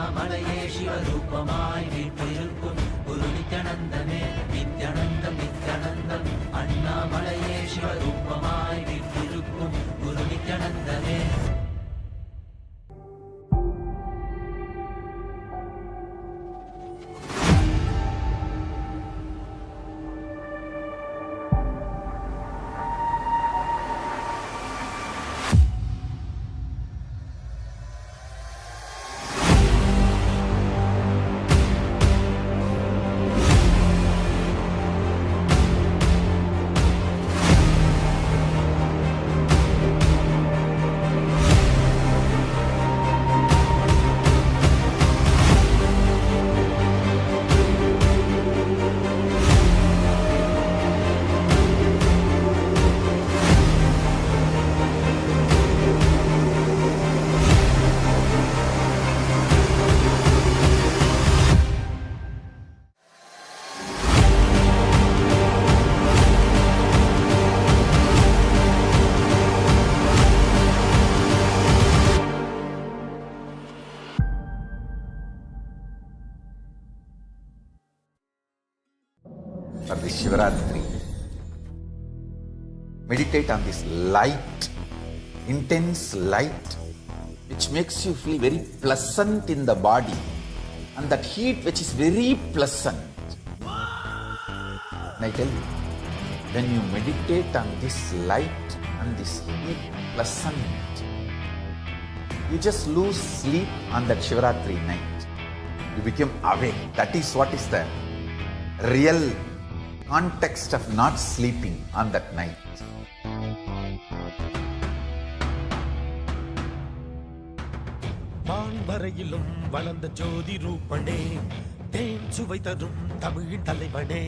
அண்ணாமலையே சிவரூபமாய் வீற்றிருக்கும் குரு நித்யானந்தமே நித்யானந்தம் நித்யானந்தம் அண்ணாமலையே சிவரூபமாய் வீற்றிருக்கும் குரு நித்யானந்தமே. For this Shivaratri, meditate on this light, intense light, which makes you feel very pleasant in the body, and that heat which is very pleasant. And I tell you, when you meditate on this light and this heat pleasant, you just lose sleep on that Shivaratri night. You become awake. That is what is the real context of not sleeping on that night. வான்வரையிலும் வளர்ந்த ஜோதி ரூபனே, தேன் சுவை தரும் தமிழின் தலைவனே,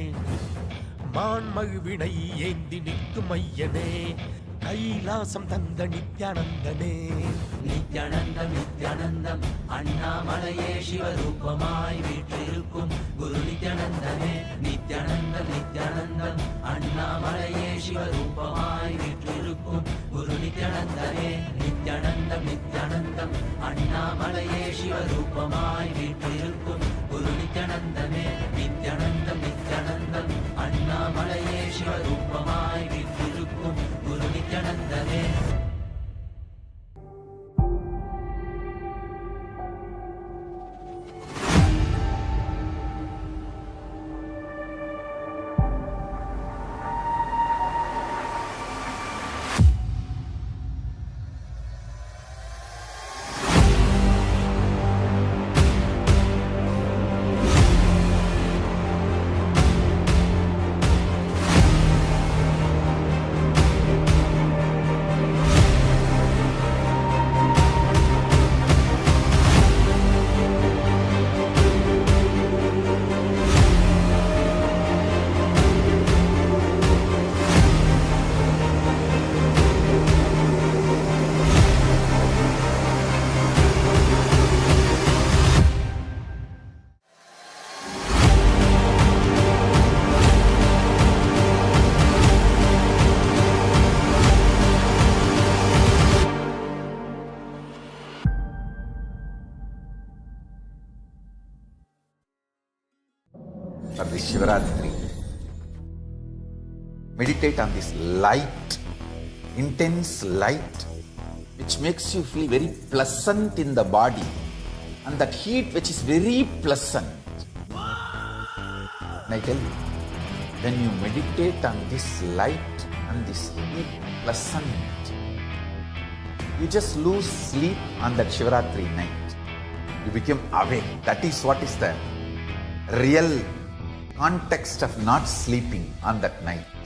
மான் மகிழ்வினை ஏந்தி நிற்கும் ஐயனே, கைலாசம் தந்த நித்யானந்தனே. நித்யானந்தம் நித்யானந்தம் அண்ணாமலையே சிவரூபமாய் வீற்றிருக்கும் குரு நித்யானந்தமே நித்யானந்தம் நித்யானந்தம் அண்ணாமலையே சிவரூபமாய் வீற்றிருக்கும் குரு நித்யானந்தமே நித்யானந்தம் நித்யானந்தம் அண்ணாமலையே சிவரூபமாய் வீற்றிருக்கும் குரு நித்யானந்தமே நித்யானந்தம் நித்யானந்தம் அண்ணாமலையே சிவரூபமாய் வீற்றிருக்கும் குரு நித்யானந்தமே. For this Shivaratri, meditate on this light, intense light, which makes you feel very pleasant in the body, and that heat which is very pleasant. And I tell you, when you meditate on this light and this heat pleasant, you just lose sleep on that Shivaratri night. You become awake. That is what is the real context of not sleeping on that night.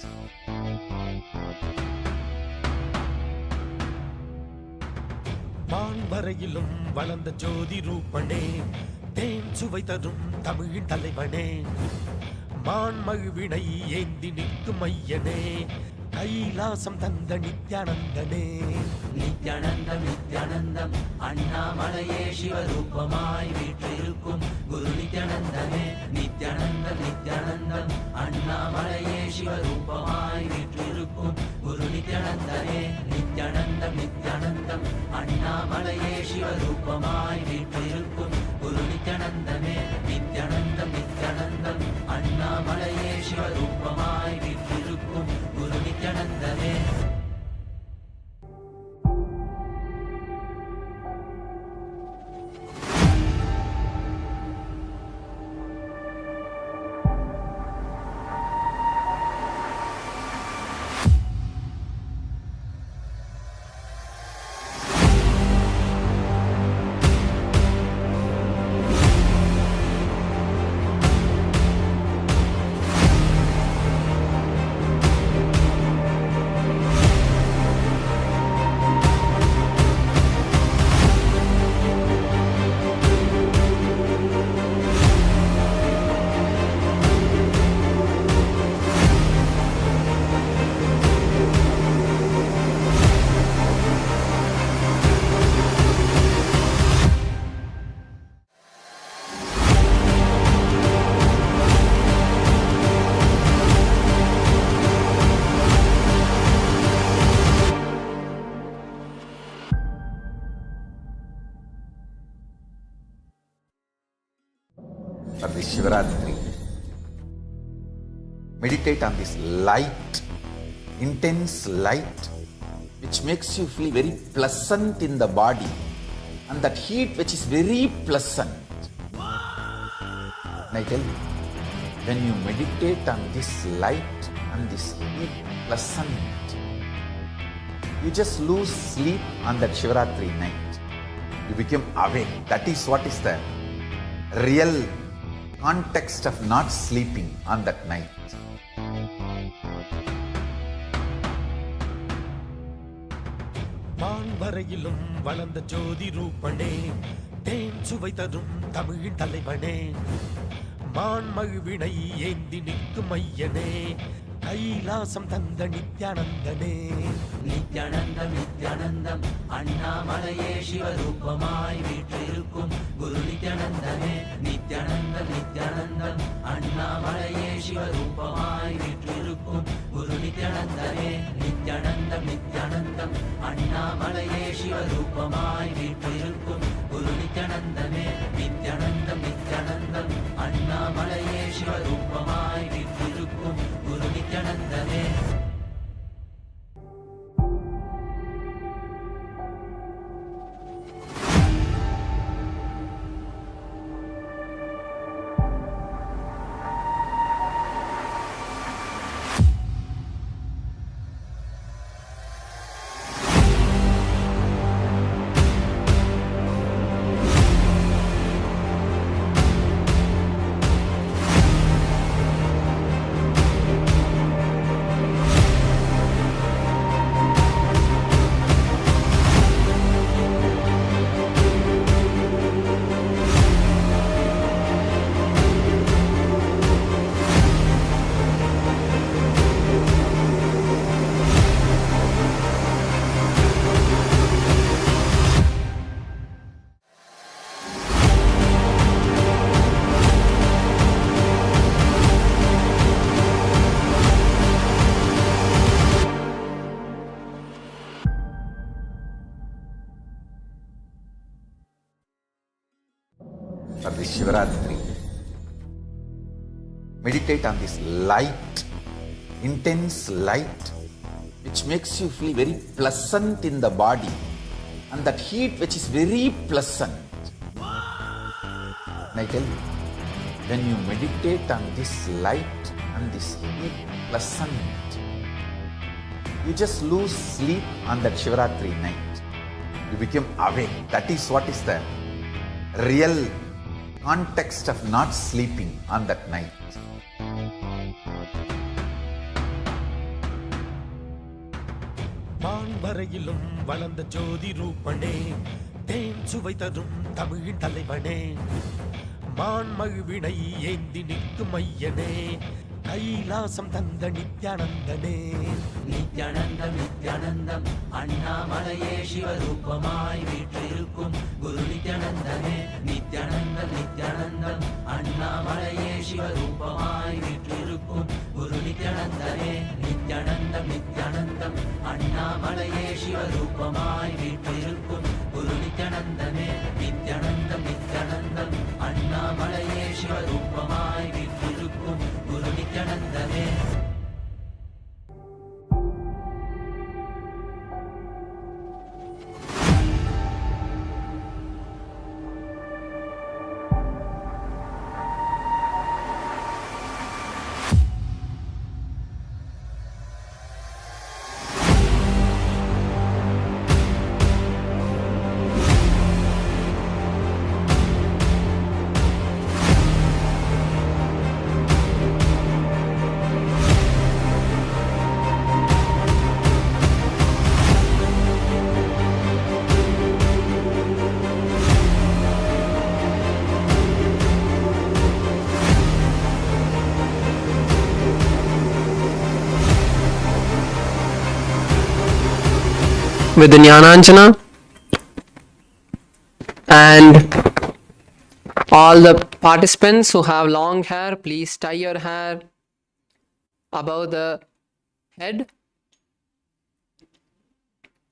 வான்வரையிலும் வளர்ந்த ஜோதி ரூபனே, தேன் சுவை தரும் தமிழின் தலைவனே, மான் மகிழ்வினை ஏந்தி நிற்கும் ஐயனே, கைலாசம் தந்த நித்யானந்தனே. நித்யானந்தம் நித்யானந்தம் அண்ணாமலையே சிவரூபமாய் வீற்றிருக்கும் குரு நித்யானந்தமே நித்யானந்தம் நித்யானந்தம் அண்ணாமலையே சிவரூபமாய் வீற்றிருக்கும் குரு நித்யானந்தமே நித்யானந்தம் நித்யானந்தம் அண்ணாமலையே சிவரூபமாய் வீற்றிருக்கும் குரு நித்யானந்தமே நித்யானந்தம் நித்யானந்தம் அண்ணாமலையே சிவரூபமாய் வீற்றிருக்கும் குரு நித்யானந்தமே. For the Shivaratri, meditate on this light, intense light, which makes you feel very pleasant in the body, and that heat which is very pleasant. And I tell you, when you meditate on this light and this heat pleasant, you just lose sleep on that Shivaratri night. You become awake. That is what is the real context of not sleeping on that night. வான்வரையிலும் வளர்ந்த ஜோதி ரூபனே, தேன் சுவை தரும் தமிழின் தலைவனே, மான்மழுவினை ஏந்தி நிற்கும் ஐயனே, கைலாசம் தந்த நித்யானந்தனே. நித்யானந்தம் நித்யானந்தம் அண்ணாமலையே சிவரூபமாய் வீற்றிருக்கும் குரு நித்யானந்தமே நித்யானந்தம் நித்யானந்தம் அண்ணாமலையே சிவரூபமாய் வீற்றிருக்கும் குரு நித்யானந்தமே நித்யானந்தம் நித்யானந்தம் அண்ணாமலையே சிவரூபமாய் வீற்றிருக்கும் குரு நித்யானந்தமே நித்யானந்தம் நித்யானந்தம் அண்ணாமலையே சிவரூபமாய் வீற்றிருக்கும் குரு நித்யானந்தமே. For the Shivaratri, meditate on this light, intense light, which makes you feel very pleasant in the body, and that heat which is very pleasant. And I tell you, when you meditate on this light and this heat pleasant, you just lose sleep on that Shivaratri night. You become awake. That is what is the real context of not sleeping on that night. வான்வரையிலும் வளர்ந்த ஜோதி ரூபனே, தேன் சுவை தரும் தமிழின் தலைவனே, மான்மழுவினை ஏந்தி நிற்கும் ஐயனே, கைலாசம் தந்த நித்யானந்தனே. நித்யானந்தம் நித்யானந்தம் அண்ணாமலையே சிவரூபமாய் வீற்றிருக்கும் குரு நித்யானந்தமே நித்யானந்தம் நித்யானந்தம் அண்ணாமலையே சிவரூபமாய் வீற்றிருக்கும் குரு நித்யானந்தமே நித்யானந்தம் நித்யானந்தம் அண்ணாமலையே சிவரூபமாய் வீற்றிருக்கும் குரு நித்யானந்தமே நித்யானந்தம் நித்யானந்தம் அண்ணா with the Jnananjana, and all the participants who have long hair, please tie your hair above the head,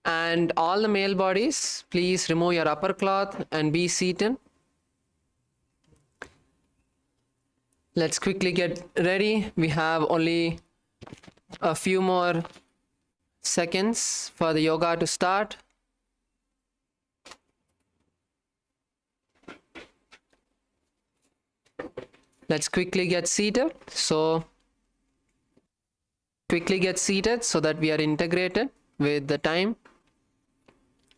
and all the male bodies, please remove your upper cloth and be seated. Let's quickly get ready. We have only a few more seconds for the yoga to start. Let's quickly get seated. So that we are integrated with the time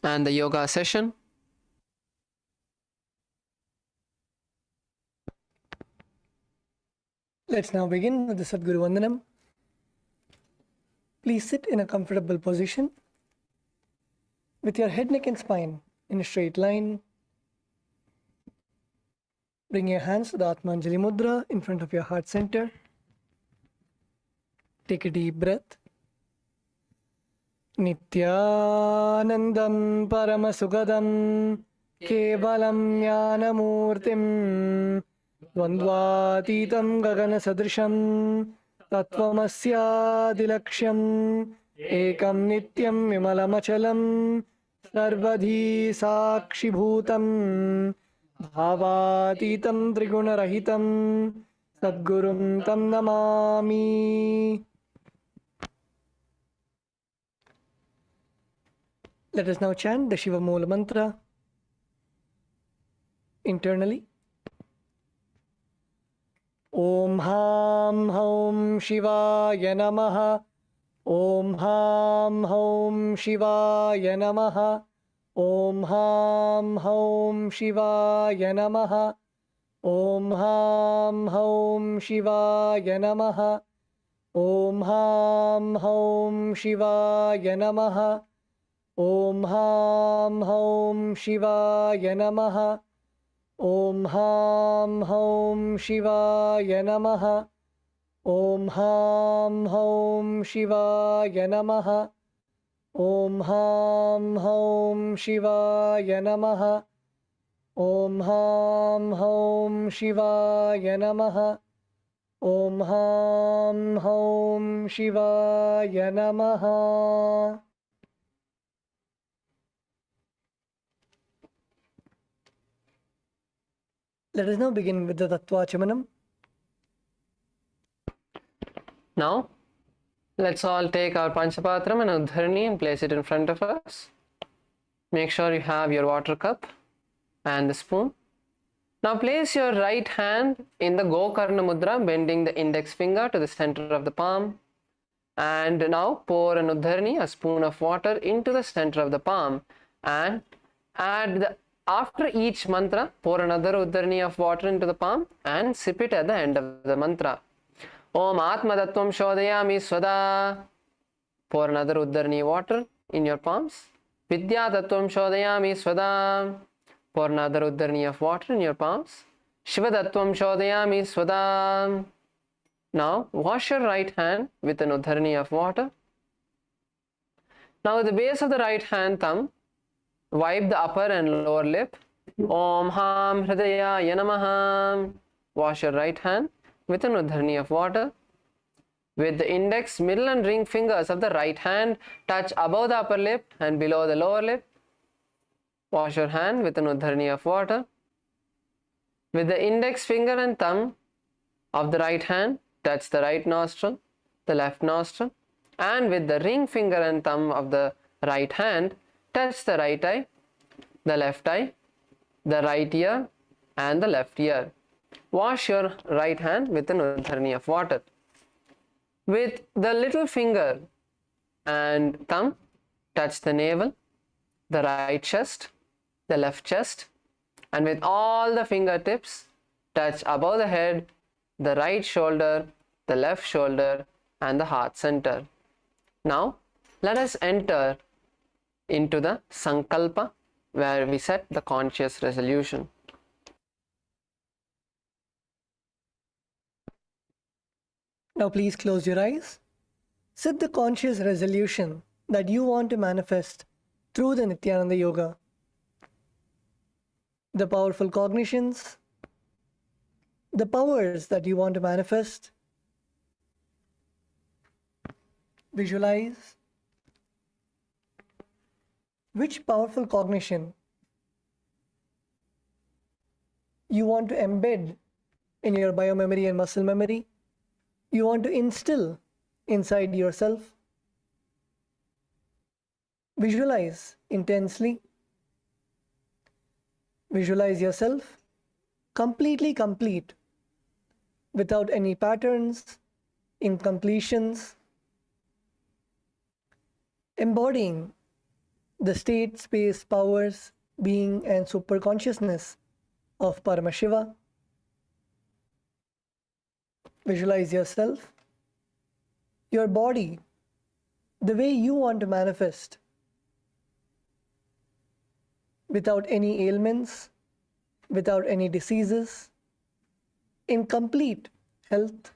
and the yoga session. Let's now begin with the Sadguru Vandanam. Please sit in a comfortable position with your head, neck and spine in a straight line. Bring your hands to the Atmanjali Mudra in front of your heart center. Take a deep breath. Nithyanandam Paramasugadam Kevalam Jnanamurtim Dvandvatitam Gagana Sadrisham Tattvamasyadilaksham Ekam Nityam Vimalamachalam Sarvadhi Sakshibhutam Bhavatitam Trigunarahitam Sadgurum Tam Namami. Let us now chant the Shiva Moola Mantra internally. Om Ham Haum Shivaya Namaha. Om Ham Haum Shivaya Namaha. Om Ham Haum Shivaya Namaha. Om Ham Haum Shivaya Namaha. Om Ham Haum Shivaya Namaha. Om Ham Haum Shivaya Namaha. Om Ham Haum Shivaya Namaha. Om Ham Haum Shivaya Namaha. Om Ham Haum Shivaya Namaha. Om Ham Haum Shivaya Namaha. Om Ham Haum Shivaya Namaha. Let us now begin with the Tattvachamanam. Now, let's all take our Panchapatram and Udharani and place it in front of us. Make sure you have your water cup and the spoon. Now place your right hand in the Gokarna Mudra, bending the index finger to the center of the palm. And now pour an Udharani, a spoon of water, into the center of the palm, and after each mantra, pour another Udharani of water into the palm and sip it at the end of the mantra. Om Atma Tattvam Shodhayami Swada. Pour another Udharani water in your palms. Vidya Tattvam Shodhayami Swada. Pour another Udharani of water in your palms. Shiva Tattvam Shodhayami Swada. Now wash your right hand with an Udharani of water. Now at the base of the right hand thumb, wipe the upper and lower lip. Om Ham Hridayaya Namaha. Wash your right hand with an Udharani of water. With the index, middle and ring fingers of the right hand touch above the upper lip and below the lower lip. Wash your hand with an Udharani of water. With the index finger and thumb of the right hand, touch the right nostril, the left nostril, and with the ring finger and thumb of the right hand, touch the right eye, the left eye, the right ear, and the left ear. Wash your right hand with an Udharani of water. With the little finger and thumb, touch the navel, the right chest, the left chest, and with all the fingertips, touch above the head, the right shoulder, the left shoulder, and the heart center. Now, let us enter into the sankalpa, where we set the conscious resolution. Now please close your eyes. Set the conscious resolution that you want to manifest through the Nithyananda Yoga. The powerful cognitions, the powers that you want to manifest, visualize which powerful cognition you want to embed in your biomemory and muscle memory, you want to instill inside yourself. Visualize intensely. Visualize yourself completely complete, without any patterns, incompletions, embodying the state, space, powers, being, and superconsciousness of Paramashiva. Visualize yourself, your body, the way you want to manifest, without any ailments, without any diseases, in complete health.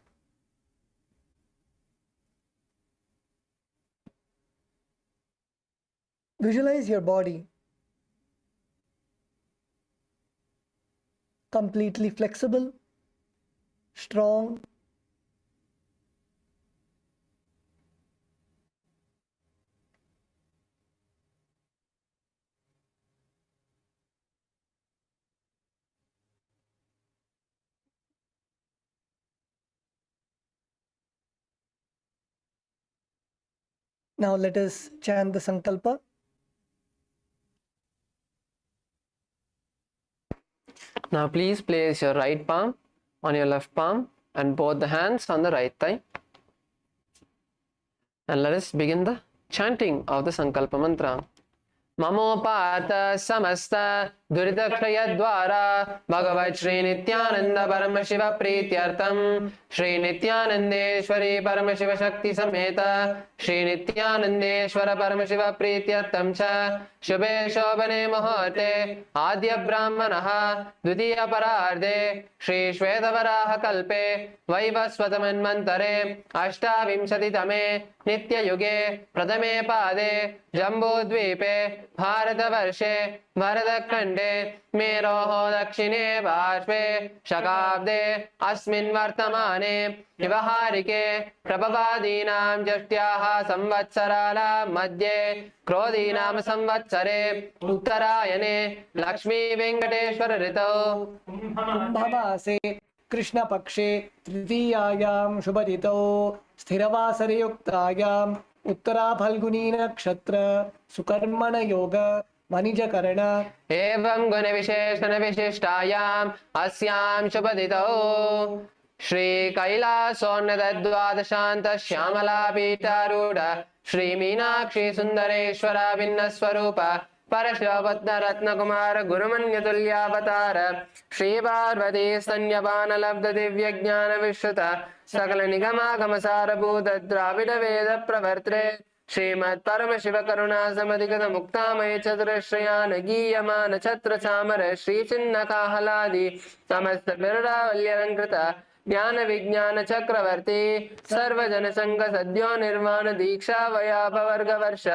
Visualize your body completely flexible, strong, Now let us chant the sankalpa. Now please place your right palm on your left palm and both the hands on the right thigh. And let us begin the chanting of the sankalpa mantra. Mamopata samasta duridakshaya dwara Bhagavad Shri Nithyananda Paramashiva Prityartham Shri Nithyanandeshwari Paramashiva Shakti Sameta Shri Nithyanandeshwara Paramashiva Prityartham Cha Shubhe Shobhane Muhurte Adya Brahmanaha Dvitiya Pararde Shri Shvetavaraha Kalpe Vaivasvatamanmantare Ashtavimshatitame Nitya Yuge Pradame Pade Jambu Dvipe भारतवर्षे भरतखण्डे मेरोः दक्षिणे पार्श्वे शकाब्दे अस्मिन् वर्तमाने व्यवहारिके प्रभवादीनां षष्ट्याः संवत्सराणां मध्ये क्रोधीनां संवत्सरे उत्तरायणे लक्ष्मी वेङ्कटेश्वर ऋतौ कुम्भमासे कृष्णपक्षे तृतीयायां शुभतिथौ स्थिरवासरे युक्तायां उत्तरा फल्गुनी नक्षत्र सुकर्मण योग वणिजकरण एवं गुण विशेषण विशिष्टायाम् अस्यां शुभतिथौ श्री कैलासोन्नत द्वादशान्त श्यामला पीठारूढ श्री मीनाक्षी सुन्दरेश्वरा भिन्न स्वरूप परशिवपत्न रत्नकुमार गुरुमन्यतुल्यावतार श्री पार्वती स्तन्यपान लब्ध दिव्य ज्ञान विश्रुत सकल निगमागम सारभूत द्राविड वेद प्रवर्त्रे श्रीमत् परमशिव करुणा समधिगत मुक्तामय चतुरश्रयान गीयमान छत्र चामर श्री चिन्ह काहलादि समस्त बिरडावल्यलंकृत ज्ञान विज्ञान चक्रवर्ती सर्वजन संघ सद्यो निर्वाण दीक्षा वयापवर्ग वर्ष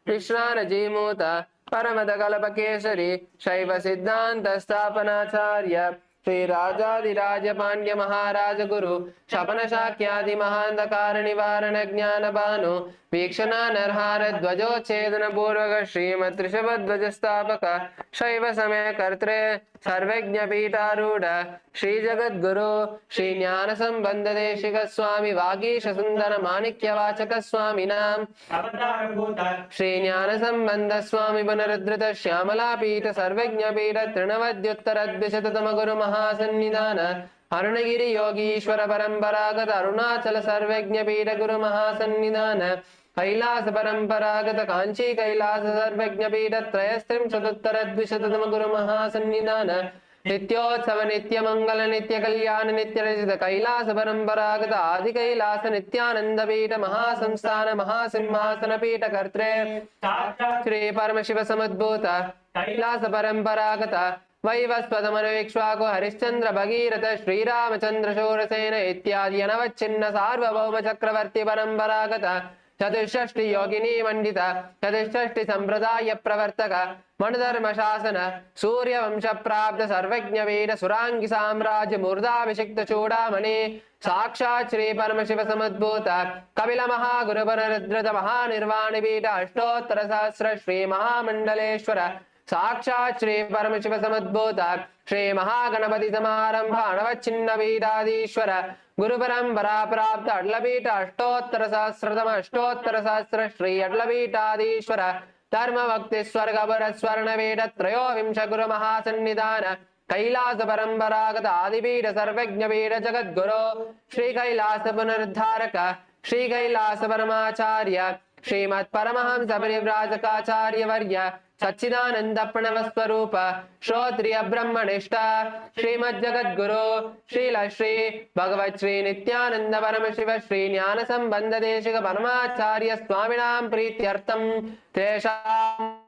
कृष्णान जीमूत परमद कल्पकेसरी शैव सिद्धांत स्थापनाचार्य श्री राजाधिराज पांड्य महाराज गुरु शपन शाक्यादि महांधकार निवारण ज्ञान भानु वीक्षणा नरहार ध्वजोच्छेदन पूर्वक श्रीमत् ऋषभ ध्वज स्थापक शैव समय कर्त्रे सर्वज्ञ पीठारूढ़ श्री जगद्गुरु श्री ज्ञान संबंध देशिक स्वामी वागीश सुंदर माणिक्य वाचक स्वामी नाम श्री ज्ञान संबंध स्वामी पुनरुद्धृत श्यामला पीठ सर्वज्ञ पीठ तृणवद्युत्तर द्विशततम गुरु महासन्निधान अरुणगिरि योगीश्वर परंपरागत अरुणाचल सर्वज्ञ पीठ गुरु महासन्निधान कैलास परंपरागत कांची कैलास सर्वज्ञ पीठ त्रयस्त्रिंशदुत्तर द्विशततम गुरु महासन्निधान नित्योत्सव नित्य मंगल नित्य कल्याण नित्य रचित कैलास परंपरागत आदि कैलास नित्यानंद पीठ महासंस्थान महासिंहासन पीठ कर्त्रे श्री परमशिव समुद्भूत कैलास परंपरागत वैवस्वत मनोविक्ष्वाको हरिश्चंद्र भगीरथ श्रीरामचंद्र शूरसेन इत्यादि अनवच्छिन्न सार्वभौम चक्रवर्ती परंपरागत चतुष्षष्टि योगिनी मंडित चतुष्षष्टि संप्रदाय प्रवर्तक मणधर्म शासन सूर्यवंश प्राप्त सर्वज्ञ वीर सुरांगी साम्राज्य मूर्धाभिषिक्त चूड़ामणि साक्षात् श्री परमशिव समुद्भूत कपिल महागुरुवररुद्रत महानिर्वाण पीठ अष्टोत्तर सहस्र श्री महामंडलेश्वर साक्षात् श्री परमशिव समुद्भूत श्री महागणपति समारंभ अणवच्छिन्न पीठाधीश्वर गुरु परंपरा प्राप्त अड्लपीठ अष्टोत्तर सहस्र श्री अड्लपीठाधीश्वर धर्म भक्ति स्वर्ग स्वर्ण पीठ त्रयोविंश गुरु महासन्निधान कैलास परंपरागत आदिपीठ सर्वज्ञ पीठ जगद्गुरु श्री कैलास पुनरुद्धारक श्री कैलास परमाचार्य श्रीमत् परमहंस परिव्राजकाचार्य वर्य सच्चिदानंद प्रणव स्वरूप श्रोत्रिय ब्रह्मनिष्ठ श्रीमद् जगद्गुरु श्रील श्री भगवत श्री नित्यानंद परमशिव श्री ज्ञान संबंध देशिक परमाचार्य स्वामिनां प्रीत्यर्थम तेषां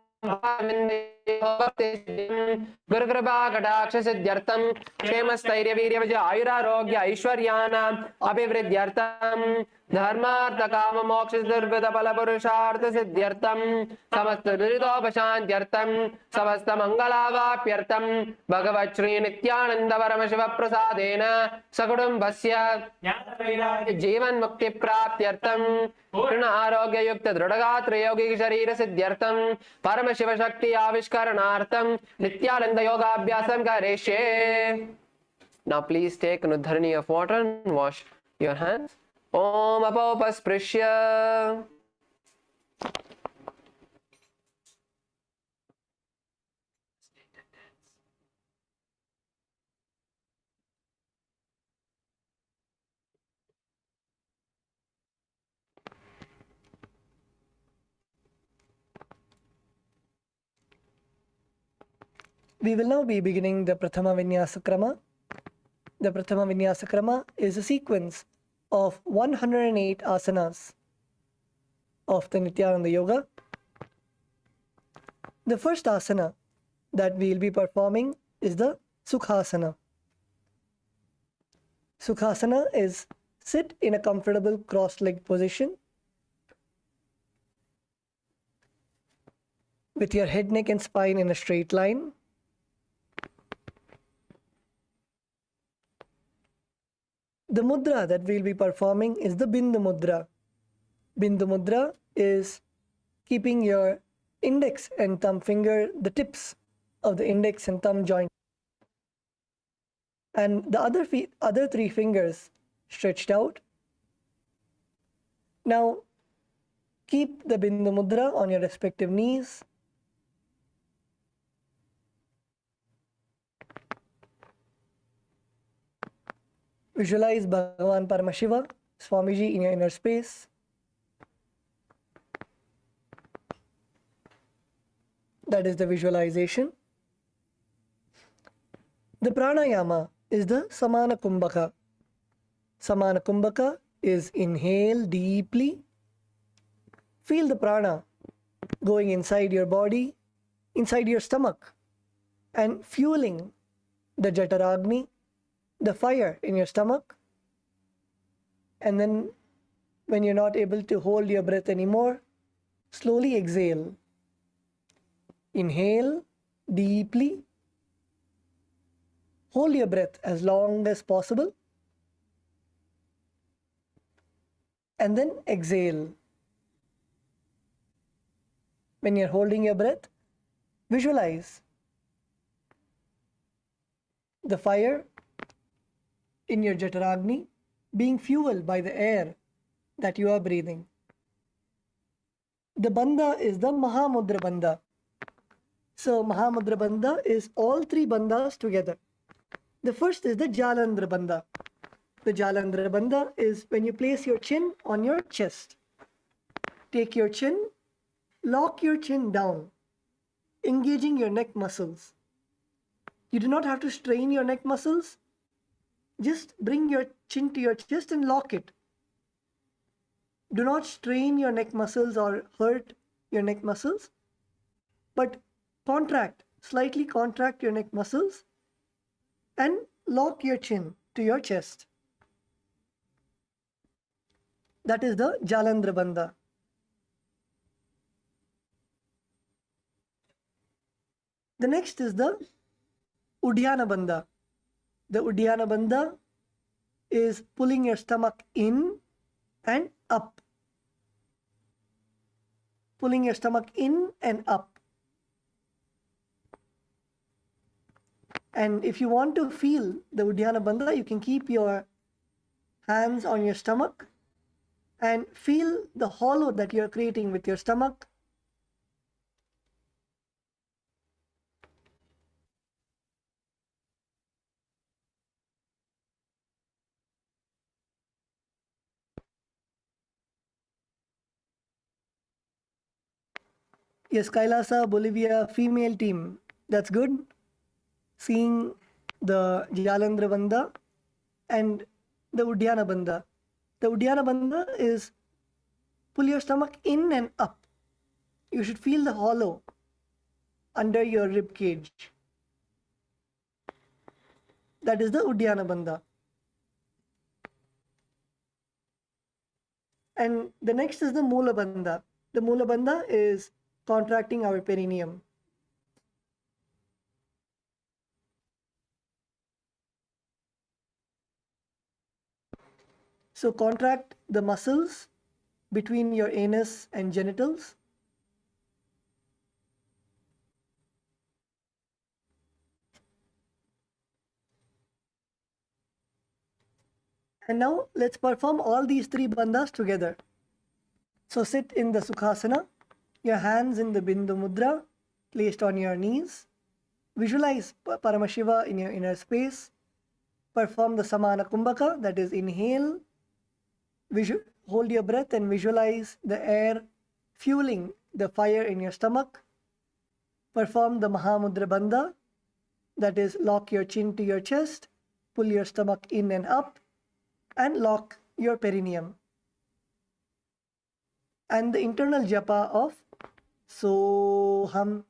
गुरुकृपा कटाक्ष सिद्ध्यर्थम क्षेम स्थैर्य वीर्य विजय आयुरारोग्य ऐश्वर्याणाम् अभिवृद्ध्यर्थम धर्मार्थ काम मोक्ष दुर्विध फल पुरुषार्थ सिद्ध्यर्थम समस्त दुरितोपशान्त्यर्थम समस्त मंगलावाप्यर्थम भगवत् श्री नित्यानंद परमशिव प्रसादेन सकुटुम्बस्य जीवन मुक्ति प्राप्त्यर्थम पूर्ण आरोग्य युक्त दृढ़गात्र यौगिक शरीर सिद्ध्यर्थम परम शिव शक्ति आविष्करणार्थम नित्यानंद योगाभ्यासं करिष्ये. Now please take an udharani of water and wash your hands. Om apopasprishya. We will now be beginning the Prathama Vinyasa Krama. The Prathama Vinyasa Krama is a sequence of 108 asanas of the Nithyananda Yoga. The first asana that we will be performing is the Sukhasana. Sukhasana is sit in a comfortable cross-legged position with your head, neck and spine in a straight line. The mudra that we will be performing is the Bindu Mudra. Bindu Mudra is keeping your index and thumb finger, the tips of the index and thumb joint, and the other three fingers stretched out. Now keep the Bindu Mudra on your respective knees. Visualize Bhagavan Paramashiva, Swamiji, in your inner space. That is the visualization. The pranayama is the Samana Kumbhaka. Samana Kumbhaka is inhale deeply. Feel the prana going inside your body, inside your stomach, and fueling the Jataragni, the fire in your stomach. And then when you're not able to hold your breath anymore, slowly exhale. Inhale deeply. Hold your breath as long as possible. And then exhale. When you're holding your breath, visualize the fire in your Jataragni being fueled by the air that you are breathing. The bandha is the Mahamudra bandha. So Mahamudra bandha is all three bandhas together. The first is the Jalandhara bandha. The Jalandhara bandha is when you place your chin on your chest. Take your chin, lock your chin down, engaging your neck muscles. You do not have to strain your neck muscles. Just bring your chin to your chest and lock it. Do not strain your neck muscles or hurt your neck muscles, but slightly contract your neck muscles and lock your chin to your chest. That is the Jalandhara bandha. The next is the Uddiyana Bandha. The Uddiyana Bandha is pulling your stomach in and up. Pulling your stomach in and up. And if you want to feel the Uddiyana Bandha, you can keep your hands on your stomach and feel the hollow that you're creating with your stomach. Yes, Kailasa, Bolivia, female team. That's good. Seeing the Jalandhara Bandha and the Uddiyana Bandha. The Uddiyana Bandha is pull your stomach in and up. You should feel the hollow under your rib cage. That is the Uddiyana Bandha. And the next is the Mula Bandha. The Mula Bandha is contracting our perineum. So contract the muscles between your anus and genitals. And now let's perform all these three bandhas together. So sit in the Sukhasana, your hands in the Bindu Mudra placed on your knees. Visualize Paramashiva in your inner space. Perform the Samana Kumbhaka, that is inhale. Hold your breath and visualize the air fueling the fire in your stomach. Perform the Mahamudra Bandha, that is lock your chin to your chest, pull your stomach in and up, and lock your perineum. And the internal japa of Soham.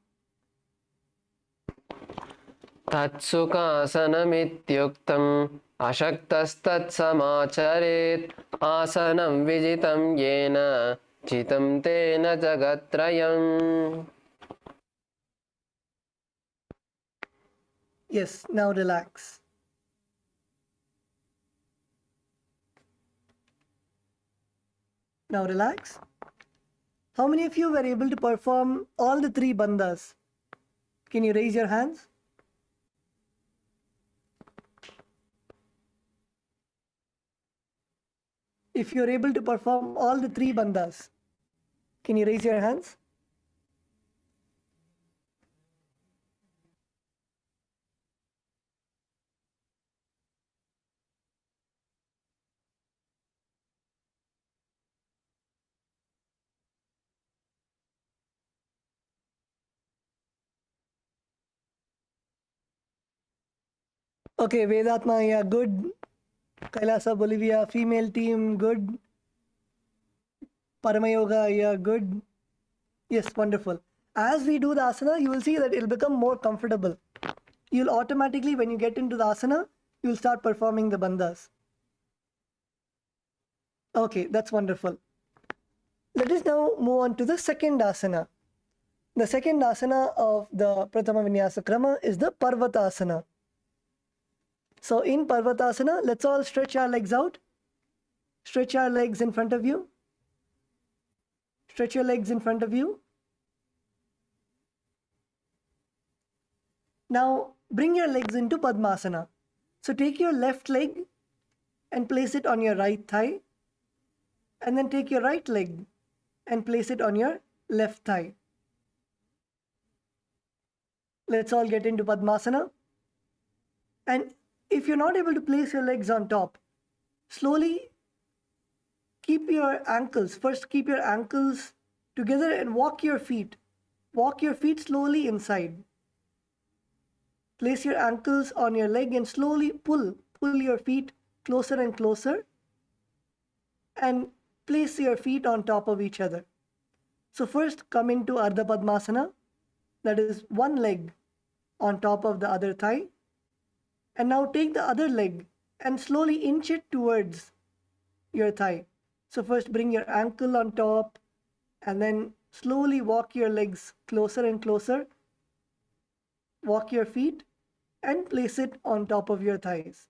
Tatsukasanamityuktam ashaktastat-samacharet asanam vijitam yena chitam tena jagatrayam. Yes, now relax. Now relax. How many of you were able to perform all the three bandhas? Can you raise your hands? If you're able to perform all the three bandhas, can you raise your hands? Okay, Vedatma, yeah, good. Kailasa, Bolivia, female team, good. Paramayoga, yeah, good. Yes, wonderful. As we do the asana, you will see that it will become more comfortable. You'll automatically, when you get into the asana, you'll start performing the bandhas. Okay, that's wonderful. Let us now move on to the second asana. The second asana of the Prathama Vinyasa Krama is the Parvatasana. So in Parvatasana, let's all stretch our legs out. Stretch our legs in front of you. Stretch your legs in front of you. Now bring your legs into Padmasana. So take your left leg and place it on your right thigh. And then take your right leg and place it on your left thigh. Let's all get into Padmasana. And if you're not able to place your legs on top, slowly keep your ankles. First, keep your ankles together and walk your feet. Walk your feet slowly inside. Place your ankles on your leg and slowly pull your feet closer and closer. And place your feet on top of each other. So first come into Ardha Padmasana, that is one leg on top of the other thigh. And now take the other leg and slowly inch it towards your thigh. So first bring your ankle on top and then slowly walk your legs closer and closer. walk your feet and place it on top of your thighs.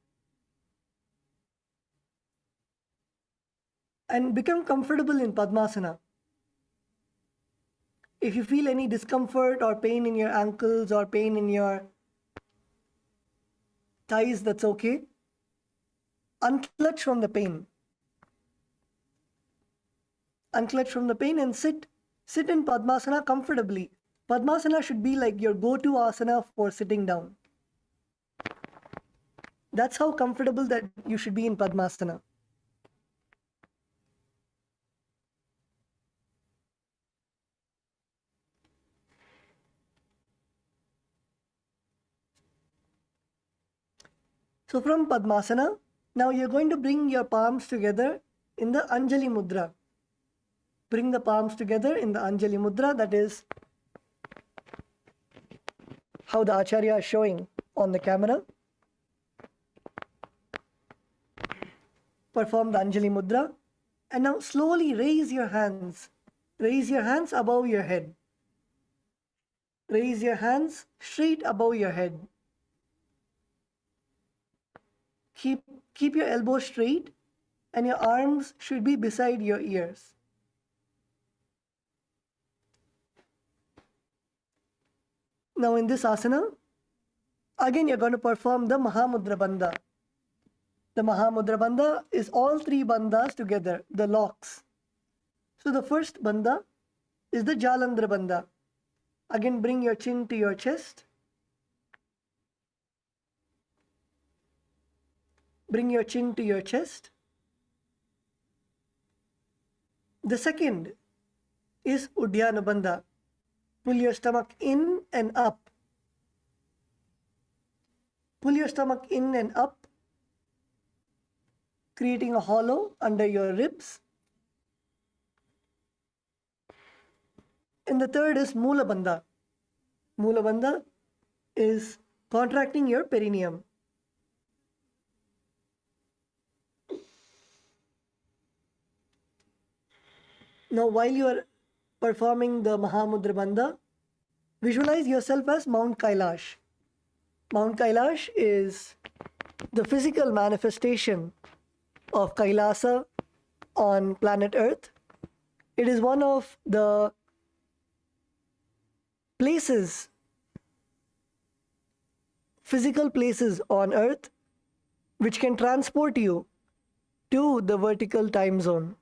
And become comfortable in Padmasana. If you feel any discomfort or pain in your ankles or pain in your thighs, that's okay. Unclutch from the pain. Unclutch from the pain and sit in Padmasana comfortably. Padmasana should be like your go-to asana for sitting down. That's how comfortable that you should be in Padmasana. So from Padmasana, now you're going to bring your palms together in the Anjali Mudra. Bring the palms together in the Anjali Mudra. That is how the Acharya is showing on the camera. Perform the Anjali Mudra. And now slowly raise your hands. Raise your hands above your head. Raise your hands straight above your head. Keep your elbows straight and your arms should be beside your ears. Now in this asana, again you're going to perform the Mahamudra Bandha. The Mahamudra Bandha is all three bandhas together, the locks. So the first bandha is the Jalandhara Bandha. Again bring your chin to your chest. Bring your chin to your chest. The second is Uddiyana Bandha. Pull your stomach in and up. Pull your stomach in and up, creating a hollow under your ribs. And the third is Mula Bandha. Mula Bandha is contracting your perineum. Now while you are performing the Mahamudra Bandha, visualize yourself as Mount Kailash. Mount Kailash is the physical manifestation of KAILASA on planet Earth. It is one of the places, physical places on Earth which can transport you to the vertical time zone.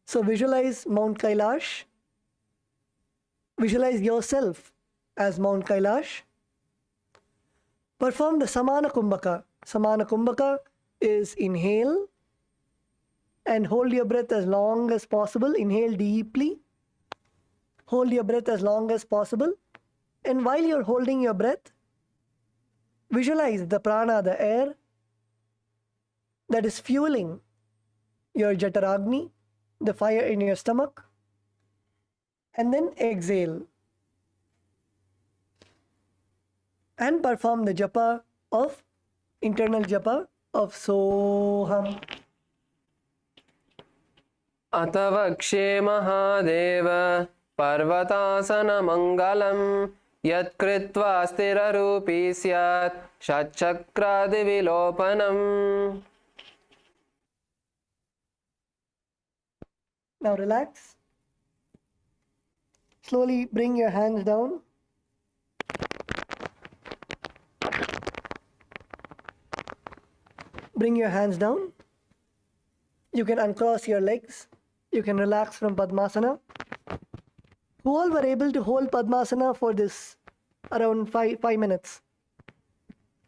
So visualize Mount Kailash. Visualize yourself as Mount Kailash. Perform the Samana Kumbhaka. Samana Kumbhaka is inhale and hold your breath as long as possible. Inhale deeply. Hold your breath as long as possible. And while you're holding your breath, visualize the prana, the air that is fueling your Jataragni, the fire in your stomach, and then exhale. And perform the japa of, internal japa of Soham. Atavakshe Mahadeva Parvatasana Mangalam Yat Kritva Stira Rupi Syat Shatchakradi Vilopanam. Now relax. Slowly bring your hands down. Bring your hands down. You can uncross your legs. You can relax from Padmasana. Who all were able to hold Padmasana for this around 5 minutes?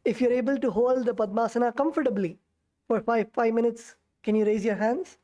If you're able to hold the Padmasana comfortably for 5 minutes, can you raise your hands?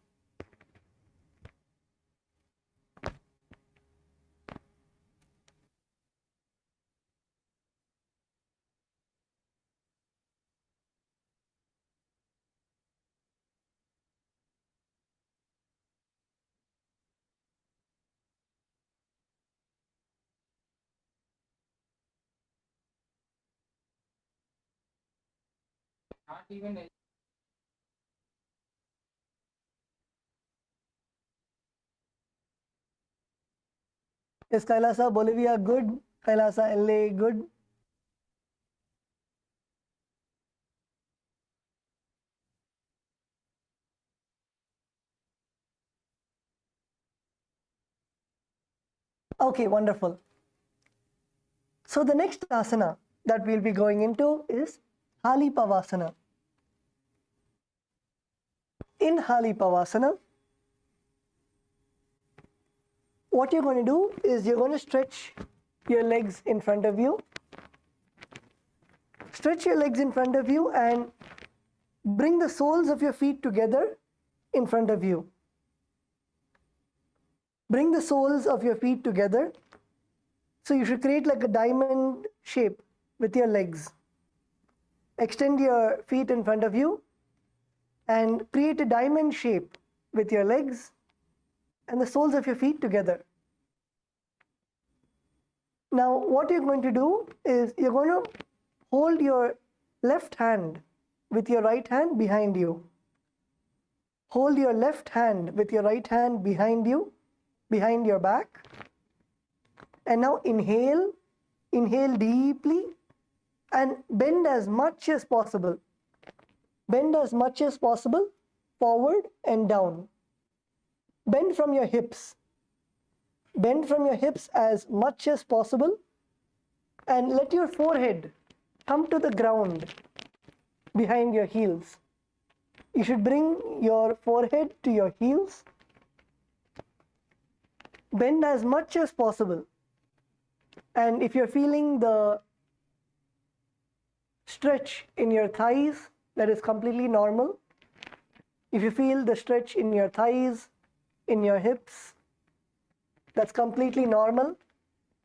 Yes, Kailasa, Bolivia, good. Kailasa, LA, good. Okay, wonderful. So the next asana that we'll be going into is Halipavasana. In Halipavasana, what you're going to do is you're going to stretch your legs in front of you. Stretch your legs in front of you and bring the soles of your feet together in front of you. Bring the soles of your feet together. So you should create like a diamond shape with your legs. Extend your feet in front of you and create a diamond shape with your legs and the soles of your feet together. Now what you're going to do is you're going to hold your left hand with your right hand behind you. Hold your left hand with your right hand behind you, behind your back. And now inhale deeply and bend as much as possible. Bend as much as possible, forward and down. Bend from your hips. Bend from your hips as much as possible and let your forehead come to the ground behind your heels. You should bring your forehead to your heels. Bend as much as possible. And if you're feeling the stretch in your thighs, that is completely normal. If you feel the stretch in your thighs, in your hips, that's completely normal.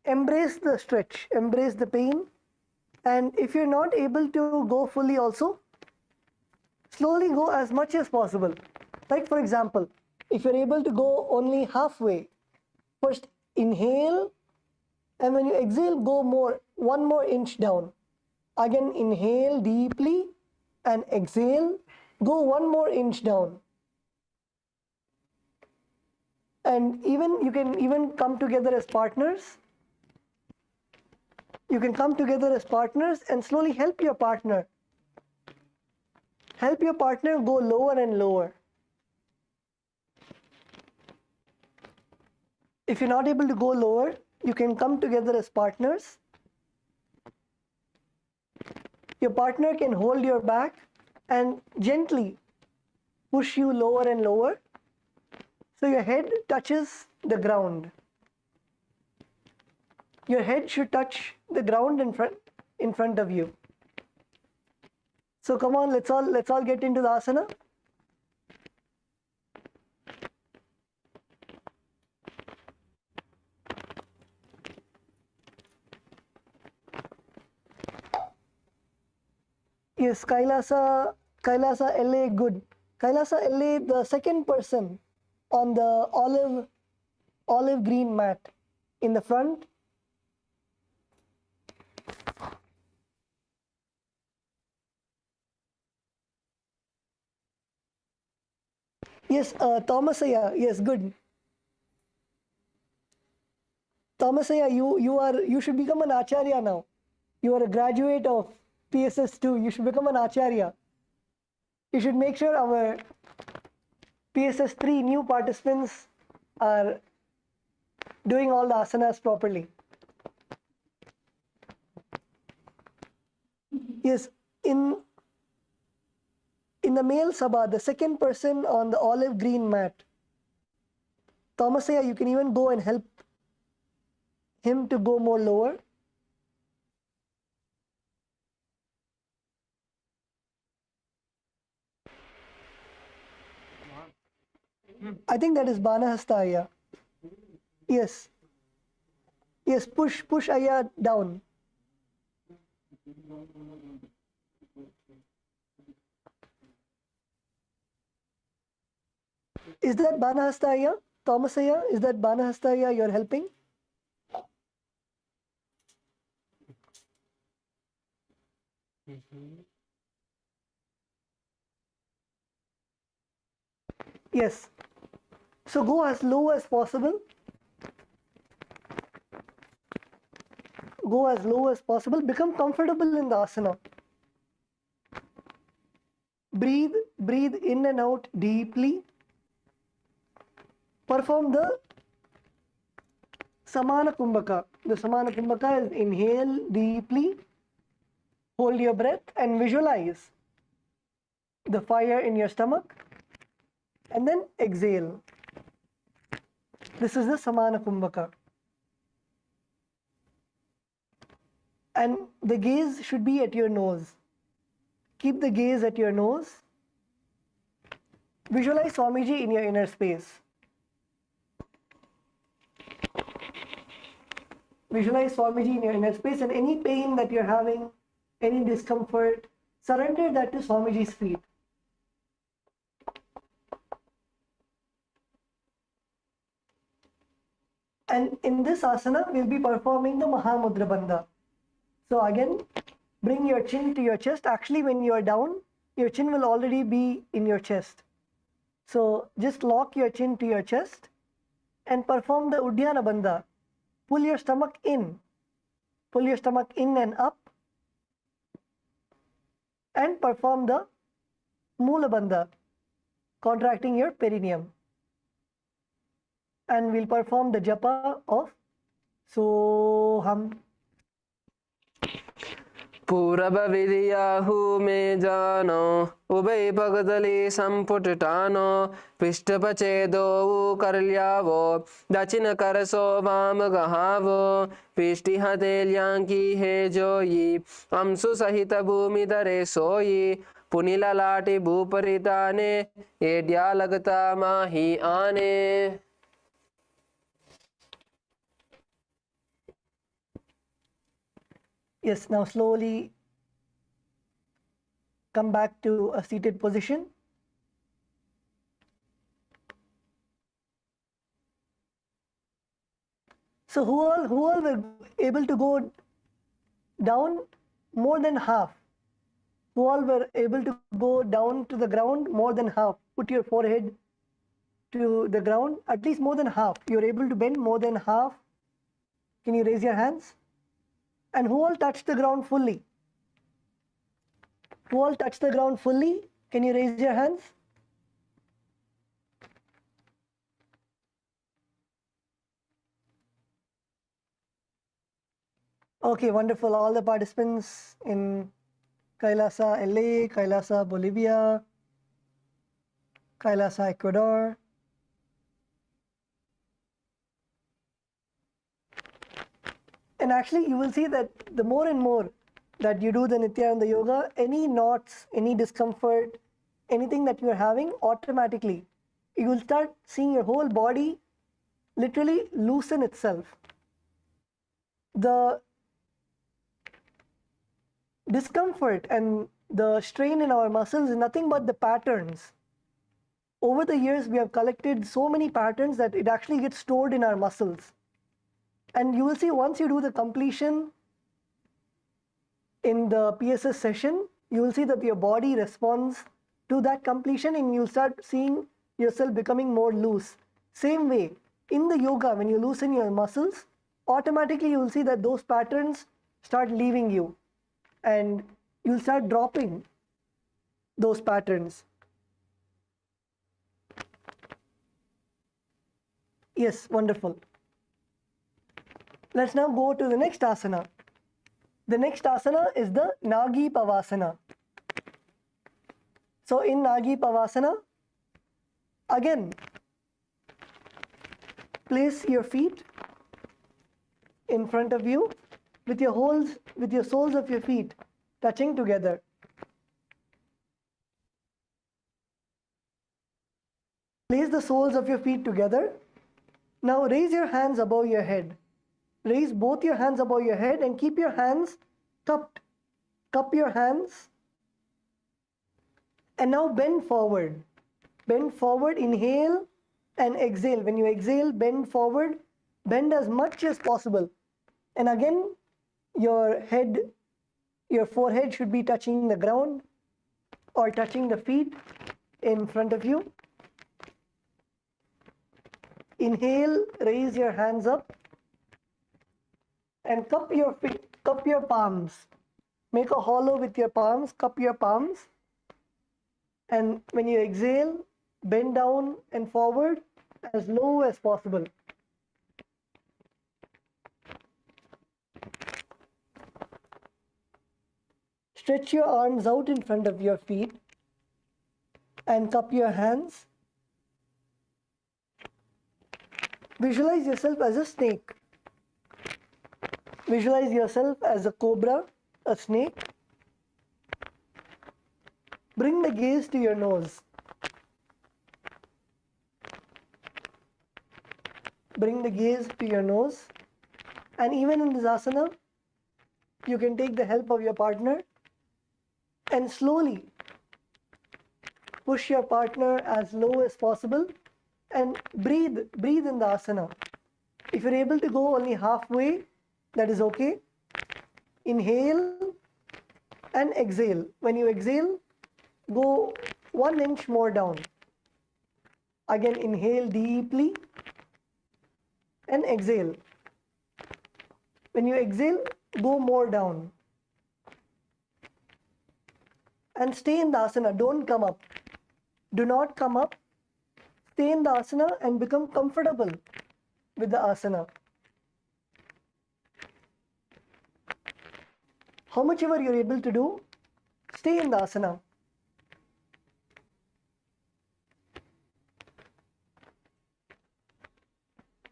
Embrace the stretch, embrace the pain. And if you're not able to go fully also, slowly go as much as possible. Like for example, if you're able to go only halfway, first inhale, and when you exhale, go one more inch down. Again, inhale deeply and exhale, go one more inch down. And you can even come together as partners. You can come together as partners and slowly help your partner. Help your partner go lower and lower. If you're not able to go lower, you can come together as partners. Your partner can hold your back and gently push you lower and lower so your head touches the ground. Your head should touch the ground in front of you. So come on, let's all get into the asana. Yes, KAILASA LA, good. KAILASA LA, the second person on the olive green mat in the front. Yes, Thomasaya, yes, good. Thomasaya, you should become an acharya now. You are a graduate of PSS2. You should become an acharya. You should make sure our PSS3 new participants are doing all the asanas properly. Yes, in the male sabha, the second person on the olive green mat, Thomasaya, you can even go and help him to go more lower. I think that is Banahasta Ayya. Yes. Yes, push Ayya down. Is that Banahasta Ayya? Thomas Ayya, is that Banahasta Ayya you're helping? Yes. So go as low as possible. Go as low as possible. Become comfortable in the asana. Breathe in and out deeply. Perform the Samana Kumbhaka. The Samana Kumbhaka is inhale deeply, hold your breath and visualize the fire in your stomach, and then exhale. This is the Samana Kumbhaka. And the gaze should be at your nose. Keep the gaze at your nose. Visualize Swamiji in your inner space. Visualize Swamiji in your inner space, and any pain that you're having, any discomfort, surrender that to Swamiji's feet. And in this asana, we'll be performing the Mahamudra Bandha. So again, bring your chin to your chest. Actually, when you are down, your chin will already be in your chest. So just lock your chin to your chest and perform the Uddiyana Bandha. Pull your stomach in. Pull your stomach in and up. And perform the Mula Bandha, contracting your perineum. And we'll perform the japa of Soham. पूरब विधियाहु में जानो उभय भगदली संपुटानो पृष्ठपचेदो करल्यावो दक्षिण करसो वाम गहावो पृष्ठिहतेल्यांकी हे जोई अंशु सहित भूमि दरे सोई पुनिला लाटी भूपरिताने एड्या लगता माही आने. Yes, now slowly come back to a seated position. So who all were able to go down more than half? Who all were able to go down to the ground more than half? Put your forehead to the ground, at least more than half. You're able to bend more than half. Can you raise your hands? And who all touched the ground fully? Who all touched the ground fully? Can you raise your hands? Okay, wonderful. All the participants in KAILASA LA, KAILASA Bolivia, KAILASA Ecuador. And actually, you will see that the more and more that you do the Nithyananda yoga, any knots, any discomfort, anything that you are having, automatically, you will start seeing your whole body literally loosen itself. The discomfort and the strain in our muscles is nothing but the patterns. Over the years, we have collected so many patterns that it actually gets stored in our muscles. And you will see once you do the completion in the PSS session, you will see that your body responds to that completion and you'll start seeing yourself becoming more loose. Same way, in the yoga, when you loosen your muscles, automatically you will see that those patterns start leaving you and you'll start dropping those patterns. Yes, wonderful. Let's now go to the next asana. The next asana is the Nagi-paasa. So in Nagi-paasa, again, place your feet in front of you with your soles of your feet touching together. Place the soles of your feet together. Now raise your hands above your head. Raise both your hands above your head and keep your hands cupped. Cup your hands. And now bend forward. Bend forward, inhale and exhale. When you exhale, bend forward. Bend as much as possible. And again, your forehead should be touching the ground or touching the feet in front of you. Inhale, raise your hands up. And cup your feet, cup your palms. Make a hollow with your palms, cup your palms. And when you exhale, bend down and forward as low as possible. Stretch your arms out in front of your feet and cup your hands. Visualize yourself as a snake. Visualize yourself as a cobra, a snake. Bring the gaze to your nose. Bring the gaze to your nose. And even in this asana, you can take the help of your partner and slowly push your partner as low as possible and breathe in the asana. If you're able to go only halfway, that is okay. Inhale and exhale. When you exhale, go 1 inch more down. Again, inhale deeply and exhale. When you exhale, go more down. And stay in the asana. Don't come up. Do not come up. Stay in the asana and become comfortable with the asana. How much ever you're able to do, stay in the asana.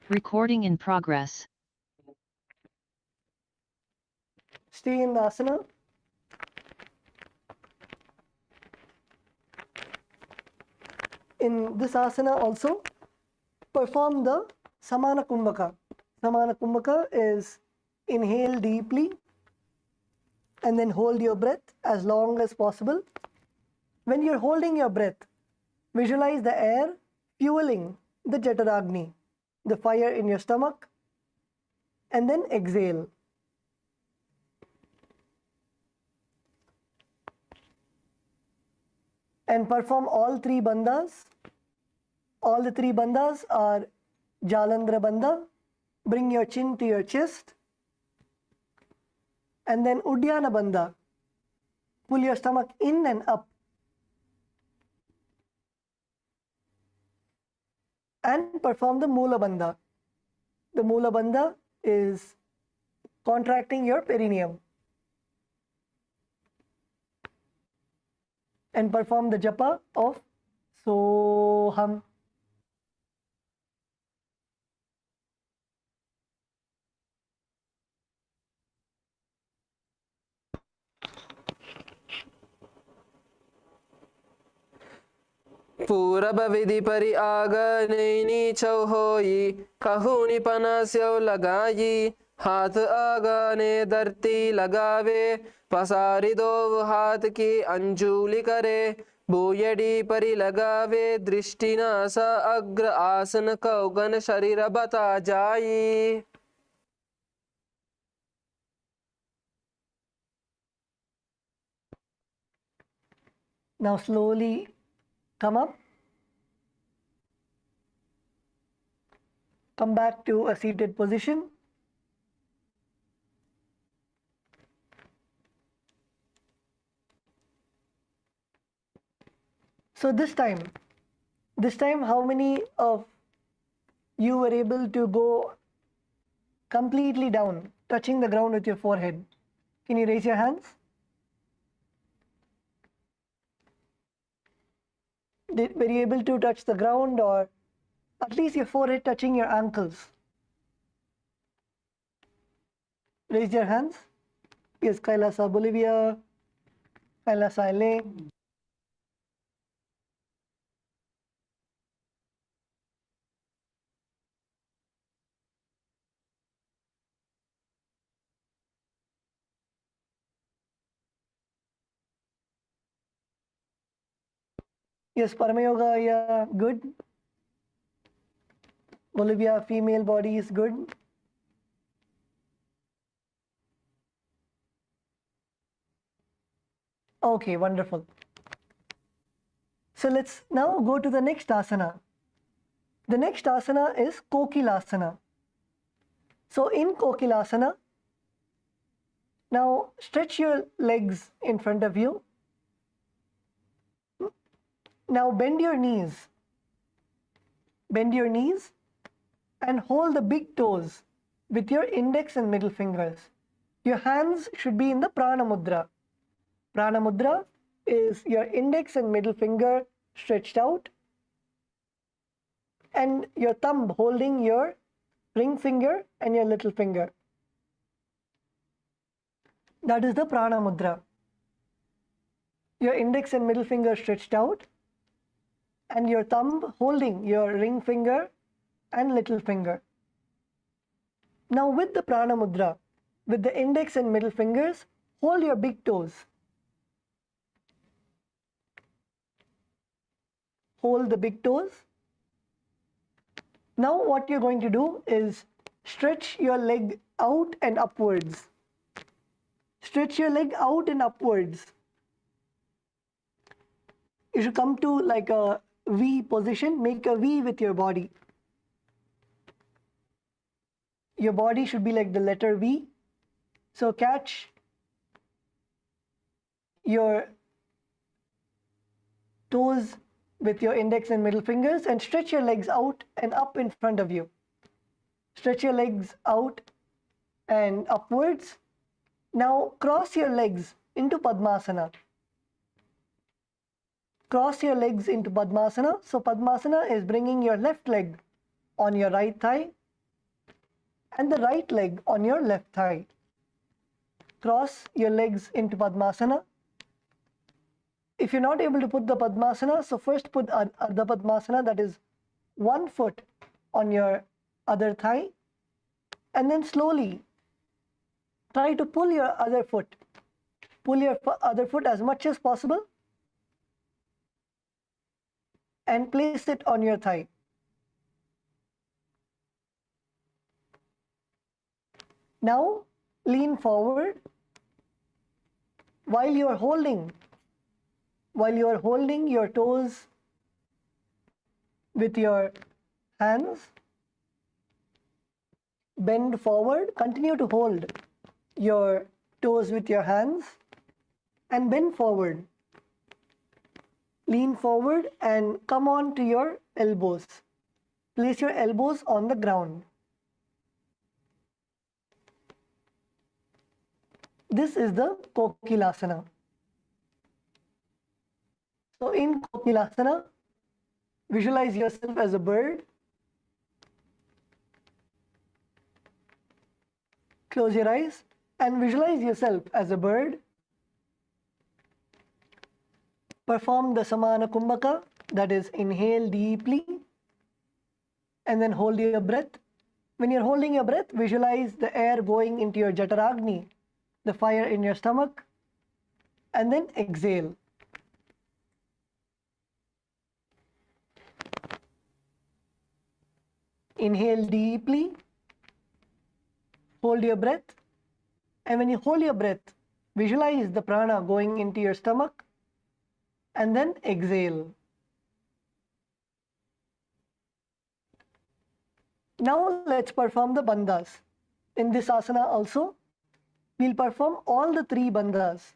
Recording in progress. Stay in the asana. In this asana also, perform the Samana Kumbhaka. Samana Kumbhaka is inhale deeply and then hold your breath as long as possible. When you're holding your breath, visualize the air fueling the Jataragni, the fire in your stomach, and then exhale. And perform all 3 bandhas. All the 3 bandhas are Jalandhara bandha. Bring your chin to your chest. And then Uddiyana bandha. Pull your stomach in and up. And perform the Mula bandha. The Mula bandha is contracting your perineum. And perform the japa of Soham. पूरब विधि परि आग नैनी चौहोई कहूनी पनास्यो लगाई हाथ आगाने धरती लगावे पसारी दो हाथ की अंजुली करे भूयडी परि लगावे दृष्टि नासा अग्र आसन कौगन शरीर बता जाई. Now slowly come up. Come back to a seated position. So this time how many of you were able to go completely down, touching the ground with your forehead? Can you raise your hands? Were you able to touch the ground, or at least your forehead touching your ankles? Raise your hands. Yes, KAILASA Bolivia, KAILASA LA. Yes, Paramayoga, yeah, good. Bolivia, female body is good. Okay, wonderful. So let's now go to the next asana. The next asana is Kil-asana. So in Kil-asana, now stretch your legs in front of you. Now bend your knees. Bend your knees and hold the big toes with your index and middle fingers. Your hands should be in the prana mudra. Prana Mudra is your index and middle finger stretched out and your thumb holding your ring finger and your little finger. That is the Prana Mudra. Your index and middle finger stretched out and your thumb holding your ring finger and little finger. Now with the Prana Mudra, with the index and middle fingers, hold your big toes. Hold the big toes. Now what you're going to do is stretch your leg out and upwards. Stretch your leg out and upwards. You should come to like a V position, make a V with your body. Your body should be like the letter V. So catch your toes with your index and middle fingers and stretch your legs out and up in front of you. Stretch your legs out and upwards. Now cross your legs into Padmasana. Cross your legs into Padmasana. So Padmasana is bringing your left leg on your right thigh and the right leg on your left thigh. Cross your legs into Padmasana. If you're not able to put the Padmasana, so first put Ardha Padmasana, that is one foot on your other thigh, and then slowly try to pull your other foot. Pull your other foot as much as possible and place it on your thigh. Now lean forward while you are holding your toes with your hands. Bend forward, continue to hold your toes with your hands and bend forward. Lean forward and come on to your elbows. Place your elbows on the ground. This is the Kil-asana. So in Kil-asana, visualize yourself as a bird. Close your eyes and visualize yourself as a bird. Perform the Samana Kumbhaka, that is inhale deeply and then hold your breath. When you're holding your breath, visualize the air going into your Jataragni, the fire in your stomach, and then exhale. Inhale deeply, hold your breath, and when you hold your breath, visualize the prana going into your stomach, and then exhale. Now let's perform the bandhas. In this asana also, we'll perform all the three bandhas.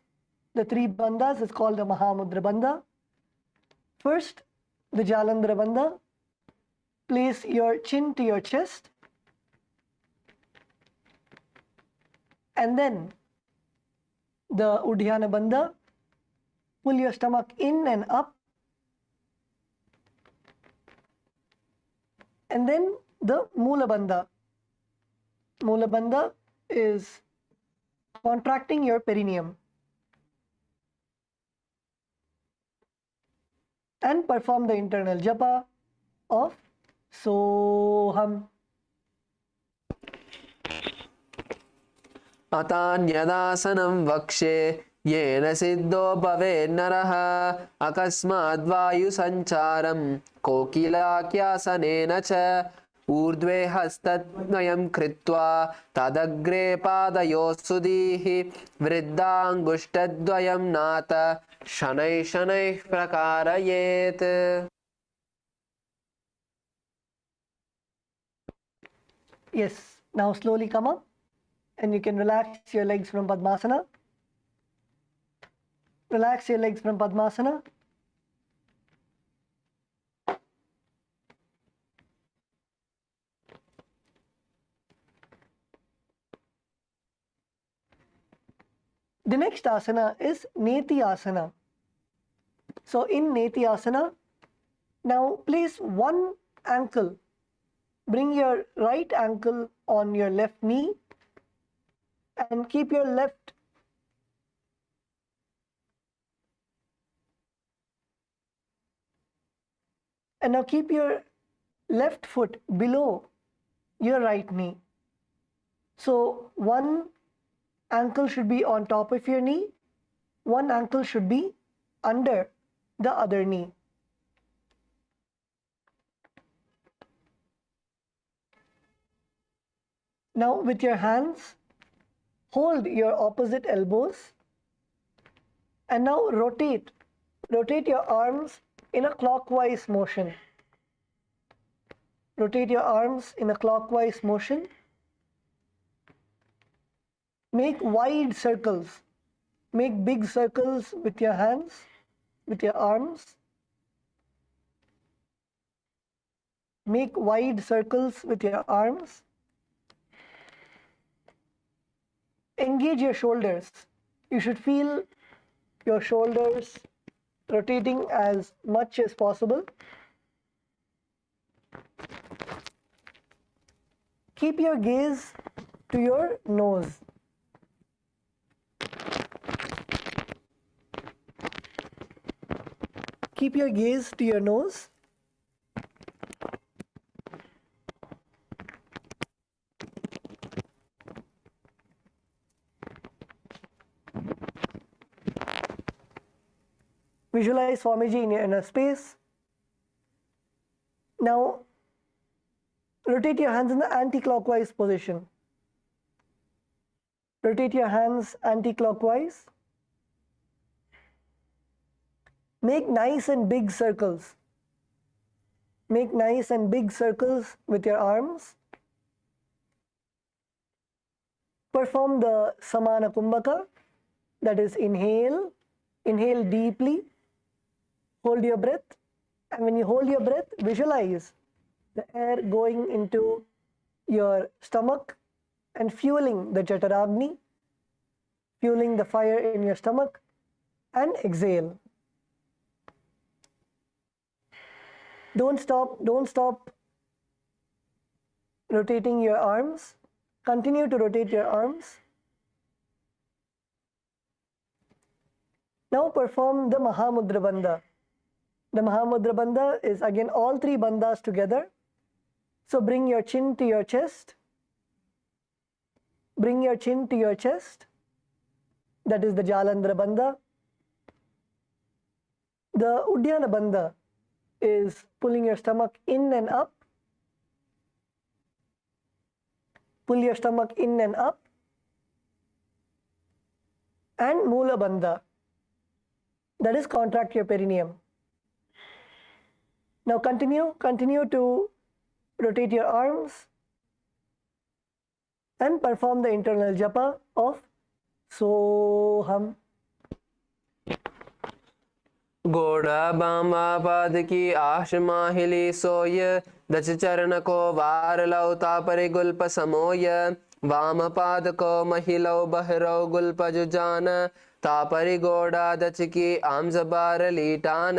The three bandhas is called the Mahamudra Bandha. First, the Jalandhara Bandha. Place your chin to your chest. And then the Udhyana Bandha. Pull your stomach in and up. And then the Mula Bandha. Mula Bandha is contracting your perineum. And perform the internal japa of Soham. Atanyadasanam vakshe yena siddho bhavednaraha akasmadvayu sancharam kokilakyasanena cha urdve hastatnayam kritva tadagre padayo sudihi vriddangushtadvayam nata shanai shanai prakarayet. Yes, now slowly come up and you can relax your legs from Padmasana. Relax your legs from Padmasana. The next next asana is Niti-asana. So in Niti-asana, now place one ankle. Bring your right ankle on your left knee and keep your left and now keep your left foot below your right knee. So one ankle should be on top of your knee, one ankle should be under the other knee. Now with your hands, hold your opposite elbows and now rotate your arms in a clockwise motion. Rotate your arms in a clockwise motion. Make wide circles. Make big circles with your hands, with your arms. Make wide circles with your arms. Engage your shoulders. You should feel your shoulders rotating as much as possible. Keep your gaze to your nose. Keep your gaze to your nose. Visualize Swamiji in your inner space. Now, rotate your hands in the anti-clockwise position. Rotate your hands anti-clockwise. Make nice and big circles. Make nice and big circles with your arms. Perform the Samana Kumbhaka, that is inhale. Inhale deeply. Hold your breath, and when you hold your breath, visualize the air going into your stomach and fueling the Jataragni, fueling the fire in your stomach, and exhale. Don't stop rotating your arms. Continue to rotate your arms. Now perform the Mahamudra Bandha. The Mahamudra Bandha is again all three bandhas together. So bring your chin to your chest. Bring your chin to your chest. That is the Jalandhara Bandha. The Uddiyana Bandha is pulling your stomach in and up. Pull your stomach in and up. And Mula Bandha, that is contract your perineum. Now continue to rotate your arms and perform the internal japa of Soham. घोड़ा बामा पाद की आश माहिली सोय दच चरण को वार लौता परि गुल्प समोय वाम पाद को महिलो बहरो गुल्प जुजान तापरि घोड़ा दच की आम जबार लीटान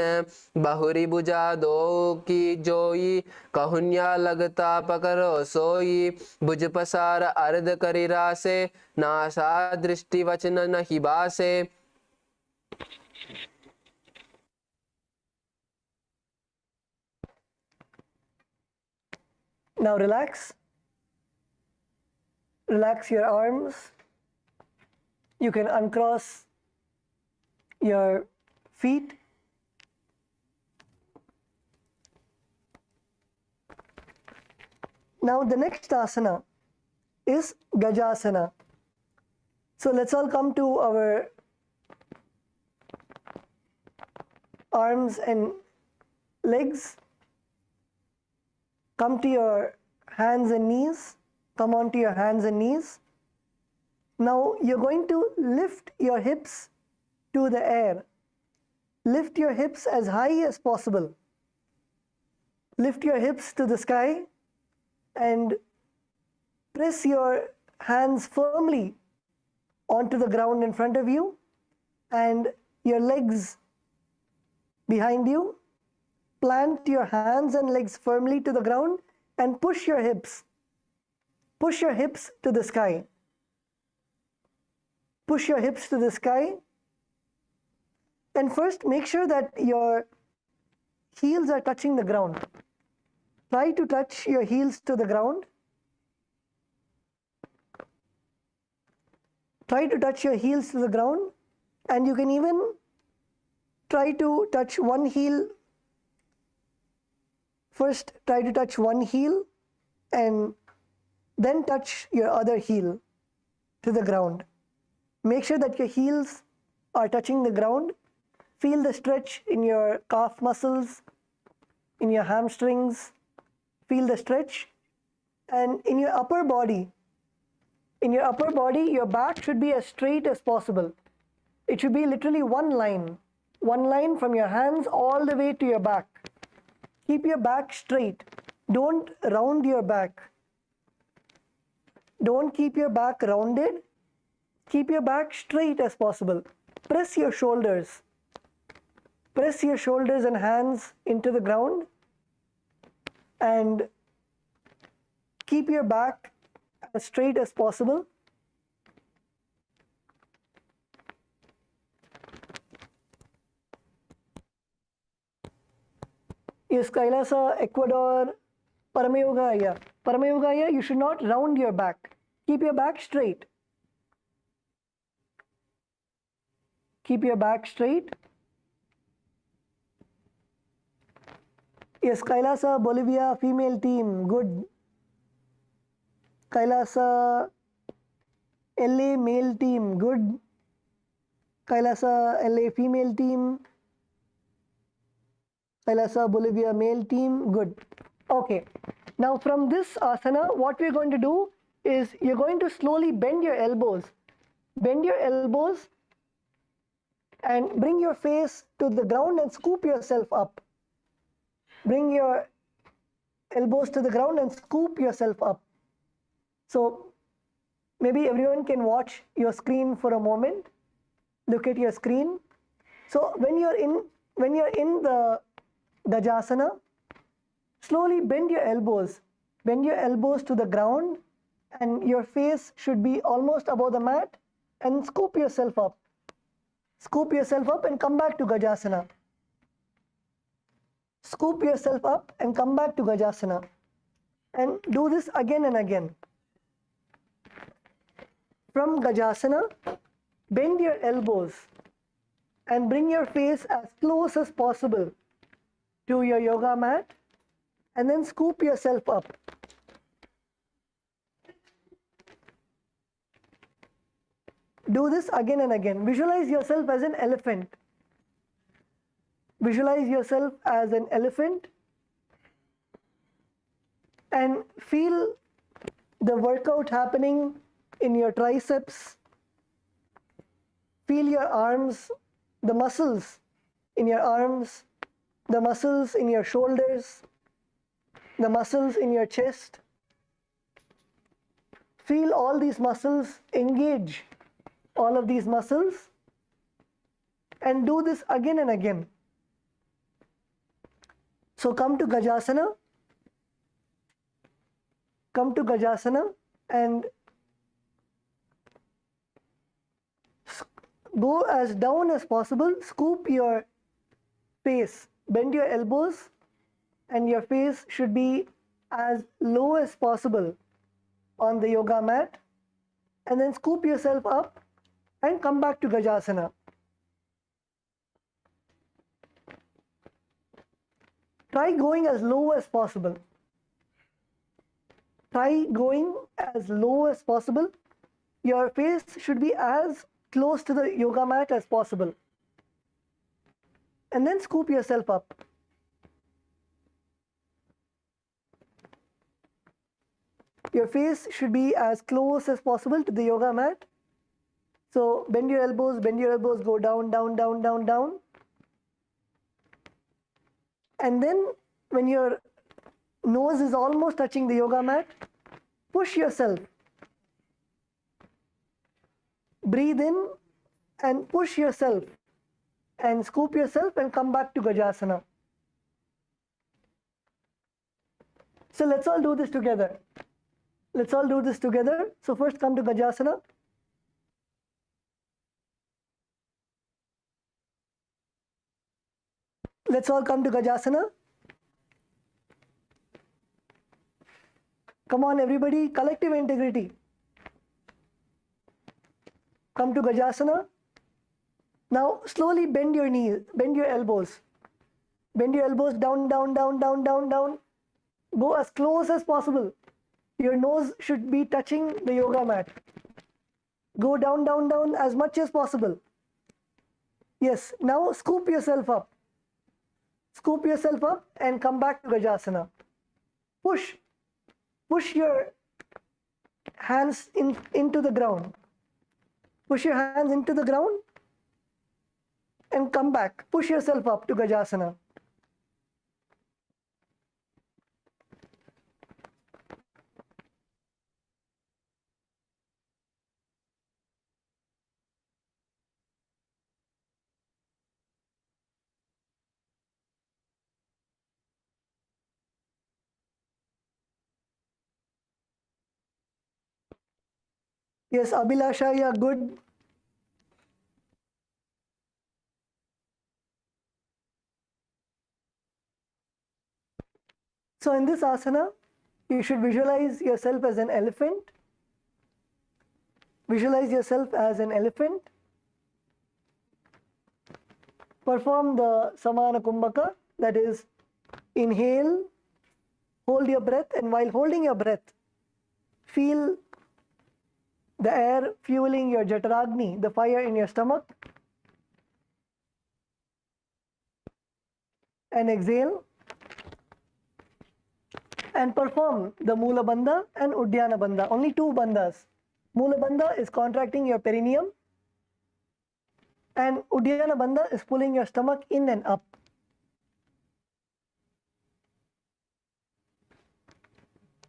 बहुरी बुझा दो की जोई कहुन्या लगता पकरो सोई भुज पसार अर्ध करि रासे नासा दृष्टि वचन नहि बासे. Now relax. Relax your arms. You can uncross your feet. Now the next asana is Gajasana. So let's all come to our arms and legs. Come to your hands and knees. Come onto your hands and knees. Now you're going to lift your hips to the air. Lift your hips as high as possible. Lift your hips to the sky and press your hands firmly onto the ground in front of you and your legs behind you. Plant your hands and legs firmly to the ground and push your hips. Push your hips to the sky. Push your hips to the sky. And first, make sure that your heels are touching the ground. Try to touch your heels to the ground. Try to touch your heels to the ground, and you can even try to touch one heel. First, try to touch one heel and then touch your other heel to the ground. Make sure that your heels are touching the ground. Feel the stretch in your calf muscles, in your hamstrings. Feel the stretch. And in your upper body, your back should be as straight as possible. It should be literally one line from your hands all the way to your back. Keep your back straight. Don't round your back. Don't keep your back rounded. Keep your back straight as possible. Press your shoulders. Press your shoulders and hands into the ground and keep your back as straight as possible. Yes, Kailasa, Ecuador, Paramayogaya. Paramayogaya, you should not round your back. Keep your back straight. Keep your back straight. Yes, Kailasa, Bolivia, female team, good. Kailasa, LA, male team, good. Kailasa, LA, female team. Kailasa, Bolivia, male team, good. Okay, now from this asana, what we're going to do is you're going to slowly bend your elbows. Bend your elbows and bring your face to the ground and scoop yourself up. Bring your elbows to the ground and scoop yourself up. So maybe everyone can watch your screen for a moment. Look at your screen. So when you're in the Gajasana, slowly bend your elbows. Bend your elbows to the ground and your face should be almost above the mat, and scoop yourself up. Scoop yourself up and come back to Gajasana. Scoop yourself up and come back to Gajasana. And do this again and again. From Gajasana, bend your elbows and bring your face as close as possible to your yoga mat, and then scoop yourself up. Do this again and again. Visualize yourself as an elephant. Visualize yourself as an elephant and feel the workout happening in your triceps. Feel your arms, the muscles in your arms, the muscles in your shoulders, the muscles in your chest. Feel all these muscles engage, all of these muscles, and do this again and again. So come to Gajasana. Come to Gajasana and go as down as possible. Scoop your face. Bend your elbows and your face should be as low as possible on the yoga mat. And then scoop yourself up and come back to Gajasana. Try going as low as possible. Try going as low as possible. Your face should be as close to the yoga mat as possible. And then scoop yourself up. Your face should be as close as possible to the yoga mat. So bend your elbows, go down, down, down, down, down. And then when your nose is almost touching the yoga mat, push yourself. Breathe in and push yourself and scoop yourself and come back to Gajasana. So let's all do this together. Let's all do this together. So first come to Gajasana. Let's all come to Gajasana. Come on everybody, collective integrity. Come to Gajasana. Now slowly bend your knees, bend your elbows. Bend your elbows down, down, down, down, down, down. Go as close as possible. Your nose should be touching the yoga mat. Go down, down, down as much as possible. Yes, now scoop yourself up. Scoop yourself up and come back to Gajasana. Push. Push your hands into the ground. Push your hands into the ground and come back. Push yourself up to Gajasana. Yes, Abhilasha, yeah, good. So in this asana, you should visualize yourself as an elephant. Visualize yourself as an elephant. Perform the Samana Kumbhaka, that is, inhale, hold your breath, and while holding your breath, feel the air fueling your Jataragni, the fire in your stomach. And exhale. And perform the Mula Bandha and Uddiyana Bandha. Only two bandhas. Mula Bandha is contracting your perineum. And Uddiyana Bandha is pulling your stomach in and up.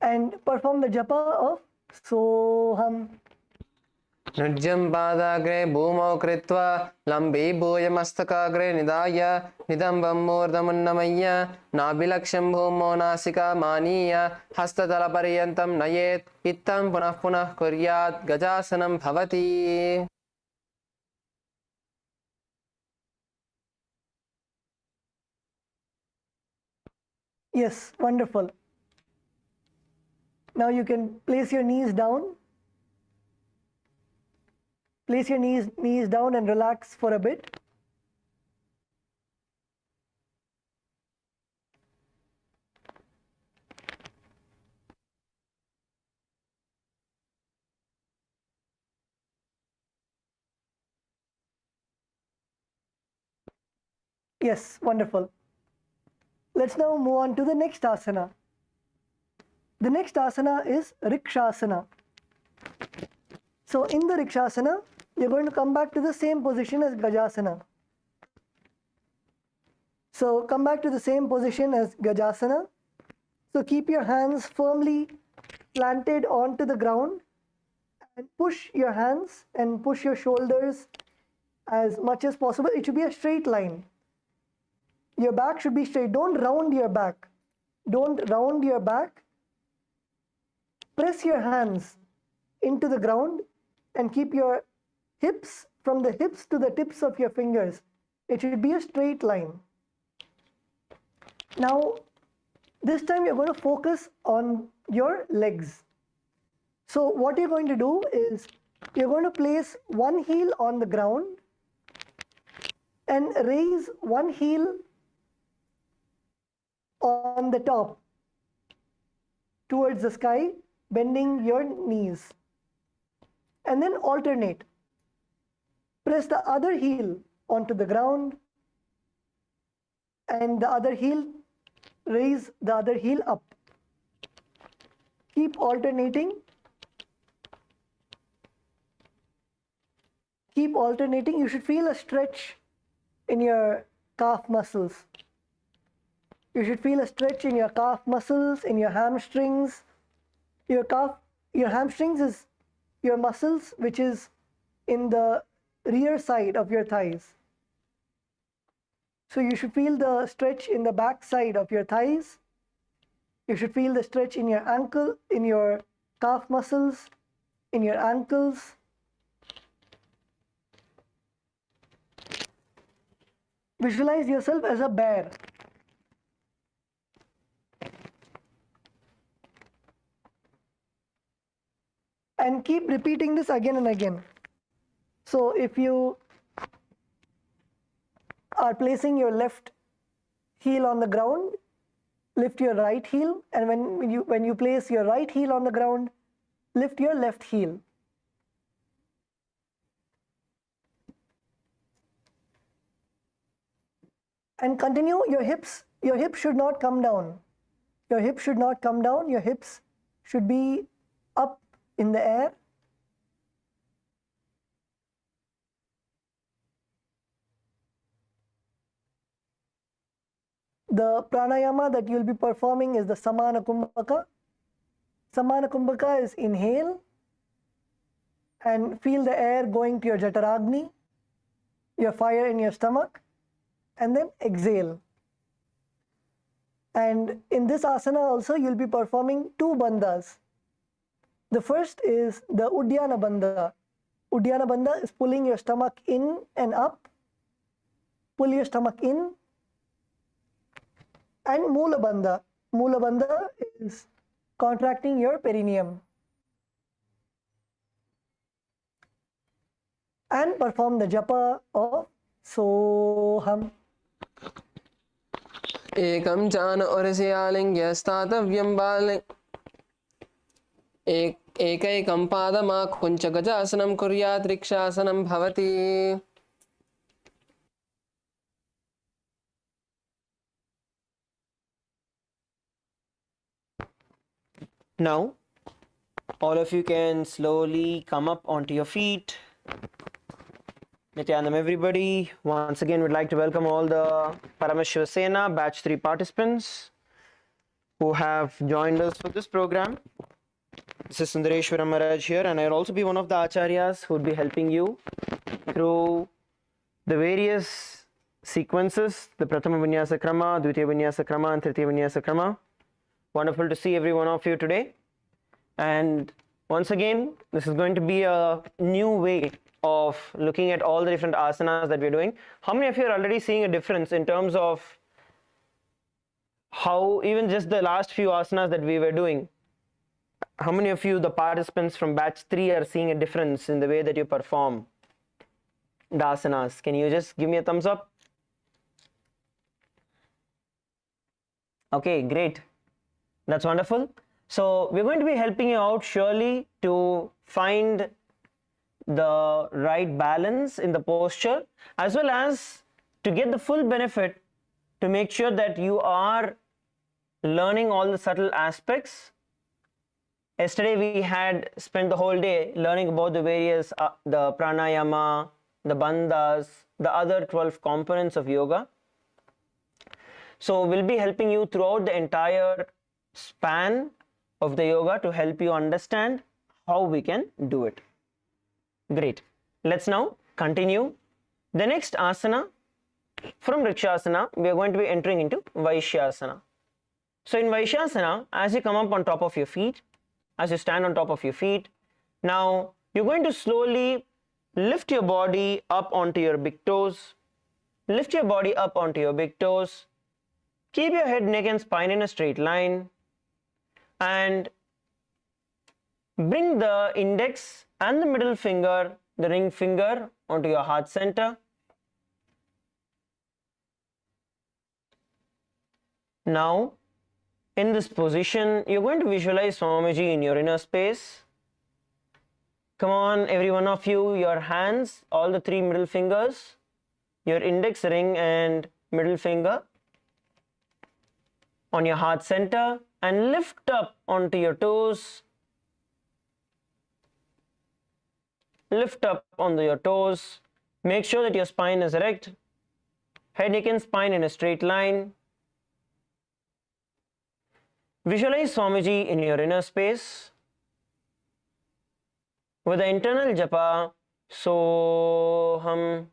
And perform the japa of Soham. Nujjam padagre bhumau kritva lambe bhuyamastakaagre nidaya nidambam murdhamunnamaya nabilaksham bhumo nasika maniya hastatala pariyantam nayet ittam punah punah kuryat gajasanam bhavati. Yes, wonderful. Now you can place your knees down. Place your knees down and relax for a bit. Yes, wonderful. Let's now move on to the next asana. The next asana is Rikshasana. So in the Rikshasana, you're going to come back to the same position as Gajasana. So come back to the same position as Gajasana. So keep your hands firmly planted onto the ground and push your hands and push your shoulders as much as possible. It should be a straight line. Your back should be straight. Don't round your back. Don't round your back. Press your hands into the ground and keep your hips, from the hips to the tips of your fingers. It should be a straight line. Now, this time you're going to focus on your legs. So what you're going to do is, you're going to place one heel on the ground and raise one heel on the top towards the sky, bending your knees. And then alternate. Press the other heel onto the ground and the other heel, raise the other heel up. Keep alternating. Keep alternating. You should feel a stretch in your calf muscles. You should feel a stretch in your calf muscles, in your hamstrings. Your hamstrings is your muscles which is in the rear side of your thighs. So you should feel the stretch in the back side of your thighs. You should feel the stretch in your ankle, in your calf muscles, in your ankles. Visualize yourself as a bear. And keep repeating this again and again. So if you are placing your left heel on the ground, lift your right heel, and when you place your right heel on the ground, lift your left heel. And continue. Your hips should not come down. Your hips should not come down. Your hips should be up in the air. The pranayama that you will be performing is the Samana Kumbhaka. Samana Kumbhaka is inhale and feel the air going to your Jataragni, your fire in your stomach, and then exhale. And in this asana also you will be performing two bandhas. The first is the Uddiyana bandha. Uddiyana bandha is pulling your stomach in and up. Pull your stomach in. And Mula bandha. Mula bandha is contracting your perineum. And perform the japa of Soham. Ekam jana orasyalinga statavyam baling Ekaikam padama kuncha gajasanam kuryat rikshasanam bhavati. Now, all of you can slowly come up onto your feet. Nithyananda, everybody. Once again, we'd like to welcome all the Paramashivoham Batch 3 participants who have joined us for this program. This is Sundareshwara Maharaj here, and I'll also be one of the acharyas who would be helping you through the various sequences, the Prathama Vinyasa Krama, Dvitiya Vinyasa Krama, and Tritiya Vinyasa Krama. Wonderful to see every one of you today. And once again, this is going to be a new way of looking at all the different asanas that we're doing. How many of you are already seeing a difference in terms of how even just the last few asanas that we were doing, how many of you, the participants from batch 3, are seeing a difference in the way that you perform the asanas? Can you just give me a thumbs up? Okay, great. That's wonderful. So we're going to be helping you out surely to find the right balance in the posture, as well as to get the full benefit, to make sure that you are learning all the subtle aspects. Yesterday we had spent the whole day learning about the various the pranayama, the bandhas, the other 12 components of yoga. So we'll be helping you throughout the entire span of the yoga to help you understand how we can do it. Great. Let's now continue. The next asana, from Rikshasana, we are going to be entering into Vaishyasana. So in Vaishyasana, as you come up on top of your feet, as you stand on top of your feet, now you're going to slowly lift your body up onto your big toes. Lift your body up onto your big toes. Keep your head, neck and spine in a straight line. And bring the index and the middle finger, the ring finger, onto your heart center. Now, in this position, you're going to visualize Swamiji in your inner space. Come on, every one of you, your hands, all the 3 middle fingers, your index, ring and middle finger on your heart center, and lift up onto your toes. Lift up onto your toes. Make sure that your spine is erect. Head, neck and spine in a straight line. Visualize Swamiji in your inner space. With the internal japa, Soham.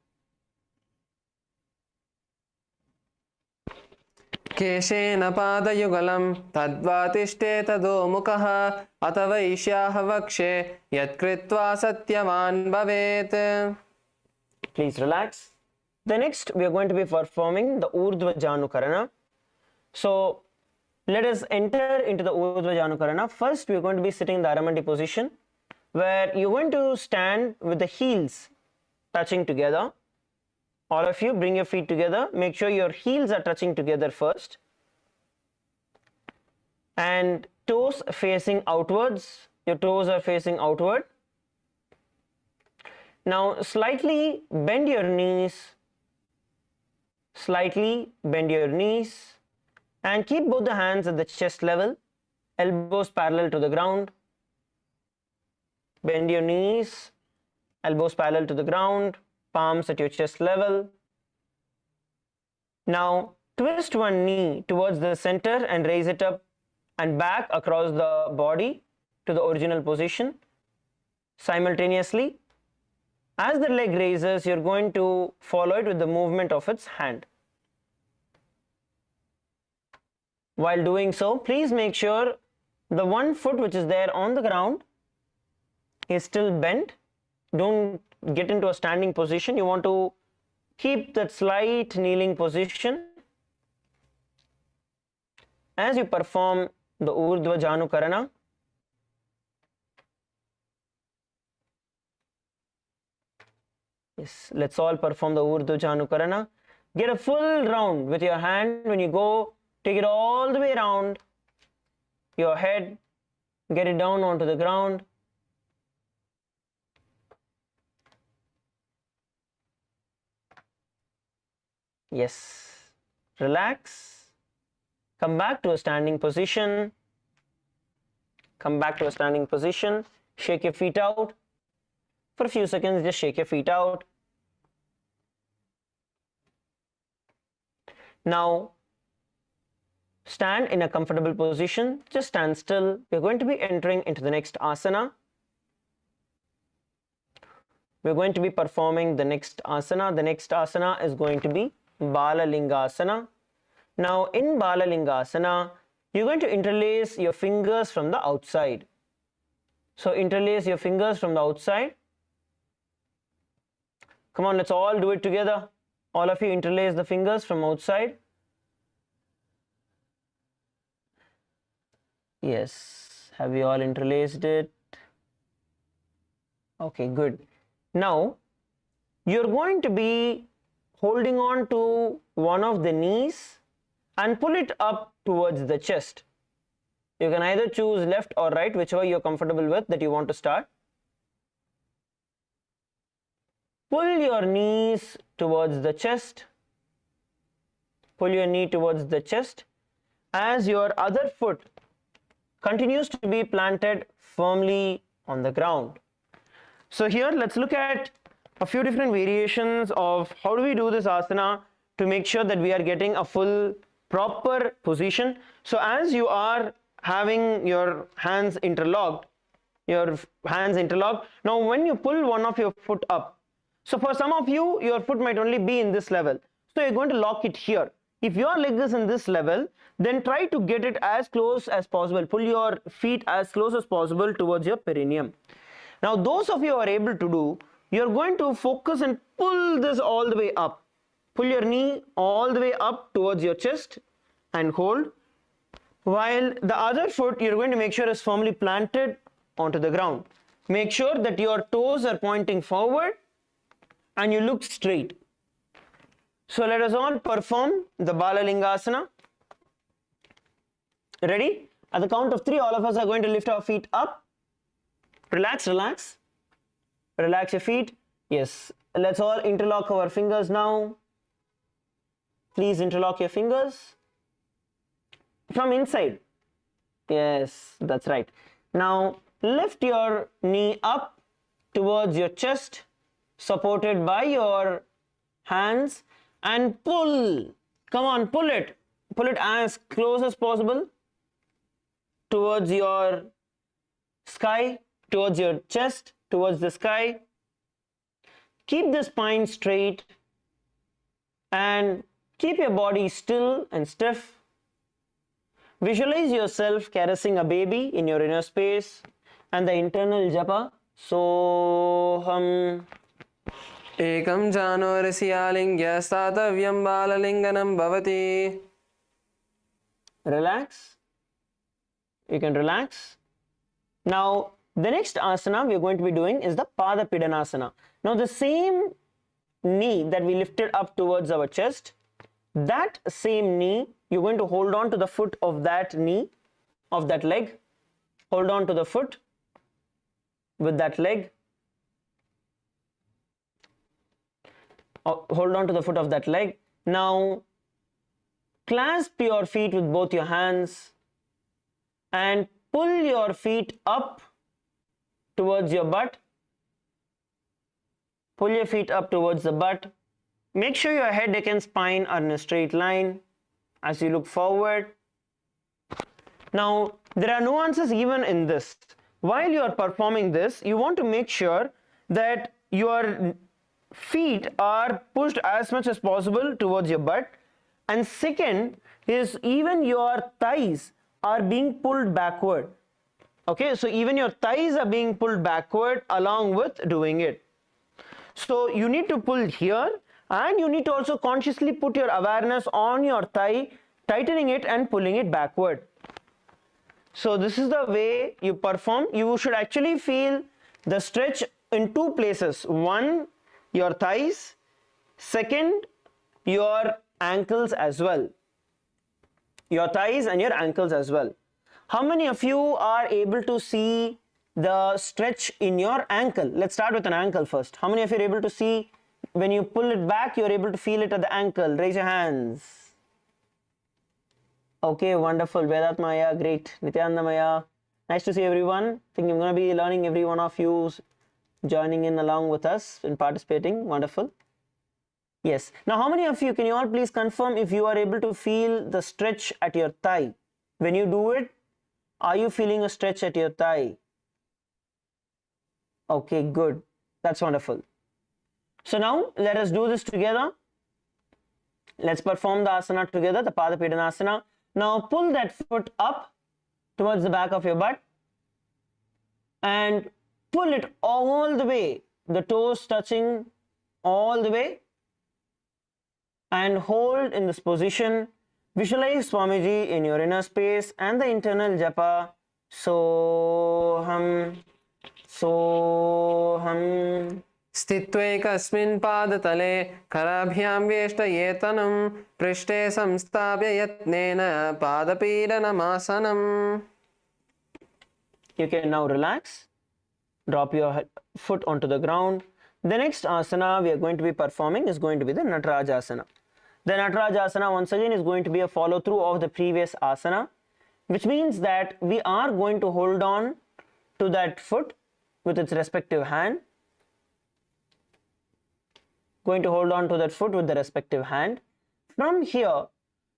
केशेन पादयुगलं तद्वातिष्ठे तदो मुखः अथ वैश्याः वक्षे यत्कृत्वा सत्यवान् भवेत्. Please relax. The next we are going to be performing the Urdhva Janukarana. So let us enter into the Urdhva Janukarana. First we are going to be sitting in the Aramandi position, where you are going to stand with the heels touching together. All of you bring your feet together. Make sure your heels are touching together first. And toes facing outwards. Your toes are facing outward. Now slightly bend your knees. Slightly bend your knees. And keep both the hands at the chest level. Elbows parallel to the ground. Bend your knees. Elbows parallel to the ground. Palms at your chest level. Now twist one knee towards the center and raise it up and back across the body to the original position. Simultaneously, as the leg raises, you're going to follow it with the movement of its hand. While doing so, please make sure the one foot which is there on the ground is still bent. Don't get into a standing position. You want to keep that slight kneeling position as you perform the Urdhva Janukarana. Yes, let's all perform the Urdhva Janukarana. Get a full round with your hand. When you go, take it all the way around your head. Get it down onto the ground. Yes, relax, come back to a standing position, shake your feet out. For a few seconds, just shake your feet out. Now, stand in a comfortable position, just stand still. We're going to be entering into the next asana. We're going to be performing the next asana. The next asana is going to be Balingasana. Now in Balingasana, you're going to interlace your fingers from the outside. So interlace your fingers from the outside. Come on, let's all do it together. All of you interlace the fingers from outside. Yes, have you all interlaced it? Okay, good. Now you're going to be holding on to one of the knees and pull it up towards the chest. You can either choose left or right, whichever you're comfortable with that you want to start. Pull your knees towards the chest. Pull your knee towards the chest as your other foot continues to be planted firmly on the ground. So here let's look at a few different variations of how do we do this asana to make sure that we are getting a full proper position. So as you are having your hands interlocked, now when you pull one of your foot up, so for some of you, your foot might only be in this level, so you're going to lock it here. If your leg is in this level, then try to get it as close as possible. Pull your feet as close as possible towards your perineum. Now those of you who are able to do, you're going to focus and pull this all the way up. Pull your knee all the way up towards your chest and hold, while the other foot you're going to make sure is firmly planted onto the ground. Make sure that your toes are pointing forward and you look straight. So let us all perform the Balingasana. Ready? At the count of 3, all of us are going to lift our feet up. Relax, relax. Relax your feet. Yes. Let's all interlock our fingers now. Please interlock your fingers. From inside. Yes, that's right. Now lift your knee up towards your chest, supported by your hands, and pull. Come on, pull it. Pull it as close as possible towards your sky, towards your chest, towards the sky. keep the spine straight and keep your body still and stiff. Visualize yourself caressing a baby in your inner space and the internal japa. Soham. Ekam jano risiyalingya statavyam balalinganam bhavati. Relax. You can relax. Now, the next asana we are going to be doing is the Pada-pidanasana. Now, the same knee that we lifted up towards our chest, that same knee, you're going to hold on to the foot of that knee, of that leg. Hold on to the foot with that leg. Hold on to the foot of that leg. Now, clasp your feet with both your hands and pull your feet up towards your butt. Pull your feet up towards the butt. Make sure your head, neck and spine are in a straight line as you look forward. Now, there are nuances even in this. While you are performing this, you want to make sure that your feet are pushed as much as possible towards your butt. And second is even your thighs are being pulled backward. Okay, so even your thighs are being pulled backward along with doing it. So you need to pull here, and you need to also consciously put your awareness on your thigh, tightening it and pulling it backward. So this is the way you perform. You should actually feel the stretch in two places. One, your thighs. Second, your ankles as well. Your thighs and your ankles as well. How many of you are able to see the stretch in your ankle? Let's start with an ankle first. How many of you are able to see when you pull it back, you're able to feel it at the ankle? Raise your hands. Okay, wonderful. Vedat Maya, great. Nithyananda Maya, nice to see everyone. I think I'm going to be learning every one of you joining in along with us and participating. Wonderful. Yes. Now, how many of you, can you all please confirm if you are able to feel the stretch at your thigh? When you do it, are you feeling a stretch at your thigh? Okay, good. That's wonderful. So now, let us do this together. Let's perform the asana together, the Pada-pidanasana. Now, pull that foot up towards the back of your butt and pull it all the way, the toes touching all the way, and hold in this position. Visualize Swamiji in your inner space and the internal japa. Soham, Soham. Sthitvaekasmin padatale karabhyam veshtayetanam prishte samsthapya yatnena padapidanamasana. You can now relax. Drop your foot onto the ground. The next asana we are going to be performing is going to be the Natarajasana. The Natarajasana once again is going to be a follow through of the previous asana, which means that we are going to hold on to that foot with its respective hand. Going to hold on to that foot with the respective hand. From here,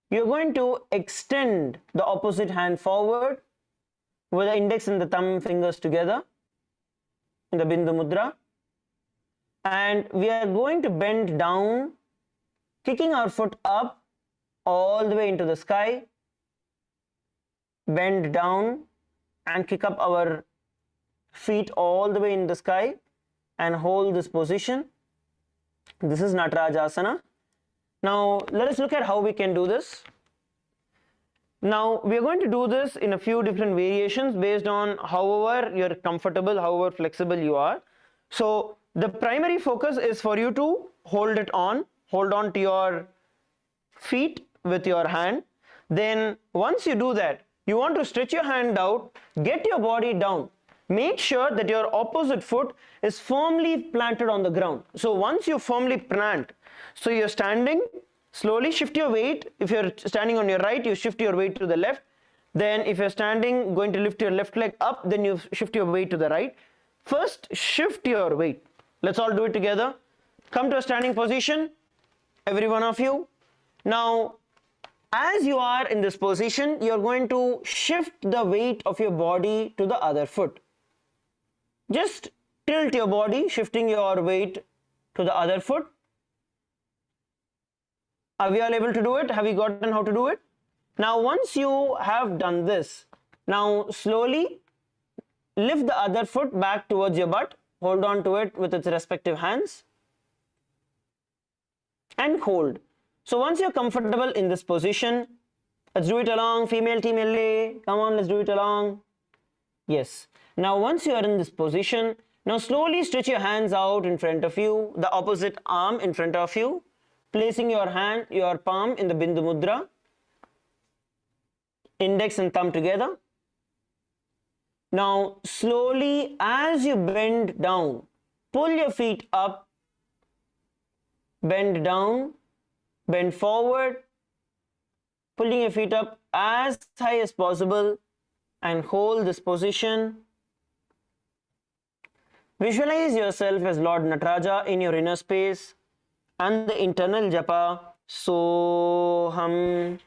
you're going to extend the opposite hand forward with the index and the thumb fingers together in the Bindu Mudra. And we are going to bend down, kicking our foot up all the way into the sky. Bend down and kick up our feet all the way in the sky and hold this position. This is Natarajasana. Now, let us look at how we can do this. Now, we are going to do this in a few different variations based on however you're comfortable, however flexible you are. So, the primary focus is for you to hold on to your feet with your hand. Then, once you do that, you want to stretch your hand out, get your body down. Make sure that your opposite foot is firmly planted on the ground. So once you firmly plant, so you're standing, slowly shift your weight. If you're standing on your right, you shift your weight to the left. Then if you're standing, going to lift your left leg up, then you shift your weight to the right. First, shift your weight. Let's all do it together. Come to a standing position, every one of you. Now, as you are in this position, you're going to shift the weight of your body to the other foot. Just tilt your body, shifting your weight to the other foot. Are we all able to do it? Have you gotten how to do it? Now once you have done this, now slowly lift the other foot back towards your butt. Hold on to it with its respective hands and hold. So once you're comfortable in this position, let's do it along, female team LA. Come on, let's do it along. Yes. Now once you are in this position, now slowly stretch your hands out in front of you, the opposite arm in front of you, placing your hand, your palm in the Bindu Mudra, index and thumb together. Now slowly as you bend down, pull your feet up, bend down, bend forward, pulling your feet up as high as possible and hold this position. Visualize yourself as Lord Nataraja in your inner space and the internal japa Soham.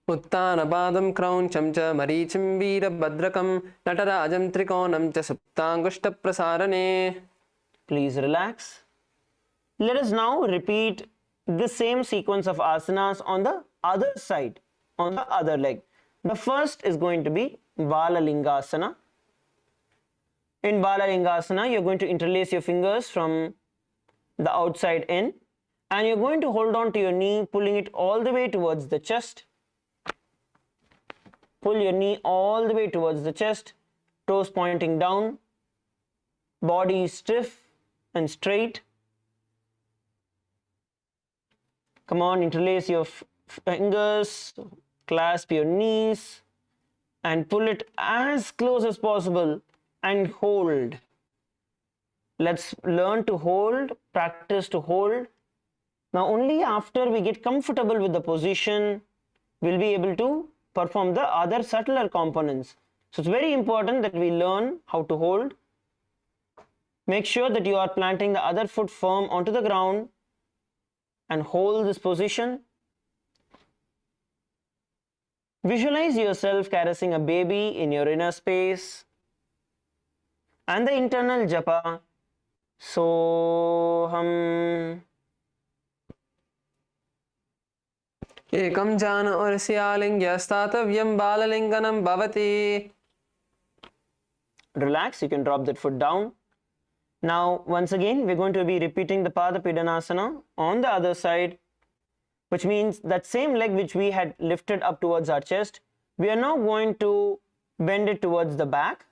उत्तानपादं क्रौञ्चं च मरीचिं वीरभद्रकं नटराजं त्रिकोणं च सुप्ताङ्गुष्ठप्रसारणे. Please relax. Let us now repeat the same sequence of asanas on the other side, on the other leg. The first is going to be Balingasana. In Balingasana, you're going to interlace your fingers from the outside in and you're going to hold on to your knee, pulling it all the way towards the chest. Pull your knee all the way towards the chest, toes pointing down, body stiff and straight. Come on, interlace your fingers, clasp your knees and pull it as close as possible and hold. Let's learn to hold, practice to hold. Now only after we get comfortable with the position, we'll be able to perform the other subtler components. So it's very important that we learn how to hold. Make sure that you are planting the other foot firm onto the ground and hold this position. Visualize yourself caressing a baby in your inner space and the internal japa Soham. एकं जान औरस्यालिङ्ग्यस्तातव्यं बाललिङ्गनं भवति. Relax, you can drop that foot down. Now once again we're going to be repeating the Pada Pidanasana on the other side, which means that same leg which we had lifted up towards our chest, we are now going to bend it towards the back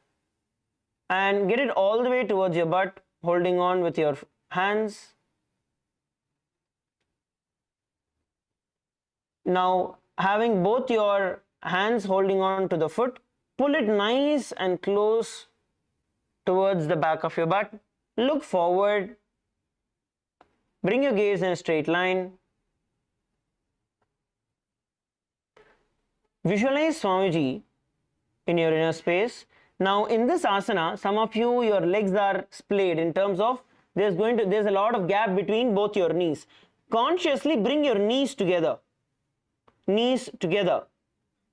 and get it all the way towards your butt, holding on with your hands. Now having both your hands holding on to the foot, pull it nice and close towards the back of your butt. Look forward. Bring your gaze in a straight line. Visualize Swamiji in your inner space. Now in this asana, some of you, your legs are splayed in terms of there's a lot of gap between both your knees. Consciously bring your knees together. Knees together.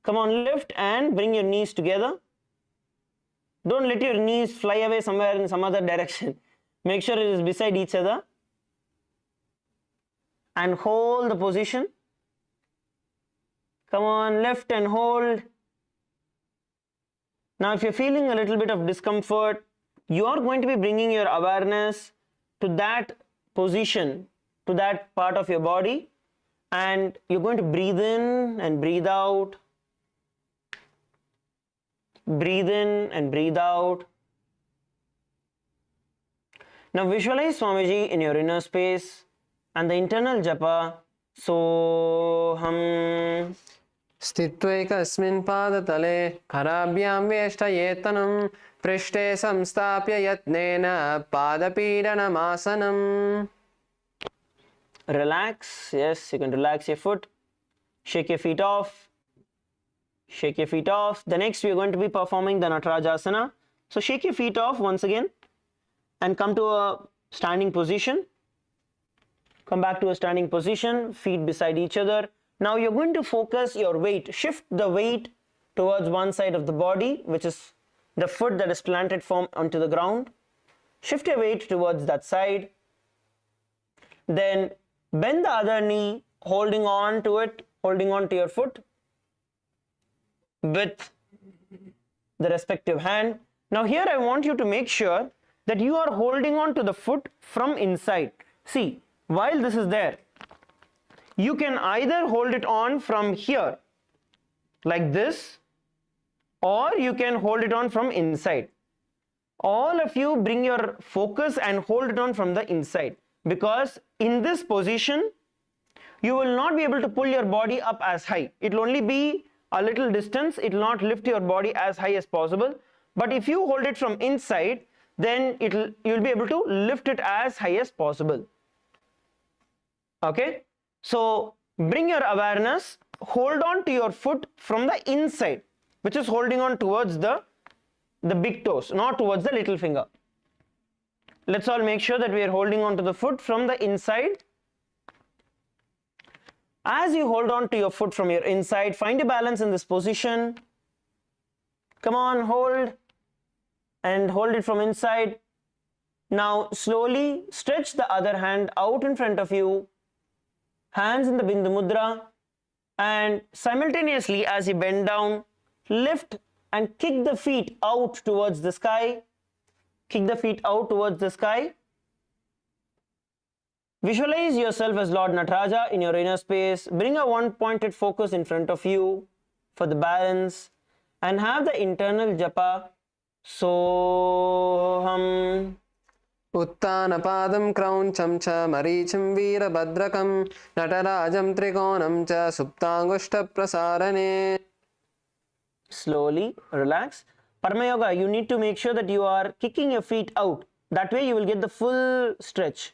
Come on, lift and bring your knees together. Don't let your knees fly away somewhere in some other direction. Make sure it is beside each other. And hold the position. Come on, lift and hold. Now if you're feeling a little bit of discomfort, you are going to be bringing your awareness to that position, to that part of your body, and you're going to breathe in and breathe out. Breathe in and breathe out. Now visualize Swamiji in your inner space and the internal japa Soham. स्थित्वैकस्मिन् पादतले कराभ्यां वेष्टयेतनं पृष्ठे संस्थाप्य यत्नेन पादपीडनमासनम्. Relax. Yes, you can relax your foot. Shake your feet off. Shake your feet off. The next we are going to be performing the Natarajasana. So shake your feet off once again and come to a standing position. Come back to a standing position, feet beside each other. Now you're going to focus your weight. Shift the weight towards one side of the body, which is the foot that is planted firm onto the ground. Shift your weight towards that side. Then bend the other knee, holding on to it, holding on to your foot with the respective hand. Now here I want you to make sure that you are holding on to the foot from inside. See, while this is there, you can either hold it on from here like this, or you can hold it on from inside. All of you bring your focus and hold it on from the inside, because in this position you will not be able to pull your body up as high. It will only be a little distance, it will not lift your body as high as possible. But if you hold it from inside, then you will be able to lift it as high as possible. Okay, so bring your awareness, hold on to your foot from the inside, which is holding on towards the big toes, not towards the little finger. Let's all make sure that we are holding on to the foot from the inside. As you hold on to your foot from your inside, find a balance in this position. Come on, hold, and hold it from inside. Now slowly stretch the other hand out in front of you, hands in the Bindu Mudra, and simultaneously as you bend down, lift and kick the feet out towards the sky. Kick the feet out towards the sky. Visualize yourself as Lord Nataraja in your inner space. Bring a one-pointed focus in front of you for the balance, and have the internal japa Soham. Uttanapadam krauncham cha maricham veerabhadrakam natarajam trikonam cha suptangushta prasarane. Slowly relax. Parama Yoga, you need to make sure that you are kicking your feet out. That way you will get the full stretch.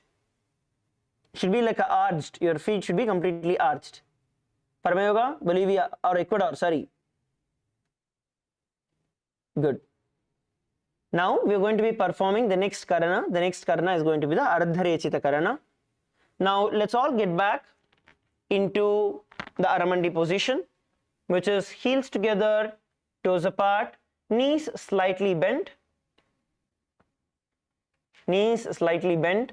Should be like a arched. Your feet should be completely arched. Parama Yoga, Bolivia or Ecuador, sorry. Good. Now we are going to be performing the next karana. The next karana is going to be the Ardharechita karana. Now let's all get back into the Aramandi position, which is heels together, toes apart, knees slightly bent. Knees slightly bent.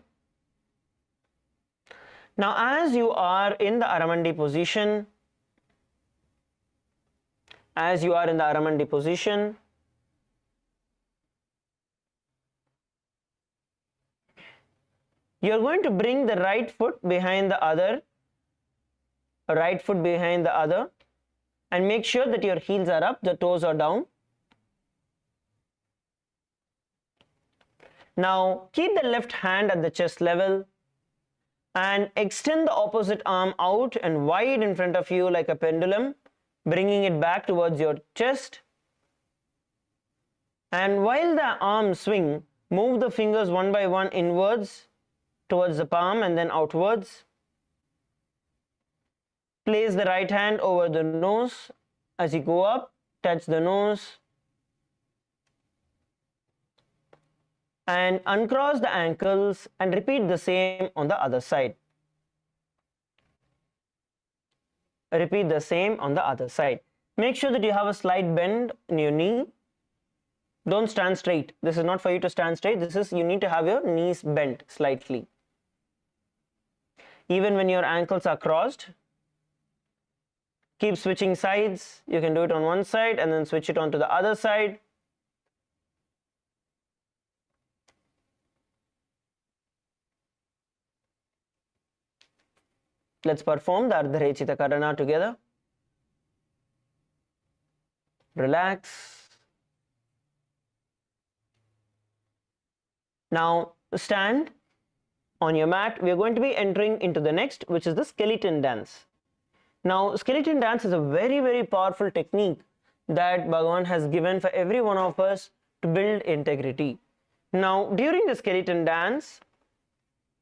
Now as you are in the Aramandi position, you are going to bring the right foot behind the other, and make sure that your heels are up, the toes are down. Now keep the left hand at the chest level and extend the opposite arm out and wide in front of you like a pendulum, bringing it back towards your chest. And while the arms swing, move the fingers one by one inwards towards the palm and then outwards. Place the right hand over the nose. As you go up, touch the nose. And uncross the ankles and repeat the same on the other side. Repeat the same on the other side. Make sure that you have a slight bend in your knee. Don't stand straight. This is not for you to stand straight. This is, you need to have your knees bent slightly. Even when your ankles are crossed, keep switching sides. You can do it on one side and then switch it on to the other side. Let's perform the Ardharechita Karana together. Relax. Now stand on your mat. We are going to be entering into the next, which is the skeleton dance. Now skeleton dance is a very, very powerful technique that Bhagavan has given for every one of us to build integrity. Now during the skeleton dance,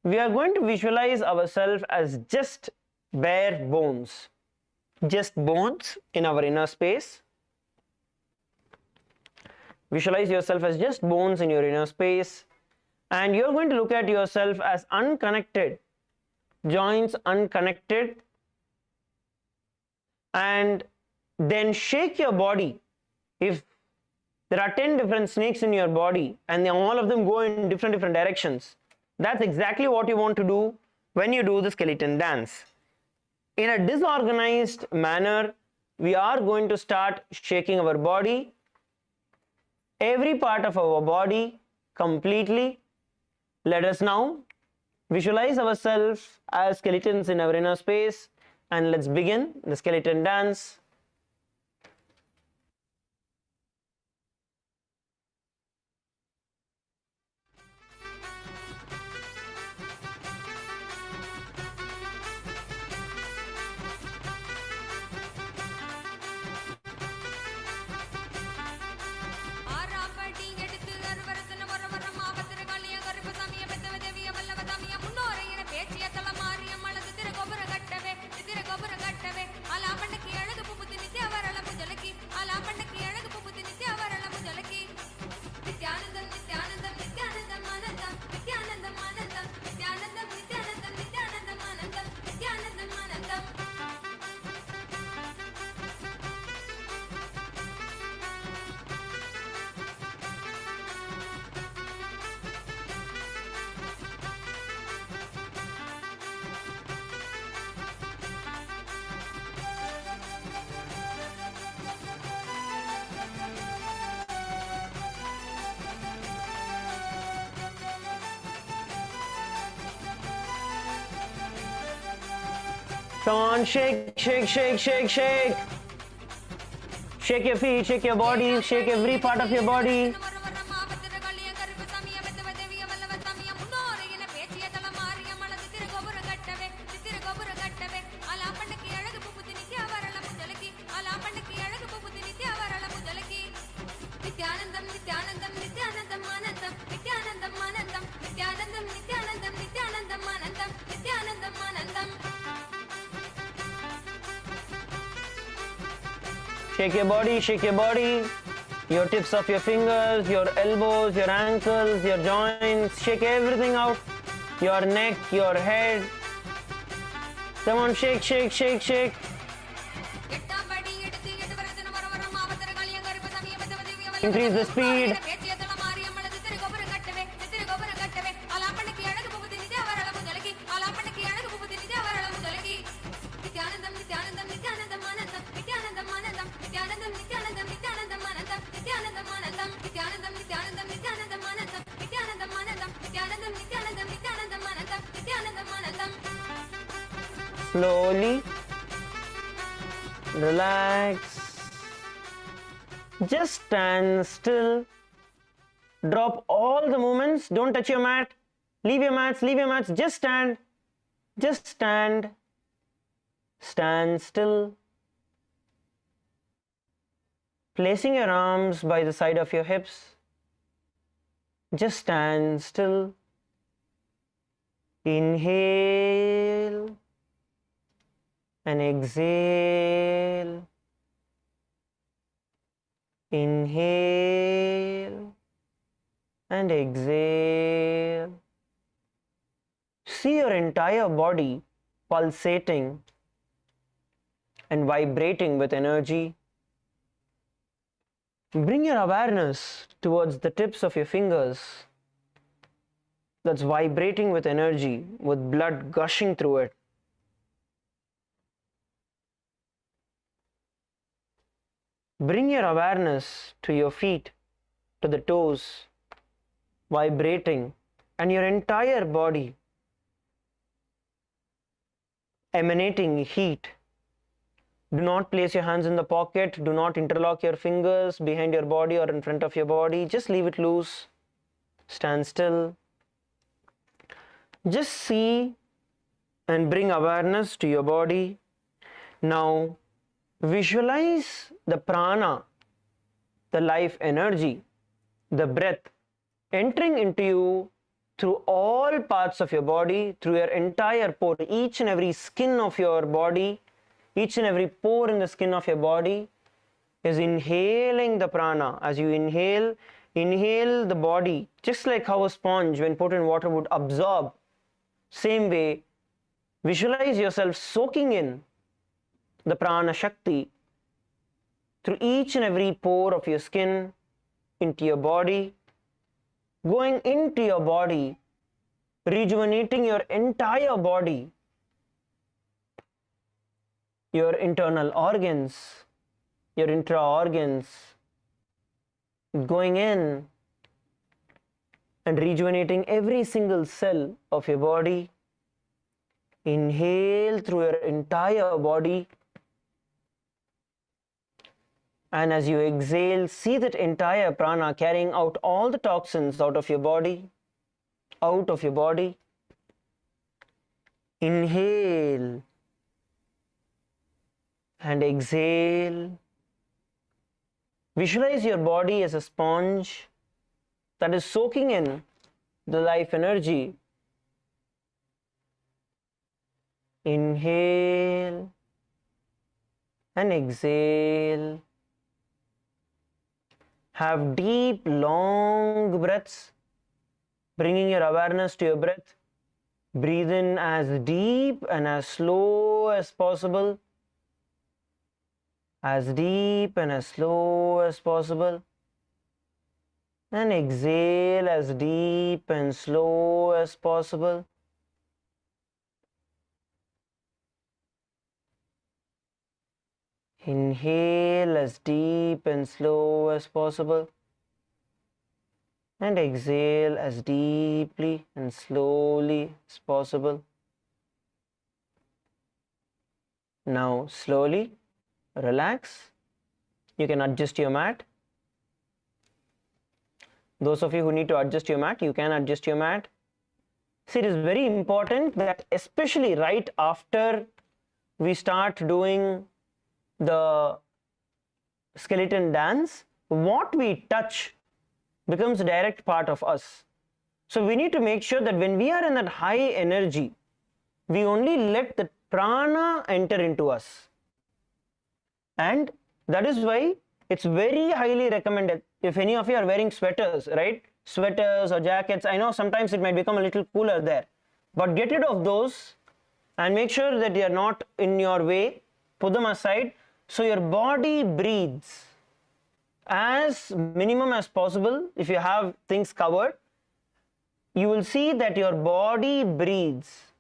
we are going to visualize ourselves as just bare bones. Just bones in our inner space. Visualize yourself as just bones in your inner space. And you're going to look at yourself as unconnected, joints unconnected. And then shake your body. If there are 10 different snakes in your body and all of them go in different directions, that's exactly what you want to do. when you do the skeleton dance. In a disorganized manner, we are going to start shaking our body, every part of our body completely. Let us now visualize ourselves as skeletons in our inner space, and let's begin the skeleton dance. Come on, shake, shake, shake, shake, shake. Shake your feet, shake your body, shake every part of your body. Shake your body, shake your body. Your tips of your fingers, your elbows, your ankles, your joints. Shake everything out. Your neck, your head. Come on, shake, shake, shake, shake. Increase the speed. Slowly relax. Just stand still. Drop all the movements. Don't touch your mat. Leave your mats, leave your mats. Just stand. Just stand. Stand still. Placing your arms by the side of your hips. Just stand still. Inhale and exhale. Inhale and exhale. See your entire body pulsating and vibrating with energy. Bring your awareness towards the tips of your fingers that's vibrating with energy, with blood gushing through it. Bring your awareness to your feet, to the toes, vibrating, and your entire body emanating heat. Do not place your hands in the pocket. Do not interlock your fingers behind your body or in front of your body. Just leave it loose. Stand still. Just see and bring awareness to your body. Now, visualize the prana, the life energy, the breath entering into you through all parts of your body, through your entire pore, each and every skin of your body, each and every pore in the skin of your body is inhaling the prana. As you inhale, inhale the body, just like how a sponge when put in water would absorb. Same way, visualize yourself soaking in the prana shakti through each and every pore of your skin into your body, going into your body rejuvenating your entire body, your internal organs, your intra-organs, going in and rejuvenating every single cell of your body. Inhale through your entire body. And as you exhale, see that entire prana carrying out all the toxins out of your body, out of your body. Inhale and exhale. Visualize your body as a sponge that is soaking in the life energy. Inhale and exhale. Have deep, long breaths, bringing your awareness to your breath. Breathe in as deep and as slow as possible. As deep and as slow as possible. And exhale as deep and slow as possible. Inhale as deep and slow as possible. And exhale as deeply and slowly as possible. Now slowly relax. You can adjust your mat. Those of you who need to adjust your mat, you can adjust your mat. See, it is very important that especially right after we start doing the skeleton dance, what we touch becomes a direct part of us. So we need to make sure that when we are in that high energy, we only let the prana enter into us. And that is why it's very highly recommended. If any of you are wearing sweaters, right? Sweaters or jackets, I know sometimes it might become a little cooler there. But get rid of those and make sure that they are not in your way. Put them aside so your body breathes as minimum as possible. If you have things covered, you will see that your body breathes.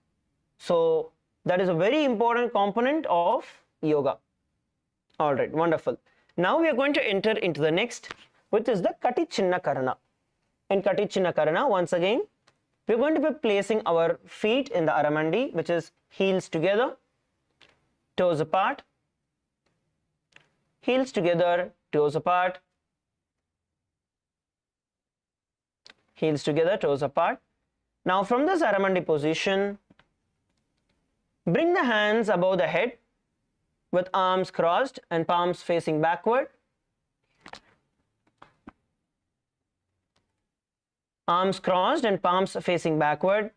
So that is a very important component of yoga. All right, wonderful. Now we are going to enter into the next, which is the Ka-chinar. In Ka-chinar, once again, we are going to be placing our feet in the Aramandi, which is heels together, toes apart, heels together, toes apart, heels together, toes apart. Now from this Aramandi position, bring the hands above the head with arms crossed and palms facing backward. Arms crossed and palms facing backward.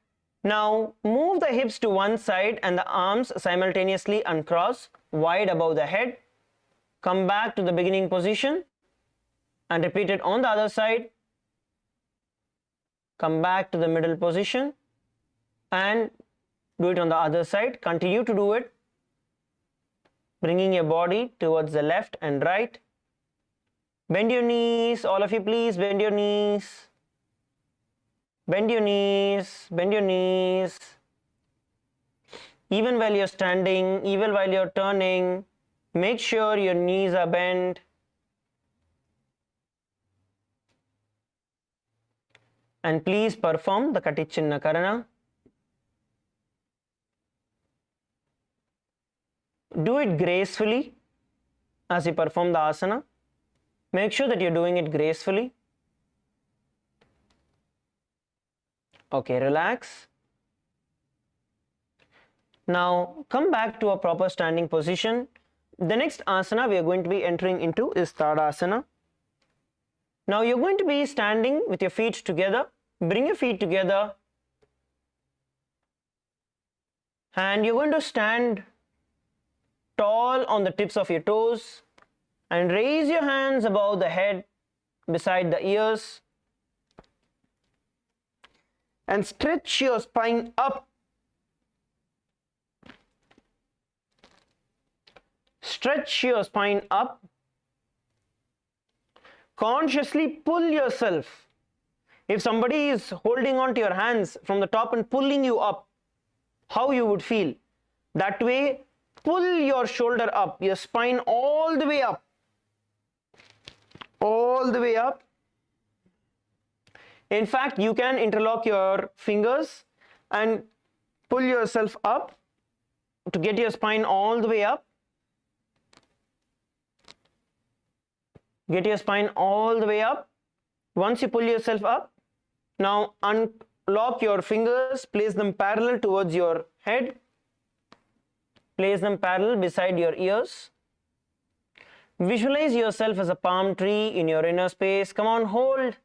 Now move the hips to one side and the arms simultaneously uncross wide above the head. Come back to the beginning position and repeat it on the other side. Come back to the middle position and do it on the other side. Continue to do it, bringing your body towards the left and right. Bend your knees, all of you please bend your knees. Bend your knees, bend your knees. Even while you're standing, even while you're turning, make sure your knees are bent. And please perform the Ka-chinar. Do it gracefully as you perform the asana. Make sure that you're doing it gracefully. Okay, relax. Now come back to a proper standing position. The next asana we are going to be entering into is Tadasana. Now you're going to be standing with your feet together. Bring your feet together and you're going to stand tall on the tips of your toes and raise your hands above the head beside the ears and stretch your spine up. Stretch your spine up. Consciously pull yourself If somebody is holding on to your hands from the top and pulling you up, how you would feel? That way, pull your shoulder up, your spine all the way up. All the way up. In fact, you can interlock your fingers and pull yourself up to get your spine all the way up. Get your spine all the way up. Once you pull yourself up, now unlock your fingers, place them parallel towards your head. Place them parallel beside your ears. Visualize yourself as a palm tree in your inner space. Come on, hold.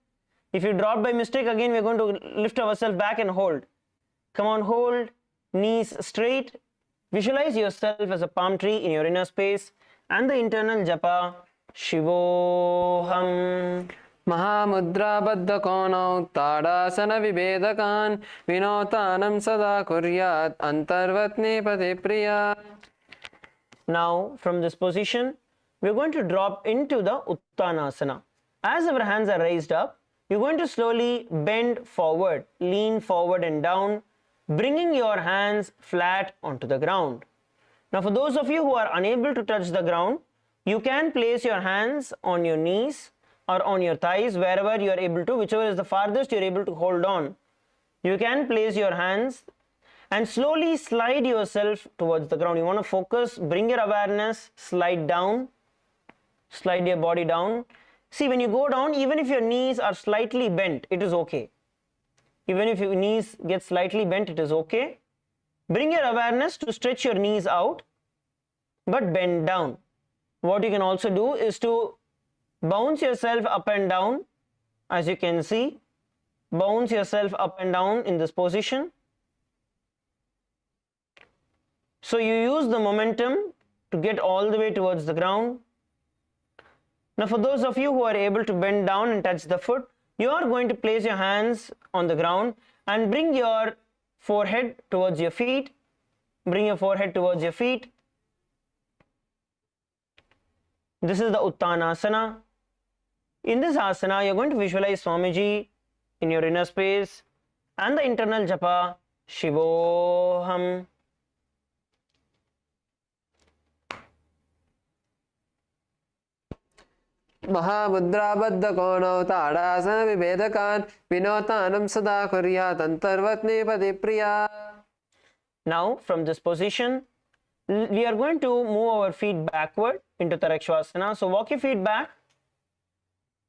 If you drop by mistake, again we're going to lift ourselves back and hold. Come on, hold. Knees straight. Visualize yourself as a palm tree in your inner space and the internal japa Shivoham. Mahamudra Baddha Konau Tadasana Vibedakan Vinotanam Sada Kuryat Antarvatne Pati Priya. Now, from this position, we're going to drop into the Uttanasana. As our hands are raised up, you're going to slowly bend forward, lean forward and down, bringing your hands flat onto the ground. Now, for those of you who are unable to touch the ground, you can place your hands on your knees or on your thighs, wherever you are able to, whichever is the farthest you are able to hold on. You can place your hands and slowly slide yourself towards the ground. You want to focus, bring your awareness, slide down, slide your body down. See, when you go down, even if your knees are slightly bent, it is okay. Even if your knees get slightly bent, it is okay. Bring your awareness to stretch your knees out, but bend down. What you can also do is to bounce yourself up and down, as you can see. Bounce yourself up and down in this position. So you use the momentum to get all the way towards the ground. Now, for those of you who are able to bend down and touch the foot, you are going to place your hands on the ground and bring your forehead towards your feet. Bring your forehead towards your feet. This is the Uttanasana. In this asana, you're going to visualize Swamiji in your inner space and the internal japa Shivoham. Mahamudra Baddha Konau Tadasana Vibedakan Vinotanam Sada Kuryat Antarvatne Pati Priya. Now, from this position, we are going to move our feet backward into Tarakshvasana. So, walk your feet back.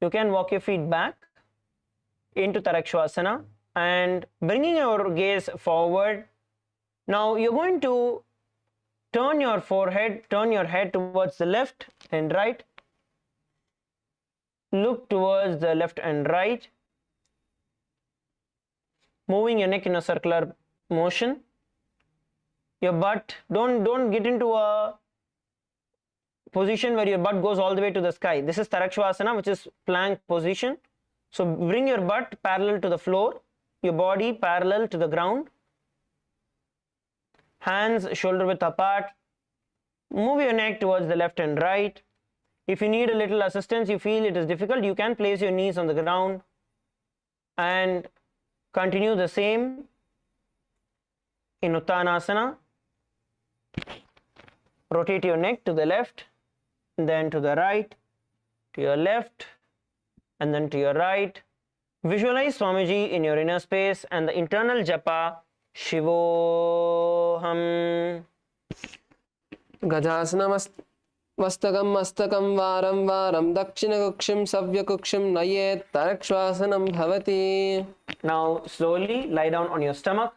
You can walk your feet back into Tarakshvasana and bringing your gaze forward. Now, you're going to turn your forehead, turn your head towards the left and right. Look towards the left and right. Moving your neck in a circular motion. Your butt, don't get into a position where your butt goes all the way to the sky. This is Tarakshvasana, which is plank position. So bring your butt parallel to the floor, your body parallel to the ground. Hands shoulder width apart. Move your neck towards the left and right. If you need a little assistance, you feel it is difficult, you can place your knees on the ground and continue the same in Uttanasana. Rotate your neck to the left, then to the right, to your left, and then to your right. Visualize Swamiji in your inner space and the internal japa Shivoham. Gajasana Mastakam Mastakam Varam Varam Dakshina Kukshim Savya Kukshim Nayet Tarakshvasanam Bhavati. Now slowly lie down on your stomach.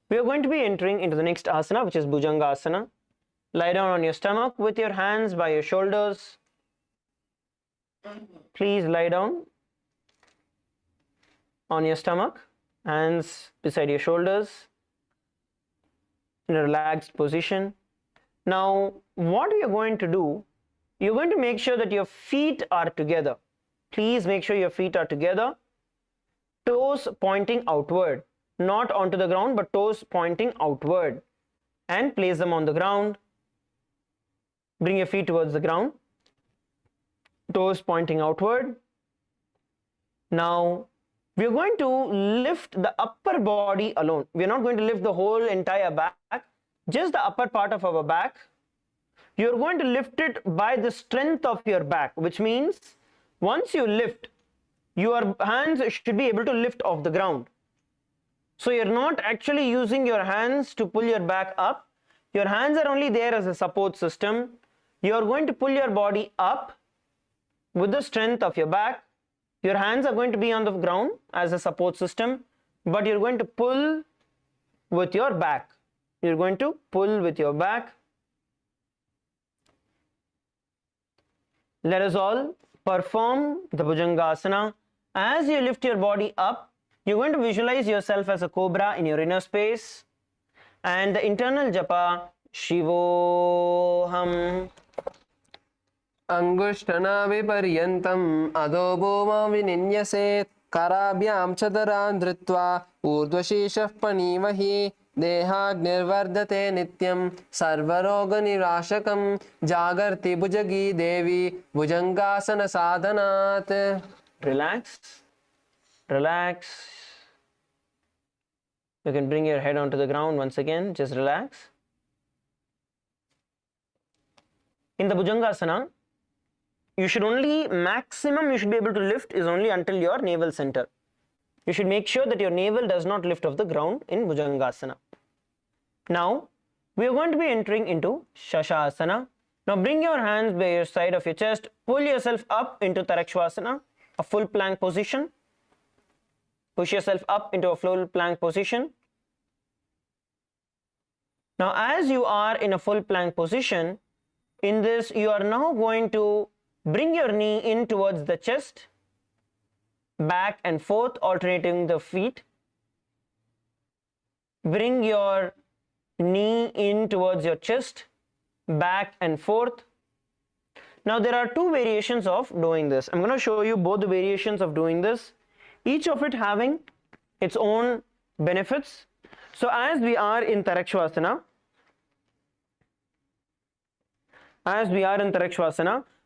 We are going to be entering into the next asana, which is Bhujangasana. Lie down on your stomach with your hands by your shoulders. Please lie down on your stomach, hands beside your shoulders in a relaxed position. Now, what we are going to do, you're going to make sure that your feet are together. Please make sure your feet are together. Toes pointing outward, not onto the ground, but toes pointing outward. And place them on the ground. Bring your feet towards the ground. Toes pointing outward. Now we are going to lift the upper body alone. We are not going to lift the whole entire back, just the upper part of our back. You are going to lift it by the strength of your back, which means once you lift, your hands should be able to lift off the ground. So you're not actually using your hands to pull your back up. Your hands are only there as a support system. You're going to pull your body up with the strength of your back. Your hands are going to be on the ground as a support system, but you're going to pull with your back. You're going to pull with your back. Let us all perform the Bhujangasana. As you lift your body up, you're going to visualize yourself as a cobra in your inner space, and the internal japa Shivoham Angushthana viparyantam adoboma vininyaset karabhyam chadaran dhritva urdvashishah panivahi dehagnirvardate nityam sarvaroga nirashakam jagarti bhujagi devi bhujangasana sadhanat. Relax, relax. You can bring your head onto the ground once again, just relax. In the Bhujangasana, you should only, maximum you should be able to lift is only until your navel center. You should make sure that your navel does not lift off the ground in Bhujangasana. Now, we are going to be entering into Shashasana. Now bring your hands by your side of your chest, pull yourself up into Tarakshvasana, a full plank position. Push yourself up into a full plank position. Now as you are in a full plank position, in this you are now going to bring your knee in towards the chest, back and forth, alternating the feet. Bring your knee in towards your chest, back and forth. Now there are two variations of doing this. I'm going to show you both the variations of doing this, each of it having its own benefits. So as we are in Tarakshvasana,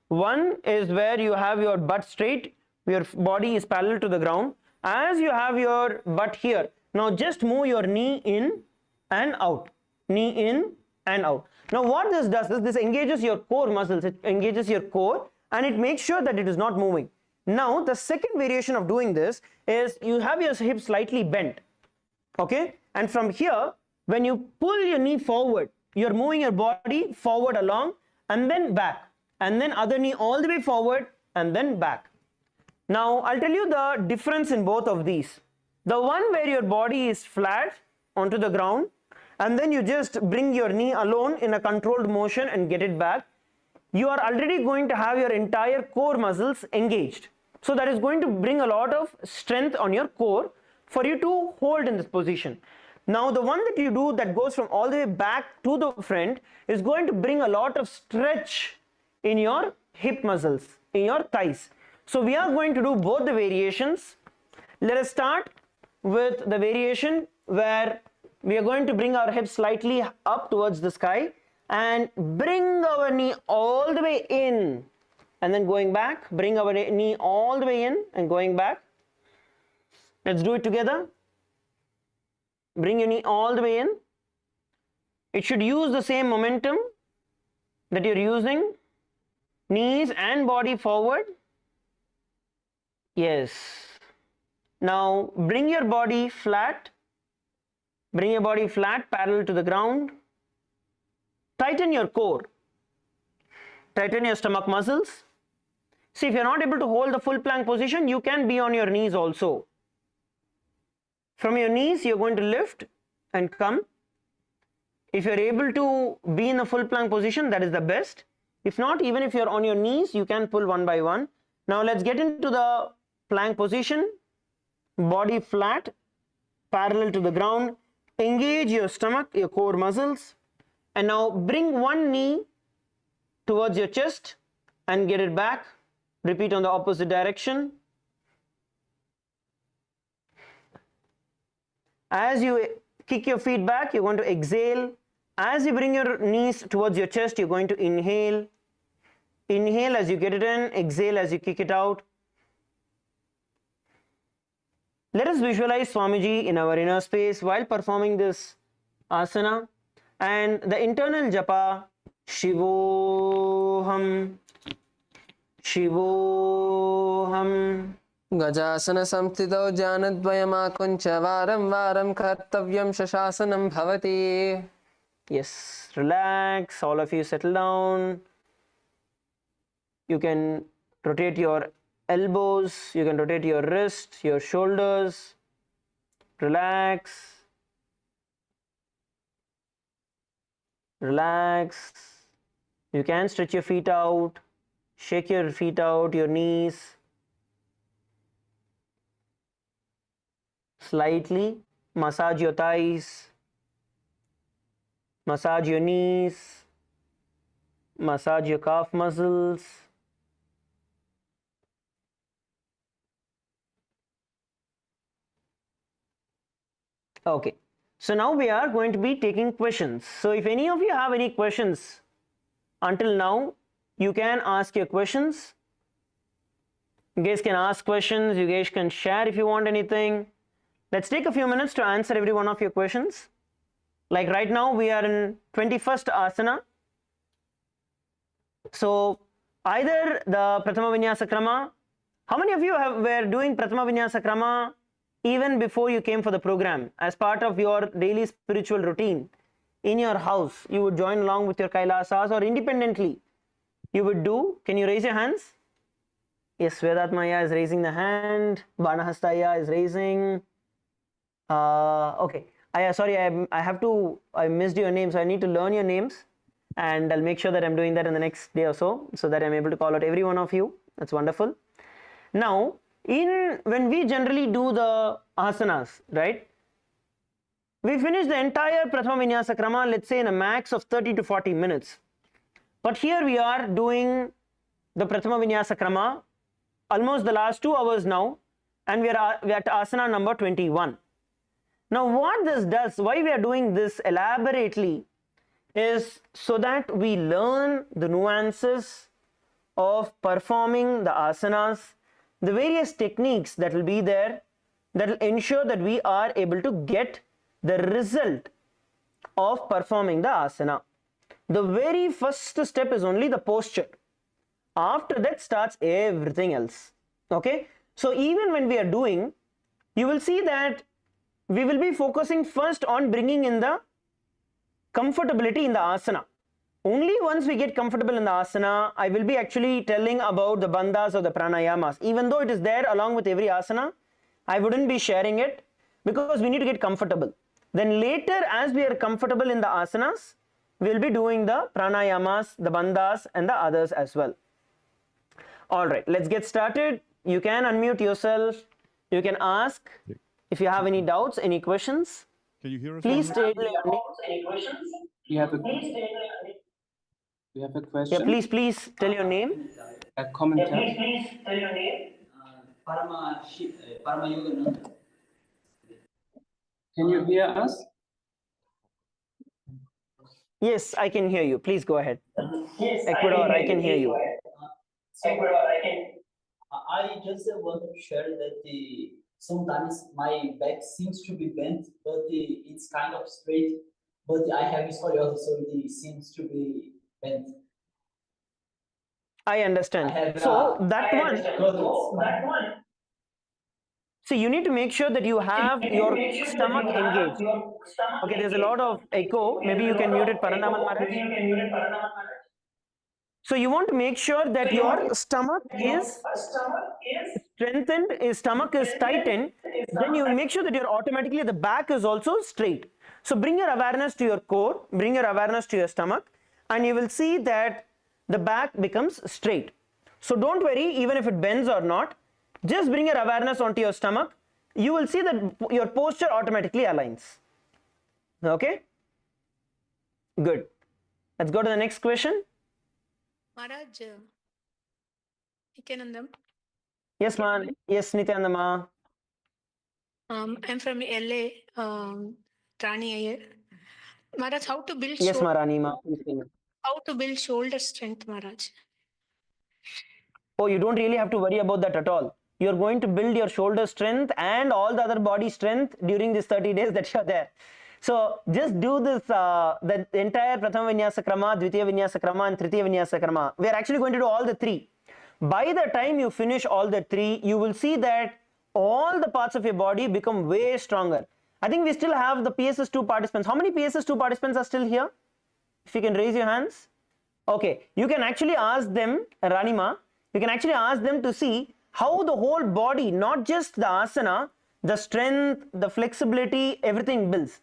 one is where you have your butt straight, your body is parallel to the ground. As you have your butt here, now just move your knee in and out, knee in and out. Now what this does is this engages your core muscles, it engages your core and it makes sure that it is not moving. Now the second variation of doing this is you have your hips slightly bent, okay, and from here when you pull your knee forward, you're moving your body forward along and then back, and then other knee all the way forward and then back. Now I'll tell you the difference in both of these. The one where your body is flat onto the ground and then you just bring your knee alone in a controlled motion and get it back, you are already going to have your entire core muscles engaged. So that is going to bring a lot of strength on your core for you to hold in this position. Now the one that you do that goes from all the way back to the front is going to bring a lot of stretch in your hip muscles, in your thighs. So we are going to do both the variations. Let us start with the variation where we are going to bring our hips slightly up towards the sky and bring our knee all the way in and then going back, bring our knee all the way in and going back. Let's do it together. Bring your knee all the way in. It should use the same momentum that you're using. Knees and body forward. Yes. Now bring your body flat. Bring your body flat, parallel to the ground. Tighten your core. Tighten your stomach muscles. See, if you're not able to hold the full plank position, you can be on your knees also. From your knees, you're going to lift and come. If you're able to be in a full plank position, that is the best. If not, even if you're on your knees, you can pull one by one. Now let's get into the plank position. Body flat, parallel to the ground. Engage your stomach, your core muscles. And now bring one knee towards your chest and get it back. Repeat on the opposite direction. As you kick your feet back, you're going to exhale. As you bring your knees towards your chest, you're going to inhale. Inhale as you get it in, exhale as you kick it out. Let us visualize Swamiji in our inner space while performing this asana, and the internal japa Shivoham, Shivoham. Gajasana samstito janadvayamakuncha varam varam kartavyam shashasanam bhavati. Yes, relax, all of you settle down. You can rotate your elbows, you can rotate your wrist, your shoulders. Relax. Relax. You can stretch your feet out, shake your feet out, your knees. Slightly massage your thighs, massage your knees, massage your calf muscles. Okay, so now we are going to be taking questions. So if any of you have any questions until now, you can ask your questions. You guys can ask questions, you guys can share if you want anything. Let's take a few minutes to answer every one of your questions. Like right now we are in 21st asana. So either the Prathama Vinyasa Krama, how many of you were doing Prathama Vinyasa Krama even before you came for the program as part of your daily spiritual routine in your house? You would join along with your KAILASAs, or independently you would do. Can you raise your hands? Yes, Vedatmaya is raising the hand. Banahastaya is raising. Okay. Sorry, I missed your name, so I need to learn your names, and I'll make sure that I'm doing that in the next day or so that I'm able to call out every one of you. That's wonderful. Now, when we generally do the asanas, right, we finish the entire Prathama Vinyasa Krama, let's say in a max of 30 to 40 minutes. But here we are doing the Prathama Vinyasa Krama almost the last 2 hours now, and we are at asana number 21. Now what this does, why we are doing this elaborately, is so that we learn the nuances of performing the asanas, the various techniques that will be there that will ensure that we are able to get the result of performing the asana. The very first step is only the posture. After that starts everything else. Okay, so even when we are doing, you will see that we will be focusing first on bringing in the comfortability in the asana. Only once we get comfortable in the asana, I will be actually telling about the bandhas or the pranayamas. Even though it is there along with every asana, I wouldn't be sharing it because we need to get comfortable. Then later, as we are comfortable in the asanas, we will be doing the pranayamas, the bandhas and the others as well. Alright, let's get started. You can unmute yourself. You can ask if you have any doubts, any questions. Can you hear us? Please state your name. We have a question. Yeah, please tell your name. A commentary. Can you hear us? Yes, I can hear you. Please go ahead. Ecuador, I can hear you. I just want to share that sometimes my back seems to be bent, but it's kind of straight. But I have scoliosis, so it seems to be bent. I understand. So that one. So you need to make sure that you have your stomach engaged. Okay, there's a lot of echo. Maybe you can mute it, Paranaman Maharaj. So you want to make sure that your stomach is strengthened, your stomach is tightened. Then you make sure that you're automatically, the back is also straight. So bring your awareness to your core, bring your awareness to your stomach, and you will see that the back becomes straight. So don't worry, even if it bends or not, just bring your awareness onto your stomach. You will see that your posture automatically aligns. Okay? Good. Let's go to the next question. Maharaj, Nithyananda. Yes, ma'am. Yes, Nithyananda ma. I'm from LA, Rani Iyer. Maharaj, how to build Yes, Marani ma. how to build shoulder strength, Maharaj? Oh, you don't really have to worry about that at all. you're going to build your shoulder strength and all the other body strength during these 30 days that you're there. So just do this, the entire Prathama Vinyasa Krama, Dvitiya Vinyasa Krama and Tritiya Vinyasa Krama. We are actually going to do all the three. By the time you finish all the three, you will see that all the parts of your body become way stronger. I think we still have the PSS2 participants. How many PSS2 participants are still here? If you can raise your hands. Okay, you can actually ask them, Ranima, you can actually ask them to see how the whole body, not just the asana, the strength, the flexibility, everything builds.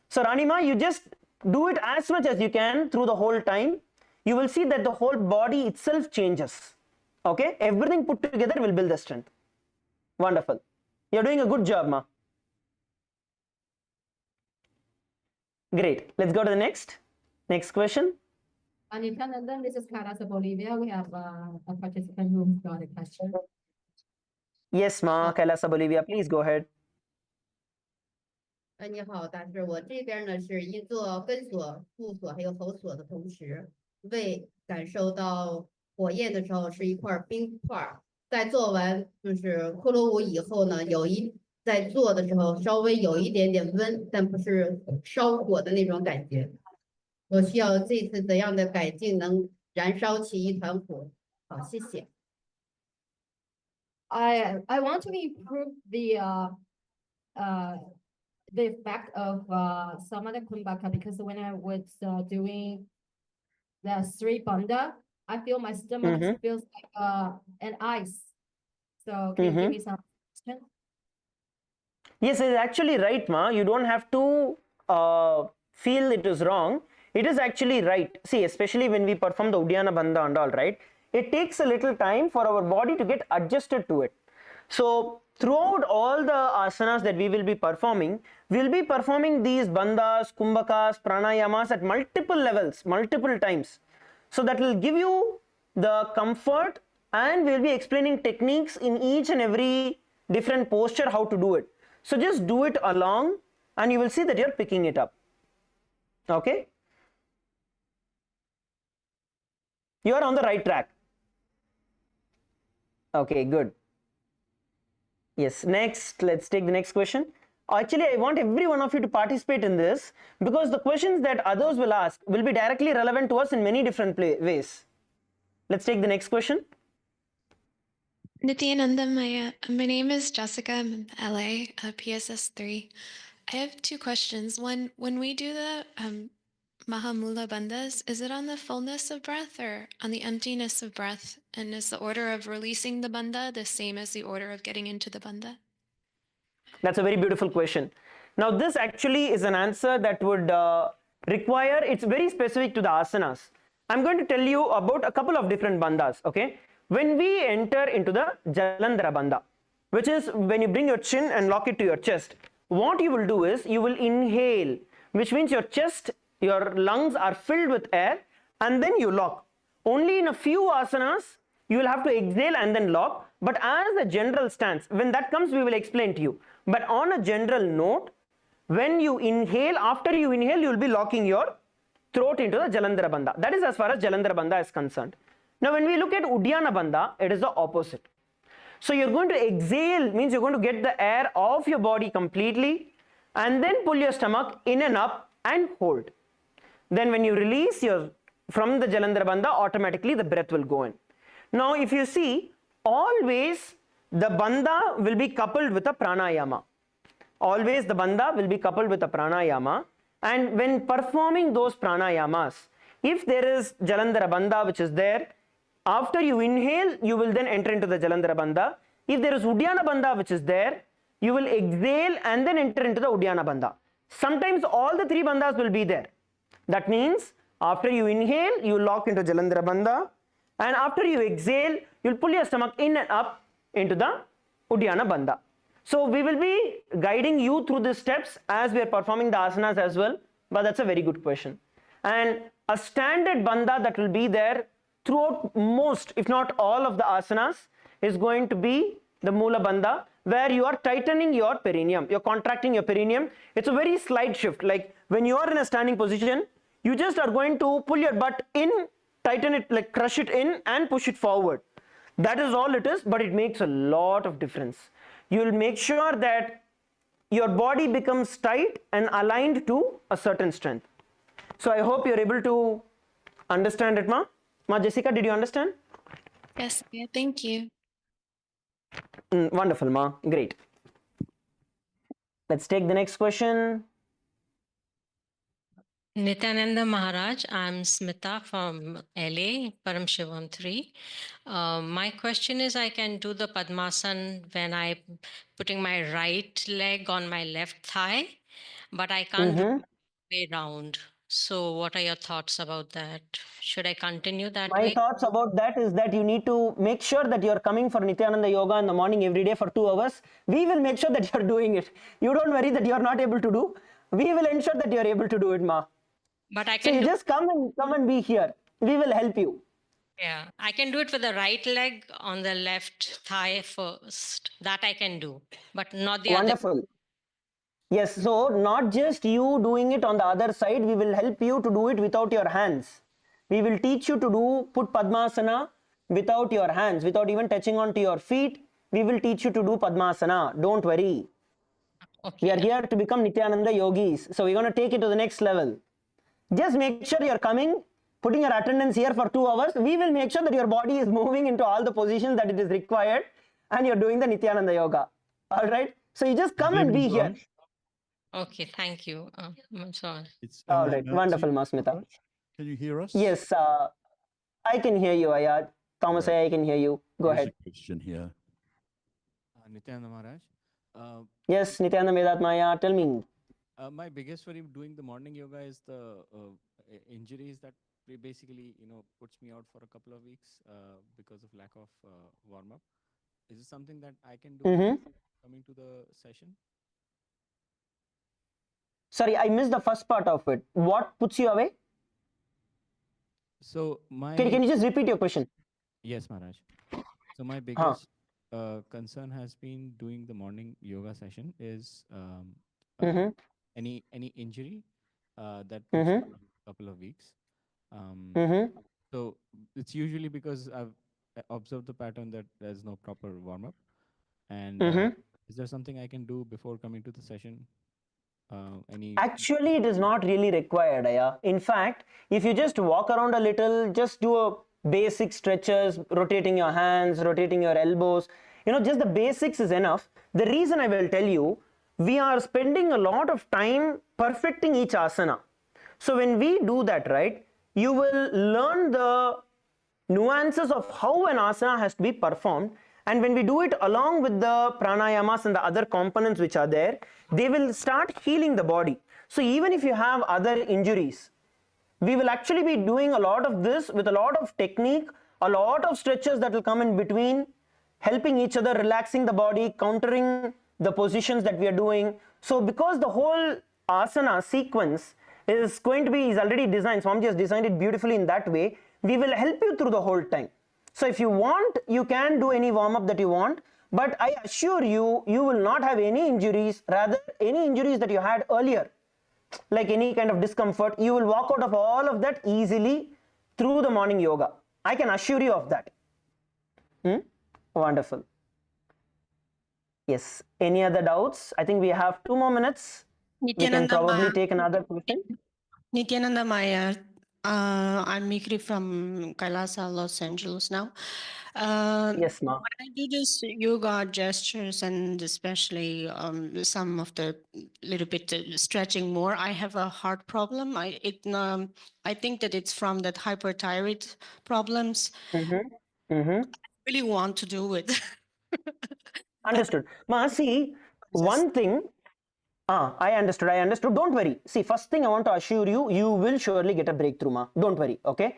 So Ranima, you just do it as much as you can through the whole time. You will see that the whole body itself changes. Okay, everything put together will build the strength. Wonderful. You're doing a good job, Ma. Great. Let's go to the next question. Nithyananda, this is KAILASA, Bolivia. We have a participant who's got a question. Yes, Ma. KAILASA, Bolivia. Please go ahead. 你好，大师，我这边呢是一做根锁、腹锁还有喉锁的同时，胃感受到火焰的时候是一块冰块，在做完就是骷髅舞以后呢，在做的时候稍微有一点点温，但不是烧火的那种感觉。我需要这次怎样的改进能燃烧起一团火？好，谢谢。I want to improve the effect of Samana Kumbhaka, because when I was doing the 3 bandha, I feel my stomach feels like an ice. So can you give me some questions? Yes, it's actually right, Ma. You don't have to feel it is wrong. It is actually right. See, especially when we perform the Uddiyana Bandha and all, right? It takes a little time for our body to get adjusted to it. So throughout all the asanas that we will be performing, we'll be performing these bandhas, kumbhakas, pranayamas at multiple levels, multiple times. So that will give you the comfort, and we'll be explaining techniques in each and every different posture, how to do it. So just do it along and you will see that you're picking it up. Okay? You are on the right track. Okay, good. Yes, next, let's take the next question. Actually, I want every one of you to participate in this, because the questions that others will ask will be directly relevant to us in many different ways. Let's take the next question. Nithyananda, my name is Jessica. I'm in LA, PSS3. I have 2 questions. One, when we do the Mahamula bandhas, is it on the fullness of breath or on the emptiness of breath? And is the order of releasing the bandha the same as the order of getting into the bandha? That's a very beautiful question. Now this actually is an answer that would require, it's very specific to the asanas. I'm going to tell you about a couple of different bandhas, okay? When we enter into the Jalandhara bandha, which is when you bring your chin and lock it to your chest, what you will do is you will inhale, which means your chest, your lungs are filled with air, and then you lock. Only in a few asanas, you will have to exhale and then lock. But as a general stance, when that comes, we will explain to you. But on a general note, when you inhale, after you inhale, you will be locking your throat into the Jalandhara bandha. That is as far as Jalandhara bandha is concerned. Now, when we look at Uddiyana bandha, it is the opposite. So you're going to exhale, means you're going to get the air off your body completely, and then pull your stomach in and up and hold. Then when you release from the Jalandhara bandha, automatically the breath will go in. Now, if you see, always the bandha will be coupled with a pranayama. Always the bandha will be coupled with a pranayama. And when performing those pranayamas, if there is Jalandhara bandha which is there, after you inhale, you will then enter into the Jalandhara bandha. If there is Uddiyana bandha which is there, you will exhale and then enter into the Uddiyana bandha. Sometimes all the 3 bandhas will be there. That means after you inhale, you lock into Jalandhara bandha, and after you exhale, you will pull your stomach in and up into the Uddiyana bandha. So we will be guiding you through the steps as we are performing the asanas as well, but that's a very good question. And a standard bandha that will be there throughout most, if not all of the asanas, is going to be the Mula bandha, where you are tightening your perineum, you're contracting your perineum. It's a very slight shift. Like when you are in a standing position, you just are going to pull your butt in, tighten it, like crush it in and push it forward. That is all it is, but it makes a lot of difference. You will make sure that your body becomes tight and aligned to a certain strength. So I hope you're able to understand it, Ma. Ma Jessica, did you understand? Yes, yeah, thank you. Wonderful, Ma. Great. Let's take the next question. Nithyananda Maharaj, I'm Smita from LA, Paramashivoham 3. My question is, I can do the Padmasana when I'm putting my right leg on my left thigh, but I can't do it way round. So what are your thoughts about that? Should I continue that My way? thoughts about that is that you need to make sure that you're coming for Nithyananda Yoga in the morning every day for 2 hours. We will make sure that you're doing it. You don't worry that you're not able to do. We will ensure that you're able to do it, Ma. But I So can you do, just come and be here. We will help you. yeah, I can do it with the right leg on the left thigh first. That I can do, but not the other. Wonderful. Yes, so not just you doing it on the other side, we will help you to do it without your hands. We will teach you to put Padmasana without your hands, without even touching onto your feet. We will teach you to do Padmasana. Don't worry. Okay. We are here to become Nithyananda yogis. So we're going to take it to the next level. Just make sure you're coming, putting your attendance here for 2 hours. We will make sure that your body is moving into all the positions that it is required and you're doing the Nithyananda yoga. All right. So you just come and be here. Okay, thank you. I'm sorry. All right. Wonderful, Masmita. Can you hear us? Yes, I can hear you, Ayad. Thomas, I can hear you. Go Here's ahead. a question here. Nithyananda Maharaj. Yes, Nithyananda Medatmaya, tell me. My biggest worry doing the morning yoga is the injuries that basically, puts me out for a couple of weeks because of lack of warm up. Is it something that I can do coming to the session? Sorry, I missed the first part of it. What puts you away? So my Can you just repeat your question? Yes, Maharaj. So my biggest concern has been doing the morning yoga session is any injury that puts me a couple of weeks. So it's usually because I've observed the pattern that there's no proper warm up. And is there something I can do before coming to the session? Actually, it is not really required, Aya. In fact, if you just walk around a little, just do a basic stretches, rotating your hands, rotating your elbows, just the basics is enough. The reason I will tell you, we are spending a lot of time perfecting each asana. So when we do that, right, you will learn the nuances of how an asana has to be performed. And when we do it along with the pranayamas and the other components which are there, they will start healing the body. So even if you have other injuries, we will actually be doing a lot of this with a lot of technique, a lot of stretches that will come in between, helping each other, relaxing the body, countering the positions that we are doing. So because the whole asana sequence is already designed, Swamiji has designed it beautifully in that way, we will help you through the whole time. So if you want, you can do any warm-up that you want, but I assure you, you will not have any injuries, rather any injuries that you had earlier, like any kind of discomfort, you will walk out of all of that easily through the morning yoga. I can assure you of that. Wonderful. Yes. Any other doubts? I think we have 2 more minutes. We can probably take another question. Nithyananda Maya, I'm Mikri from KAILASA, Los Angeles now. Yes, ma'am. When I do this yoga gestures and especially some of the little bit stretching more, I have a heart problem. I think that it's from that hyperthyroid problems. I really want to do it. Understood. Ma, see, one thing, I understood. Don't worry. See, first thing I want to assure you, you will surely get a breakthrough, ma. Don't worry, okay?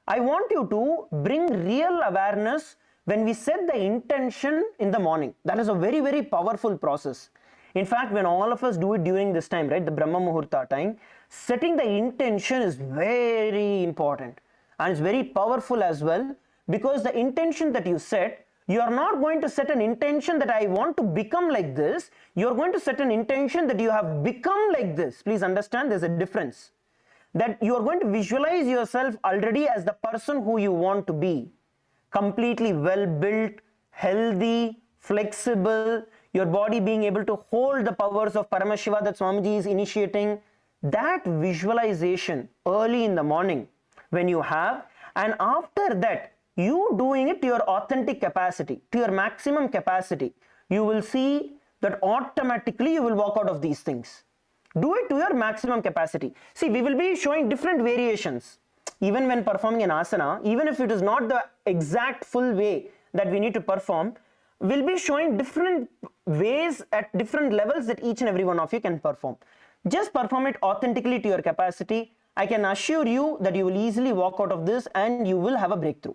I want you to bring real awareness when we set the intention in the morning. That is a very, very powerful process. In fact, when all of us do it during this time, right, the Brahma Muhurta time, setting the intention is very important. And it's very powerful as well, because the intention that you set, you are not going to set an intention that I want to become like this. You are going to set an intention that you have become like this. Please understand, there's a difference. That you are going to visualize yourself already as the person who you want to be. completely well built, healthy, flexible, your body being able to hold the powers of Paramashiva that Swamiji is initiating, that visualization early in the morning when you have, and after that you doing it to your authentic capacity, to your maximum capacity, you will see that automatically you will walk out of these things. Do it to your maximum capacity. See, we will be showing different variations even when performing an asana. Even if it is not the exact full way that we need to perform, we'll be showing different ways at different levels that each and every one of you can perform. Just perform it authentically to your capacity. I can assure you that you will easily walk out of this and you will have a breakthrough.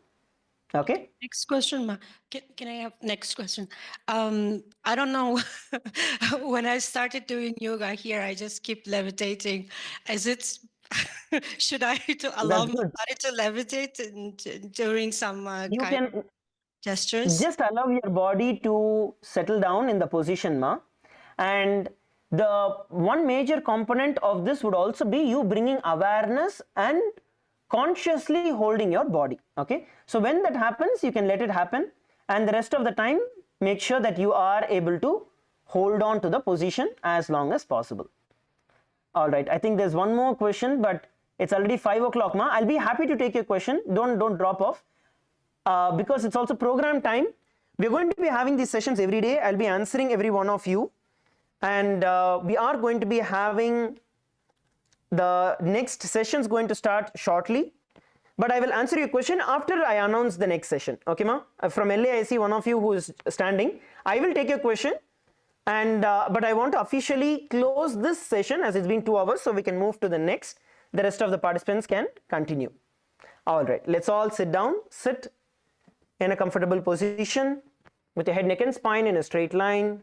Okay. Next question, Ma. Can I have next question? I don't know. When I started doing yoga here, I just keep levitating. Is it? Should I allow my body to levitate during some You kind can of gestures? just allow your body to settle down in the position, Ma. And the one major component of this would also be you bringing awareness and consciously holding your body. Okay, so when that happens, you can let it happen, and the rest of the time make sure that you are able to hold on to the position as long as possible. All right, I think there's one more question, but it's already 5 o'clock, Ma. I'll be happy to take your question. Don't drop off, because it's also program time. We're going to be having these sessions every day. I'll be answering every one of you, and we are going to be having the next session is going to start shortly, but I will answer your question after I announce the next session. Okay, Ma? From LA, I see one of you who is standing. I will take your question, and but I want to officially close this session as it's been 2 hours, so we can move to the next. The rest of the participants can continue. All right, let's all sit down. Sit in a comfortable position with your head, neck and spine in a straight line.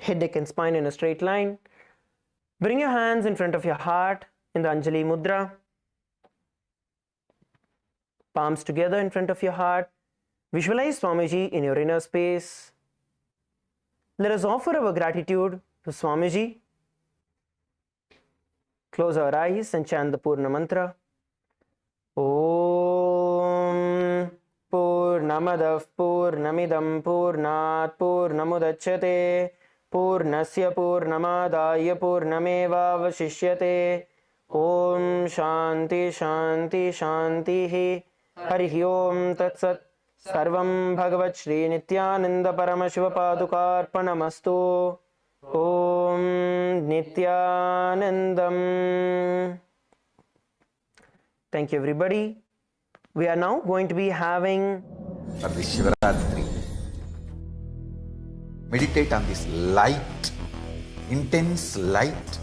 Head, neck and spine in a straight line. Bring your hands in front of your heart in the Anjali Mudra. Palms together in front of your heart. Visualize Swamiji in your inner space. Let us offer our gratitude to Swamiji. Close our eyes and chant the Purna mantra. Om Purnamadav Purnamidam Purnat Purnamudachyate Purnasya Purnamadaya Purnamevavashishyate. Om Shanti Shanti Shanti Harihi Om Tat Sat. Sarvam Bhagavat Shri Nithyananda Paramashiva Padukarpanamastu. Om Nithyanandam. Thank you, everybody. We are now going to be having for the Shivaratri. Meditate on this light, intense light,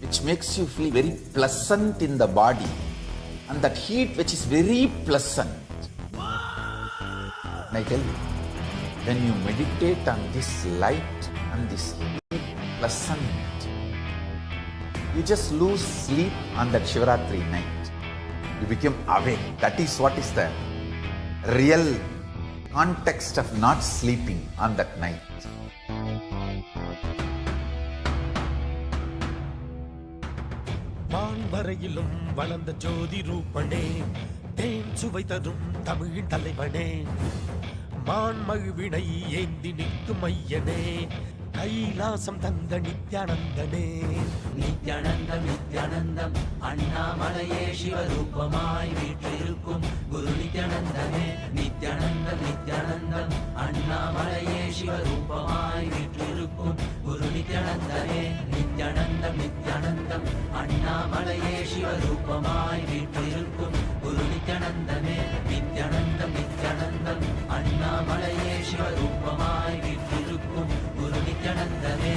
which makes you feel very pleasant in the body, and that heat which is very pleasant. And I tell you, when you meditate on this light and this heat pleasant, you just lose sleep on that Shivaratri night. You become awake. That is what is the real context of not sleeping on that night. வான்வரையிலும் வளர்ந்த ஜோதி ரூபனே, தேன் சுவை தரும் தமிழின் தலைவனே, மான்மழுவினை ஏந்தி நிற்கும் ஐயனே, கைலாசம் தந்த நித்யானந்தனே. நித்யானந்தம் நித்யானந்தம் அண்ணாமலையே சிவரூபமாய் வீற்றிருக்கும் குரு நித்யானந்தமே. நித்யானந்தம் நித்யானந்தம் அண்ணாமலையே சிவரூபமாய் வீற்றிருக்கும் குரு நித்யானந்தமே. நித்யானந்தம் நித்யானந்தம் அண்ணாமலையே சிவரூபமாய் வீற்றிருக்கும் குரு நித்யானந்தமே. நித்யானந்தம் நித்யானந்தம் அண்ணாமலையே சிவரூபமாய் வீற்றிருக்கும் குரு நித்யானந்தமே.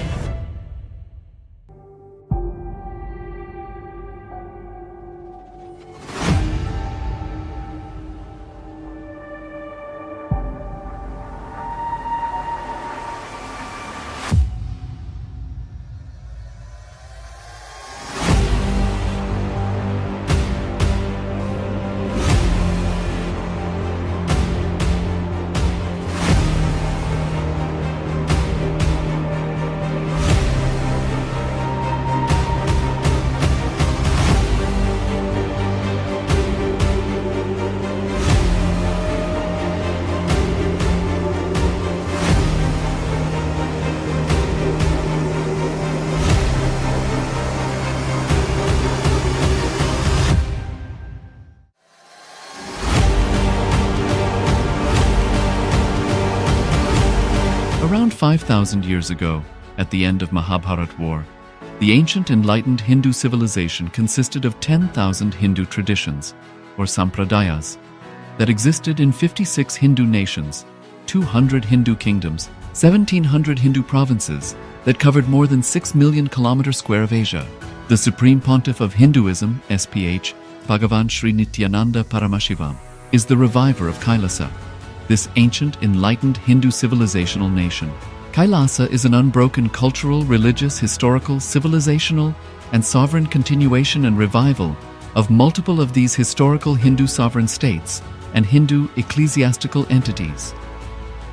5,000 years ago, at the end of Mahabharat War, the ancient enlightened Hindu civilization consisted of 10,000 Hindu traditions, or sampradayas, that existed in 56 Hindu nations, 200 Hindu kingdoms, 1,700 Hindu provinces that covered more than 6 million kilometers square of Asia. The Supreme Pontiff of Hinduism, SPH, Bhagavan Sri Nithyananda Paramashivoham, is the reviver of KAILASA, this ancient enlightened Hindu civilizational nation. KAILASA is an unbroken cultural, religious, historical, civilizational, and sovereign continuation and revival of multiple of these historical Hindu sovereign states and Hindu ecclesiastical entities.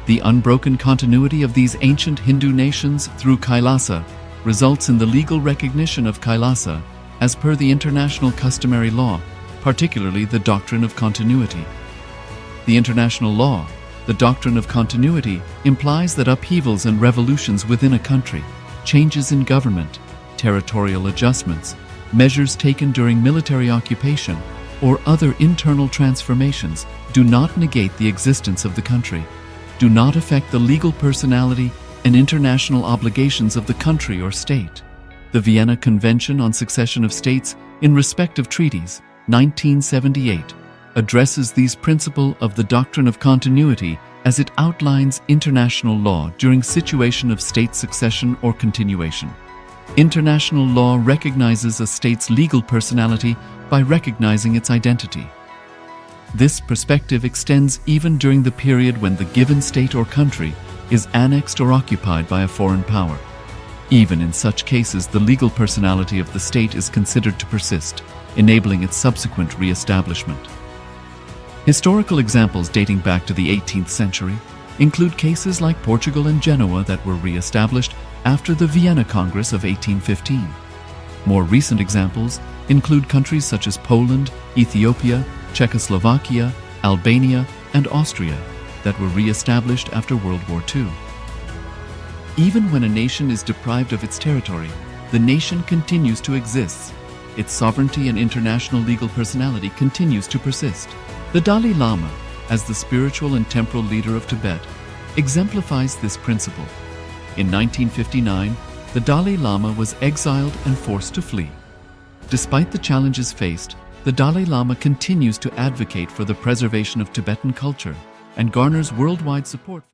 The unbroken continuity of these ancient Hindu nations through KAILASA results in the legal recognition of KAILASA as per the international customary law, particularly the doctrine of continuity. The international law, the doctrine of continuity, implies that upheavals and revolutions within a country, changes in government, territorial adjustments, measures taken during military occupation, or other internal transformations do not negate the existence of the country, do not affect the legal personality and international obligations of the country or state. The Vienna Convention on Succession of States in respect of treaties, 1978, addresses these principles of the doctrine of continuity as it outlines international law during situation of state succession or continuation. International law recognizes a state's legal personality by recognizing its identity. This perspective extends even during the period when the given state or country is annexed or occupied by a foreign power. Even in such cases, the legal personality of the state is considered to persist, enabling its subsequent re-establishment. Historical examples dating back to the 18th century include cases like Portugal and Genoa that were re-established after the Vienna Congress of 1815. More recent examples include countries such as Poland, Ethiopia, Czechoslovakia, Albania, and Austria that were re-established after World War II. Even when a nation is deprived of its territory, the nation continues to exist. Its sovereignty and international legal personality continues to persist. The Dalai Lama, as the spiritual and temporal leader of Tibet, exemplifies this principle. In 1959, the Dalai Lama was exiled and forced to flee. Despite the challenges faced, the Dalai Lama continues to advocate for the preservation of Tibetan culture and garners worldwide support.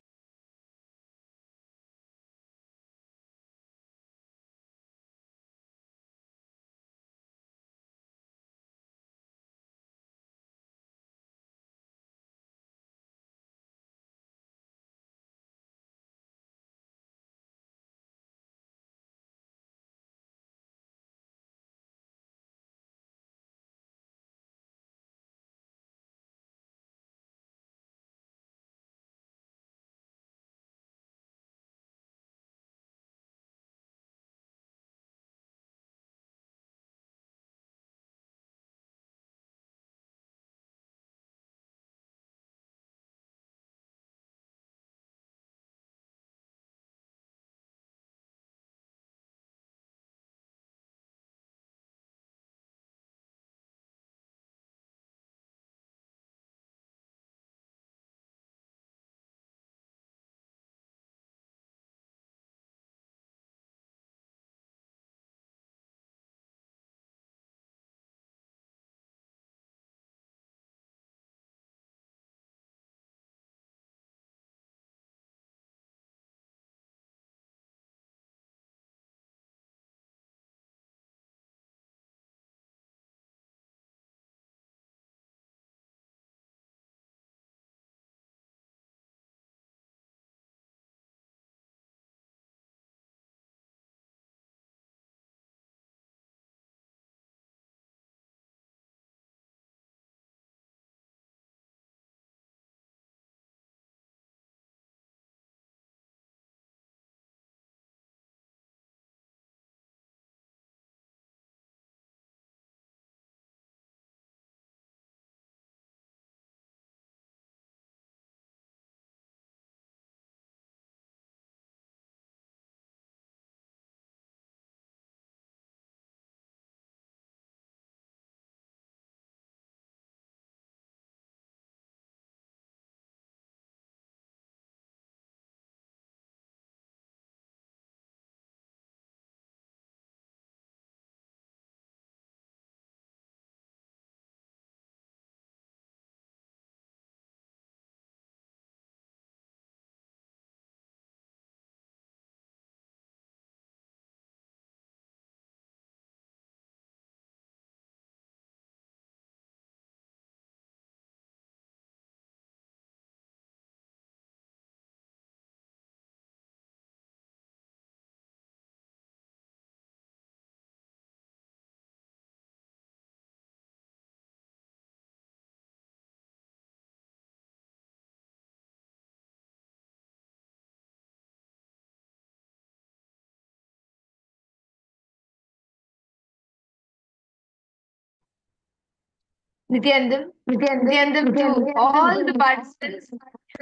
Nithyanandam to all the participants.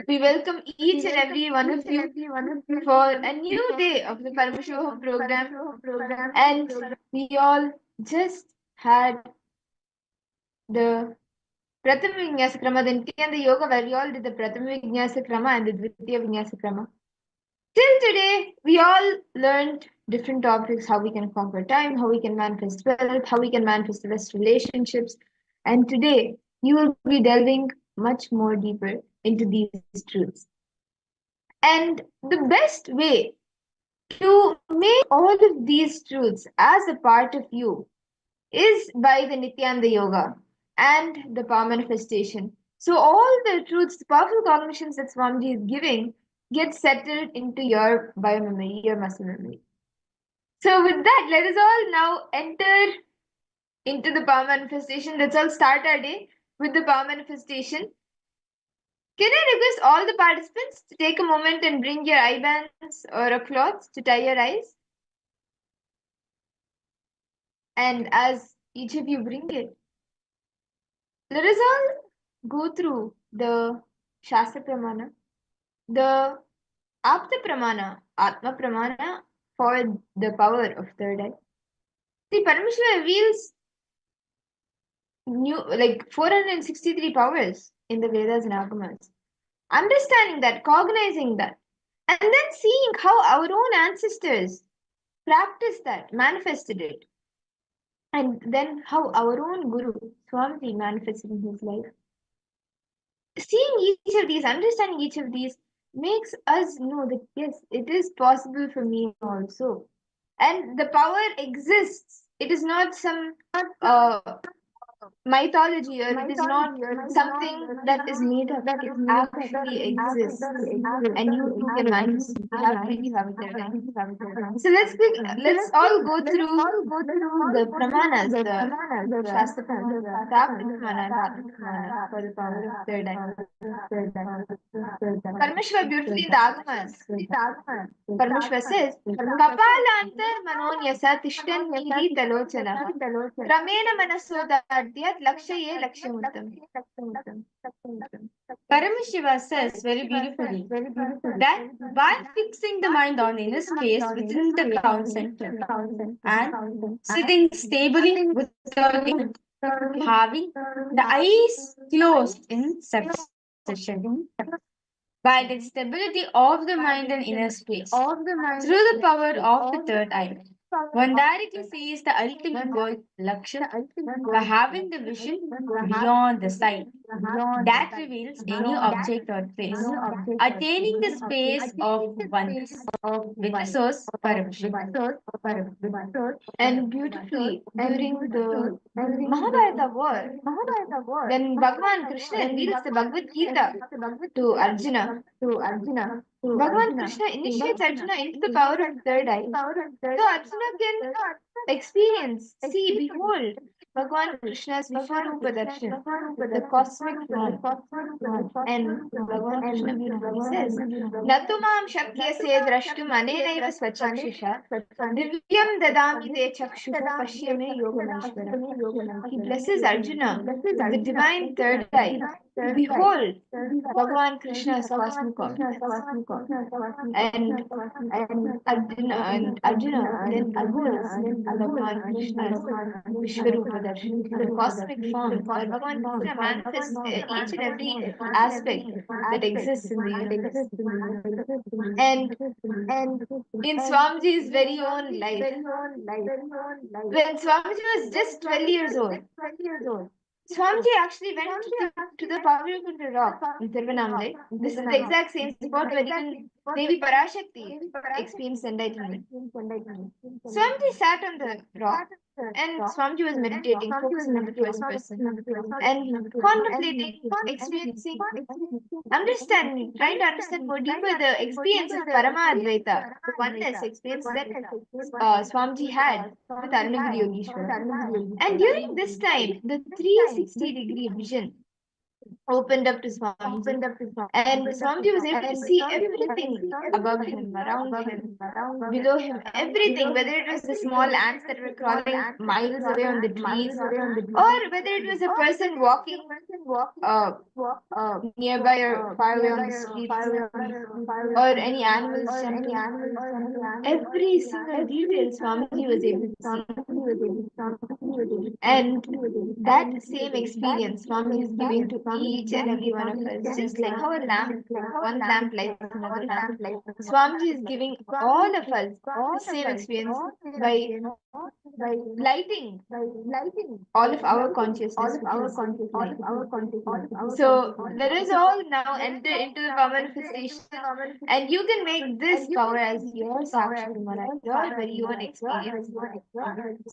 We welcome each and every one of you for a new day of the Paramashivoham program. And we all just had the Prathama Vinyasa Krama, the Nityananda Yoga, where we all did the Prathama Vinyasa Krama and the Dvitiya Vinyasa Krama. Till today, we all learned different topics, how we can conquer time, how we can manifest wealth, how we can manifest the best relationships. And today, you will be delving much more deeper into these truths. And the best way to make all of these truths as a part of you is by the Nityananda Yoga and the power manifestation. So all the truths, the powerful cognitions that Swamiji is giving get settled into your biomemory, your muscle memory. So with that, let us all now enter into the power manifestation. Let's all start our day with the power manifestation. Can I request all the participants to take a moment and bring your eye bands or a cloth to tie your eyes? And as each of you bring it, let us all go through the Shastra Pramana, the Apta Pramana, Atma Pramana for the power of third eye. See, Paramashiva reveals like 463 powers in the Vedas and Agamas. Understanding that, cognizing that, and then seeing how our own ancestors practiced that, manifested it, and then how our own Guru, Swamiji, manifested in his life. Seeing each of these, understanding each of these, makes us know that yes, it is possible for me also. And the power exists. It is not some mythology, or it is not something that is made up. It actually exists, and you can manifest it. You have it there. So let's all go through the pramanas, the Shastra Pramana, the Apta Pramana and Atma Pramana for the power of third eye. Parmeshwar beautifully in the Agamas. Parmeshwar says, Kapalantar manonyasa tishtan niri talochana Ramena Manasodadhyat Lakshaye Lakshamuttam. Paramashiva says very beautifully that by fixing the mind on inner space within the crown center and sitting stably without having the eyes closed in succession, by the stability of the mind and inner space, through the power of the third eye, one directly sees the ultimate goal, Lakshya, by having the vision beyond the sight that reveals any object or place, attaining the space of oneness with the source, Paramashiva. And beautifully, during the Mahabharata war, when Bhagavan Krishna reveals the Bhagavad Gita to Arjuna, Bhagavan Krishna initiates Arjuna into the power of third eye. So Arjuna can experience, see, behold, Bhagavan Krishna's Vishwarupa Darshan, the cosmic form. And Bhagavan Krishna beautifully says, Natumam shakyase drashtum anenaiva svachakshisha divyam dadami te chakshuha pashyame yogameshwara. He blesses Arjuna with the divine third eye. Behold, Bhagavan Krishna's cosmic complex. And Arjuna then beholds Bhagavan Krishna's Vishwarupa Darshan, the cosmic form, where Bhagavan Krishna manifests each and every aspect that exists in the universe. And in Swamiji's very own life, when Swamiji was just 12 years old, Swamiji actually went to the Pavilikunta rock in Tiruvannamalai. This is the exact same spot where even Devi Parashakti experienced enlightenment. Swamiji sat on the rock and Swamiji was meditating, focusing on the first person and contemplating, experiencing, understanding, trying to understand more deeper the experience of Paramadvaita, the oneness experience that Swamiji had with Arunagiri Yogeshwara. And during this time, the 360-degree vision opened up to Swamiji. And Swamiji was able to see everything above him, around him, below him, everything, whether it was the small ants that were crawling miles away on the trees, or whether it was a person walking nearby or far away on the streets, or any animals jumping. Every single detail Swamiji was able to see. And that same experience Swamiji is giving to each and every one of us, just like how a lamp, one lamp lights another lamp. Swamiji is giving all of us the same experience by lighting all of our consciousness. So let us all now enter into the power manifestation, and you can make this power as your Sakshi Maharaj, your very own experience.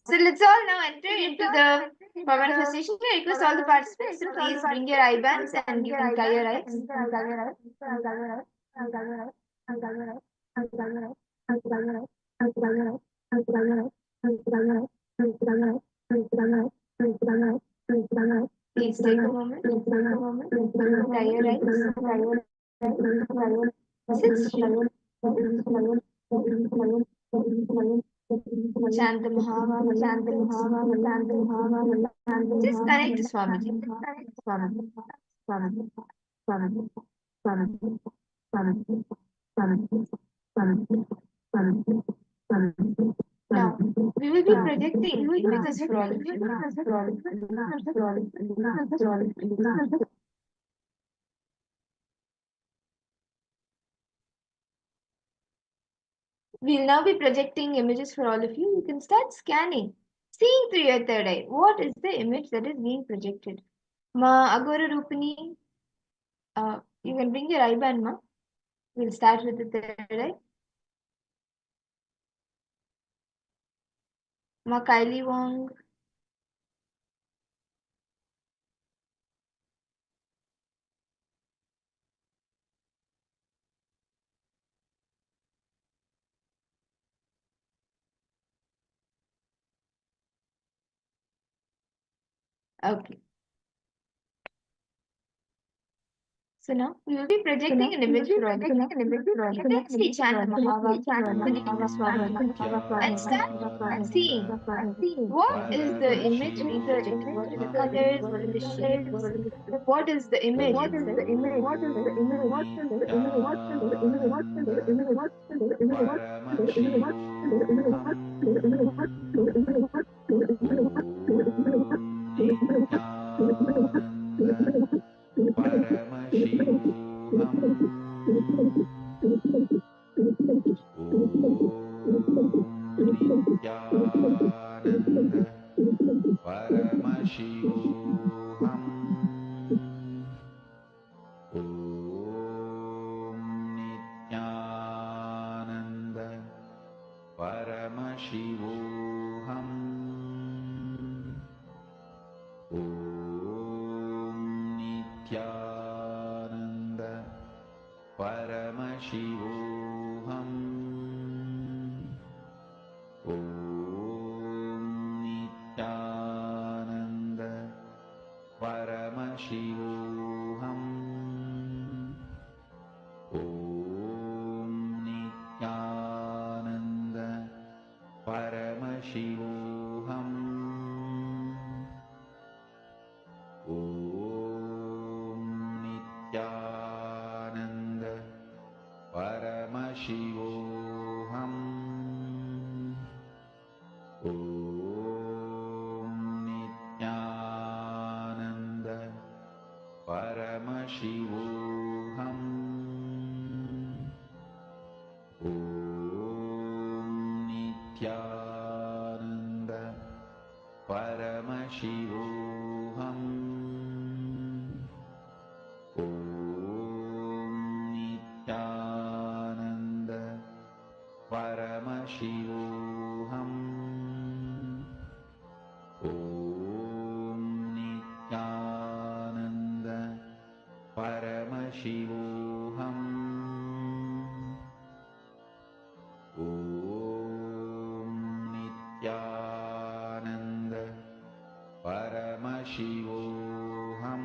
So let's all now enter into the power manifestation. I request all the participants to please bring your eye bands and you can tie your eyes. Please take a moment. Tie your eyes. Sit straight. Chant the Mahamala. Just connect to Swamiji. Now, we will be projecting images for all of you. We'll now be projecting images for all of you. You can start scanning, seeing through your third eye. What is the image that is being projected? Ma Agora Rupini, you can bring your eye band, Ma. We'll start with the third eye. Ma Kylie Wong. Okay. So now we will be projecting an image for all of you. Intensely chant the Mahava with the name of Swami and start seeing what is the image being projected. What are the colors? What are the shapes? What is the image itself? Paramashivoham Nithyananda Paramashivoham Nithyananda Paramashivoham Nithyananda Paramashivoham Nithyananda Paramashivoham Nithyananda Paramashivoham Nithyananda Paramashivoham Nithyananda Paramashivoham Nithyananda Paramashivoham Nithyananda Paramashivoham Nithyananda Paramashivoham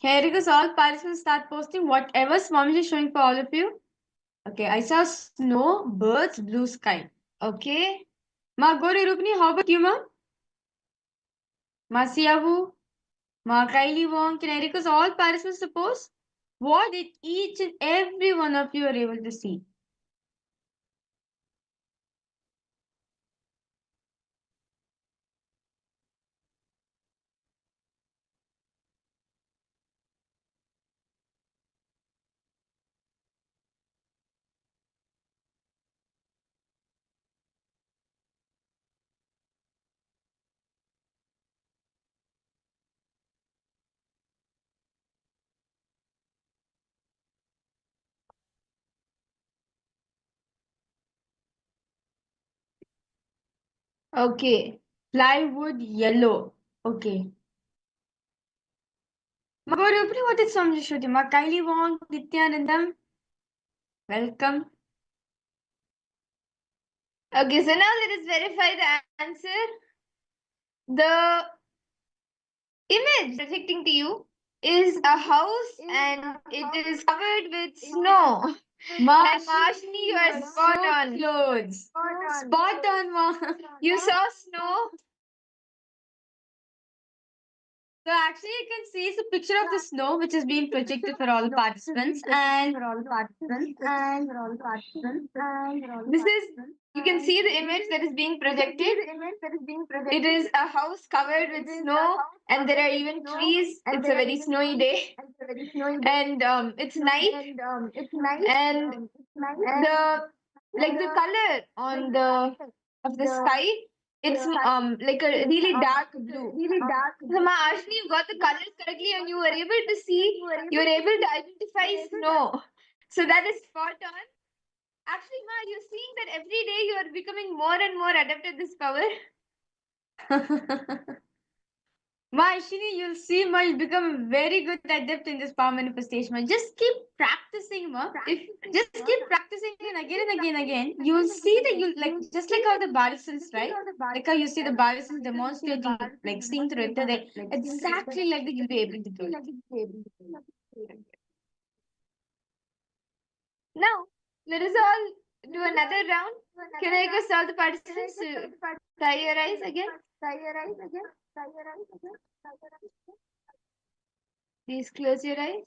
Can I request all participants start posting whatever Swamiji is showing for all of you? Okay, I saw snow, birds, blue sky. Okay. Ma Gori Rupni, how about you, ma? Ma Siavu, Ma Kylie Wong, can I request all participants to post what did each and every one of you are able to see? Okay. Plywood yellow. Okay. Magori Rupni, what did Swamiji show you? Ma Kylie Wong, Nithyananda. Welcome. Okay, so now let us verify the answer. The image projecting to you is a house and it is covered with snow. And Ashni, you are spot on. Clothes. Spot on, Ma. You saw snow. So actually, you can see it's a picture of the snow which is being projected for all the participants, and this is, you can see the image that is being projected. It is a house covered with snow, and there are even trees. It's a very snowy day, and it's night, and the color on the of the sky, it's like a really dark blue. So Ma Ashni, you got the colors correctly and you were able to see, you were able to identify snow. So that is spot on. Actually, Ma, you're seeing that every day you are becoming more and more adept at this power. Ma Ashini, you'll see, Ma, you'll become very good adept in this power manifestation. Ma. Just keep practicing, Ma. Just keep practicing and again, you'll see that you'll like just like how the Barisans, right? Like how you see the Barisans demonstrating, like seeing through it, exactly like that you'll be able to do it. Now, let us all do another round. Can I request all the participants to tie your eyes again? Please close your eyes.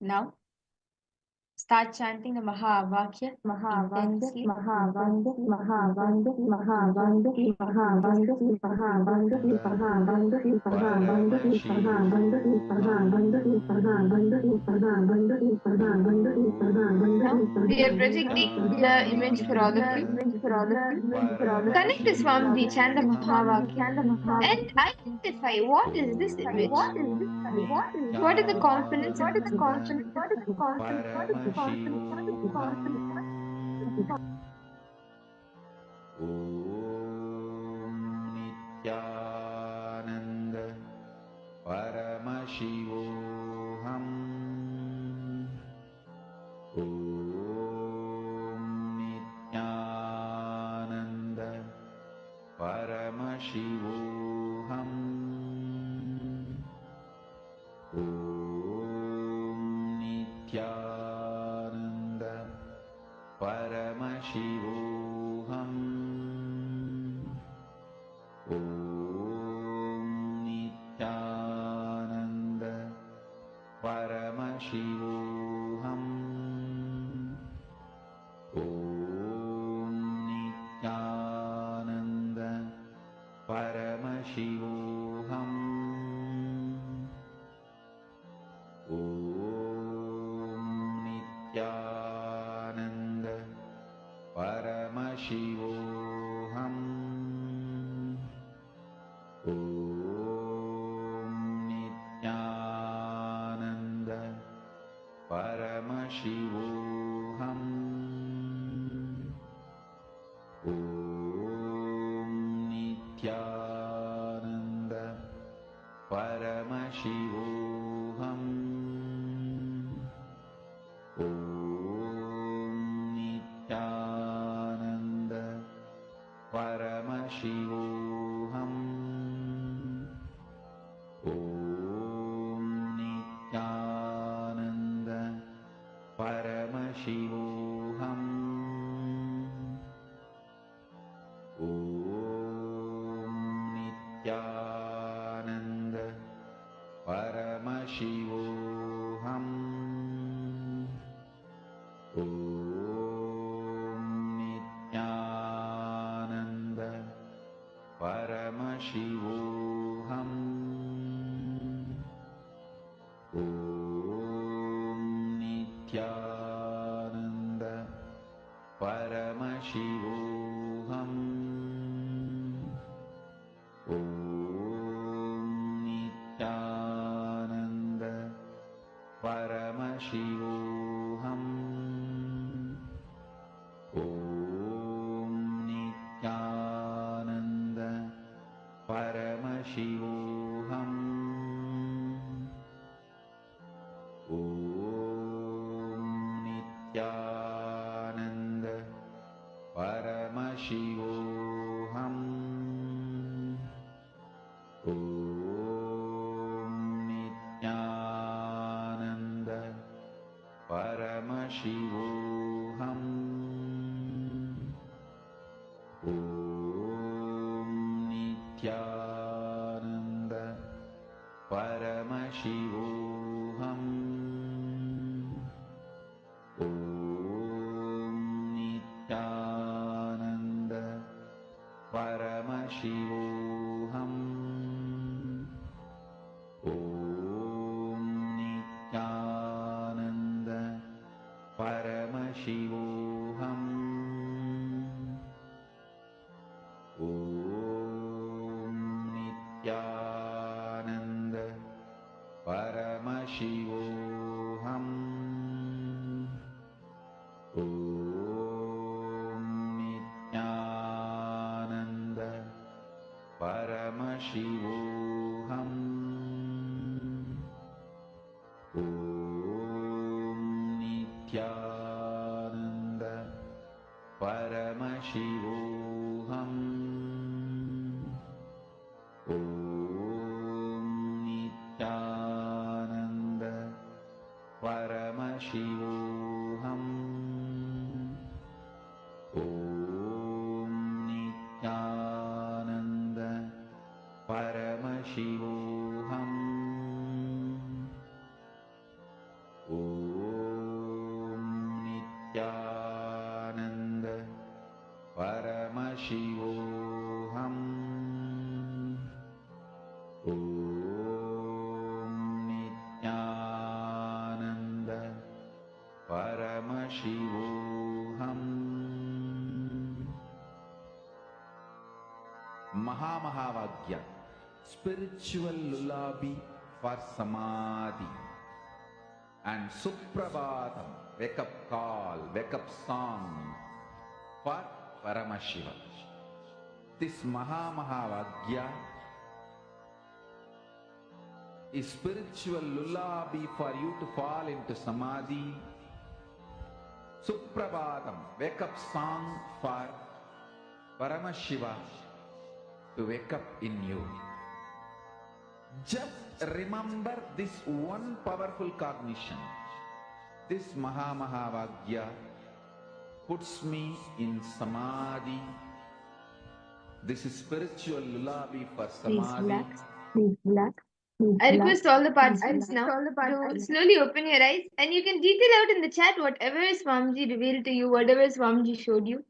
Now, start chanting the Mahavakya intensely. Now, we are projecting the image for all of you. Connect to Swamiji, chant the Mahavakya, and identify what is this image. What are the components of this image? Nithyananda Paramashivoham Nithyananda Paramashivoham Nithyananda Paramashivoham Nithyananda Paramashivoham Nithyananda Paramashivoham Nithyananda Paramashivoham Nithyananda Paramashivoham Nithyananda Paramashivoham Paramashivoham. Om Nithyananda Paramashivoham. Om Nithyananda Paramashivoham. Om Nithyananda Paramashivoham. Om Nithyananda Paramashivoham. Om Nithyananda Paramashivoham. Om Nithyananda Paramashivoham. Om Nithyananda Paramashivoham. Om Nithyananda Paramashivoham. Om Nithyananda Paramashivoham. Om Nithyananda Paramashivoham. Om Nithyananda Paramashivoham. Om Nithyananda Paramashivoham. Om Nithyananda Paramashivoham. Om Nithyananda Paramashivoham. Om Nithyananda Paramashivoham. Om Nithyananda Paramashivoham. Mahamahavagya, spiritual lullaby for samadhi, and Suprabhatam, wake up call, wake up song for Paramashiva. This Mahamahavagya is spiritual lullaby for you to fall into samadhi. Suprabhatam, wake up song for Paramashiva to wake up in you. Just remember this one powerful cognition. This Mahamahavagya puts me in samadhi. This is spiritual lullaby for Please samadhi. relax. Please relax. I request all the participants now to slowly open your eyes, and you can detail out in the chat whatever Swamiji revealed to you, whatever Swamiji showed you.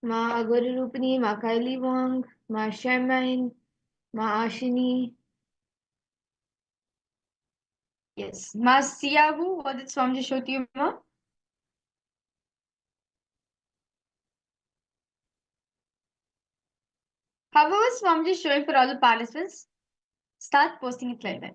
Ma Agori Rupini, Ma Kaili Wong, Ma Shermain, Ma Ashini. Yes, Ma Siyahu, what did Swamiji show to you, Ma? However, Swamiji is showing for all the participants. Start posting it like that.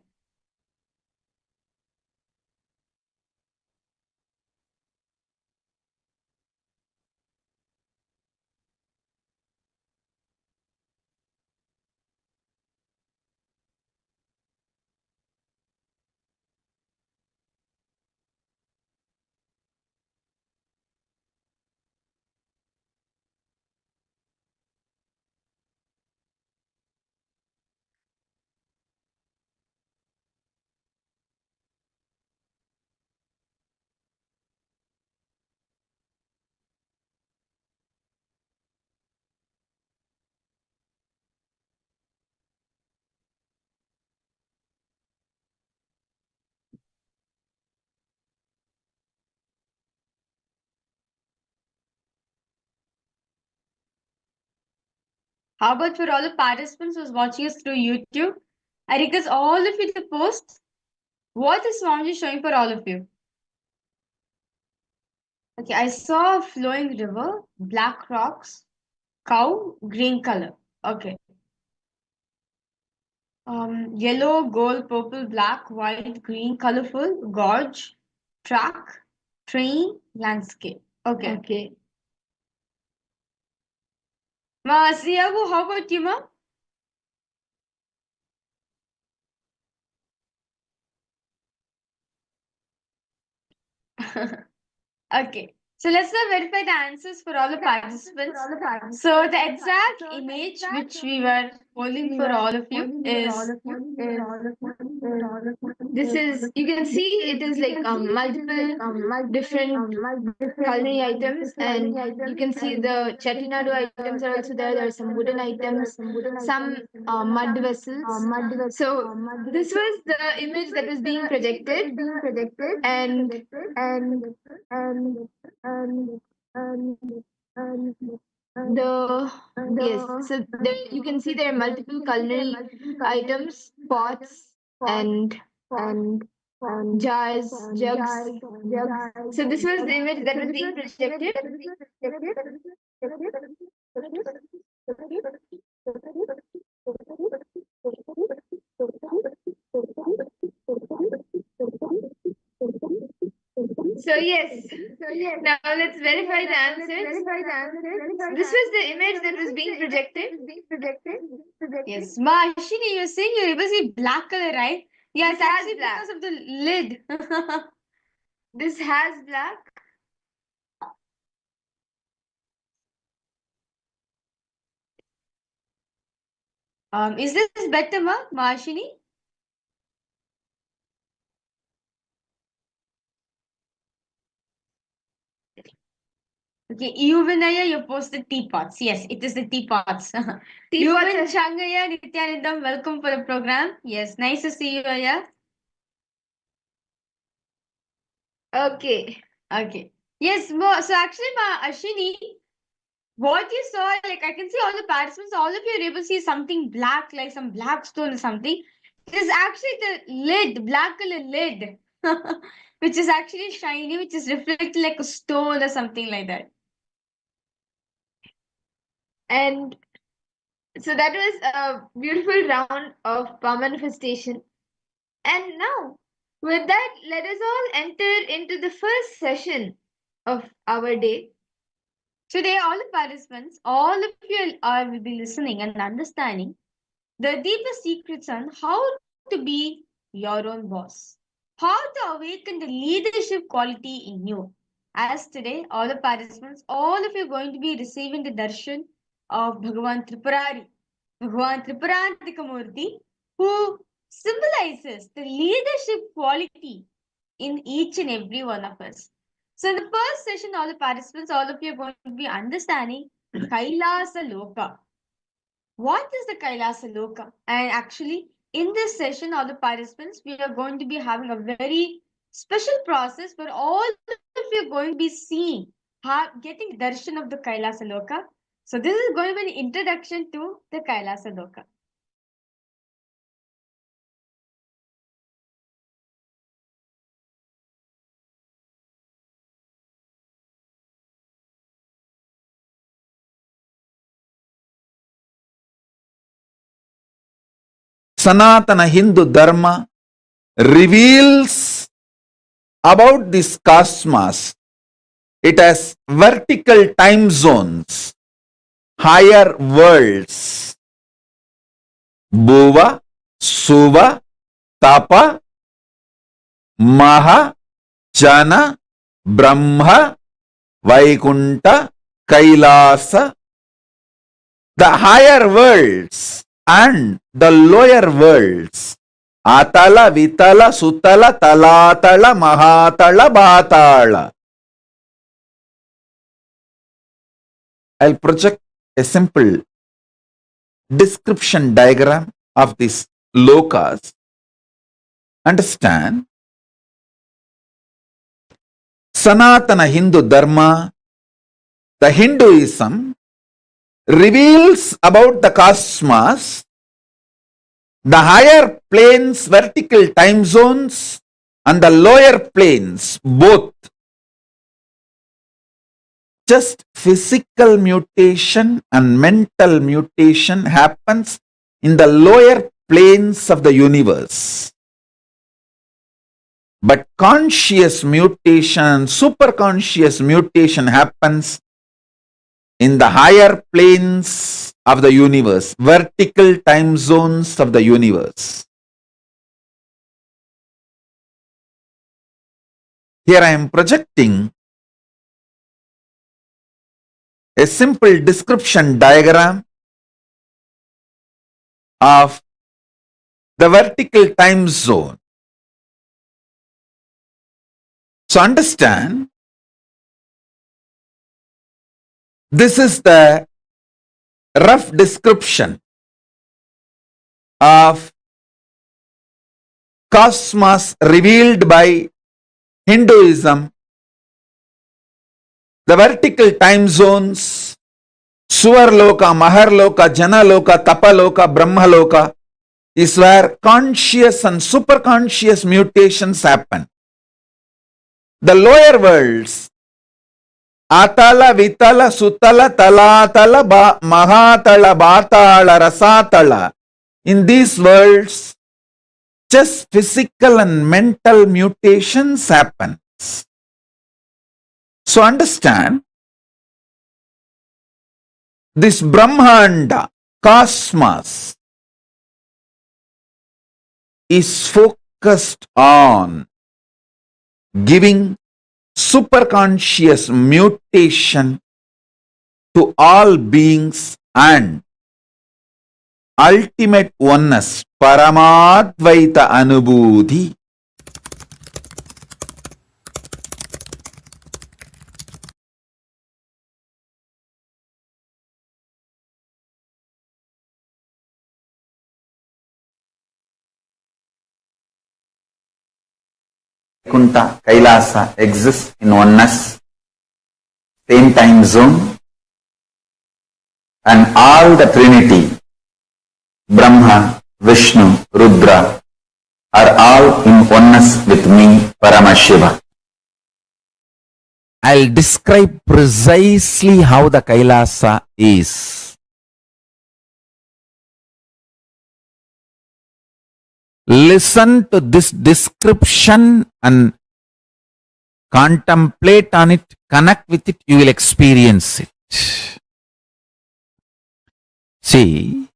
How about for all the participants who's watching us through YouTube? I request all of you to post what is Swamiji showing for all of you. Okay, I saw a flowing river, black rocks, cow, green color. Okay. Yellow, gold, purple, black, white, green, colorful, gorge, track, train, landscape. Okay. Okay. Ma, Siyabu, how about you, ma? Okay. So let's now verify the answers for all the participants. So the exact image which we were holding for all of you is this is, you can see it is like multiple different culinary items, and you can see the chettinadu items are also there. There are some wooden items, some mud vessels. So this was the image that was being projected, and the yes, so there you can see there are multiple culinary items, pots and jars, jugs. So this was the image that was being projected. So yes, now let's verify the answers. This was the image that was being projected. Yes, Ashini, you're saying you're able to see black color, right? Yeah, it's actually because of the lid. This has black. Is this better, Ashini? Okay, Yuvinaya, you posted teapots. Yes, it is the teapots. Yuvin Changaya, Nithyananda, welcome for the program. Yes, nice to see you, Aya. Okay, okay. Yes, so actually, Ashini, what you saw, like I can see all the participants, all of you are able to see something black, like some black stone or something. It is actually the lid, black color lid, which is actually shiny, which is reflected like a stone or something like that. And so that was a beautiful round of power manifestation. And now, with that, let us all enter into the first session of our day. Today, all the participants, all of you will be listening and understanding the deeper secrets on how to be your own boss, how to awaken the leadership quality in you. As today, all the participants, all of you are going to be receiving the darshan of Bhagavan Tripurari, Bhagavan Tripurantikamurti, who symbolizes the leadership quality in each and every one of us. So in the first session, all the participants, all of you are going to be understanding Kailasa Loka. What is the Kailasa Loka? And actually, in this session, all the participants, we are going to be having a very special process where all of you are going to be seeing, getting darshan of the Kailasa Loka. So this is going to be an introduction to the Kailasa Loka. Sanatana Hindu Dharma reveals about this cosmos. It has vertical time zones, higher worlds, Bhuva, Suva, Tapa, Maha, Jana, Brahma, Vaikunta, Kailasa, the higher worlds and the lower worlds, Atala, Vitala, Sutala, Talatala, Mahatala, Bhatala. I'll project a simple description diagram of these lokas. Understand? Sanatana Hindu Dharma, the Hinduism reveals about the cosmos, the higher planes, vertical time zones, and the lower planes, both. Just physical mutation and mental mutation happens in the lower planes of the universe. But conscious mutation, superconscious mutation happens in the higher planes of the universe, vertical time zones of the universe. Here I am projecting a simple description diagram of the vertical time zone. So understand, this is the rough description of cosmos revealed by Hinduism. The vertical time zones, Suvarloka, Maharloka, Janaloka, Tapaloka, Brahmaloka, is where conscious and superconscious mutations happen. The lower worlds, Atala, Vitala, Sutala, Talatala, Mahatala, Batala, Rasatala, in these worlds, just physical and mental mutations happen. So understand, this Brahmanda, cosmos, is focused on giving superconscious mutation to all beings and ultimate oneness, Paramadvaita Anubhuti. Vaikuntha, Kailasa exists in oneness, same time zone, and all the Trinity, Brahma, Vishnu, Rudra, are all in oneness with me, Paramashiva. I'll describe precisely how the Kailasa is. Listen to this description and contemplate on it, connect with it, you will experience it. See,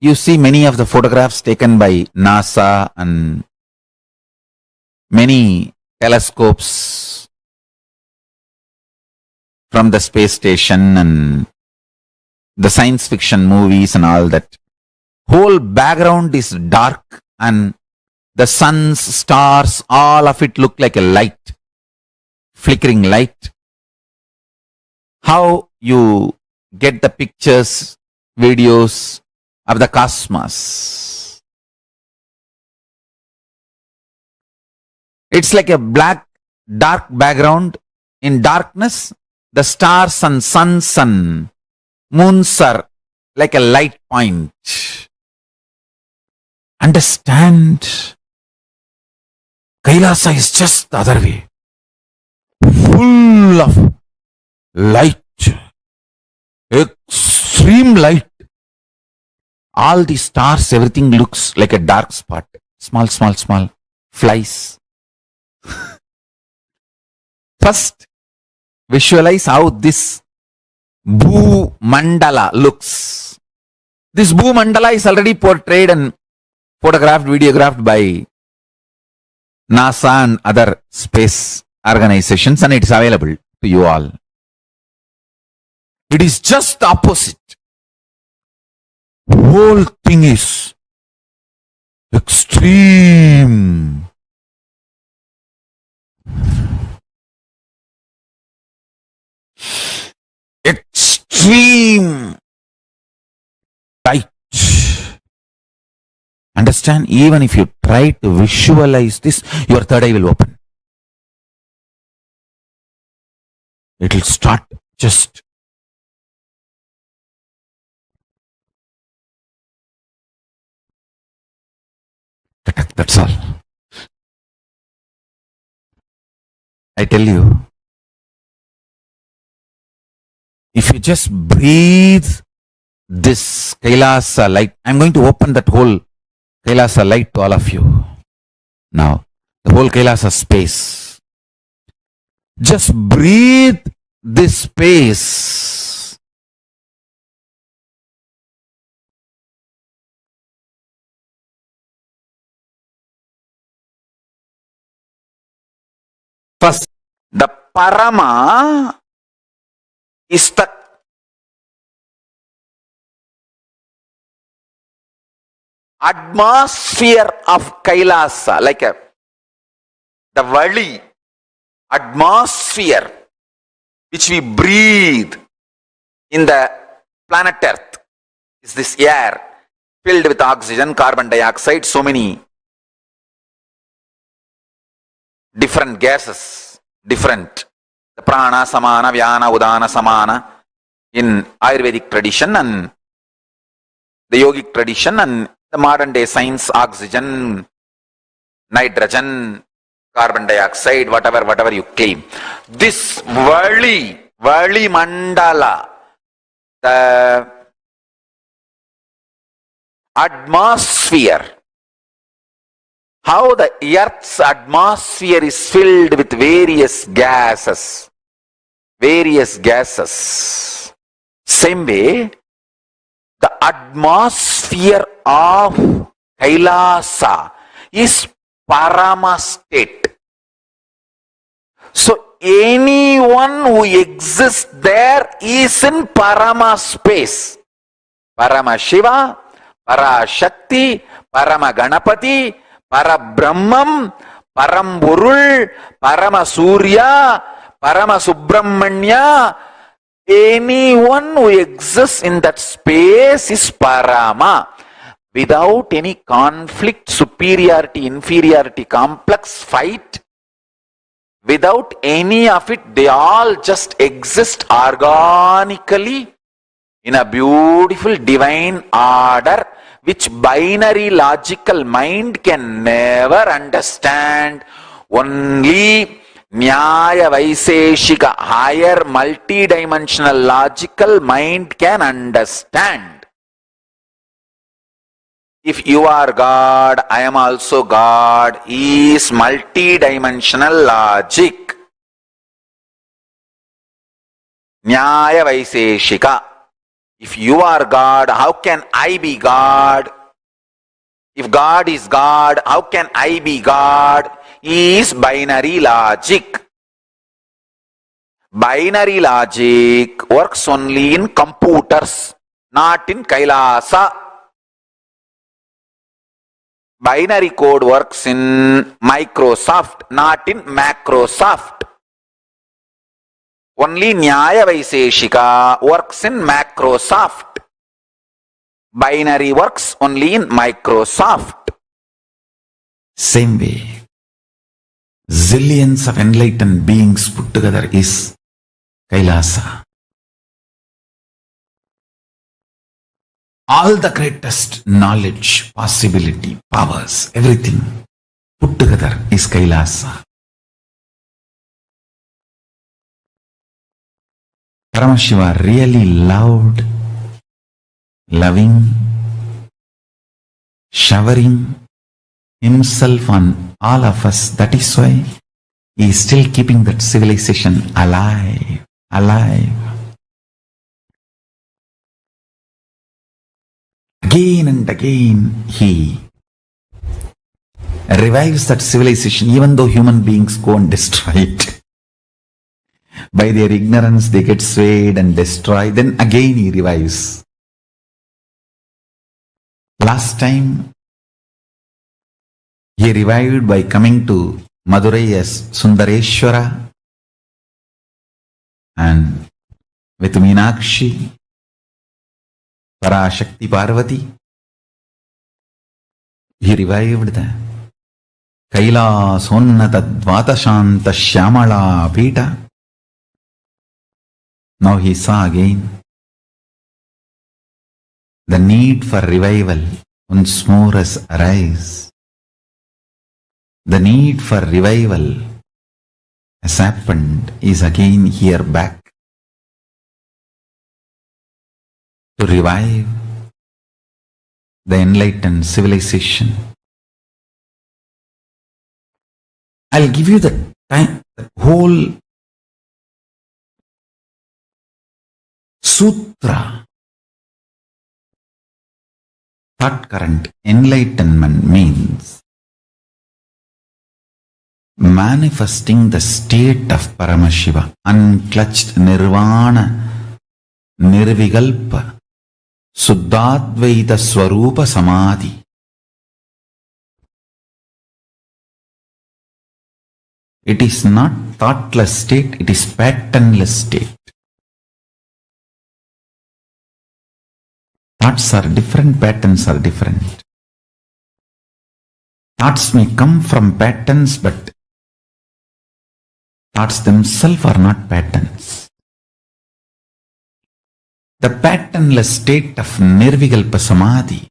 you see many of the photographs taken by NASA and many telescopes from the space station and the science fiction movies and all that. Whole background is dark and the suns, stars, all of it look like a light, flickering light. How you get the pictures, videos of the cosmos? It's like a black, dark background. In darkness, the stars and suns and moons are like a light point. Understand, Kailasa is just the other way. Full of light, extreme light. All the stars, everything looks like a dark spot. Small, small, small flies. First, visualize how this Bhu Mandala looks. This Bhu Mandala is already portrayed and photographed, videographed by NASA and other space organizations, and it is available to you all. It is just the opposite. Whole thing is extreme. Extreme light. Understand? Even if you try to visualize this, your third eye will open. It will start just That's all. I tell you, if you just breathe this Kailasa light, I'm going to open that whole Kailasa light to all of you. Now, the whole Kailasa space. Just breathe this space. First, the Parama is the atmosphere of Kailasa, like the valley, atmosphere which we breathe in the planet Earth is this air filled with oxygen, carbon dioxide, so many different gases, different. The prana, samana, vyana, udana, samana in Ayurvedic tradition and the yogic tradition, and the modern day science, oxygen, nitrogen, carbon dioxide, whatever you claim. This Vali Mandala, the atmosphere, how the earth's atmosphere is filled with various gases. Same way, the atmosphere of Kailasa is Parama state. So anyone who exists there is in Parama space. Parama Shiva, Para Shakti, Parama Ganapati, Para Brahmam, Paramburul, Parama Surya, Parama Subramanya. Anyone who exists in that space is Parama. Without any conflict, superiority, inferiority, complex fight, without any of it, they all just exist organically in a beautiful divine order which binary logical mind can never understand. Only Nyaya Vaiseshika, higher multidimensional logical mind can understand. If you are God, I am also God, is multidimensional logic. Nyaya Vaiseshika. If you are God, how can I be God? If God is God, how can I be God? Is binary logic. Binary logic works only in computers, not in KAILASA. Binary code works in Microsoft, not in Macrosoft. Only Nyaya Vaiseshika works in Macrosoft. Binary works only in Microsoft. Same way, zillions of enlightened beings put together is KAILASA. All the greatest knowledge, possibility, powers, everything put together is KAILASA. Paramashiva really loved loving, showering himself on all of us. That is why he is still keeping that civilization alive. Again and again he revives that civilization, even though human beings go and destroy it. By their ignorance they get swayed and destroyed. Then again he revives. Last time he revived by coming to Madurai as Sundareshwara, and with Meenakshi, Parashakti Parvati, he revived the Kailasa Dvatashanta Shyamala Pita. Now he saw again the need for revival once more has arisen. The need for revival has happened is again here back to revive the enlightened civilization. I'll give you the time, the whole sutra. Thought current. Enlightenment means manifesting the state of Paramashiva, unclutched nirvana, nirvigalpa, Suddhadvaita Swarupa Samadhi. It is not thoughtless state, it is patternless state. Thoughts are different, patterns are different. Thoughts may come from patterns, but thoughts themselves are not patterns. The patternless state of Nirvikalpa Samadhi.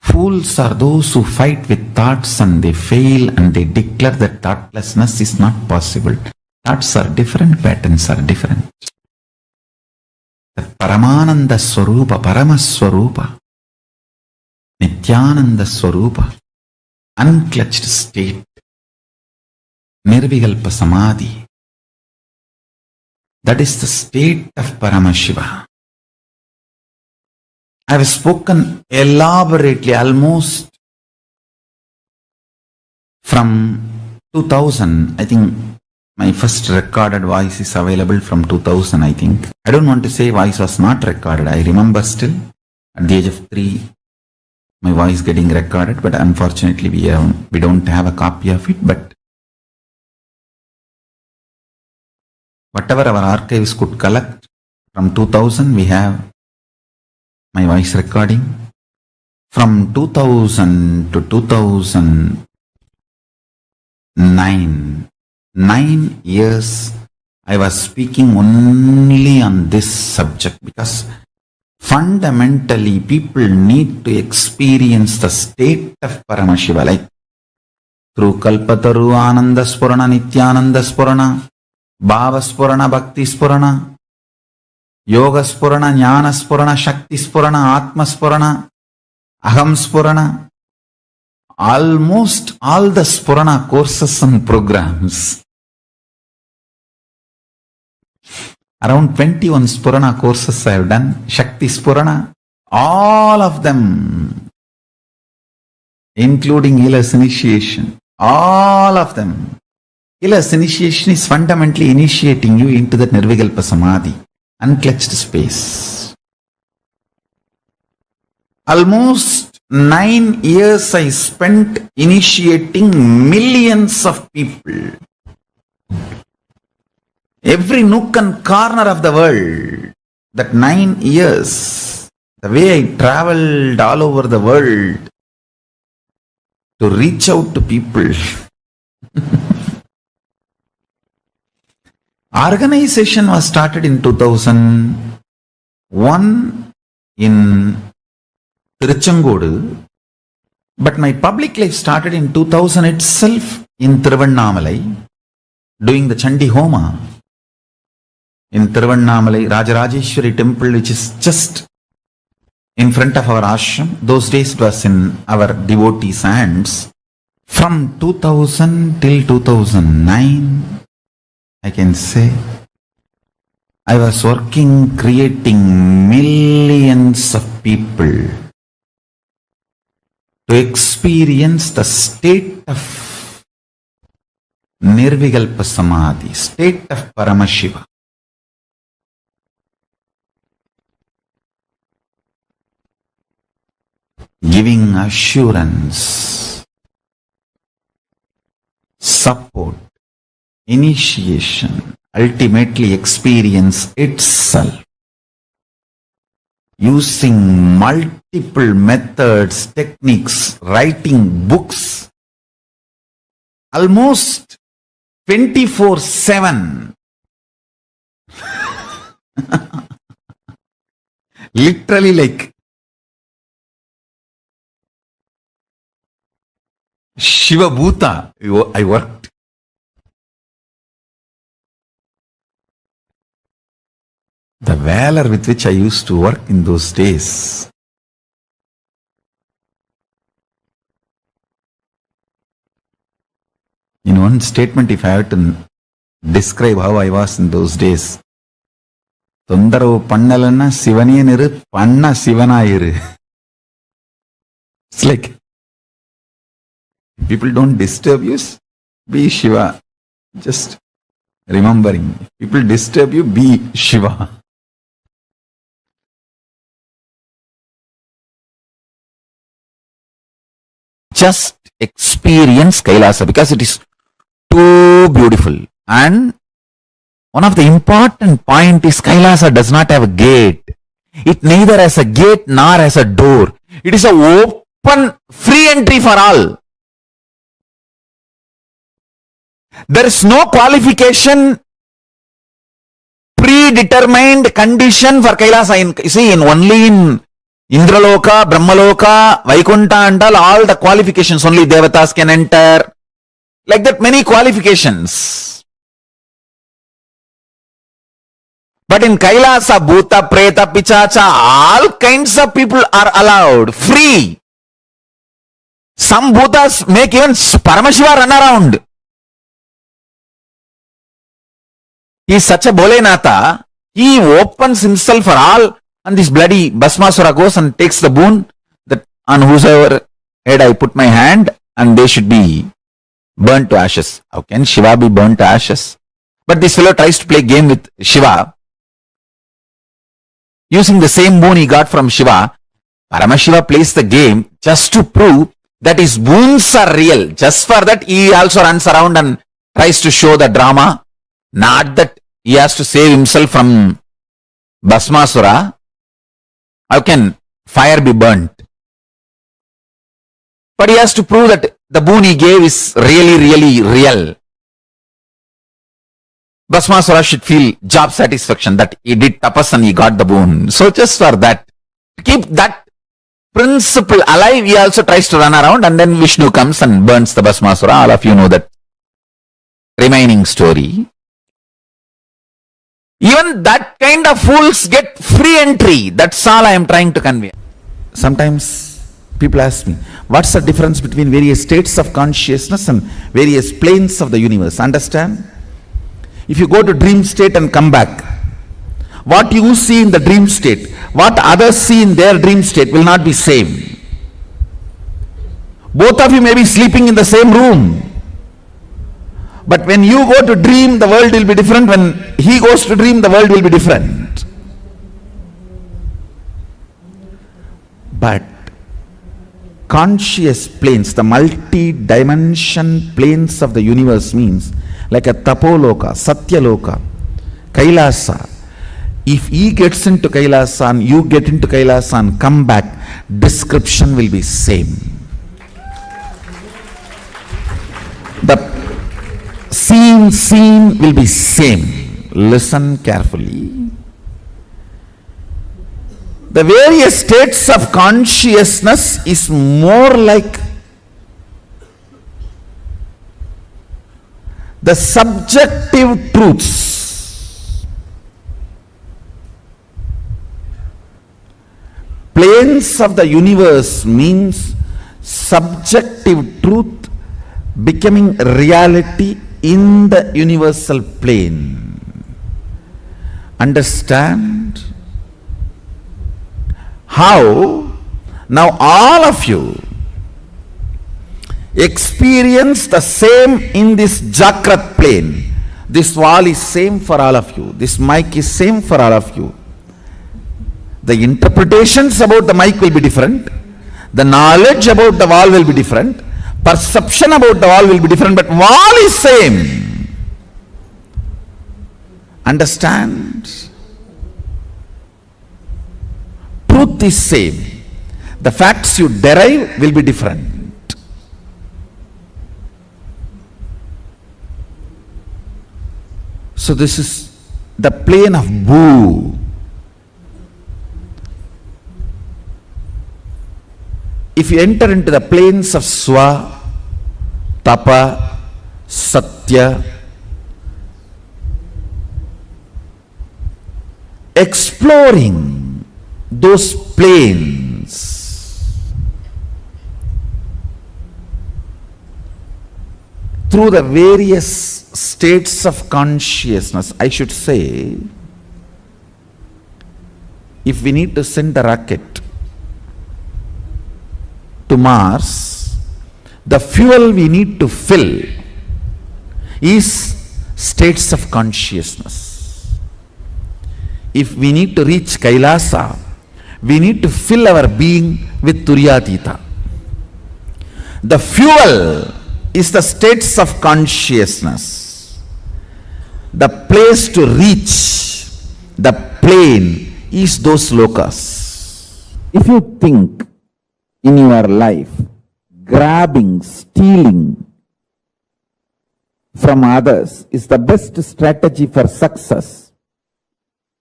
Fools are those who fight with thoughts and they fail and they declare that thoughtlessness is not possible. Thoughts are different, patterns are different. The Paramananda Swarupa, Paramaswarupa, Nithyananda Swarupa, unclutched state, Nirvikalpa Samadhi. That is the state of Paramashiva. I have spoken elaborately almost from 2000. I think my first recorded voice is available from 2000, I think. I don't want to say voice was not recorded. I remember still at the age of 3, my voice getting recorded, but unfortunately we don't have a copy of it. But whatever our archives could collect, from 2000 we have my voice recording. From 2000 to 2009, 9 years I was speaking only on this subject because fundamentally people need to experience the state of Paramashiva, like through Kalpataru, Ananda Spurana, Nithyananda Spurana, Bhava Spurana, Bhakti Spurana, Yoga Spurana, Jnana Spurana, Shakti Spurana, Atma Spurana, Aham Spurana. Almost all the Spurana courses and programs. Around 21 Spurana courses I have done. Shakti Spurana. All of them. Including KAILASA initiation. All of them. KAILASA initiation is fundamentally initiating you into the Nirvikalpa Samadhi. Unclutched space. Almost 9 years I spent initiating millions of people. Every nook and corner of the world. That 9 years, the way I traveled all over the world to reach out to people. Organization was started in 2001 in Tiruchengodu, but my public life started in 2000 itself in Tiruvannamalai, doing the Chandi Homa in Tiruvannamalai, Rajarajeshwari temple, which is just in front of our ashram. Those days it was in our devotees' hands. From 2000 till 2009, I can say, I was working, creating millions of people to experience the state of Nirvikalpa Samadhi, state of Paramashiva. Giving assurance, support, initiation, ultimately experience itself. Using multiple methods, techniques, writing books, almost 24/7. Literally like Shiva Bhuta, I worked. The valor with which I used to work in those days. In one statement, if I have to describe how I was in those days, தொந்தரவு பண்ணலன்னா சிவனே நிறு, பண்ண சிவனாயிரு. It's like, people don't disturb you, be Shiva. Just remembering. People disturb you, be Shiva. Just experience Kailasa because it is too beautiful. And one of the important point is Kailasa does not have a gate. It neither has a gate nor has a door. It is a open, free entry for all. There is no qualification, predetermined condition for Kailasa. Only in Indraloka, Brahmaloka, Vaikunta and all the qualifications, only Devatas can enter. Like that, many qualifications. But in Kailasa, Bhuta, Preta, Pichacha, all kinds of people are allowed, free. Some Bhutas make even Paramashiva run around. He is such a Bholenatha, he opens himself for all, and this bloody Bhasmasura goes and takes the boon that on whosoever head I put my hand, and they should be burnt to ashes. How can Shiva be burnt to ashes? But this fellow tries to play game with Shiva. Using the same boon he got from Shiva, Paramashiva plays the game just to prove that his boons are real. Just for that, he also runs around and tries to show the drama. Not that he has to save himself from Bhasmasura. How can fire be burnt? But he has to prove that the boon he gave is really, really real. Bhasmasura should feel job satisfaction that he did tapas and he got the boon. So just for that, to keep that principle alive, he also tries to run around, and then Vishnu comes and burns the Bhasmasura. All of you know that remaining story. Even that kind of fools get free entry. That's all I am trying to convey. Sometimes people ask me, what's the difference between various states of consciousness and various planes of the universe? Understand? If you go to dream state and come back, what you see in the dream state, what others see in their dream state will not be same. Both of you may be sleeping in the same room. But when you go to dream, the world will be different. When he goes to dream, the world will be different. But conscious planes, the multi-dimension planes of the universe means like a Tapoloka, Satyaloka, Kailasa. If he gets into Kailasa and you get into Kailasa and come back, description will be same. The scene will be same. Listen carefully. The various states of consciousness is more like the subjective truths. Planes of the universe means subjective truth becoming reality in the universal plane. Understand? How? Now all of you experience the same in this Jakrat plane. This wall is same for all of you. This mic is same for all of you. The interpretations about the mic will be different. The knowledge about the wall will be different. Perception about the wall will be different, but wall is same. Understand? Truth is same. The facts you derive will be different. So this is the plane of Bhu. If you enter into the planes of Swa, tapa, satya, exploring those planes through the various states of consciousness. I should say, if we need to send a rocket to Mars, the fuel we need to fill is states of consciousness. If we need to reach KAILASA, we need to fill our being with Turyatita. The fuel is the states of consciousness. The place to reach, the plane, is those lokas. If you think in your life, grabbing, stealing from others is the best strategy for success,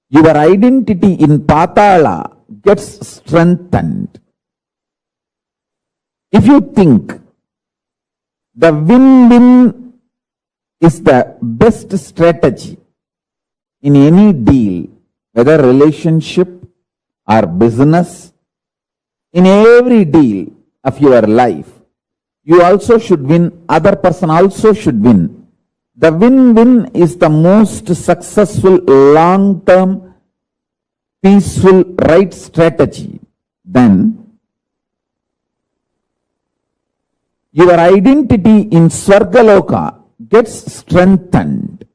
your identity in Patala gets strengthened. If you think the win-win is the best strategy in any deal, whether relationship or business, in every deal of your life, you also should win, other person also should win. The win-win is the most successful, long-term, peaceful, right strategy. Then, your identity in Swargaloka gets strengthened.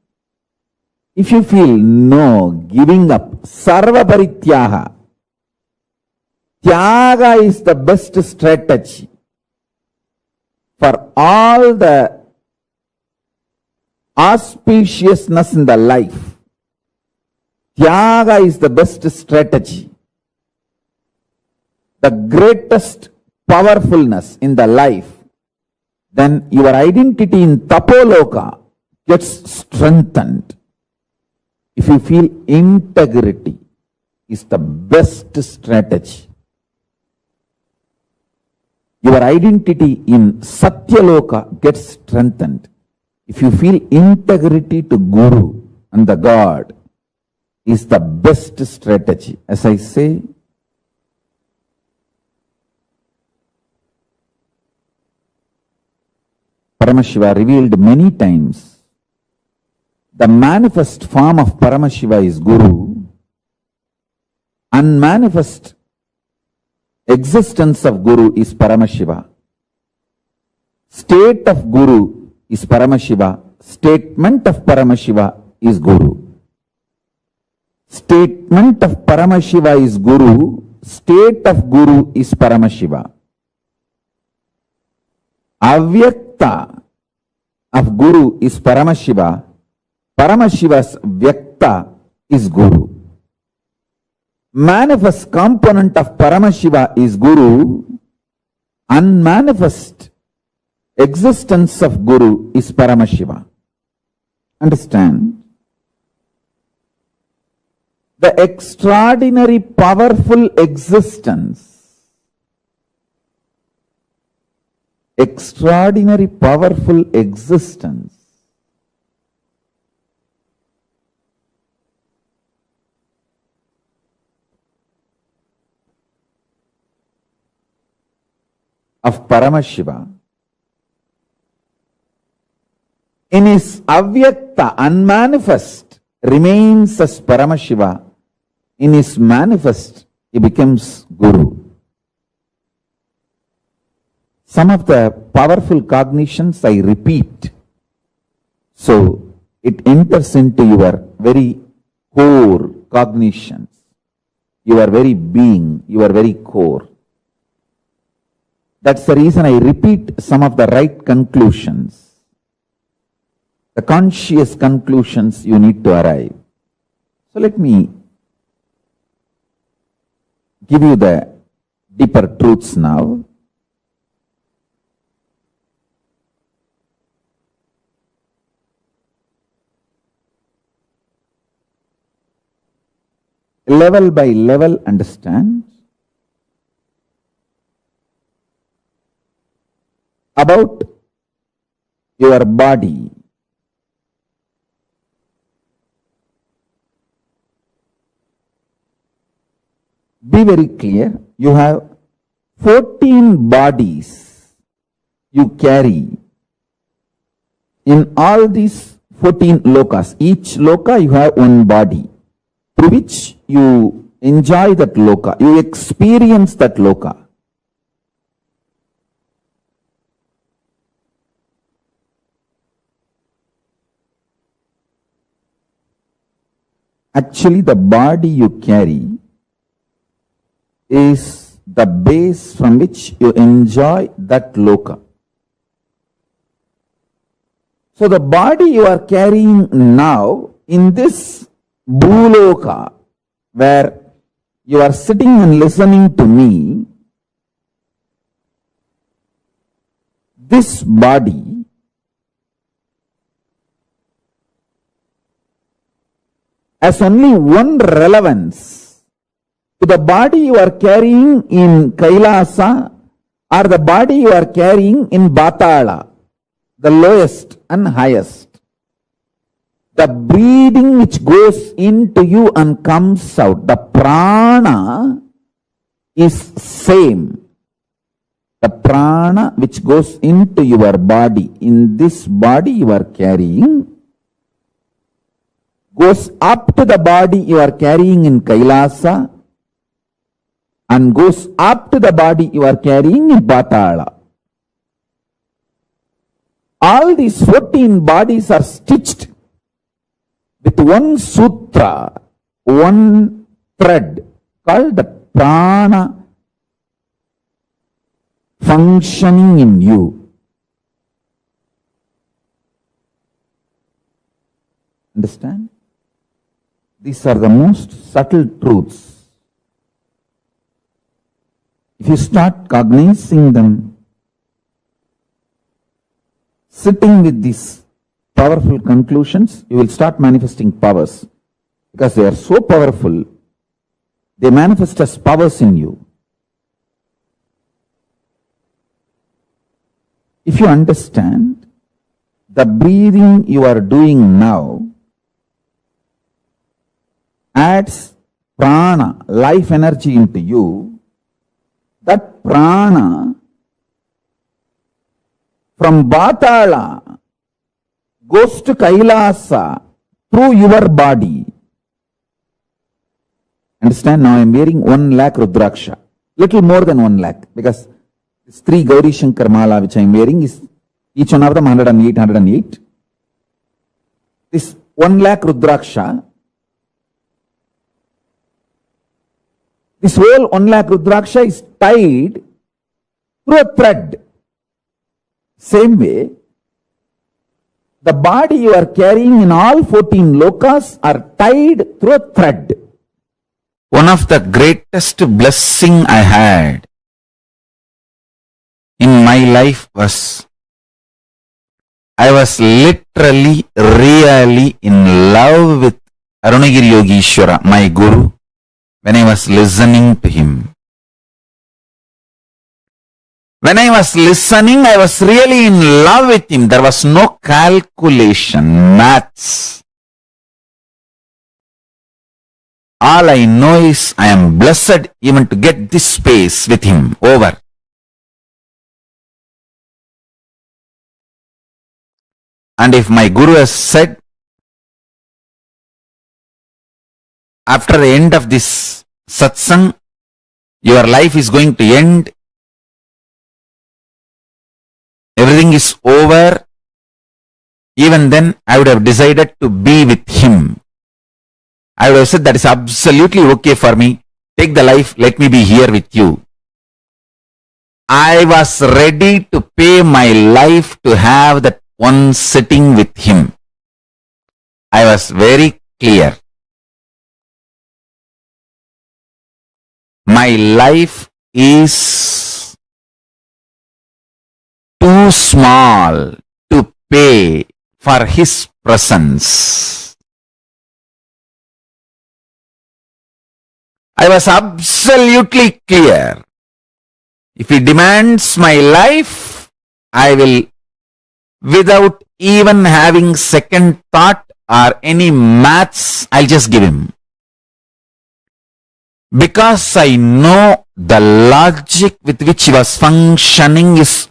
If you feel no, giving up, sarva parityaga, tyaga is the best strategy for all the auspiciousness in the life. Tyaga is the best strategy. The greatest powerfulness in the life. Then your identity in Tapoloka gets strengthened. If you feel integrity is the best strategy. Your identity in Satyaloka gets strengthened. If you feel integrity to Guru and the God is the best strategy. As I say, Paramashiva revealed many times, the manifest form of Paramashiva is Guru, unmanifest existence of Guru is Paramashiva, state of Guru is Paramashiva, statement of Paramashiva is Guru. Statement of Paramashiva is Guru, state of Guru is Paramashiva. Avyakta of Guru is Paramashiva, Paramashiva's Vyakta is Guru. Manifest component of Paramashiva is Guru, unmanifest existence of Guru is Paramashiva. Understand? The extraordinary powerful existence, of Paramashiva in his avyakta, unmanifest, remains as Paramashiva. In his manifest, he becomes Guru. Some of the powerful cognitions I repeat, so it enters into your very core cognitions, your very being, your very core. That's the reason I repeat some of the right conclusions, the conscious conclusions you need to arrive. So let me give you the deeper truths now. Level by level, understand. About your body. Be very clear, you have 14 bodies you carry. In all these 14 lokas, each loka you have one body through which you enjoy that loka, you experience that loka. Actually, the body you carry is the base from which you enjoy that loka. So the body you are carrying now in this bhuloka, where you are sitting and listening to me, this body has only one relevance to the body you are carrying in Kailasa or the body you are carrying in Batala, the lowest and highest. The breathing which goes into you and comes out, the prana is same. The prana which goes into your body, in this body you are carrying, goes up to the body you are carrying in Kailasa and goes up to the body you are carrying in Patala. All these 14 bodies are stitched with one sutra, one thread called the prana functioning in you. Understand? These are the most subtle truths. If you start cognizing them, sitting with these powerful conclusions, you will start manifesting powers. Because they are so powerful, they manifest as powers in you. If you understand, the breathing you are doing now adds prana, life energy into you. That prana from Batala goes to Kailasa through your body. Understand? Now I am wearing 1 lakh Rudraksha. Little more than 1 lakh, because this 3 Gauri Shankar Mala which I am wearing is each one of them 108, 108. This 1 lakh Rudraksha, this whole 1 lakh Rudraksha is tied through a thread. Same way, the body you are carrying in all 14 lokas are tied through a thread. One of the greatest blessing I had in my life was, I was literally, really in love with Arunagiri Yogeshwara, my guru, when I was listening to him. When I was listening, I was really in love with him. There was no calculation, maths. All I know is I am blessed even to get this space with him. Over. And if my guru has said, after the end of this satsang, your life is going to end, everything is over, even then I would have decided to be with him. I would have said, that is absolutely okay for me. Take the life, let me be here with you. I was ready to pay my life to have that one sitting with him. I was very clear. My life is too small to pay for his presence. I was absolutely clear. If he demands my life, I will without even having second thought or any maths, I'll just give him. Because I know the logic with which he was functioning is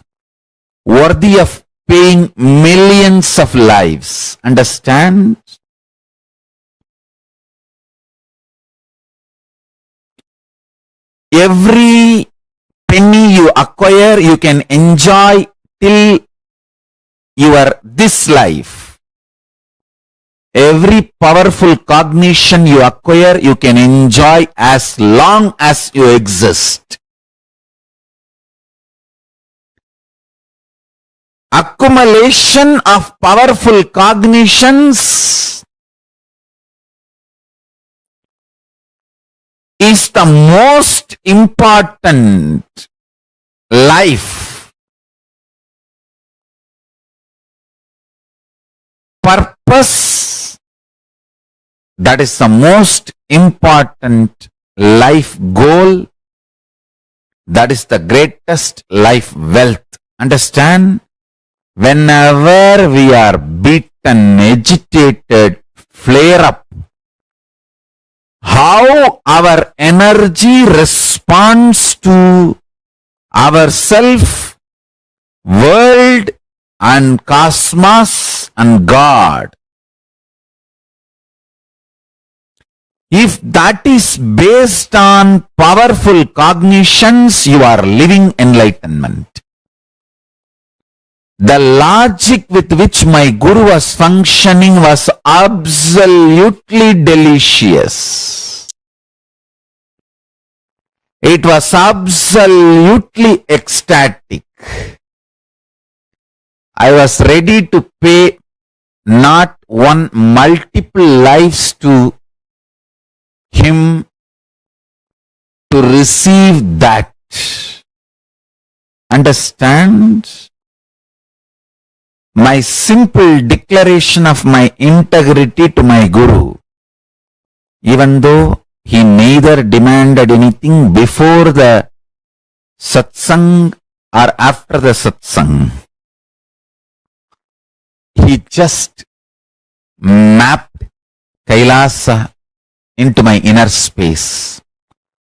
worthy of paying millions of lives. Understand? Every penny you acquire, you can enjoy till your this life. Every powerful cognition you acquire, you can enjoy as long as you exist. Accumulation of powerful cognitions is the most important life purpose. That is the most important life goal. That is the greatest life wealth. Understand? Whenever we are beaten, agitated, flare up, how our energy responds to our self, world and cosmos and God. If that is based on powerful cognitions, you are living enlightenment. The logic with which my Guru was functioning was absolutely delicious. It was absolutely ecstatic. I was ready to pay not one, multiple lives to him to receive that. Understand? My simple declaration of my integrity to my Guru, even though he neither demanded anything before the satsang or after the satsang, he just mapped KAILASA into my inner space,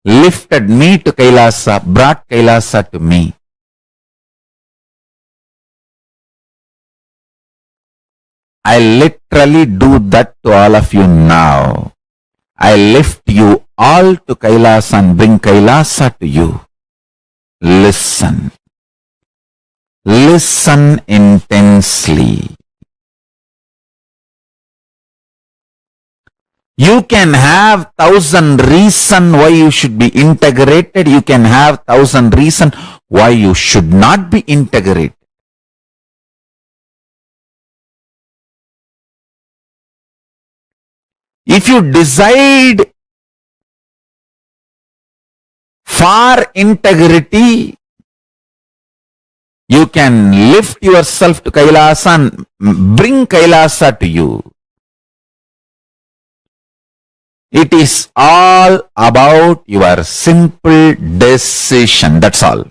lifted me to KAILASA, brought KAILASA to me. I literally do that to all of you now. I lift you all to KAILASA and bring KAILASA to you. Listen. Listen intensely. You can have 1,000 reasons why you should be integrated. You can have 1,000 reasons why you should not be integrated. If you decide for integrity, you can lift yourself to KAILASA and bring KAILASA to you. It is all about your simple decision. That's all.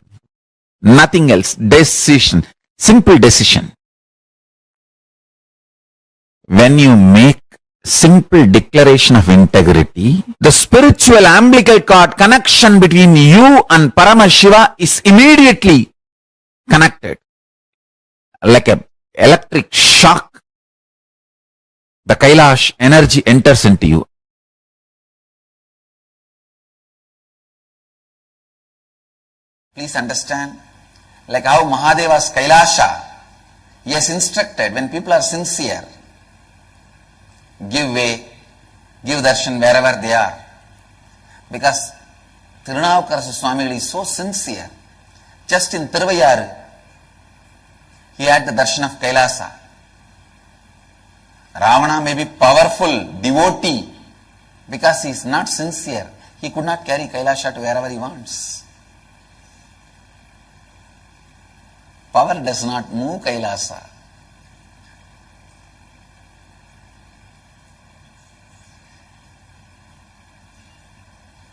Nothing else. Decision. Simple decision. When you make simple declaration of integrity, the spiritual umbilical cord connection between you and Paramashiva is immediately connected. Like an electric shock, the Kailash energy enters into you. Please understand, like how Mahadeva's Kailasha, he has instructed when people are sincere, give way, give darshan wherever they are. Because Tirunavukara Swami is so sincere. Just in Tiruvayyaru, he had the darshan of KAILASA. Ravana may be powerful, devotee, because he is not sincere. He could not carry KAILASA to wherever he wants. Power does not move KAILASA.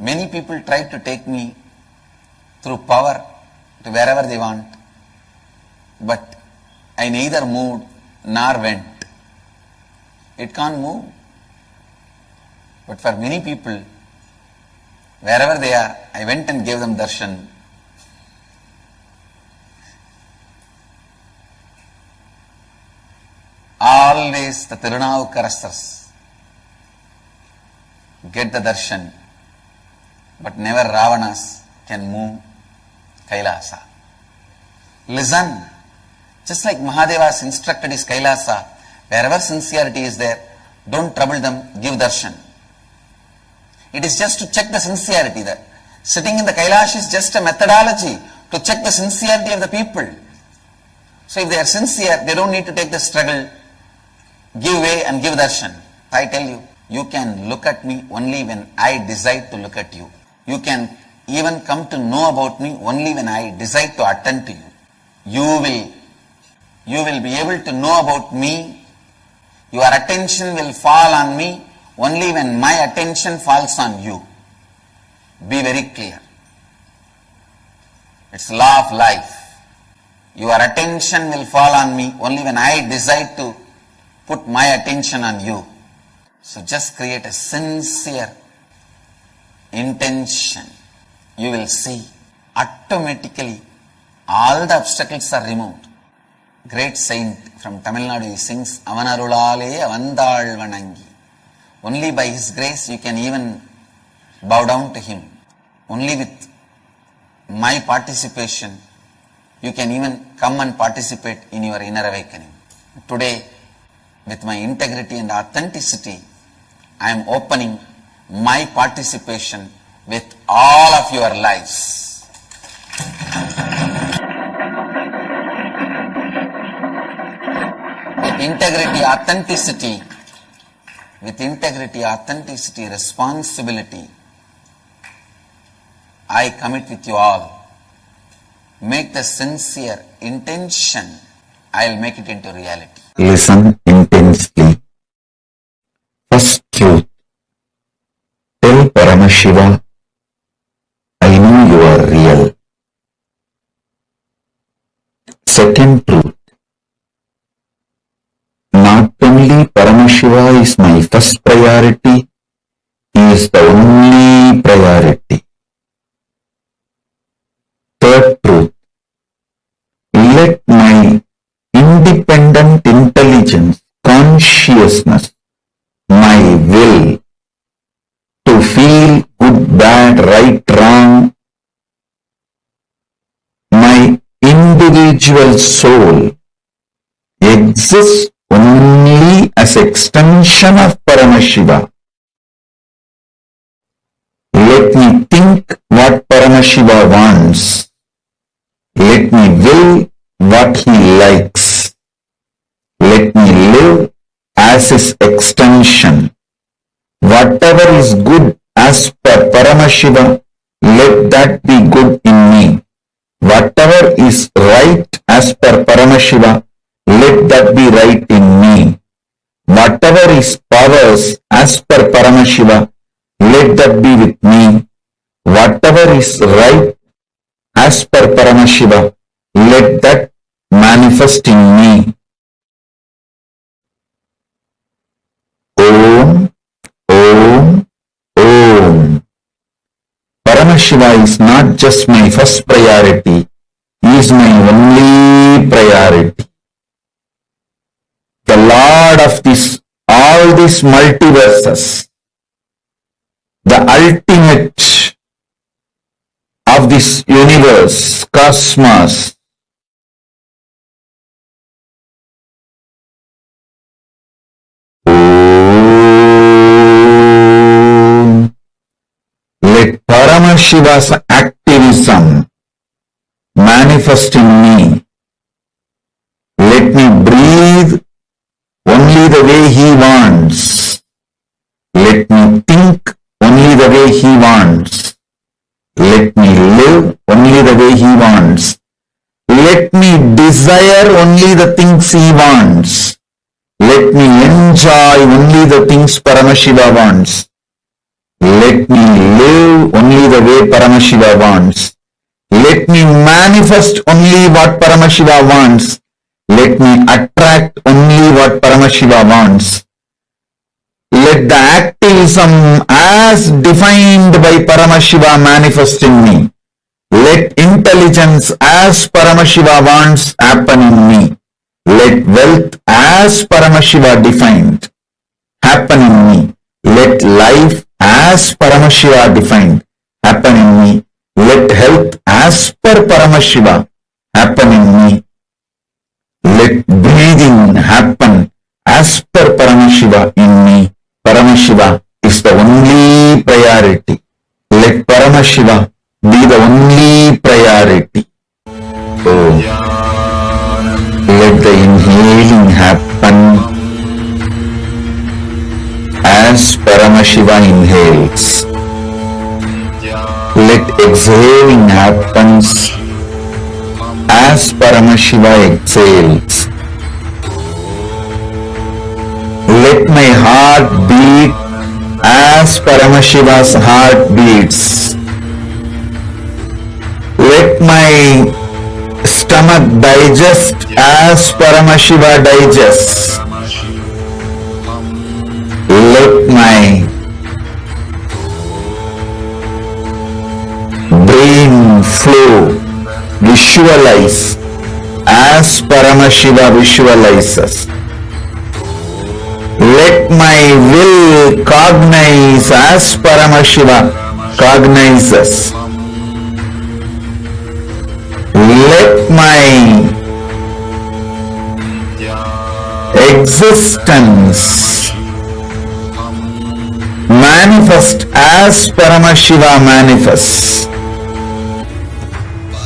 Many people try to take me through power to wherever they want, but I neither moved nor went. It can't move. But for many people, wherever they are, I went and gave them darshan. Always the Tirunavukarastars get the darshan, but never Ravanas can move KAILASA. Listen, just like Mahadeva's instructed his KAILASA, wherever sincerity is there, don't trouble them, give darshan. It is just to check the sincerity. That sitting in the Kailash is just a methodology to check the sincerity of the people. So if they are sincere, they don't need to take the struggle, give way and give darshan. I tell you, you can look at me only when I decide to look at you. You can even come to know about me only when I decide to attend to you. You will be able to know about me. Your attention will fall on me only when my attention falls on you. Be very clear. It's law of life. Your attention will fall on me only when I decide to put my attention on you. So just create a sincere intention. You will see automatically all the obstacles are removed. Great saint from Tamil Nadu, he sings Avanarulale Avandal Vanangi. Only by his grace you can even bow down to him. Only with my participation you can even come and participate in your inner awakening. Today, with my integrity and authenticity, I am opening my participation with all of your lives. With integrity, authenticity, responsibility, I commit with you all. Make the sincere intention, I'll make it into reality. Listen intensely. First truth. Tell Paramashiva, I know you are real. Second truth. Not only Paramashiva is my first priority, he is the only priority. Third truth. Let my independent intelligence, consciousness, my will to feel good, bad, right, wrong, my individual soul exists only as extension of Paramashiva. Let me think what Paramashiva wants. Let me will what he likes. Let me live as his extension. Whatever is good as per Paramashiva, let that be good in me. Whatever is right as per Paramashiva, let that be right in me. Whatever is powers as per Paramashiva, let that be with me. Whatever is right as per Paramashiva, let that manifest in me. Om, Om, Om. Paramashiva is not just my first priority, he is my only priority. The Lord of all these multiverses, the ultimate of this universe, cosmos, let Paramashiva's activism manifest in me. Let me breathe only the way he wants. Let me think only the way he wants. Let me live only the way he wants. Let me desire only the things he wants. Let me enjoy only the things Paramashiva wants. Let me live only the way Paramashiva wants. Let me manifest only what Paramashiva wants. Let me attract only what Paramashiva wants. Let the activism as defined by Paramashiva manifest in me. Let intelligence as Paramashiva wants happen in me. Let wealth as Paramashiva defined happen in me. Let life as Paramashiva defined happen in me. Let health as per Paramashiva happen in me. Let breathing happen as per Paramashiva in me. Paramashiva is the only priority. Let Paramashiva be the only priority. Oh, let the inhaling happen as Paramashiva inhales. Let exhaling happens as Paramashiva exhales. Let my heart beat as Paramashiva's heart beats. Let my stomach digest as Paramashiva digests. Let my brain flow, visualize as Paramashiva visualizes. Let my will cognize as Paramashiva cognizes. Let my existence manifest as Paramashiva manifests.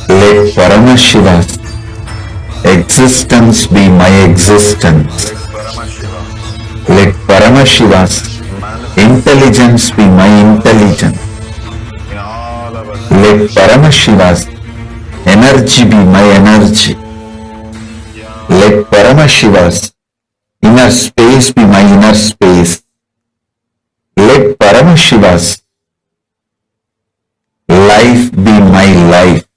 Let Paramashiva's existence be my existence. Let Paramashiva's intelligence be my intelligence. Let Paramashiva's energy be my energy. Let Paramashiva's inner space be my inner space. Let Paramashiva's life be my life.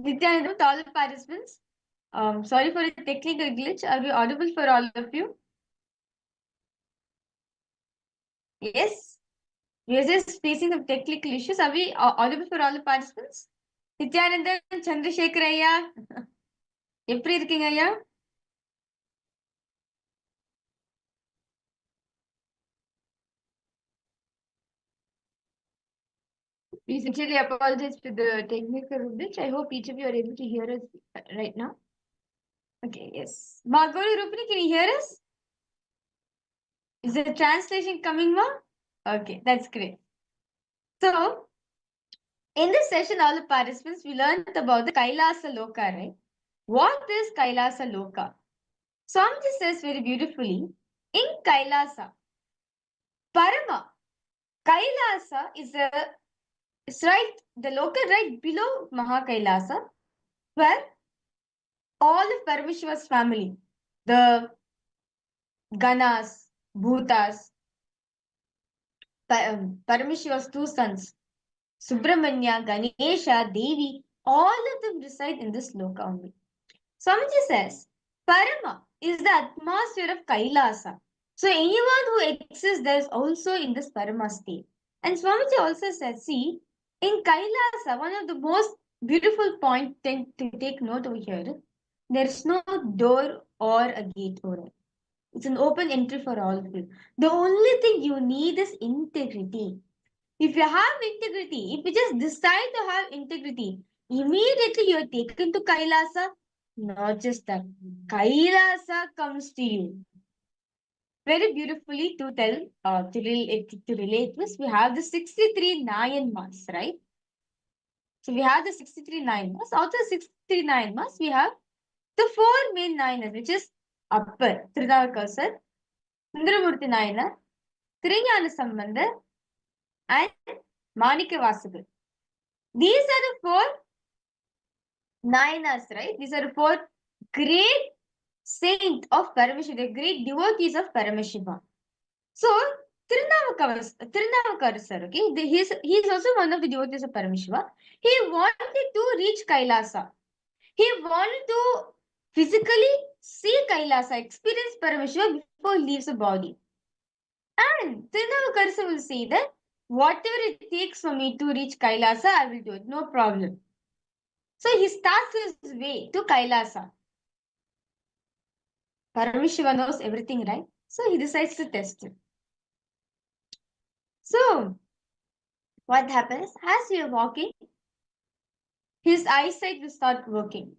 Nithyananda, to all the participants. Sorry for a technical glitch. Are we audible for all of you? Yes. We are just facing some technical issues. Are we audible for all the participants? Nithyananda, Chandrasekhar ஐயா எப்படி இருக்கீங்க ஐயா? We sincerely apologize for the technical glitch. I hope each of you are able to hear us right now. Okay, yes. Margori Rupini, can you hear us? Is the translation coming, Ma? Okay, that's great. So, in this session, all the participants, we learned about the Kailasa Loka, right? What is Kailasa Loka? Swamiji says very beautifully, in Kailasa, Parama, Kailasa is it's right, the loka right below Mahakailasa, where all of Paramashiva's family, the Ganas, Bhutas, Paramashiva's two sons, Subramanya, Ganesha, Devi, all of them reside in this loka only. Swamiji says, Parama is the atmosphere of Kailasa. So anyone who exists there is also in this Parama state. And Swamiji also says, see, in Kailasa, one of the most beautiful points to take note over here, there is no door or a gate over it. It's an open entry for all of you. The only thing you need is integrity. If you have integrity, if you just decide to have integrity, immediately you are taken to Kailasa. Not just that, Kailasa comes to you. Very beautifully to tell, to relate this, we have the 63 Nayanmas, right? So we have the 63 Nayanmas. Out of the 63 Nayanmas, we have the 4 main Nayanas, which is Upper, Trinavakasar, Sundaramurti Nayanar, Trinyana Sambandar, and Manikavasagar. These are the 4 Nayanas, right? These are the 4 great saints of Paramashiva, the great devotees of Paramashiva. So, Tirunavakar sir, okay, he is also one of the devotees of Paramashiva. He wanted to reach Kailasa. He wanted to physically see Kailasa, experience Paramashiva before he leaves the body. And Tirunavakar sir will say that whatever it takes for me to reach Kailasa, I will do it, no problem. So he starts his way to Kailasa. Paramashiva knows everything, right? So he decides to test it. So, what happens? As we are walking, his eyesight will start working.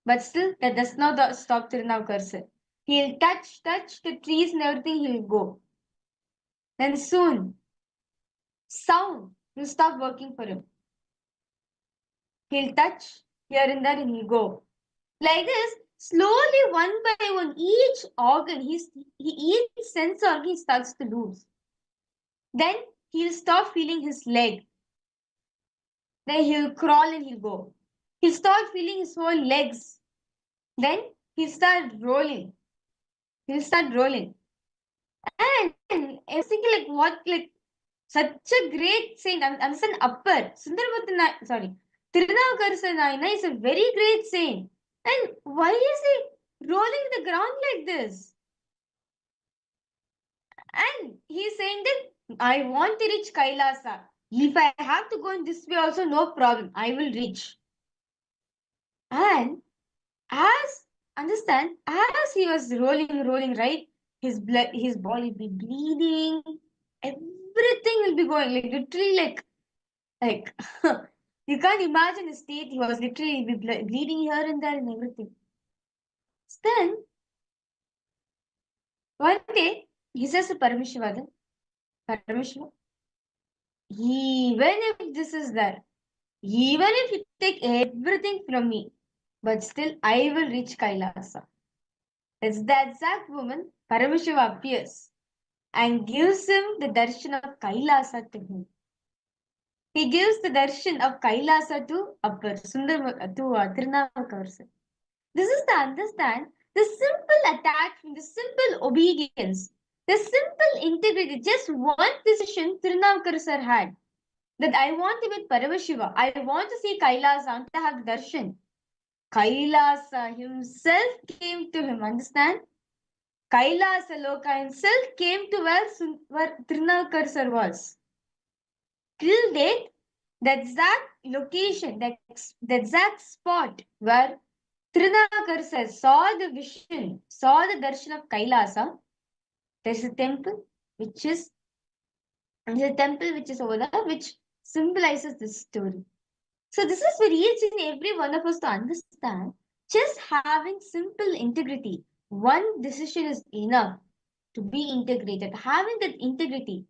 But still, that does not stop Tirunavakar sir. He'll touch the trees and everything, he'll go. Then soon, sound will stop working for him. He'll touch here and there and he'll go. Like this, slowly, one by one, each organ, each sense organ starts to lose. Then he'll stop feeling his leg. Then he'll crawl and he'll go. He'll start feeling his whole legs. Then he'll start rolling. And I was thinking, like, what, like, such a great saint. I'm saying Upper. Tirunavakar Nayana is a very great saint. And why is he rolling the ground like this? And he's saying that I want to reach Kailasa. If I have to go in this way also, no problem. I will reach. And as he was rolling, right? His body will be bleeding. Everything will be going, like, literally, like you can't imagine the state. He was literally bleeding here and there and everything. Then one day he says to Paramashiva, even if this is there, even if you take everything from me, but still I will reach Kailasa. It's the exact moment Paramashiva appears and gives him the darshan of Kailasa to him. He gives the darshan of Kailasa to Tirunavakar. This is to understand the simple attachment, the simple obedience, the simple integrity. Just one decision Tirunavakar sir had. that I want to meet Paramashiva. I want to see Kailasa. I want to have darshan. Kailasa himself came to him. Understand? Kailasa Loka himself came to where Trinakar sir was. Till date, the exact location, the exact spot where Trinakar sir saw the vision, saw the darshan of Kailasa, there's a temple which is over there, which symbolizes this story. So this is for each and every one of us to understand. Just having simple integrity, one decision is enough to be integrated. Having that integrity,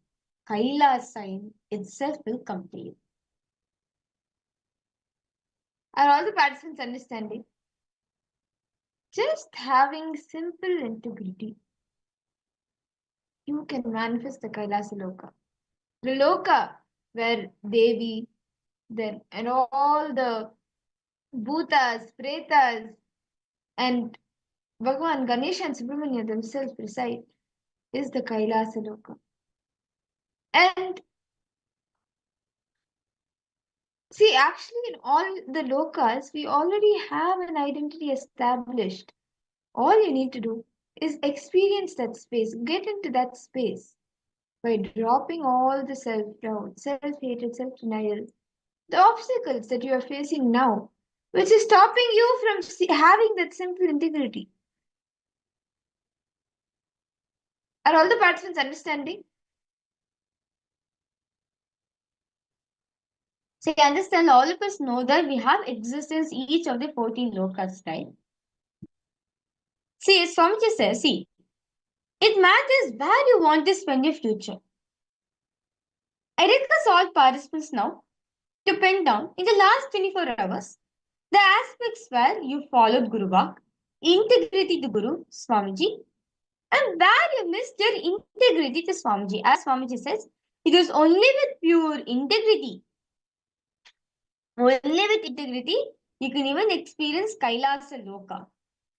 Kailasa itself will come to you. Are all the participants understanding? Just having simple integrity, you can manifest the Kailasa Loka. The Loka where Devi, and all the Bhutas, Pretas, and Bhagavan Ganesha and Subramanya themselves reside is the Kailasa Loka. And see, actually, in all the lokas, we already have an identity established. All you need to do is experience that space, get into that space by dropping all the self-doubt, self-hatred, self-denial, the obstacles that you are facing now, which is stopping you from having that simple integrity. Are all the participants understanding? So you understand, all of us know that we have existence each of the 14 lokas, right? See, Swamiji says, see, it matters where you want to spend your future. I request all participants now to pen down in the last 24 hours the aspects where you followed Guru Vak, integrity to Guru, Swamiji, and where you missed your integrity to Swamiji. As Swamiji says, it is only with pure integrity, you can even experience Kailasa Loka.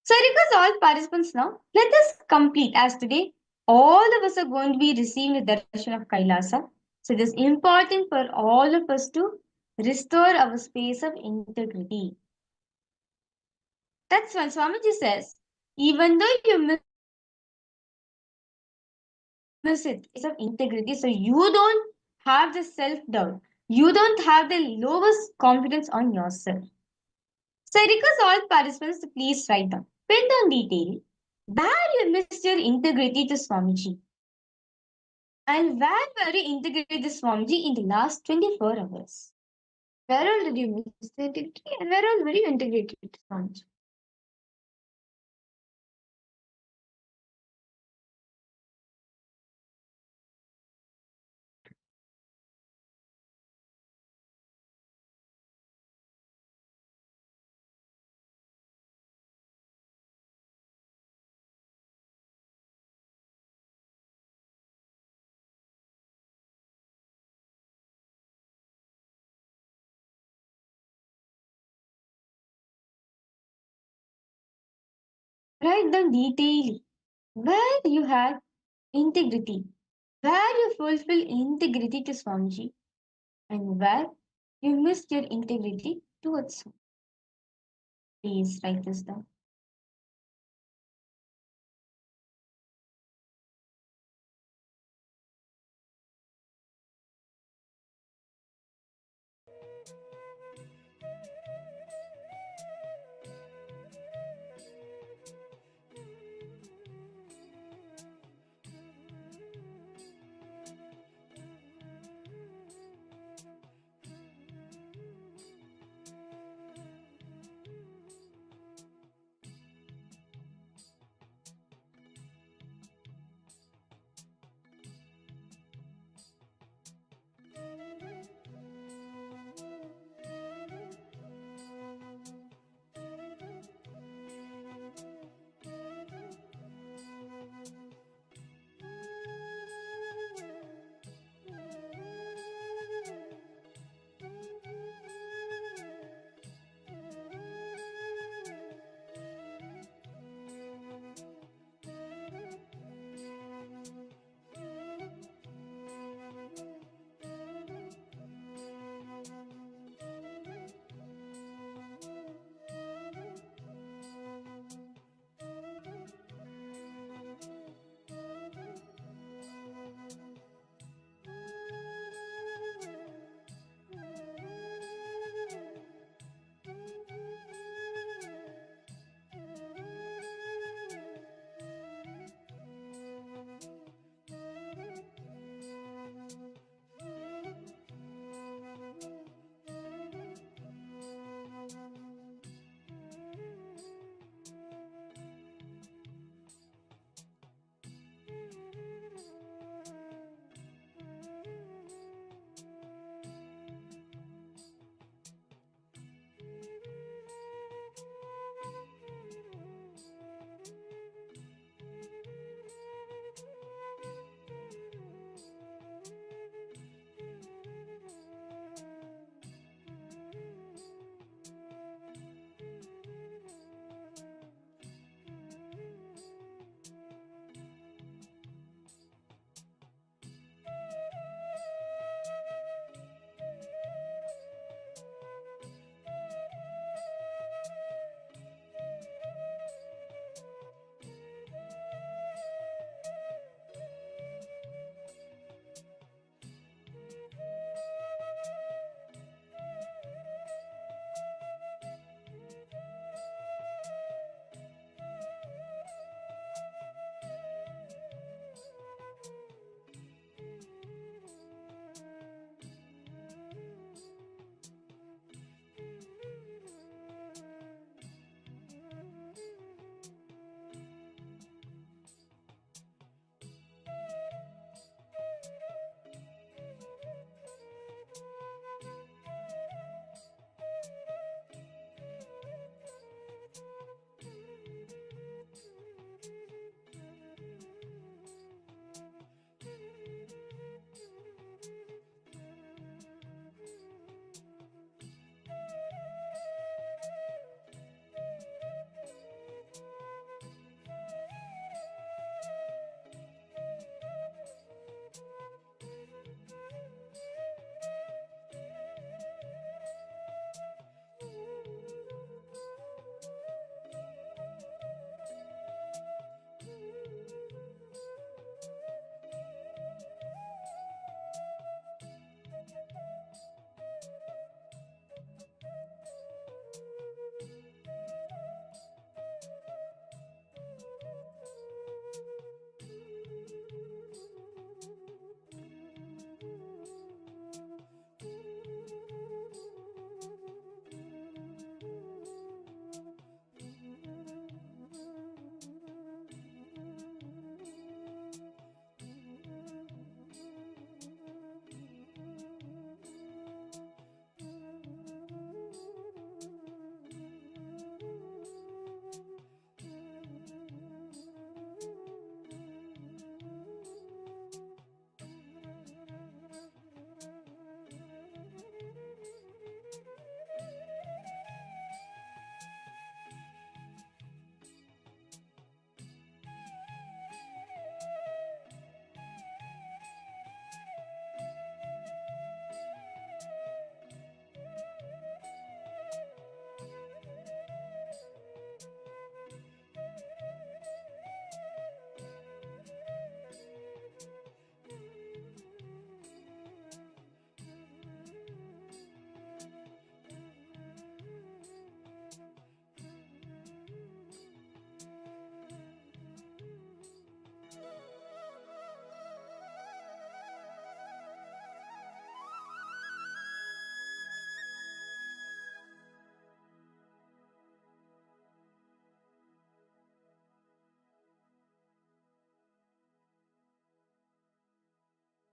So I request all participants now, let us complete, as today all of us are going to be receiving the darshan of Kailasa. So it is important for all of us to restore our space of integrity. That's when Swamiji says, even though you miss it, space of integrity, so you don't have the self-doubt, you don't have the lowest confidence on yourself. So I request all participants to please write down, pen down detail, where you missed your integrity to Swamiji. And where were you integrated to Swamiji in the last 24 hours? Where all did you miss the integrity and where all were you integrated to Swamiji? Write down detail where you had integrity, where you fulfill integrity to Swamiji, and where you missed your integrity towards Swamiji. Please write this down.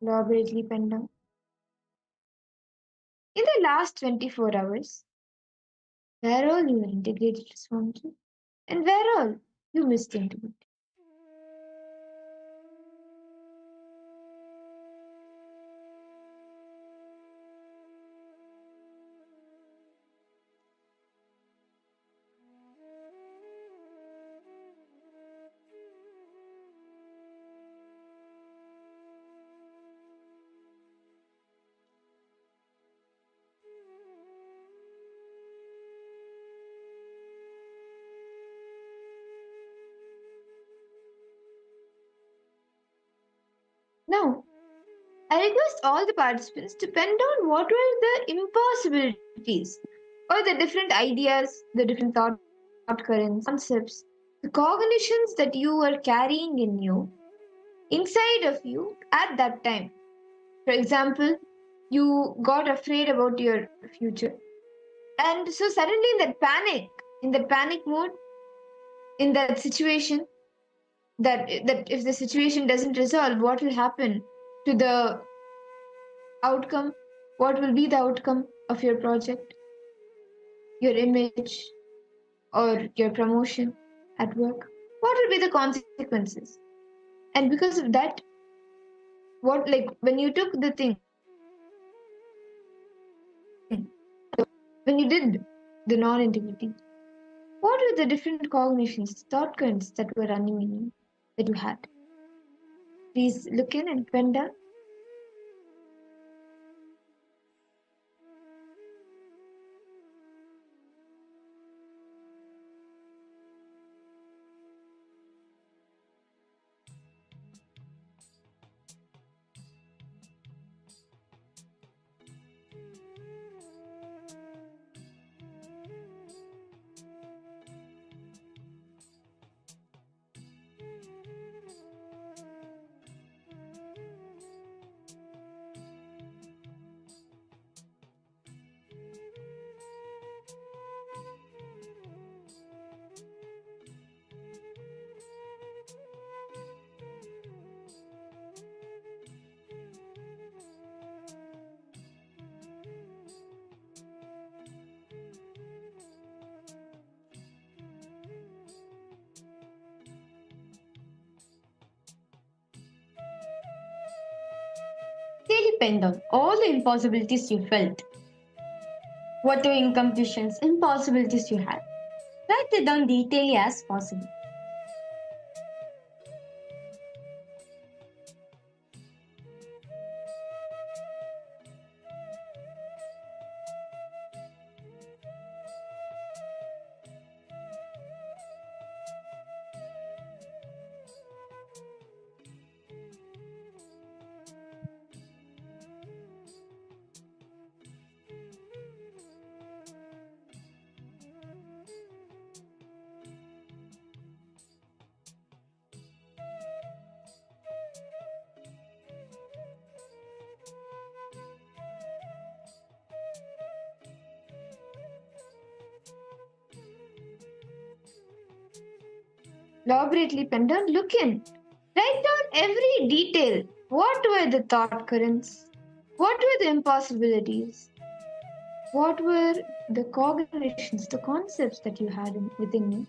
elaborately pen down. In the last 24 hours, where all you were integrated responses and where all you missed integrated. Now, I request all the participants to pen down what were the impossibilities or the different ideas, the different thought currents, concepts, the cognitions that you were carrying in you, inside of you at that time. For example, you got afraid about your future. And so suddenly in that panic mode, in that situation, that if the situation doesn't resolve, what will happen to the outcome? What will be the outcome of your project, your image, or your promotion at work? What will be the consequences? And because of that, what, like, when you took the thing, when you did the non-integrity, what were the different cognitions, thought currents that were running in you, that you had? Please look in and pen down. Really pen down all the impossibilities you felt. Whatever incompletions, impossibilities you had. Write it down detailedly as possible. Elaborately pen down, look in. Write down every detail. What were the thought currents? What were the impossibilities? What were the cognitions, the concepts that you had within you?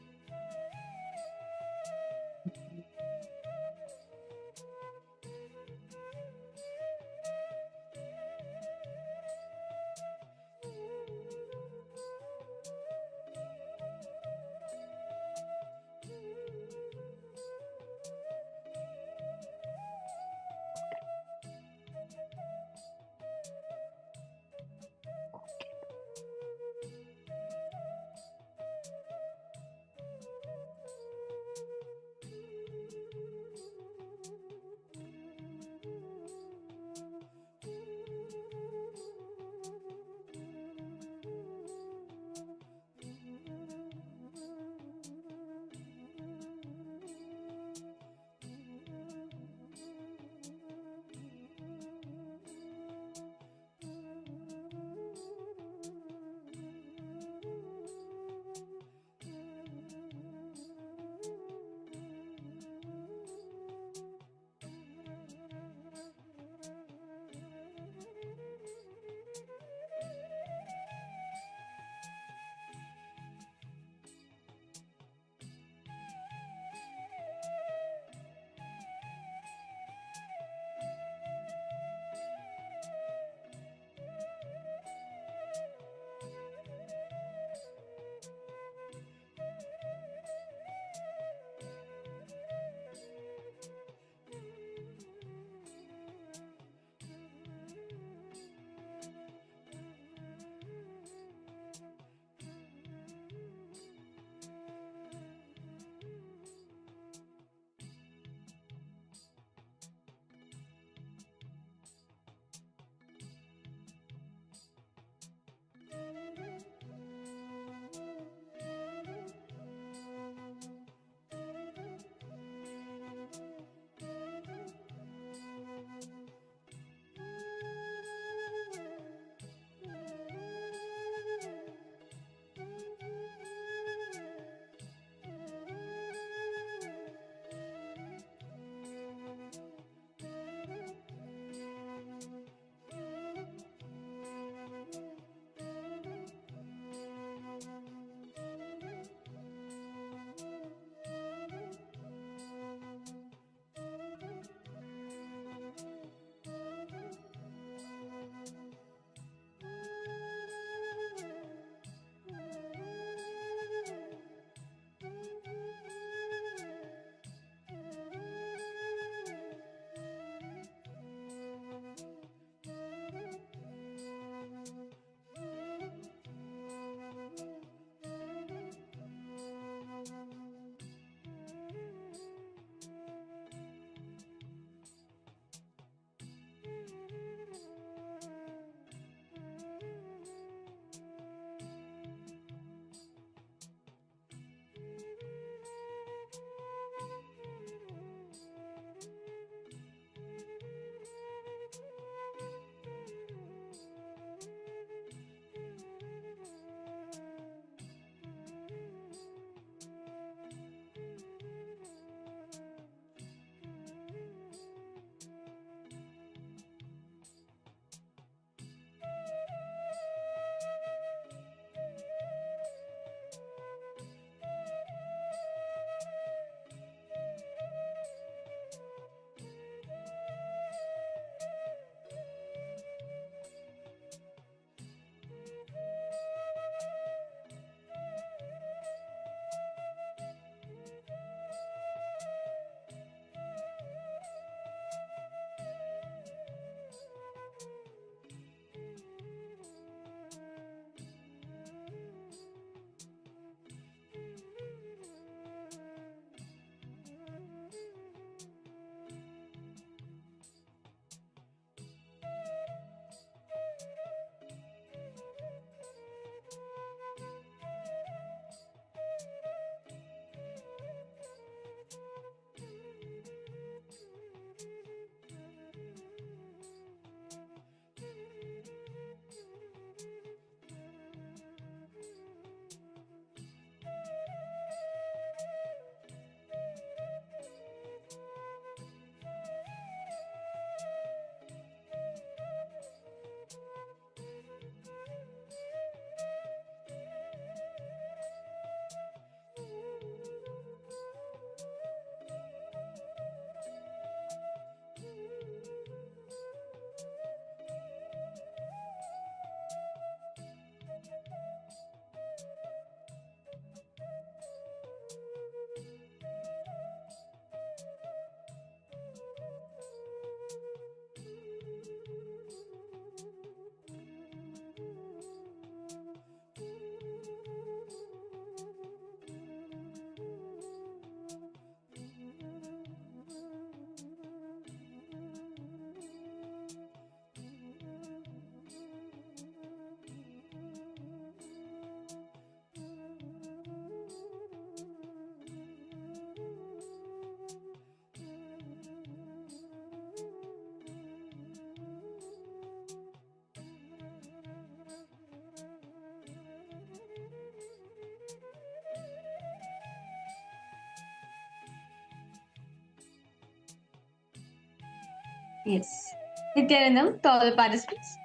Yes. Nithyanandam to all the participants.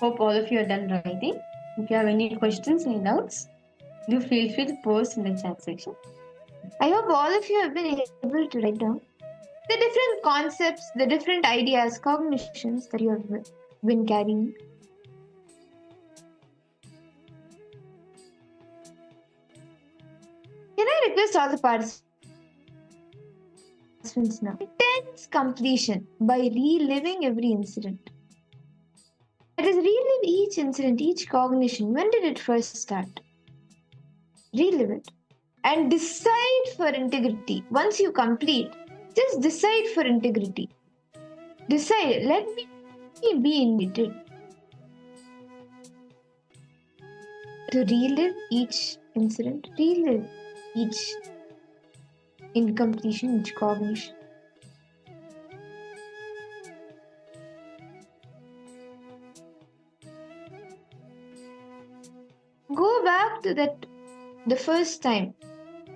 Hope all of you are done writing. If you have any questions, any doubts, do feel free to post in the chat section. I hope all of you have been able to write down the different concepts, the different ideas, cognitions that you have been carrying. Can I request all the participants now? Intense completion by reliving every incident. That is, relive each incident, each cognition. When did it first start? Relive it. And decide for integrity. Once you complete, just decide for integrity. Decide, let me be integrated. To relive each incident, relive each incompletion, each cognition. Go back to the first time,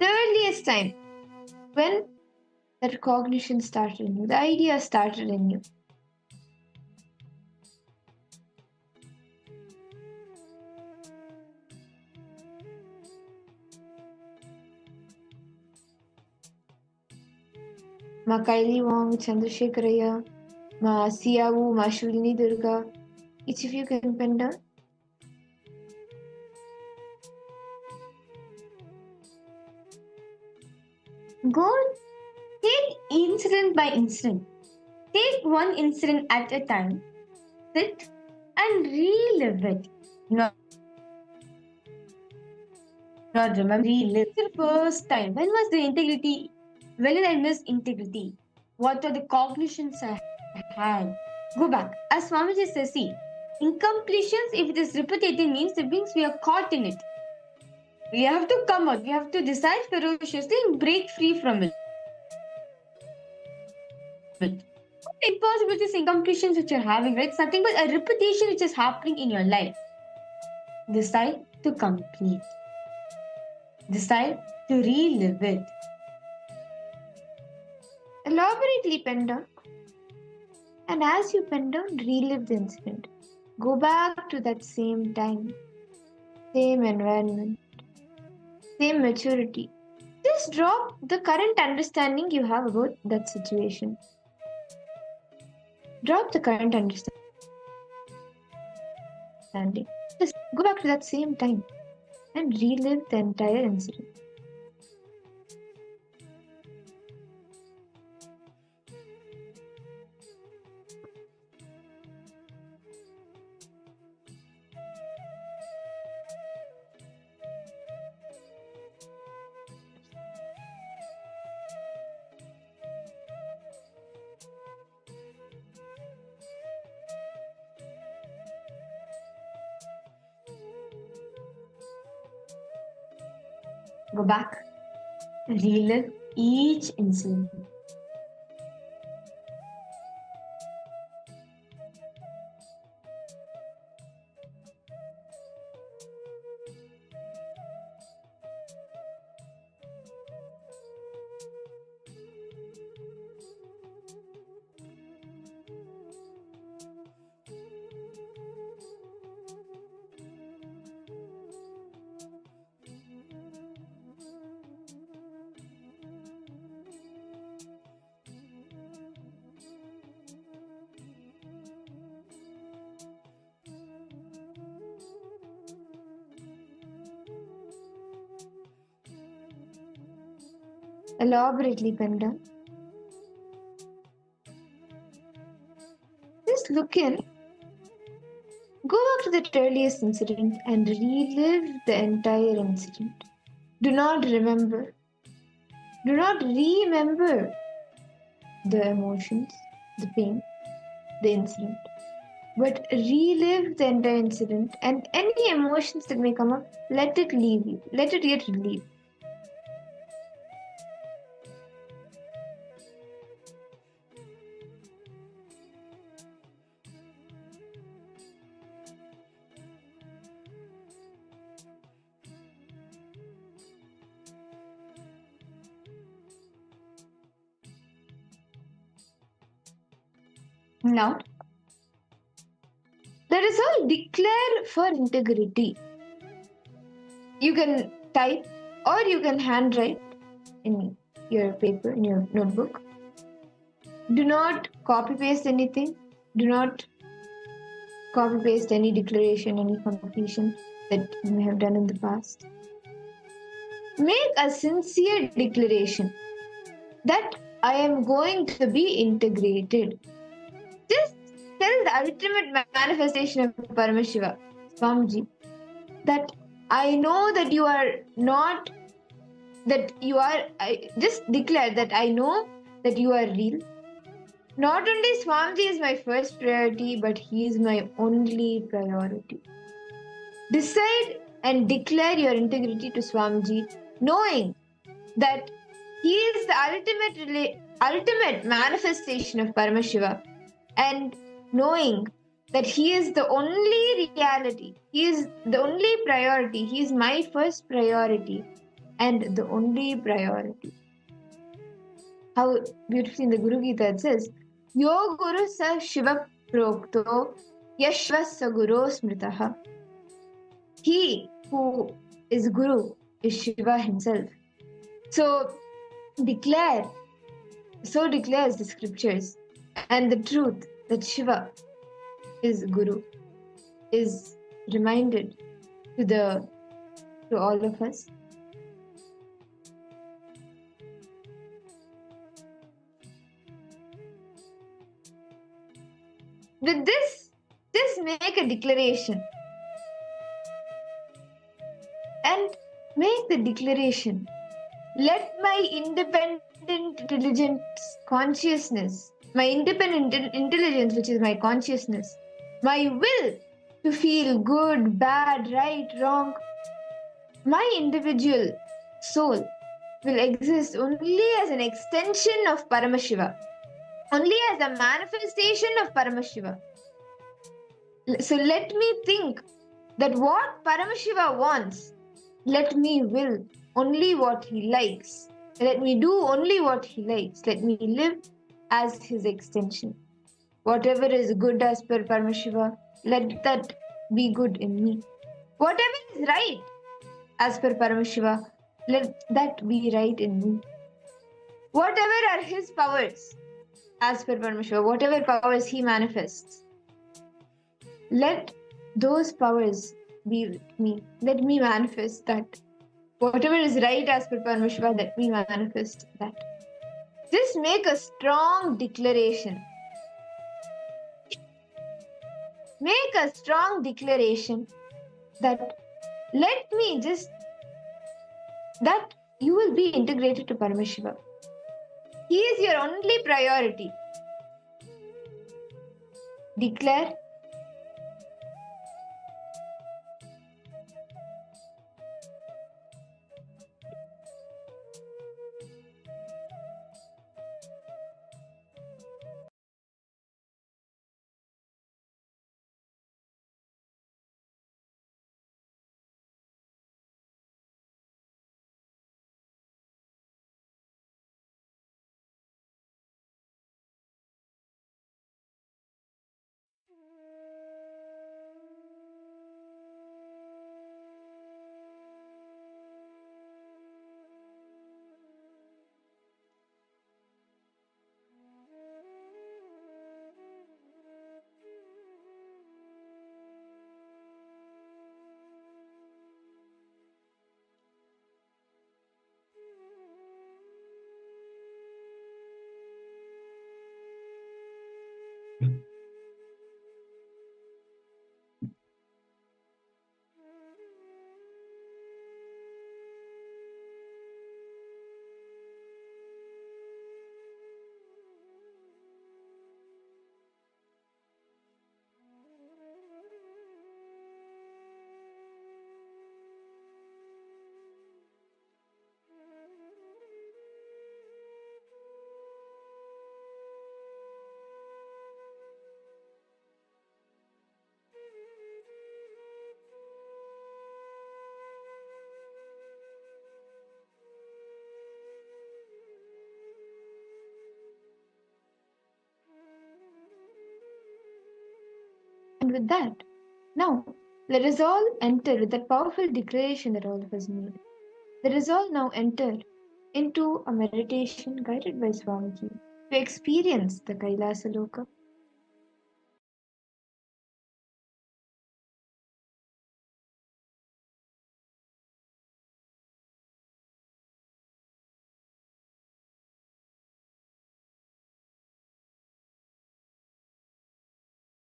the earliest time, when that cognition started in you, the idea started in you. Ma Kaili Wong, Chandrasekharaya, Ma Siyavu, Ma Shulini Durga. Each of you can pen down. Go take incident by incident. Take one incident at a time. Sit and relive it. Not remember, relive the first time. When was the integrity? When did I miss integrity? What are the cognitions I had? Go back. As Swamiji says, see, incompletions, if it is repetitive, means we are caught in it. We have to come out. We have to decide ferociously and break free from it. Impossibilities, incompletions which you're having, right? It's nothing but a repetition which is happening in your life. Decide to complete. Decide to relive it. Elaborately pen down. And as you pen down, relive the incident. Go back to that same time, same environment, same maturity. Just drop the current understanding you have about that situation. Drop the current understanding. Just go back to that same time and relive the entire incident. Go back, relive each incident. Elaborately pen down. Just look in. Go back to that earliest incident and relive the entire incident. Do not remember. Do not remember the emotions, the pain, the incident. But relive the entire incident and any emotions that may come up, let it leave you. Let it get relieved. Now, let us all declare for integrity. You can type or you can handwrite in your paper, in your notebook. Do not copy paste anything. Do not copy paste any declaration, any completion that you may have done in the past. Make a sincere declaration that I am going to be integrated. Just tell the ultimate manifestation of Paramashiva, Swamiji, that I know that you are not, that you are, I just declare that I know that you are real. Not only Swamiji is my first priority, but he is my only priority. Decide and declare your integrity to Swamiji, knowing that he is the ultimate manifestation of Paramashiva, and knowing that he is the only reality, he is the only priority, he is my first priority and the only priority. How beautifully in the Guru Gita it says, Yo Guru Sa Shiva Prokto Yashva Sa Guru Smritaha. He who is Guru is Shiva himself. So declares the scriptures, and the truth that Shiva is Guru is reminded to all of us. With this, just make a declaration and make the declaration. Let my independent intelligence consciousness, my independent intelligence, which is my consciousness, my will to feel good, bad, right, wrong, my individual soul will exist only as an extension of Paramashiva, only as a manifestation of Paramashiva. So let me think that what Paramashiva wants, let me will only what he likes. Let me do only what he likes. Let me live as his extension. Whatever is good as per Paramashiva, let that be good in me. Whatever is right as per Paramashiva, let that be right in me. Whatever are his powers as per Paramashiva, whatever powers he manifests, let those powers be with me. Let me manifest that. Whatever is right as per Paramashiva, let me manifest that. Just make a strong declaration. Make a strong declaration that that you will be integrated to Paramashiva. He is your only priority. Declare. with that. Now, let us all enter with that powerful declaration that all of us made. Let us all now enter into a meditation guided by Swamiji to experience the Kailasa Loka.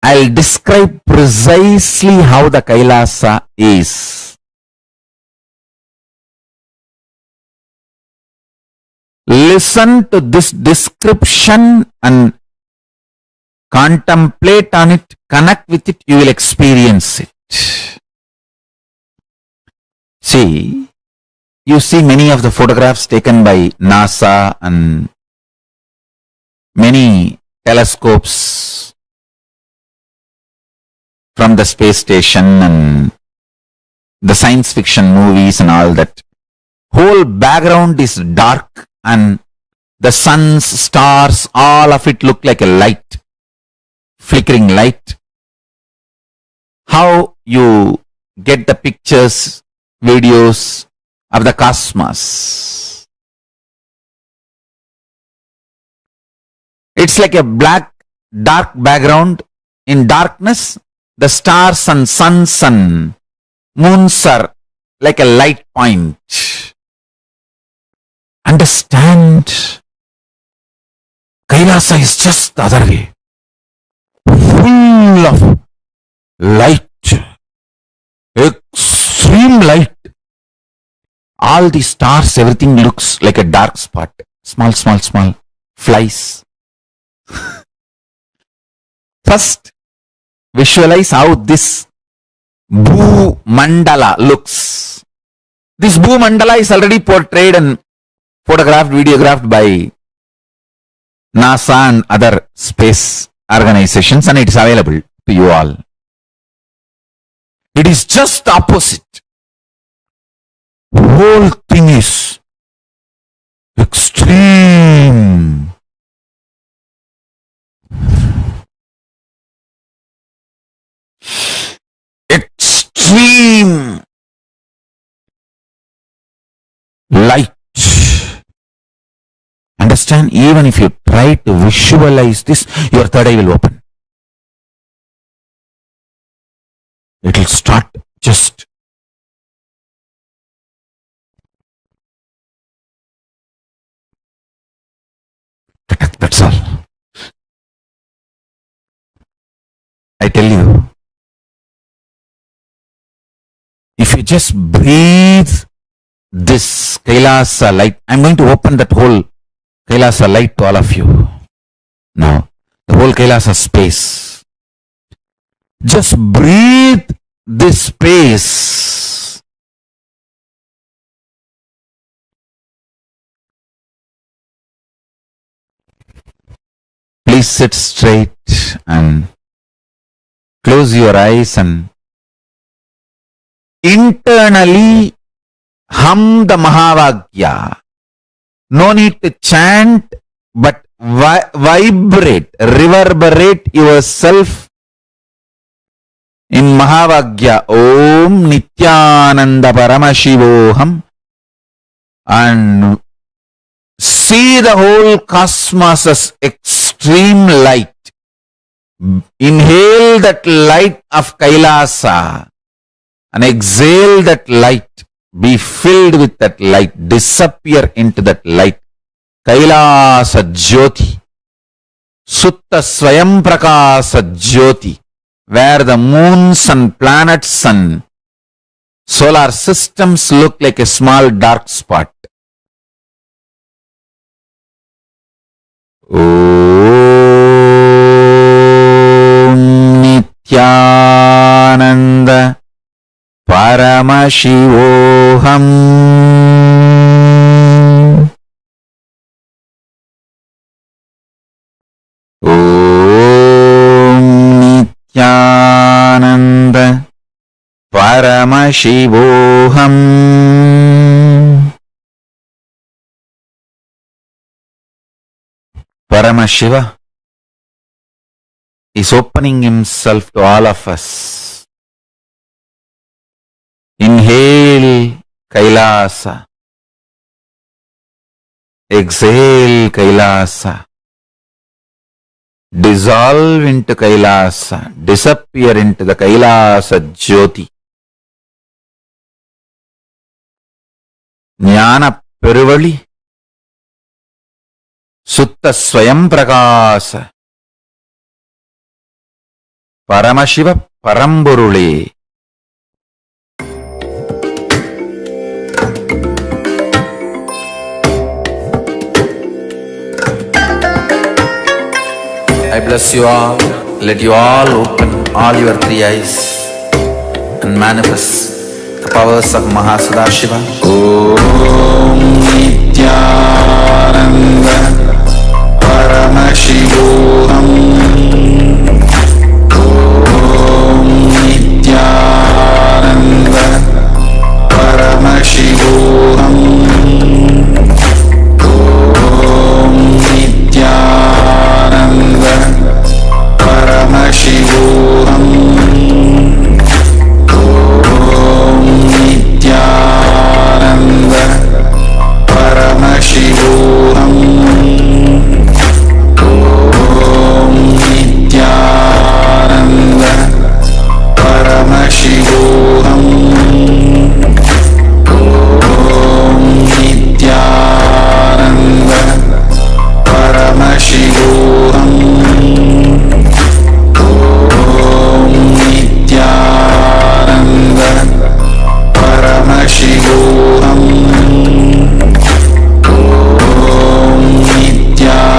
I'll describe precisely how the Kailasa is. Listen to this description and contemplate on it, connect with it, you will experience it. See, you see many of the photographs taken by NASA and many telescopes from the space station and the science fiction movies and all that. Whole background is dark and the suns, stars, all of it look like a light, flickering light. How you get the pictures, videos of the cosmos. It's like a black, dark background. In darkness, the stars and suns and moons are like a light point. Understand, Kailasa is just the other way. Full of light, extreme light. All the stars, everything looks like a dark spot. Small, small, small flies. First, visualize how this Bhu Mandala looks. This Bhu Mandala is already portrayed and photographed, videographed by NASA and other space organizations, and it's available to you all. It is just the opposite. The whole thing is extreme. Extreme light. Understand? Even if you try to visualize this, your third eye will open. It will start just that's all. I tell you, if you just breathe this Kailasa light, I'm going to open that whole Kailasa light to all of you. Now, the whole Kailasa space. Just breathe this space. Please sit straight and close your eyes and internally hum the Mahavagya. No need to chant, but vibrate, reverberate yourself in Mahavagya. Om Nithyananda Paramashivoham, and see the whole cosmos as extreme light. Inhale that light of Kailasa and exhale that light. Be filled with that light. Disappear into that light. Kailasa Jyoti. Sutta Swayam Prakasa Jyoti. Where the moons and planets and solar systems look like a small dark spot. Om Nithyananda Paramashivoham Om Nithyananda Paramashivoham Paramashiva is opening himself to all of us. Inhale Kailasa. Exhale Kailasa. Dissolve into Kailasa. Disappear into the Kailasa Jyoti. Jnana Peruvali. Sutta Swayam Prakasa. Paramashiva Paramburule. I bless you all. Let you all open all your three eyes and manifest the powers of Mahasadashiva. Om Nithyananda Paramashivoham. Om Nithyananda Paramashivoham. Om Nithyananda Paramashivoham. Om Nithyananda Paramashivoham. Om Nithyananda Paramashivoham. Om Nithyananda Paramashivoham. Om Nithyananda Paramashivoham. Om Nithyananda Paramashivoham. Om Nithyananda Paramashivoham. Om Nithyananda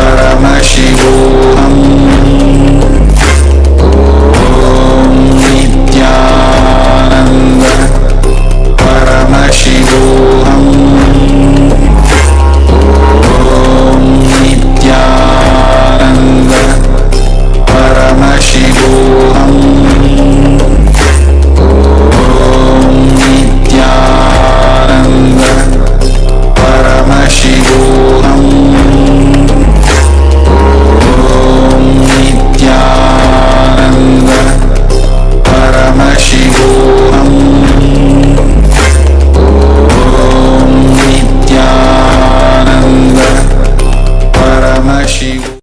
Paramashivoham. Om Nithyananda Paramashivoham. Om Nithyananda Paramashivoham. Om Nithyananda Paramashivoham. Om Nithyananda Paramashivoham. Om Nithyananda Paramashivoham.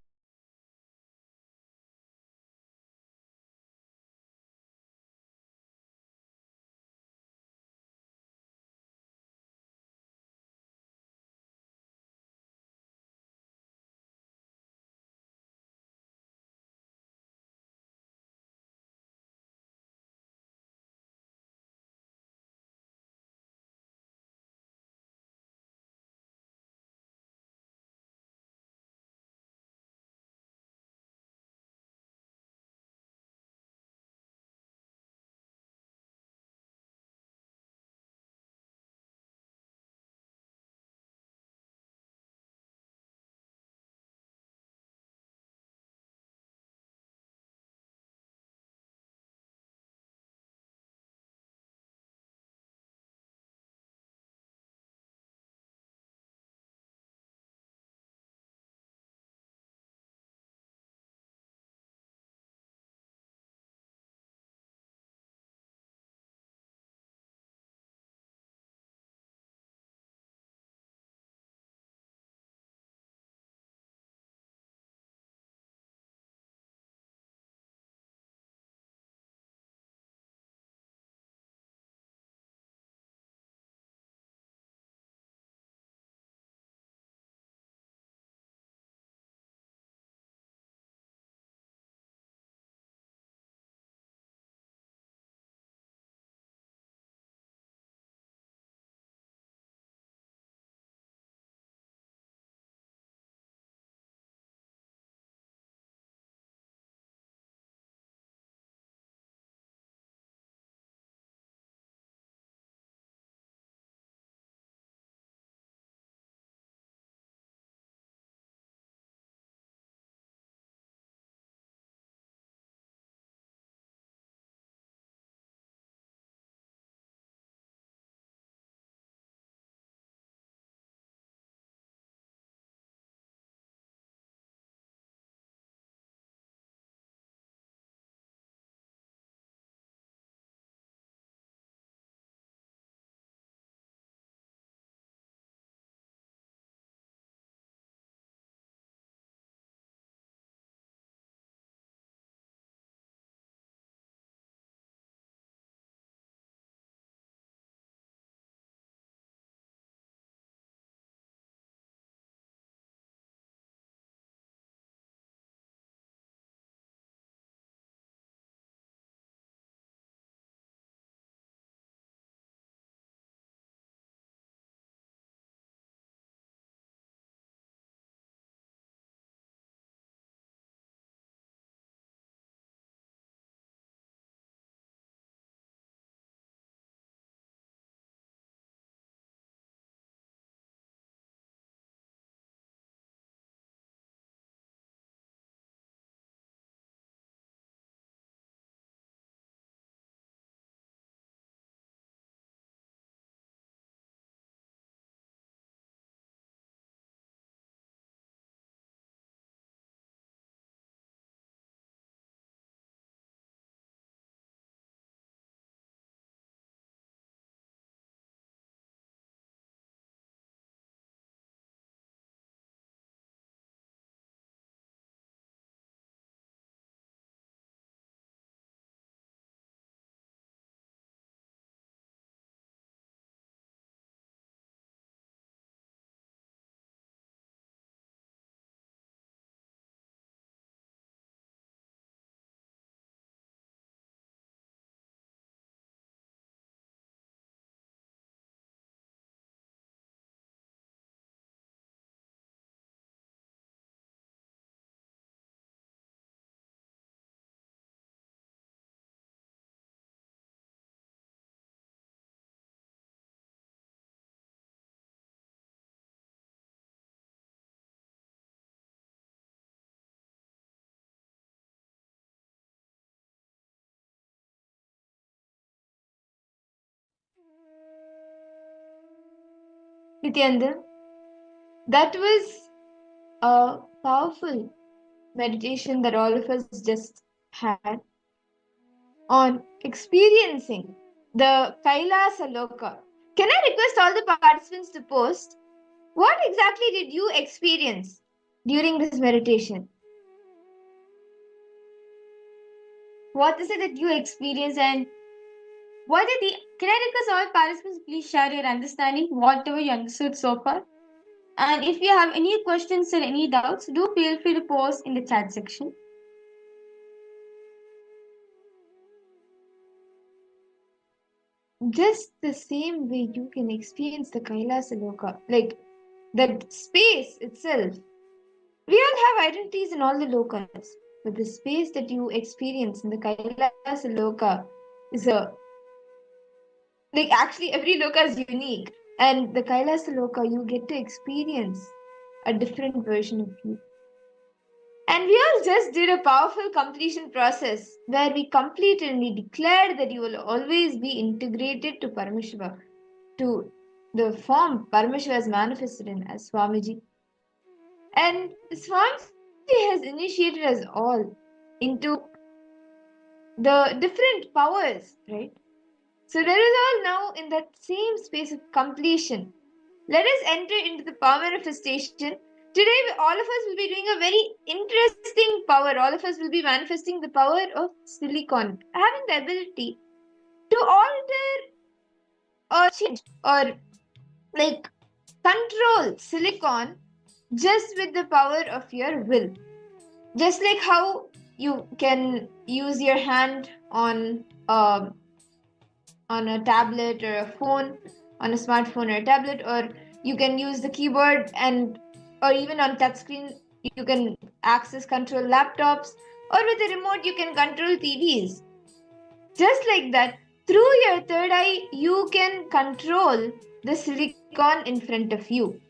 Nithyananda, that was a powerful meditation that all of us just had on experiencing the Kailasa Loka. Can I request all the participants to post what exactly did you experience during this meditation? What is it that you experienced, and what did the, can I request all participants please share your understanding, whatever you understood so far? And if you have any questions or any doubts, do feel free to post in the chat section. Just the same way you can experience the Kailasa Loka, like that space itself. We all have identities in all the lokas, but the space that you experience in the Kailasa Loka is a, like, actually every loka is unique, and the Kailasa Loka you get to experience a different version of you. And we all just did a powerful completion process where we completed and we declared that you will always be integrated to Paramashiva, to the form Paramashiva has manifested in as Swamiji. And Swamiji has initiated us all into the different powers, right? So let us all now in that same space of completion. Let us enter into the power manifestation. Today, all of us will be doing a very interesting power. All of us will be manifesting the power of silicon, having the ability to alter or change or like control silicon just with the power of your will. Just like how you can use your hand on a tablet or a phone, on a smartphone or a tablet, or you can use the keyboard, and or even on touchscreen you can access control laptops, or with a remote you can control TVs. Just like that, through your third eye you can control the silicon in front of you.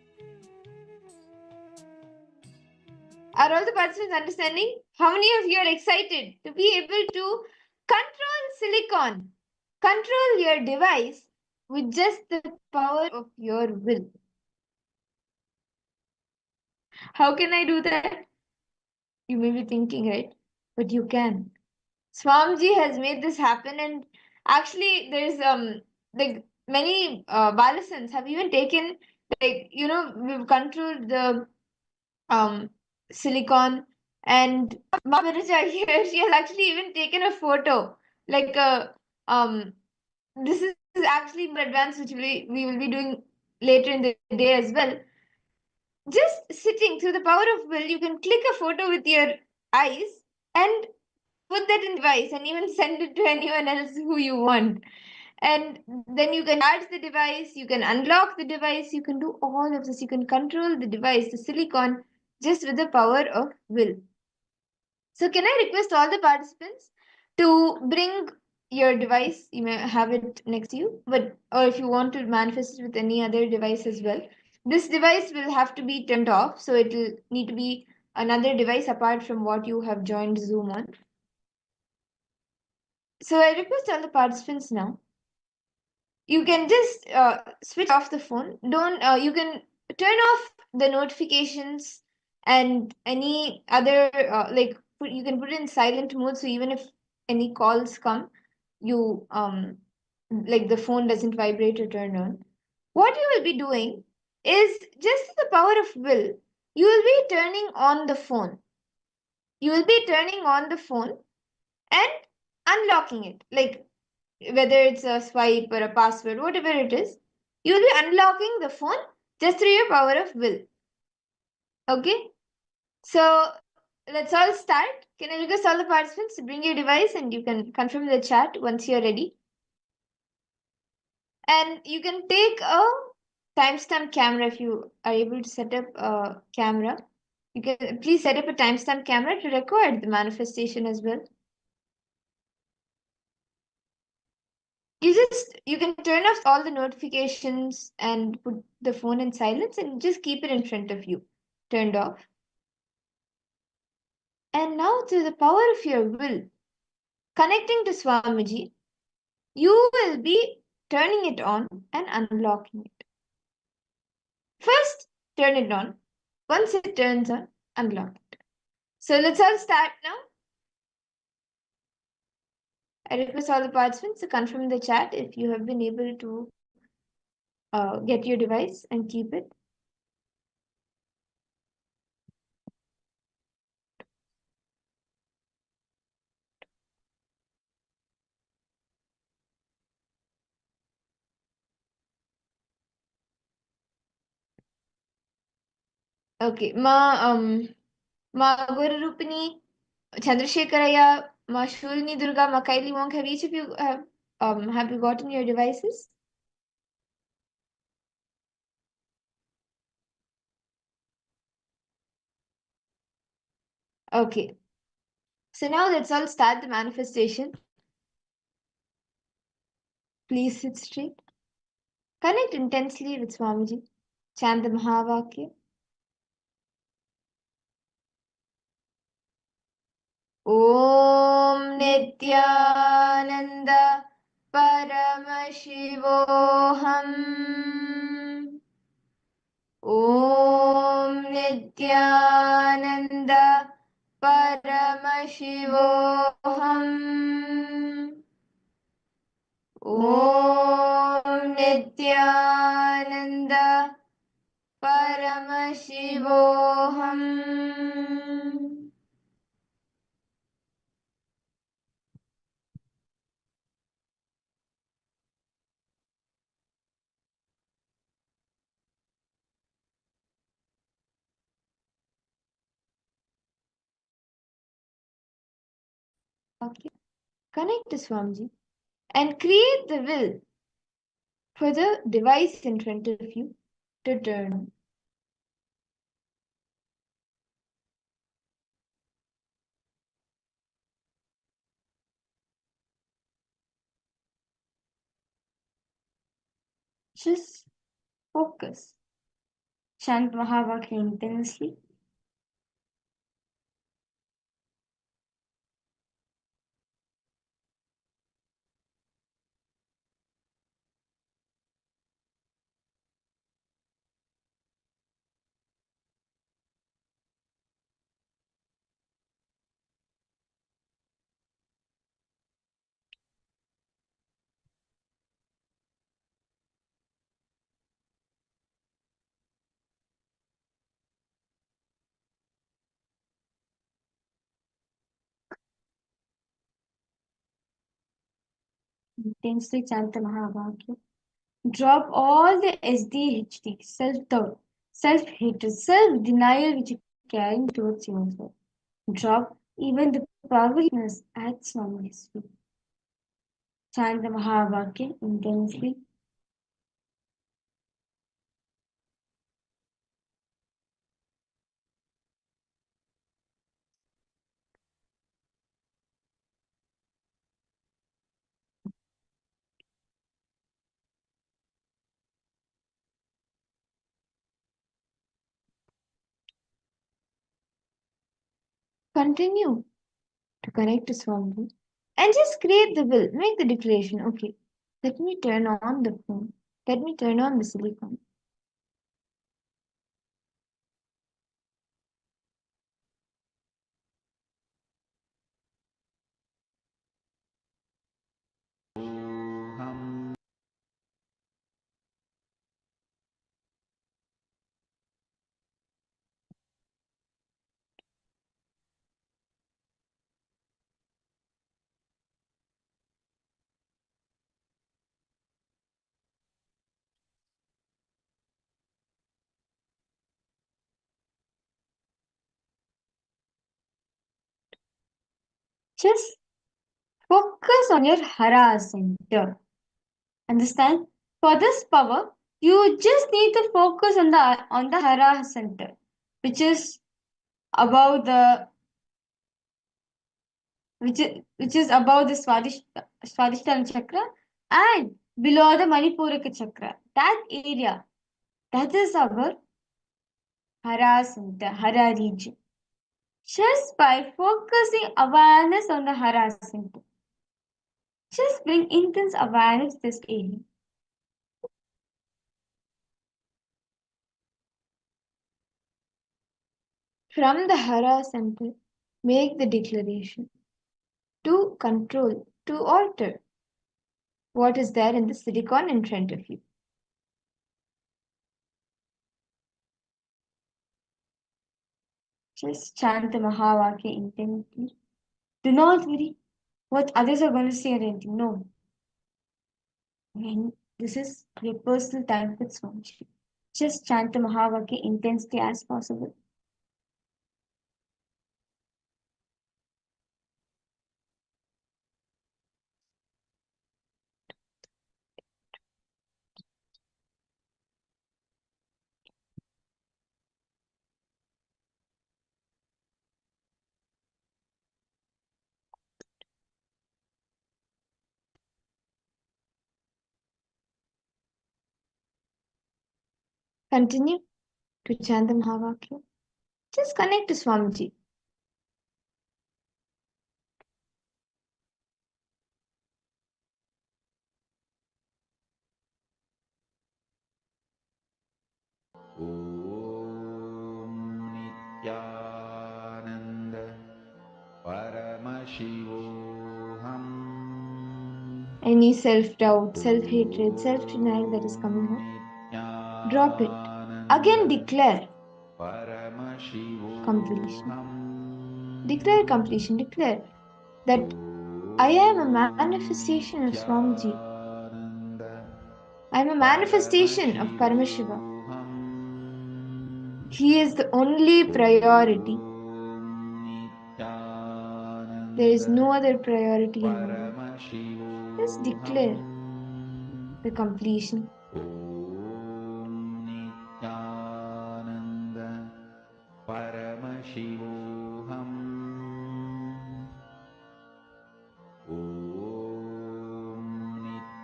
Are all the participants understanding? How many of you are excited to be able to control silicon, control your device with just the power of your will? How can I do that? You may be thinking, right? But you can. Swamiji has made this happen, and actually there's like many Balasans have even taken, like, we've controlled the silicon, and Maharaja here, she has actually even taken a photo, like this is actually more advanced, which we will be doing later in the day as well. Just sitting, through the power of will, you can click a photo with your eyes and put that in the device and even send it to anyone else who you want. And then you can charge the device, you can unlock the device, you can do all of this. You can control the device, the silicon, just with the power of will. So can I request all the participants to bring your device? You may have it next to you, but or if you want to manifest it with any other device as well. This device will have to be turned off, so it will need to be another device apart from what you have joined Zoom on. So I request all the participants now. You can just switch off the phone. Don't. You can turn off the notifications and any other you can put it in silent mode, so even if any calls come, you like the phone doesn't vibrate or turn on. What you will be doing is just the power of will. You will be turning on the phone. You will be turning on the phone and unlocking it, like whether it's a swipe or a password, whatever it is, you will be unlocking the phone just through your power of will. Okay, so let's all start. Can I request all the participants to bring your device, and you can confirm in the chat once you're ready. And you can take a timestamp camera if you are able to set up a camera. You can please set up a timestamp camera to record the manifestation as well. You can turn off all the notifications and put the phone in silence and just keep it in front of you, turned off. And now, through the power of your will, connecting to Swamiji, you will be turning it on and unblocking it. First, turn it on. Once it turns on, unblock it. So let's all start now. I request all the participants to confirm in the chat if you have been able to get your device and keep it. Okay, Ma Guru Rupini, Chandrasekharaya, Ma Shulini Durga, Ma Kaili Monk, have each of you have you gotten your devices? Okay. So now let's all start the manifestation. Please sit straight. Connect intensely with Swamiji. Chant the Mahavakya. Om Nithyananda Paramashivoham. Om Nithyananda Paramashivoham. Om Nithyananda Paramashivoham. Okay. Connect to Swamiji and create the will for the device in front of you to turn on. Just focus. Chant Mahavakya intensely. Intensely chant the Mahavakya. Drop all the SDHD, self-doubt, self-hatred, self-denial which you carry towards yourself. Drop even the powerlessness at Swami's feet. Chant the Mahavakya intensely. Continue to connect to Swami and just create the will. Make the declaration. Okay, let me turn on the phone. Let me turn on the silicon. Just focus on your Hara center. Understand? For this power, you just need to focus on the Hara center, which is above the which is above the Swadhisthana chakra and below the Manipurika chakra. That area, that is our Hara center, Hara region. Just by focusing awareness on the Hara center, just bring intense awareness to this area. From the Hara center, make the declaration to control, to alter what is there in the silicon in front of you. Just chant the Mahavakya intently. Do not worry what others are going to say or anything. No. And this is your personal time with Swamiji. Just chant the Mahavakya intensely as possible. Continue to chant the Mahavakya. Just connect to Swamiji. Nithyananda Paramashivoham. Any self-doubt, self-hatred, self-denial that is coming up, drop it. Again declare completion. Declare completion. Declare that I am a manifestation of Swamiji. I am a manifestation of Paramashiva. He is the only priority. There is no other priority in my life. Just declare the completion. Nithyananda Paramashivoham.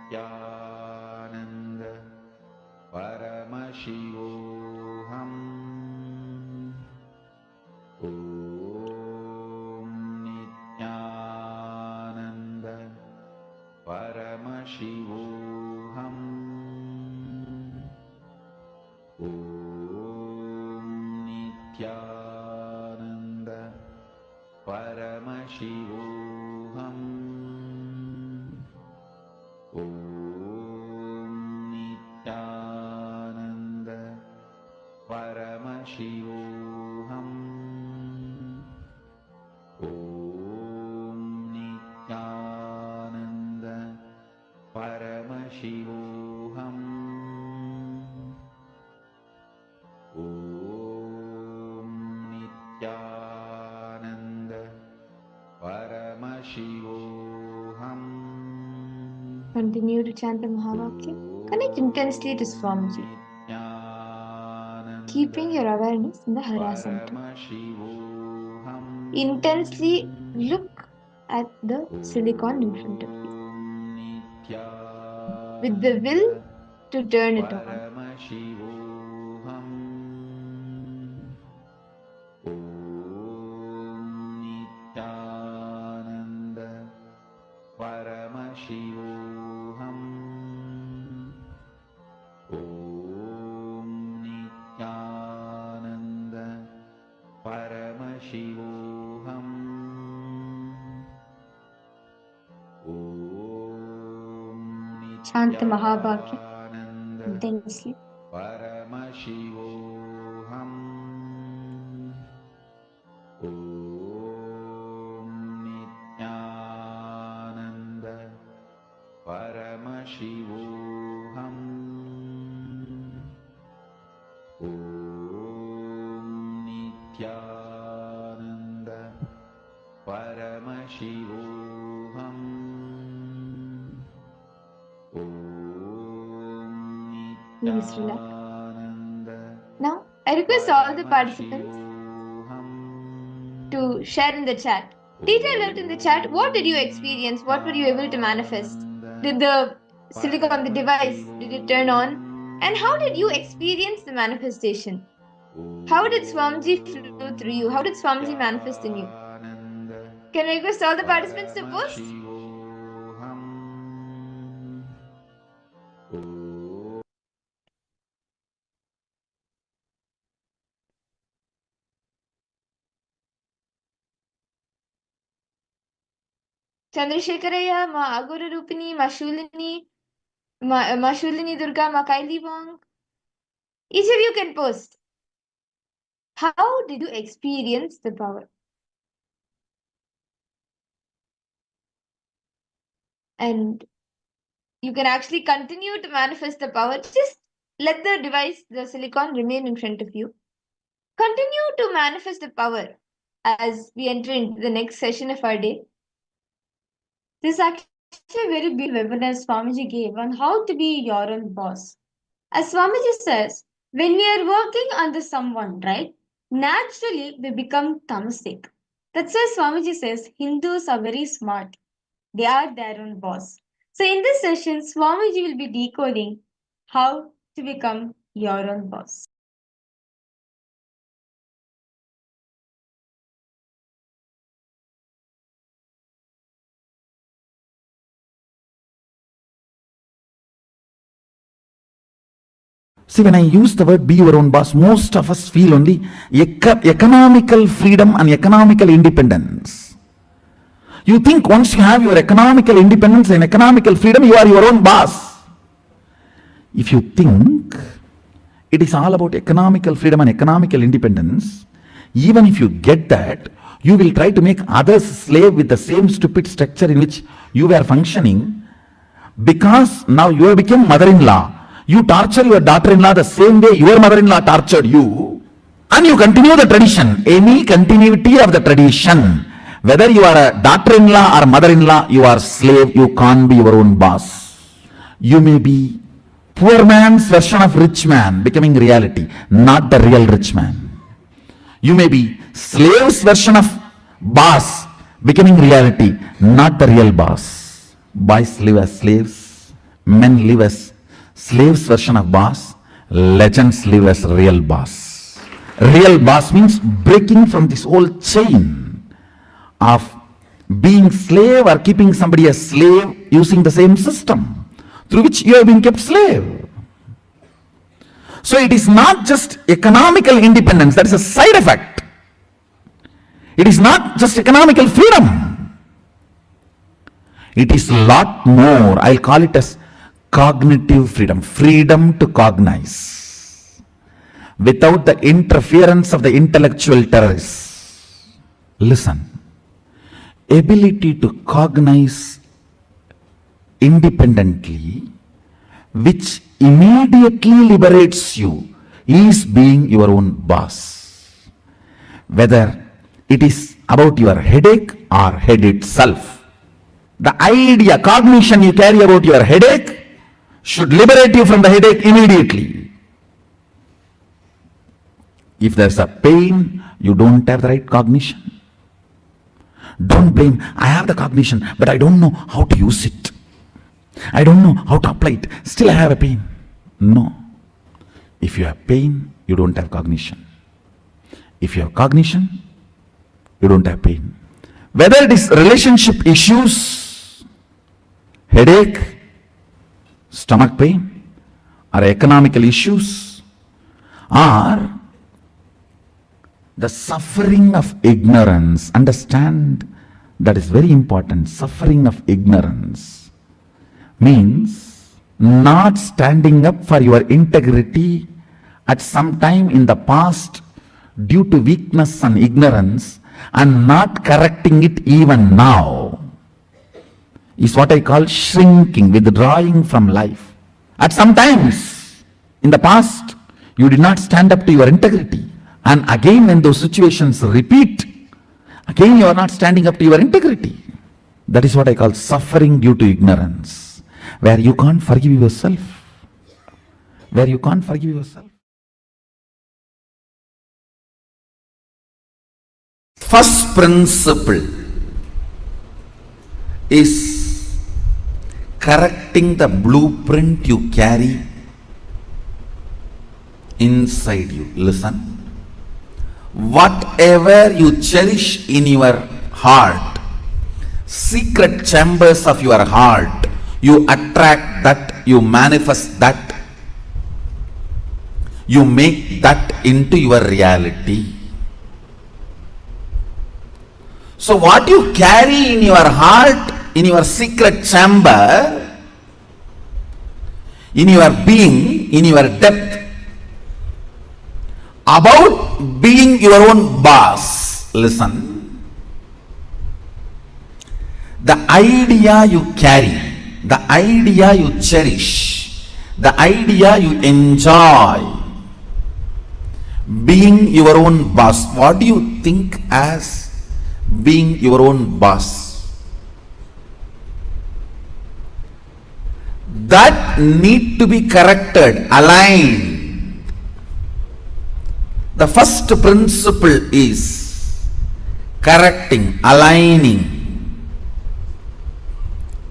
Nithyananda Paramashivoham. Nithyananda Paramashivoham. Nithyananda Paramashivoham. Nithyananda Paramashivoham. Nithyananda Paramashivoham. Nithyananda Paramashivoham. Continue to chant the Mahavakya. Connect intensely to Swamiji. Keeping your awareness in the Hara center. Intensely look at the silicon in front of you. With the will to turn it on. Nithyananda Paramashivoham. Nithyananda Paramashivoham. Chant the Mahavakya intensely. Paramashivoham. Nithyananda Paramashivoham. Nithyananda Paramashivoham. Please relax. Now, I request all the participants to share in the chat. Detail out in the chat, what did you experience? What were you able to manifest? Did the silicon, the device, did it turn on? And how did you experience the manifestation? How did Swamiji flow through you? How did Swamiji manifest in you? Can I request all the participants to post? Chandrasekharaya, Ma Agura Rupini, Ma Shulini, Ma Shulini Durga, Ma Kaili Wong. Each of you can post. How did you experience the power? And you can actually continue to manifest the power. Just let the device, the silicon, remain in front of you. Continue to manifest the power as we enter into the next session of our day. This is actually a very big webinar Swamiji gave on how to be your own boss. As Swamiji says, when we are working under someone, right, naturally we become tamasic. That's why Swamiji says Hindus are very smart. They are their own boss. So in this session, Swamiji will be decoding how to become your own boss. See, when I use the word be your own boss, most of us feel only economical freedom and economical independence. You think once you have your economical independence and economical freedom, you are your own boss. If you think it is all about economical freedom and economical independence, even if you get that, you will try to make others slave with the same stupid structure in which you were functioning, because now you have become mother-in-law. You torture your daughter-in-law the same way your mother-in-law tortured you, and you continue the tradition. Any continuity of the tradition, whether you are a daughter-in-law or mother-in-law, you are slave. You can't be your own boss. You may be poor man's version of rich man becoming reality, not the real rich man. You may be slave's version of boss becoming reality, not the real boss. Boys live as slaves, men live as slaves version of boss, legends live as real boss. Real boss means breaking from this whole chain of being slave or keeping somebody a slave using the same system through which you have been kept slave. So it is not just economical independence, that is a side effect. It is not just economical freedom. It is a lot more. I'll call it as cognitive freedom, freedom to cognize without the interference of the intellectual terrorists. Listen, ability to cognize independently, which immediately liberates you, is being your own boss. Whether it is about your headache or head itself. The idea, cognition you carry about your headache should liberate you from the headache immediately. If there's a pain, you don't have the right cognition. Don't blame, I have the cognition, but I don't know how to use it. I don't know how to apply it. Still I have a pain. No. If you have pain, you don't have cognition. If you have cognition, you don't have pain. Whether it is relationship issues, headache, stomach pain, or economical issues, or the suffering of ignorance. Understand, that is very important. Suffering of ignorance means not standing up for your integrity at some time in the past due to weakness and ignorance, and not correcting it even now, is what I call shrinking, withdrawing from life. At some times in the past, you did not stand up to your integrity. And again, when those situations repeat, again you are not standing up to your integrity. That is what I call suffering due to ignorance, where you can't forgive yourself. Where you can't forgive yourself. First principle is correcting the blueprint you carry inside you. Listen, whatever you cherish in your heart, secret chambers of your heart, you attract that, you manifest that, you make that into your reality. So what you carry in your heart in your secret chamber, in your being, in your depth, about being your own boss. Listen. The idea you carry, the idea you cherish, the idea you enjoy, being your own boss. What do you think as being your own boss? That need to be corrected, aligned. The first principle is correcting, aligning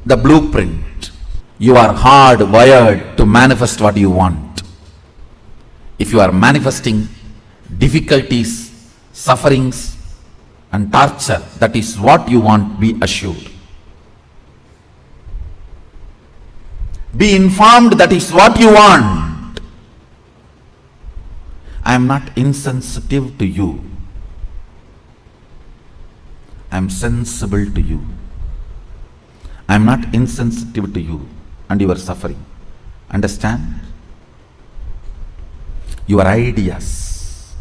the blueprint. You are hardwired to manifest what you want. If you are manifesting difficulties, sufferings, and torture, that is what you want, be assured. Be informed that is what you want. I am not insensitive to you. I am sensible to you. I am not insensitive to you and your suffering. Understand? Your ideas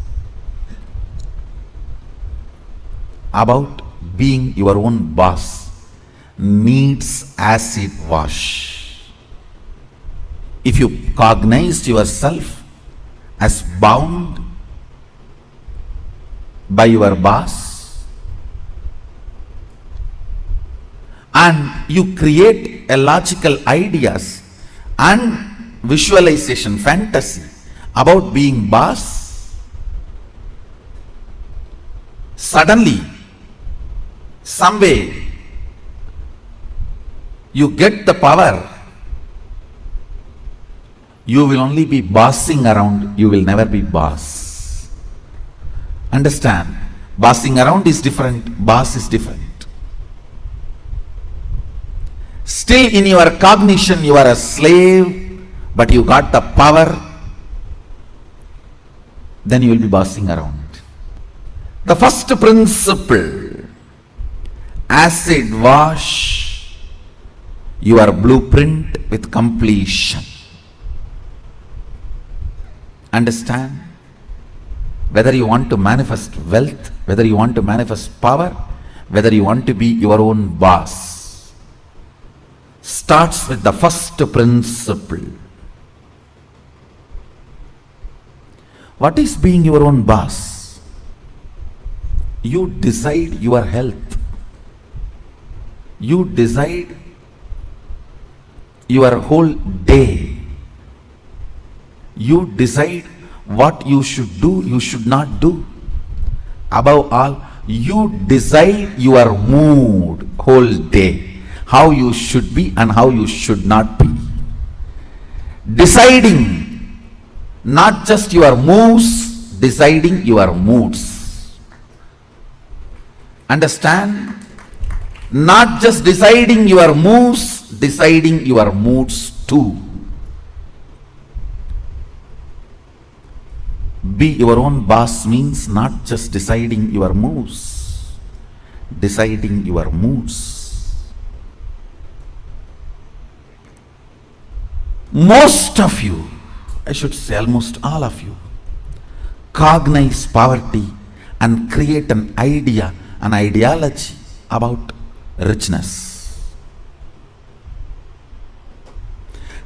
about being your own boss needs acid wash. If you cognize yourself as bound by your boss and you create a logical ideas and visualization, fantasy about being boss, suddenly, some way, you get the power. You will only be bossing around, you will never be boss. Understand? Bossing around is different, boss is different. Still in your cognition you are a slave, but you got the power, then you will be bossing around. The first principle, acid wash your blueprint with completion. Understand? Whether you want to manifest wealth, whether you want to manifest power, whether you want to be your own boss, starts with the first principle. What is being your own boss? You decide your health. You decide your whole day. You decide what you should do, you should not do. Above all, you decide your mood whole day, how you should be and how you should not be. Deciding not just your moves, deciding your moods. Understand? Not just deciding your moves, deciding your moods too. Be your own boss means not just deciding your moves, deciding your moods. Most of you, I should say almost all of you, cognize poverty and create an idea, an ideology about richness.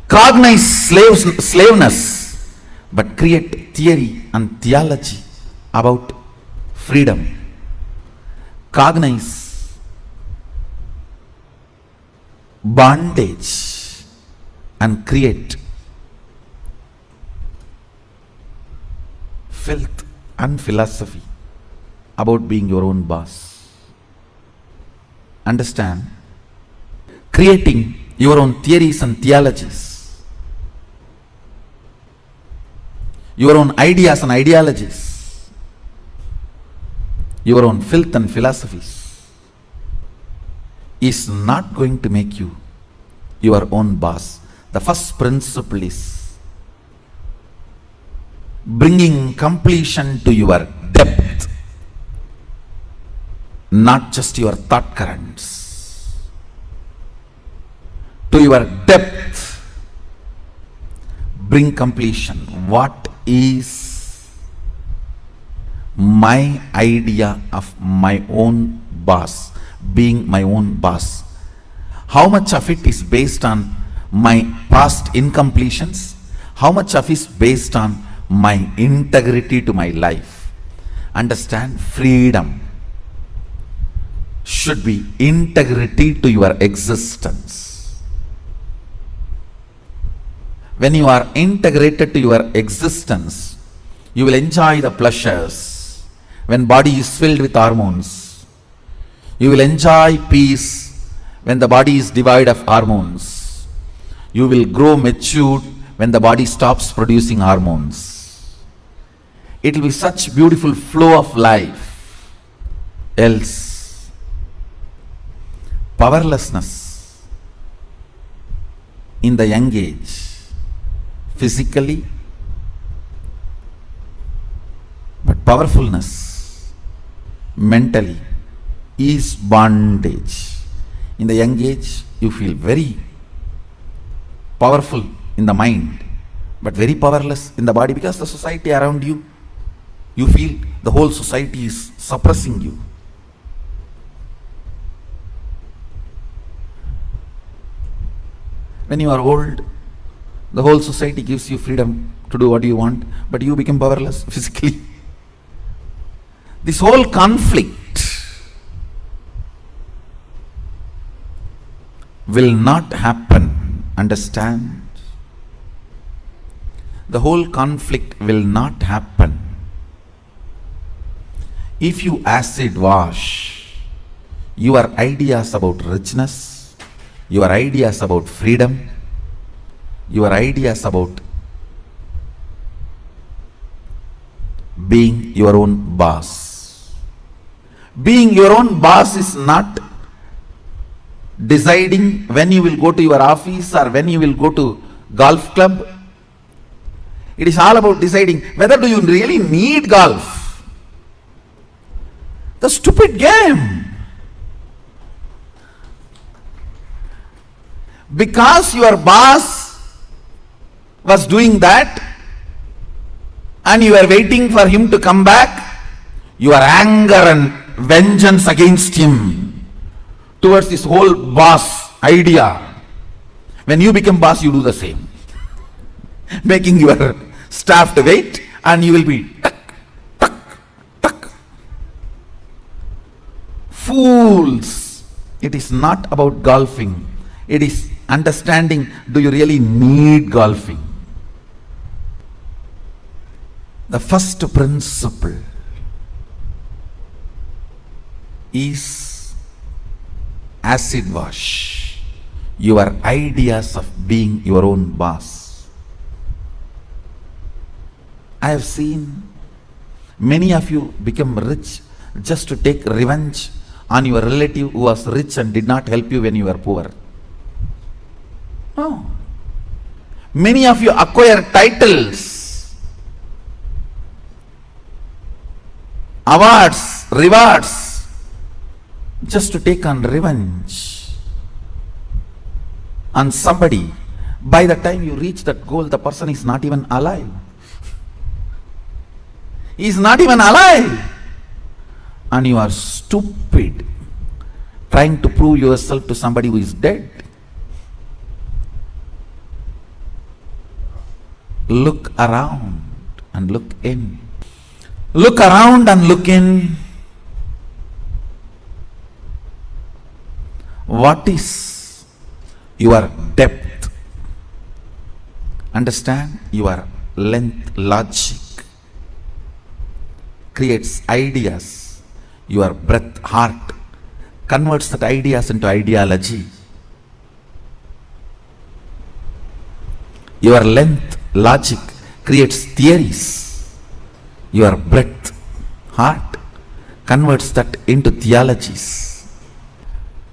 Cognize slaveness, but create theory and theology about freedom. Cognize bondage and create filth and philosophy about being your own boss. Understand? Creating your own theories and theologies, your own ideas and ideologies, your own filth and philosophies is not going to make you your own boss. The first principle is bringing completion to your depth, not just your thought currents. your depth, bring completion. What is my idea of my own boss, being my own boss? How much of it is based on my past incompletions? How much of it is based on my integrity to my life? Understand, freedom should be integrity to your existence. When you are integrated to your existence, you will enjoy the pleasures. When body is filled with hormones, you will enjoy peace. When the body is devoid of hormones, you will grow matured when the body stops producing hormones. It will be such beautiful flow of life. Else, powerlessness in the young age, physically, but powerfulness mentally is bondage. In the young age, you feel very powerful in the mind, but very powerless in the body, because the society around you, you feel the whole society is suppressing you. When you are old, the whole society gives you freedom to do what you want, but you become powerless physically. This whole conflict will not happen. Understand? The whole conflict will not happen if you acid wash your ideas about richness, your ideas about freedom, your ideas about being your own boss. Being your own boss is not deciding when you will go to your office or when you will go to golf club. It is all about deciding whether do you really need golf. The stupid game. Because your boss was doing that and you are waiting for him to come back, your anger and vengeance against him towards this whole boss idea. When you become boss, you do the same. Making your staff to wait, and you will be tuck, tuck, tuck. Fools. It is not about golfing. It is understanding, do you really need golfing? The first principle is acid wash your ideas of being your own boss. I have seen many of you become rich just to take revenge on your relative who was rich and did not help you when you were poor. Oh. Many of you acquire titles, awards, rewards, just to take on revenge on somebody. By the time you reach that goal, the person is not even alive. He is not even alive. And you are stupid trying to prove yourself to somebody who is dead. Look around and look in. Look around and look in. What is your depth? Understand? Your length logic creates ideas. Your breath, heart converts that ideas into ideology. Your length, logic creates theories. Your breath, heart converts that into theologies.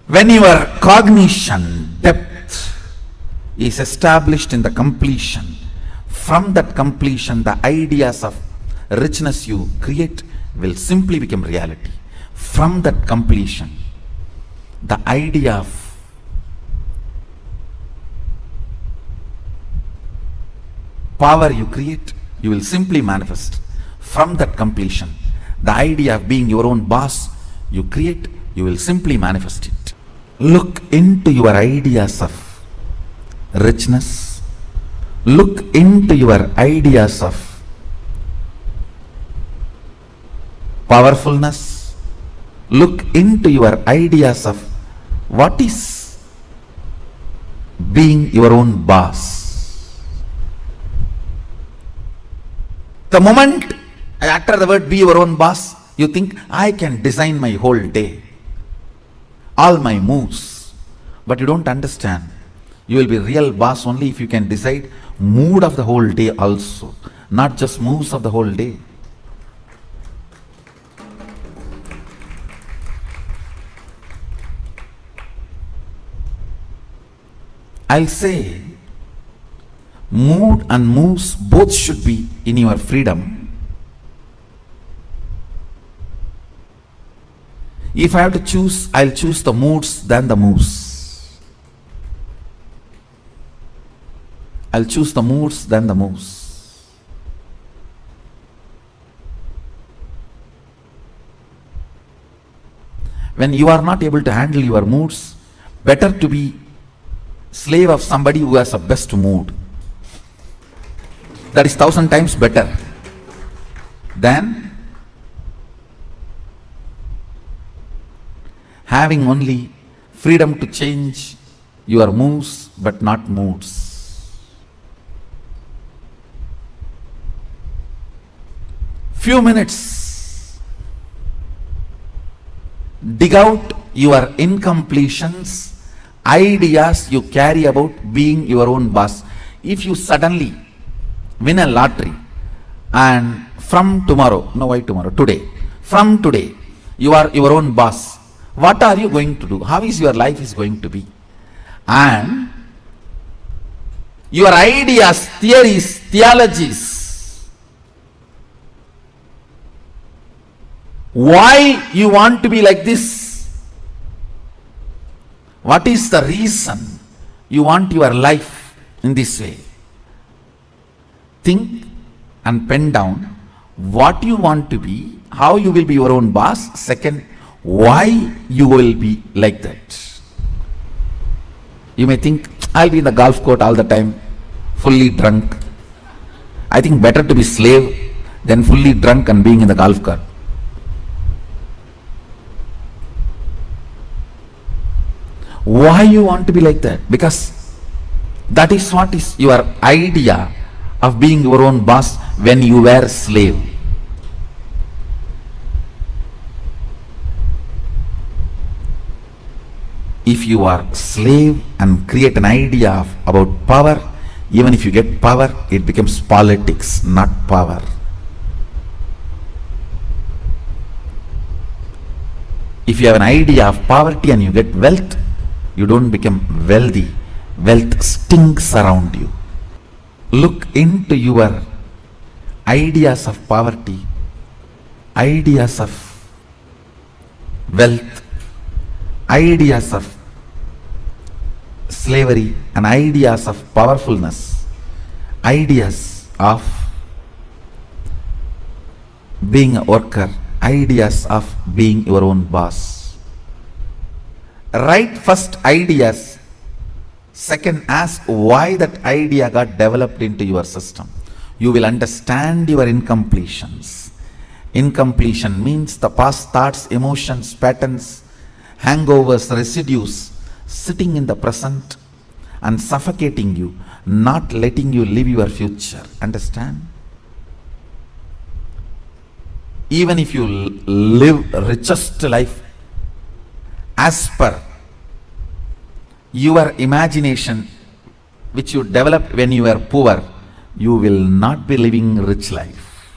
When your cognition, depth is established in the completion, from that completion the ideas of richness you create will simply become reality. From that completion, the idea of power you create, you will simply manifest. From that completion, the idea of being your own boss, you create, you will simply manifest it. Look into your ideas of richness. Look into your ideas of powerfulness. Look into your ideas of what is being your own boss. The moment I utter the word be your own boss, you think I can design my whole day, all my moves. But you don't understand. You will be real boss only if you can decide mood of the whole day also, not just moves of the whole day. I'll say mood and moves both should be in your freedom. If I have to choose, I'll choose the moods than the moves. I'll choose the moods than the moves. When you are not able to handle your moods, better to be slave of somebody who has the best mood. That is 1,000 times better than having only freedom to change your moves but not moods. Few minutes, dig out your incompletions, ideas you carry about being your own boss. If you suddenly win a lottery and from tomorrow, no why tomorrow, today, from today you are your own boss, what are you going to do? How is your life is going to be? And your ideas, theories, theologies, why you want to be like this? What is the reason you want your life in this way? Think and pen down what you want to be, how you will be your own boss. Second, why you will be like that. You may think, I'll be in the golf court all the time, fully drunk. I think better to be slave than fully drunk and being in the golf cart. Why you want to be like that? Because that is what is your idea of being your own boss when you were a slave. If you are slave and create an idea about power, even if you get power, it becomes politics, not power. If you have an idea of poverty and you get wealth, you don't become wealthy. Wealth stinks around you. Look into your ideas of poverty, ideas of wealth, ideas of slavery, and ideas of powerfulness, ideas of being a worker, ideas of being your own boss. Write first ideas. Second, ask why that idea got developed into your system. You will understand your incompletions. Incompletion means the past thoughts, emotions, patterns, hangovers, residues sitting in the present and suffocating you, not letting you live your future. Understand? Even if you live richest life as per your imagination which you developed when you were poor, you will not be living rich life.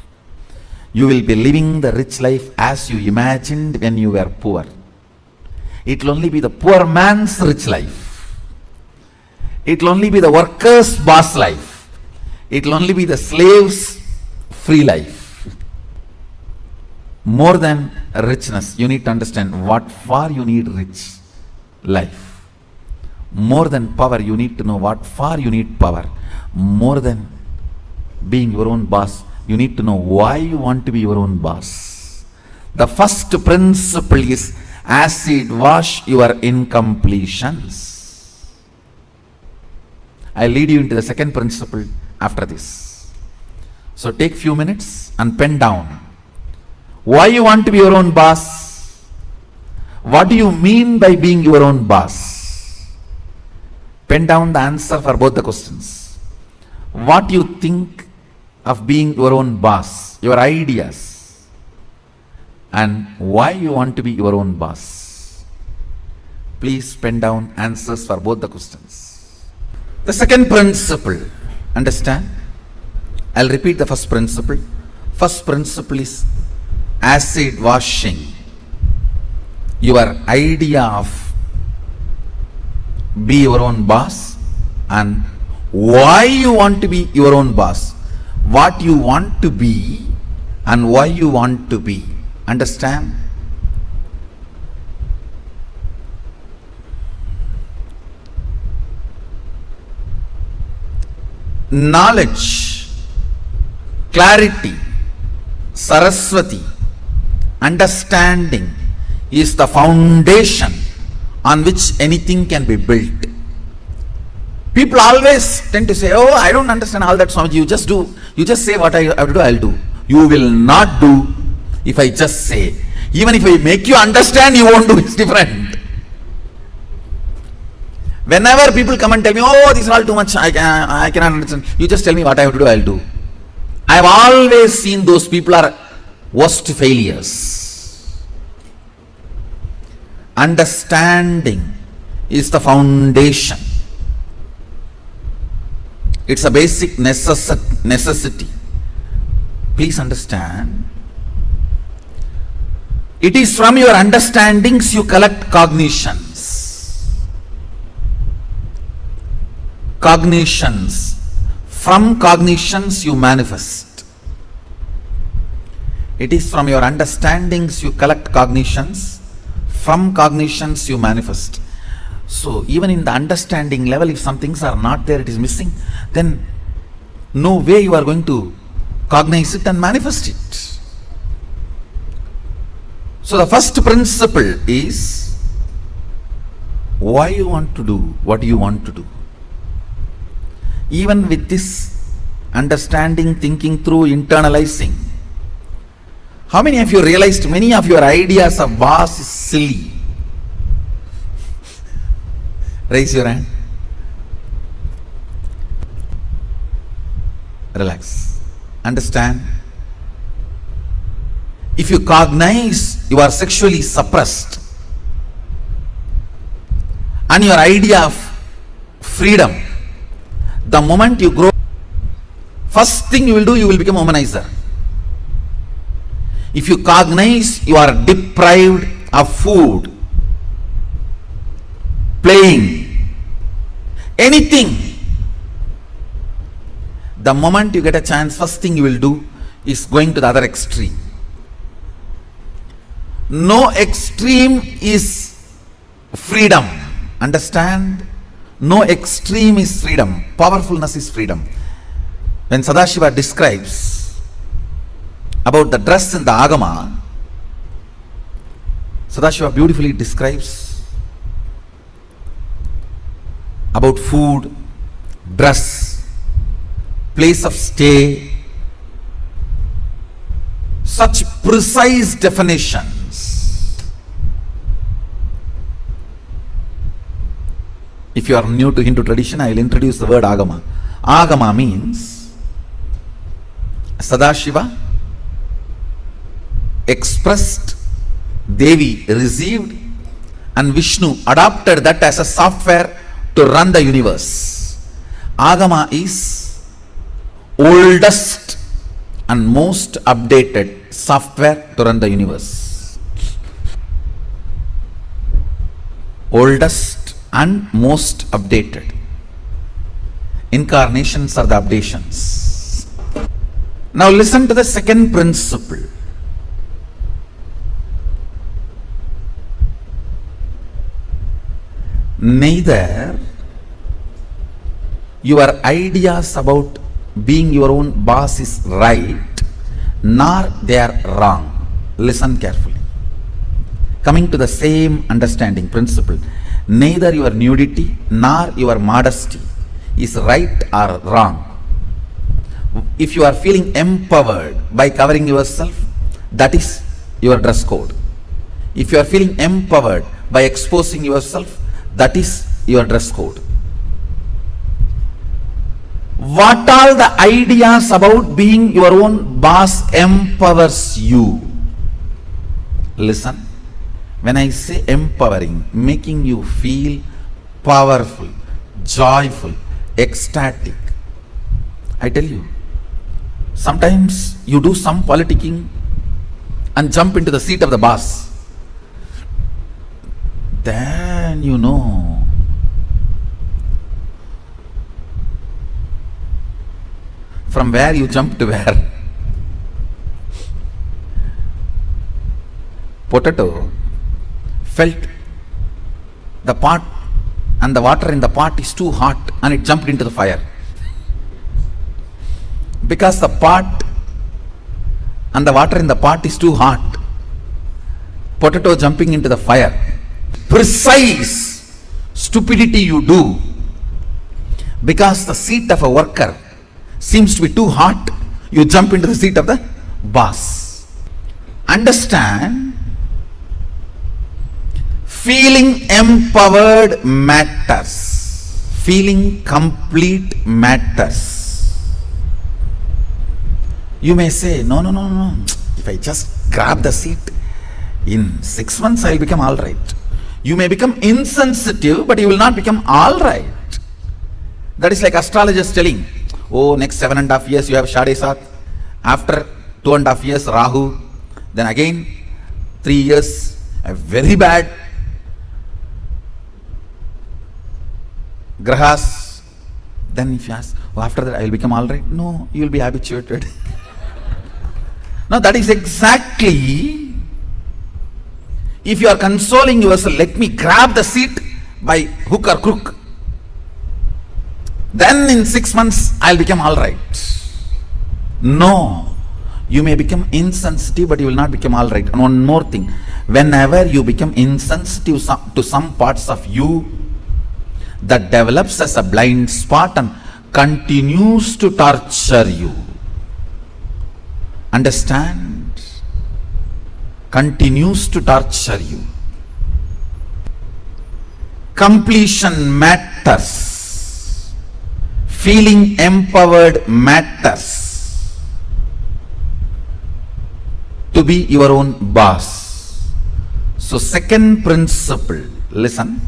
You will be living the rich life as you imagined when you were poor. It will only be the poor man's rich life. It will only be the worker's boss life. It will only be the slave's free life. More than richness, you need to understand what for you need rich life. More than power, you need to know what for you need power. More than being your own boss, you need to know why you want to be your own boss. The first principle is acid wash your incompletions. I'll lead you into the second principle after this. So take few minutes and pen down. Why you want to be your own boss? What do you mean by being your own boss? Pen down the answer for both the questions. What do you think of being your own boss? Your ideas. And why you want to be your own boss? Please pen down answers for both the questions. The second principle, understand? I'll repeat the first principle. First principle is acid washing your idea of be your own boss and why you want to be your own boss, what you want to be and why you want to be. Understand? Knowledge, clarity, Saraswati, understanding is the foundation on which anything can be built. People always tend to say, oh, I don't understand all that, Swamiji. You just do, you just say what I have to do, I'll do. You will not do if I just say. Even if I make you understand, you won't do, it's different. Whenever people come and tell me, oh, this is all too much, I cannot understand. You just tell me what I have to do, I'll do. I have always seen those people are worst failures. Understanding is the foundation. It's a basic necessity. Please understand. It is from your understandings you collect cognitions. Cognitions. From cognitions you manifest. It is from your understandings you collect cognitions. From cognitions you manifest. So even in the understanding level, if some things are not there, it is missing, then no way you are going to cognize it and manifest it. So the first principle is why you want to do what you want to do. Even with this understanding, thinking through, internalizing, how many of you realized many of your ideas of boss is silly? Raise your hand. Relax. Understand. If you cognize you are sexually suppressed and your idea of freedom, the moment you grow, first thing you will do, you will become a womanizer. If you cognize you are deprived of food, playing, anything, the moment you get a chance, first thing you will do is going to the other extreme. No extreme is freedom. Understand? No extreme is freedom. Powerfulness is freedom. When Sadashiva describes about the dress in the Agama, Sadashiva beautifully describes about food, dress, place of stay, such precise definitions. If you are new to Hindu tradition, I will introduce the word Agama. Agama means Sadashiva expressed, Devi received, and Vishnu adopted that as a software to run the universe. Agama is oldest and most updated software to run the universe. Oldest and most updated. Incarnations are the updations. Now listen to the second principle. Neither your ideas about being your own boss is right, nor they are wrong. Listen carefully. Coming to the same understanding principle, neither your nudity nor your modesty is right or wrong. If you are feeling empowered by covering yourself, that is your dress code. If you are feeling empowered by exposing yourself, that is your dress code. What all the ideas about being your own boss empowers you? Listen, when I say empowering, making you feel powerful, joyful, ecstatic, I tell you, sometimes you do some politicking and jump into the seat of the boss. Then you know from where you jump to where. Potato felt the pot and the water in the pot is too hot and it jumped into the fire. Because the pot and the water in the pot is too hot, potato jumping into the fire. Precise stupidity you do because the seat of a worker seems to be too hot, you jump into the seat of the boss. Understand, feeling empowered matters. Feeling complete matters. You may say, no. If I just grab the seat, in 6 months I will become all right. You may become insensitive, but you will not become all right. That is like astrologers telling, oh, next 7.5 years you have Shade Sat. After 2.5 years, Rahu. Then again, 3 years, very bad Grahas. Then if you ask, oh, after that I will become all right. No, you will be habituated. Now that is exactly, if you are consoling yourself, let me grab the seat by hook or crook. Then in 6 months I will become all right. No, you may become insensitive, but you will not become all right. And one more thing, whenever you become insensitive to some parts of you, that develops as a blind spot and continues to torture you. Understand? Continues to torture you. Completion matters. Feeling empowered matters. To be your own boss. So second principle, listen.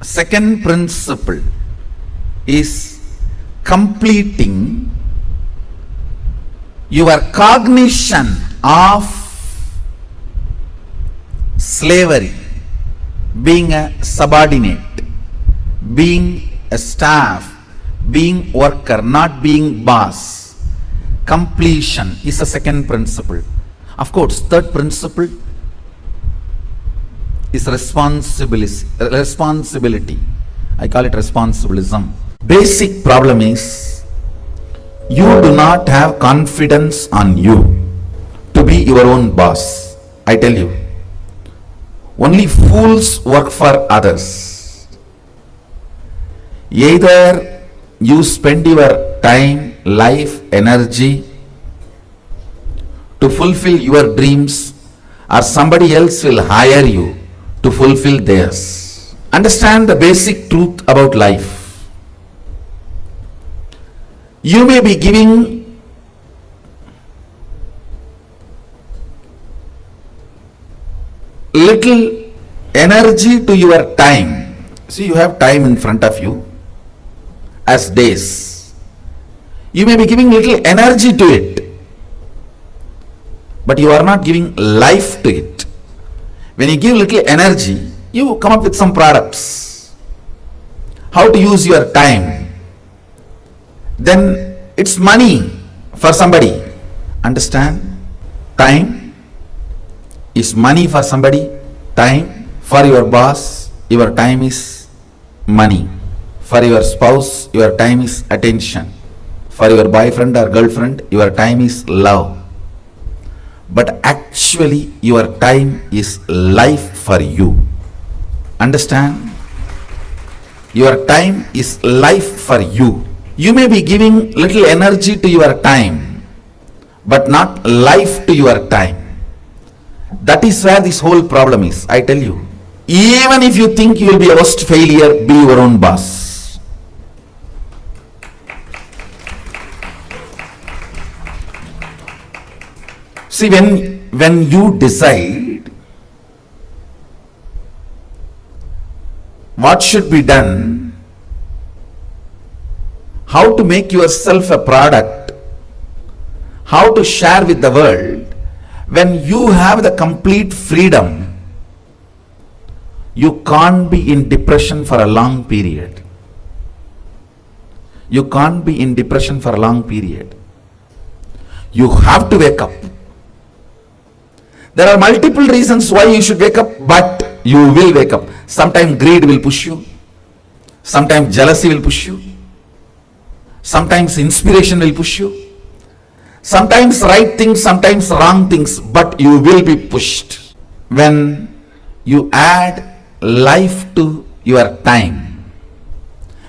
Second principle is completing your cognition of slavery, being a subordinate, being a staff, being worker, not being boss. Completion is the second principle. Of course, third principle is responsibility. I call it responsibilism. Basic problem is you do not have confidence on you to be your own boss. I tell you, only fools work for others. Either you spend your time, life, energy to fulfill your dreams, or somebody else will hire you to fulfill theirs. Understand the basic truth about life. You may be giving little energy to your time. See, you have time in front of you as days. You may be giving little energy to it, but you are not giving life to it. When you give little energy, you come up with some products. How to use your time. Then it's money for somebody. Understand? Time is money for somebody. Time for your boss, your time is money. For your spouse, your time is attention. for your boyfriend or girlfriend, your time is love. But actually, your time is life for you. Understand? Your time is life for you. You may be giving little energy to your time, but not life to your time. That is where this whole problem is, I tell you. Even if you think you will be a worst failure, be your own boss. See, when you decide what should be done, how to make yourself a product, how to share with the world, when you have the complete freedom, you can't be in depression for a long period. You can't be in depression for a long period. You have to wake up. There are multiple reasons why you should wake up, but you will wake up. Sometimes greed will push you. Sometimes jealousy will push you. Sometimes inspiration will push you. Sometimes right things, sometimes wrong things, but you will be pushed. When you add life to your time,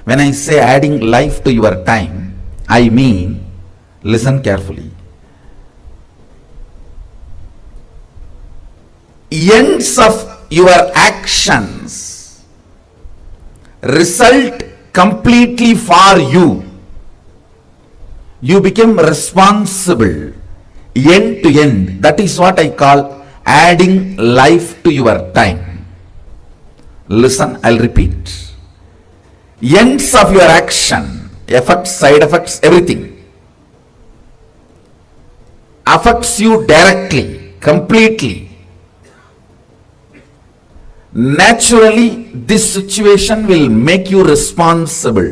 when I say adding life to your time, I mean, listen carefully. Ends of your actions result completely for you. You become responsible end to end. That is what I call adding life to your time. Listen, I'll repeat. Ends of your action, effects, side effects, everything affects you directly, completely. Naturally, this situation will make you responsible.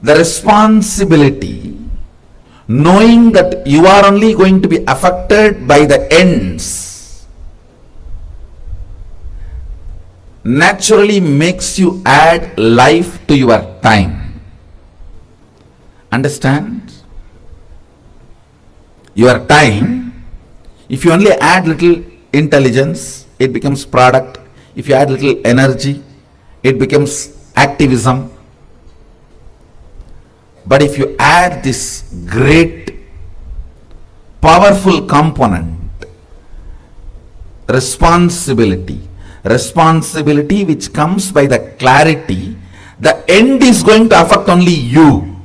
The responsibility, knowing that you are only going to be affected by the ends, naturally makes you add life to your time. Understand? Your time, if you only add little intelligence, it becomes product. If you add little energy, it becomes activism. But if you add this great, powerful component, responsibility which comes by the clarity, the end is going to affect only you.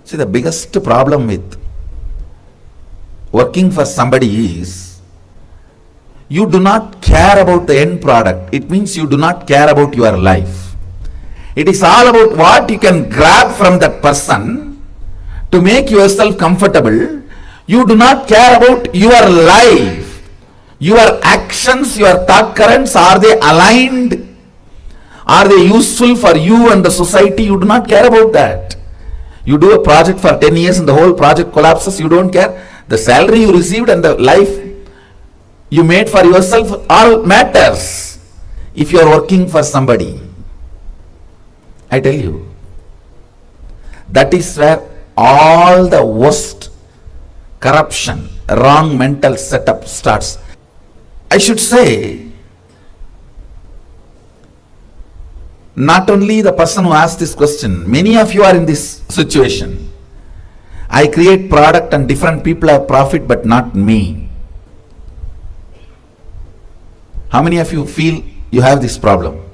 See, the biggest problem with working for somebody is, you do not care about the end product. It means you do not care about your life. It is all about what you can grab from that person to make yourself comfortable. You do not care about your life. Your actions, your thought currents, are they aligned? Are they useful for you and the society? You do not care about that. You do a project for 10 years and the whole project collapses, you don't care. The salary you received and the life you made for yourself all matters if you are working for somebody. I tell you, that is where all the worst corruption, wrong mental setup starts. I should say, not only the person who asked this question, many of you are in this situation. I create product and different people have profit, but not me. How many of you feel you have this problem?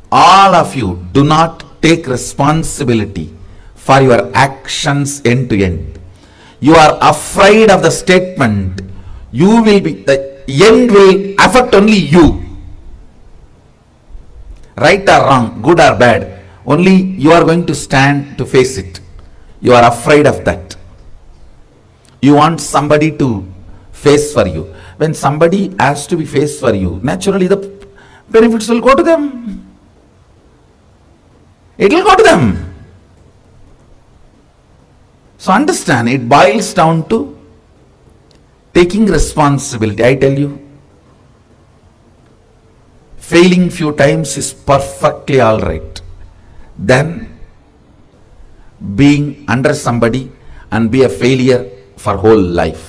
All of you do not take responsibility for your actions end to end. You are afraid of the statement, you will be, the end will affect only you. Right or wrong, good or bad, only you are going to stand to face it. You are afraid of that. You want somebody to face for you. When somebody has to be faced for you, naturally the benefits will go to them. It will go to them. So understand, it boils down to taking responsibility. I tell you, failing few times is perfectly all right, than being under somebody and be a failure for whole life.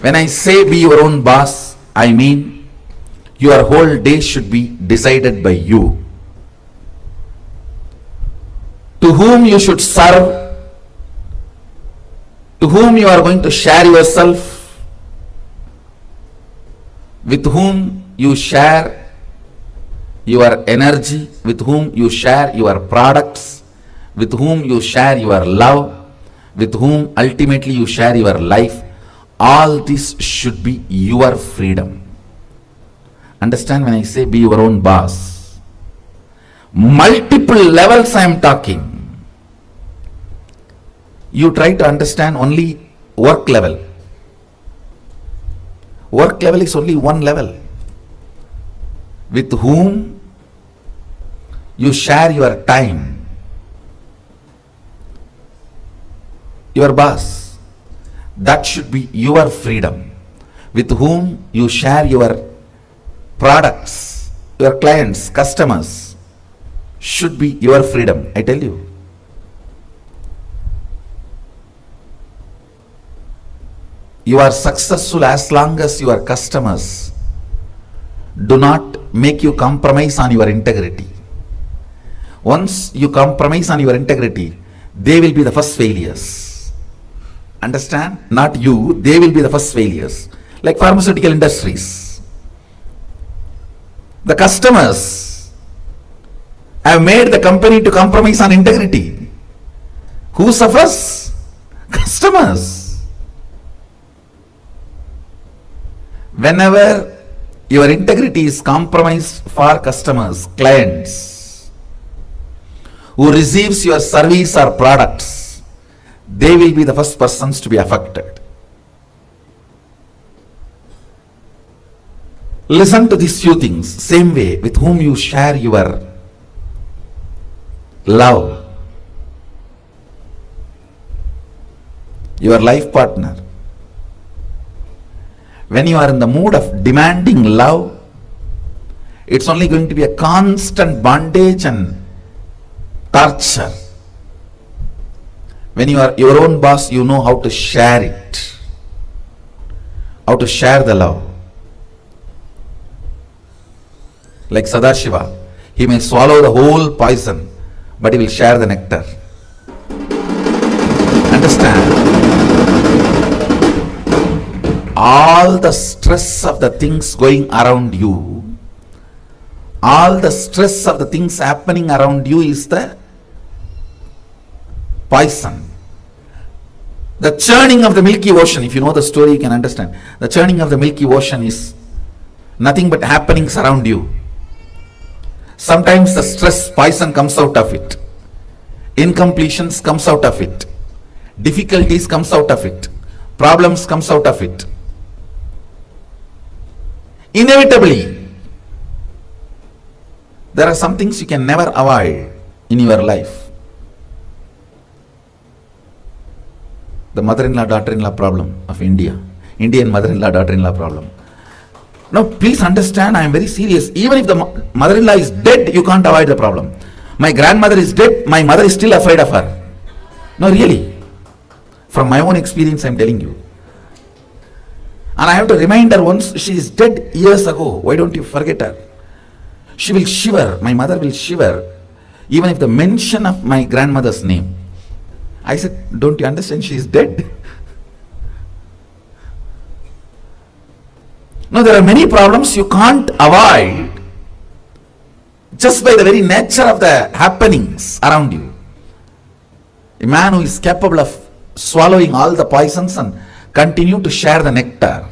When I say be your own boss, I mean your whole day should be decided by you. To whom you should serve, to whom you are going to share yourself, with whom you share your energy, with whom you share your products, with whom you share your love, with whom ultimately you share your life. All this should be your freedom. Understand when I say be your own boss? Multiple levels I am talking. You try to understand only work level. Work level is only one level. With whom you share your time. Your boss. That should be your freedom. With whom you share your products, your clients, customers, should be your freedom, I tell you. You are successful as long as your customers do not make you compromise on your integrity. Once you compromise on your integrity, they will be the first failures. Understand? Not you, they will be the first failures. Like pharmaceutical industries. The customers have made the company to compromise on integrity. Who suffers? Customers. Whenever your integrity is compromised for customers, clients, who receives your service or products, they will be the first persons to be affected. Listen to these few things. Same way, with whom you share your love, your life partner. When you are in the mood of demanding love, it's only going to be a constant bondage and torture. When you are your own boss, you know how to share it, how to share the love. Like Sadashiva, he may swallow the whole poison, but he will share the nectar. Understand? All the stress of the things going around you, all the stress of the things happening around you is the poison. The churning of the Milky Ocean, if you know the story, you can understand. The churning of the Milky Ocean is nothing but happenings around you. Sometimes the stress poison comes out of it. Incompletions comes out of it. Difficulties comes out of it. Problems comes out of it. Inevitably, there are some things you can never avoid in your life. The mother-in-law, daughter-in-law problem of India. Indian mother-in-law, daughter-in-law problem. Now, please understand, I am very serious. Even if the mother-in-law is dead, you can't avoid the problem. My grandmother is dead, my mother is still afraid of her. No, really. From my own experience, I am telling you. And I have to remind her once, she is dead years ago. Why don't you forget her? She will shiver, my mother will shiver, even if the mention of my grandmother's name. I said, don't you understand, she is dead? No, there are many problems you can't avoid just by the very nature of the happenings around you. A man who is capable of swallowing all the poisons and continue to share the nectar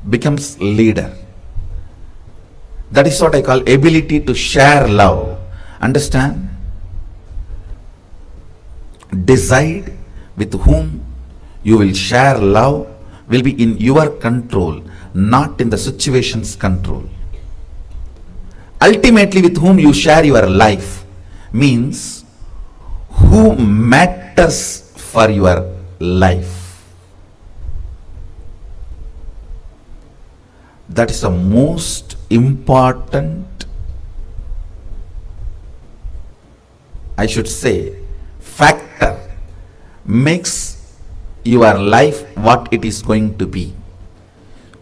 becomes leader. That is what I call ability to share love. Understand? Decide with whom you will share love will be in your control, not in the situation's control. Ultimately, with whom you share your life means who matters for your life. That is the most important, I should say, factor makes your life what it is going to be.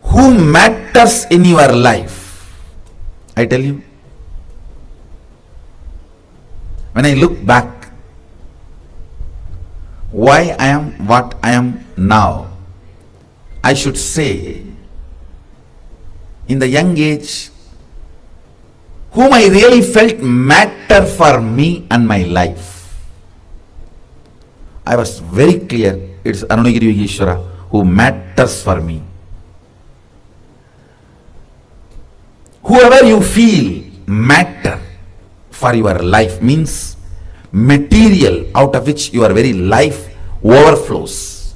Who matters in your life? I tell you, when I look back, why I am what I am now, I should say, in the young age, whom I really felt matter for me and my life, I was very clear, it's Arunagiri Ishwara who matters for me. Whoever you feel matter for your life means material out of which your very life overflows.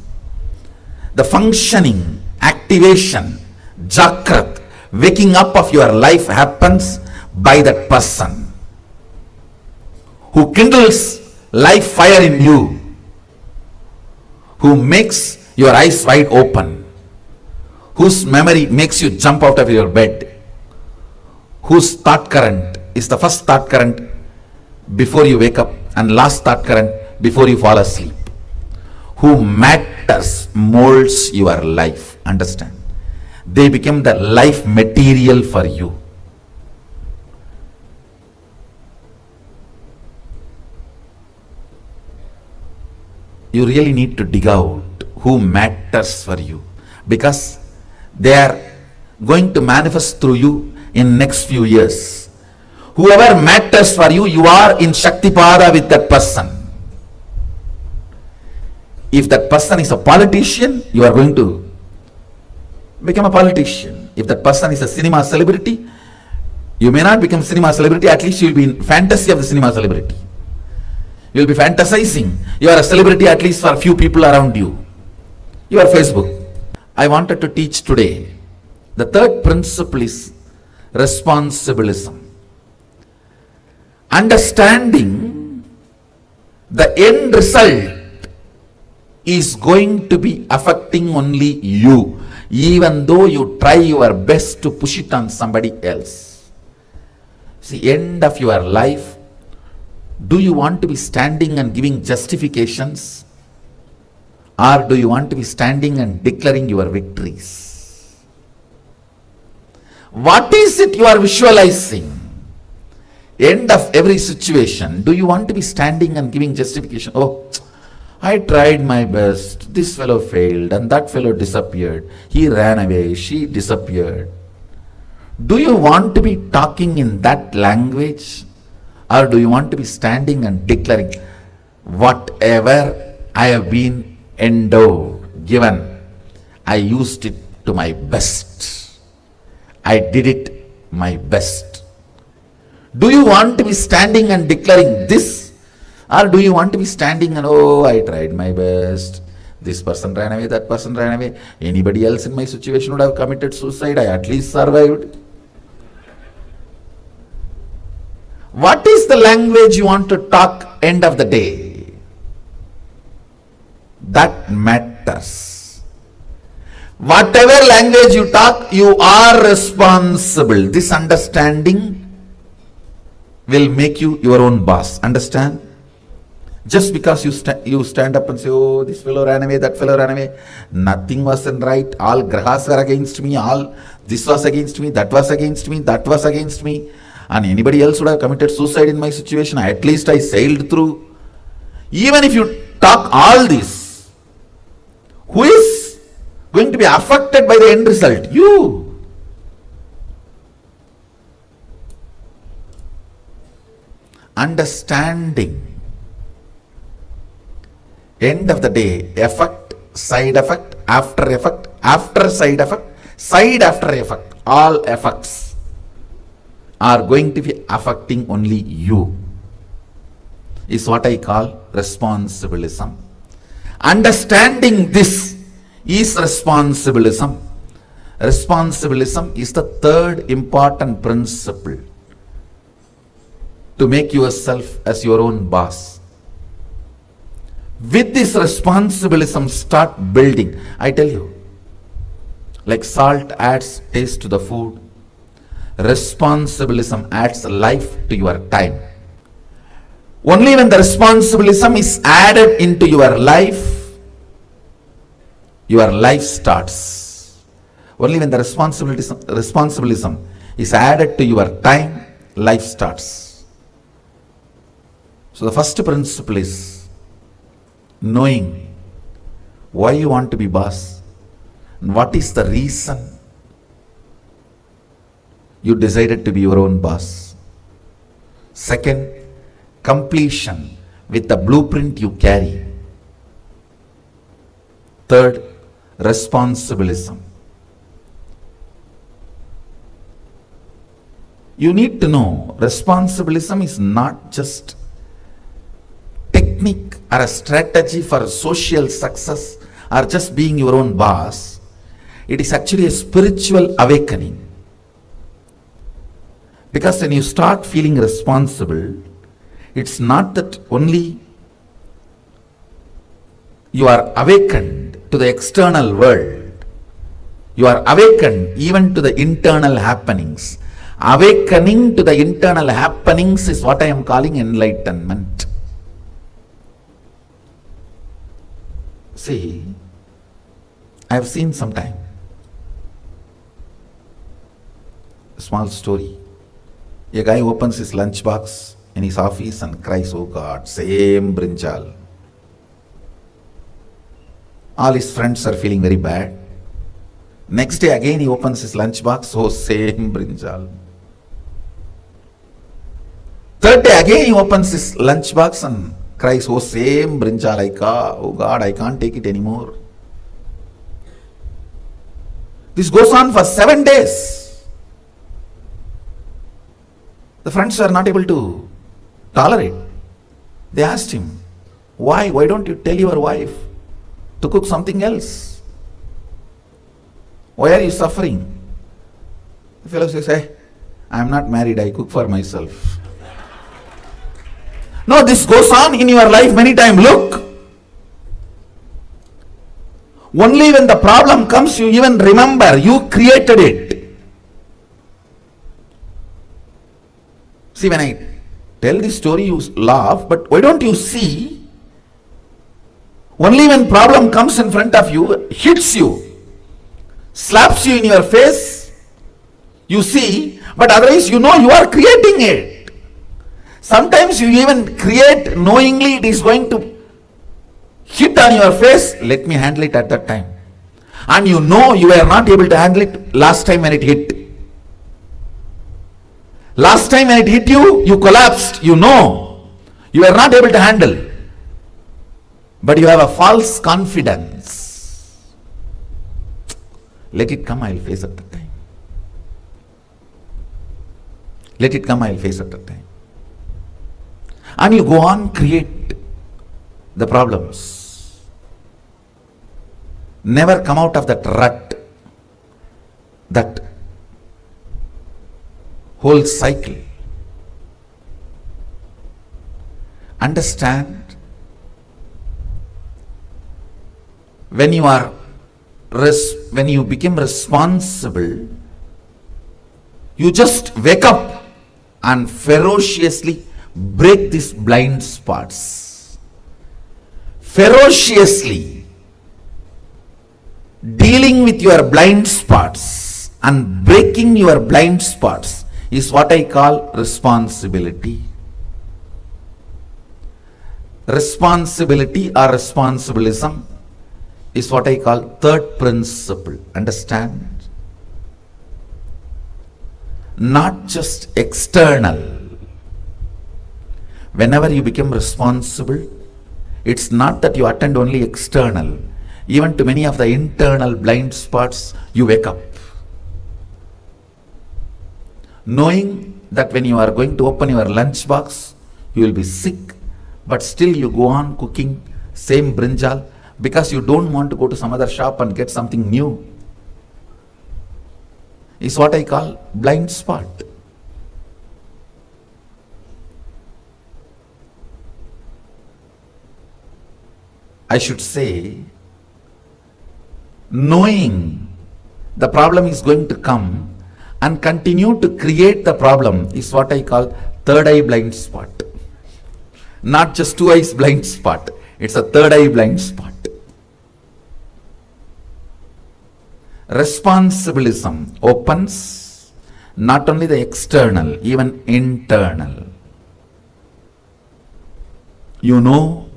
The functioning, activation, Jakrat, waking up of your life happens by that person who kindles life fire in you, who makes your eyes wide open, whose memory makes you jump out of your bed, whose thought current is the first thought current before you wake up and last thought current before you fall asleep. Who matters molds your life. Understand? They become the life material for you. You really need to dig out who matters for you, because they are going to manifest through you in next few years. Whoever matters for you, you are in Shaktipada with that person. If that person is a politician, you are going to become a politician. If that person is a cinema celebrity, you may not become cinema celebrity, at least you will be in fantasy of the cinema celebrity. You will be fantasizing. You are a celebrity at least for a few people around you. Your Facebook. I wanted to teach today. The third principle is responsibilism. Understanding the end result is going to be affecting only you, even though you try your best to push it on somebody else. See, end of your life, do you want to be standing and giving justifications, or do you want to be standing and declaring your victories? What is it you are visualizing? End of every situation, do you want to be standing and giving justification? Oh, I tried my best, this fellow failed and that fellow disappeared, he ran away, she disappeared. Do you want to be talking in that language, or do you want to be standing and declaring, whatever I have been endowed, given, I used it to my best, I did it my best? Do you want to be standing and declaring this, or do you want to be standing and, oh, I tried my best, this person ran away, that person ran away, anybody else in my situation would have committed suicide, I at least survived? What is the language you want to talk end of the day? That matters. Whatever language you talk, you are responsible. This understanding will make you your own boss. Understand? Just because you stand up and say, oh, this fellow ran away, that fellow ran away, nothing wasn't right, all grahas were against me, all this was against me, that was against me, that was against me, and anybody else would have committed suicide in my situation, at least I sailed through. Even if you talk all this, who is going to be affected by the end result? You. Understanding. End of the day, effect, side effect, after side effect, side after effect, all effects are going to be affecting only you, is what I call responsibilism. Understanding this is responsibilism. Responsibilism is the third important principle to make yourself as your own boss. With this responsibilism, start building. I tell you, like salt adds taste to the food, responsibilism adds life to your time. Only when the responsibilism is added into your life starts. Only when the responsibilism is added to your time, life starts. So the first principle is knowing why you want to be boss and what is the reason you decided to be your own boss. Second, completion with the blueprint you carry. Third, responsibilism. You need to know responsibilism is not just technique or a strategy for social success or just being your own boss. It is actually a spiritual awakening. Because when you start feeling responsible, it's not that only you are awakened to the external world, you are awakened even to the internal happenings. Awakening to the internal happenings is what I am calling enlightenment. See, I have seen sometime a small story. A guy opens his lunchbox in his office and cries, "Oh God, same brinjal." All his friends are feeling very bad. Next day again he opens his lunchbox, "Oh, same brinjal." Third day again he opens his lunchbox and cries, "Oh, same brinjal, oh God, I can't take it anymore." This goes on for 7 days. The friends were not able to tolerate. They asked him, "Why? Why don't you tell your wife to cook something else? Why are you suffering?" The fellow says, "Hey, I am not married, I cook for myself." No, this goes on in your life many times. Look, only when the problem comes, you even remember you created it. See, when I tell this story, you laugh, but why don't you see? Only when problem comes in front of you, hits you, slaps you in your face, you see, but otherwise you know you are creating it. Sometimes you even create knowingly it is going to hit on your face. Let me handle it at that time. And you know you were not able to handle it last time when it hit. Last time when it hit you, you collapsed. You know you were not able to handle. But you have a false confidence. Let it come, I will face at that time. Let it come, I will face at that time. And you go on, create the problems. Never come out of that rut, that whole cycle. Understand, when you become responsible, you just wake up and ferociously break these blind spots. Ferociously dealing with your blind spots and breaking your blind spots is what I call responsibility. Responsibility or responsibilism is what I call third principle. Understand? Not just external. Whenever you become responsible, it's not that you attend only external. Even to many of the internal blind spots, you wake up. Knowing that when you are going to open your lunch box, you will be sick, but still you go on cooking same brinjal because you don't want to go to some other shop and get something new, is what I call blind spot. I should say, knowing the problem is going to come and continue to create the problem is what I call third eye blind spot. Not just two eyes blind spot, it's a third eye blind spot. Responsibilism opens not only the external, even internal. You know,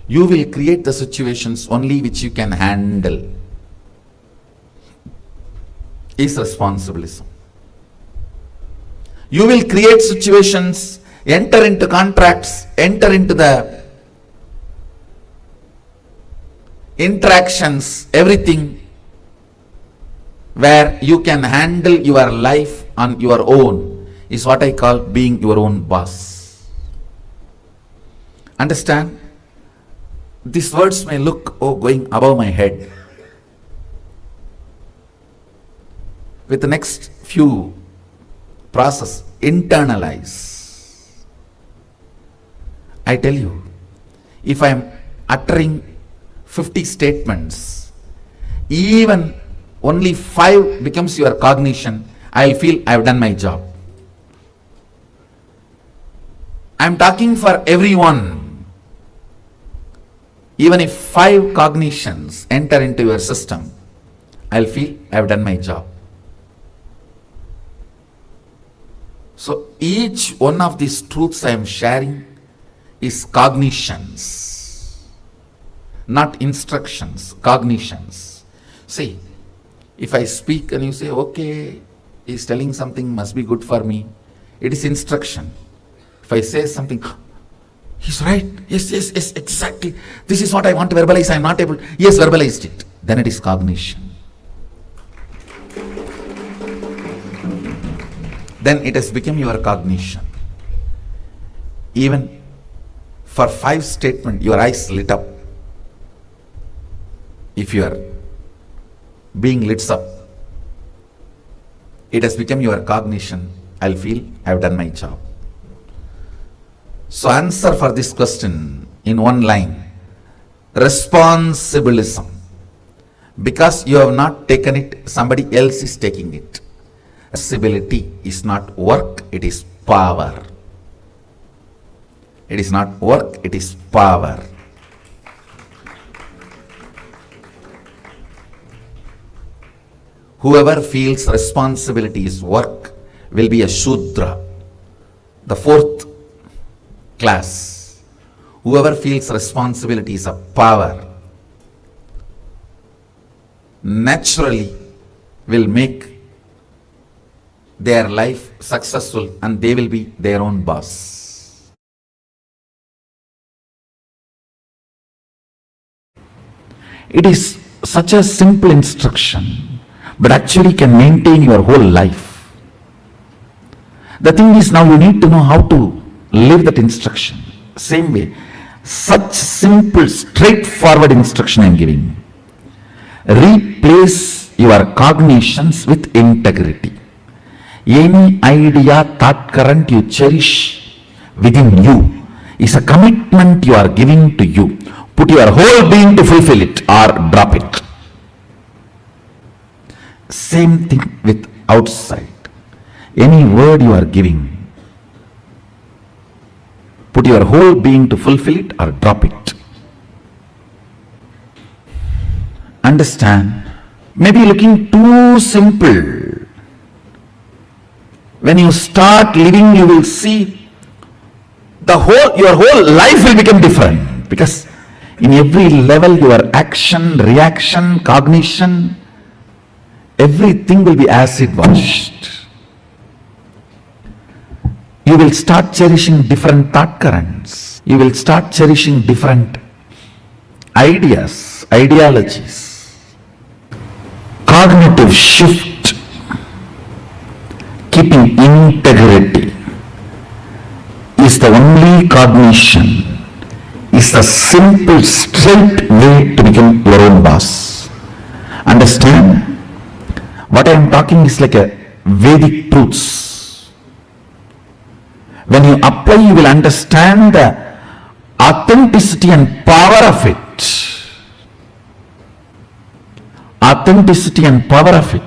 you will create the situations only which you can handle. Is responsibilism. You will create situations, enter into contracts, enter into the interactions, everything where you can handle your life on your own is what I call being your own boss. Understand? These words may look, going above my head. With the next few process, internalize. I tell you, if I am uttering 50 statements, even only 5 becomes your cognition, I'll feel I've done my job. I'm talking for everyone. Even if 5 cognitions enter into your system, I'll feel I've done my job. So each one of these truths I am sharing is cognitions, not instructions, cognitions. See, if I speak and you say, okay, he's telling something must be good for me, it is instruction. If I say something, he's right, yes, exactly, this is what I want to verbalize, I'm not able, yes, verbalized it, then it is cognition. Then it has become your cognition. Even for 5 statements, your eyes lit up. If you are being lit up, it has become your cognition. I'll feel I've done my job. So answer for this question in one line. Responsibilism. Because you have not taken it, somebody else is taking it. Responsibility is not work, it is power. It is not work, it is power. Whoever feels responsibility is work will be a Shudra, the 4th class. Whoever feels responsibility is a power, naturally will make their life successful and they will be their own boss. It is such a simple instruction, but actually can maintain your whole life. The thing is, now you need to know how to live that instruction. Same way, such simple, straightforward instruction I am giving. Replace your cognitions with integrity. Any idea, thought current you cherish within you is a commitment you are giving to you. Put your whole being to fulfill it or drop it. Same thing with outside. Any word you are giving, put your whole being to fulfill it or drop it. Understand? Maybe looking too simple. When you start living, you will see your whole life will become different, because in every level your action, reaction, cognition, everything will be acid washed. You will start cherishing different thought currents. You will start cherishing different ideas, ideologies. Cognitive shift. Keeping integrity is the only cognition, is the simple, straight way to become your own boss. Understand? What I am talking is like a Vedic truths. When you apply, you will understand the authenticity and power of it. Authenticity and power of it.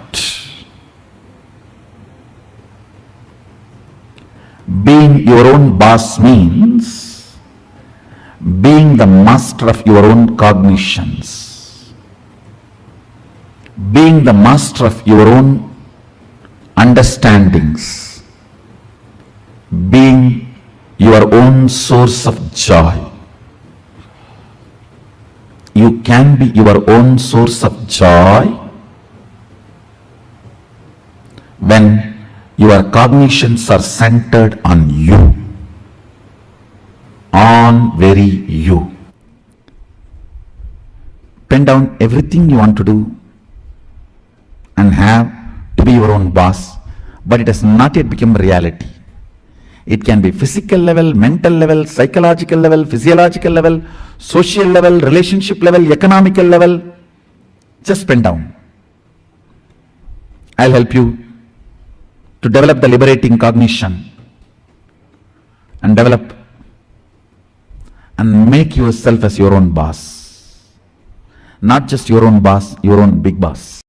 Being your own boss means being the master of your own cognitions, being the master of your own understandings, being your own source of joy. You can be your own source of joy when your cognitions are centered on you, on very you. Pen down everything you want to do and have to be your own boss, but it has not yet become reality. It can be physical level, mental level, psychological level, physiological level, social level, relationship level, economical level. Just pen down. I'll help you to develop the liberating cognition and develop and make yourself as your own boss. Not just your own boss, your own big boss.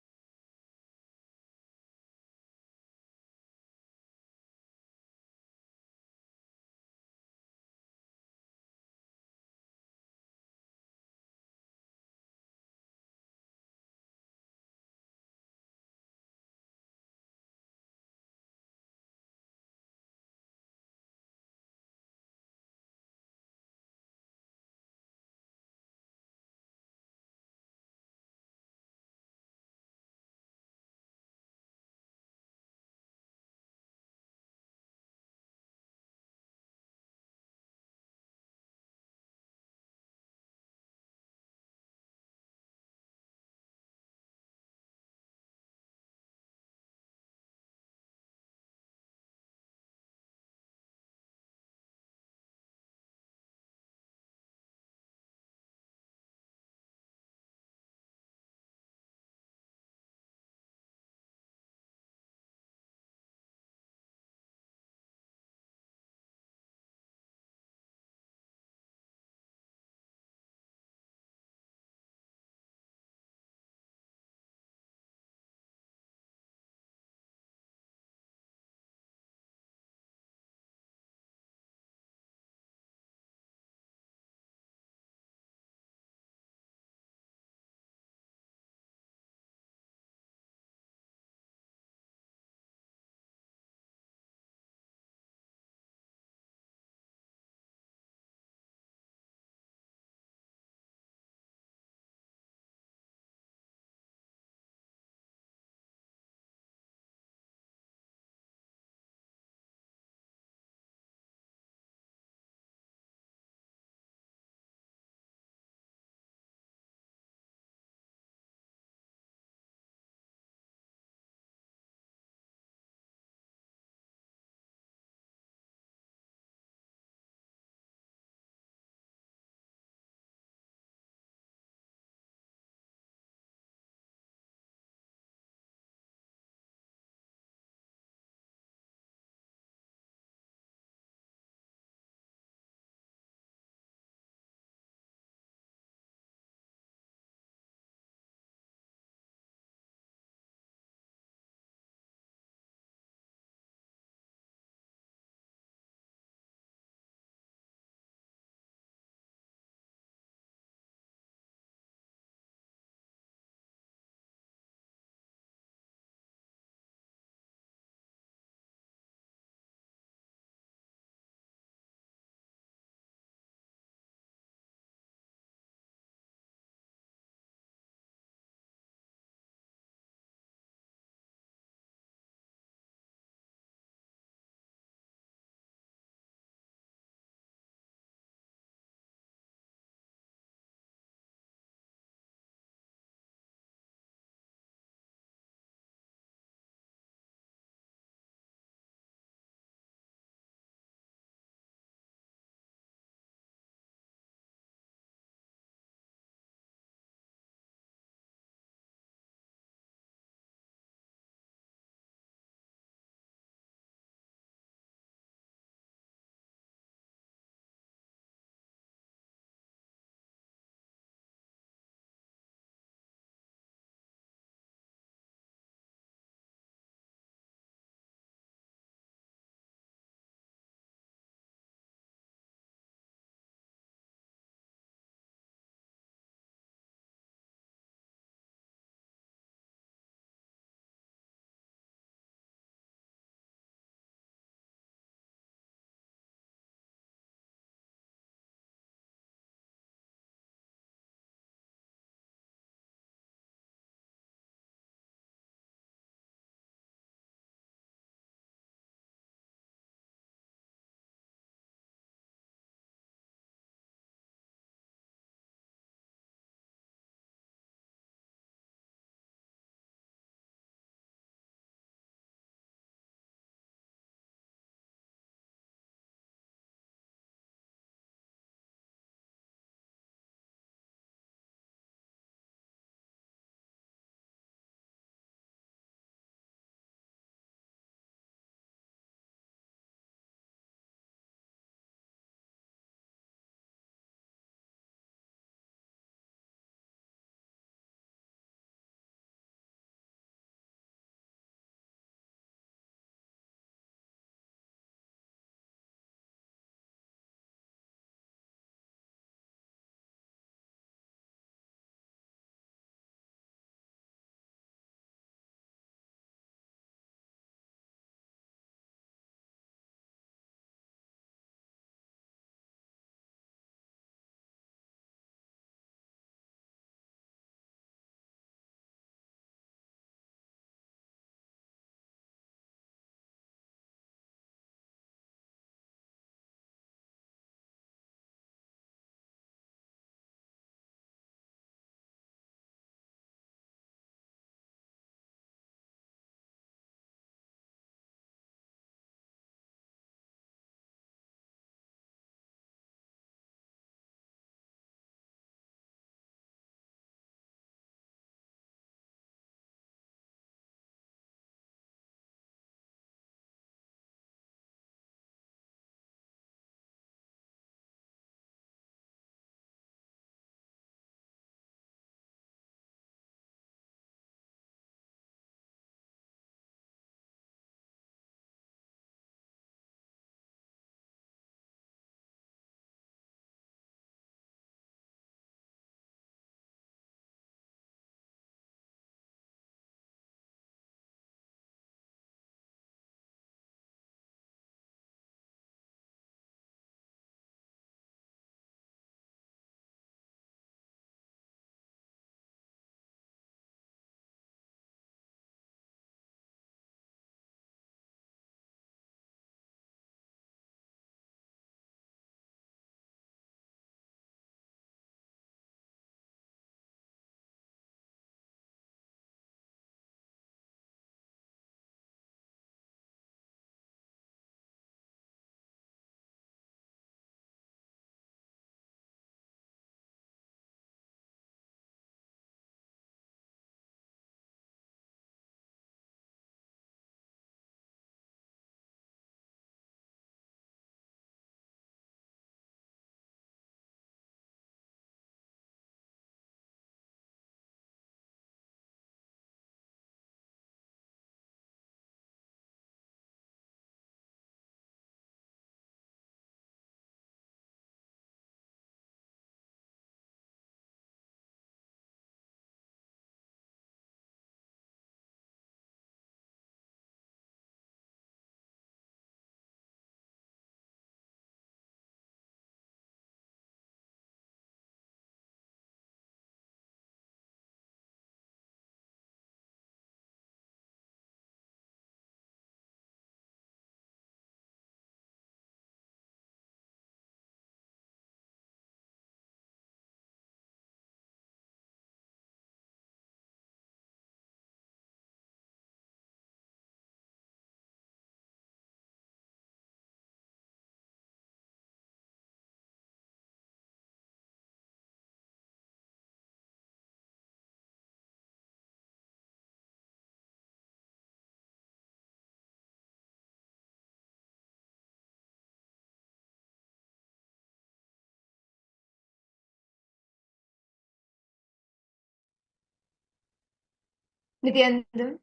Nithyananda.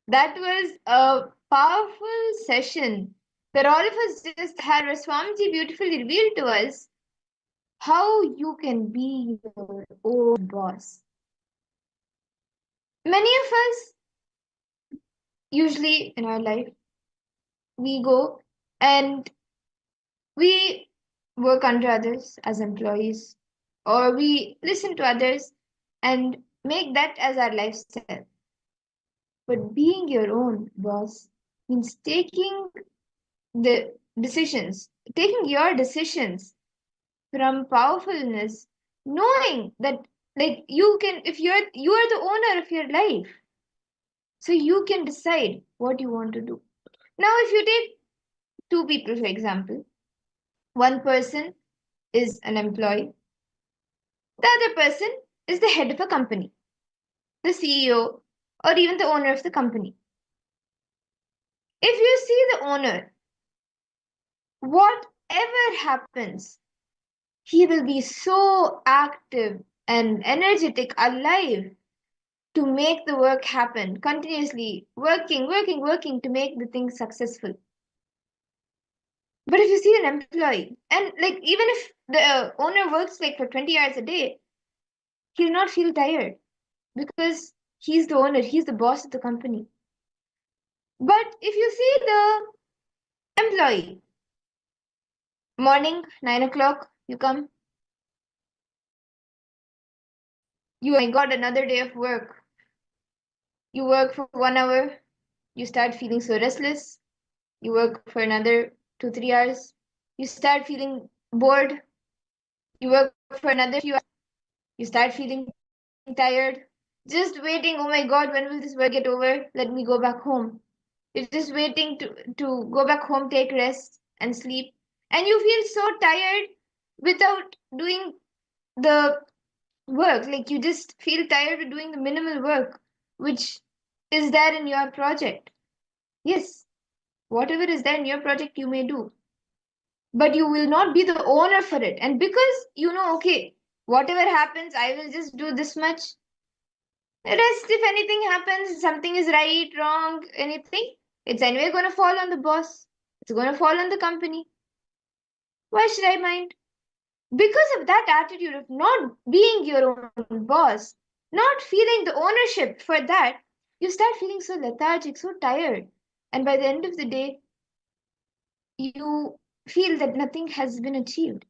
That was a powerful session where all of us just had Swamiji beautifully revealed to us how you can be your own boss. Many of us, usually in our life, we go and we work under others as employees, or we listen to others and make that as our lifestyle. But being your own boss means taking your decisions from powerfulness, knowing that like you can, if you are the owner of your life, so you can decide what you want to do. Now, if you take two people, for example, one person is an employee, the other person is the head of a company, the CEO, or even the owner of the company. If you see the owner, whatever happens, he will be so active and energetic, alive to make the work happen, continuously working to make the thing successful. But if you see an employee, and like even if the owner works like for 20 hours a day, he'll not feel tired because he's the owner, he's the boss of the company. But if you see the employee, morning, 9 o'clock, you come, you, oh my God, another day of work. You work for 1 hour, you start feeling so restless. You work for another 2-3 hours, you start feeling bored. You work for another few hours, you start feeling tired. Just waiting, oh my God, when will this work get over? Let me go back home. You're just waiting to go back home, take rest and sleep. And you feel so tired without doing the work. Like you just feel tired with doing the minimal work, which is there in your project. Yes, whatever is there in your project, you may do. But you will not be the owner for it. And because you know, okay, whatever happens, I will just do this much. The rest, if anything happens, something is right, wrong, anything, it's anyway going to fall on the boss. It's going to fall on the company. Why should I mind? Because of that attitude of not being your own boss, not feeling the ownership for that, you start feeling so lethargic, so tired. And by the end of the day, you feel that nothing has been achieved.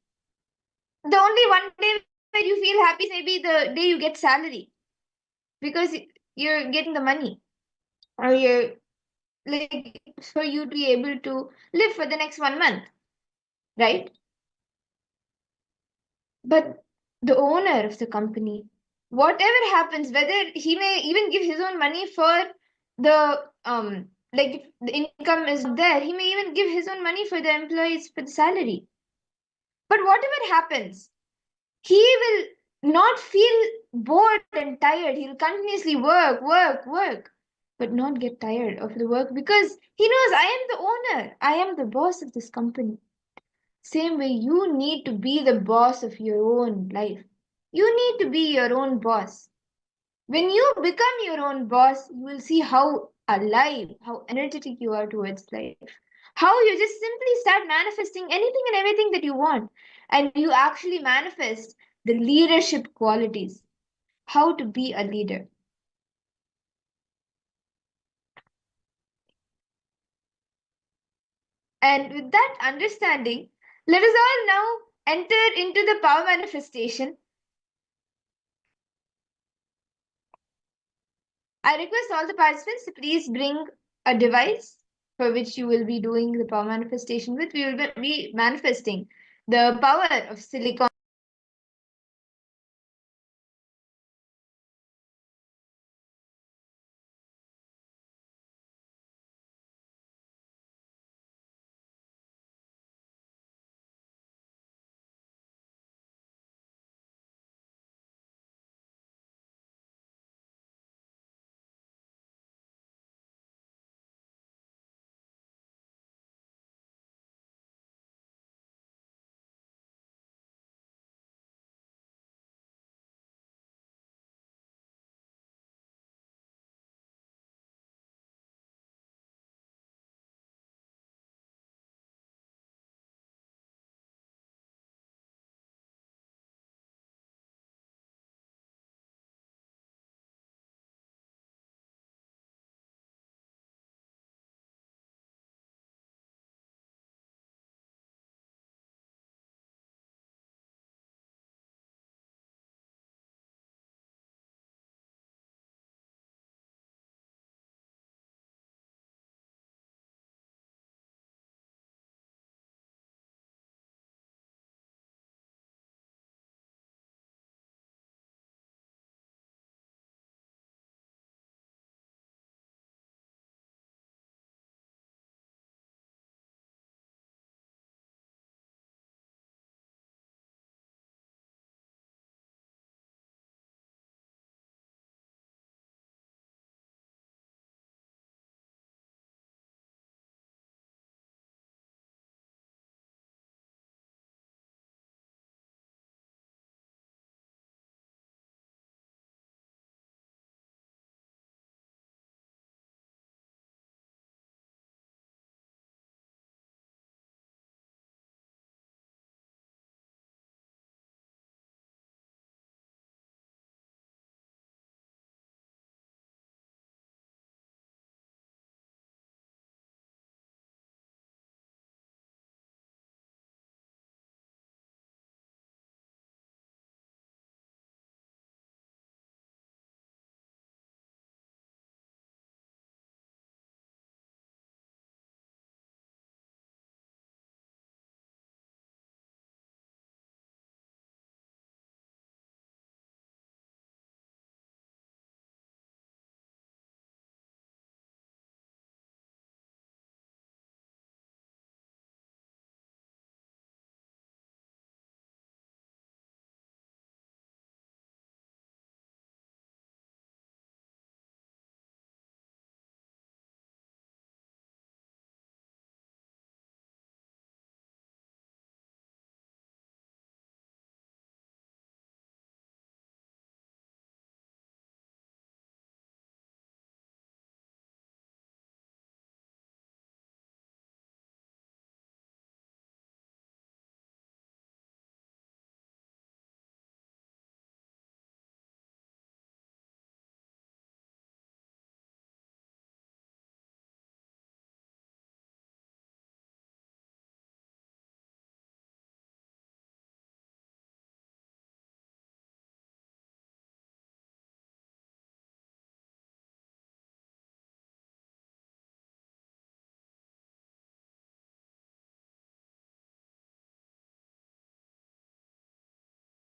The only one day where you feel happy is maybe the day you get salary, because you're getting the money, or you're like for you to be able to live for the next 1 month, right? But the owner of the company, whatever happens, whether he may even give his own money for the like if the income is there, he may even give his own money for the employees for the salary. But whatever happens, he will not feel bored and tired. He'll continuously work, but not get tired of the work because he knows I am the owner, I am the boss of this company. Same way, you need to be the boss of your own life. You need to be your own boss. When you become your own boss, you will see how alive, how energetic you are towards life. How you just simply start manifesting anything and everything that you want. And you actually manifest the leadership qualities. How to be a leader. And with that understanding, let us all now enter into the power manifestation. I request all the participants to please bring a device for which you will be doing the power manifestation with. We will be manifesting the power of silicon.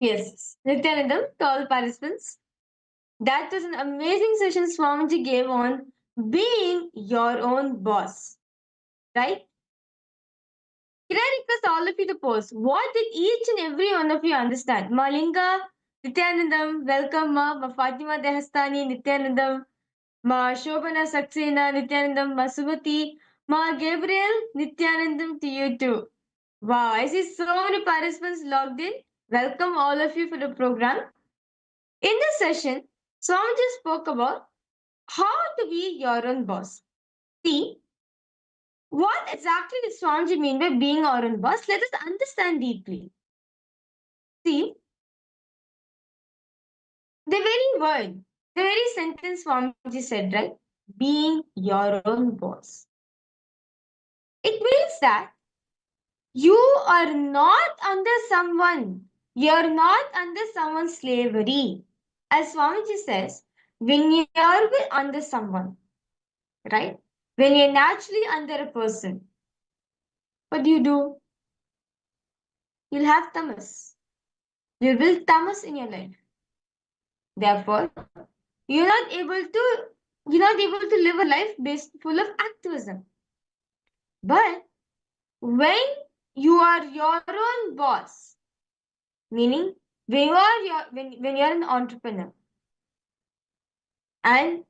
Yes, Nithyanandam to all participants. That was an amazing session Swamiji gave on being your own boss. Right? Can I request all of you to post? What did each and every one of you understand? Malinga, Nithyanandam, welcome Ma Fatima Dehastani, Nithyanandam, Ma Shobana Saxena, Nithyanandam, Ma Subati, Ma Gabriel, Nithyanandam to you too. Wow, I see so many participants logged in. Welcome all of you for the program. In this session, Swamiji spoke about how to be your own boss. See, what exactly does Swamiji mean by being our own boss? Let us understand deeply. See, the very word, the very sentence Swamiji said, right? Being your own boss. It means that you are not under someone. You're not under someone's slavery. As Swamiji says, when you are under someone, right? When you're naturally under a person, what do? You'll have tamas. You will tamas in your life. Therefore, you're not able to live a life based full of activism. But when you are your own boss, meaning when you're an entrepreneur and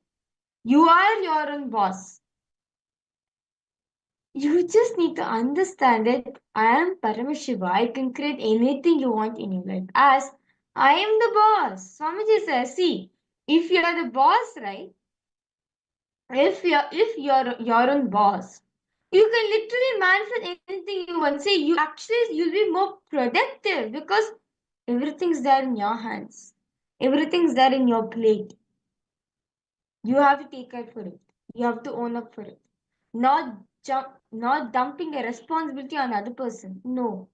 you are your own boss, you just need to understand that I am Paramashiva. I can create anything you want in your life. As I am the boss. Swamiji says, see, if you are the boss, right? If you're your own boss, you can literally manifest anything you want. Say you'll be more productive because everything's there in your hands. Everything's there in your plate. You have to take out for it. You have to own up for it. Not dumping a responsibility on another person. No.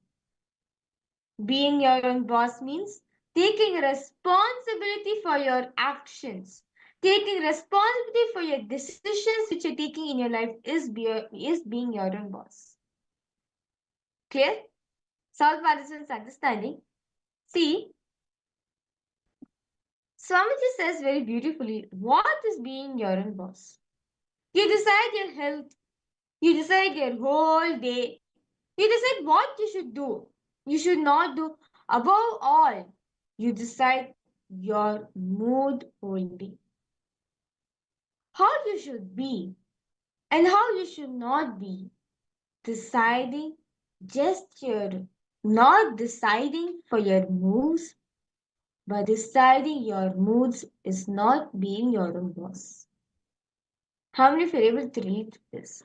Being your own boss means taking responsibility for your actions. Taking responsibility for your decisions which you're taking in your life is being your own boss. Clear? Solve participants understanding. See, Swamiji says very beautifully, what is being your own boss? You decide your health. You decide your whole day. You decide what you should do. You should not do. Above all, you decide your mood only. How you should be and how you should not be. Deciding not deciding for your moves, but deciding your moods is not being your own boss. How many of you are able to relate to this?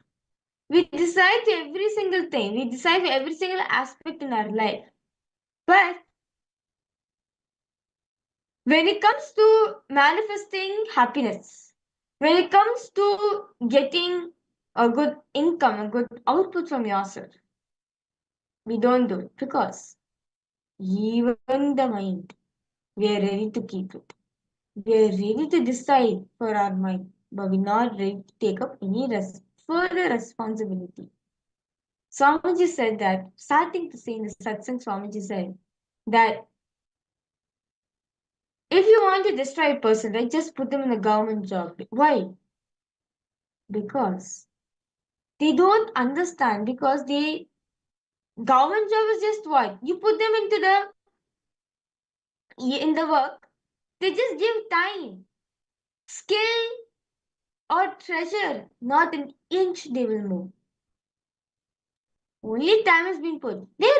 We decide every single thing. We decide for every single aspect in our life. But when it comes to manifesting happiness, when it comes to getting a good income, a good output from yourself, we don't do it because even the mind, we are ready to keep it. We are ready to decide for our mind, but we're not ready to take up any further responsibility. Swamiji said that, starting to say in the satsang, Swamiji said that if you want to destroy a person, right, just put them in a government job. Why? Because they don't understand. Because government job is just what? You put them in the work, they just give time, skill, or treasure. Not an inch they will move. Only time has been put. They're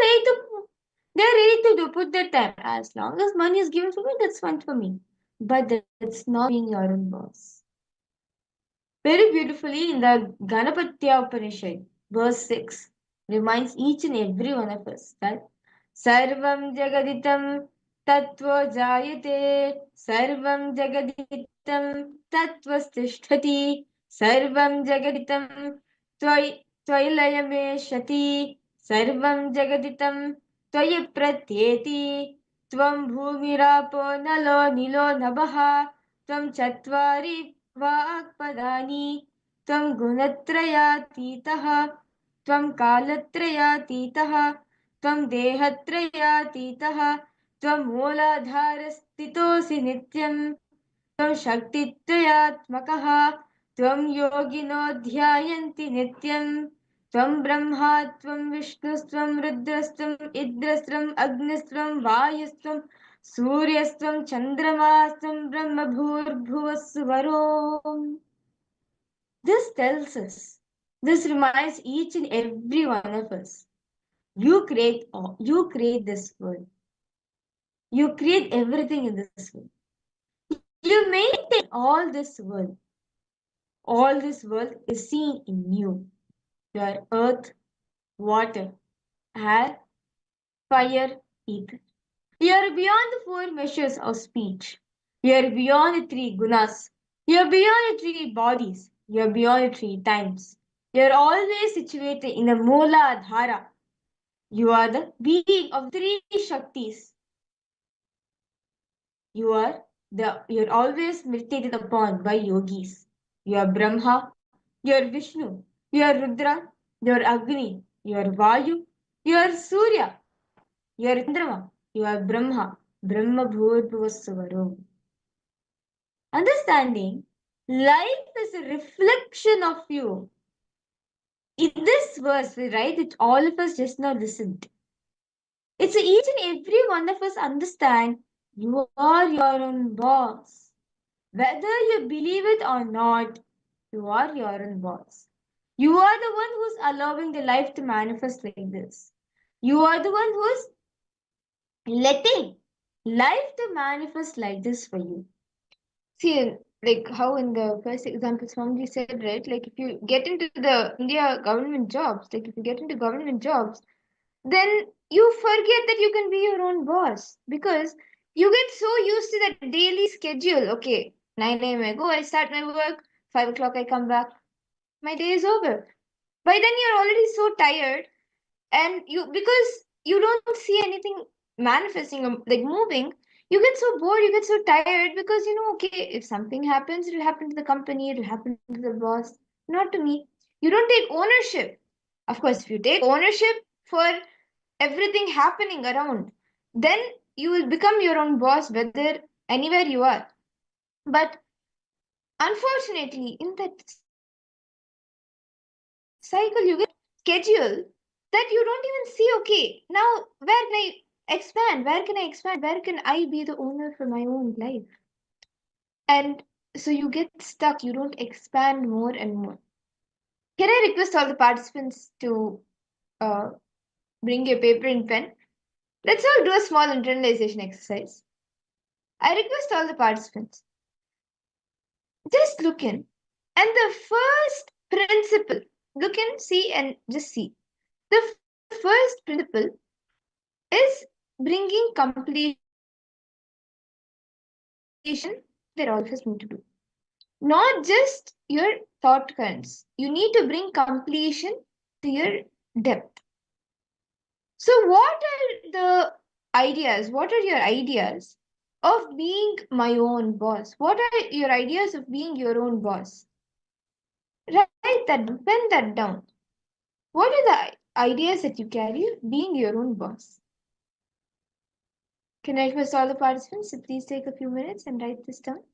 ready to put their time. As long as money is given for me, that's fine for me. But that's not being your own boss. Very beautifully in the Ganapatya Upanishad, verse 6, reminds each and every one of us that Sarvam Jagaditam Tattva Jayate, Sarvam Jagaditam Tattva Stishtati, Sarvam Jagaditam Tvailayame Shati, Sarvam Jagaditam Tvaya Pratyeti, Tvam Bhumirapo Nalo Nilo Nabaha, Tvam Chatvari वाक्पदानि त्वं गुणत्रयातीतः त्वं कालत्रयातीतः त्वं देहत्रयातीतः त्वं मूलाधारस्थितोऽसि नित्यं त्वं शक्तित्रयात्मकः त्वं योगिनो ध्यायन्ति नित्यं त्वं ब्रह्मा त्वं विष्णुस्त्वं रुद्रस्त्वं इन्द्रस्त्वं अग्निस्त्वं वायुस्त्वं सूर्यस्त्वं चन्द्रमास्त्वं ब्रह्मभूर्भुवस्सुवरोम्. This tells us, this reminds each and every one of us, you create this world. You create everything in this world. You maintain all this world. All this world is seen in you. You are earth, water, air, fire, ether. You are beyond the four measures of speech. You are beyond the three gunas. You are beyond the three bodies. You are beyond the three times. You are always situated in the Moola Dhara. You are the being of three Shaktis. You're always meditated upon by yogis. You are Brahma, you are Vishnu, you are Rudra, you are Agni, you are Vayu, you are Surya, you are Chandrama, you are Brahma, Brahma Bhur-Bhuvasvaro. Understanding life is a reflection of you. In this verse, we write that all of us just now listened. It's each and every one of us understand you are your own boss. Whether you believe it or not, you are your own boss. You are the one who's allowing the life to manifest like this. You are the one who's letting life to manifest like this for you. See, like how in the first example Swamiji said, right? Like if you get into the India government jobs, then you forget that you can be your own boss because you get so used to that daily schedule. Okay, 9 a.m. I go, I start my work, 5 o'clock I come back, my day is over. By then you're already so tired, and because you don't see anything manifesting or like moving, you get so bored, you get so tired because okay, if something happens, it'll happen to the company, it'll happen to the boss, not to me. You don't take ownership. Of course, if you take ownership for everything happening around, then you will become your own boss whether anywhere you are. But unfortunately, in that cycle, you get schedule that you don't even see. Okay, now where can I expand? Where can I expand? Where can I be the owner for my own life? And so you get stuck. You don't expand more and more. Can I request all the participants to bring your paper and pen? Let's all do a small internalization exercise. I request all the participants. Just look in. And the first principle, look in, see, and just see. The first principle is bringing completion that all of us need to do. Not just your thought currents. You need to bring completion to your depth. So what are the ideas? What are your ideas of being my own boss? What are your ideas of being your own boss? Write that, pen that down. What are the ideas that you carry of being your own boss? Can I request all the participants to please take a few minutes and write this down?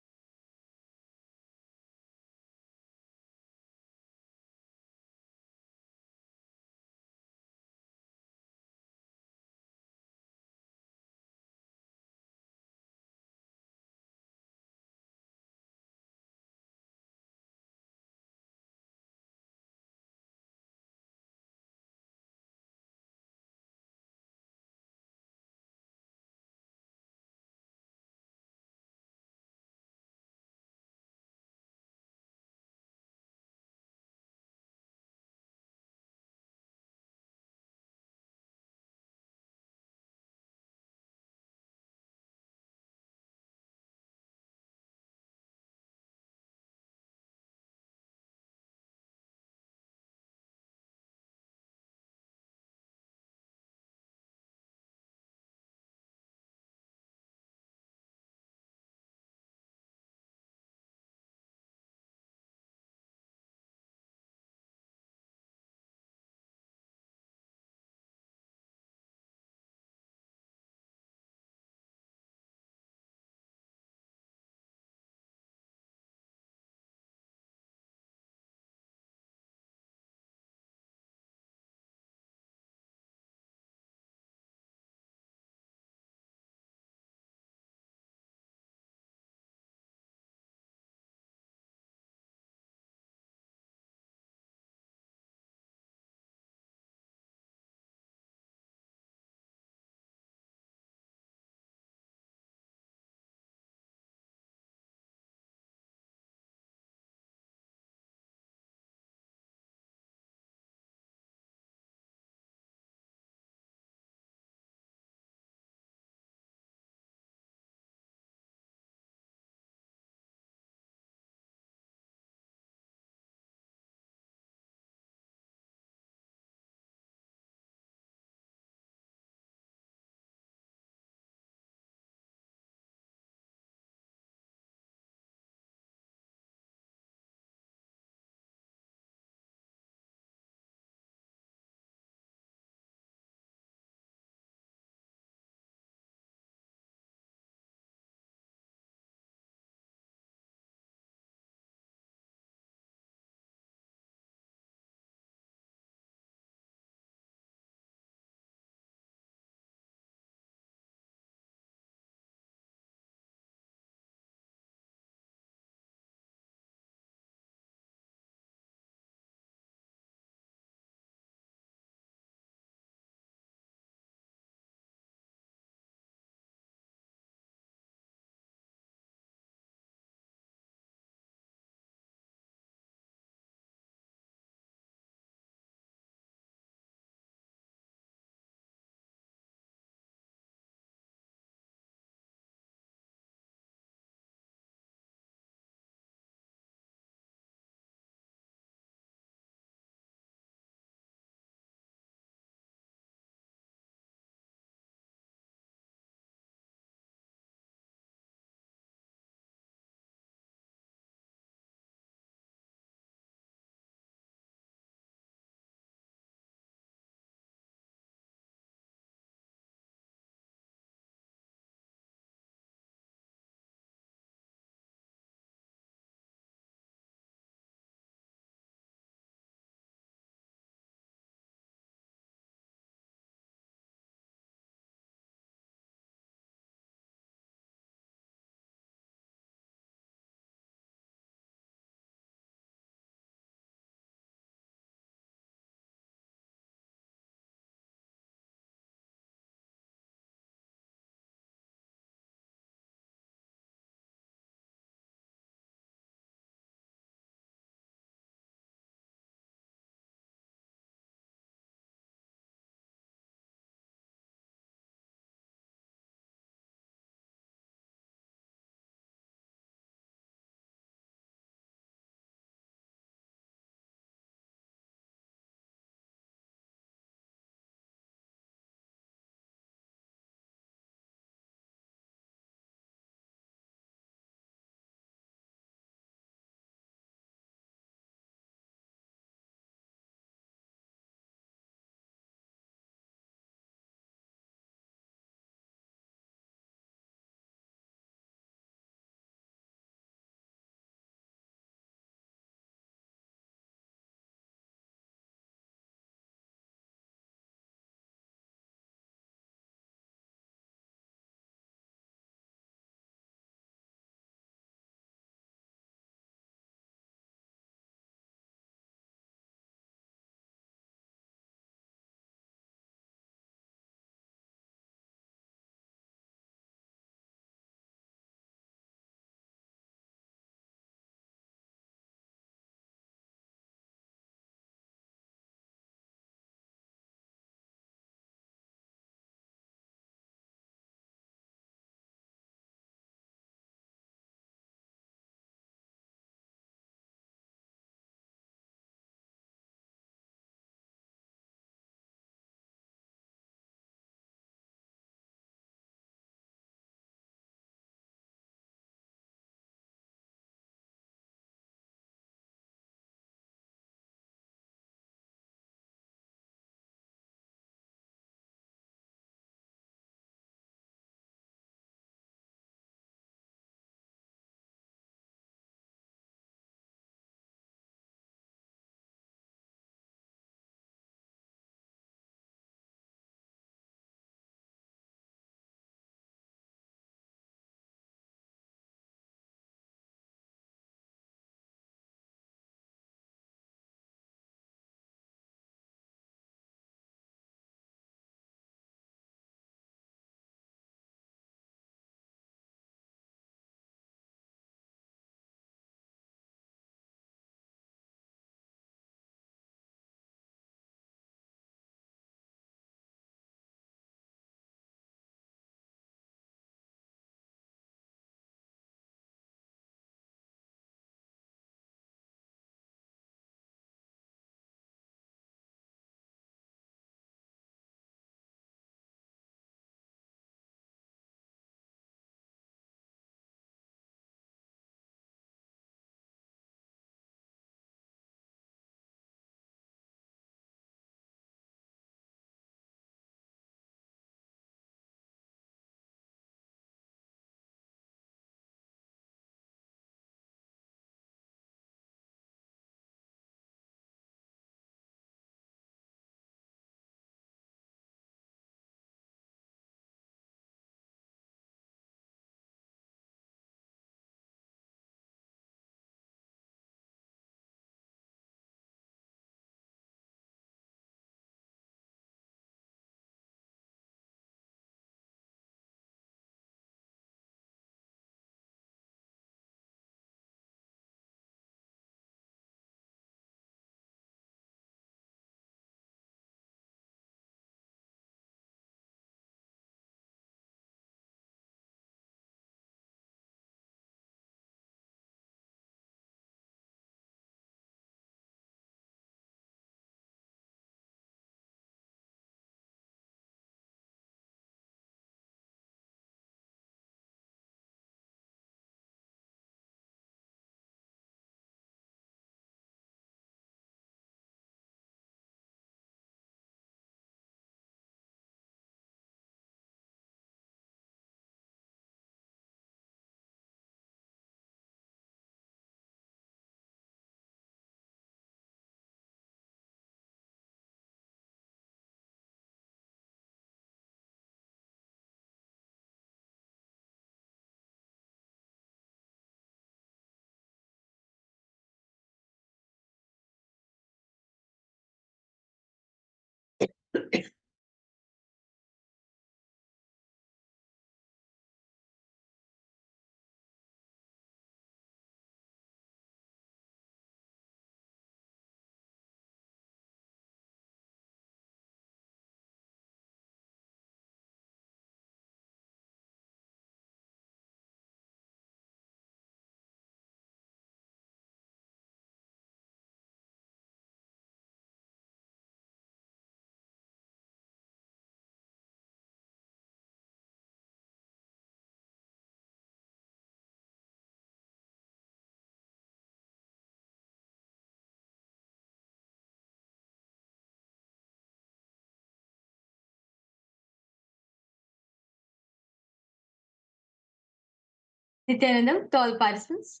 Nithyanandam to all participants.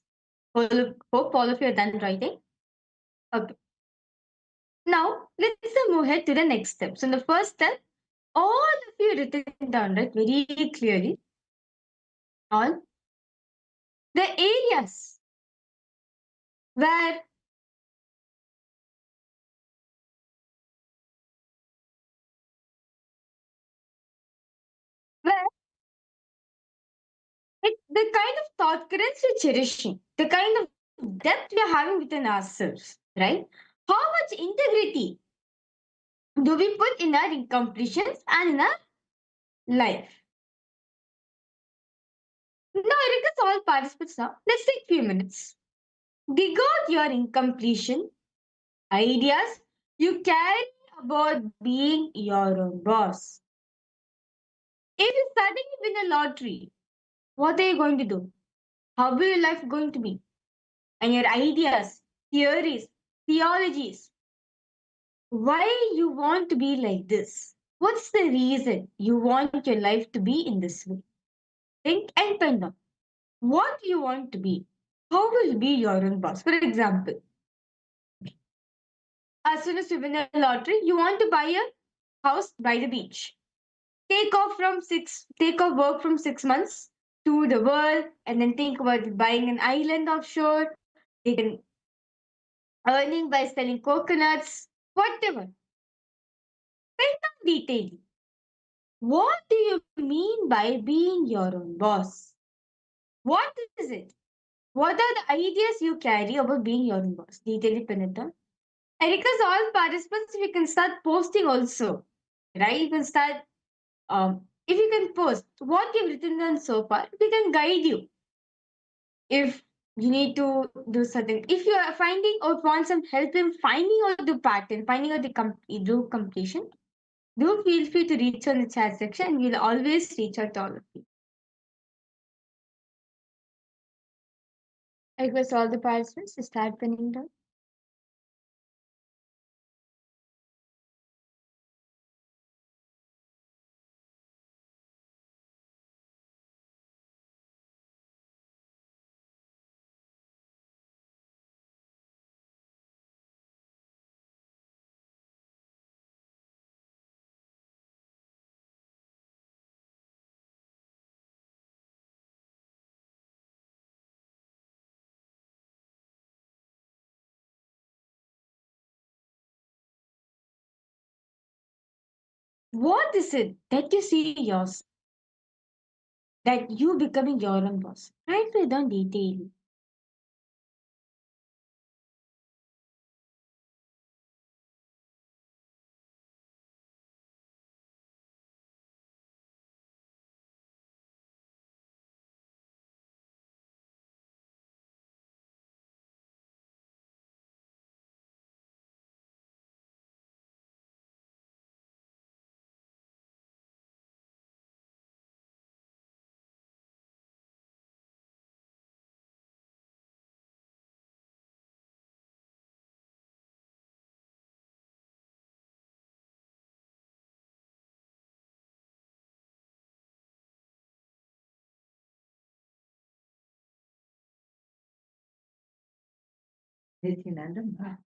Hope all of you are done writing. Okay. Now, let's move ahead to the next step. So, in the first step, all of you written down, right, very clearly, all the areas where where the kind of thought currents we're cherishing, the kind of depth we're having within ourselves, right? How much integrity do we put in our incompletions and in our life? Now, I request all participants now, let's take a few minutes. Dig out your incompletion ideas you carry about being your own boss. If you suddenly win a lottery, what are you going to do? How will your life going to be? And your ideas, theories, theologies. Why you want to be like this? What's the reason you want your life to be in this way? Think and pen down. What you want to be? How will be your own boss? For example, as soon as you win a lottery, you want to buy a house by the beach. Take off work from 6 months to the world, and then think about buying an island offshore. They can earning by selling coconuts, whatever. Pen down detail. What do you mean by being your own boss? What is it? What are the ideas you carry about being your own boss? Detail pen it down. And because all participants, we can start posting also, right? You can start, if you can post what you've written down so far, we can guide you. If you need to do something, if you are finding or want some help in finding out the pattern, finding out the do completion, do feel free to reach on the chat section and we'll always reach out to all of you. I request all the participants to start penning down. What is it that you see yours? That you becoming your own boss? Write it down detail. Nithyananda.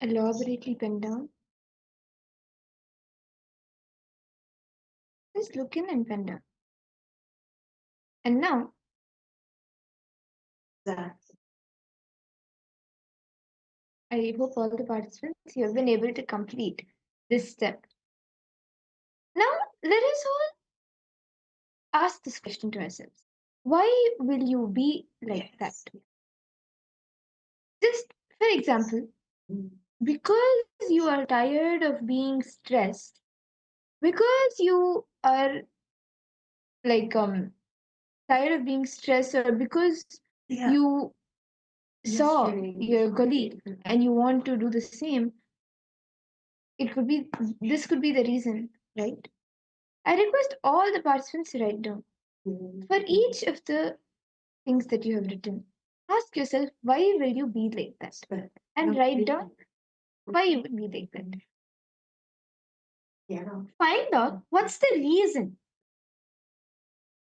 elaborately pen down. Just look in and pen down. And now, I hope all the participants you have been able to complete this step. Now, let us all ask this question to ourselves. Why will you be like that? Just for example, because you are tired of being stressed, because you are like tired of being stressed, or because you saw your colleague and you want to do the same, it could be this could be the reason, right? I request all the participants to write down for each of the things that you have written. Ask yourself, why will you be like that? And write down why you would be like that. Find out what's the reason.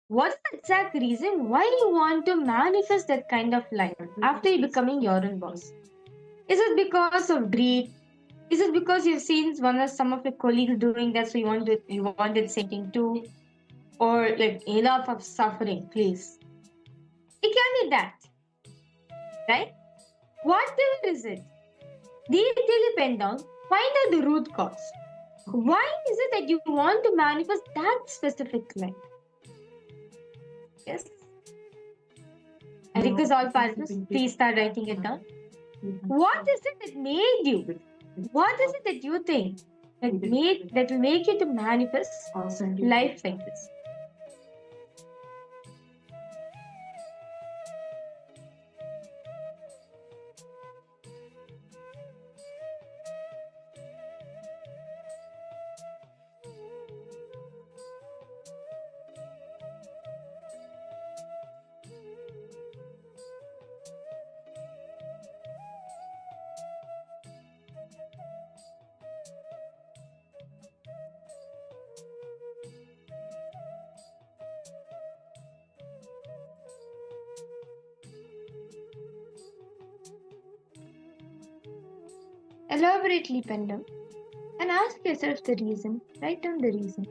What's the exact reason why you want to manifest that kind of life after you becoming your own boss? Is it because of greed? Is it because you've seen some of your colleagues doing that, so you wanted the same thing too? Or like enough of suffering, please. It can be that. Right? Whatever is it, detailedly pen down, find out the root cause. Why is it that you want to manifest that specific life? Yes. I request all participants, please start writing it down. What is it that made you? What is it that you think that will make you to manifest life like this? Elaborately pen down and ask yourself the reason. Write down the reason.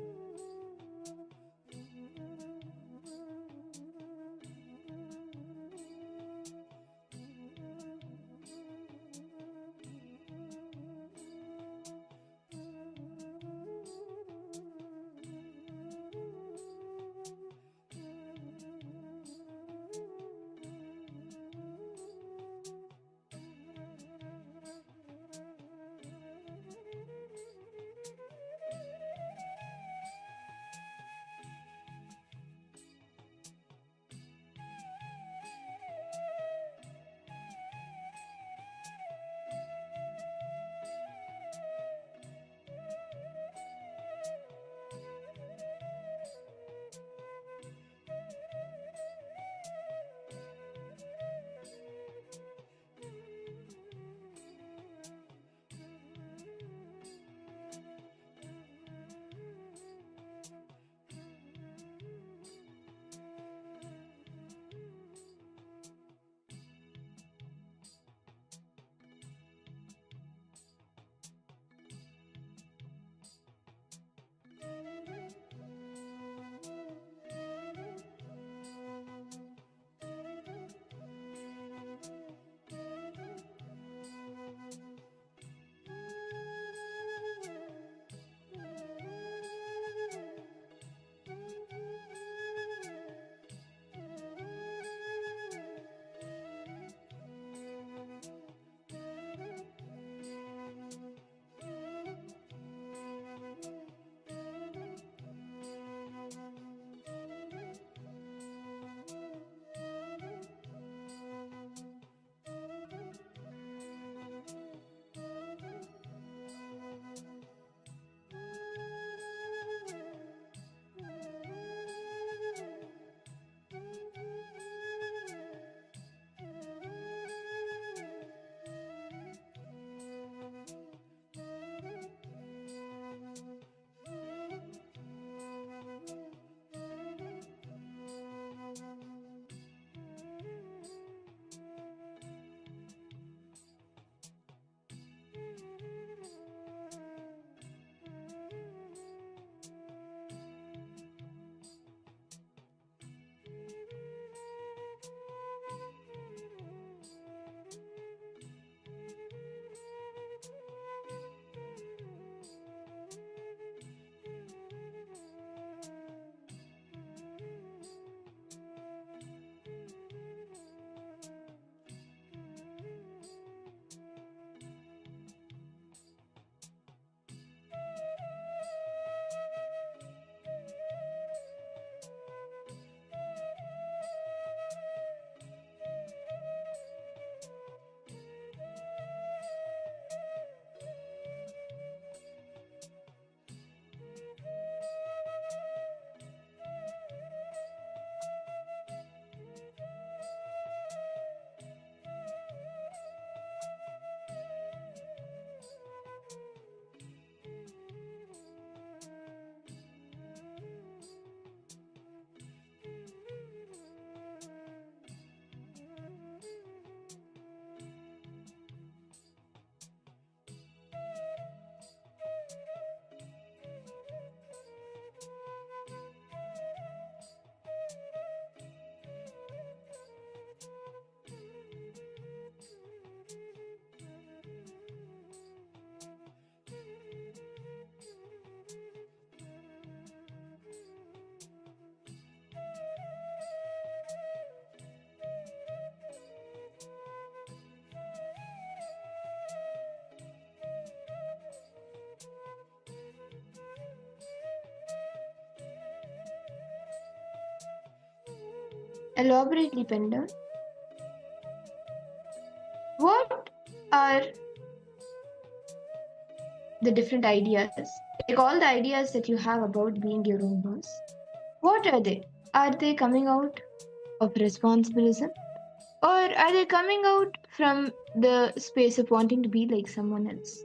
elaborately penned down. What are the different ideas? Like all the ideas that you have about being your own boss. What are they? Are they coming out of responsibilism? Or are they coming out from the space of wanting to be like someone else?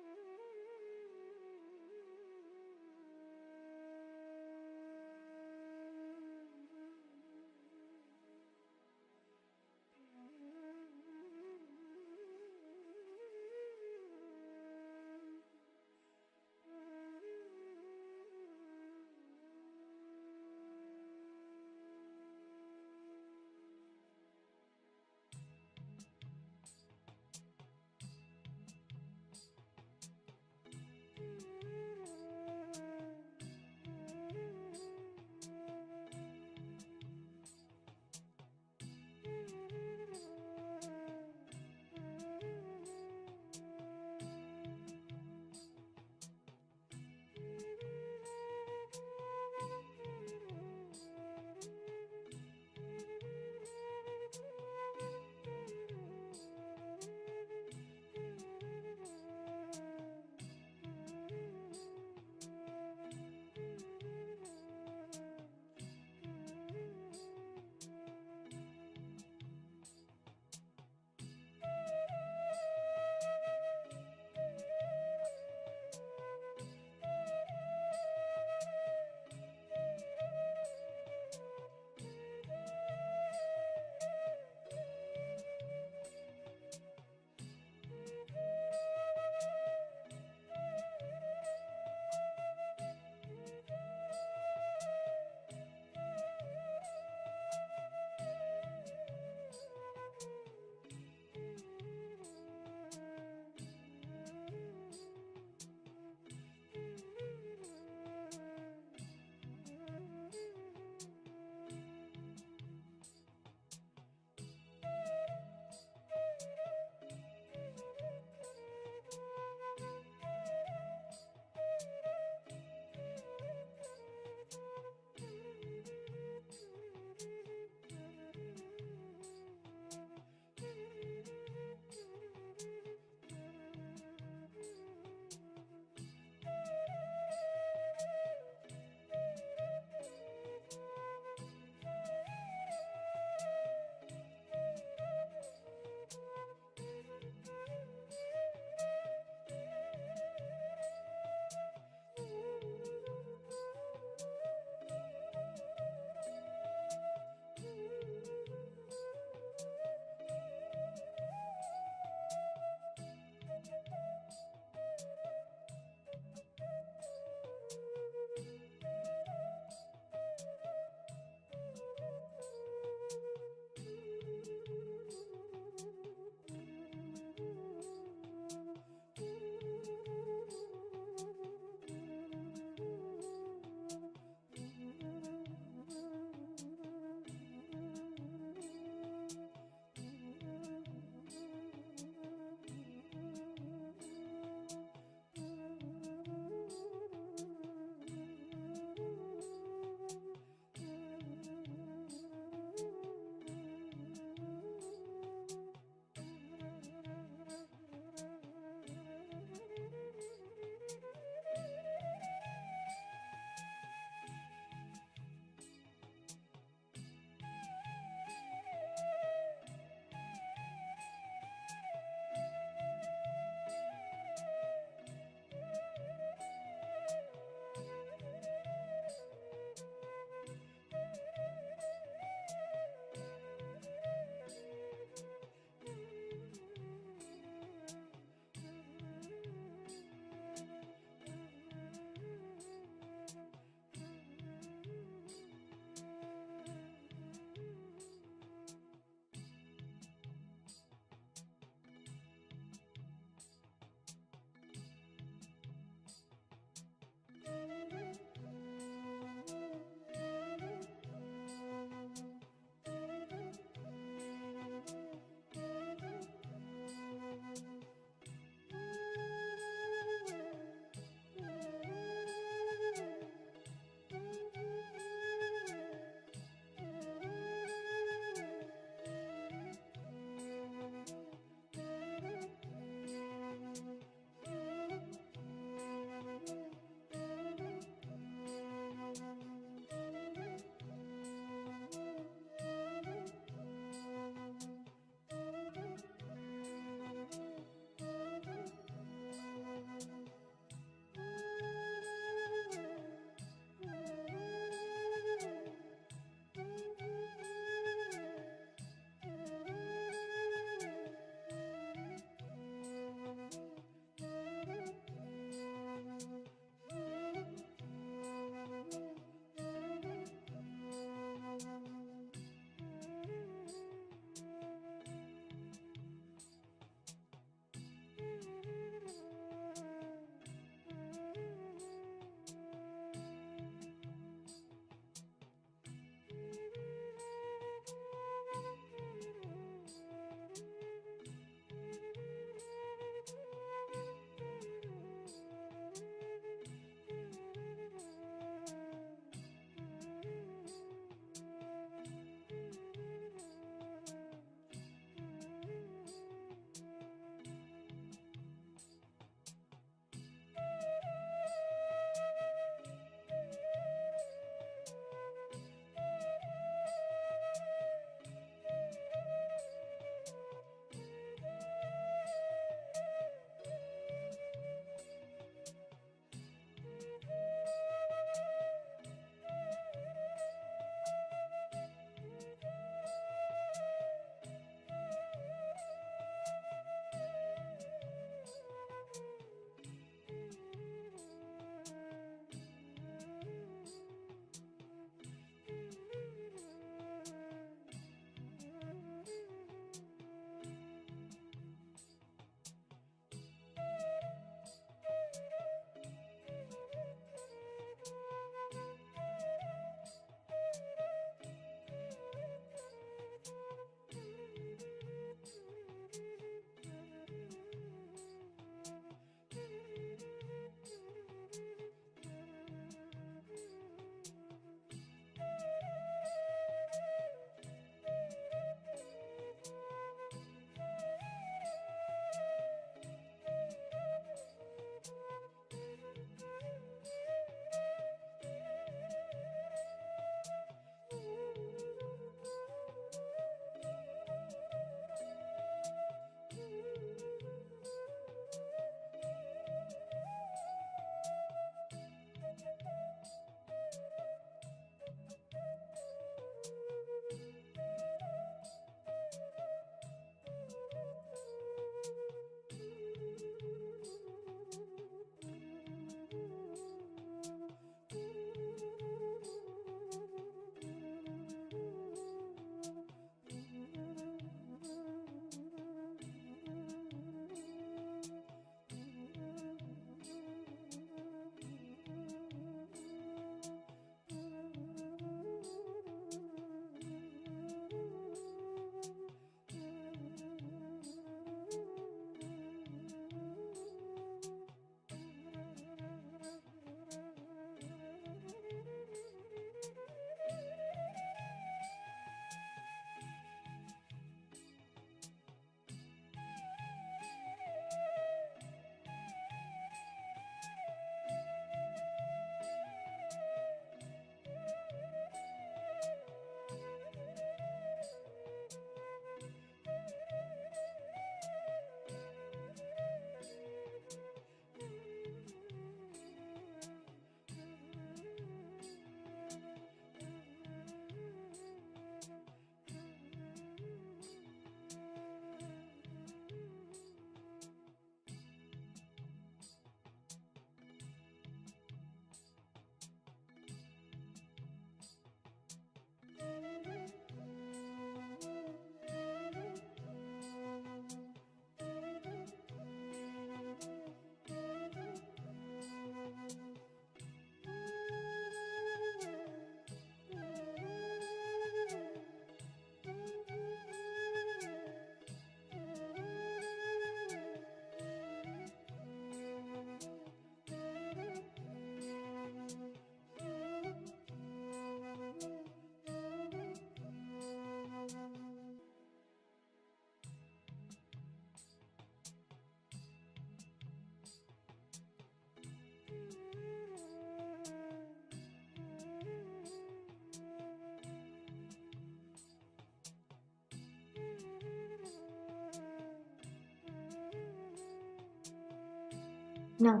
Now,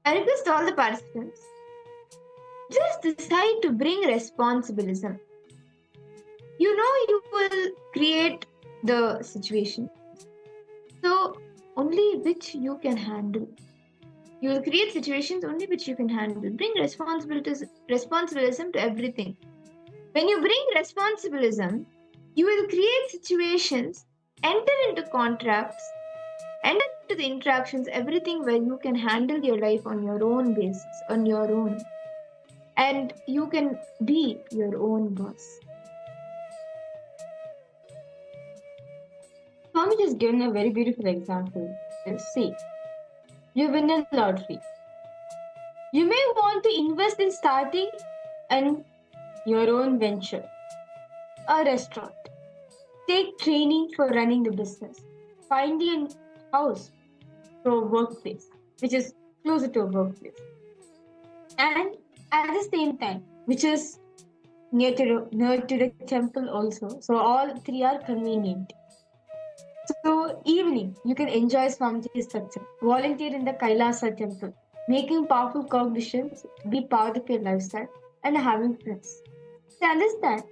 I request all the participants, just decide to bring responsibilism. You know you will create the situation, so only which you can handle. You will create situations only which you can handle. Bring responsibilism to everything. When you bring responsibilism, you will create situations, enter into contracts, enter into the interactions, everything where you can handle your life on your own basis, on your own. And you can be your own boss. Swami has given a very beautiful example. See, you win a lottery. You may want to invest in starting your own venture, a restaurant. Take training for running the business. Finding a house for a workplace, which is closer to a workplace. And at the same time, which is near to the temple also. So all three are convenient. So evening, you can enjoy Swamiji's structure. Volunteer in the KAILASA temple. Making powerful cognitions be part of your lifestyle and having friends. So understand,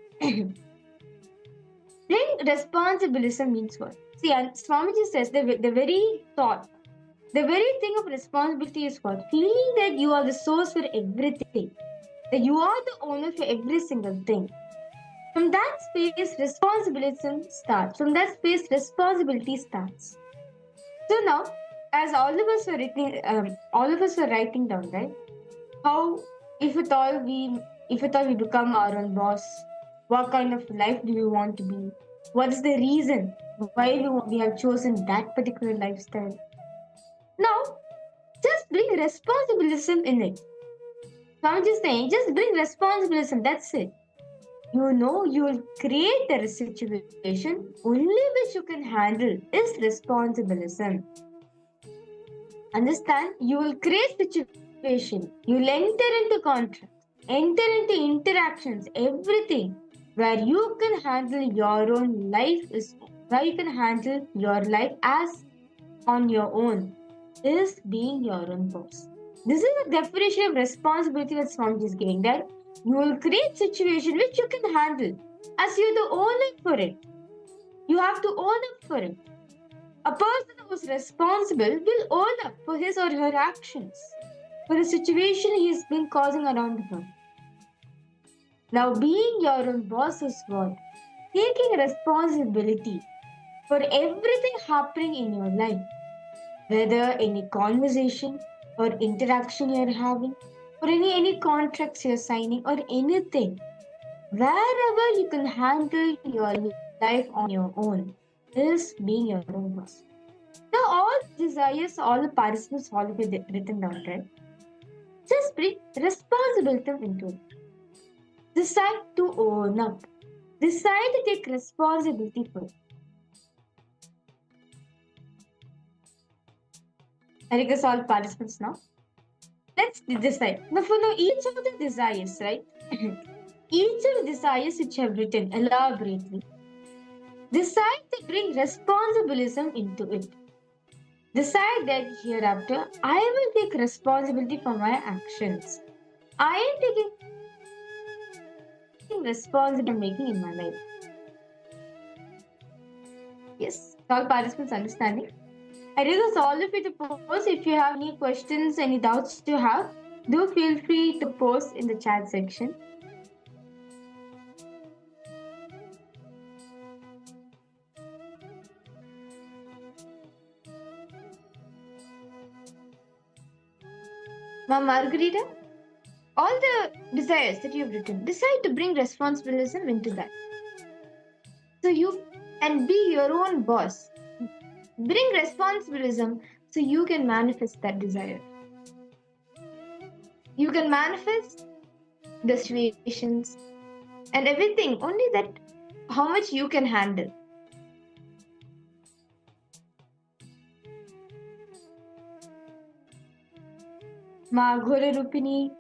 bring responsibilism means what? See, and Swamiji says the very thought, the very thing of responsibility is what? Feeling that you are the source for everything, that you are the owner for every single thing. From that space, responsibility starts. From that space, responsibility starts. So now, as all of us were writing down, right? How, if at all we become our own boss, what kind of life do we want to be? What is the reason why we have chosen that particular lifestyle? Now, just bring responsibilism in it. So I'm just saying, just bring responsibilism. That's it. You know, you will create a situation only which you can handle is responsibilism. Understand? You will create situation. You will enter into contracts, enter into interactions, everything where you can handle your own life is where you can handle your life as on your own is being your own boss. This is the definition of responsibility that Swamiji is giving, that you will create situation which you can handle as you're the owner for it. You have to own up for it. A person who is responsible will own up for his or her actions, for the situation he has been causing around him. Now, being your own boss is what? Taking responsibility for everything happening in your life, whether any conversation or interaction you're having, or any contracts you're signing, or anything. Wherever you can handle your life on your own is being your own boss. Now, all desires, all the participants, all of it written down, right? Just bring responsibility into it. Decide to own up. Decide to take responsibility for it. I request all participants now. Let's decide. Now, for now, each of the desires, right? Each of the desires which I have written elaborately, decide to bring responsibilism into it. Decide that hereafter, I will take responsibility for my actions. I am taking responsibility making in my life. Yes, all participants understanding. I request all of you to post if you have any questions, any doubts you have. Do feel free to post in the chat section. Ma'am Margarita, all the desires that you have written, decide to bring responsibilism into that. So you and be your own boss. Bring responsibilism so you can manifest that desire. You can manifest the situations and everything, only that how much you can handle. Ma Ghore Rupini.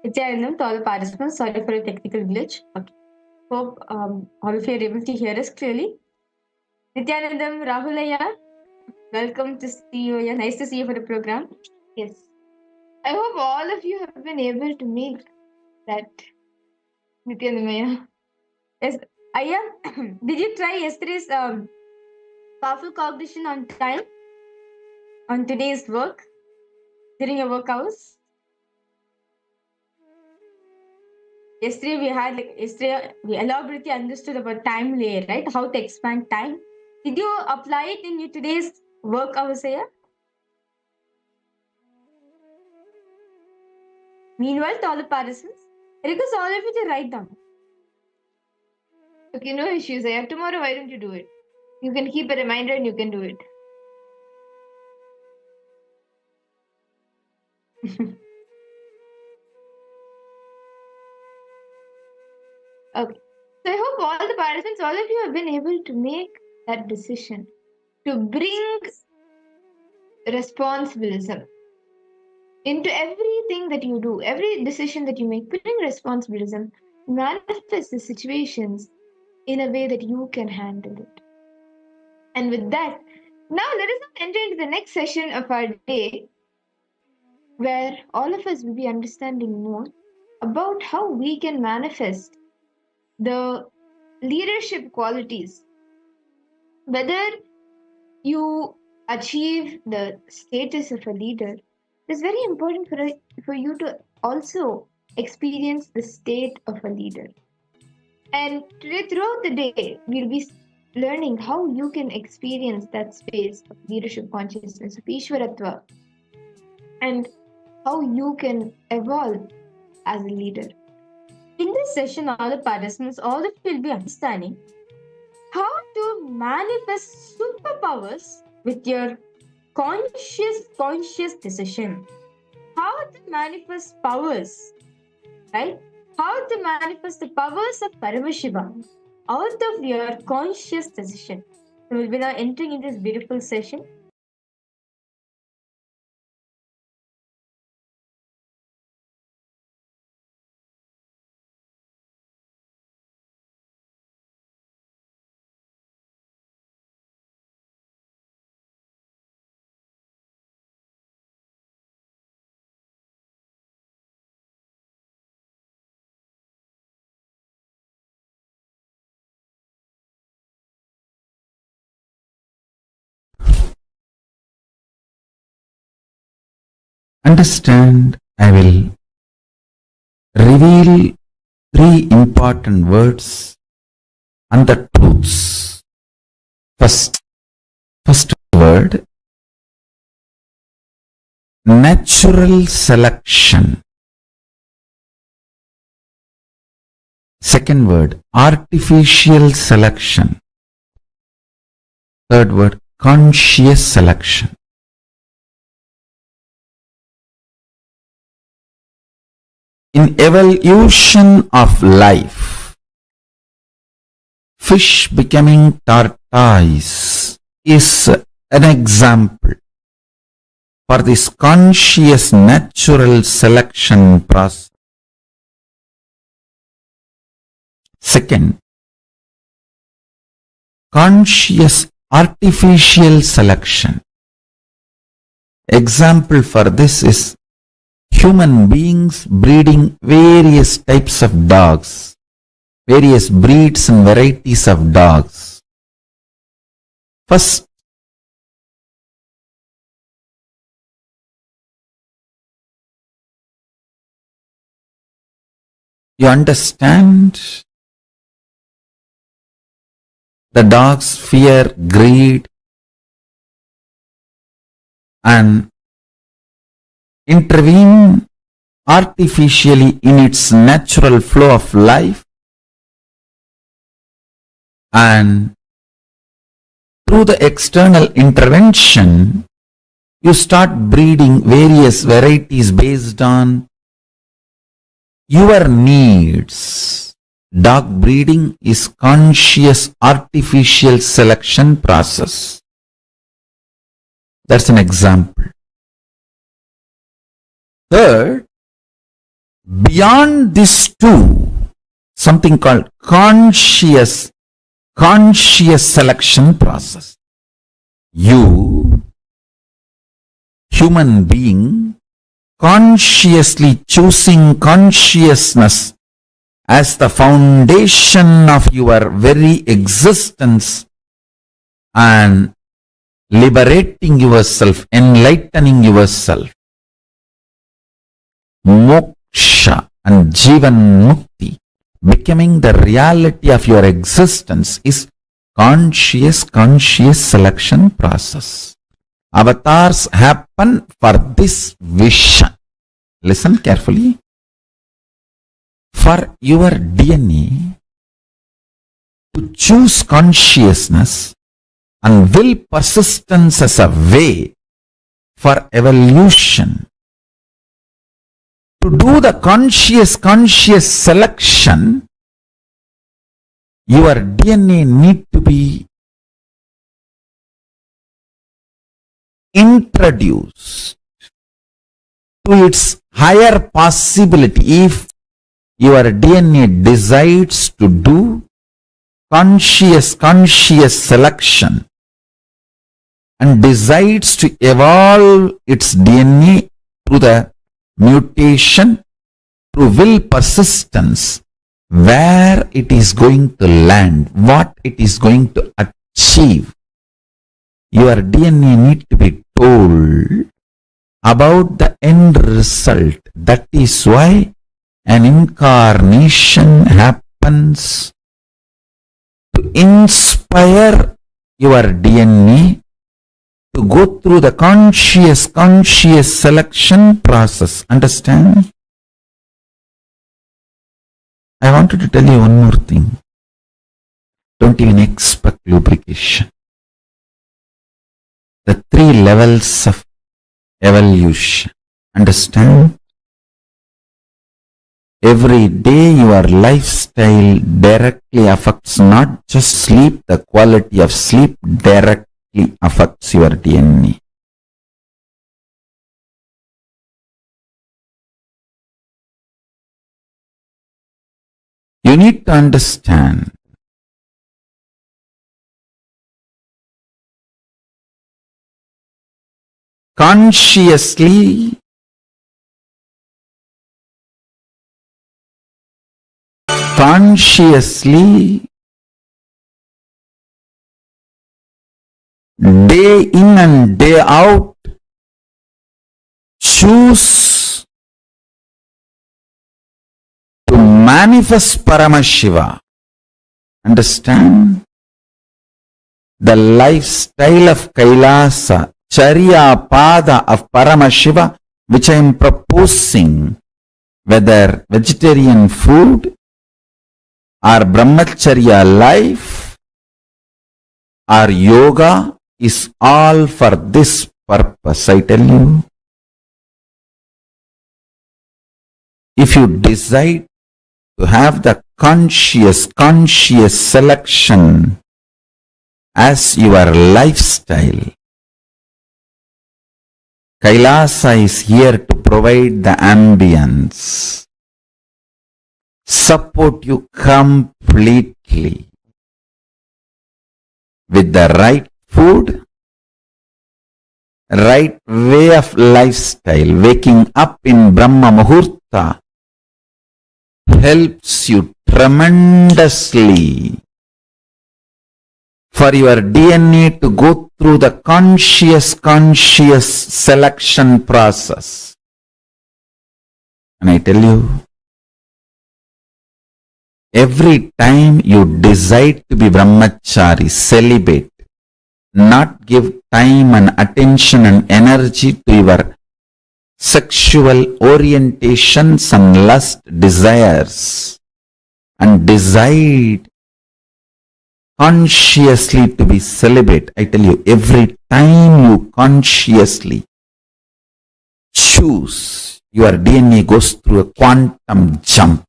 Nithyanandam to all the participants. Sorry for a technical glitch. Okay. Hope all of you are able to hear us clearly. Nithyanandam, Rahulaya, welcome to see you. Yeah, nice to see you for the program. Yes. I hope all of you have been able to make that Nithyanandamaya. Yes, Aya, did you try yesterday's powerful cognition on time on today's work during your work hours? Yesterday we elaborately understood about time layer, right? How to expand time. Did you apply it in your today's work hours here? Meanwhile, to all the participants, I request all of you to write down. Okay, no issues. Tomorrow, why don't you do it? You can keep a reminder and you can do it. Okay. So I hope all the participants, all of you have been able to make that decision to bring responsibilism into everything that you do, every decision that you make. Bring responsibilism, manifest the situations in a way that you can handle it. And with that, now let us enter into the next session of our day, where all of us will be understanding more about how we can manifest the leadership qualities. Whether you achieve the status of a leader, it's very important for you to also experience the state of a leader. And today, throughout the day, we'll be learning how you can experience that space of leadership consciousness, of Ishwaratva, and how you can evolve as a leader. In this session, all the participants, all of you will be understanding how to manifest superpowers with your conscious decision. How to manifest powers, right? How to manifest the powers of Paramashiva out of your conscious decision. So we'll be now entering into this beautiful session. Understand, I will reveal 3 important words and the truths. First word, natural selection. Second word, artificial selection. Third word, conscious selection. In evolution of life, fish becoming tortoise is an example for this conscious natural selection process. Second, conscious artificial selection. Example for this is human beings breeding various types of dogs, various breeds and varieties of dogs. First, you understand the dogs fear greed and intervene artificially in its natural flow of life, and through the external intervention you start breeding various varieties based on your needs. Dog breeding is conscious artificial selection process. That's an example. Third, Beyond these two, something called conscious selection process. You, human being, consciously choosing consciousness as the foundation of your very existence and liberating yourself, enlightening yourself. Moksha and Jivan Mukti, becoming the reality of your existence, is conscious selection process. Avatars happen for this vision. Listen carefully. For your DNA to choose consciousness and will persistence as a way for evolution, to do the conscious selection, your DNA need to be introduced to its higher possibility. If your DNA decides to do conscious selection and decides to evolve its DNA through the mutation, through will persistence, where it is going to land, what it is going to achieve, your DNA need to be told about the end result. That is why an incarnation happens to inspire your DNA to go through the conscious selection process. Understand? I wanted to tell you one more thing. Don't even expect lubrication. The 3 levels of evolution. Understand? Every day your lifestyle directly affects not just sleep, the quality of sleep directly affects your DNA. You need to understand consciously day in and day out choose to manifest Paramashiva. Understand? The lifestyle of KAILASA, Charya Pada of Paramashiva, which I am proposing, whether vegetarian food or Brahmacharya life or yoga, is all for this purpose. I tell you, if you decide to have the conscious selection as your lifestyle, KAILASA is here to provide the ambience, support you completely with the right food, right way of lifestyle. Waking up in Brahma Muhurta helps you tremendously for your DNA to go through the conscious selection process. And I tell you, every time you decide to be brahmachari, celibate, not give time and attention and energy to your sexual orientations and lust desires, and decide consciously to be celibate, I tell you, every time you consciously choose, your DNA goes through a quantum jump,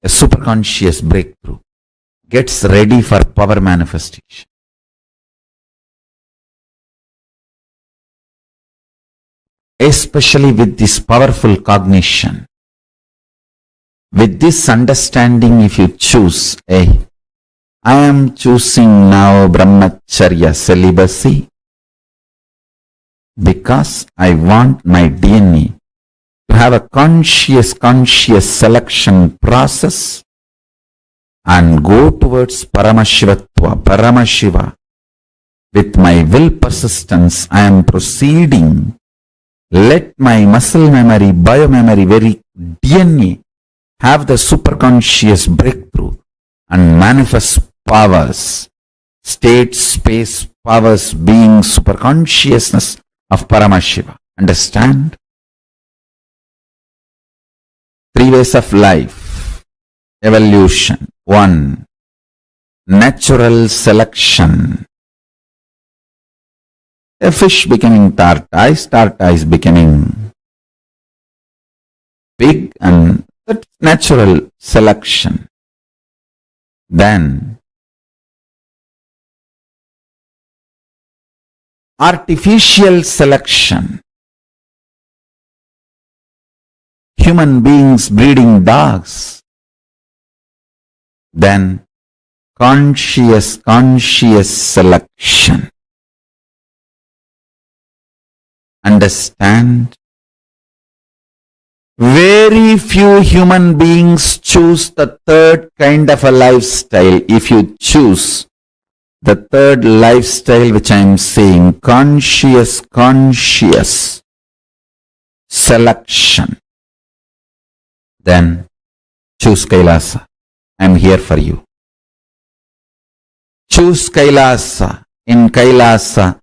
a superconscious breakthrough, gets ready for power manifestation. especially with this powerful cognition. With this understanding, if you choose, I am choosing now brahmacharya, celibacy, because I want my DNA to have a conscious selection process and go towards Paramashivoham, Paramashiva. With my will persistence, I am proceeding. Let my muscle memory, biomemory, very DNA have the superconscious breakthrough and manifest powers, state, space, powers, being, superconsciousness of Paramashiva. Understand? 3 ways of life. Evolution. 1. Natural selection. A fish becoming tortoise, tortoise becoming pig, and that's natural selection. Then artificial selection. Human beings breeding dogs. Then conscious selection. Understand? Very few human beings choose the third kind of a lifestyle. If you choose the third lifestyle which I am saying, conscious selection, then choose KAILASA. I am here for you. Choose KAILASA. In KAILASA,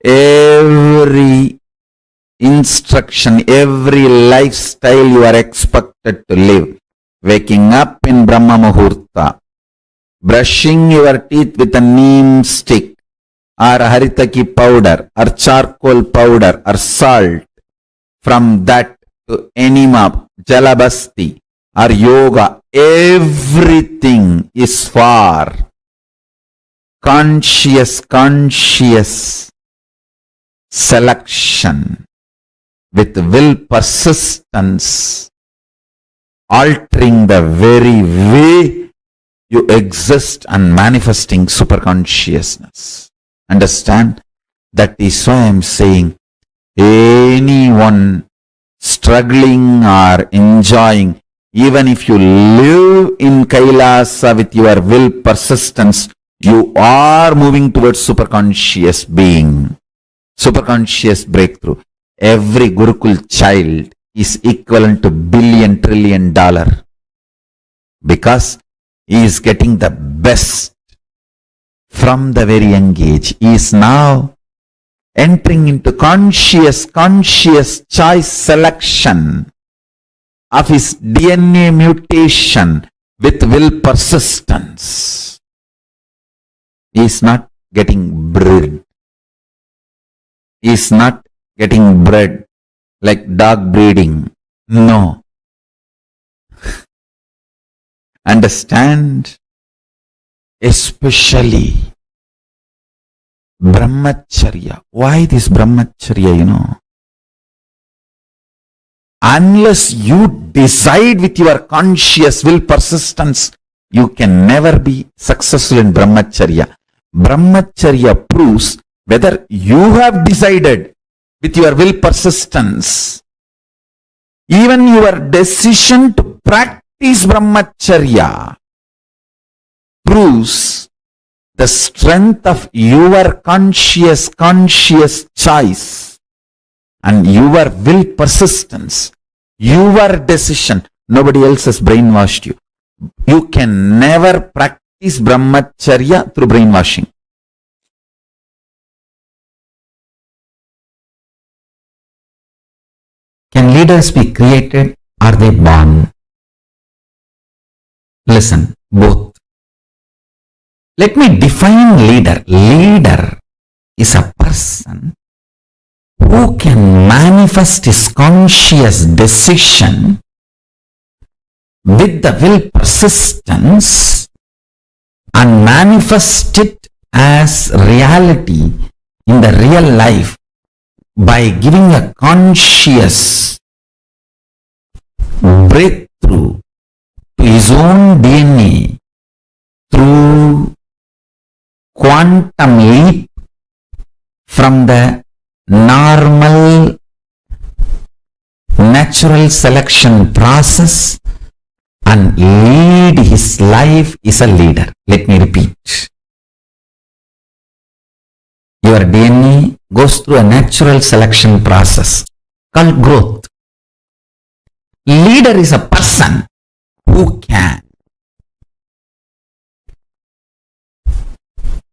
every instruction, every lifestyle you are expected to live. Waking up in Brahma Muhurta, brushing your teeth with a neem stick, or haritaki powder, or charcoal powder, or salt. From that to enema, jalabasti, or yoga, everything is for conscious selection with will persistence, altering the very way you exist and manifesting superconsciousness. Understand? That is why I am saying anyone struggling or enjoying, even if you live in KAILASA with your will persistence, you are moving towards superconscious being, superconscious breakthrough. Every Gurukul child is equivalent to $1 trillion because he is getting the best from the very young age. He is now entering into conscious choice selection of his DNA mutation with will persistence. He is not getting bred. He is not getting bred like dog breeding. No. Understand? Especially brahmacharya. Why this brahmacharya, Unless you decide with your conscious will persistence, you can never be successful in brahmacharya. Brahmacharya proves whether you have decided with your will persistence. Even your decision to practice brahmacharya proves the strength of your conscious choice and your will persistence, your decision. Nobody else has brainwashed you. You can never practice brahmacharya through brainwashing. Can leaders be created? Are they born? Listen, both. Let me define leader. Leader is a person who can manifest his conscious decision with the will persistence and manifest it as reality in the real life by giving a conscious breakthrough to his own DNA through quantum leap from the normal natural selection process and lead his life is a leader. Let me repeat. Your DNA goes through a natural selection process called growth. Leader is a person who can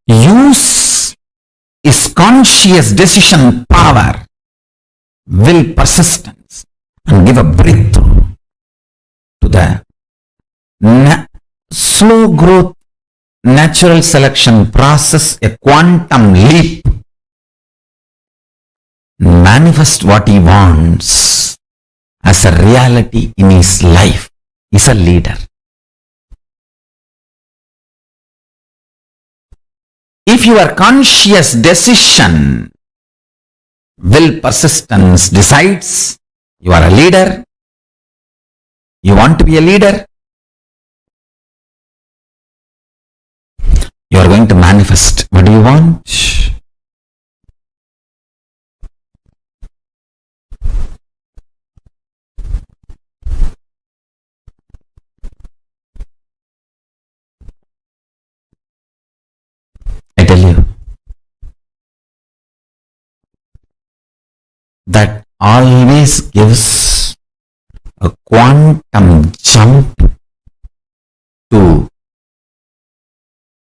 use his conscious decision power, will, persistence, and give a breakthrough to the slow growth natural selection process, a quantum leap, manifest what he wants as a reality in his life. Is a leader. If your conscious decision, will, persistence decides you are a leader, you want to be a leader, you are going to manifest. What do you want? I tell you, that always gives a quantum jump to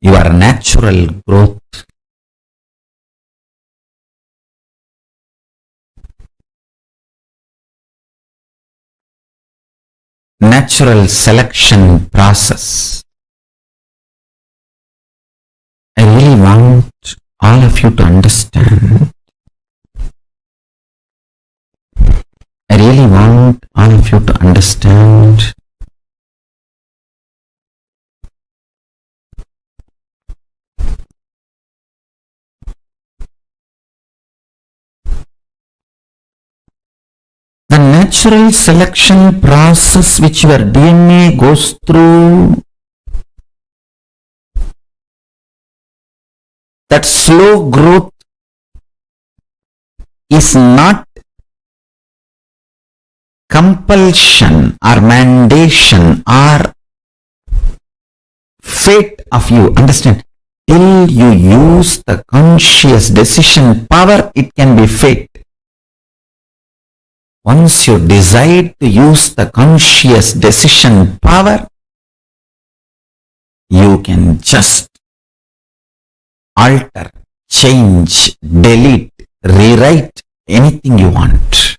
your natural growth. Natural selection process. I really want all of you to understand. I really want all of you to understand the natural selection process which your DNA goes through. That slow growth is not compulsion or mandation or fate of you. Understand? Till you use the conscious decision power, it can be fate. Once you decide to use the conscious decision power, you can just alter, change, delete, rewrite anything you want.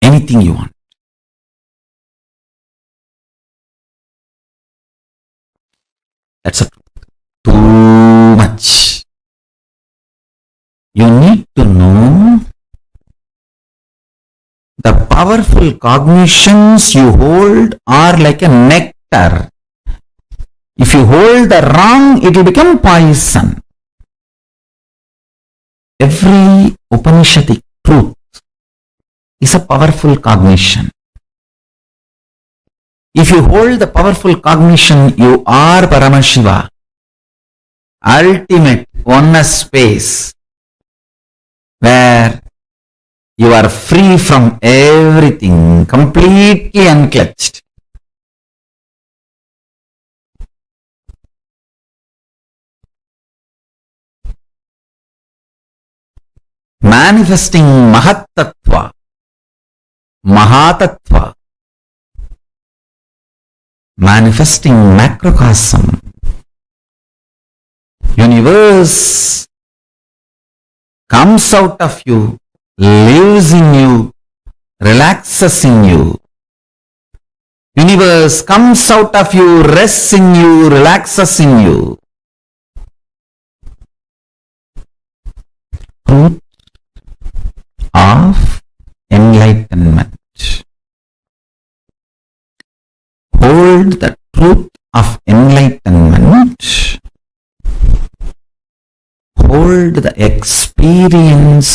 Anything you want. That's too much. You need to know the powerful cognitions you hold are like a nectar. If you hold the wrong, it will become poison. Every Upanishadic truth is a powerful cognition. If you hold the powerful cognition, you are Paramashiva, ultimate oneness space, where you are free from everything, completely unclutched. Manifesting Mahatattva, Mahatattva, manifesting macrocosm, universe comes out of you, lives in you, relaxes in you. Universe comes out of you, rests in you, relaxes in you. Truth of enlightenment. Hold the truth of enlightenment. Hold hold the experience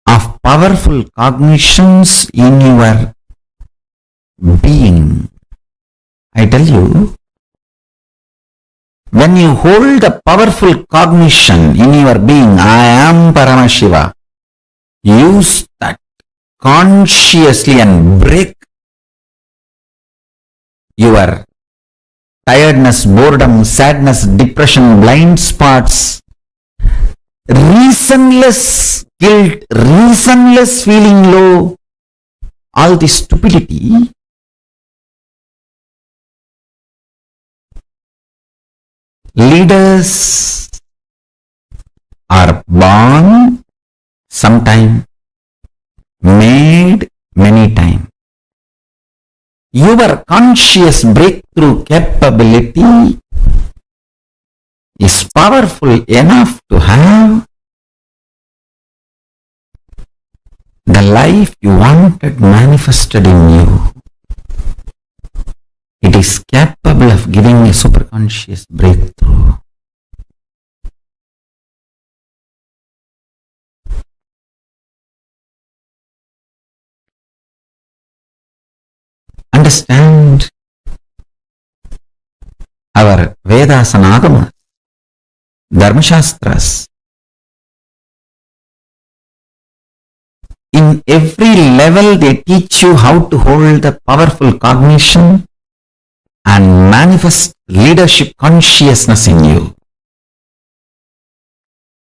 of powerful cognitions in your being. I tell you, when you hold a powerful cognition in your being, I am Paramashiva, use that consciously and break your tiredness, boredom, sadness, depression, blind spots, reasonless guilt, reasonless feeling low, all this stupidity. Leaders are born sometime, made many times. Your conscious breakthrough capability is powerful enough to have the life you wanted manifested in you. It is capable of giving a superconscious breakthrough. Understand our Vedas and Agamas, Dharmashastras. In every level they teach you how to hold the powerful cognition and manifest leadership consciousness in you.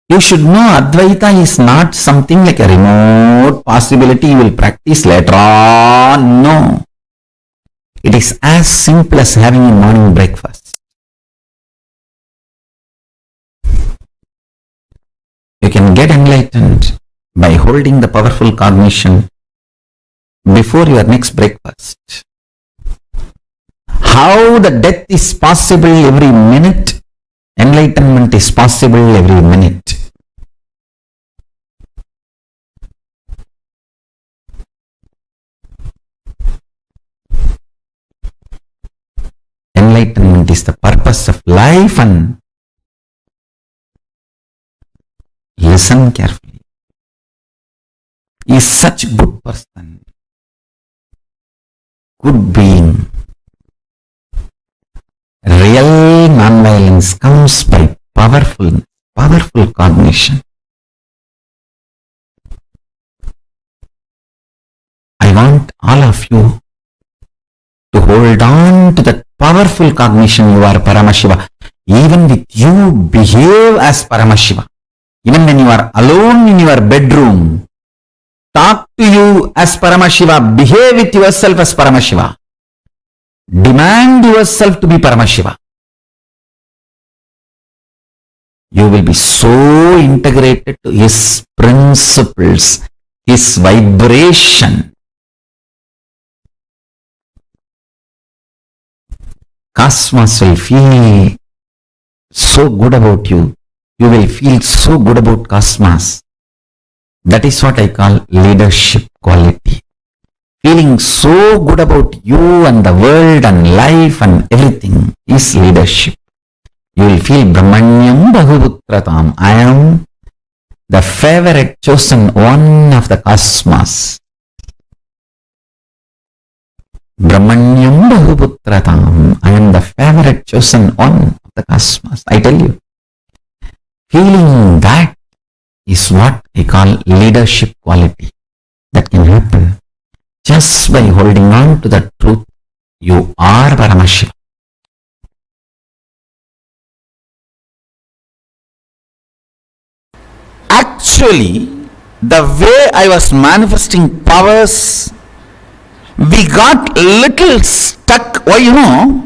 You should know Advaita is not something like a remote possibility you will practice later on. No. It is as simple as having a morning breakfast. You can get enlightened by holding the powerful cognition before your next breakfast. How the death is possible every minute, enlightenment is possible every minute. Enlightenment is the purpose of life, and listen carefully. He is such a good person, good being. Real non-violence comes by powerful cognition. I want all of you to hold on to that powerful cognition. You are Paramashiva. Even with you, behave as Paramashiva. Even when you are alone in your bedroom, talk to you as Paramashiva. Behave with yourself as Paramashiva. Demand yourself to be Paramashiva. You will be so integrated to His principles, His vibration. Cosmos will feel so good about you. You will feel so good about Cosmos. That is what I call leadership quality. Feeling so good about you and the world and life and everything is leadership. You will feel Brahmanyam Bahuputratam. I am the favorite chosen one of the cosmos. Brahmanyam Bahuputratam. I am the favorite chosen one of the cosmos. I tell you. Feeling that is what I call leadership quality. That can happen just by holding on to the truth. You are Paramashiva. Actually, the way I was manifesting powers, we got little stuck. Why, you know,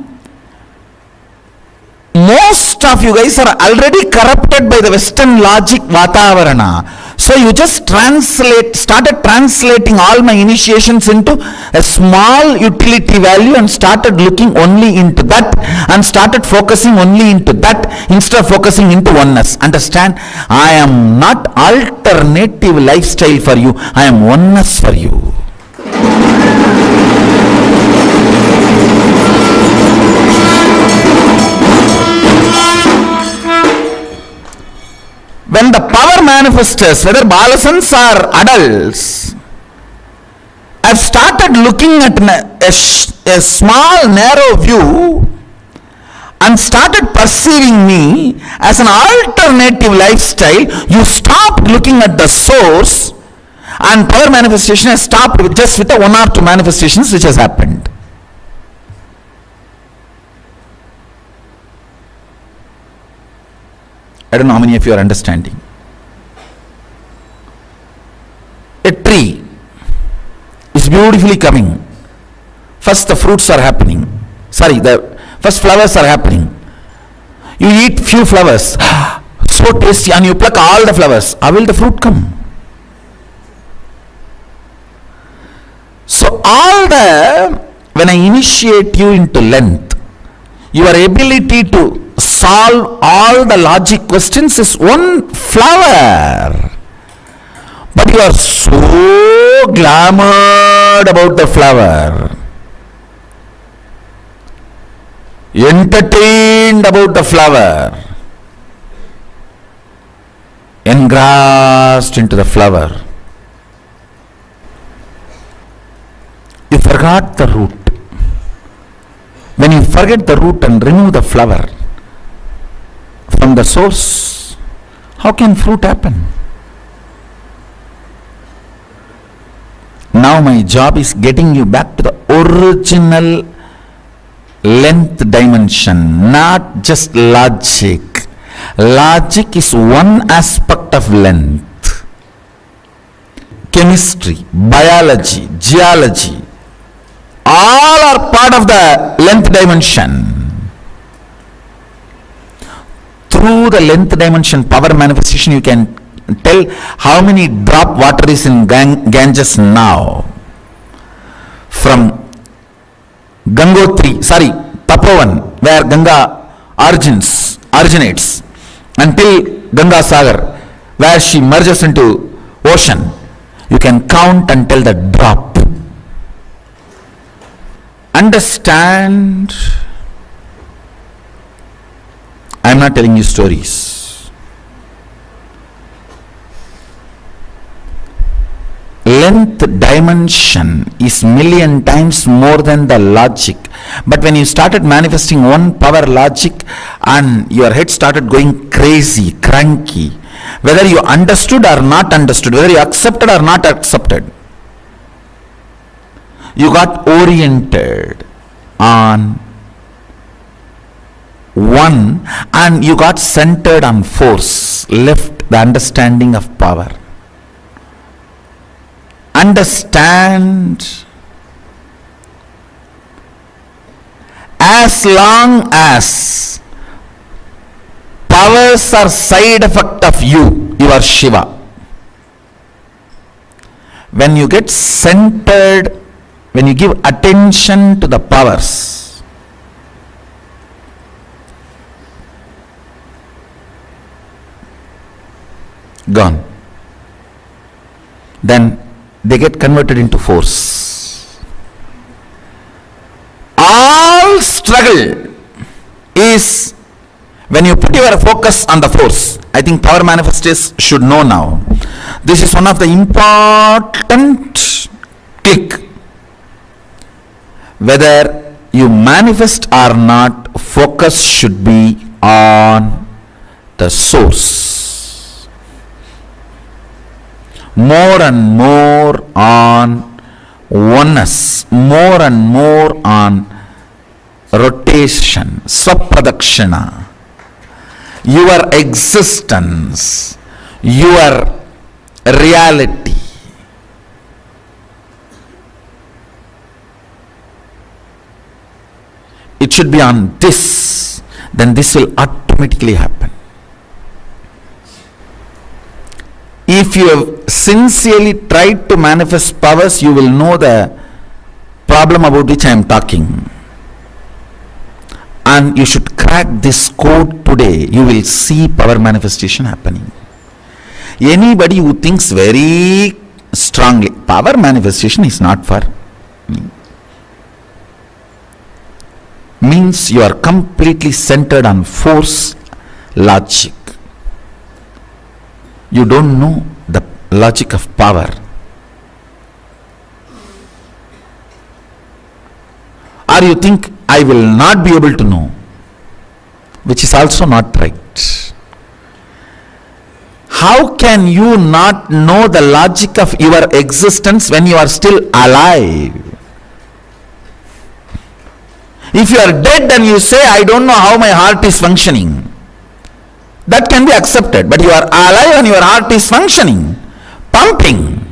most of you guys are already corrupted by the Western logic Vatavarana. So you just started translating all my initiations into a small utility value and started looking only into that and started focusing only into that instead of focusing into oneness. Understand? I am not alternative lifestyle for you. I am oneness for you. when the power manifestors, whether balasans or adults, have started looking at a small narrow view and started perceiving me as an alternative lifestyle, you stopped looking at the source, and power manifestation has stopped with just with the one or two manifestations which has happened. I don't know how many of you are understanding. A tree is beautifully coming. First the fruits are happening. The first flowers are happening. You eat few flowers, so tasty, and you pluck all the flowers. How will the fruit come? So when I initiate you into length, your ability to solve all the logic questions is one flower. But you are so glamored about the flower, entertained about the flower, engrossed into the flower. You forgot the root. When you forget the root and remove the flower from the source, how can fruit happen? Now my job is getting you back to the original length dimension, not just logic. Logic is one aspect of length. Chemistry, biology, geology, all are part of the length dimension. Through the length dimension power manifestation, you can tell how many drop water is in Ganges now. From Tapovan, where Ganga originates, until Ganga Sagar, where she merges into ocean. You can count until the drop. Understand? I am not telling you stories. Length dimension is million times more than the logic. But when you started manifesting one power logic and your head started going crazy, cranky, whether you understood or not understood, whether you accepted or not accepted, you got oriented on one and you got centered on force, left the understanding of power. Understand, as long as powers are side effect of you, you are Shiva. When you get centered, when you give attention to the powers, gone. Then they get converted into force. All struggle is when you put your focus on the force. I think power manifestors should know now. This is one of the important click. Whether you manifest or not, focus should be on the source. More and more on oneness, more and more on rotation, swapradakshina, your existence, your reality. It should be on this, then this will automatically happen. If you have sincerely tried to manifest powers, you will know the problem about which I am talking. And you should crack this code today. You will see power manifestation happening. Anybody who thinks very strongly, power manifestation is not for me, means you are completely centered on force, logic. you don't know the logic of power. Or you think I will not be able to know, which is also not right. How can you not know the logic of your existence when you are still alive? If you are dead and you say, I don't know how my heart is functioning, that can be accepted. But you are alive and your heart is functioning, pumping.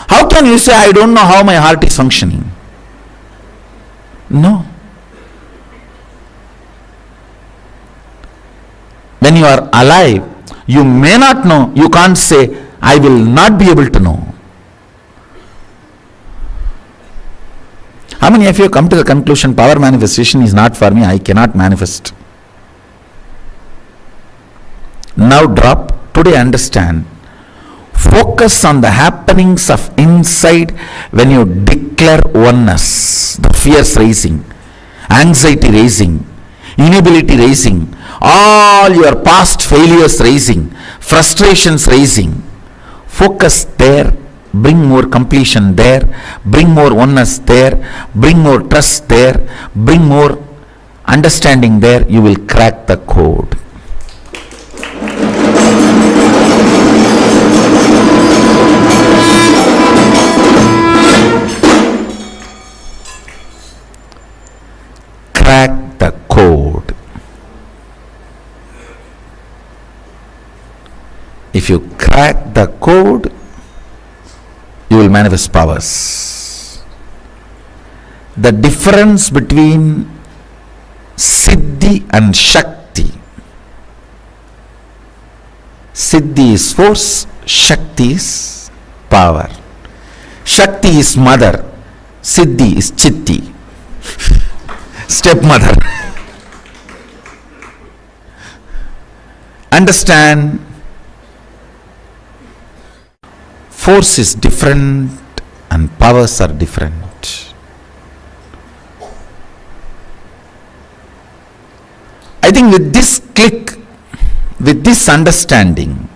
How can you say, I don't know how my heart is functioning? No. When you are alive, you may not know. You can't say, I will not be able to know. How many of you come to the conclusion, power manifestation is not for me, I cannot manifest? Now drop. Today understand. Focus on the happenings of inside when you declare oneness. The fears rising, anxiety rising, inability rising, all your past failures rising, frustrations rising. Focus there. Bring more completion there, bring more oneness there, bring more trust there, bring more understanding there. You will crack the code. Crack the code. If you crack the code, you will manifest powers. The difference between Siddhi and Shakti. Siddhi is force, Shakti is power. Shakti is mother, Siddhi is Chitti, stepmother. Understand? Force is different and powers are different. I think with this click, with this understanding,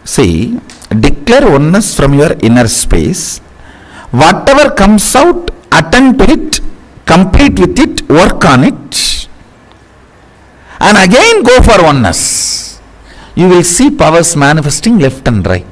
see, declare oneness from your inner space. Whatever comes out, attend to it, complete with it, work on it, and again go for oneness. You will see powers manifesting left and right.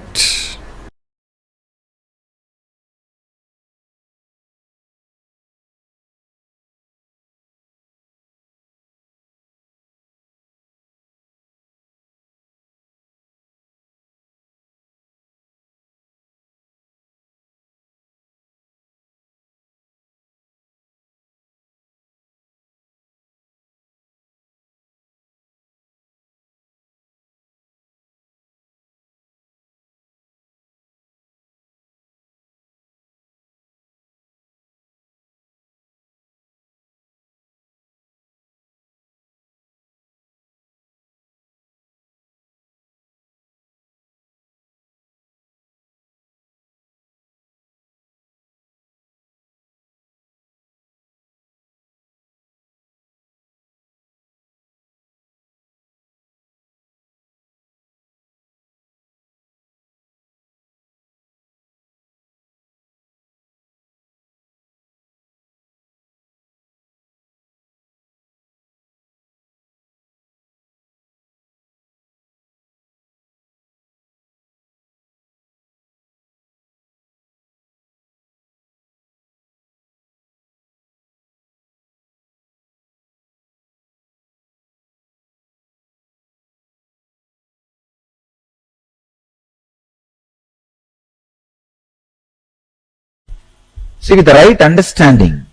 See, with the right understanding,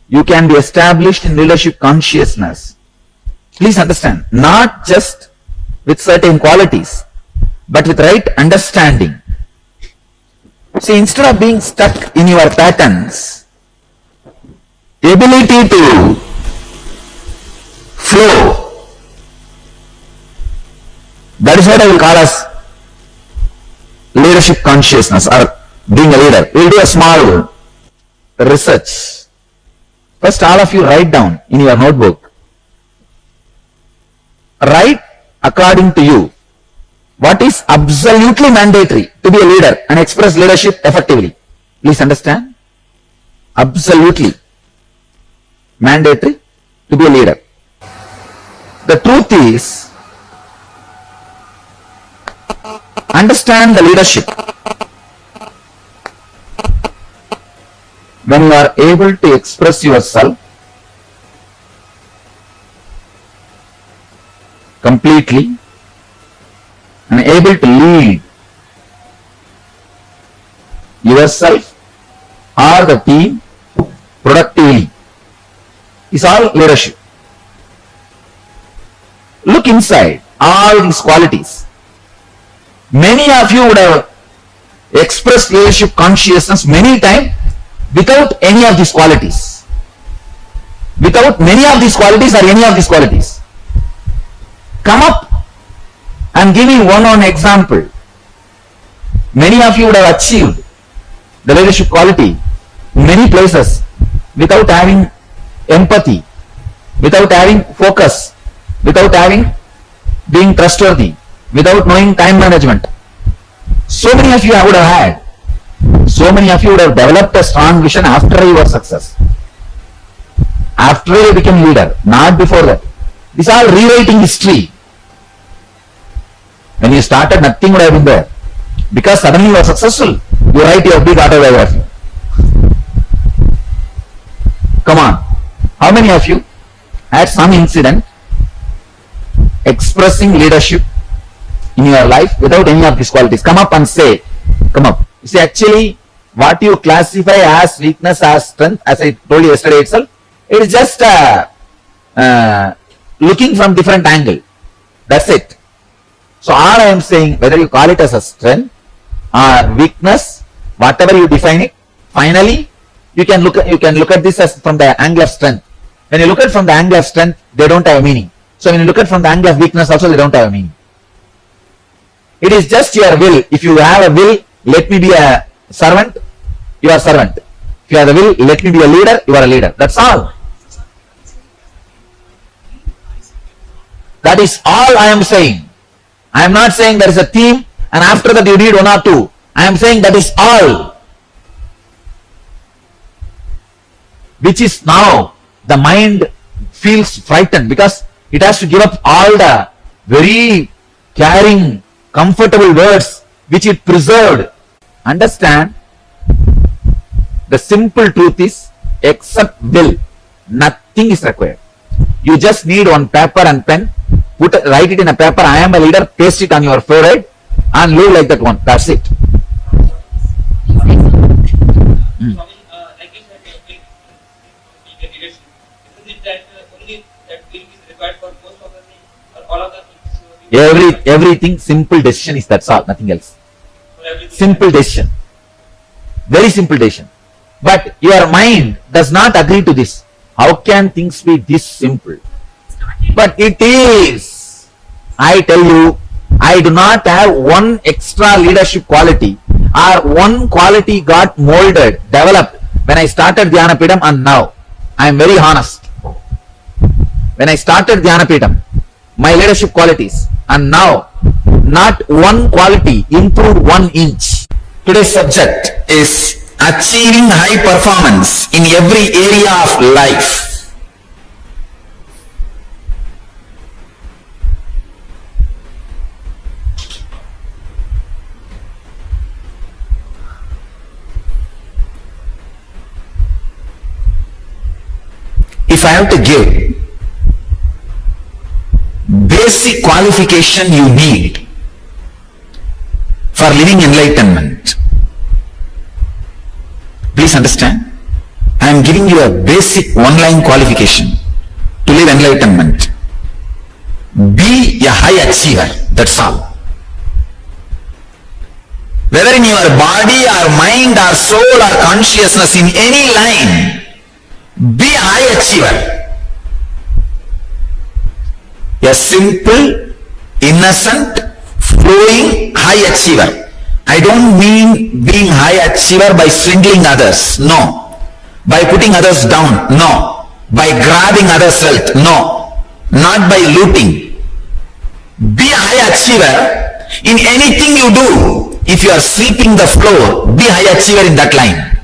you can be established in leadership consciousness. Please understand, not just with certain qualities, but with right understanding. See, instead of being stuck in your patterns, the ability to flow, that is what I will call as leadership consciousness or being a leader. We will do a small research. First, all of you write down in your notebook. Write according to you. what is absolutely mandatory to be a leader and express leadership effectively. Please understand. Absolutely mandatory to be a leader. The truth is, understand the leadership. When you are able to express yourself completely and able to lead yourself or the team productively is all leadership. Look inside all these qualities. Many of you would have expressed leadership consciousness many times without any of these qualities. Without many of these qualities or any of these qualities. Come up and give me one example. Many of you would have achieved the leadership quality in many places without having empathy, without having focus, without having being trustworthy, without knowing time management. So many of you would have had. So many of you would have developed a strong vision after your success. After you became leader, not before that. These are rewriting history. When you started, nothing would have been there. Because suddenly you are successful, you write your big autobiography. Come on. How many of you had some incident expressing leadership in your life without any of these qualities? Come up and say, come up. You see, actually, what you classify as weakness, as strength, as I told you yesterday itself, it is just looking from different angle. That's it. So all I am saying, whether you call it as a strength or weakness, whatever you define it, finally you can look at this as from the angle of strength. When you look at from the angle of strength, they don't have a meaning. So when you look at from the angle of weakness, also they don't have a meaning. It is just your will. If you have a will, let me be a servant, you are a servant. If you have the will, let me be a leader, you are a leader. That's all. That is all I am saying. I am not saying there is a theme and after that you read one or two. I am saying that is all. Which is now the mind feels frightened because it has to give up all the very caring, comfortable words which it preserved. Understand, the simple truth is, except will, nothing is required. You just need one paper and pen, write it in a paper, I am a leader, paste it on your forehead and live like that one. That's it. Everything simple decision is, that's all, nothing else. Simple decision. Very simple decision. But your mind does not agree to this. How can things be this simple? But it is. I tell you, I do not have one extra leadership quality or one quality got molded, developed when I started Dhyanapidam and now. I am very honest. When I started Dhyanapidam, my leadership qualities, and now not one quality improved 1 inch. Today's subject is achieving high performance in every area of life. If I have to give basic qualification you need for living enlightenment, please understand, I am giving you a basic one-line qualification to live enlightenment. Be a high achiever, that's all. Whether in your body or mind or soul or consciousness, in any line, be a high achiever. A simple, innocent, flowing high achiever. I don't mean being high achiever by swindling others, no. By putting others down, no. By grabbing others' wealth, no. Not by looting. Be a high achiever In anything you do, if you are sweeping the floor, be high achiever in that line.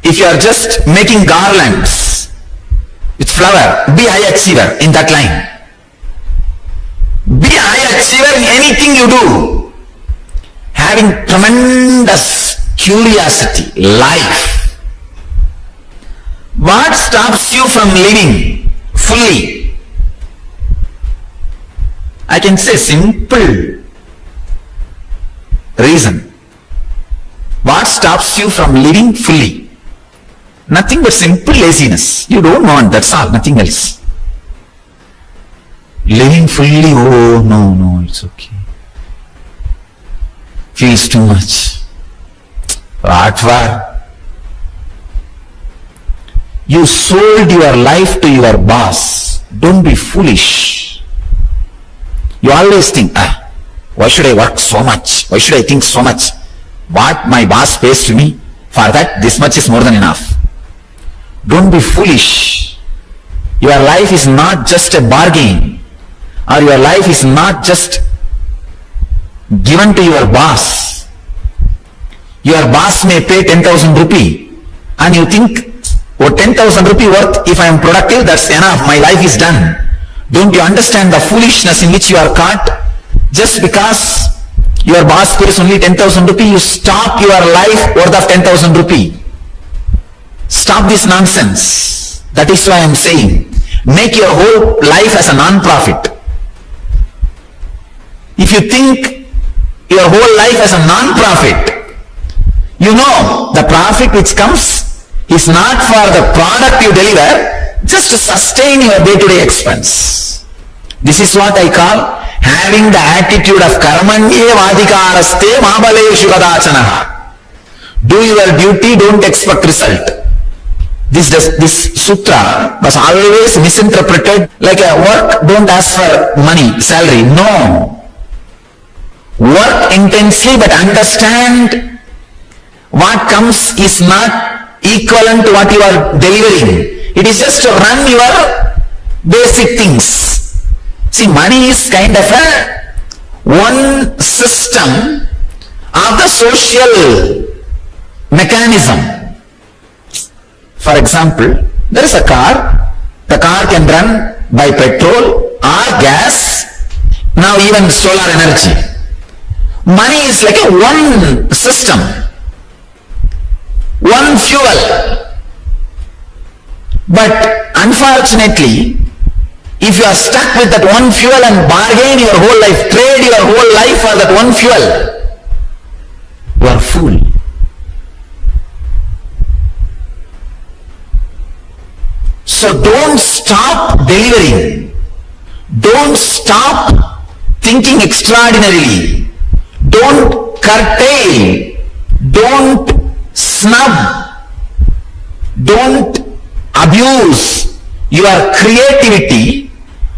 If you are just making garlands with flower, be high achiever in that line. Be a high achiever in anything you do. Having tremendous curiosity, life. What stops you from living fully? I can say simple reason. What stops you from living fully? Nothing but simple laziness. You don't want, that's all, nothing else. Living fully, oh no, it's okay. Feels too much. What for? You sold your life to your boss. Don't be foolish. You always think, why should I work so much? Why should I think so much? What my boss pays to me, for that this much is more than enough. Don't be foolish. Your life is not just a bargain, or your life is not just given to your boss. Your boss may pay 10,000 rupee and you think, oh, 10,000 rupee worth, if I am productive, that's enough, my life is done. Don't you understand the foolishness in which you are caught? Just because your boss pays only 10,000 rupee, you stop your life worth of 10,000 rupee. Stop this nonsense. That is why I am saying, make your whole life as a non-profit. If you think your whole life as a non-profit, you know the profit which comes is not for the product you deliver, just to sustain your day-to-day expense. This is what I call having the attitude of karmanyevadhikaraste mabaleshu gadachana. Do your duty, don't expect result. This sutra was always misinterpreted like a work, don't ask for money, salary. No. Work intensely, but understand what comes is not equivalent to what you are delivering. It is just to run your basic things. See, money is kind of a one system of the social mechanism. For example, there is a car. The car can run by petrol or gas, now even solar energy. Money is like a one system, one fuel. But unfortunately, if you are stuck with that one fuel and bargain your whole life, trade your whole life for that one fuel, you are fool. So don't stop delivering. Don't stop thinking extraordinarily. Don't curtail. Don't snub. Don't abuse your creativity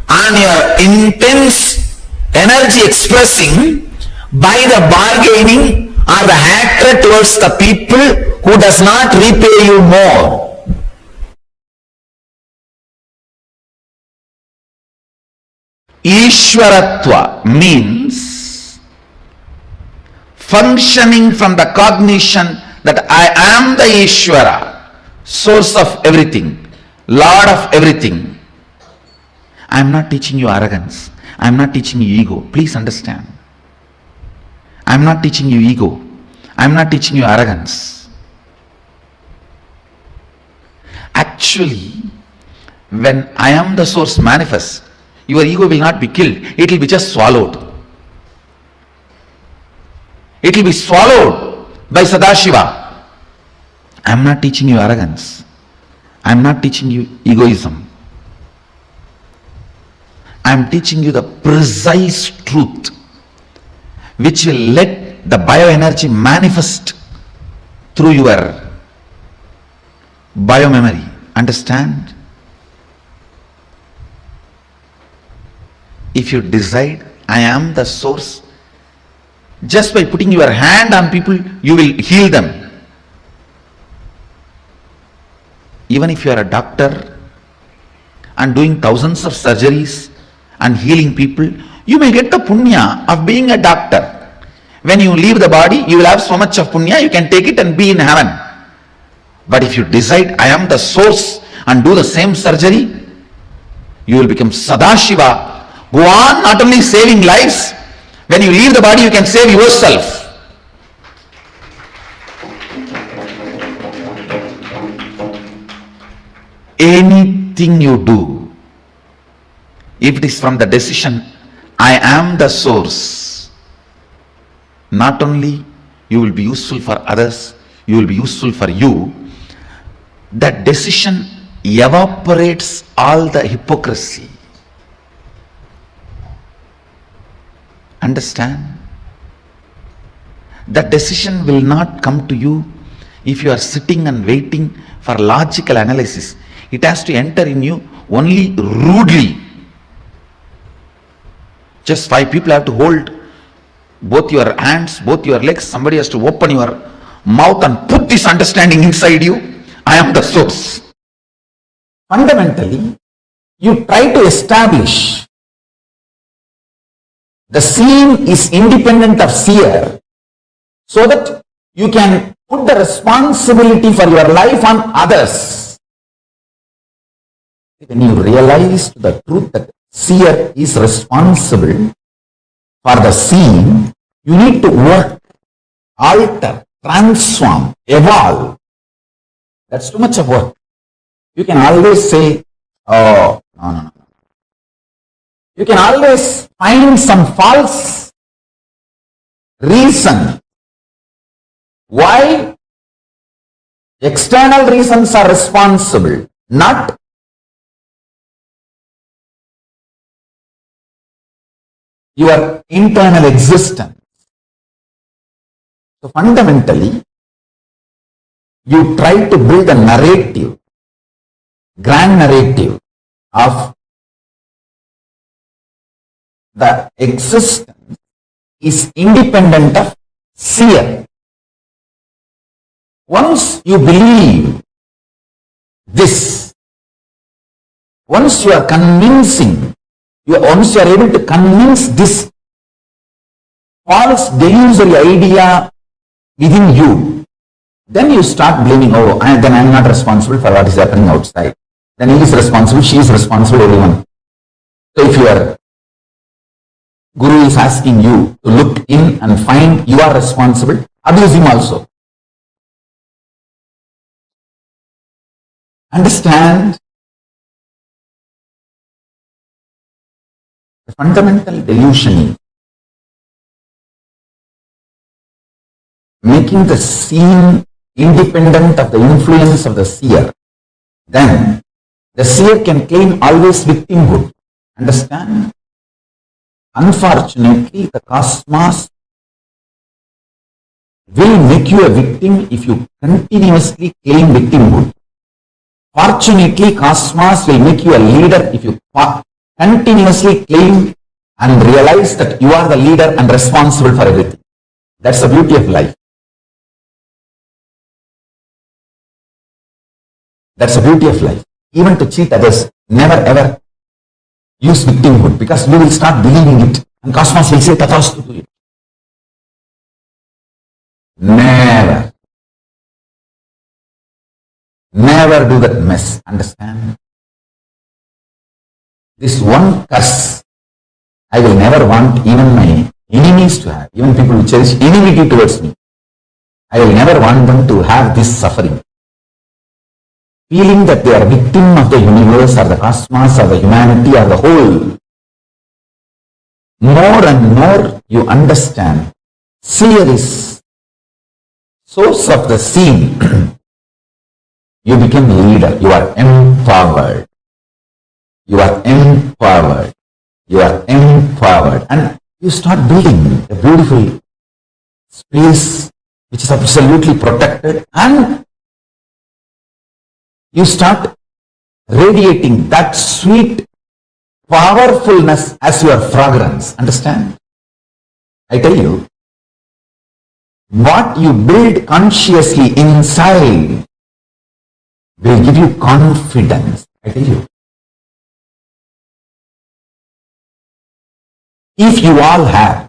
and your intense energy expressing by the bargaining or the hatred towards the people who does not repay you more. Ishwaratva means functioning from the cognition that I am the Ishwara, source of everything, Lord of everything. I am not teaching you arrogance. I am not teaching you ego. Please understand. I am not teaching you ego. I am not teaching you arrogance. Actually, when I am the source manifests, your ego will not be killed. It will be just swallowed. It will be swallowed by Sadashiva. I am not teaching you arrogance. I am not teaching you egoism. I am teaching you the precise truth which will let the bioenergy manifest through your biomemory. Understand? If you decide, I am the source, just by putting your hand on people, you will heal them. Even if you are a doctor and doing thousands of surgeries and healing people, you may get the punya of being a doctor. When you leave the body, you will have so much of punya, you can take it and be in heaven. But if you decide, I am the source, and do the same surgery, you will become Sadashiva. Go on not only saving lives, when you leave the body, you can save yourself. Anything you do, if it is from the decision, I am the source, not only you will be useful for others, you will be useful for you. That decision evaporates all the hypocrisy. Understand? That decision will not come to you if you are sitting and waiting for logical analysis. It has to enter in you only rudely. Just 5 people have to hold both your hands, both your legs. Somebody has to open your mouth and put this understanding inside you. I am the source. Fundamentally, you try to establish the seeing is independent of seer, so that you can put the responsibility for your life on others. When you realize the truth that seer is responsible for the seeing, you need to work, alter, transform, evolve. That's too much of work. You can always say, oh, no. You can always find some false reason why external reasons are responsible, not your internal existence. So fundamentally, you try to build a narrative, grand narrative of the existence is independent of seer. Once you believe this, once you are convincing, once you are able to convince this false delusory idea within you, then you start blaming, oh, then I am not responsible for what is happening outside. Then he is responsible, she is responsible, everyone. So if your Guru is asking you to look in and find you are responsible, abuse him also. Understand? The fundamental delusion is making the seen independent of the influence of the seer. Then the seer can claim always victimhood. Understand? Unfortunately, the cosmos will make you a victim if you continuously claim victimhood. Fortunately, cosmos will make you a leader if you continuously claim and realize that you are the leader and responsible for everything. That's the beauty of life. That's the beauty of life. Even to cheat others, never ever use victimhood, because you will start believing it and cosmos will say tathastu to it. Never. Never do that mess. Understand? This one curse, I will never want even my enemies to have, even people who cherish enmity towards me. I will never want them to have this suffering. Feeling that they are victim of the universe or the cosmos or the humanity or the whole. More and more you understand, seer is source of the seen. You become leader, you are empowered. You are empowered. You are empowered. And you start building a beautiful space which is absolutely protected, and you start radiating that sweet powerfulness as your fragrance. Understand? I tell you, what you build consciously inside will give you confidence. I tell you. if you all have,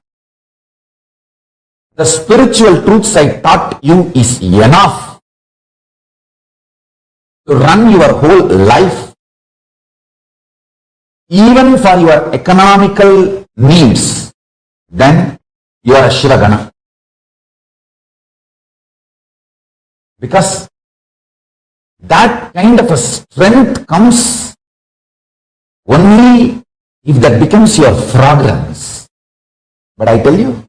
the spiritual truths I taught you is enough to run your whole life, even for your economical needs, then you are a Shivagana. Because that kind of a strength comes only if that becomes your fragrance. But I tell you,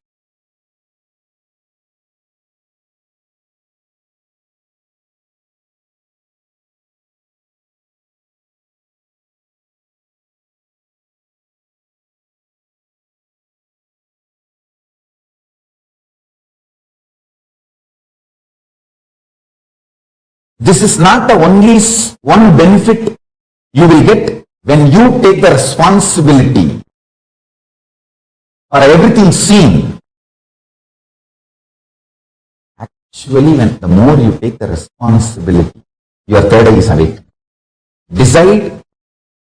this is not the only one benefit you will get when you take the responsibility for everything seen. Actually, when the more you take the responsibility, your third eye is awake. Decide,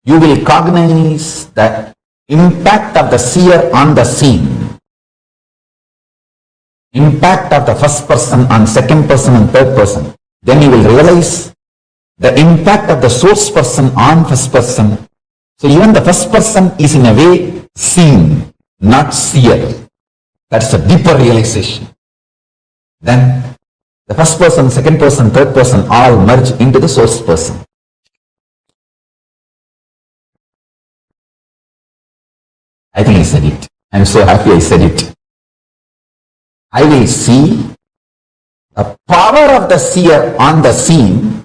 you will cognize the impact of the seer on the seen, impact of the first person on second person and third person. Then you will realize the impact of the source person on first person. So even the first person is in a way seen, not seer. That's a deeper realization. Then the first person, second person, third person all merge into the source person. I think I said it. I'm so happy I said it. I will see the power of the seer on the scene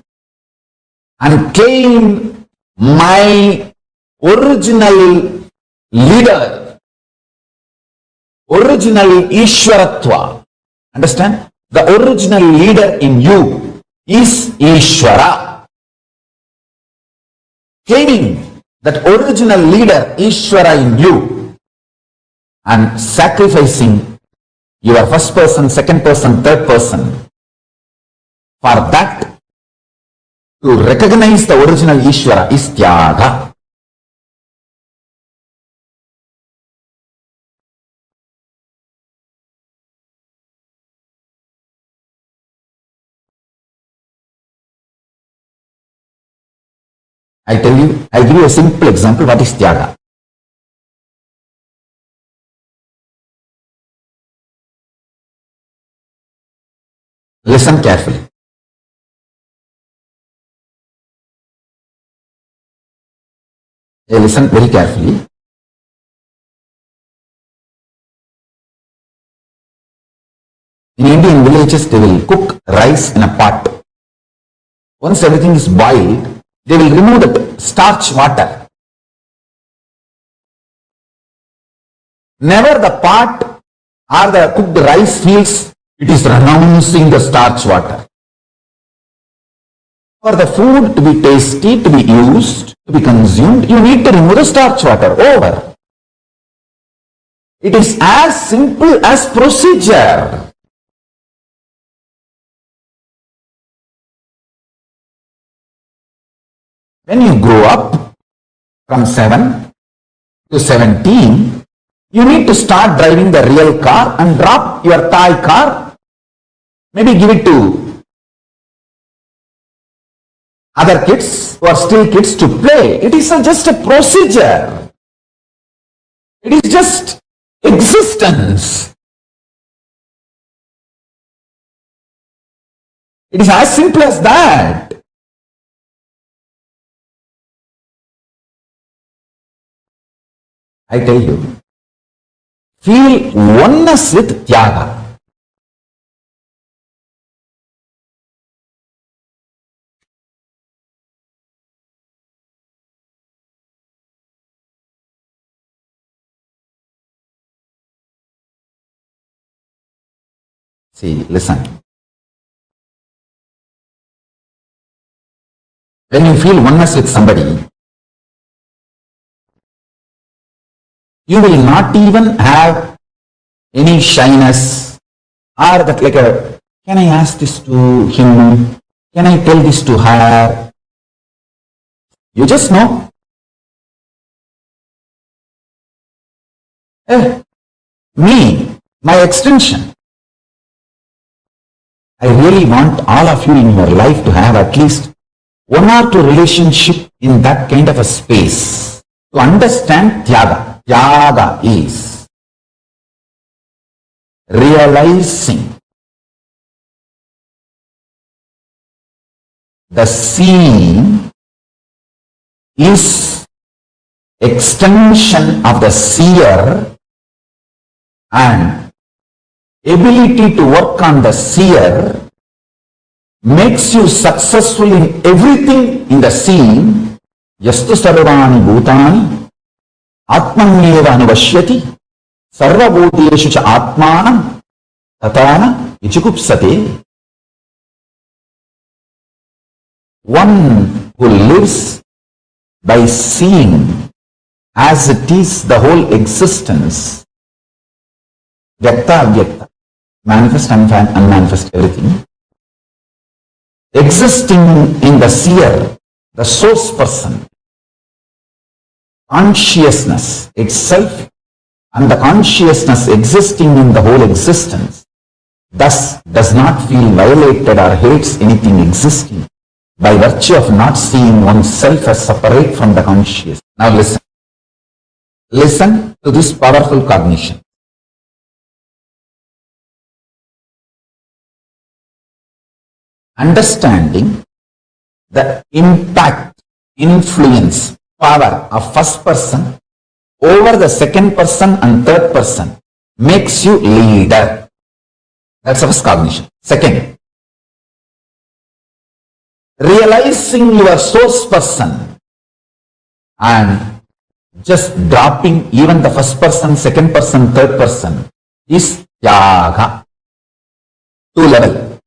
and claim my original leader, original Ishwaratva. Understand? The original leader in you is Ishwara. Claiming that original leader Ishwara in you and sacrificing your first person, second person, third person, for that to recognize the original Ishvara is Tyaga. I tell you, I'll give you a simple example. What is Tyaga? Listen carefully. Listen very carefully. In Indian villages, they will cook rice in a pot. Once everything is boiled, they will remove the starch water. Never the pot or the cooked rice feels it is renouncing the starch water. For the food to be tasty, to be used, to be consumed, you need to remove the starch water. Over. It is as simple as procedure. When you grow up from 7 to 17, you need to start driving the real car and drop your toy car. Maybe give it to other kids who are still kids to play. It is just a procedure. It is just existence. It is as simple as that. I tell you, feel oneness with Tyaga. See, listen. When you feel oneness with somebody, you will not even have any shyness or that like a, can I ask this to him? Can I tell this to her? You just know. Me, my extension. I really want all of you in your life to have at least one or two relationship in that kind of a space to understand Tyaga. Tyaga is realizing the seeing is extension of the seer, and ability to work on the seer makes you successful in everything in the seeing. Yastu sarvani bhutani atmanyeva anuvashyati sarvabhuteshu cha atmanam tatana vichukupsate. One who lives by seeing as it is the whole existence, vyakta avyakta, manifest, unmanifest, everything, existing in the seer, the source person, consciousness itself, and the consciousness existing in the whole existence, thus does not feel violated or hates anything existing by virtue of not seeing oneself as separate from the conscious. Now listen. Listen to this powerful cognition. Understanding the impact, influence, power of first person over the second person and third person makes you leader. That's the first cognition. Second, realizing your source person and just dropping even the first person, second person, third person is Tyaga. Two level.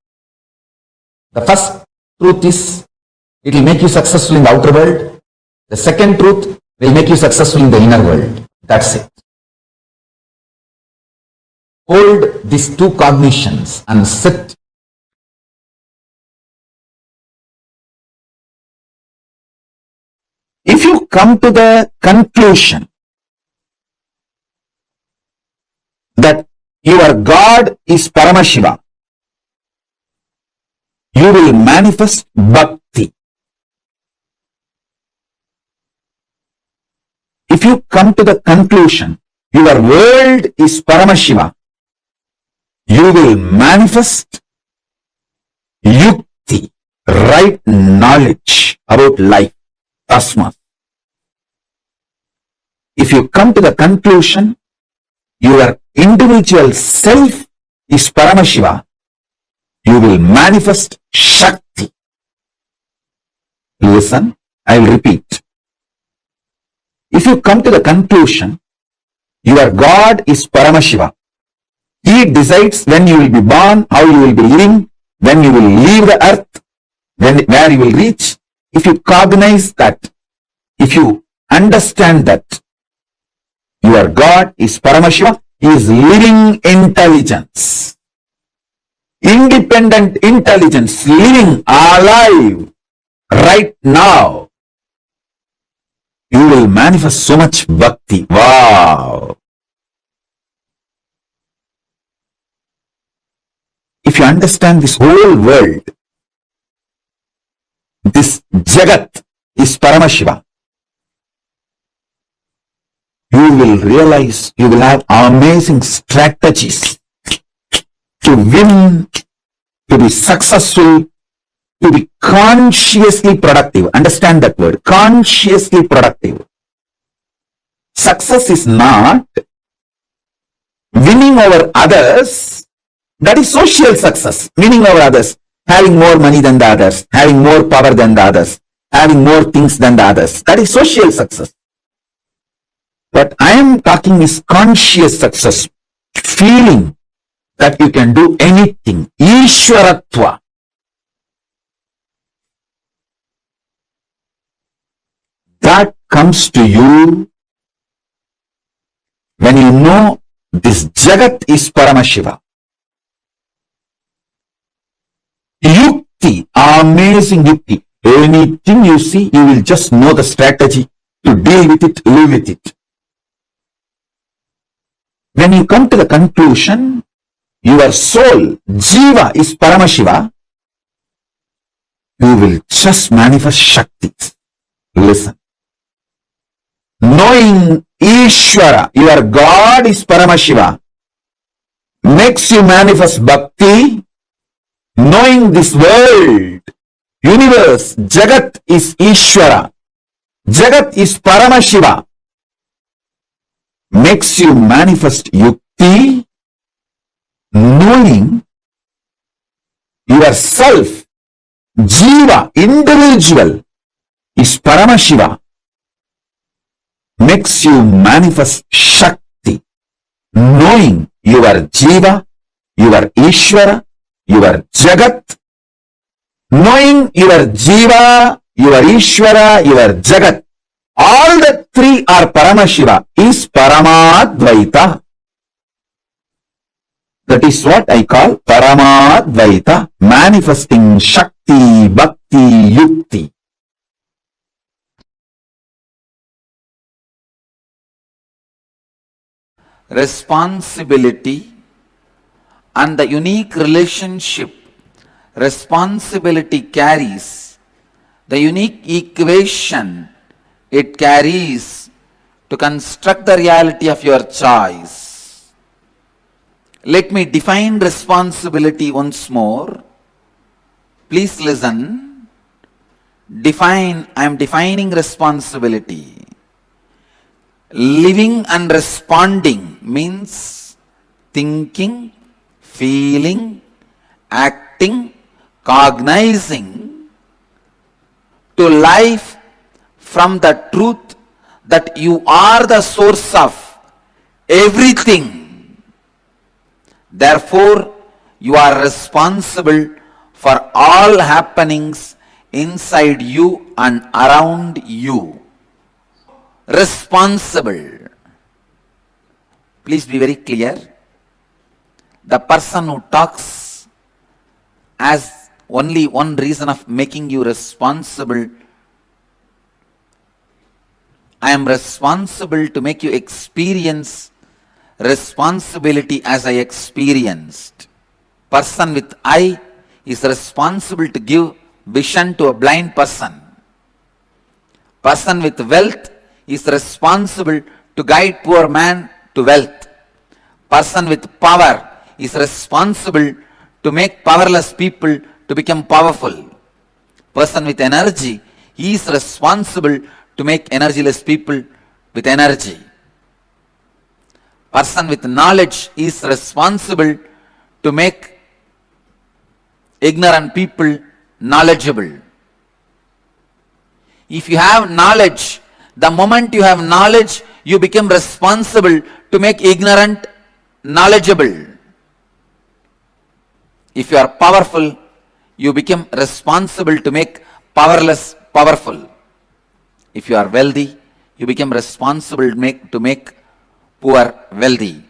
The first truth is it will make you successful in the outer world. The second truth will make you successful in the inner world. That's it. Hold these two cognitions and sit. If you come to the conclusion that your God is Paramashiva, you will manifest bhakti. If you come to the conclusion your world is Paramashiva, you will manifest yukti, right knowledge about life. Asmas. If you come to the conclusion your individual self is Paramashiva, you will manifest Shakti. Listen, I will repeat. If you come to the conclusion your God is Paramashiva, He decides when you will be born, how you will be living, when you will leave the earth, where you will reach. If you cognize that, if you understand that your God is Paramashiva, He is living intelligence, independent intelligence, living alive right now, you will manifest so much bhakti. Wow! If you understand this whole world, this Jagat is Paramashiva, you will realize you will have amazing strategies to win, to be successful, to be consciously productive. Understand that word, consciously productive. Success is not winning over others. That is social success, winning over others. Having more money than the others, having more power than the others, having more things than the others. That is social success. What I am talking is conscious success, feeling that you can do anything. Ishwaratva. That comes to you when you know this Jagat is Paramashiva. Yukti, amazing yukti. Anything you see, you will just know the strategy to deal with it, live with it. When you come to the conclusion, your soul, Jiva, is Paramashiva, you will just manifest Shaktis. Listen. Knowing Ishwara, your God is Paramashiva, makes you manifest Bhakti. Knowing this world, universe, Jagat is Ishwara, Jagat is Paramashiva, makes you manifest Yukti. Knowing yourself, Jiva, individual, is Paramashiva, makes you manifest Shakti. Knowing your Jiva, your Ishwara, your Jagat, knowing your Jiva, your Ishwara, your Jagat, all the three are Paramashiva, is Paramadvaita. That is what I call Paramadvaita, manifesting Shakti, Bhakti, Yukti. Responsibility and the unique relationship responsibility carries, the unique equation it carries to construct the reality of your choice. Let me define responsibility once more. Please listen. I am defining responsibility. Living and responding means thinking, feeling, acting, cognizing to life from the truth that you are the source of everything. Therefore, you are responsible for all happenings inside you and around you. Responsible. Please be very clear. The person who talks as only one reason of making you responsible, I am responsible to make you experience responsibility as I experienced. Person with eye is responsible to give vision to a blind person. Person with wealth is responsible to guide poor man to wealth. Person with power is responsible to make powerless people to become powerful. Person with energy, he is responsible to make energyless people with energy. Person with knowledge is responsible to make ignorant people knowledgeable. If you have knowledge, the moment you have knowledge, you become responsible to make ignorant knowledgeable. If you are powerful, you become responsible to make powerless powerful. If you are wealthy, you become responsible to make poor wealthy.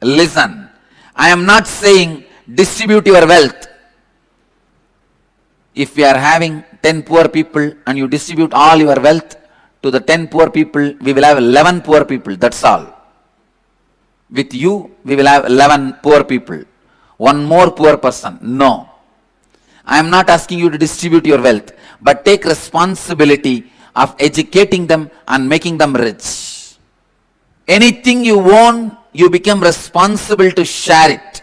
Listen, I am not saying distribute your wealth. If we are having 10 poor people and you distribute all your wealth to the 10 poor people, we will have 11 poor people, that's all. With you, we will have 11 poor people. One more poor person. No. I am not asking you to distribute your wealth, but take responsibility of educating them and making them rich. Anything you own, you become responsible to share it.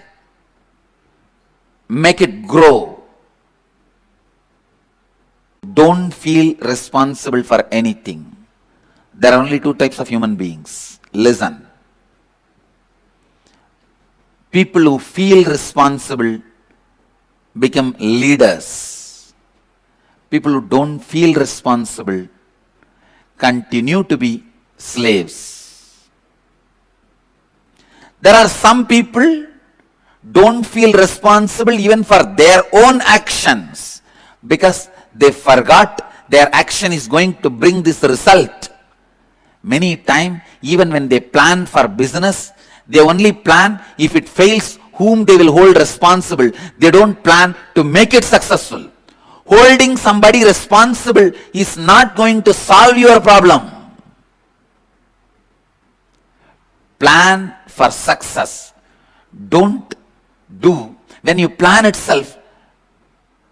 Make it grow. Don't feel responsible for anything. There are only two types of human beings. Listen. People who feel responsible become leaders. People who don't feel responsible continue to be slaves. There are some people don't feel responsible even for their own actions because they forgot their action is going to bring this result. Many times, even when they plan for business, they only plan if it fails, whom they will hold responsible. They don't plan to make it successful. Holding somebody responsible is not going to solve your problem. Plan for success. Don't do, when you plan itself,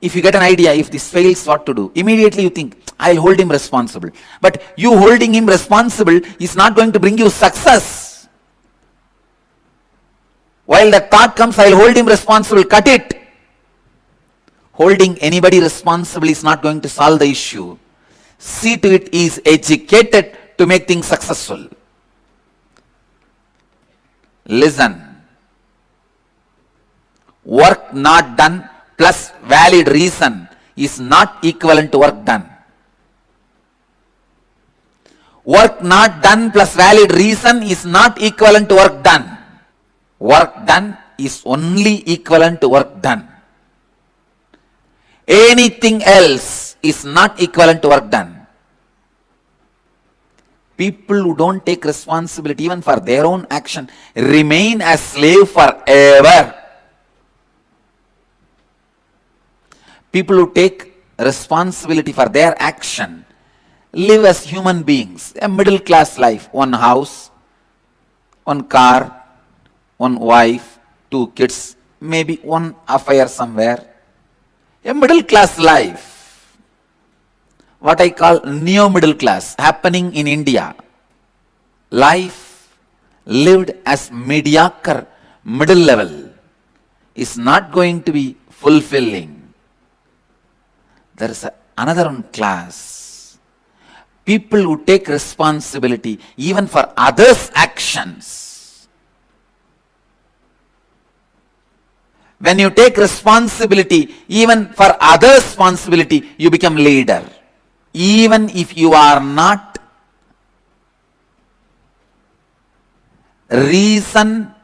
if you get an idea, if this fails, what to do? Immediately you think, I'll hold him responsible. But you holding him responsible is not going to bring you success. While the thought comes, I'll hold him responsible, cut it. Holding anybody responsible is not going to solve the issue. See to it he is educated to make things successful. Listen. Work not done plus valid reason is not equivalent to work done. Work not done plus valid reason is not equivalent to work done. Work done is only equivalent to work done. Anything else is not equivalent to work done. People who don't take responsibility even for their own action remain as slave forever. People who take responsibility for their action live as human beings, a middle class life, one house, one car, one wife, 2 kids, maybe one affair somewhere. A middle class life, what I call neo-middle class, happening in India. Life lived as mediocre, middle level, is not going to be fulfilling. There is another one class. People who take responsibility even for others' actions. When you take responsibility even for others' responsibility, you become leader. Even if you are not reason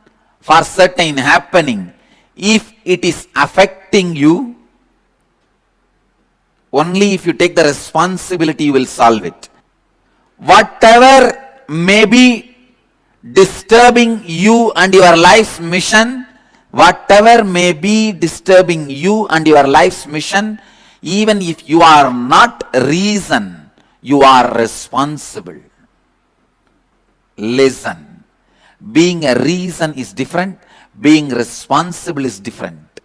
for certain happening, if it is affecting you, only if you take the responsibility you will solve it. Whatever may be disturbing you and your life's mission, whatever may be disturbing you and your life's mission, even if you are not reason, you are responsible. Listen. Being a reason is different. Being responsible is different.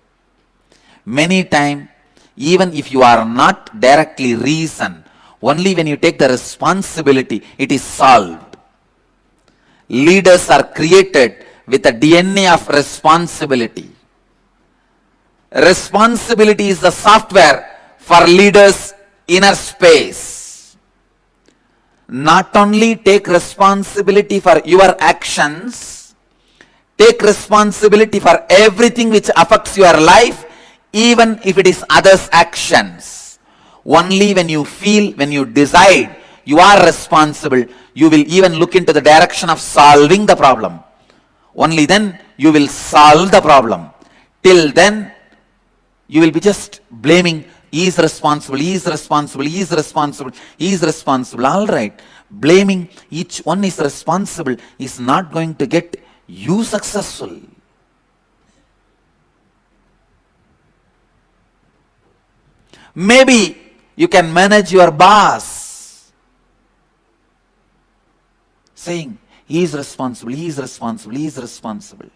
Many times, even if you are not directly reason, only when you take the responsibility, it is solved. Leaders are created with a DNA of responsibility. Responsibility is the software for leaders' inner space. Not only take responsibility for your actions, take responsibility for everything which affects your life, even if it is others' actions. Only when you feel, when you decide you are responsible, you will even look into the direction of solving the problem. Only then you will solve the problem. Till then, you will be just blaming, he is responsible, he is responsible, he is responsible, he is responsible. All right, blaming each one is responsible is not going to get you successful. Maybe you can manage your boss, saying, he is responsible, he is responsible, he is responsible.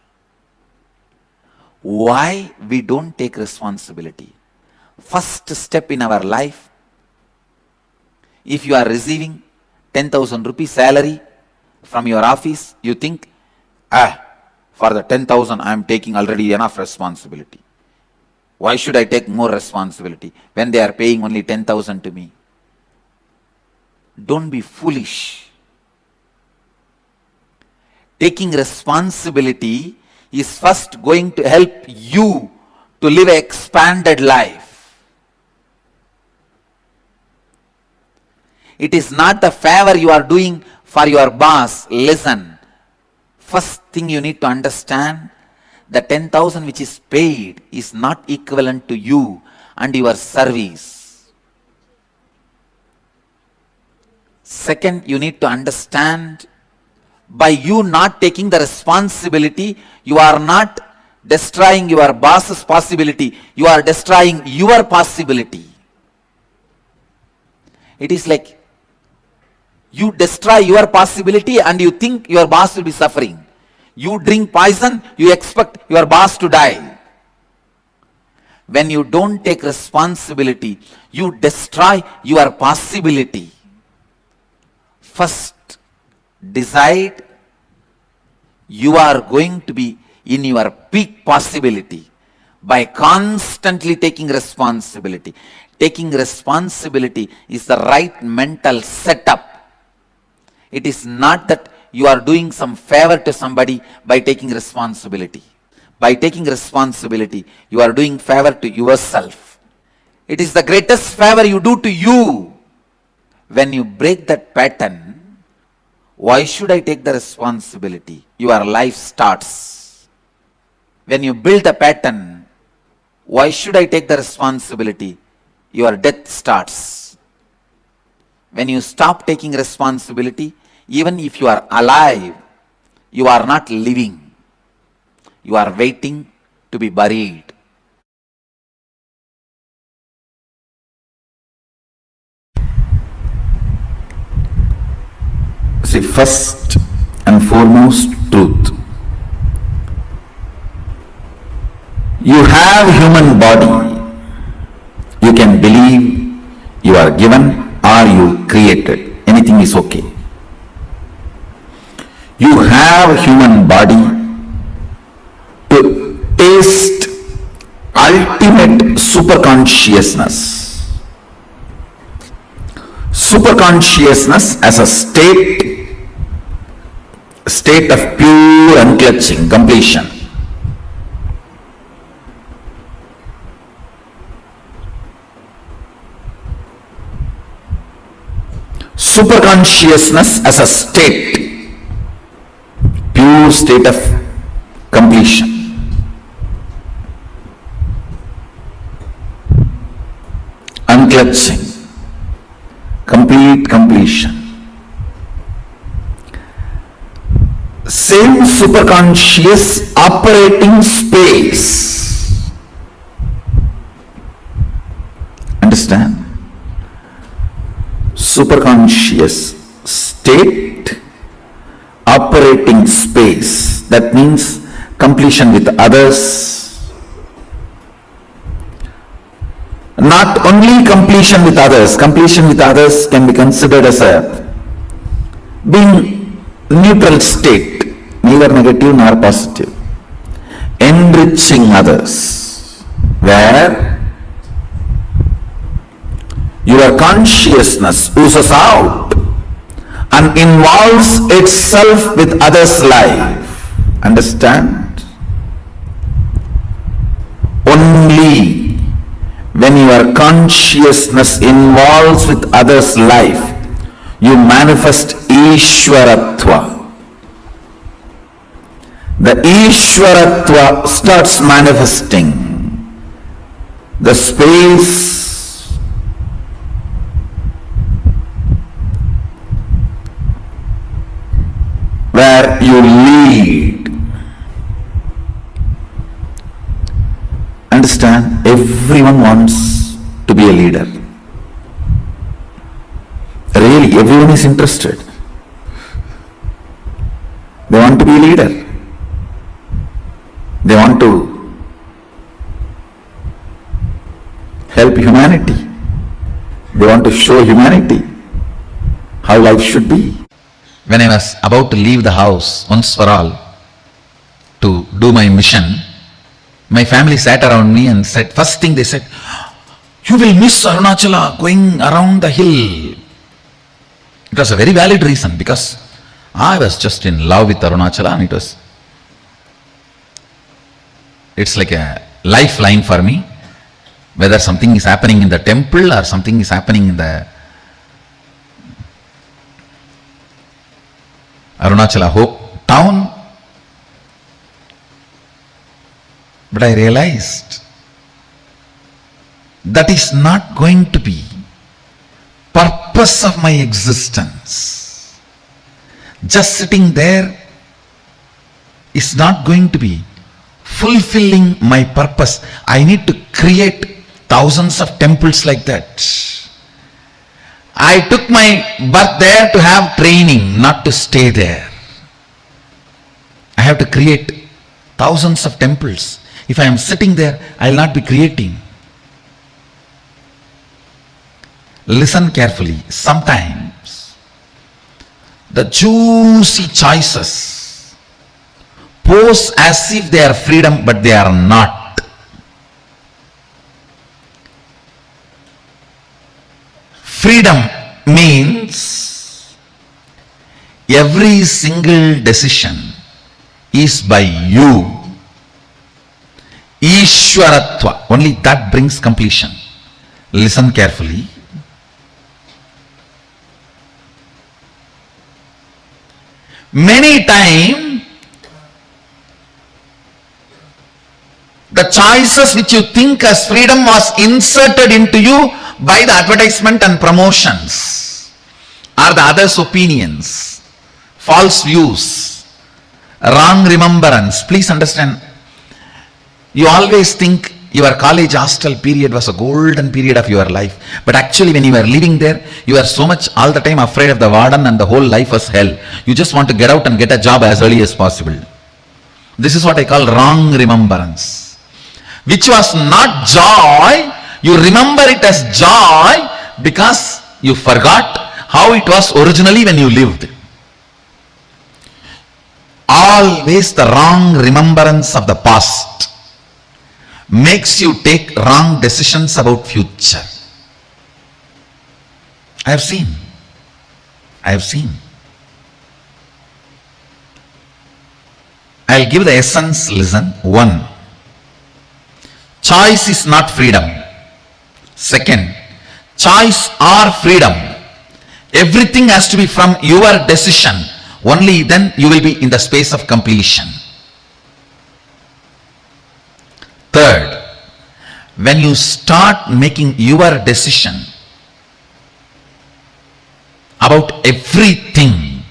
Why we don't take responsibility? First step in our life, if you are receiving 10,000 rupees salary from your office, you think, for the 10,000 I am taking already enough responsibility. Why should I take more responsibility when they are paying only 10,000 to me? Don't be foolish. Taking responsibility is first going to help you to live an expanded life. It is not the favor you are doing for your boss. Listen, first thing you need to understand, the 10,000 which is paid is not equivalent to you and your service. Second, you need to understand, by you not taking the responsibility, you are not destroying your boss's possibility, you are destroying your possibility. It is like you destroy your possibility and you think your boss will be suffering. You drink poison, you expect your boss to die. When you don't take responsibility, you destroy your possibility. First, decide you are going to be in your peak possibility by constantly taking responsibility. Taking responsibility is the right mental setup. It is not that you are doing some favor to somebody by taking responsibility. By taking responsibility, you are doing favor to yourself. It is the greatest favor you do to you. When you break that pattern, why should I take the responsibility? Your life starts. When you build a pattern, why should I take the responsibility? Your death starts. When you stop taking responsibility, even if you are alive, you are not living. You are waiting to be buried. See, first and foremost truth. You have human body. You can believe you are given or you created. Anything is okay. You have human body to taste ultimate superconsciousness. Superconsciousness as a state of pure unclutching, completion. Superconsciousness as a state, pure state of completion. Unclutching, complete completion. Same superconscious operating space. Understand? Superconscious state, operating space. That means completion with others. Not only completion with others can be considered as a being neutral state, neither negative nor positive. Enriching others, where your consciousness oozes out and involves itself with others' life. Understand? Only when your consciousness involves with others' life, you manifest Ishwaratva. The Ishwaratva starts manifesting. The space where you lead. Understand, everyone wants to be a leader. Really, everyone is interested. They want to be a leader. They want to help humanity. They want to show humanity how life should be. When I was about to leave the house once for all to do my mission, my family sat around me and said, first thing they said, you will miss Arunachala going around the hill. It was a very valid reason because I was just in love with Arunachala and it's like a lifeline for me. Whether something is happening in the temple or something is happening in the Arunachala town. But I realized that is not going to be purpose of my existence. Just sitting there is not going to be fulfilling my purpose. I need to create thousands of temples like that. I took my birth there to have training, not to stay there. I have to create thousands of temples. If I am sitting there, I will not be creating. Listen carefully. Sometimes the juicy choices pose as if they are freedom, but they are not. Freedom means every single decision is by you. Ishwaratva, only that brings completion. Listen carefully. Many times, the choices which you think as freedom was inserted into you by the advertisement and promotions, or the others' opinions, false views, wrong remembrance. Please understand, you always think your college hostel period was a golden period of your life, but actually when you were living there, you were so much all the time afraid of the warden and the whole life was hell. You just want to get out and get a job as early as possible. This is what I call wrong remembrance, which was not joy. You remember it as joy because you forgot how it was originally when you lived. Always the wrong remembrance of the past makes you take wrong decisions about future. I have seen. I'll give the essence. Listen. 1. Choice is not freedom. 2nd, choice or freedom. Everything has to be from your decision. Only then you will be in the space of completion. 3rd, when you start making your decision about everything,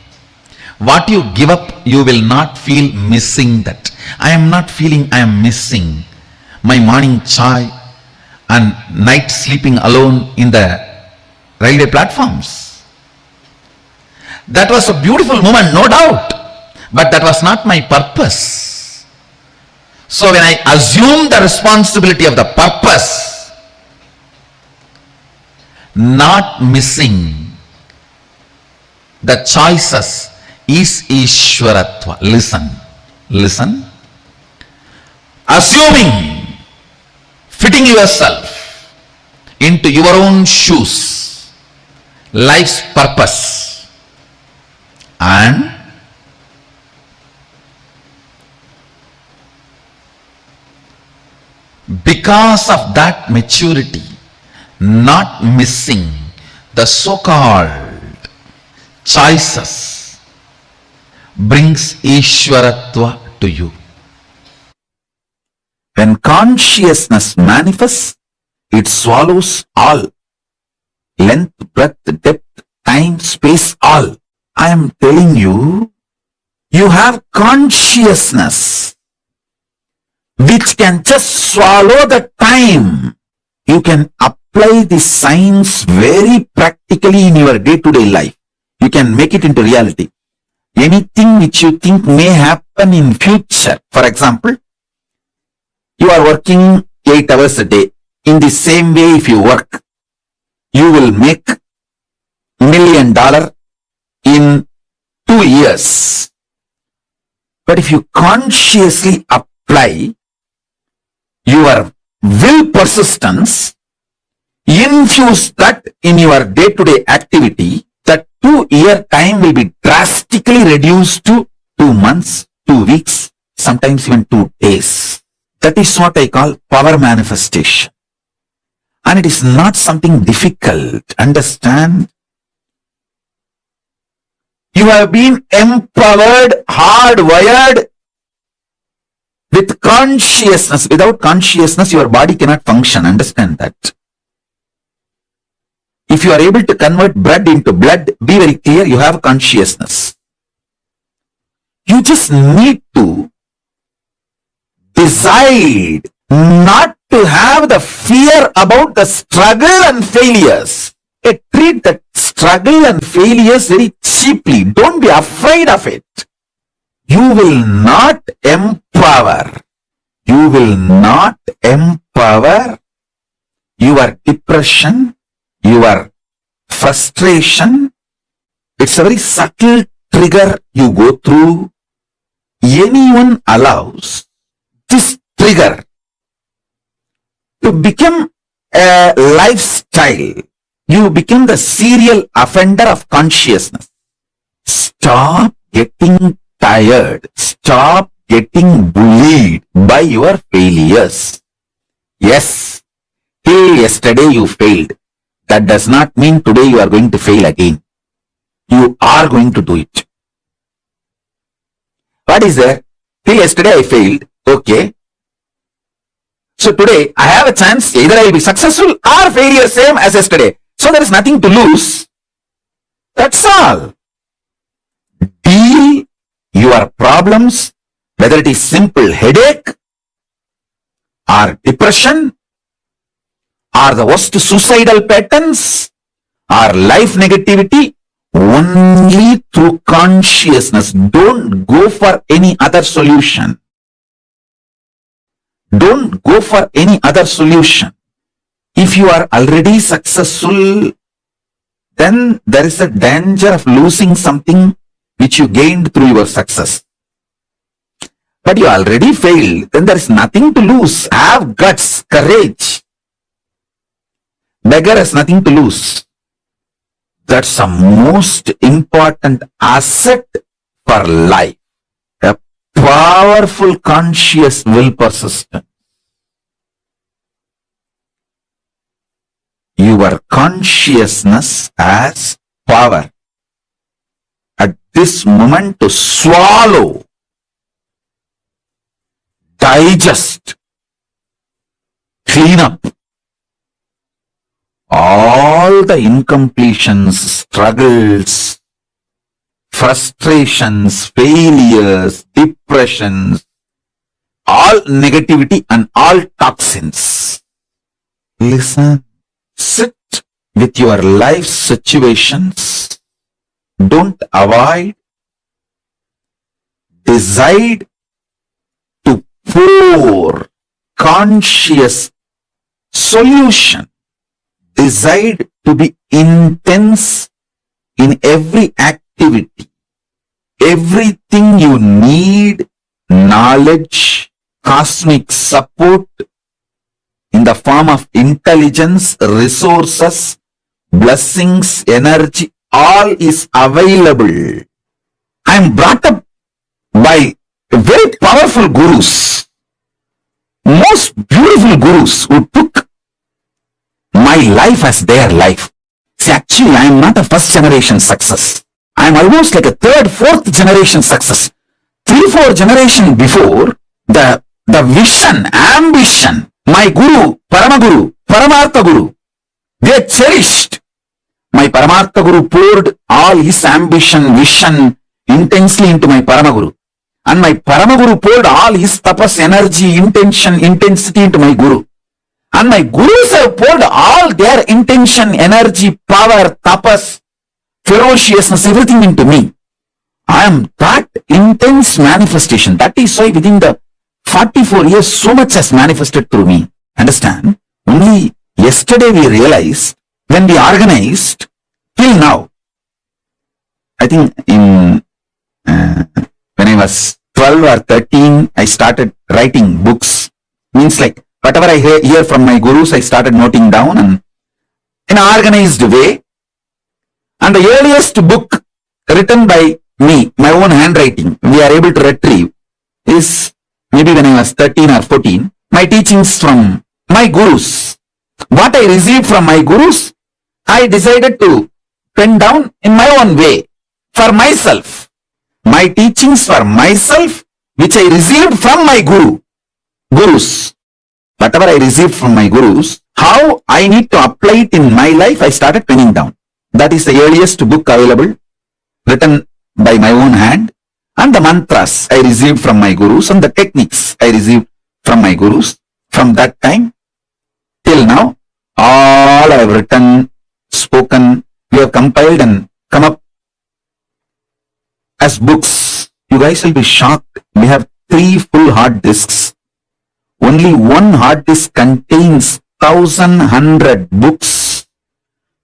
what you give up, you will not feel missing that. I am not feeling I am missing my morning chai and night sleeping alone in the railway platforms. That was a beautiful moment, no doubt, but that was not my purpose. So when I assume the responsibility of the purpose, not missing the choices is Ishwaratva. Listen. Assuming, fitting yourself into your own shoes, life's purpose, and because of that maturity, not missing the so-called choices brings Ishwaratva to you. When consciousness manifests, it swallows all. Length, breadth, depth, time, space, all. I am telling you, you have consciousness which can just swallow the time. You can apply the science very practically in your day-to-day life. You can make it into reality. Anything which you think may happen in future, for example, you are working 8 hours a day. In the same way, if you work, you will make $1 million in 2 years. But if you consciously apply your will persistence, infuse that in your day-to-day activity, that 2-year time will be drastically reduced to 2 months, 2 weeks, sometimes even 2 days. That is what I call power manifestation. And it is not something difficult. Understand? You have been empowered, hardwired with consciousness. Without consciousness, your body cannot function. Understand that. If you are able to convert blood into blood, be very clear, you have consciousness. You just need to decide not to have the fear about the struggle and failures. Treat that struggle and failures very cheaply. Don't be afraid of it. You will not empower your depression, your frustration. It's a very subtle trigger you go through. Anyone allows this trigger to become a lifestyle. You become the serial offender of consciousness. Stop getting tired. Stop getting bullied by your failures. Yes, till yesterday you failed. That does not mean today you are going to fail again. You are going to do it. What is there? Till yesterday I failed. Okay. So today I have a chance. Either I will be successful or failure, same as yesterday. So there is nothing to lose. That's all. Deal your problems, whether it is simple headache or depression or the worst suicidal patterns or life negativity, only through consciousness. Don't go for any other solution. Don't go for any other solution. If you are already successful, then there is a danger of losing something which you gained through your success. But you already failed, then there is nothing to lose. Have guts, courage. Beggar has nothing to lose. That's the most important asset for life. A powerful conscious will persistence. Your consciousness has power at this moment to swallow, digest, clean up all the incompletions, struggles, frustrations, failures, depressions, all negativity and all toxins. Listen. Sit with your life situations. Don't avoid. Decide to pour conscious solution. Decide to be intense in every activity. Everything you need, knowledge, cosmic support, in the form of intelligence, resources, blessings, energy, all is available. I am brought up by very powerful gurus, most beautiful gurus who took my life as their life. See, actually, I am not a first generation success. I am almost like a third, fourth generation success. 3-4 generations before, the vision, ambition, my guru, Paramaguru, Paramartha Guru, they cherished. My Paramartha Guru poured all his ambition, vision intensely into my Paramaguru. And my Paramaguru poured all his tapas, energy, intention, intensity into my Guru. And my Gurus have poured all their intention, energy, power, tapas, ferociousness, everything into me. I am that intense manifestation. That is why within the 44 years, so much has manifested through me. Understand? Only yesterday we realized, when we organized, till now, I think in when I was 12 or 13, I started writing books. Means like, whatever I hear from my gurus, I started noting down and in an organized way. And the earliest book written by me, my own handwriting, we are able to retrieve, is maybe when I was 13 or 14, my teachings from my gurus. What I received from my gurus, I decided to pen down in my own way, for myself. My teachings for myself, which I received from my gurus. Whatever I received from my gurus, how I need to apply it in my life, I started penning down. That is the earliest book available, written by my own hand. And the mantras I received from my gurus and the techniques I received from my gurus. From that time till now, all I have written, spoken, we have compiled and come up as books You guys will be shocked. We have 3 full hard disks. Only one hard disk contains 1,100 books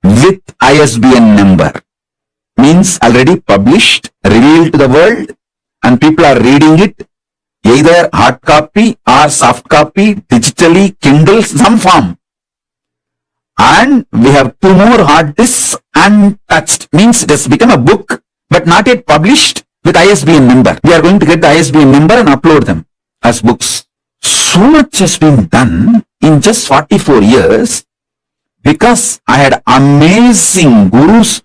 with ISBN number. Means already published, revealed to the world, and people are reading it, either hard copy or soft copy, digitally, Kindle, some form. And we have 2 more hard disks untouched. Means it has become a book, but not yet published with ISBN number. We are going to get the ISBN number and upload them as books. So much has been done in just 44 years because I had amazing gurus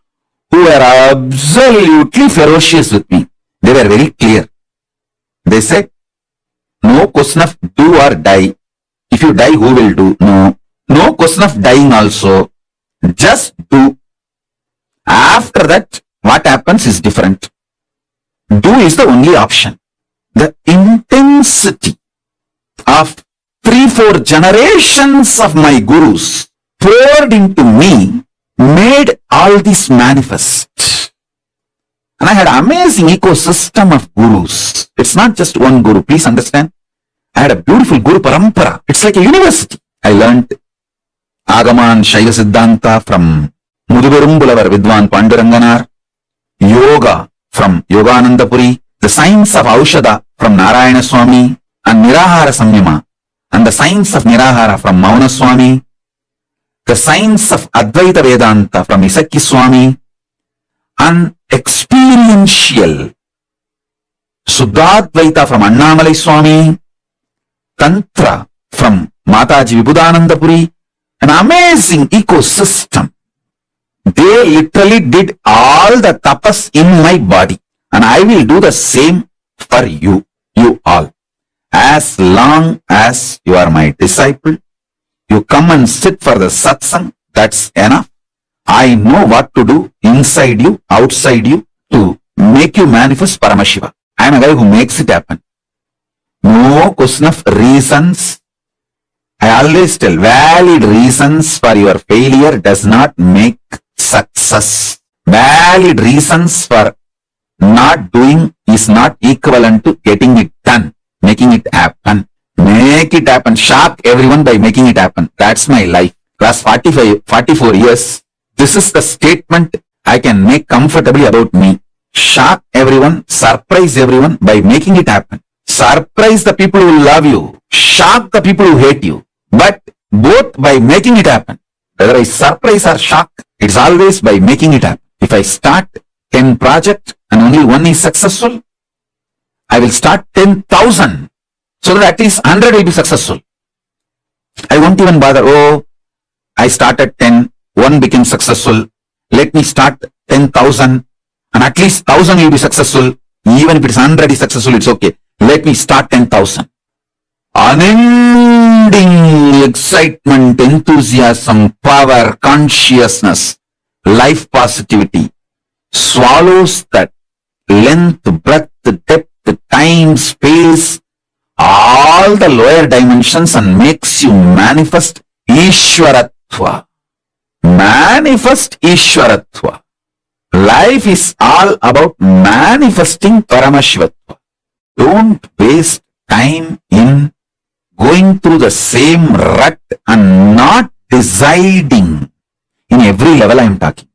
who were absolutely ferocious with me. They were very clear. They said, no question of do or die. If you die, who will do? No. No question of dying also. Just do. After that, what happens is different. Do is the only option. The intensity of 3-4 generations of my gurus poured into me made all this manifest. And I had an amazing ecosystem of gurus. It's not just one guru, please understand. I had a beautiful guru parampara. It's like a university. I learned Agama and Shaiva Siddhanta from Muduberumbulavar Vidwan Panduranganar, Yoga from Yoganandapuri, the science of Aushada from Narayana Swami, and Nirahara Samyama, and the science of Nirahara from Mauna Swami, the science of Advaita Vedanta from Isaki Swami, and experiential Suddhadvaita from Annamalai Swami, Tantra from Mataji Vibhudanandapuri, an amazing ecosystem. They literally did all the tapas in my body, and I will do the same for you all. As long as you are my disciple, you come and sit for the satsang, that's enough. I know what to do inside you, outside you, to make you manifest Paramashiva. I am a guy who makes it happen. No question of reasons. I always tell, valid reasons for your failure does not make success. Valid reasons for not doing is not equivalent to getting it done, making it happen. Make it happen. Shock everyone by making it happen. That's my life. Last 44 years, this is the statement I can make comfortably about me. Shock everyone, surprise everyone by making it happen. Surprise the people who love you. Shock the people who hate you. But both by making it happen. Whether I surprise or shock, it's always by making it happen. If I start 10 projects and only one is successful, I will start 10,000 so that at least 100 will be successful. I won't even bother, oh, I started 10, one became successful. Let me start 10,000 and at least 1,000 will be successful. Even if it's 100 is successful, it's okay. Let me start 10,000. Unending excitement, enthusiasm, power, consciousness, life positivity swallows that length, breadth, depth, time, space, all the lower dimensions and makes you manifest Ishwaratva. Manifest Ishwaratva. Life is all about manifesting Paramashivatva. Don't waste time in going through the same rut and not deciding in every level I am talking.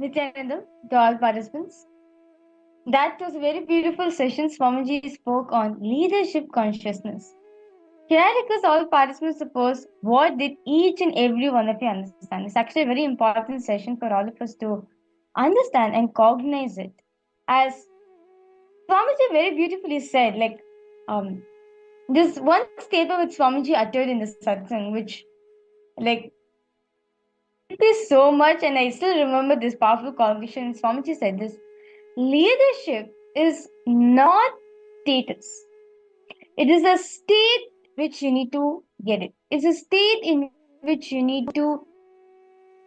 Nithyananda, to all participants. That was a very beautiful session. Swamiji spoke on leadership consciousness. Can I request all participants to post what did each and every one of you understand? It's actually a very important session for all of us to understand and cognize it. As Swamiji very beautifully said, this one statement which Swamiji uttered in the satsang, which hit me so much, and I still remember this powerful cognition. Swamiji said this: leadership is not status. It is a state which you need to get it. It's a state in which you need to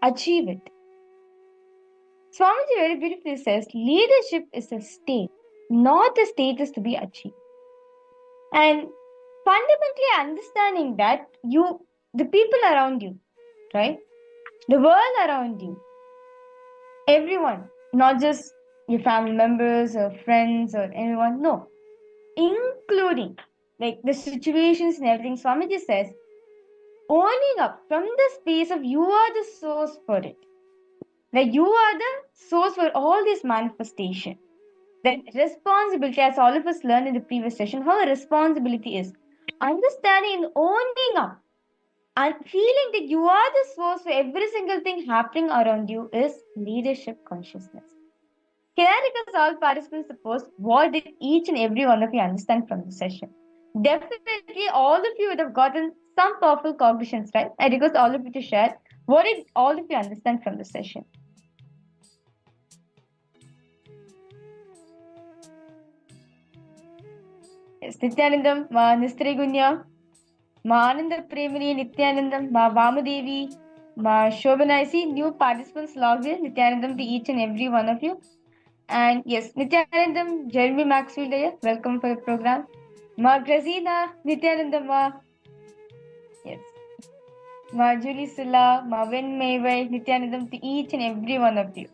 achieve it. Swamiji very beautifully says leadership is a state, not a status to be achieved. And fundamentally understanding that the people around you, right? The world around you, everyone, not just your family members or friends or anyone, no, including the situations and everything. Swamiji says, owning up from the space of you are the source for it. You are the source for all this manifestation. That responsibility, as all of us learned in the previous session, how a responsibility is. Understanding and owning up and feeling that you are the source for every single thing happening around you is leadership consciousness. Can I request all participants to post what did each and every one of you understand from the session? Definitely all of you would have gotten some powerful cognitions, right? I request all of you to share what did all of you understand from the session. Yes, Nithyanandam, Ma Nistrigunya, Ma Ananda Premini, Nithyanandam, Ma Vamadevi, Ma Shobhana. I see new participants logged in. Nithyanandam to each and every one of you. And yes, Nithyanandam, Jeremy Maxfield here. Welcome for the program. Ma Grazina, Nithyanandam, Ma. Yes. Ma Julie Sula, Ma Wen Mayway, Nithyanandam to each and every one of you.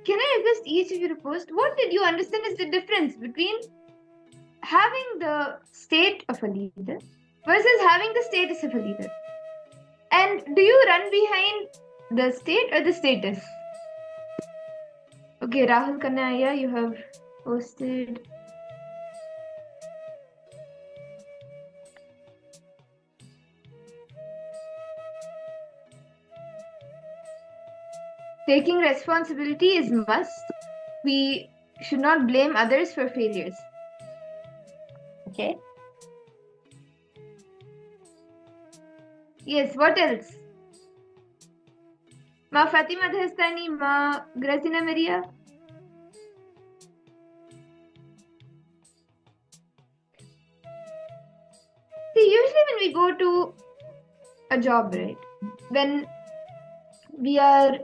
Can I request each of you to post what did you understand is the difference between having the state of a leader versus having the status of a leader? And do you run behind the state or the status? Okay, Rahul Kannaya, you have posted. Taking responsibility is must. We should not blame others for failures. Okay. Yes, what else? Ma Fatima Dhastani, Ma Grazina Maria. See, usually when we go to a job, right? When we are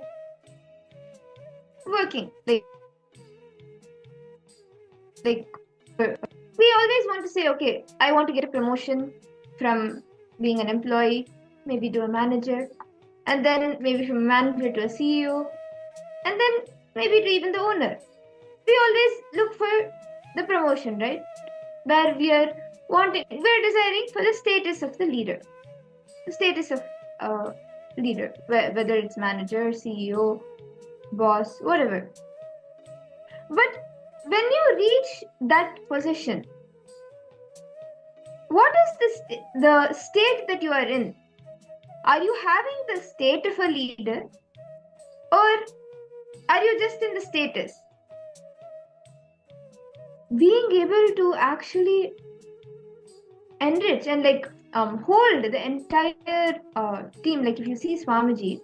working, we always want to say, okay, I want to get a promotion from being an employee, maybe to a manager, and then maybe from a manager to a CEO, and then maybe to even the owner. We always look for the promotion, right? Where we're desiring for the status of the leader, the status of leader, whether it's manager, CEO, boss, whatever. But when you reach that position, what is the state that you are in? Are you having the state of a leader, or are you just in the status? Being able to actually enrich and hold the entire team, if you see Swamiji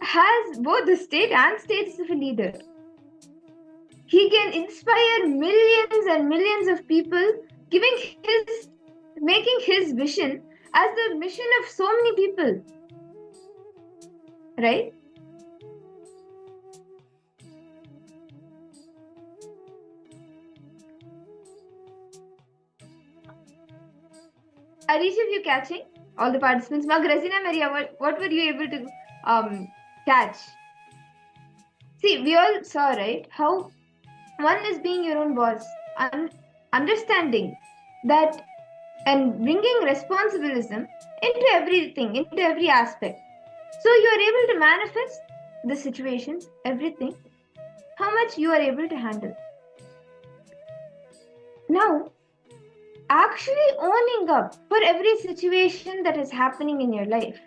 has both the state and status of a leader. He can inspire millions and millions of people, making his vision as the mission of so many people. Right? Are each of you catching? All the participants. Ma Grazina Maria, what were you able to catch? See, we all saw, right, how one is being your own boss and understanding that and bringing responsibilism into everything, into every aspect. So you are able to manifest the situations, everything, how much you are able to handle. Now, actually owning up for every situation that is happening in your life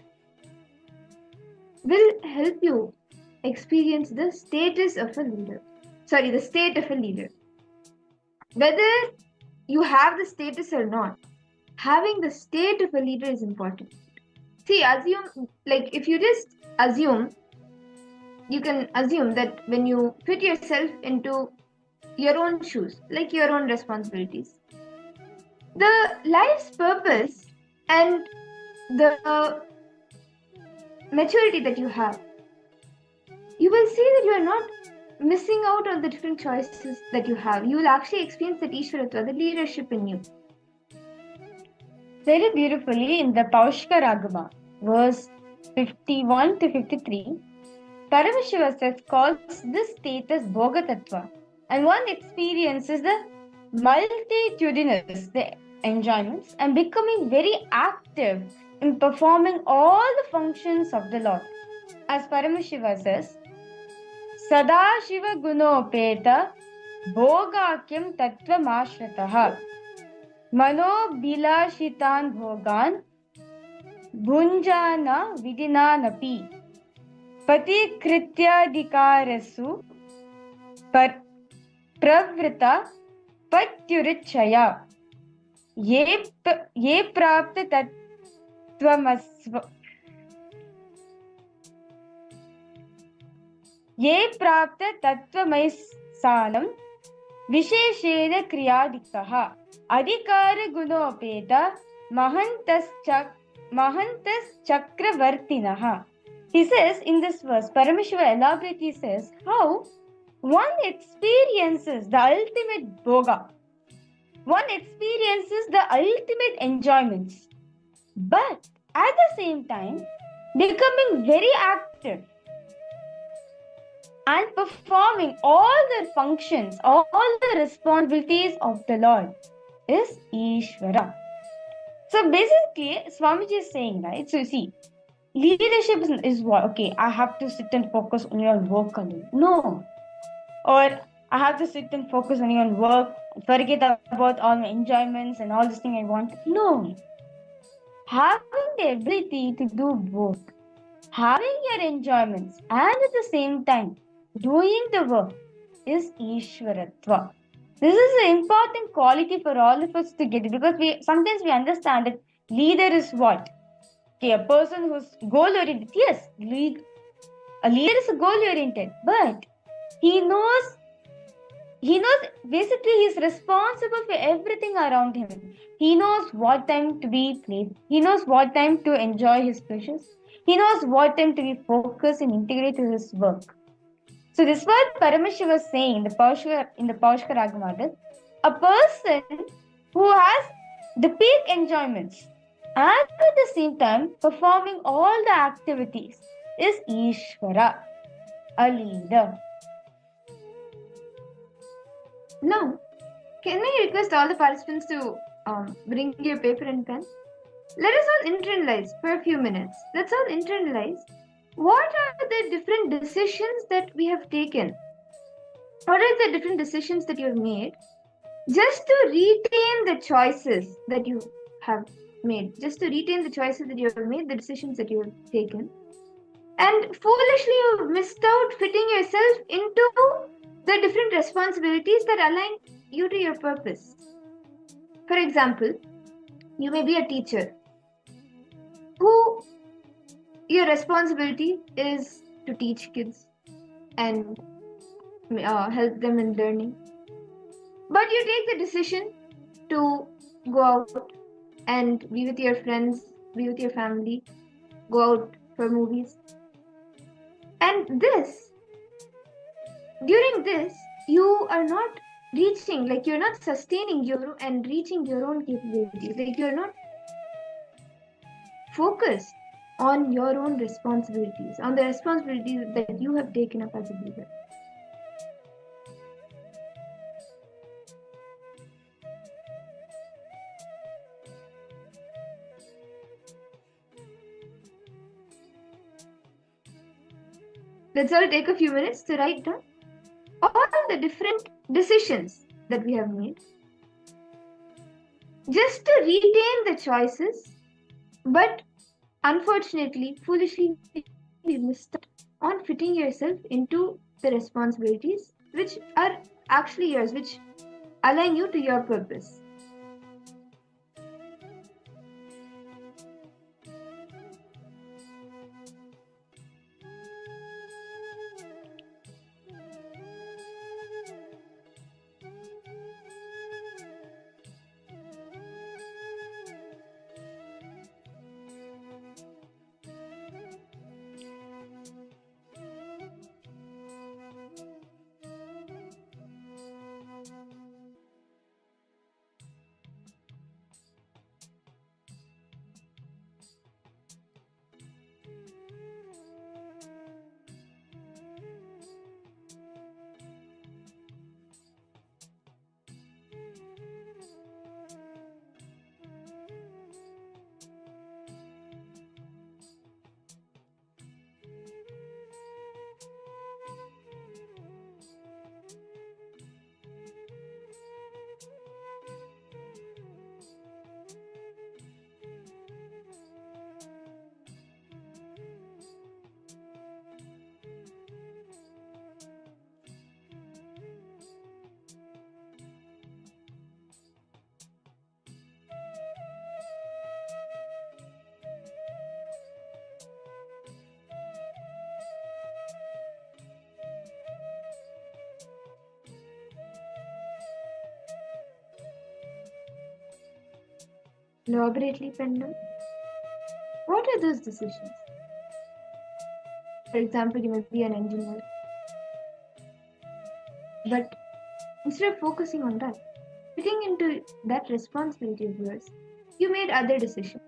will help you experience the status of a leader. Sorry, the state of a leader. Whether you have the status or not, having the state of a leader is important. See, assume, like if you just assume, you can assume that when you put yourself into your own shoes, like your own responsibilities, the life's purpose and the maturity that you have, you will see that you are not missing out on the different choices that you have. You will actually experience that Ishwaratva, the leadership in you. Very beautifully in the Paushka Ragama, verse 51 to 53, Paramashiva calls this status Bhoga Tattva, and one experiences the multitudinous, the enjoyments, and becoming very active in performing all the functions of the Lord. As Paramashiva says, Sadashiva Gunopeta Bhogakyam Tattva Mashrataha Mano Bilashitan Bhogan Bhunjana Vidinanapi Pati Krityadikarasu Pravrita Patyurichaya Ye Prapta Tattvamasva Ye Prapta Tattvamassanam Visheshena Kriyadikaha Adhikara Gunopeta Mahantas Chakravartinaha. He says in this verse, Paramashiva elaborately says how one experiences the ultimate bhoga. One experiences the ultimate enjoyments. But at the same time, becoming very active and performing all the functions, all the responsibilities of the Lord is Ishvara. So basically, Swamiji is saying, right? So you see, leadership is what? Okay, I have to sit and focus only on work alone. No. Or I have to sit and focus only on work, forget about all my enjoyments and all this thing I want. No. Having the ability to do both, having your enjoyments and at the same time doing the work is Ishwaratva. This is an important quality for all of us to get, because sometimes we understand that leader is what? Okay, a person who's goal-oriented. Yes, a leader is goal-oriented, but he knows basically he's responsible for everything around him. He knows what time to be played. He knows what time to enjoy his pleasures. He knows what time to be focused and integrate to his work. So this is what Paramashiva was saying in the Paushka Ragama, that a person who has the peak enjoyments and at the same time performing all the activities is Ishvara, a leader. Now, can I request all the participants to bring your paper and pen? Let us all internalize for a few minutes. Let's all internalize what are the different decisions that we have taken. What are the different decisions that you have made just to retain the choices that you have made, just to retain the choices that you have made, the decisions that you have taken. And foolishly you missed out fitting yourself into the different responsibilities that align you to your purpose. For example, you may be a teacher who your responsibility is to teach kids and help them in learning. But you take the decision to go out and be with your friends, be with your family, go out for movies. And during this, you are not reaching, like you're not sustaining your and reaching your own capabilities. Like you're not focused on your own responsibilities, on the responsibilities that you have taken up as a leader. let's all take a few minutes to write down all the different decisions that we have made, just to retain the choices, but unfortunately, foolishly, we missed out on fitting yourself into the responsibilities which are actually yours, which align you to your purpose. Elaborately, Pendle. What are those decisions? For example, you may be an engineer, but instead of focusing on that, fitting into that responsibility of yours, you made other decisions.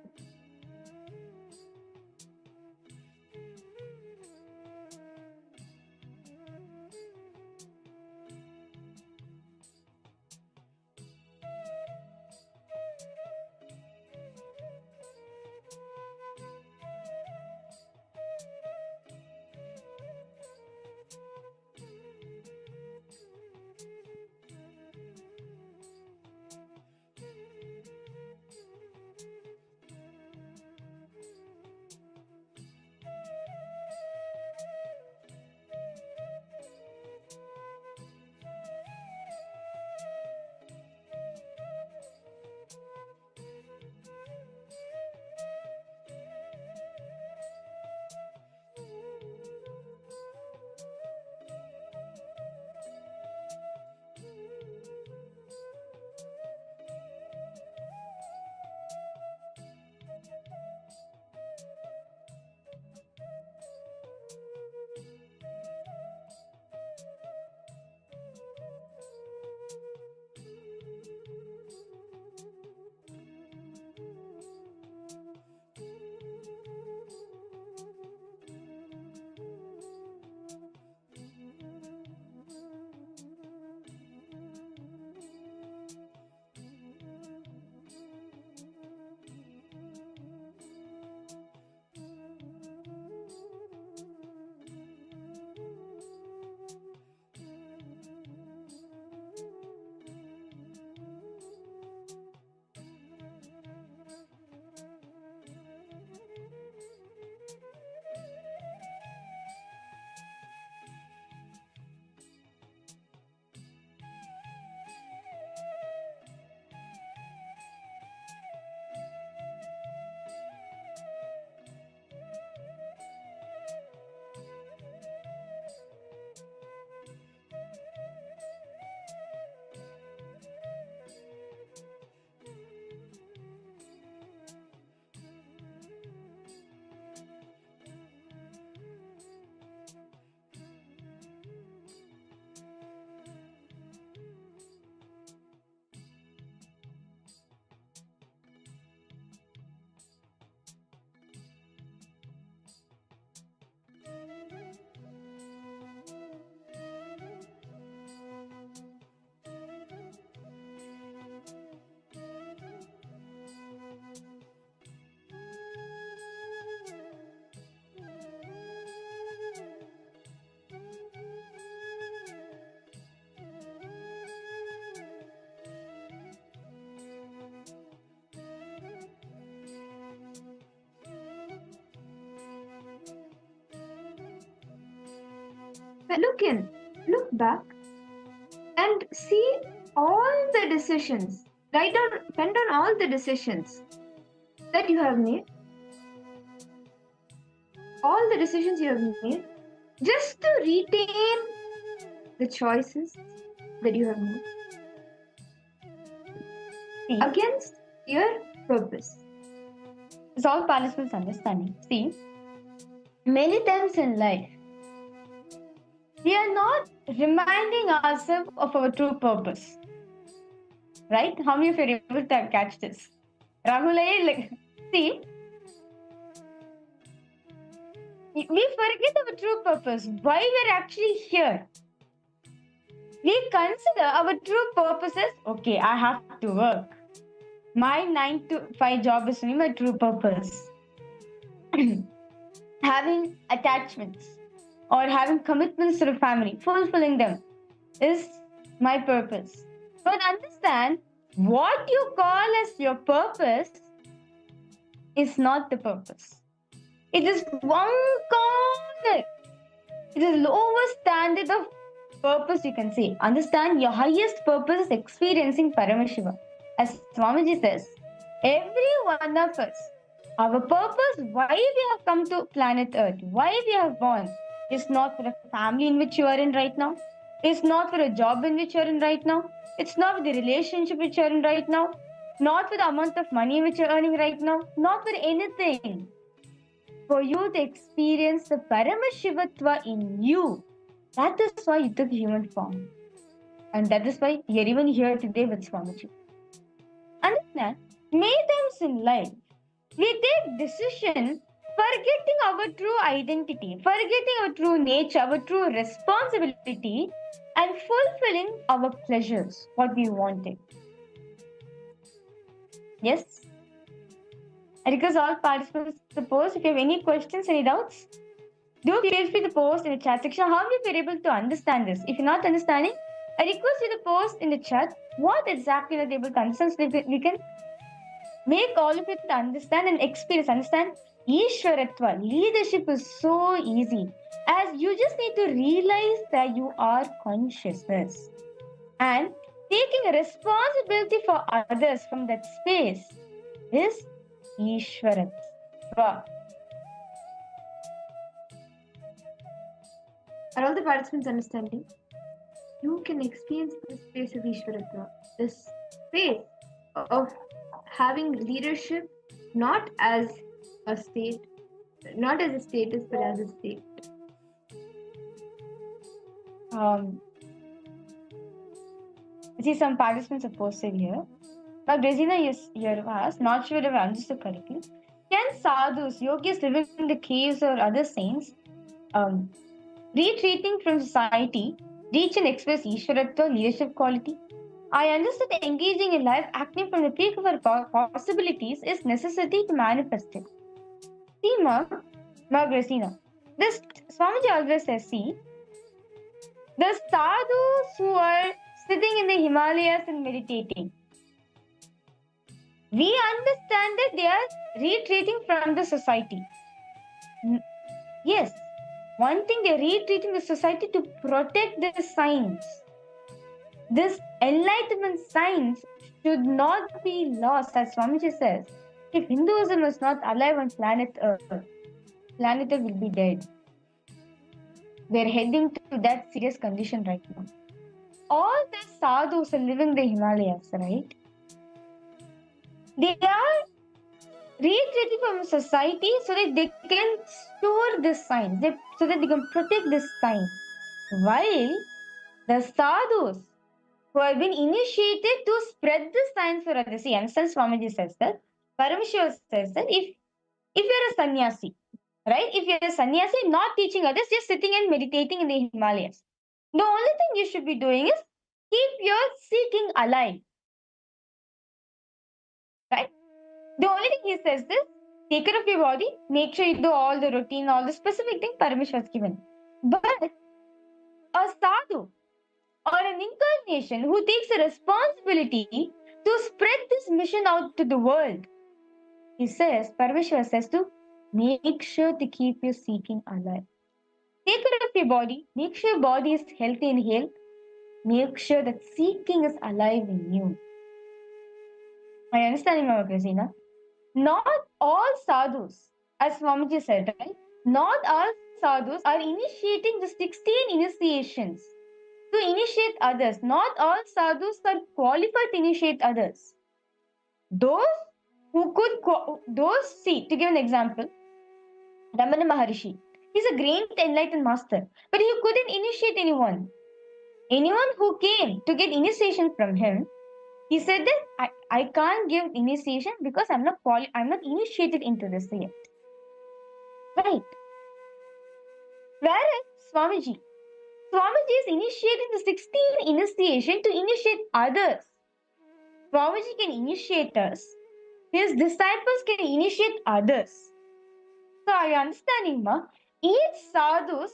look back and see all the decisions. Pen down all the decisions that you have made. All the decisions you have made just to retain the choices that you have made against your purpose. It's all participants understanding. See, many times in life, we are not reminding ourselves of our true purpose. Right? How many of you are able to catch this? Rahul, see, we forget our true purpose, why we're actually here. We consider our true purpose as, okay, I have to work. My 9 to 5 job is my true purpose. Having attachments or having commitments to the family, fulfilling them is my purpose. But understand, what you call as your purpose is not the purpose. It is one corner. It is lowest standard of purpose, you can say. Understand, your highest purpose is experiencing Paramashiva. As Swamiji says, every one of us, our purpose, why we have come to planet Earth, why we have born, is not for a family in which you are in right now. It's not for a job in which you are in right now. It's not for the relationship which you are in right now. Not for the amount of money which you're earning right now. Not for anything. For you to experience the Paramashivatva in you. That is why you took human form. And that is why you're even here today with Swamiji. Understand? Many times in life, we take decision forgetting our true identity, forgetting our true nature, our true responsibility, and fulfilling our pleasures, what we wanted. Yes? I request all participants to post. If you have any questions, any doubts, do feel free to post in the chat section. How many of you are able to understand this? If you're not understanding, I request you to post in the chat what exactly you're able to understand so that we can make all of it to understand and experience. Understand? Ishwaratva, leadership is so easy. As you just need to realize that you are consciousness. And taking a responsibility for others from that space is Ishwaratva. Are all the participants understanding? You can experience this space of Ishwaratva, this space of having leadership not as a state, not as a status, but as a state. I see some participants are posted here. Now, Brezina is here asked, not sure if I understood correctly. Can sadhus, yogis living in the caves or other saints, retreating from society, reach and express Ishwaratva, leadership quality? I understood that engaging in life, acting from the peak of our possibilities is necessity to manifest it. See, Brezina, this Swamiji always says, see, the sadhus who are sitting in the Himalayas and meditating, we understand that they are retreating from the society. Yes, one thing, they're retreating the society to protect the science. This enlightenment science should not be lost, as Swamiji says. If Hinduism is not alive on planet Earth will be dead. We're heading to that serious condition right now. All the sadhus are living the Himalayas, right? They are retreating from society so that they can store this science, so that they can protect this science. While the sadhus who have been initiated to spread the science for others. See, understand, Swamiji says that, Paramashiva says that if you're a sannyasi, right? If you're a sannyasi, not teaching others, just sitting and meditating in the Himalayas, the only thing you should be doing is keep your seeking alive. Right? The only thing he says is, take care of your body, make sure you do all the routine, all the specific thing Paramashiva has given. But a sadhu or an incarnation who takes a responsibility to spread this mission out to the world, he says, Paramashiva says to make sure to keep your seeking alive. Take care of your body. Make sure your body is healthy and healed. Make sure that seeking is alive in you. Are you understanding, Mama Christina? Not all sadhus, as Swamiji said, right? Not all sadhus are initiating the 16 initiations to initiate others. Not all sadhus are qualified to initiate others. Those who could, see, to give an example, Ramana Maharishi, he's a great enlightened master, but he couldn't initiate anyone. Anyone who came to get initiation from him, he said that I can't give initiation because I'm not initiated into this yet. Right. Whereas Swamiji is initiating the 16 initiation to initiate others. Swamiji can initiate us. His disciples can initiate others. So are you understanding, Ma? Each sadhus,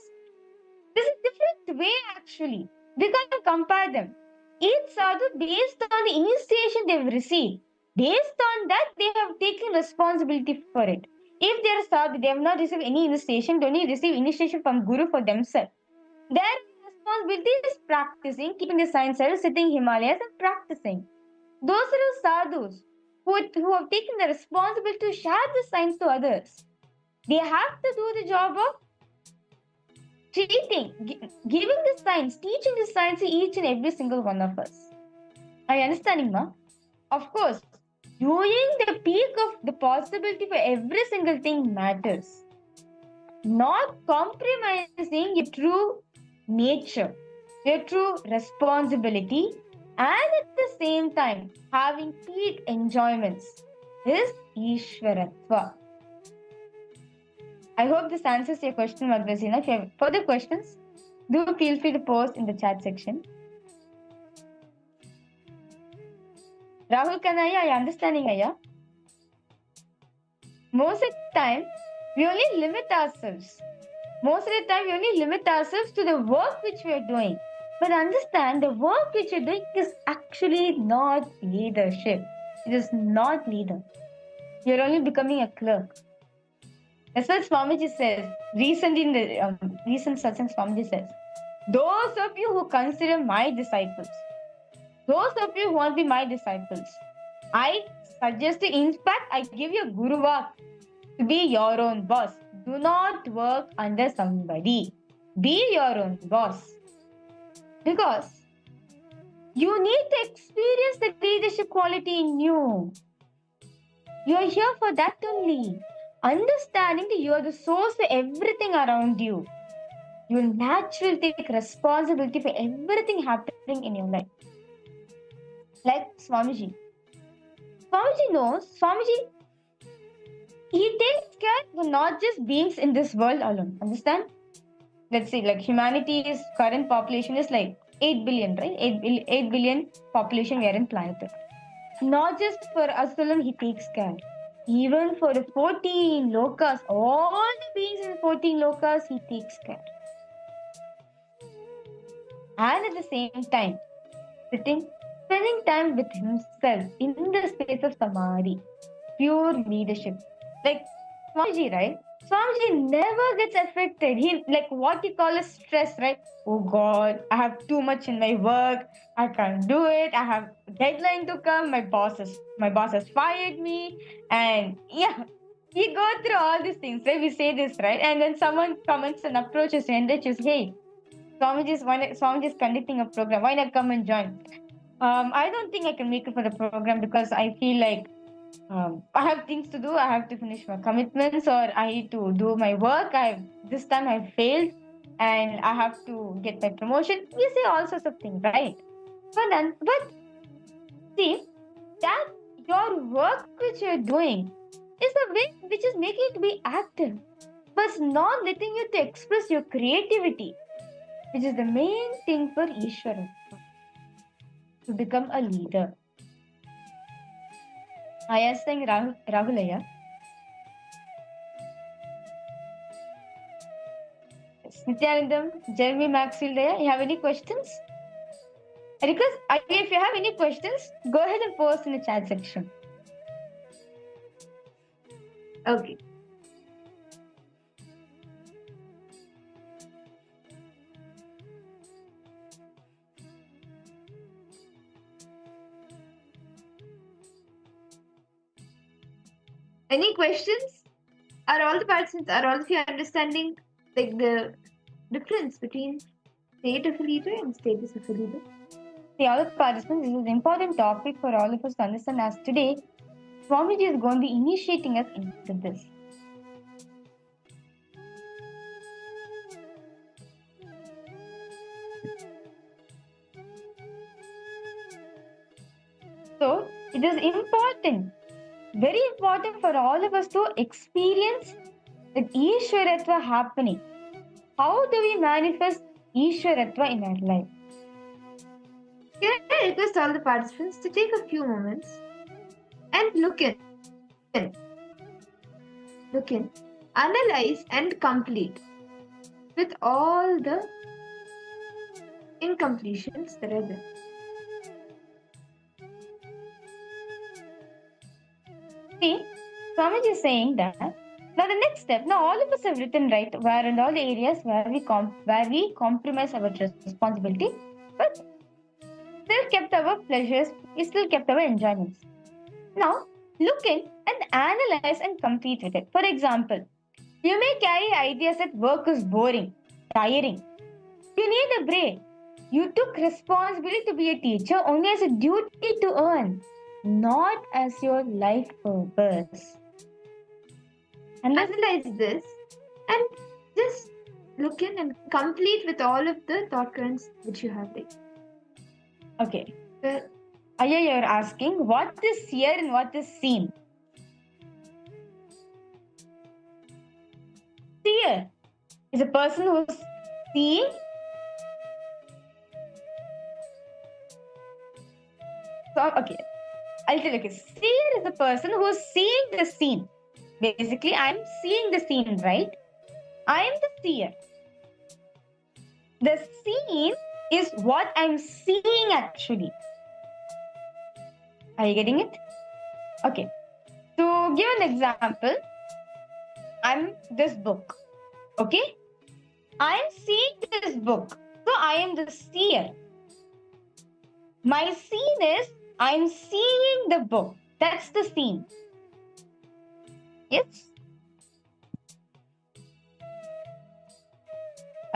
there's a different way actually. We can't compare them. Each sadhu, based on the initiation they've received, based on that, they have taken responsibility for it. If they are sadhu, they have not received any initiation, they only receive initiation from Guru for themselves. Their responsibility is practicing, keeping the sign self, sitting Himalayas and practicing. Those are sadhus who have taken the responsibility to share the signs to others. They have to do the job of treating, giving the signs, teaching the signs to each and every single one of us. Are you understanding, Ma? Of course, during the peak of the possibility for every single thing matters. Not compromising your true nature, your true responsibility, and at the same time having peak enjoyments is Ishwaratva. I hope this answers your question, Madhvasina. If you have further questions, do feel free to post in the chat section. Rahul Kanaya, are you understanding, Aya? Most of the time, we only limit ourselves. Most of the time, we only limit ourselves to the work which we are doing. But understand, the work which you're doing is actually not leadership. It is not leader. You're only becoming a clerk. That's what Swamiji says. Recently, in the recent satsang, Swamiji says, those of you who consider my disciples, those of you who want to be my disciples, I suggest you, in fact, I give you a Guru Vak to be your own boss. Do not work under somebody. Be your own boss. Because you need to experience the leadership quality in you. You are here for that only. Understanding that you are the source for everything around you. You will naturally take responsibility for everything happening in your life. Like Swamiji. Swamiji knows, he takes care of not just beings in this world alone. Understand? Let's say like humanity's current population is like 8 billion, right? 8 billion population we are in planet Earth. Not just for us alone, he takes care. Even for the 14 lokas, all the beings in the 14 lokas, he takes care. And at the same time, spending time with himself in the space of samadhi, pure leadership. Like Swamiji, right? Swamiji never gets affected. He, like what you call a stress, right? Oh God, I have too much in my work. I can't do it. I have deadline to come. My boss has fired me. And yeah, we go through all these things, right? We say this, right? And then someone comments and approaches you and they just, hey, Swamiji is conducting a program. Why not come and join? I don't think I can make it for the program because I feel like I have things to do. I have to finish my commitments, or I need to do my work. This time I failed, and I have to get my promotion. We say all sorts of things, right? But see that your work which you're doing is the way which is making you to be active, but it's not letting you to express your creativity, which is the main thing for Ishwaratva, to become a leader. I am saying Rahulaya. Nithyanandam, Jeremy Maxfield, you have any questions? Because if you have any questions, go ahead and post in the chat section. Okay. Any questions? Are all the participants, are all of you understanding like the difference between state of a leader and status of a leader? See, all the participants, this is an important topic for all of us to understand, as today Swamiji is going to be initiating us into this. So it is important, very important for all of us to experience the Ishwaratva happening. How do we manifest Ishwaratva in our life? Can I request all the participants to take a few moments and look in, analyze and complete with all the incompletions that are there. See, Swamiji is saying that now the next step, now all of us have written right where and all the areas where we compromise our responsibility, but still kept our pleasures, we still kept our enjoyments. Now look in and analyze and complete with it. For example, you may carry ideas that work is boring, tiring. You need a break. You took responsibility to be a teacher only as a duty to earn, not as your life purpose. Analyze this and just look in and complete with all of the thought currents which you have there. Okay. Aya, you're asking what is here and what is seen. Seer is a person who's seeing. So, okay, I'll tell you. Seer is a person who's seeing the scene. Basically, I'm seeing the scene, right? I am the seer. The scene is what I'm seeing actually. Are you getting it? Okay. To give an example, I'm this book. Okay? I'm seeing this book. So I am the seer. My scene is I'm seeing the book. That's the scene. Yes?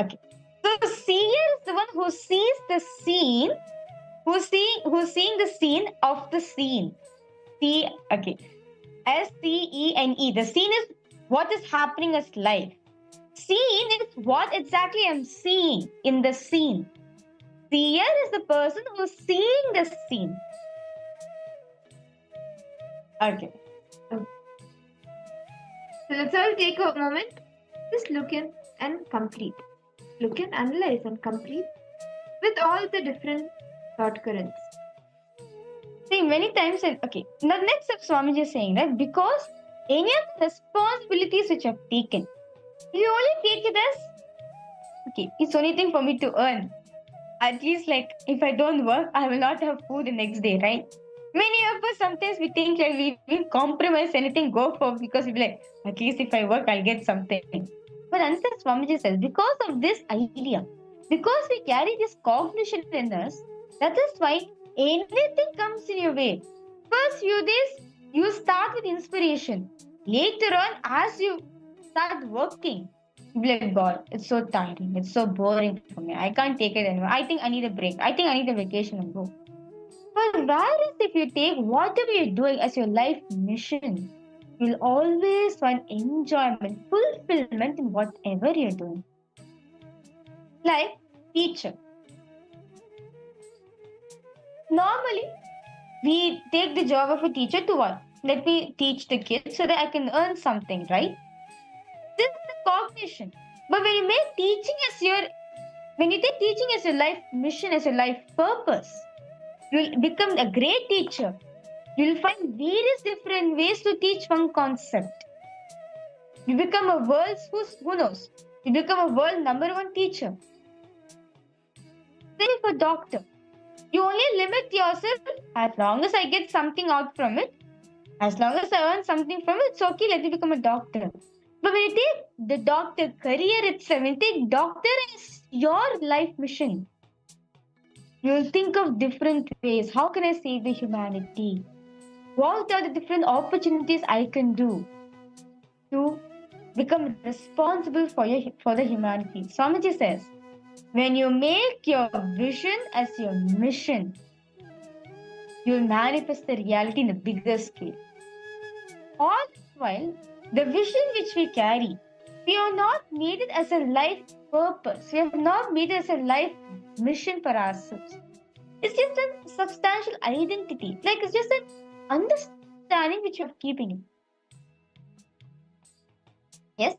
Okay. So seer is the one who sees the scene, who's seeing the scene of the scene. See, okay. SCENE. The scene is what is happening as life. Scene is what exactly I'm seeing in the scene. Seer is the person who's seeing the scene. Okay. So let's all take a moment. Just look in and complete. Look in, analyze and complete with all the different thought currents. See, many times, okay, the next step Swamiji is saying that because any of the responsibilities which I've taken, you only take it as, okay, it's only thing for me to earn. At least, like, if I don't work, I will not have food the next day, right? Many of us sometimes we think like we will compromise anything, go for, because we be like, at least if I work, I'll get something. But until Swamiji says, because of this idea, because we carry this cognition in us, that is why anything comes in your way. First few days, you start with inspiration. Later on, as you start working, you'll be like, God, it's so tiring. It's so boring for me. I can't take it anymore. I think I need a break. I think I need a vacation and go. But whereas if you take whatever you're doing as your life mission, you'll always find enjoyment, fulfillment in whatever you're doing. Like teacher. Normally, we take the job of a teacher to what? Let me teach the kids so that I can earn something, right? This is the cognition. But when you make teaching as when you take teaching as your life mission, as your life purpose, you'll become a great teacher. You'll find various different ways to teach one concept. You become a world's, who knows? You become a world #1 teacher. Same for doctor. You only limit yourself as long as I get something out from it. As long as I earn something from it, it's okay, let me become a doctor. But when you take the doctor career itself, when you take doctor as your life mission, you'll think of different ways. How can I save the humanity? What are the different opportunities I can do to become responsible for the humanity? Swamiji says, when you make your vision as your mission, you will manifest the reality in a bigger scale. All this while, the vision which we carry, we have not made it as a life purpose. We have not made it as a life mission for ourselves. It's just a substantial identity. Like it's just an understanding which you're keeping it. Yes?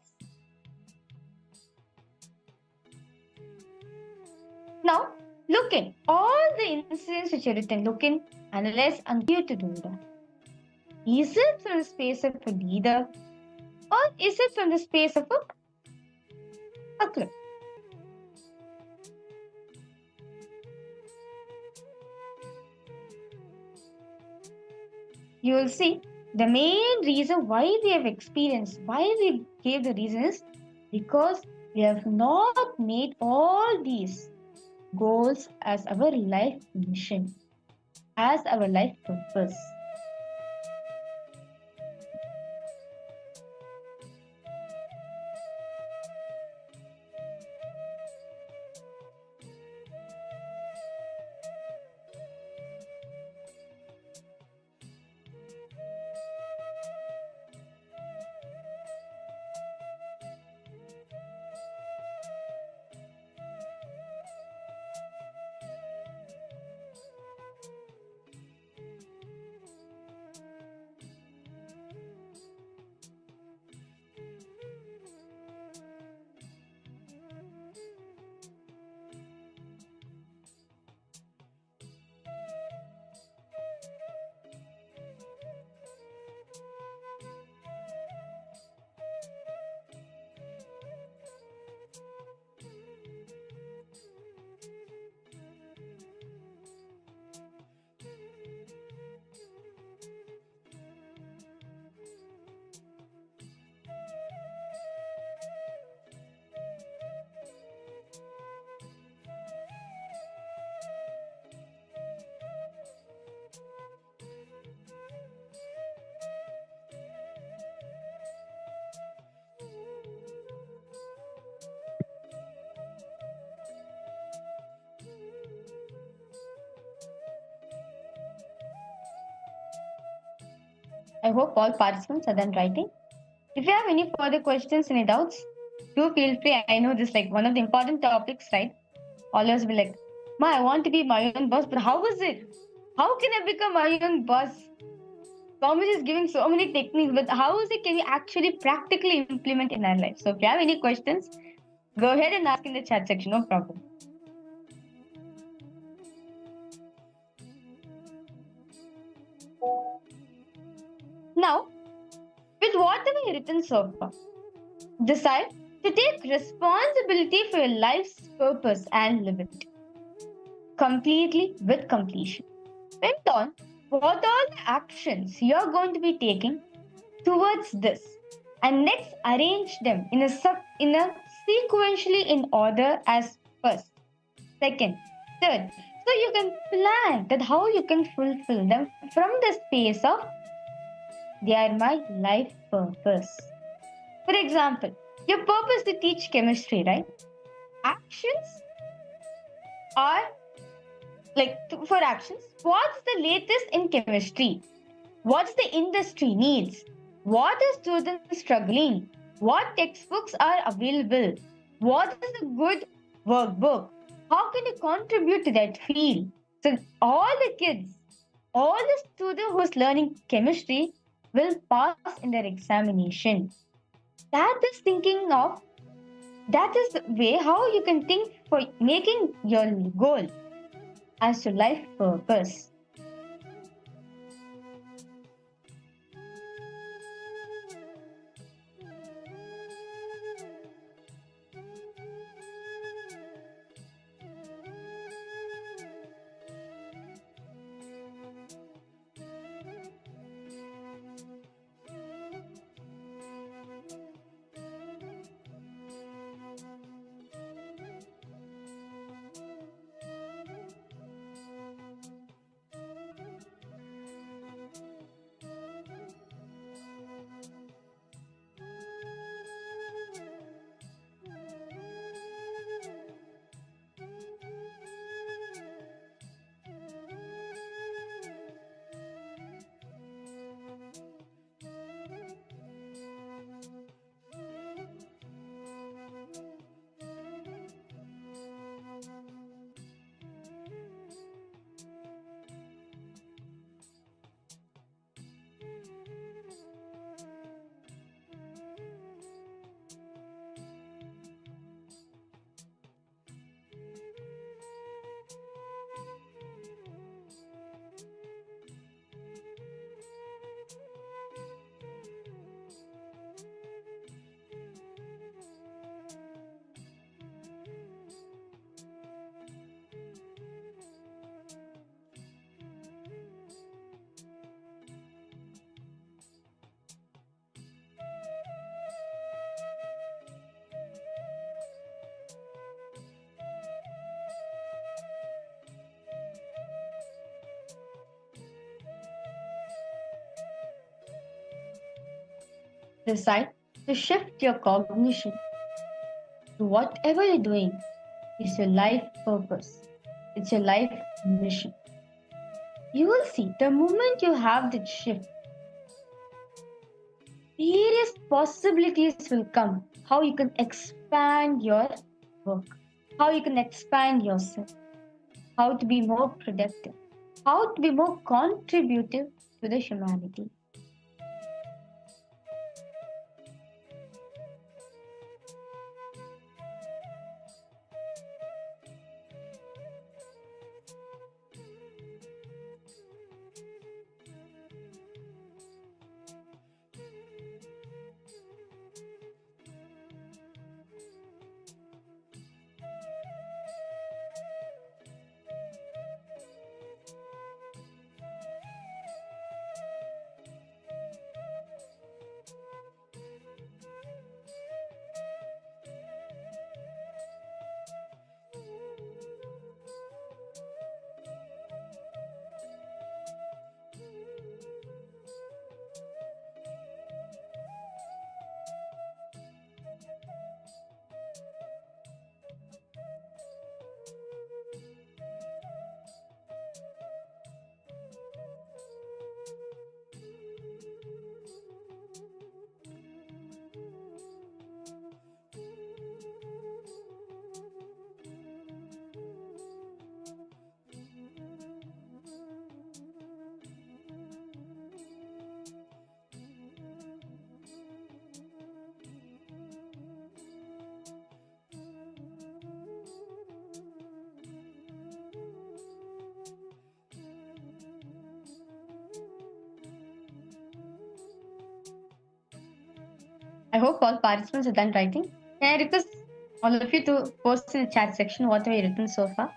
Now, look in all the incidents which are written. Look in, analyze, and continue to do that. Is it from the space of a leader, or is it from the space of a club? You will see the main reason why we have experienced, why we gave the reason is because we have not made all these goals as our life mission, as our life purpose. I hope all participants are done writing. If you have any further questions, any doubts, do feel free. I know this is like one of the important topics, right? Always be like, Ma, I want to be my own boss, but how is it? How can I become my own boss? Swamiji is giving so many techniques, but how is it can we actually practically implement in our life? So if you have any questions, go ahead and ask in the chat section, no problem. Now, with whatever you've written so far, decide to take responsibility for your life's purpose and live it completely with completion. Went on, what are the actions you're going to be taking towards this? And next, arrange them in a sequentially in order as first, second, third. So you can plan that how you can fulfill them from the space of they are my life purpose. For example, your purpose to teach chemistry, right? Actions are for actions, what's the latest in chemistry? What's the industry needs? What are students struggling? What textbooks are available? What is a good workbook? How can you contribute to that field? So all the kids, all the student who's learning chemistry will pass in their examination. That is the way how you can think for making your goal as your life purpose. Decide to shift your cognition to whatever you're doing is your life purpose. It's your life mission. You will see the moment you have that shift, various possibilities will come. How you can expand your work, how you can expand yourself, how to be more productive, how to be more contributive to the humanity. I hope all participants are done writing. Can I request all of you to post in the chat section what have you written so far?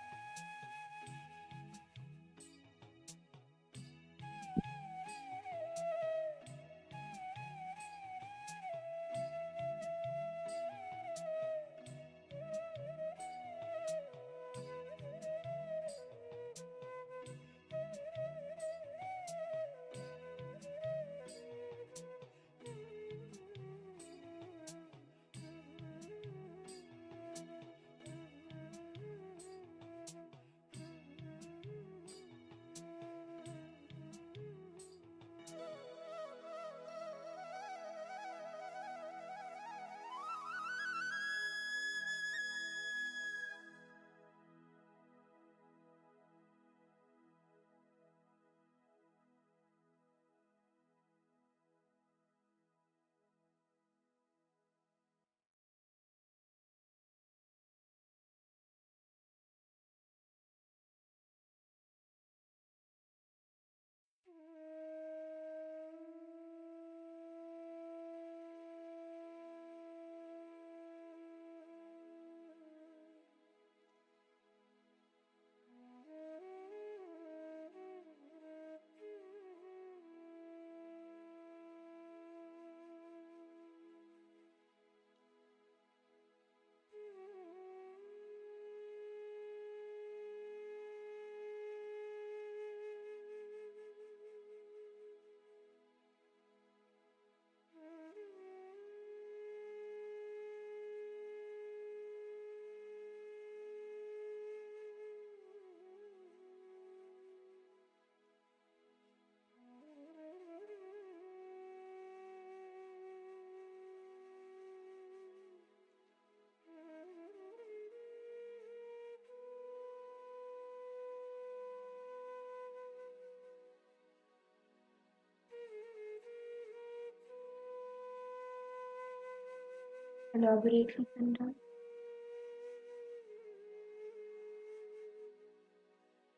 Elaborate and done.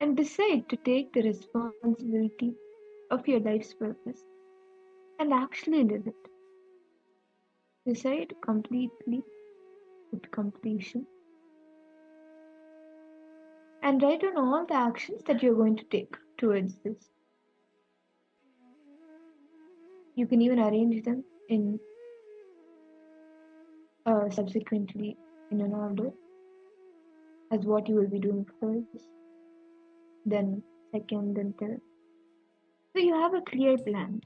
And decide to take the responsibility of your life's purpose and actually live it. Decide completely with completion. And write down all the actions that you're going to take towards this. You can even arrange them in subsequently in an order as what you will be doing first, then second, then third. So you have a clear plan.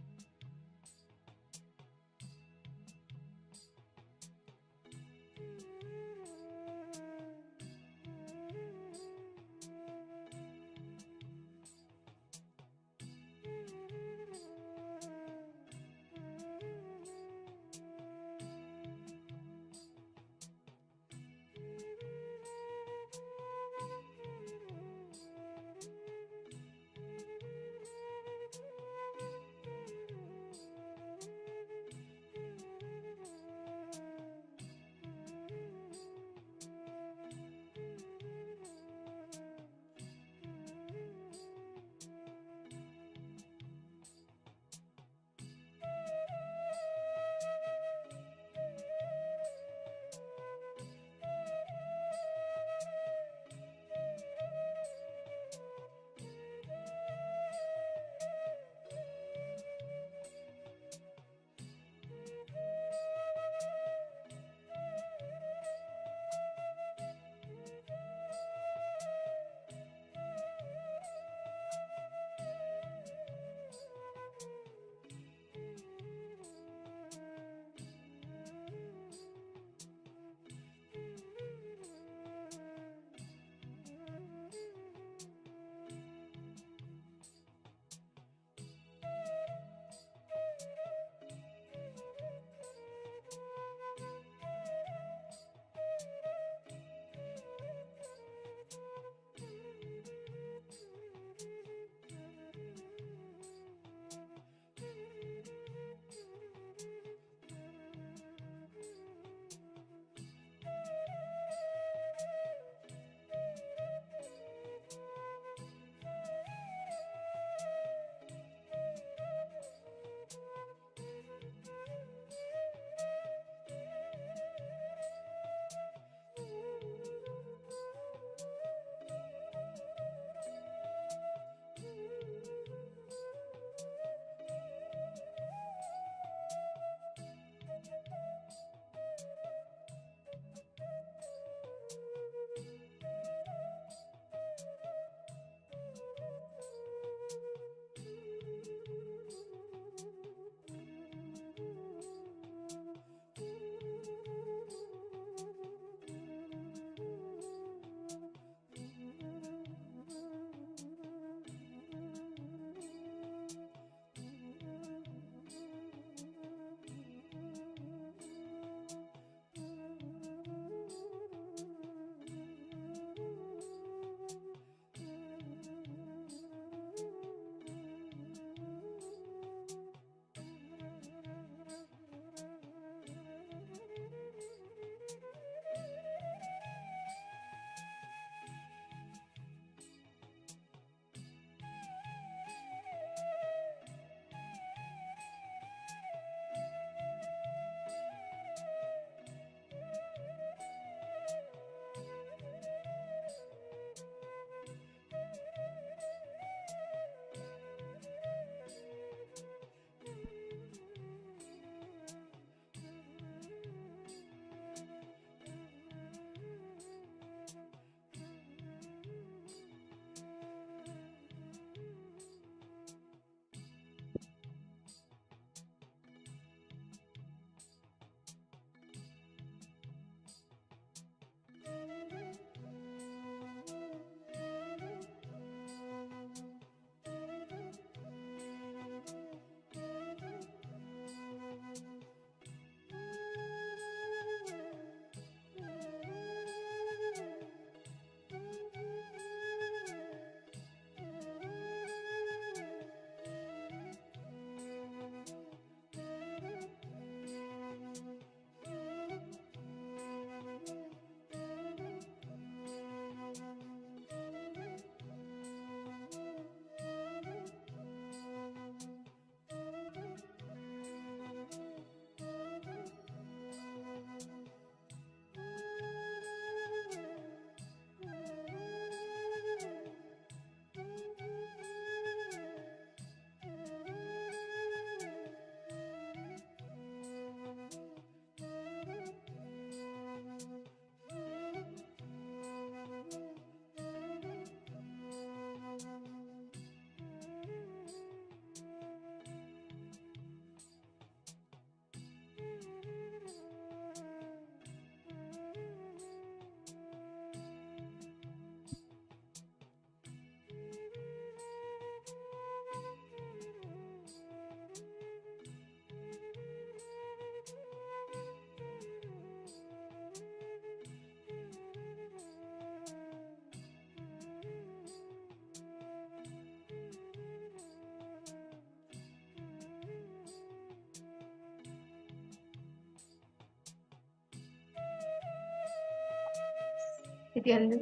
Nithyananda.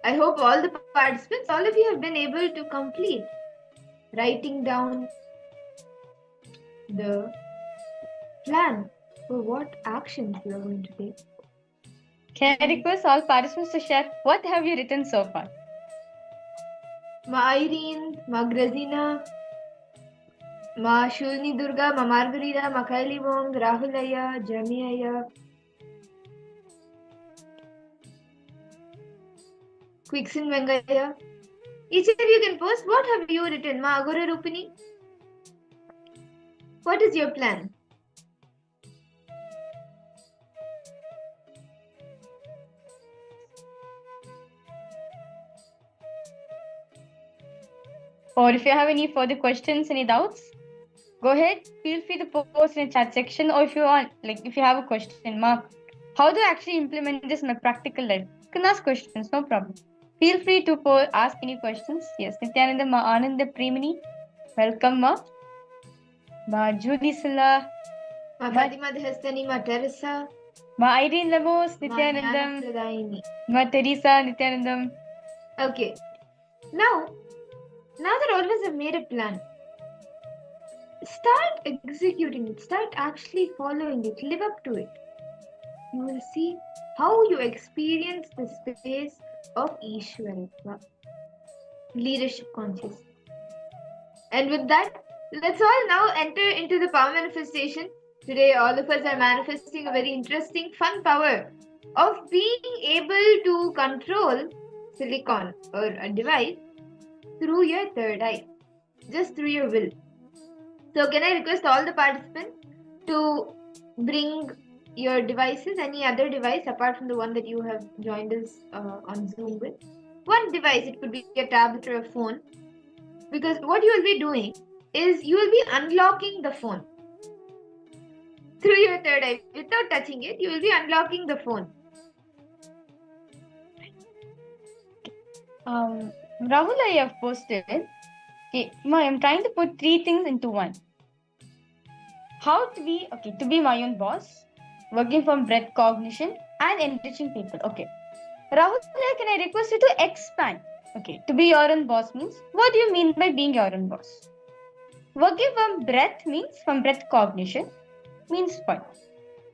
I hope all the participants, all of you have been able to complete writing down the plan for what actions you are going to take. Can I request all participants to share what have you written so far? Ma Irene, Ma Grazina, Ma Shulni Durga, Ma Margarita, Ma Kaili Wong, Rahulaya, Jamiaya, Quicksin Vengaya. Each of you can post what have you written. Ma Agora Rupini. What is your plan? Or if you have any further questions, any doubts, go ahead. Feel free to post in the chat section. Or if you want, like if you have a question mark, how do I actually implement this in my practical life? You can ask questions, no problem. Feel free to ask any questions. Yes, Nithyananda, Ma Ananda Premini, welcome, Ma. Ma Judy Silla, Ma Fatima Dehastani, Ma Teresa, Ma Irene Lemos, Nithyanandam, Nithyanandam, Ma Teresa, Nithyanandam. Okay. Now that all of us have made a plan, start executing it, start actually following it, live up to it. You will see how you experience the space of Ishwaratva, leadership consciousness. And with that, let's all now enter into the power manifestation. Today, all of us are manifesting a very interesting, fun power of being able to control silicon or a device through your third eye, just through your will. So can I request all the participants to bring your devices, any other device apart from the one that you have joined us on Zoom with. One device, it could be a tablet or a phone, because what you will be doing is you will be unlocking the phone through your third eye. Without touching it, you will be unlocking the phone. Rahul, I have posted. Okay, I'm trying to put 3 things into one. How to be my own boss, working from breath cognition, and enriching people. Okay. Rahul, can I request you to expand? Okay, to be your own boss means, what do you mean by being your own boss? Working from breath means, from breath cognition, means what?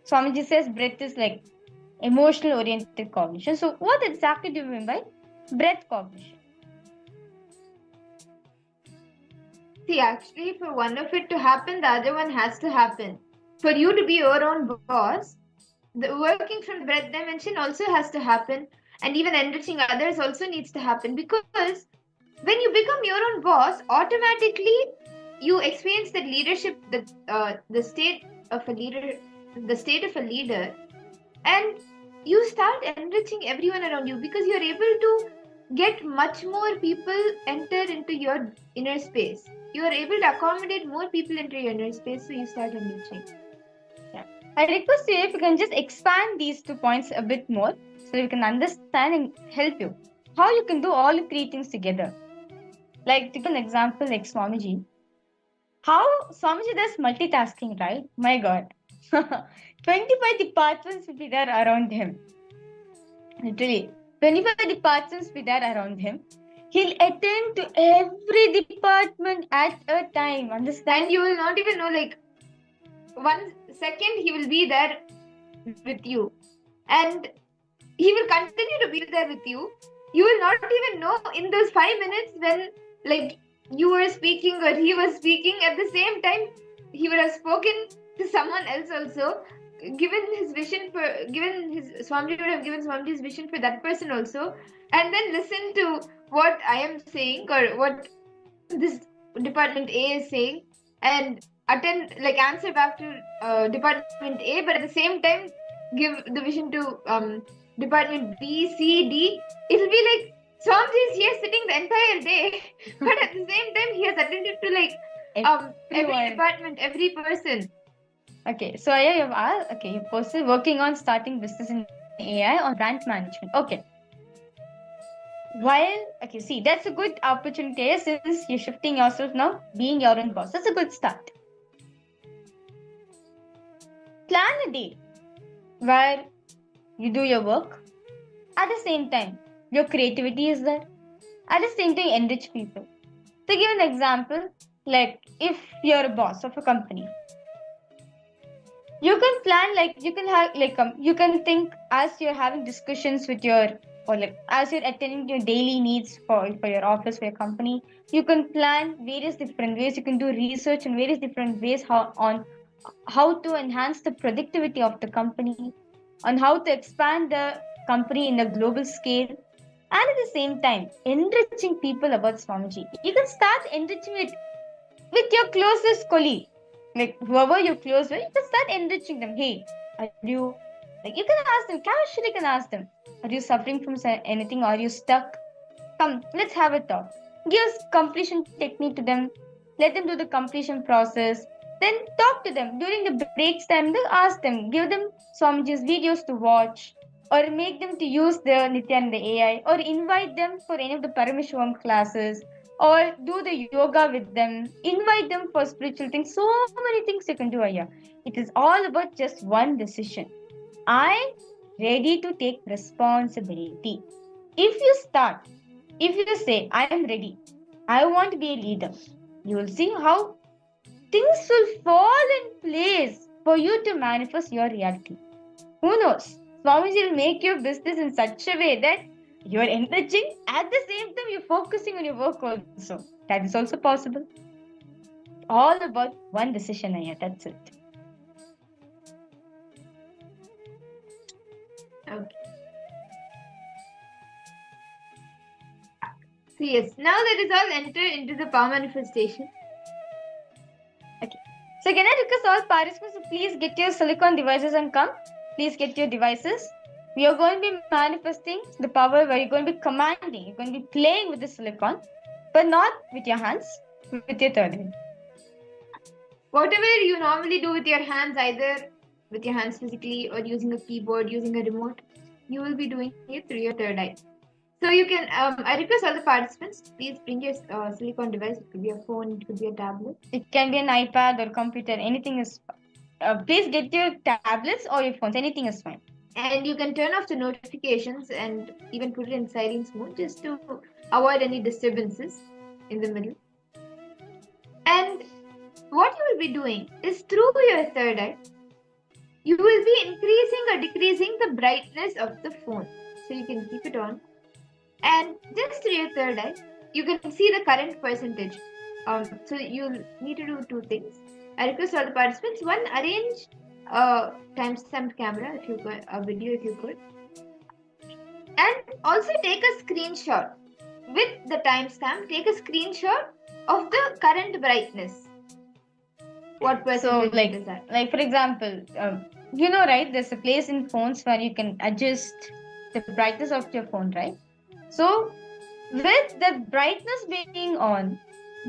Swamiji says breath is like emotional oriented cognition. So what exactly do you mean by breath cognition? See, actually, for one of it to happen, the other one has to happen. For you to be your own boss, the working from the breath dimension also has to happen, and even enriching others also needs to happen, because when you become your own boss, automatically you experience the leadership, the state of a leader, and you start enriching everyone around you, because you're able to get much more people enter into your inner space. You are able to accommodate more people into your inner space, so you start enriching. Yeah. I request you if you can just expand these 2 points a bit more, so you can understand and help you how you can do all the 3 things together. Like, to give an example, like Swamiji. How Swamiji does multitasking, right? My God. 25 departments will be there around him. Literally, 25 departments will be there around him. He'll attend to every department at a time. Understand? And you will not even know, like, 1 second he will be there with you. And he will continue to be there with you. You will not even know in those 5 minutes when, like, you were speaking or he was speaking. At the same time, he would have spoken to someone else also, Swamiji would have given Swamiji's vision for that person also, and then listen to what I am saying or what this department A is saying, and answer back to department A, but at the same time give the vision to department B, C, D. It'll be like Swamiji is here sitting the entire day, but at the same time he has attended to every department, every person. Okay, so you posted working on starting business in AI or brand management. Okay. See, that's a good opportunity since you're shifting yourself now, being your own boss. That's a good start. Plan a day where you do your work, At the same time, your creativity is there. At the same time, enrich people. To give an example, like if you're a boss of a company, you can plan, like you can have you can think as you're having discussions with your, or like as you're attending your daily needs for your office, for your company, you can plan various different ways. You can do research in various different ways how to enhance the productivity of the company, on how to expand the company in a global scale, and at the same time enriching people about Swamiji. You can start enriching it with your closest colleague, like whoever you're close with. You can start enriching them. Hey, are you, like, you can ask them casually, you can ask them, are you suffering from anything? Are you stuck? Come, let's have a talk. Give completion technique to them. Let them do the completion process. Then talk to them during the breaks time. Then ask them, give them Swamiji's videos to watch, or make them to use the Nithyananda AI, or invite them for any of the Paramashivoham classes, or do the yoga with them. Invite them for spiritual things. So many things you can do here. It is all about just one decision. I'm ready to take responsibility. If you start, if you say, I am ready, I want to be a leader, you will see how things will fall in place for you to manifest your reality. Who knows? Swamiji will make your business in such a way that you are enriching, at the same time you're focusing on your work also. That is also possible. All about one decision, Aya. That's it. Okay. So yes, now that is all enter into the power manifestation. Okay. So can I request all participants to please get your silicon devices and come? Please get your devices. We are going to be manifesting the power where you're going to be commanding. You're going to be playing with the silicon, but not with your hands, with your third eye. Whatever you normally do with your hands, either with your hands physically or using a keyboard, using a remote, you will be doing it through your third eye. So you can, I request all the participants, please bring your silicon device. It could be a phone, it could be a tablet. It can be an iPad or computer, anything is please get your tablets or your phones, anything is fine. And you can turn off the notifications and even put it in silence mode just to avoid any disturbances in the middle. And what you will be doing is through your third eye, you will be increasing or decreasing the brightness of the phone. So you can keep it on. And just through your third eye, you can see the current percentage. So you'll need to do two things. I request all the participants, one, arrange a timestamp camera if you could, a video if you could. And also take a screenshot. With the timestamp, take a screenshot of the current brightness. What percentage is that? Like for example, you know, right, there's a place in phones where you can adjust the brightness of your phone, right? So with the brightness being on,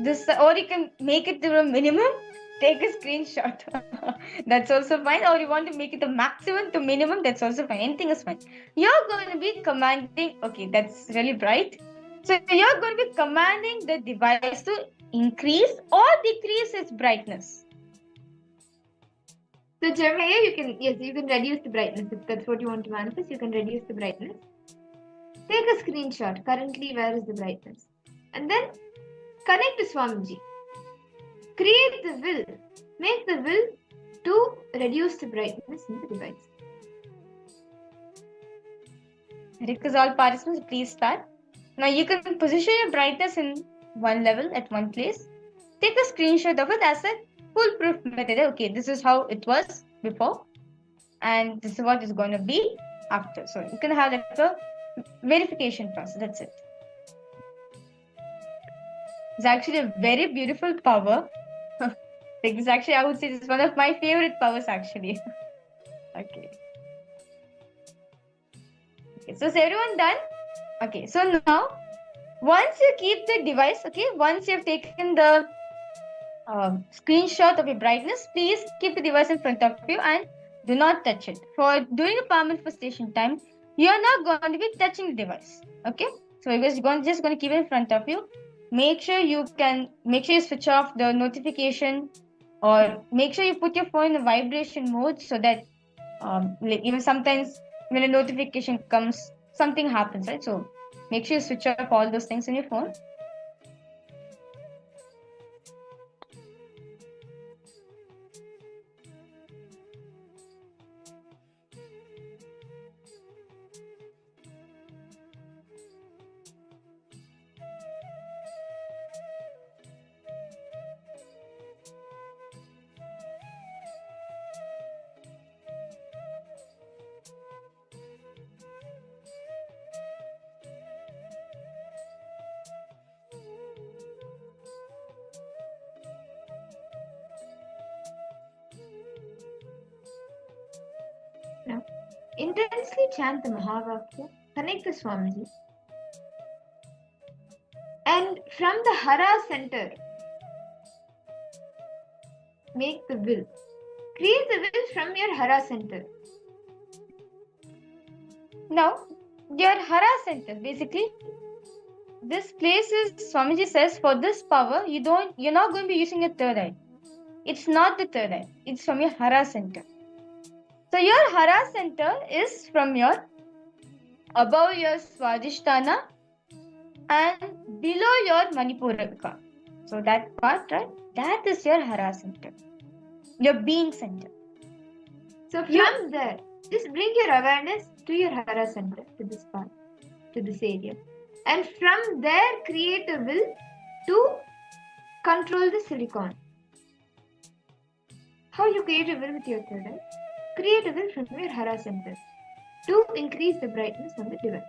this, or you can make it to a minimum, take a screenshot. That's also fine. Or you want to make it the maximum to minimum, that's also fine. Anything is fine. You're going to be commanding, okay, that's really bright. So you're going to be commanding the device to increase or decrease its brightness. So Jeremiah, you can reduce the brightness. If that's what you want to manifest, you can reduce the brightness. Take a screenshot. Currently, where is the brightness? And then connect to Swamiji. Create the will. Make the will to reduce the brightness in the device. Request all participants, please start. Now you can position your brightness in one level at one place. Take a screenshot of it as a foolproof method. Okay, this is how it was before, and this is what it's going to be after. So you can have like a verification process. That's it. It's actually a very beautiful power. Like this, actually, I would say this is one of my favorite powers. Actually. Okay. So is everyone done? Okay, so now once you keep the device, okay, once you've taken the screenshot of your brightness, please keep the device in front of you and do not touch it. For during the power manifestation time, you are not going to be touching the device. Okay, so you're just going to keep it in front of you. Make sure you switch off the notification, or make sure you put your phone in the vibration mode so that like even sometimes when a notification comes, something happens, right? So make sure you switch off all those things in your phone. Now, intensely chant the Mahavakya, connect the Swamiji, and from the Hara center, make the will. Create the will from your Hara center. Now, your Hara center, basically, this place is, Swamiji says, for this power, you're not going to be using your third eye. It's not the third eye. It's from your Hara center. So your Hara center is from above your Swadhisthana and below your Manipuraka. So that part, right? That is your Hara center. Your being center. So from there, just bring your awareness to your Hara center, to this part, to this area. And from there, create a will to control the silicon. How you create a will with your third eye? Create a will from your Hara center to increase the brightness of the device.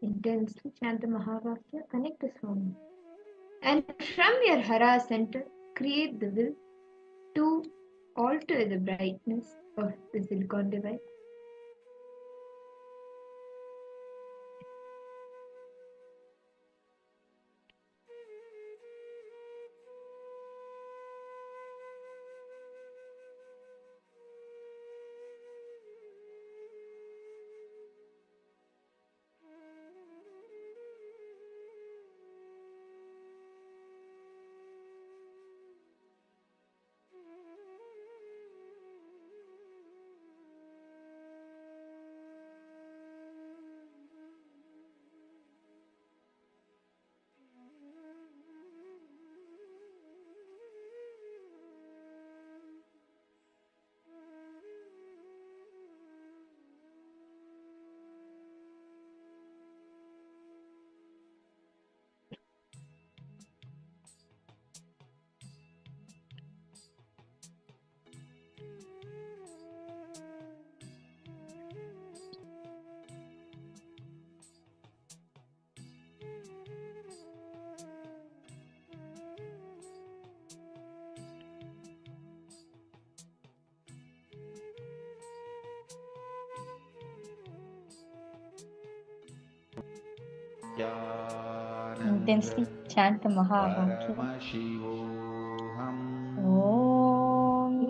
Intensely chant the Mahavakya, connect the Swami. And from your Hara center, create the will to alter the brightness of the silicon device. Intensely chant the Mahavakya. Om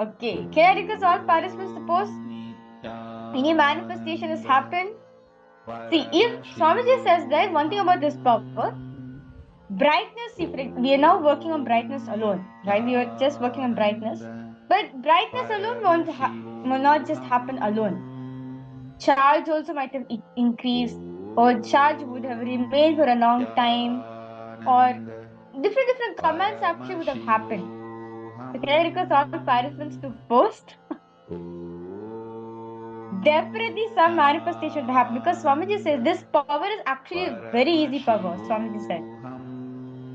Okay, can I request all participants to post? Any manifestation has happened? See, if Swamiji says that one thing about this power, brightness, we are now working on brightness alone, right? We are just working on brightness. But brightness alone will not just happen alone. Charge also might have increased, or charge would have remained for a long time, or different commands actually would have happened. So can I request all participants to post? Definitely some manifestation would happen because Swamiji says this power is actually a very easy power, Swamiji said.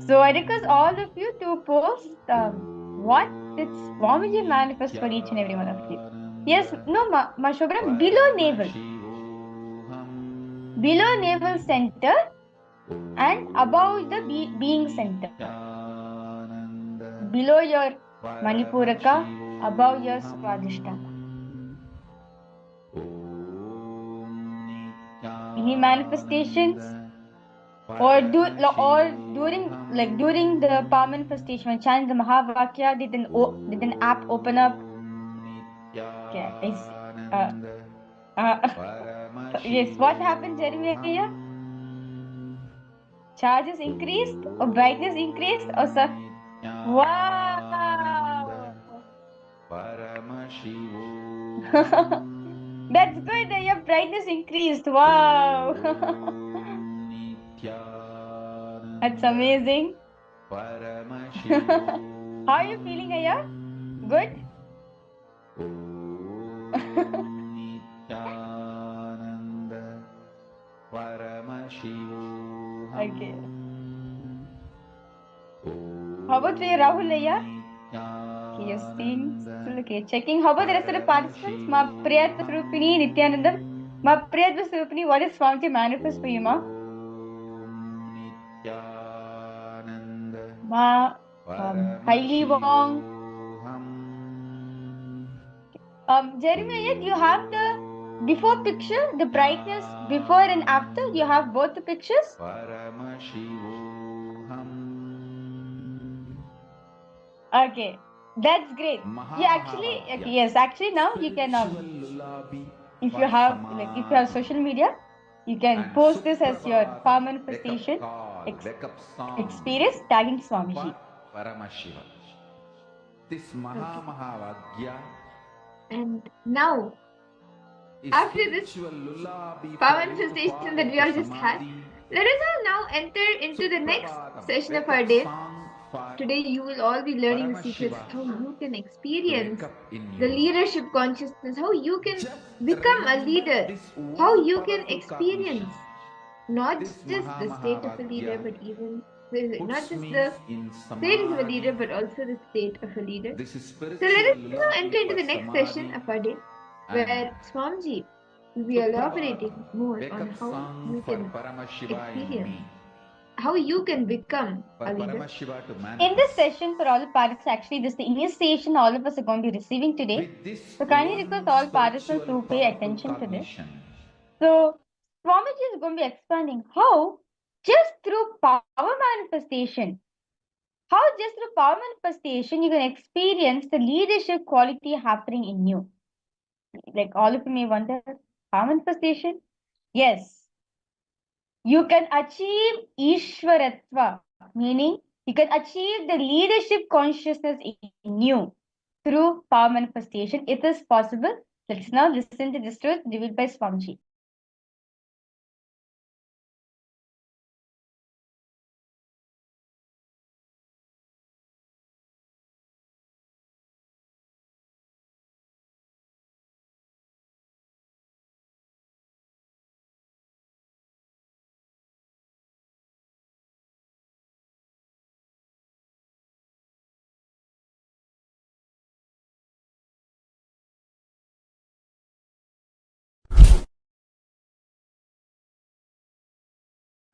So I request all of you to post what did Swamiji manifest for each and every one of you. Yes, no, Mashobra, below navel. Below navel center and above the being center. Below your Manipuraka, above your Swadhisthana. Any manifestations? Or during the power manifestation when chanting the Mahavakya, did an app open up? Okay, I see. Yes, what happened, Jeremiah? Charges increased or brightness increased or sir? Wow! That's good. Your brightness increased. Wow! That's amazing. How are you feeling, Aya? Good? Okay. How about you, Rahul, Aya? Okay, you're seeing still okay. Checking. How about the rest of the participants? Ma Priyatma Swarupini, Nithyananda. Ma Priyatma Swarupini, what is Swamiji manifest for you, ma? Ma Hailey Wong. Jeremiah, do you have the before picture, the brightness before and after? You have both the pictures? Okay, that's great. You actually, okay, yes, actually now you can if you have social media, you can post this as your power manifestation experience tagging Swamiji. Paramashiva. This Mahavagya. And now, after this power manifestation that we all just had, let us all now enter into the next session of our day. Today you will all be learning the secrets how you can experience the leadership consciousness, how you can become a leader, how you can experience not just the state of a leader, but even not just the status of a leader, but also the state of a leader. So let us now enter into the next session of our day, where Swamiji will be elaborating more on how you can experience, how you can become a leader. In this session, for all the participants, actually, this is the initiation all of us are going to be receiving today. So kindly request all participants to pay attention to this. So Swamiji is going to be expanding how just through power manifestation, you can experience the leadership quality happening in you. Like all of you may wonder, power manifestation? Yes. You can achieve Ishwaratva, meaning you can achieve the leadership consciousness in you through power manifestation. It is possible. Let's now listen to this truth revealed by Swamiji.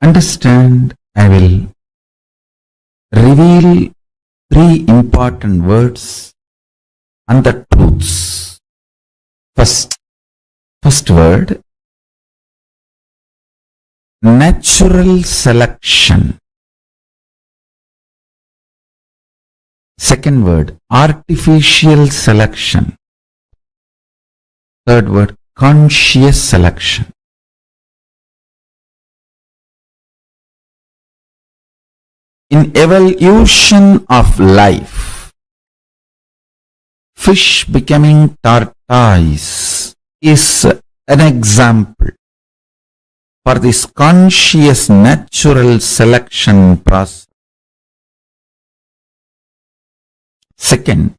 Understand, I will reveal 3 important words and the truths. First word, natural selection. Second word, artificial selection. Third word, conscious selection. In evolution of life, fish becoming tortoise is an example for this conscious natural selection process. Second,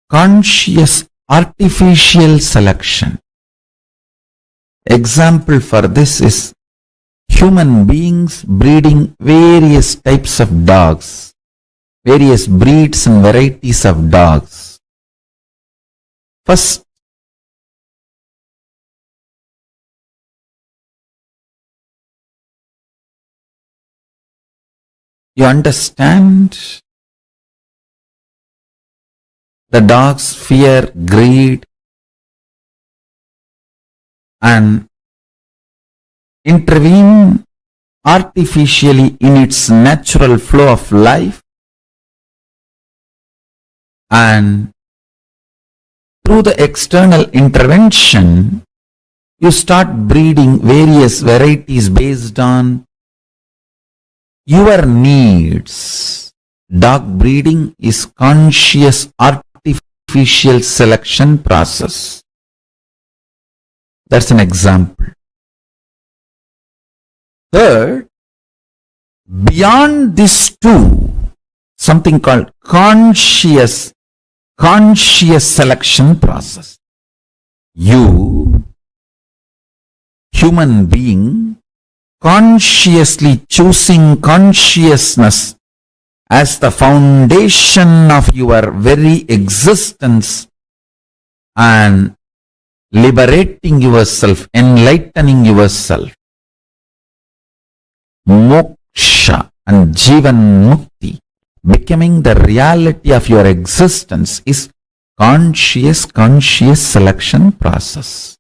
conscious artificial selection. Example for this is human beings breeding various types of dogs, various breeds and varieties of dogs. First, you understand the dog's fear, greed, and intervene artificially in its natural flow of life, and through the external intervention you start breeding various varieties based on your needs. Dog breeding is conscious artificial selection process. That's an example. Third, beyond these two, something called conscious selection process. You, human being, consciously choosing consciousness as the foundation of your very existence and liberating yourself, enlightening yourself. Moksha and Jivan Mukti, becoming the reality of your existence, is conscious selection process.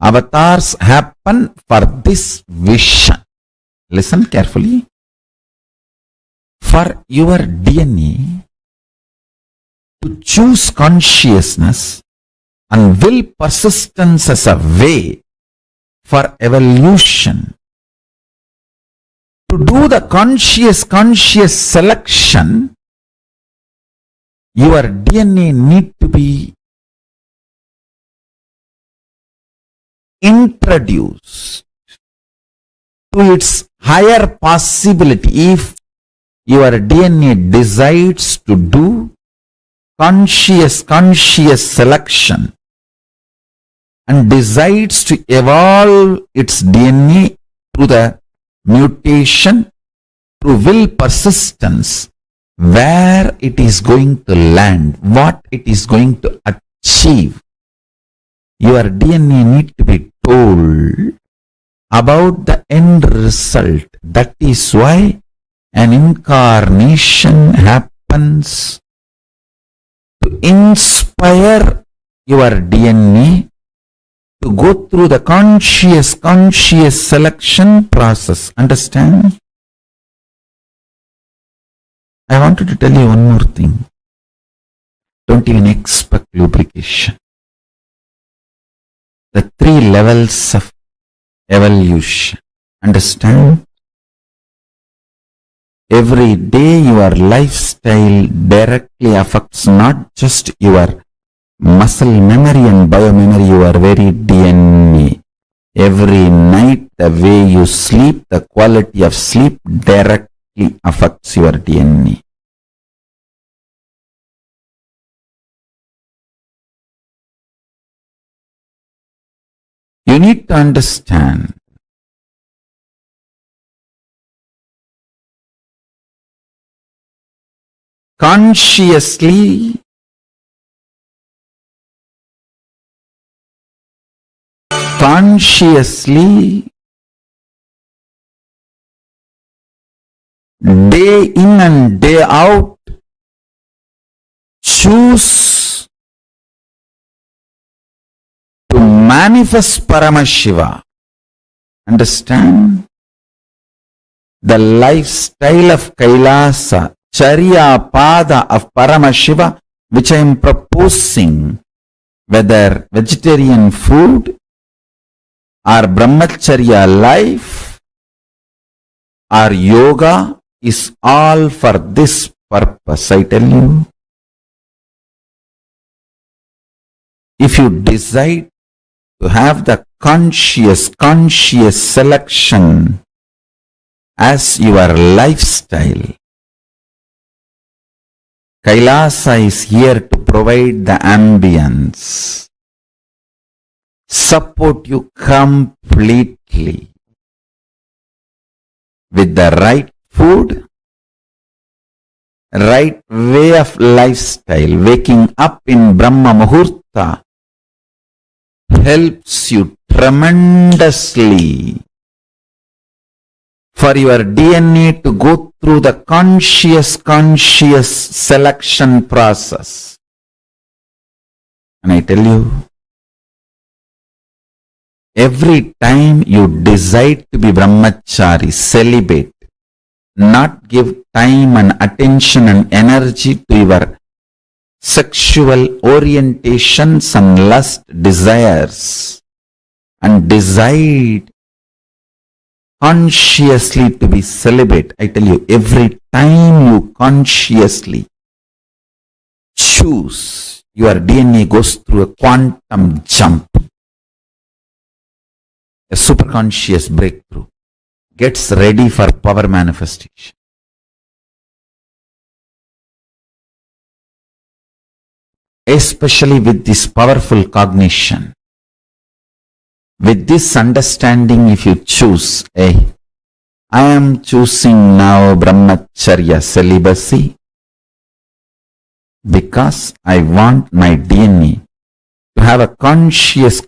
Avatars happen for this vision. Listen carefully. For your DNA to choose consciousness and will persistence as a way for evolution, to do the conscious selection, your DNA need to be introduced to its higher possibility. If your DNA decides to do conscious selection and decides to evolve its DNA through the mutation, through will persistence, where it is going to land, what it is going to achieve, your DNA need to be told about the end result. That is why an incarnation happens to inspire your DNA to go through the conscious selection process. Understand? I wanted to tell you one more thing. Don't even expect lubrication. The 3 levels of evolution. Understand? Every day your lifestyle directly affects not just your muscle memory and biomemory, your very DNA. Every night the way you sleep, the quality of sleep directly affects your DNA. You need to understand consciously day in and day out choose to manifest Paramashiva. Understand? The lifestyle of KAILASA, Charya Pada of Paramashiva, which I am proposing, whether vegetarian food or brahmacharya life or yoga, is all for this purpose, I tell you. If you decide to have the conscious selection as your lifestyle, KAILASA is here to provide the ambience, support you completely with the right food, right way of lifestyle. Waking up in Brahma Muhurta helps you tremendously for your DNA to go through the conscious selection process. And I tell you, every time you decide to be brahmachari, celibate, not give time and attention and energy to your sexual orientations and lust desires, and decide consciously to be celibate, I tell you, every time you consciously choose, your DNA goes through a quantum jump, a superconscious breakthrough, gets ready for power manifestation. Especially with this powerful cognition, with this understanding, if you choose, I am choosing now brahmacharya celibacy because I want my DNA to have a conscious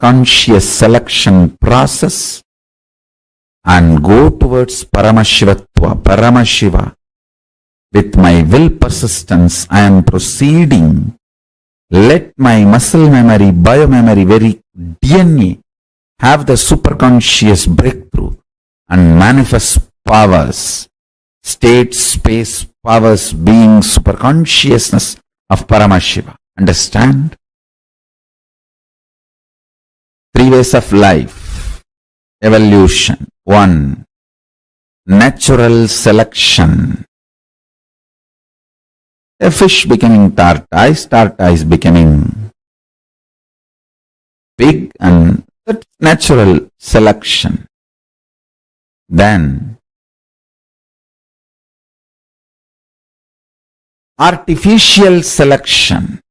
selection process and go towards Paramashivoham, Paramashiva. With my will persistence, I am proceeding. Let my muscle memory, biomemory, very DNA have the superconscious breakthrough and manifest powers, state, space, powers, being, superconsciousness of Paramashiva. Understand? 3 ways of life. Evolution. 1. Natural selection. A fish becoming tortoise, tortoise becoming pig, and that's natural selection. Then artificial selection.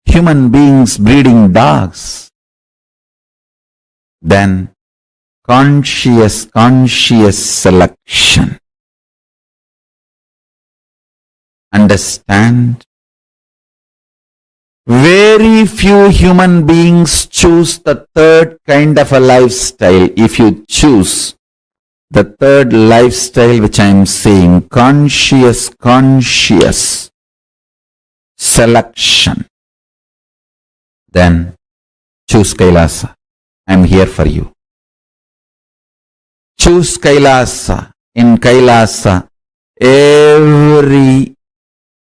Human beings breeding dogs. Then conscious selection. Understand? Very few human beings choose the third kind of a lifestyle. If you choose the third lifestyle, which I am saying, conscious selection, then choose KAILASA. I am here for you. Choose KAILASA. In KAILASA, every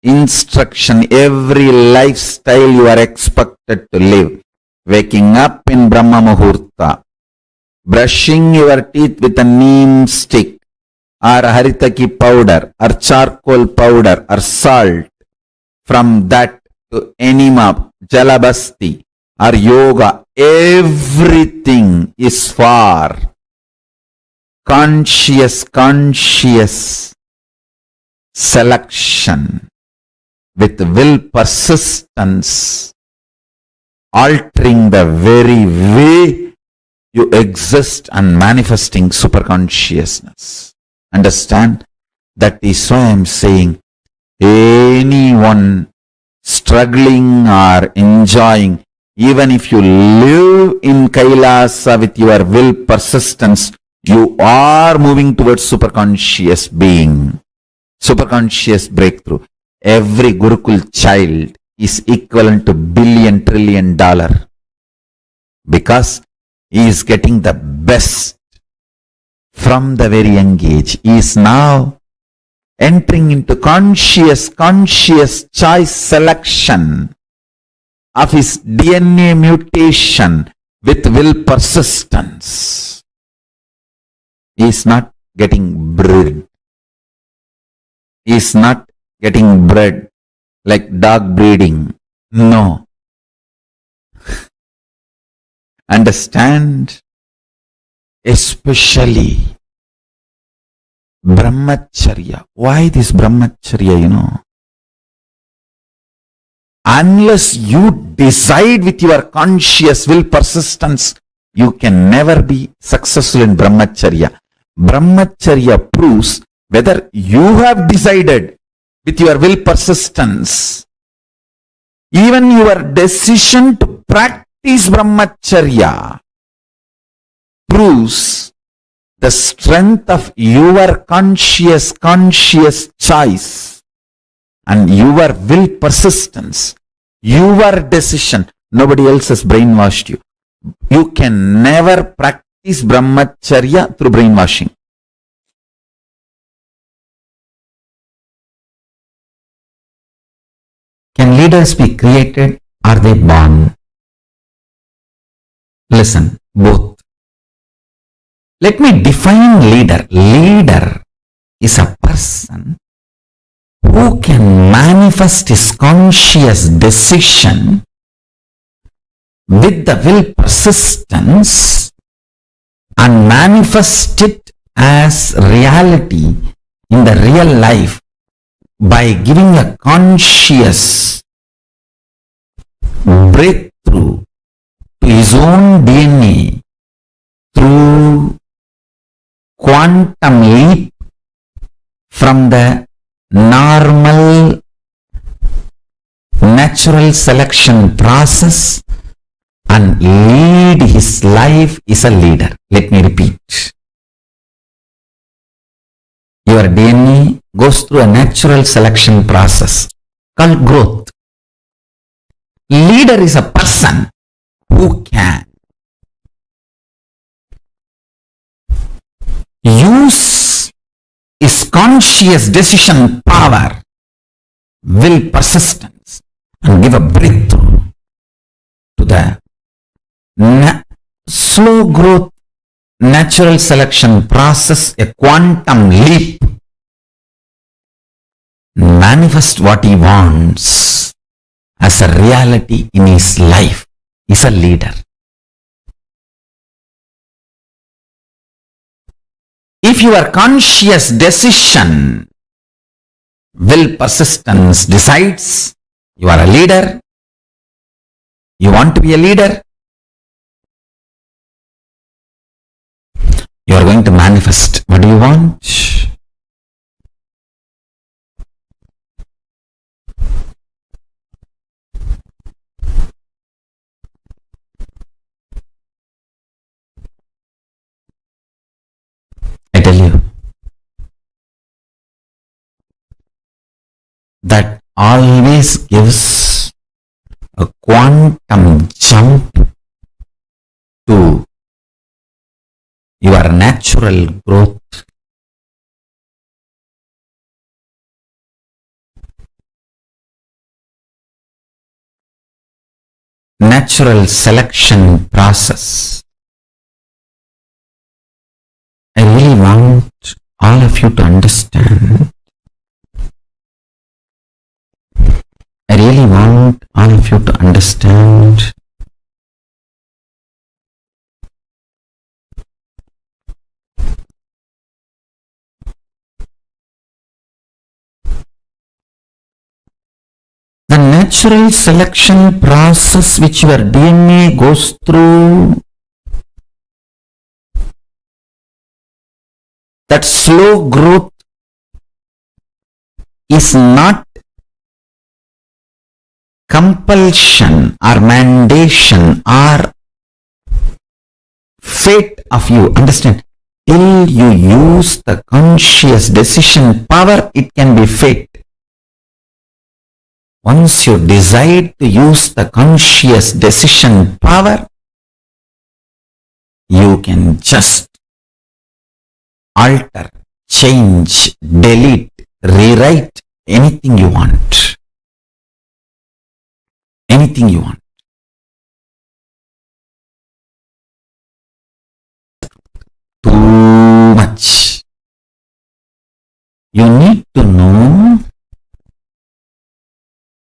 instruction, every lifestyle you are expected to live. Waking up in Brahma Muhurta, brushing your teeth with a neem stick or haritaki powder or charcoal powder or salt. From that to enema, jalabasti or yoga, everything is for conscious selection. With will persistence, altering the very way you exist and manifesting superconsciousness. Understand? That is why I am saying, anyone struggling or enjoying, even if you live in KAILASA with your will persistence, you are moving towards superconscious being, superconscious breakthrough. Every Gurukul child is equivalent to $1 trillion because he is getting the best from the very young age. He is now entering into conscious choice selection of his DNA mutation with will persistence. He is not getting bred. He is not getting bred like dog breeding. No. Understand? Especially brahmacharya. Why this brahmacharya, Unless you decide with your conscious will persistence, you can never be successful in brahmacharya. Brahmacharya proves whether you have decided with your will persistence. Even your decision to practice brahmacharya proves the strength of your conscious choice and your will persistence, your decision. Nobody else has brainwashed you. You can never practice brahmacharya through brainwashing. Can leaders be created? Are they born? Listen, both. Let me define leader. Leader is a person who can manifest his conscious decision with the will persistence and manifest it as reality in the real life by giving a conscious breakthrough to his own DNA through quantum leap from the normal natural selection process and lead his life is a leader. Let me repeat. Your DNA goes through a natural selection process called growth. Leader is a person who can use his conscious decision power, will persistence, and give a breakthrough to the slow growth natural selection process, a quantum leap, manifest what he wants as a reality in his life. Is a leader. If your conscious decision, will persistence decides you are a leader, you want to be a leader, you are going to manifest. What do you want? I tell you that always gives a quantum jump to your natural growth. Natural selection process. I really want all of you to understand. I really want all of you to understand the natural selection process which your DNA goes through. That slow growth is not compulsion or mandation or fate of you. Understand? Till you use the conscious decision power, it can be fate. Once you decide to use the conscious decision power, you can just alter, change, delete, rewrite anything you want. Anything you want. Too much. You need to know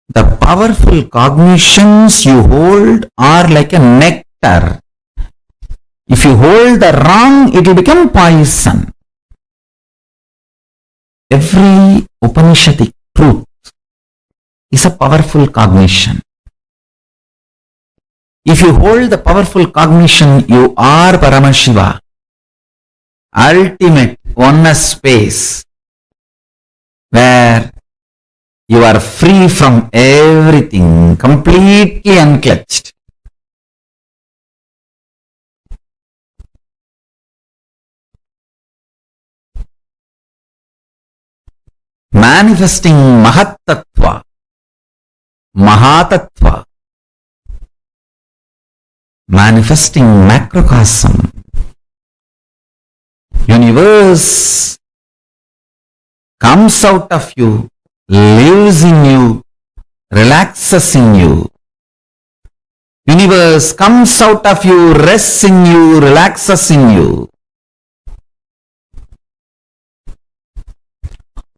the powerful cognitions you hold are like a nectar. If you hold the wrong, it will become poison. Every Upanishadic truth is a powerful cognition. If you hold the powerful cognition, you are Paramashiva, ultimate oneness space, where you are free from everything, completely unclutched. Manifesting Mahatattva, Mahatattva, manifesting macrocosm, universe comes out of you, lives in you, relaxes in you. Universe comes out of you, rests in you, relaxes in you.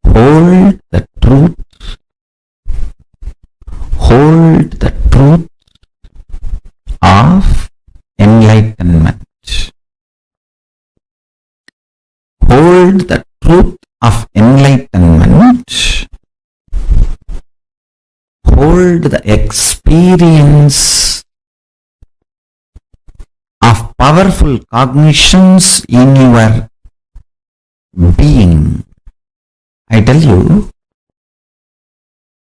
Hold the truth. Hold the truth of enlightenment. Hold the truth of enlightenment. Hold the experience of powerful cognitions in your being. I tell you,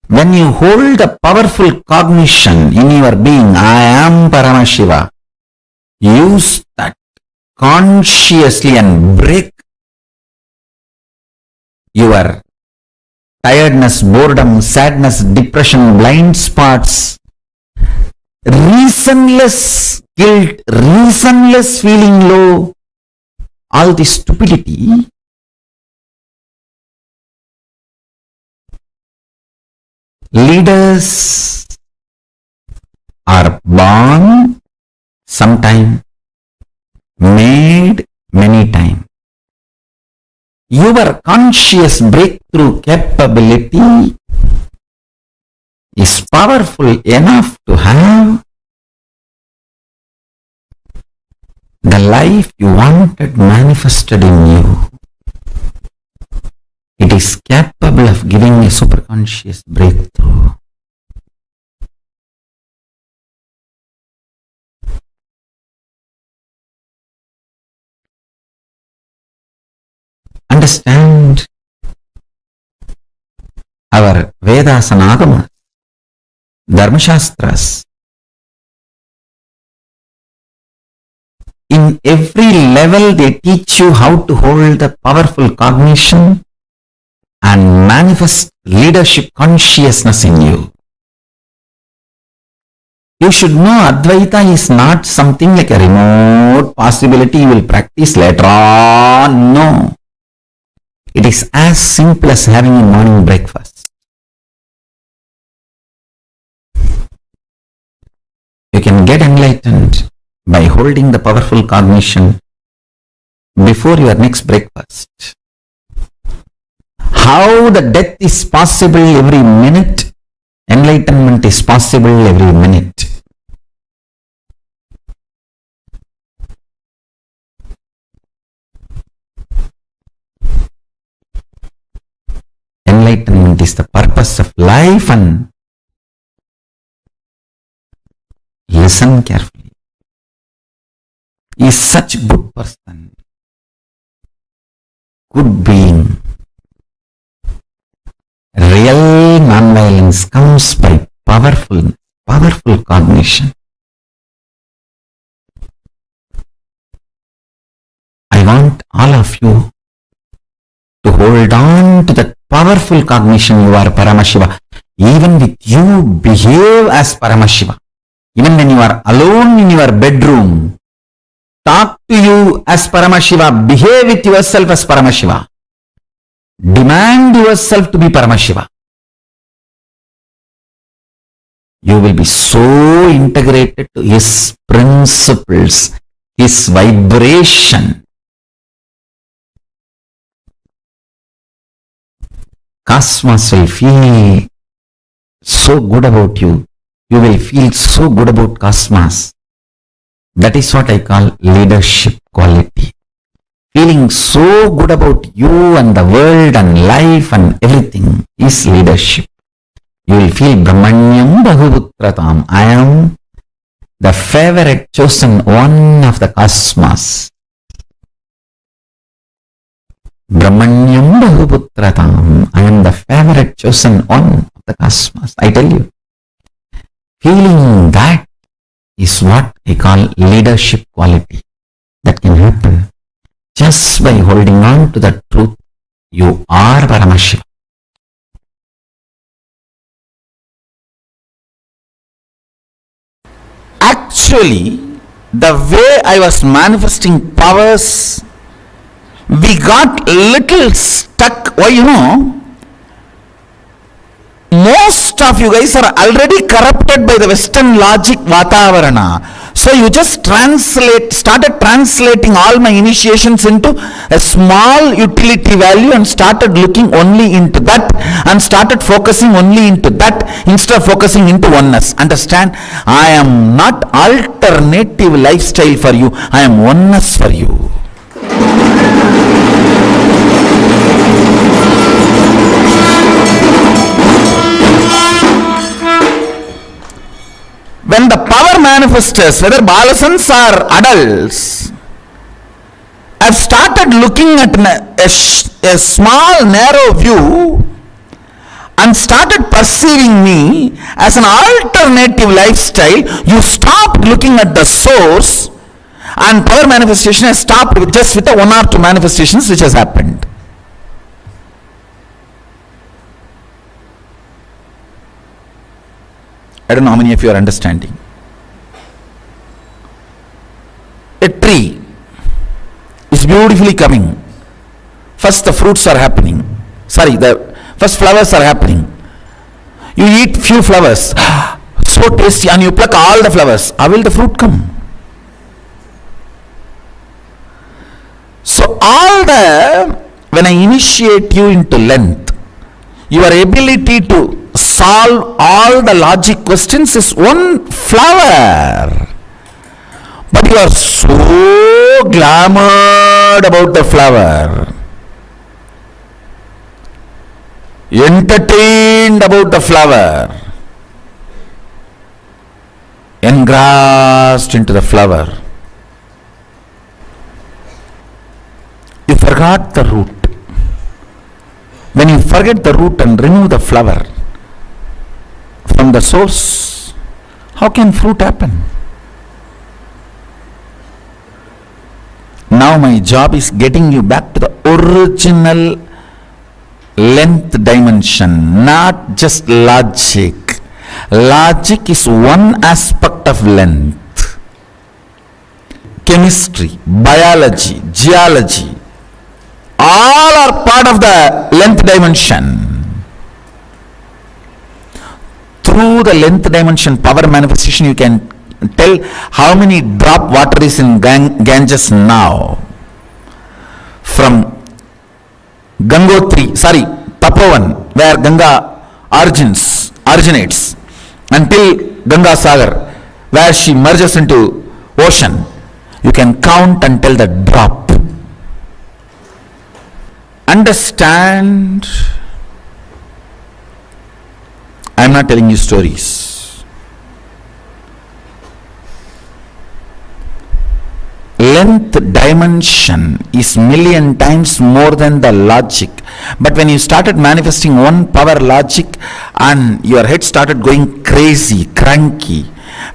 when you hold a powerful cognition in your being, I am Paramashiva, use that consciously and break your tiredness, boredom, sadness, depression, blind spots, reasonless guilt, reasonless feeling low, all this stupidity. Leaders are born sometime, made many times. Your conscious breakthrough capability is powerful enough to have the life you wanted manifested in you. It is capable of giving a superconscious breakthrough. Understand our Vedas and Agamas, Dharmashastras. In every level they teach you how to hold the powerful cognition and manifest leadership consciousness in you. You should know Advaita is not something like a remote possibility you will practice later on. No. It is as simple as having a morning breakfast. You can get enlightened by holding the powerful cognition before your next breakfast. How the death is possible every minute, enlightenment is possible every minute. Enlightenment is the purpose of life, and listen carefully. He is such a good person, good being. Real non-violence comes by powerful cognition. I want all of you to hold on to that powerful cognition. You are Paramashiva. Even with you, behave as Paramashiva. Even when you are alone in your bedroom, talk to you as Paramashiva, behave with yourself as Paramashiva. Demand yourself to be Paramashiva. You will be so integrated to his principles, his vibration. Cosmos will feel so good about you. You will feel so good about Cosmos. That is what I call leadership quality. Feeling so good about you and the world and life and everything is leadership. You will feel Brahmanyam Bahuputratam. I am the favorite chosen one of the cosmos. Brahmanyam Bahuputratam. I am the favorite chosen one of the cosmos. I tell you. Feeling that is what I call leadership quality. That can happen just by holding on to the truth. You are Paramashiva. Actually, the way I was manifesting powers, we got little stuck. Why, most of you guys are already corrupted by the Western logic Vatavarana. So you just started translating all my initiations into a small utility value and started looking only into that and started focusing only into that instead of focusing into oneness. Understand? I am not alternative lifestyle for you. I am oneness for you. When the power manifestors, whether balasans or adults, have started looking at a small narrow view and started perceiving me as an alternative lifestyle, you stopped looking at the source, and power manifestation has stopped just with the one or two manifestations which has happened. I don't know how many of you are understanding. A tree is beautifully coming. First the fruits are happening. The first flowers are happening. You eat few flowers, so tasty, and you pluck all the flowers. How will the fruit come? So when I initiate you into length, your ability to solve all the logic questions is one flower. But you are so glamored about the flower, entertained about the flower, engrossed into the flower. You forgot the root. When you forget the root and remove the flower from the source, how can fruit happen? Now my job is getting you back to the original length dimension, not just logic. Logic is one aspect of length. Chemistry, biology, geology, all are part of the length dimension. Through the length dimension power manifestation, you can tell how many drop water is in Ganges now. From Tapovan, where Ganga originates, until Ganga Sagar, where she merges into ocean, you can count and tell the drop. Understand? I am not telling you stories. Length dimension is million times more than the logic. But when you started manifesting one power logic and your head started going crazy, cranky,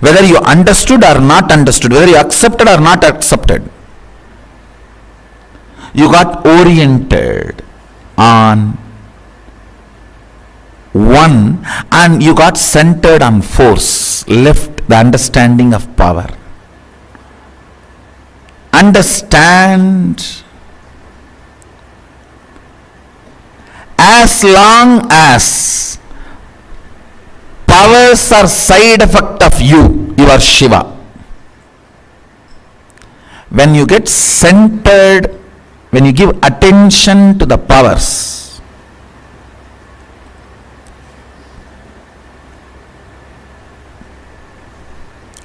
whether you understood or not understood, whether you accepted or not accepted, you got oriented on one and you got centered on force, left the understanding of power. understand, as long as powers are side effect of you, you are Shiva. When you get centered, when you give attention to the powers,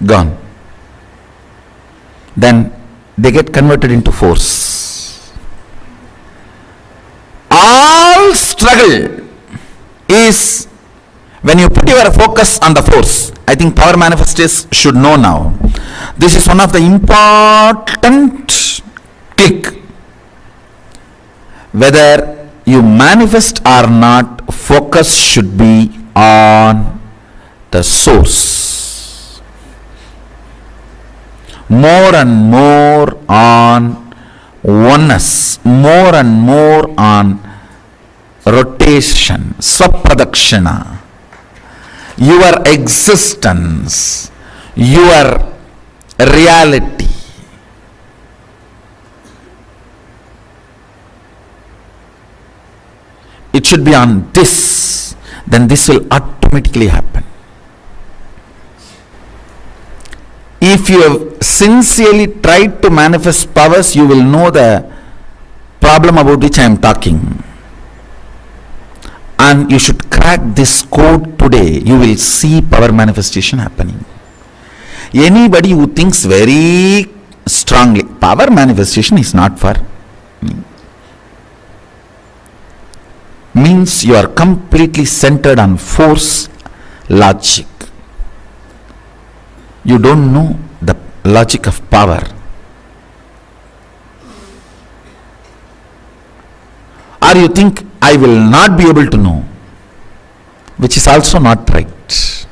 gone, then they get converted into force. All struggle is when you put your focus on the force. I think power manifestors should know now. This is one of the important click. Whether you manifest or not, focus should be on the source. More and more on oneness, more and more on rotation, swapradakshina, your existence, your reality. It should be on this, then this will automatically happen. If you have sincerely tried to manifest powers, you will know the problem about which I am talking. And you should crack this code today. You will see power manifestation happening. Anybody who thinks very strongly, power manifestation is not for me, means you are completely centered on force, logic. You don't know the logic of power. Or you think, I will not be able to know, which is also not right.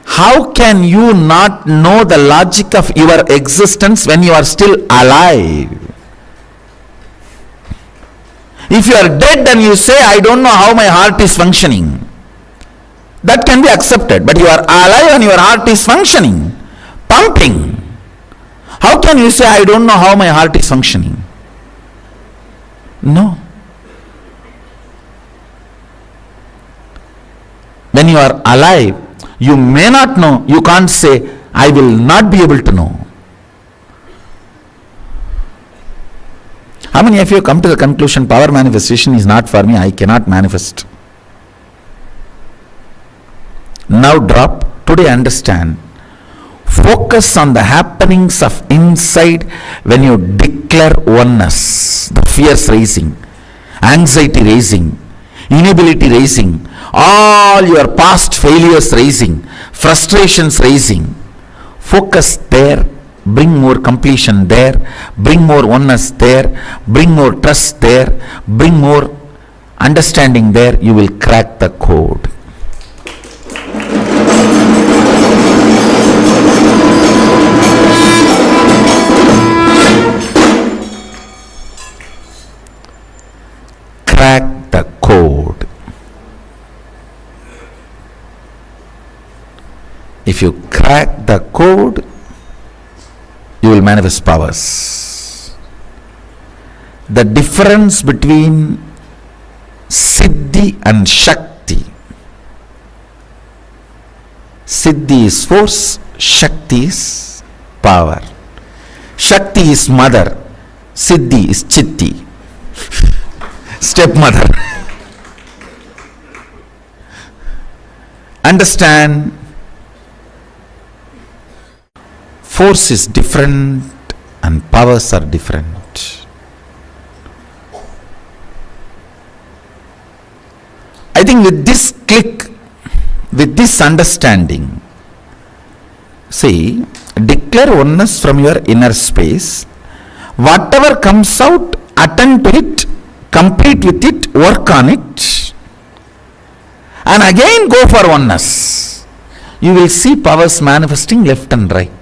How can you not know the logic of your existence when you are still alive? If you are dead and you say, I don't know how my heart is functioning, that can be accepted. But you are alive and your heart is functioning, pumping. How can you say, I don't know how my heart is functioning? No. When you are alive, you may not know. You can't say, I will not be able to know. How many of you come to the conclusion, power manifestation is not for me, I cannot manifest? Now drop. Today understand. Focus on the happenings of inside when you declare oneness. The fears rising, anxiety rising, inability rising, all your past failures rising, frustrations rising. Focus there. Bring more completion there, bring more oneness there, bring more trust there, bring more understanding there. You will crack the code. Crack the code. If you crack the code, you will manifest powers. The difference between Siddhi and Shakti. Siddhi is force, Shakti is power. Shakti is mother, Siddhi is Chitti, stepmother. Understand? Force is different and powers are different. I think with this click, with this understanding, see, declare oneness from your inner space. Whatever comes out, attend to it, complete with it, work on it, and again go for oneness. You will see powers manifesting left and right.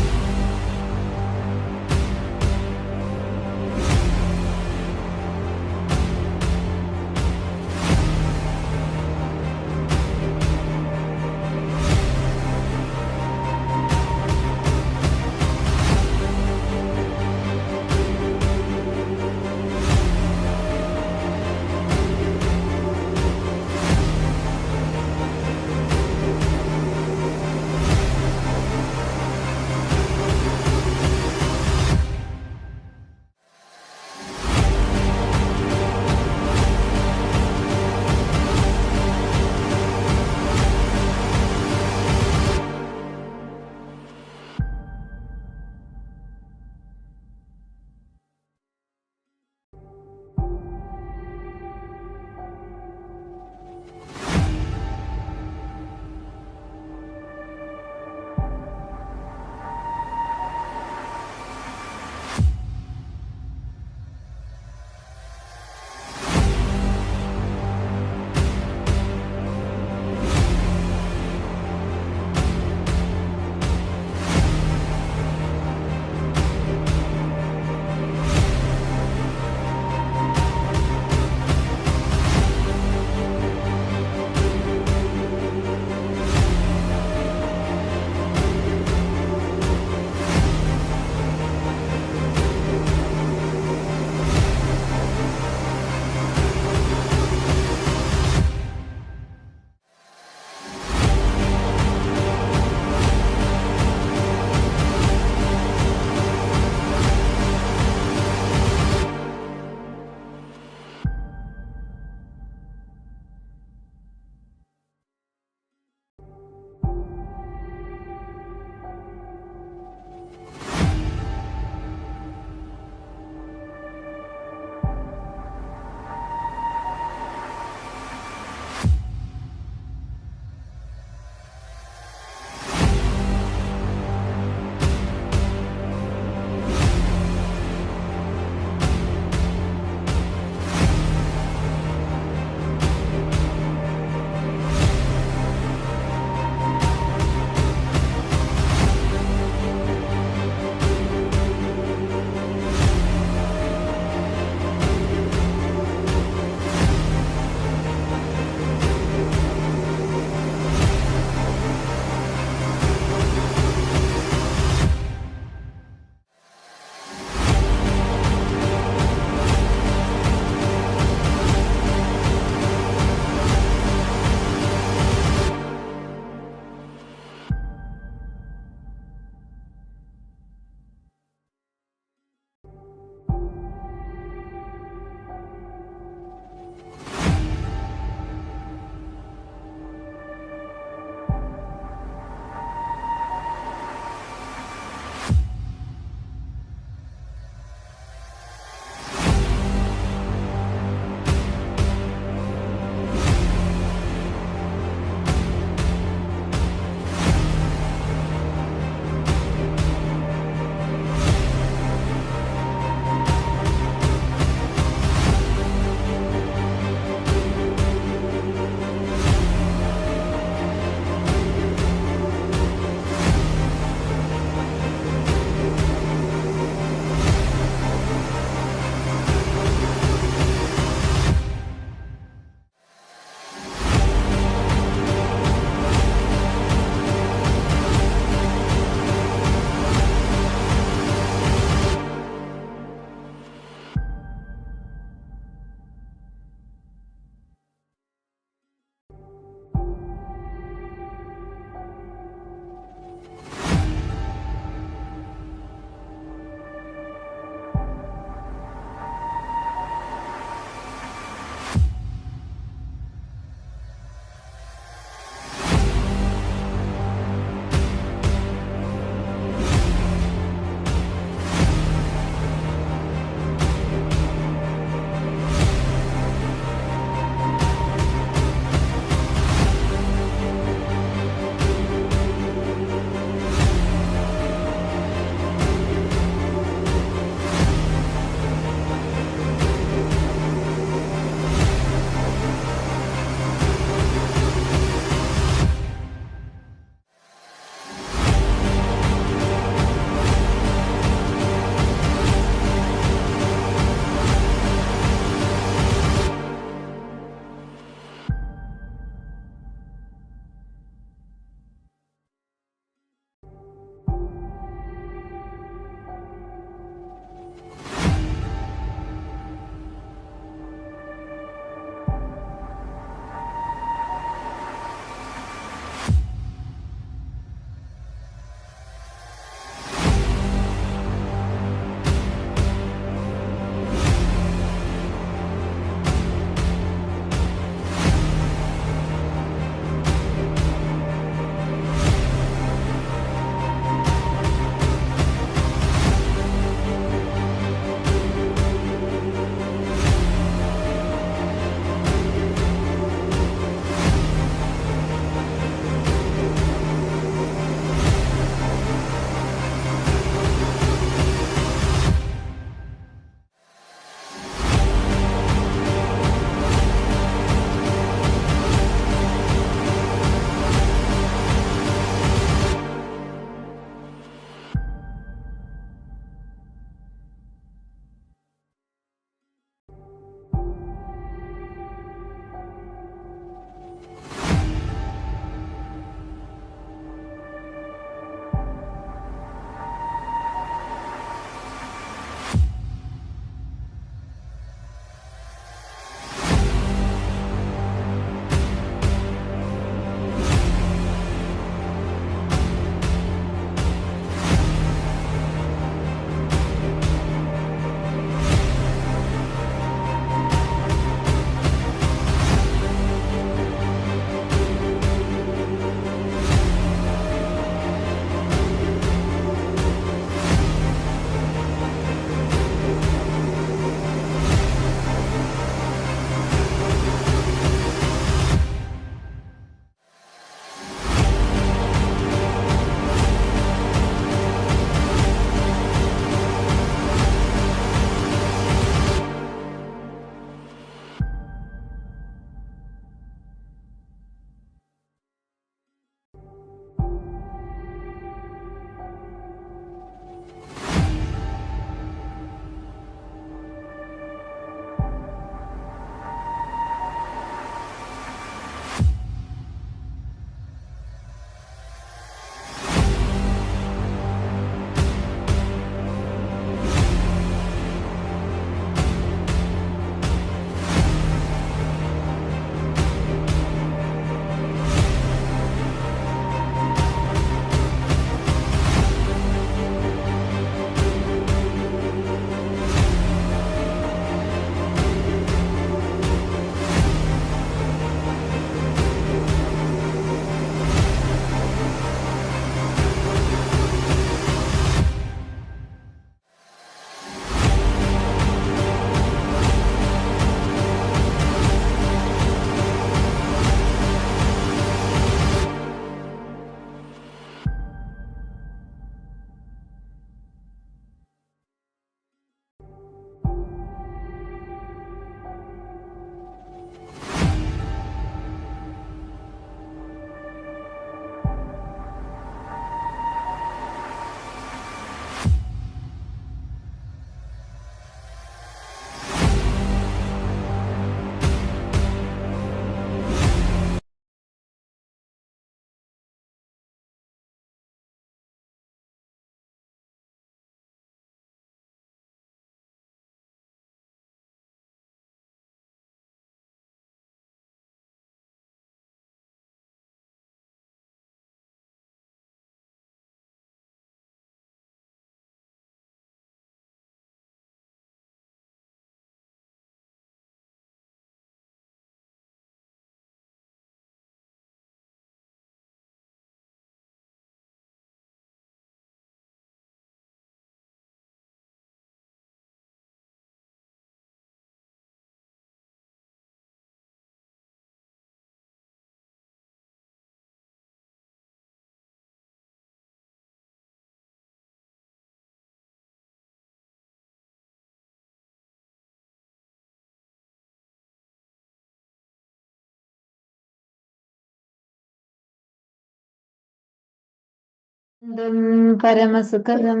परमसुखदं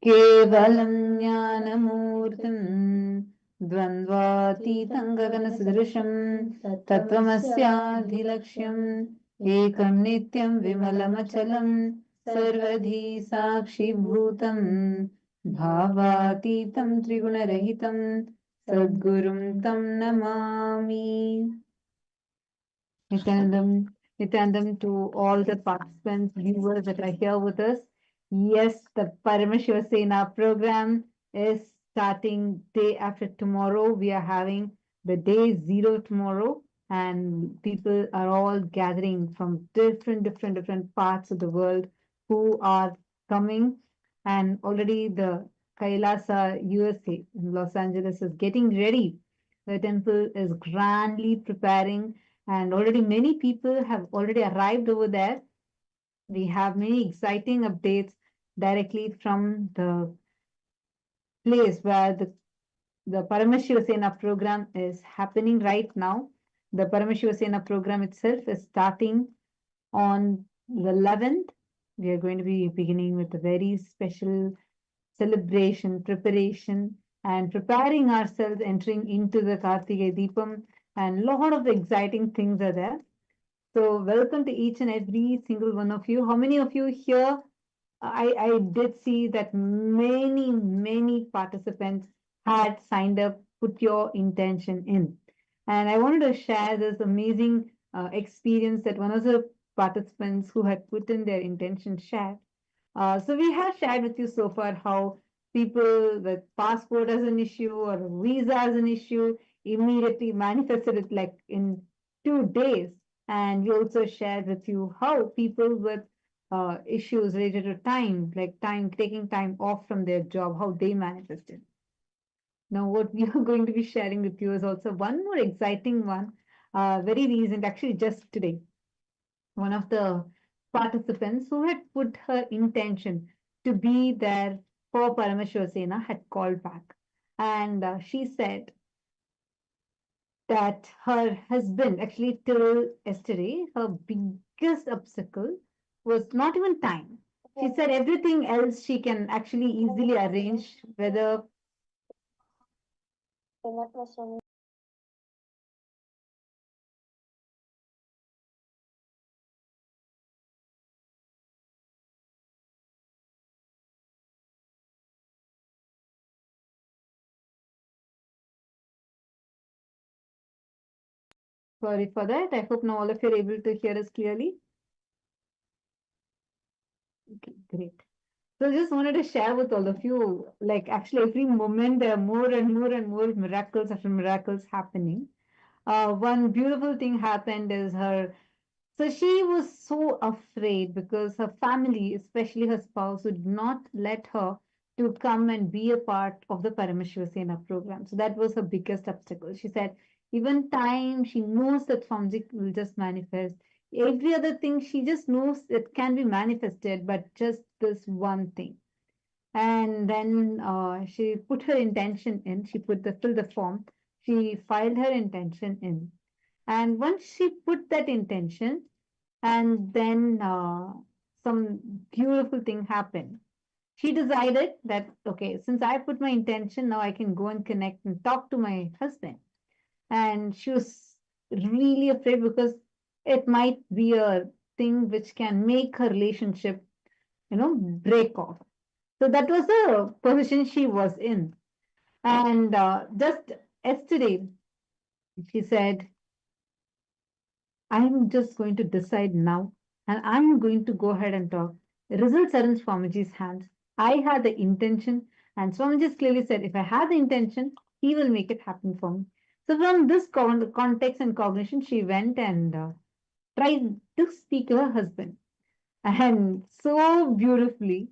केवलं ज्ञानमूर्तिं द्वन्द्वातीतं गगनसदृशं तत्त्वमस्याधिलक्ष्यम् एकं नित्यं विमलमचलं सर्वधी साक्षिभूतं भावातीतं त्रिगुणरहितं सद्गुरुं तं Namami. Nithyanandam to all the participants, viewers that are here with us. Yes, the Paramashivasena program is starting day after tomorrow. We are having the day 0 tomorrow, and people are all gathering from different parts of the world who are coming. And already the KAILASA USA in Los Angeles is getting ready. The temple is grandly preparing, and already many people have already arrived over there. We have many exciting updates directly from the place where the Paramashivasena program is happening right now. The Paramashivasena program itself is starting on the 11th. We are going to be beginning with a very special celebration, preparation, and preparing ourselves, entering into the Kartigai Deepam, and a lot of exciting things are there. So welcome to each and every single one of you. How many of you here? I did see that many participants had signed up, put your intention in. And I wanted to share this amazing experience that one of the participants who had put in their intention shared. So we have shared with you so far how people with passport as an issue or visa as an issue immediately manifested it like in 2 days. And we also shared with you how people with issues related to time, like taking time off from their job, how they manifested. Now, what we are going to be sharing with you is also one more exciting one, very recent, actually just today. One of the participants who had put her intention to be there for Paramashivasena had called back. And she said that her husband, actually till yesterday, her biggest obstacle was not even time. She said everything else she can actually easily arrange, whether sorry for that. I hope now all of you are able to hear us clearly. Okay, great. So I just wanted to share with all of you, like actually every moment there are more and more miracles after miracles happening. One beautiful thing happened is so she was so afraid because her family, especially her spouse, would not let her to come and be a part of the Paramashivasena program. So that was her biggest obstacle. She said, even time, she knows that Swamiji will just manifest. Every other thing, she just knows it can be manifested, but just this one thing. And then she put her intention in. She filled the form. She filed her intention in. And once she put that intention, and then some beautiful thing happened. She decided that, okay, since I put my intention, now I can go and connect and talk to my husband. And she was really afraid because it might be a thing which can make her relationship, break off. So that was the position she was in. And just yesterday, she said, I'm just going to decide now, and I'm going to go ahead and talk. The results are in Swamiji's hands. I had the intention, and Swamiji clearly said, if I had the intention, he will make it happen for me. So from this context and cognition, she went and tried to speak to her husband. And so beautifully,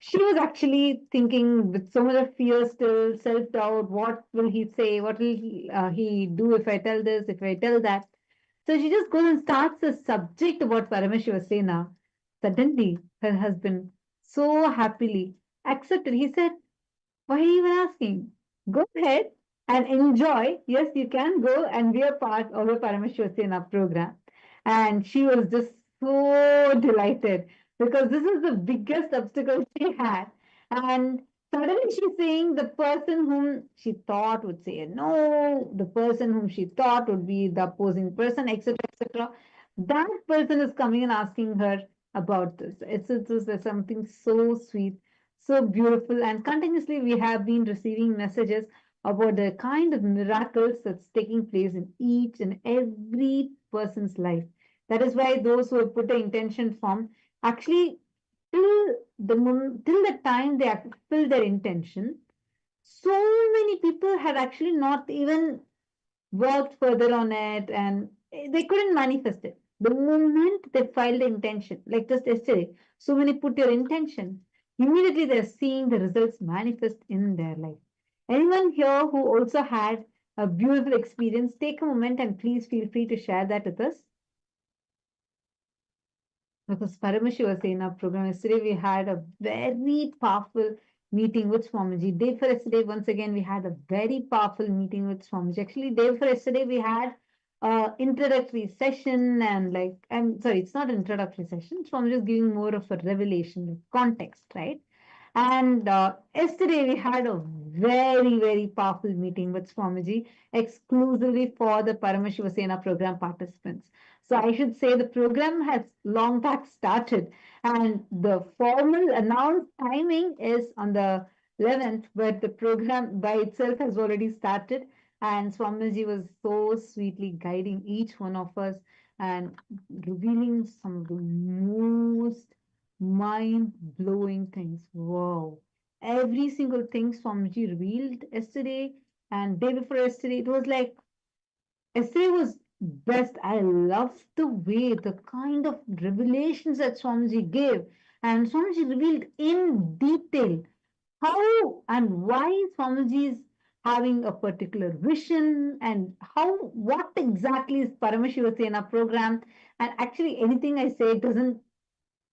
she was actually thinking with so much of fear still, self-doubt, what will he say? What will he do if I tell this, if I tell that? So she just goes and starts the subject about Paramashivasena. Suddenly, her husband so happily accepted. He said, why are you even asking? Go ahead and enjoy. Yes, you can go and be a part of the Paramashivasena program. And she was just so delighted. because this is the biggest obstacle she had. And suddenly she's saying the person whom she thought would say no, the person whom she thought would be the opposing person, etc., etc. That person is coming and asking her about this. It's something so sweet, so beautiful, and continuously we have been receiving messages about the kind of miracles that's taking place in each and every person's life. That is why those who have put the intention form actually till the time they have fulfilled their intention, so many people have actually not even worked further on it and they couldn't manifest it. The moment they filed the intention, like just yesterday, so many put your intention, immediately they're seeing the results manifest in their life. Anyone here who also had a beautiful experience, take a moment and please feel free to share that with us. Because Paramashiva was in our program yesterday, we had a very powerful meeting with Swamiji. Day for yesterday, once again, we had a very powerful meeting with Swamiji. Actually, day for yesterday, we had introductory session and I'm sorry, it's not an introductory session. Swamiji is giving more of a revelation, context, right? And yesterday we had a very, very powerful meeting with Swamiji exclusively for the Paramashivasena program participants. So I should say the program has long back started and the formal announced timing is on the 11th, but the program by itself has already started. And Swamiji was so sweetly guiding each one of us and revealing some of the most mind-blowing things. Wow. Every single thing Swamiji revealed yesterday and day before yesterday, it was like, yesterday was best. I loved the way, the kind of revelations that Swamiji gave. And Swamiji revealed in detail how and why Swamiji is having a particular vision and what exactly is Paramashivasena program. And actually anything I say doesn't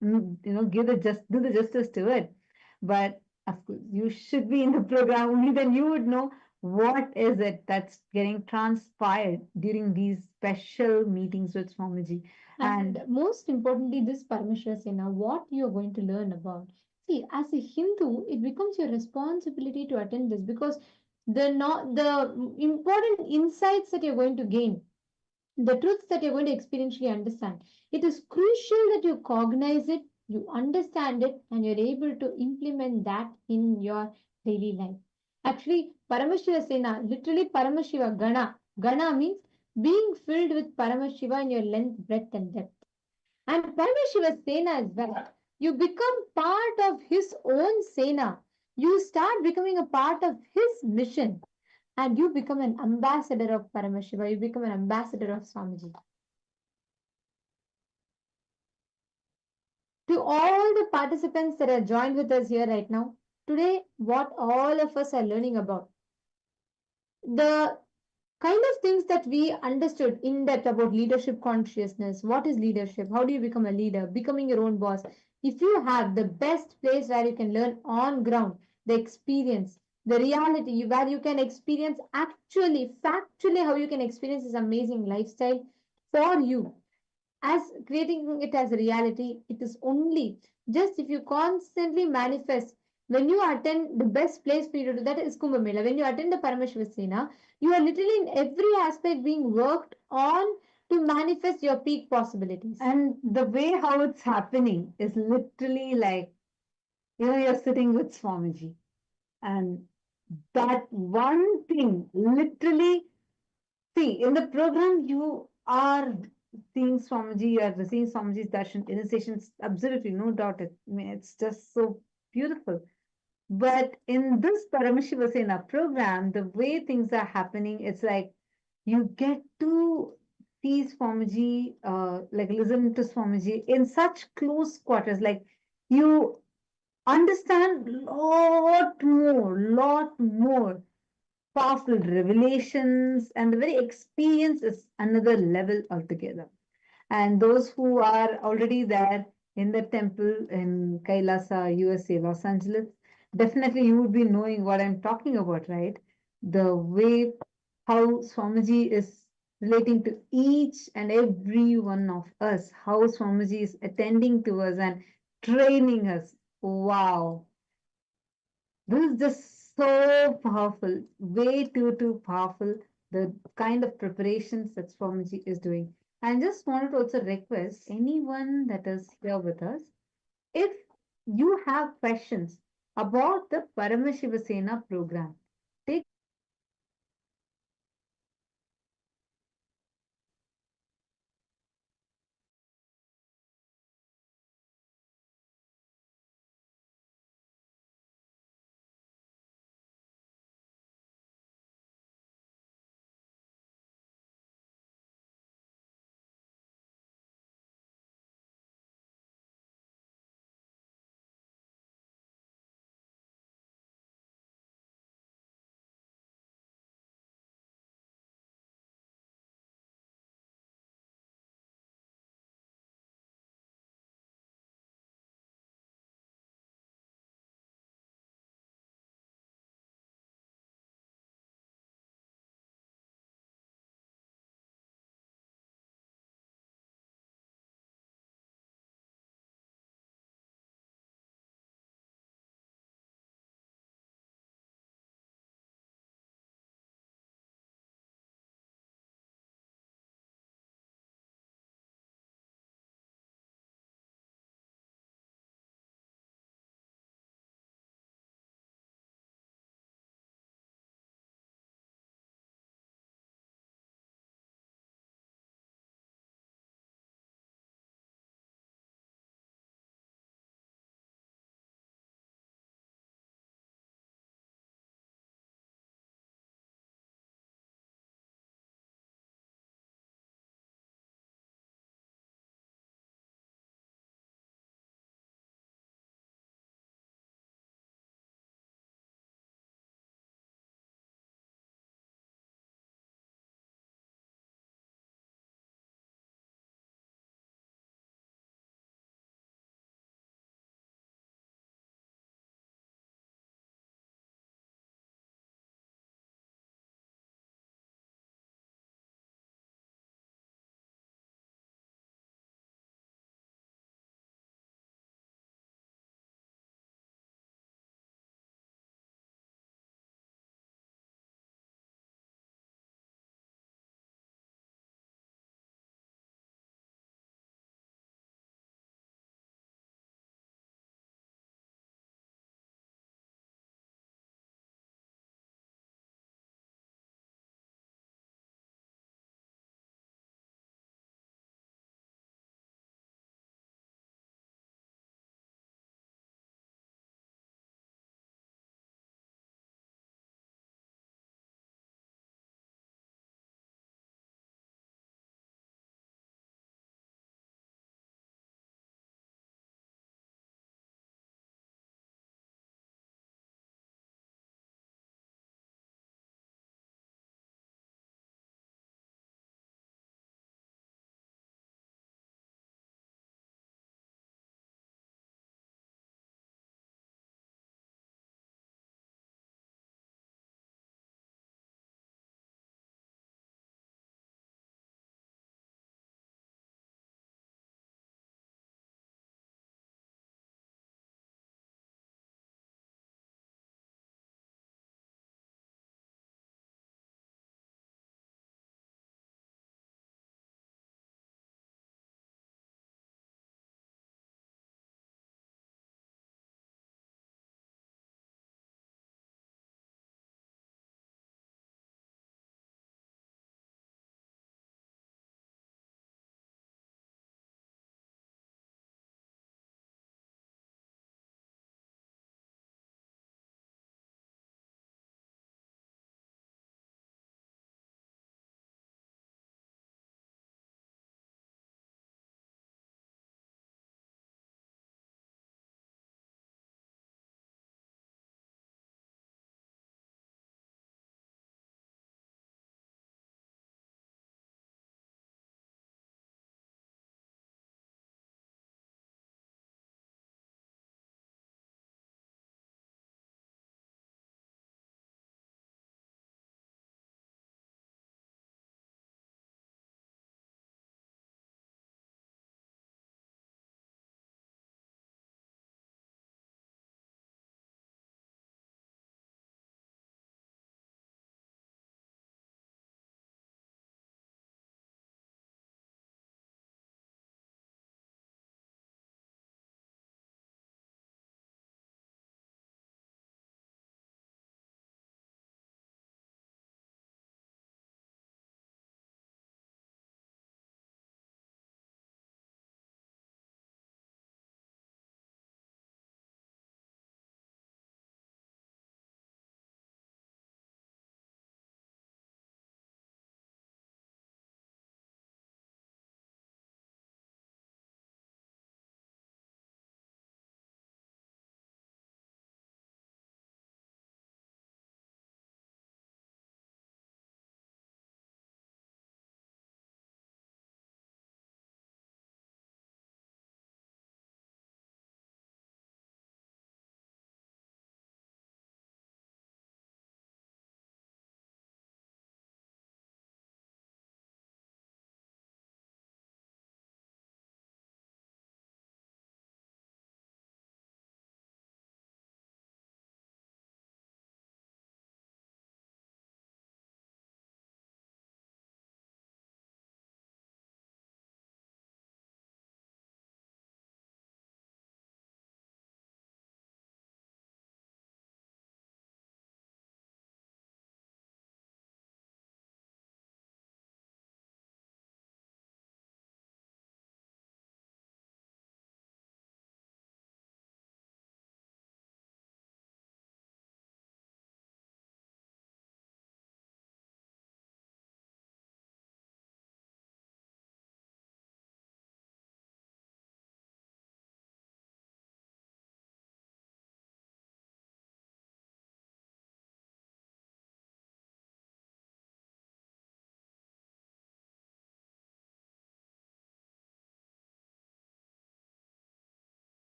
do the justice to it. But of course, you should be in the program, only then you would know what is it that's getting transpired during these special meetings with Swamiji. And most importantly, this Paramashivasena, what you're going to learn about. See, as a Hindu, it becomes your responsibility to attend this because the important insights that you're going to gain, the truths that you're going to experientially understand. It is crucial that you cognize it, you understand it, and you're able to implement that in your daily life. Actually, Paramashiva Sena, literally Paramashiva Gana. Gana means being filled with Paramashiva in your length, breadth, and depth. And Paramashiva Sena as well. You become part of his own Sena. You start becoming a part of his mission and you become an ambassador of Paramashiva, you become an ambassador of Swamiji. To all the participants that are joined with us here right now, today what all of us are learning about, the kind of things that we understood in depth about leadership consciousness, what is leadership, how do you become a leader, becoming your own boss. If you have the best place where you can learn on ground, the experience, the reality where you can experience actually, factually how you can experience this amazing lifestyle for you, as creating it as a reality, it is only just if you constantly manifest. When you attend, the best place for you to do that is Kumbh Mela. When you attend the Paramashivasena, you are literally in every aspect being worked on to manifest your peak possibilities. And the way how it's happening is literally like, you're sitting with Swamiji. And that one thing, literally, see, in the program, you are seeing Swamiji, you are receiving Swamiji's darshan, initiations, absolutely, no doubt. It's just so beautiful. But in this Paramashivasena program, the way things are happening, it's like you get to see Swamiji, like listen to Swamiji in such close quarters. Like you understand lot more powerful revelations, and the very experience is another level altogether. And those who are already there in the temple in KAILASA, USA, Los Angeles, definitely you would be knowing what I'm talking about, right? The way how Swamiji is relating to each and every one of us, how Swamiji is attending to us and training us. Wow. This is just so powerful, way too powerful. The kind of preparations that Swamiji is doing. And just wanted to also request anyone that is here with us, if you have questions about the Paramashivasena program, take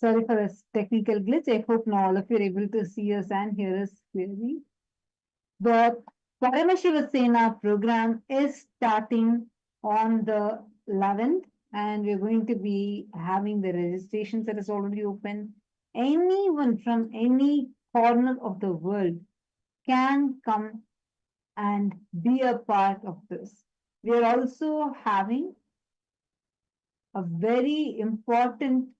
Sorry for this technical glitch. I hope now all of you are able to see us and hear us clearly. The Paramashivoham program is starting on the 11th, and we're going to be having the registrations that is already open. Anyone from any corner of the world can come and be a part of this. We are also having a very important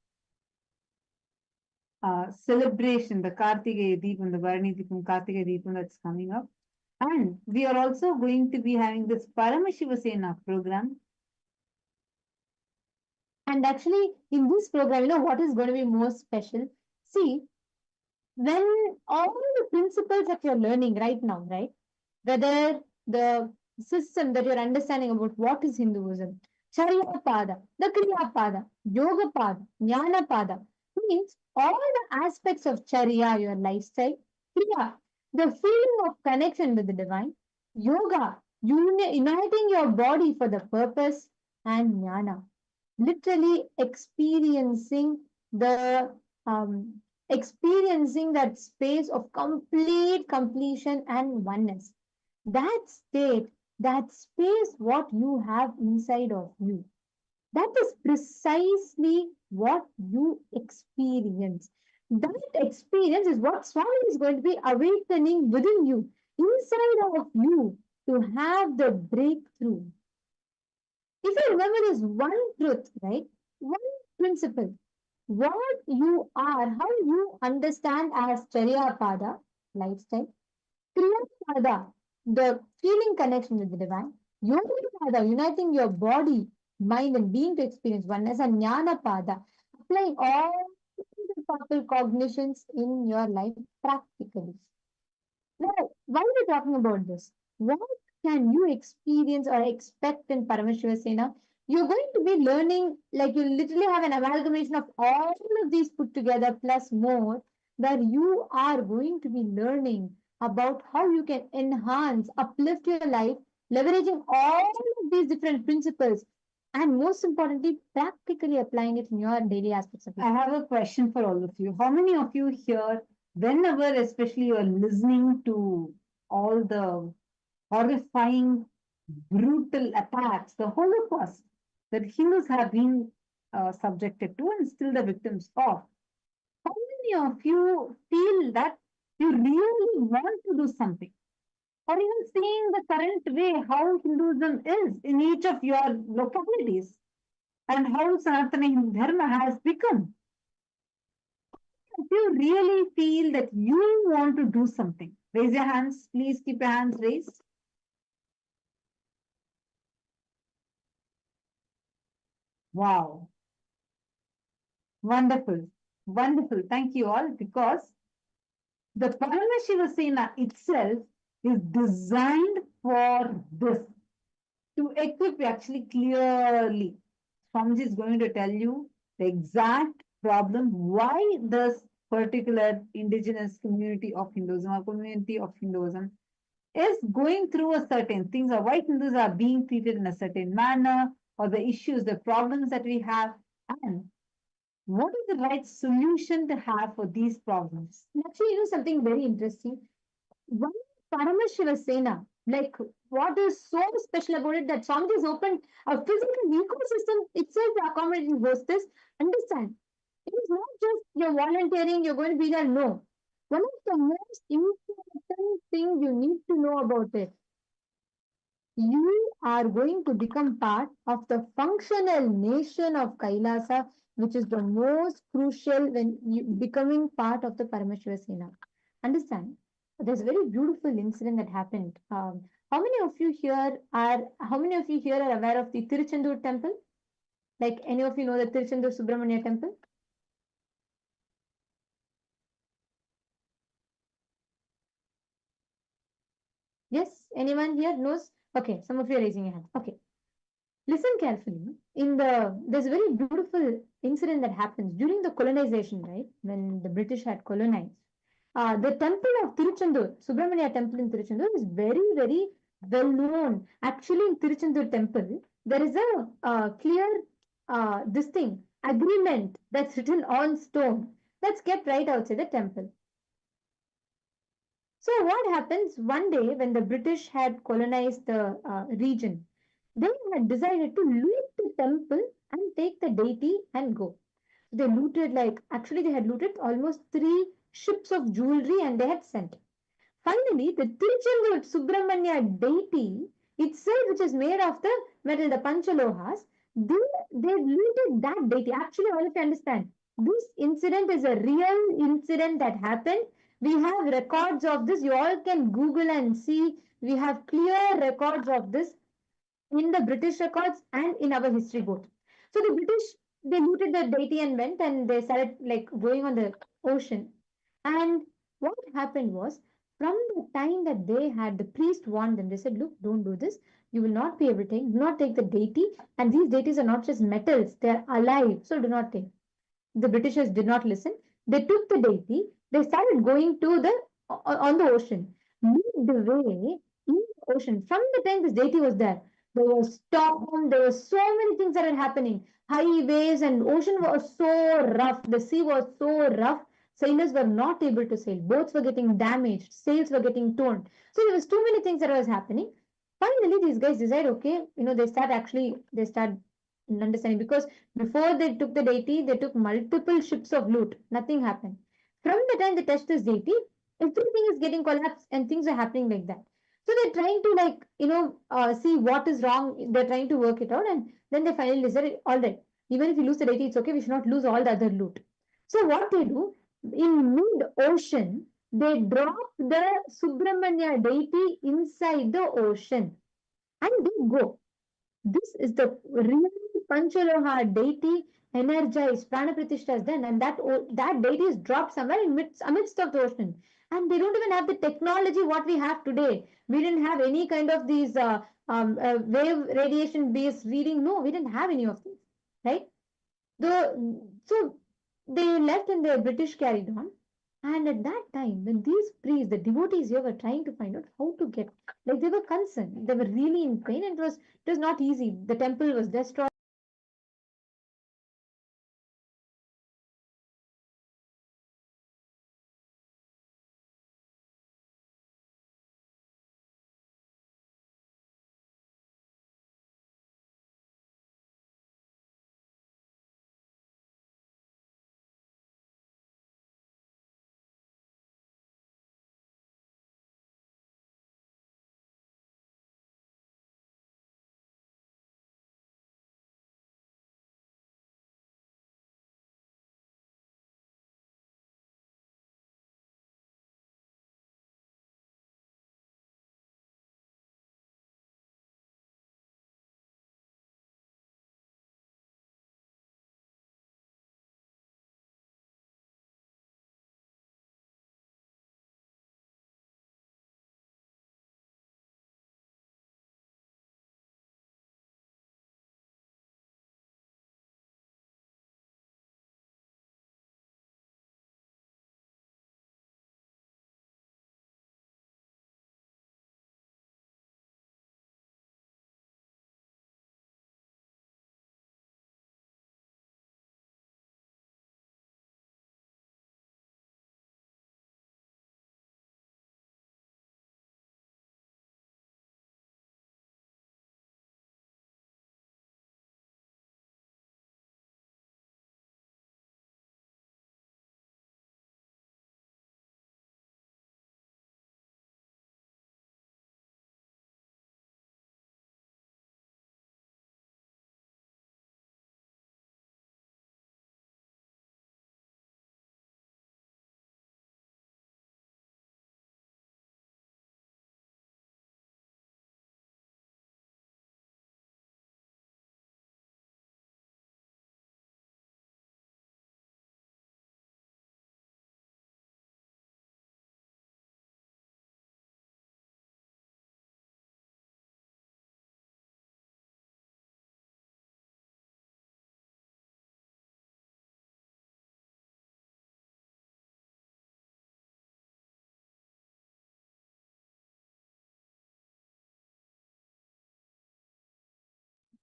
celebration, the Kartikeya Deepam, the Bharani Deepam, Kartikeya Deepam that's coming up. And we are also going to be having this Paramashivoham program. And actually, in this program, you know what is going to be more special? See, when all the principles that you're learning right now, right? Whether the system that you're understanding about what is Hinduism, Charya Pada, the Kriya Pada, Yoga Pada, Jnana Pada, means all the aspects of Charya, your lifestyle, Kriya, the feeling of connection with the divine, Yoga, uniting your body for the purpose, and Jnana, literally experiencing the experiencing that space of complete completion and oneness. That state, that space, what you have inside of you, that is precisely what you experience. That experience is what Swami is going to be awakening within you, inside of you, to have the breakthrough. If you remember this one truth, right? One principle, what you are, how you understand as Charya Pada, lifestyle, Kriya Pada, the feeling connection with the divine, Yoga Pada, uniting your body, mind, and being to experience oneness, and Jnana Pada, applying all the powerful cognitions in your life practically. Now, why are we talking about this? What can you experience or expect in Paramashivoham? You're going to be learning, like you literally have an amalgamation of all of these put together plus more, where you are going to be learning about how you can enhance, uplift your life, leveraging all of these different principles, and most importantly, practically applying it in your daily aspects of life. I have a question for all of you. How many of you here, whenever especially you are listening to all the horrifying, brutal attacks, the Holocaust that Hindus have been subjected to and still the victims of, how many of you feel that you really want to do something? Or even seeing the current way how Hinduism is in each of your localities and how Sanatana Hindu Dharma has become. If you really feel that you want to do something, raise your hands. Please keep your hands raised. Wow. Wonderful. Wonderful. Thank you all, because the Paramashivoham itself is designed for this, to equip you actually clearly. Swamiji is going to tell you the exact problem, why this particular indigenous community of Hinduism or community of Hinduism is going through a certain things, or why Hindus are being treated in a certain manner, or the issues, the problems that we have, and what is the right solution to have for these problems. Actually, you know something very interesting. One Paramashivoham, like what is so special about it that Swamiji has opened a physical ecosystem itself accommodating host this. Understand, it is not just you're volunteering, you're going to be there. No. One of the most important things you need to know about it, you are going to become part of the functional nation of KAILASA, which is the most crucial when you becoming part of the Paramashivoham. Understand? There's a very beautiful incident that happened. How many of you here are aware of the Tiruchendur temple? Like any of you know the Tiruchendur Subramania temple? Yes, anyone here knows? Okay, some of you are raising your hand. Okay. Listen carefully. There's a very beautiful incident that happens during the colonization, right? When the British had colonized. The temple of Tiruchendur, Subramania temple in Tiruchendur, is very, very well known. Actually, in Tiruchendur temple, there is a clear this thing. agreement that's written on stone that's kept right outside the temple. So what happens one day when the British had colonized the region? They had decided to loot the temple and take the deity and go. They looted, like, actually, they had looted almost 3 ships of jewelry and they had sent. Finally, the Tiruchendur Subramanya deity itself, which is made of the metal, the Panchalohas, they looted that deity. Actually, all of you understand, this incident is a real incident that happened. We have records of this. You all can Google and see. We have clear records of this in the British records and in our history both. So the British, they looted the deity and went and they started like going on the ocean. And what happened was, from the time that they had, the priest warned them, they said, look, don't do this. You will not be able to take, do not take the deity. And these deities are not just metals, they are alive. So do not take. The Britishers did not listen. They took the deity. They started going to the on the ocean. Midway in the ocean, from the time this deity was there was storm. There were so many things that were happening. High waves and ocean was so rough. The sea was so rough. Sailors were not able to sail. Boats were getting damaged. Sails were getting torn. So there was too many things that was happening. Finally, these guys decide, okay, they start understanding, because before they took the deity, they took multiple ships of loot. Nothing happened. From the time they touched this deity, everything is getting collapsed and things are happening like that. So they're trying to see what is wrong. They're trying to work it out, and then they finally decide, all right, even if you lose the deity, it's okay. We should not lose all the other loot. So what they do, in mid ocean, they drop the Subramanya deity inside the ocean and they go. This is the real Panchaloha deity energized, Prana Pratishtha is done, and that deity is dropped somewhere in amidst of the ocean. And they don't even have the technology what we have today. We didn't have any kind of these wave radiation based reading. No, we didn't have any of these, right? So they left and the British carried on. And at that time, when these priests, the devotees here were trying to find out how to get, like they were concerned, they were really in pain, and it was not easy. The temple was destroyed.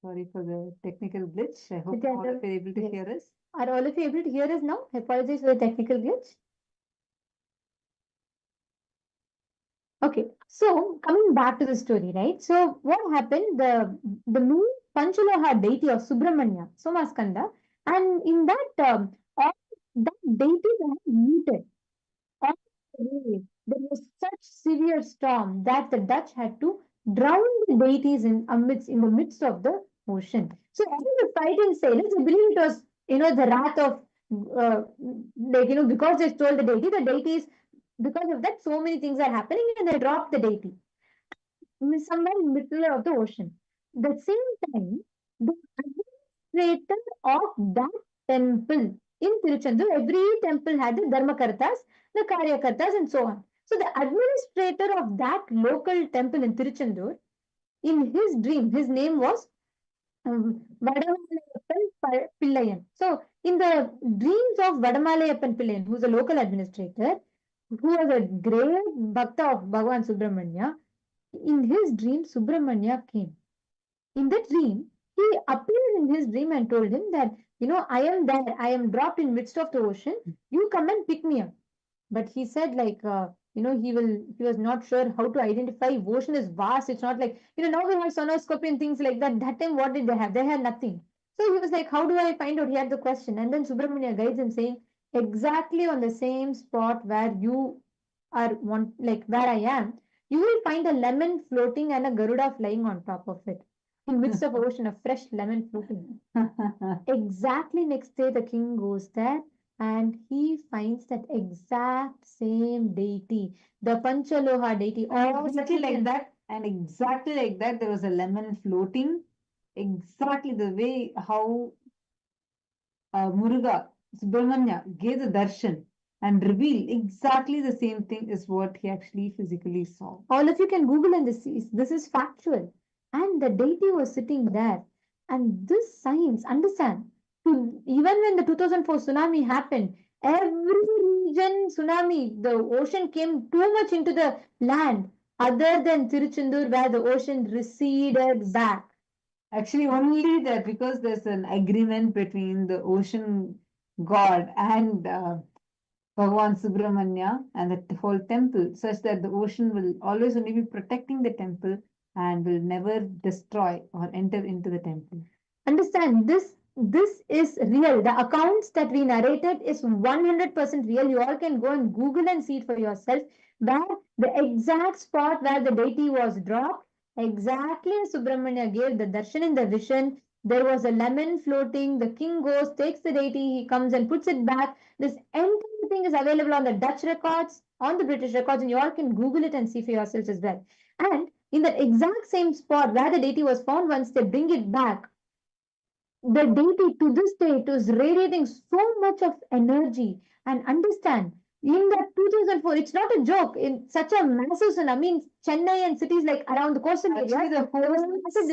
Sorry for the technical glitch. I hope all of you are able to hear us. Are all of you able to hear us now? I apologize for the technical glitch. Okay, so coming back to the story, right? So what happened? The main Panchaloha deity of Subramanya, Somaskanda, and in that that deity was muted. All the way, there was such severe storm that the Dutch had to drown the deities in the midst of the ocean. So all the fighting sailors, I believe it was the wrath of because they stole the deities, because of that, so many things are happening, and they dropped the deity somewhere in the middle of the ocean. The same time, the administrator of that temple in Tiruchendur, every temple had the Dharmakartas, the Karyakartas, and so on. So the administrator of that local temple in Tiruchendur, in his dream, his name was Vadamalayappan Pillayan. So in the dreams of Vadamalayappan Pillayan, who is a local administrator, who was a great bhakta of Bhagavan Subramanya, in his dream, Subramanya came. In that dream, he appeared in his dream and told him that, I am there, I am dropped in midst of the ocean, you come and pick me up. But he said he was not sure how to identify. Ocean is vast. It's not like, now we have sonoscopy and things like that. That time, what did they have? They had nothing. So he was like, how do I find out? He had the question. And then Subramanya guides him saying, exactly on the same spot where you are, where I am, you will find a lemon floating and a Garuda flying on top of it. In midst of ocean, a fresh lemon floating. Exactly next day, the king goes there and he finds that exact same deity, the Panchaloha deity. Exactly like that, and exactly like that, there was a lemon floating. Exactly the way how Muruga, Subramanya gave the darshan and revealed exactly the same thing is what he actually physically saw. All of you can Google and this is factual. And the deity was sitting there. And this science, understand, even when the 2004 tsunami happened, every region tsunami, the ocean came too much into the land, other than Tiruchendur, where the ocean receded back. Actually, only that because there's an agreement between the ocean god and Bhagavan Subramanya and the whole temple, such that the ocean will always only be protecting the temple and will never destroy or enter into the temple. Understand, this is real. The accounts that we narrated is 100% real. You all can go and Google and see it for yourself, where the exact spot where the deity was dropped, exactly as Subramanya gave the darshan in the vision, there was a lemon floating. The king goes, takes the deity, he comes and puts it back. This entire thing is available on the Dutch records, on the British records, and you all can Google it and see for yourselves as well. And in that exact same spot where the deity was found, once they bring it back, the deity to this day it was radiating so much of energy. And understand, in that 2004, it's not a joke. In such a massive tsunami in Chennai and cities like around the coastal area, the whole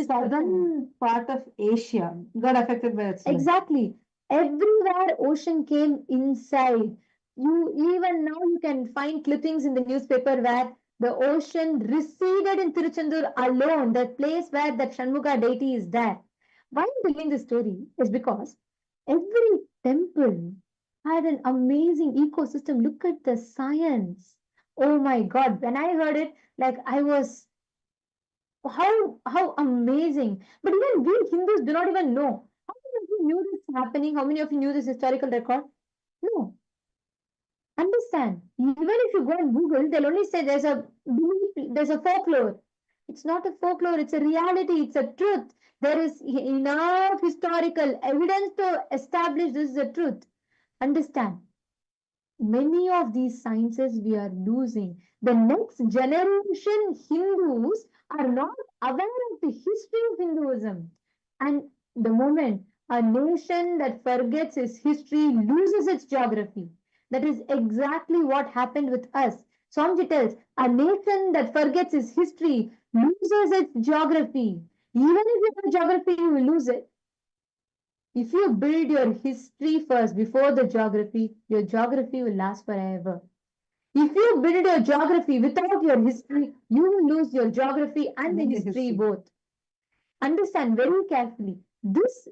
southern part of Asia got affected by it. Exactly. Everywhere ocean came inside. Even now you can find clippings in the newspaper where the ocean receded in Tiruchendur alone, the place where that Shanmuga deity is there. Why I'm telling this story is because every temple had an amazing ecosystem. Look at the science. Oh my God. When I heard it, I was, how amazing. But even we Hindus do not even know. How many of you knew this happening? How many of you knew this historical record? No. Understand, even if you go and Google, they'll only say there's a folklore. It's not a folklore, it's a reality, it's a truth. There is enough historical evidence to establish this is a truth. Understand, many of these sciences we are losing. The next generation Hindus are not aware of the history of Hinduism. And the moment a nation that forgets its history loses its geography. That is exactly what happened with us. Swamiji tells, a nation that forgets its history loses its geography. Even if you have geography, you will lose it. If you build your history first before the geography, your geography will last forever. If you build your geography without your history, you will lose your geography and the history both. understand very carefully this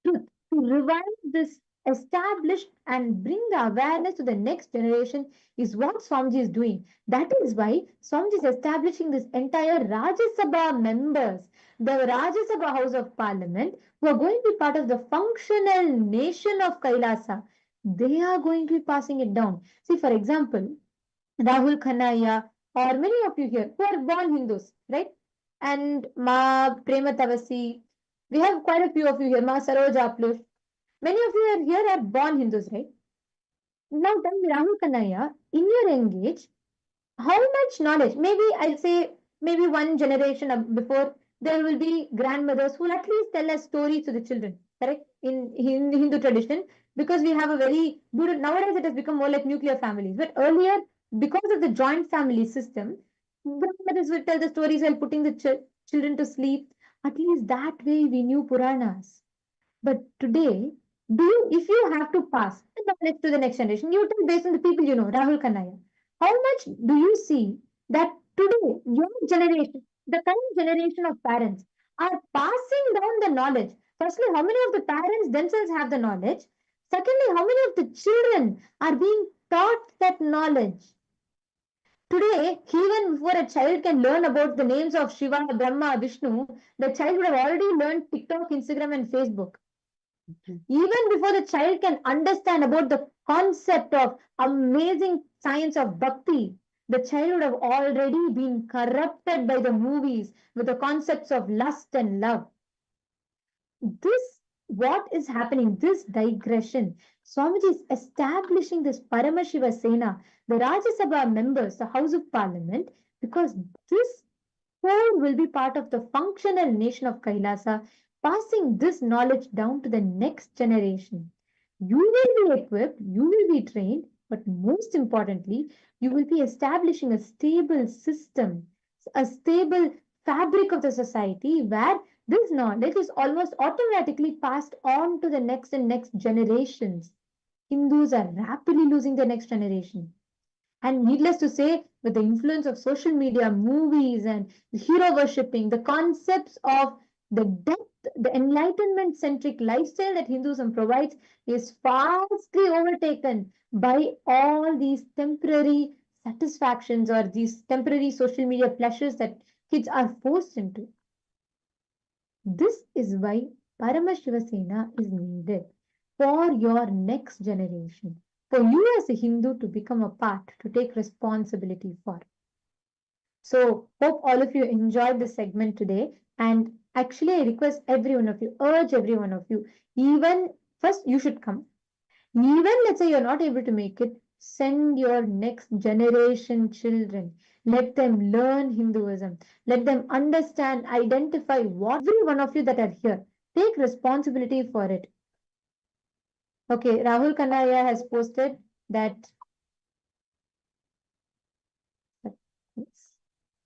truth, to revive this established and bring the awareness to the next generation is what Swamiji is doing. That is why Swamiji is establishing this entire Rajya Sabha members, the Rajya Sabha House of Parliament, who are going to be part of the functional nation of Kailasa. They are going to be passing it down. See, for example, Rahul Khanaya, or many of you here who are born Hindus, right? And Ma Prema Tavasi, we have quite a few of you here, Ma Saroj Aplush. Many of you are here are born Hindus, right? Now tell me, Rahul Kanaya, in your engage, how much knowledge? Maybe I'll say maybe one generation before there will be grandmothers who will at least tell us stories to the children, correct? In Hindu tradition, because we have a very good nowadays it has become more like nuclear families. But earlier, because of the joint family system, grandmothers would tell the stories while putting the children to sleep. At least that way we knew Puranas. But today, if you have to pass the knowledge to the next generation, you tell based on the people you know, Rahul Kanaya, how much do you see that today, your generation, the current generation of parents are passing down the knowledge? Firstly, how many of the parents themselves have the knowledge? Secondly, how many of the children are being taught that knowledge? Today, even before a child can learn about the names of Shiva, Brahma, Vishnu, the child would have already learned TikTok, Instagram, and Facebook. Even before the child can understand about the concept of amazing science of bhakti, the child would have already been corrupted by the movies with the concepts of lust and love. This, what is happening, this digression, Swamiji is establishing this Paramashivoham, the Rajya Sabha members, the House of Parliament, because this core will be part of the functional nation of Kailasa, passing this knowledge down to the next generation. You will be equipped, you will be trained, but most importantly, you will be establishing a stable system, a stable fabric of the society where this knowledge is almost automatically passed on to the next and next generations. Hindus are rapidly losing their next generation. And needless to say, with the influence of social media, movies, and hero worshipping, the concepts of the depth, the enlightenment-centric lifestyle that Hinduism provides is vastly overtaken by all these temporary satisfactions or these temporary social media pleasures that kids are forced into. This is why Paramashivoham is needed for your next generation, for you as a Hindu to become a part, to take responsibility for. So, hope all of you enjoyed this segment today. And actually, I request every one of you, urge every one of you, even first you should come. Even let's say you're not able to make it, send your next generation children. Let them learn Hinduism. Let them understand, identify what every one of you that are here. Take responsibility for it. Okay, Rahul Kanaya has posted that.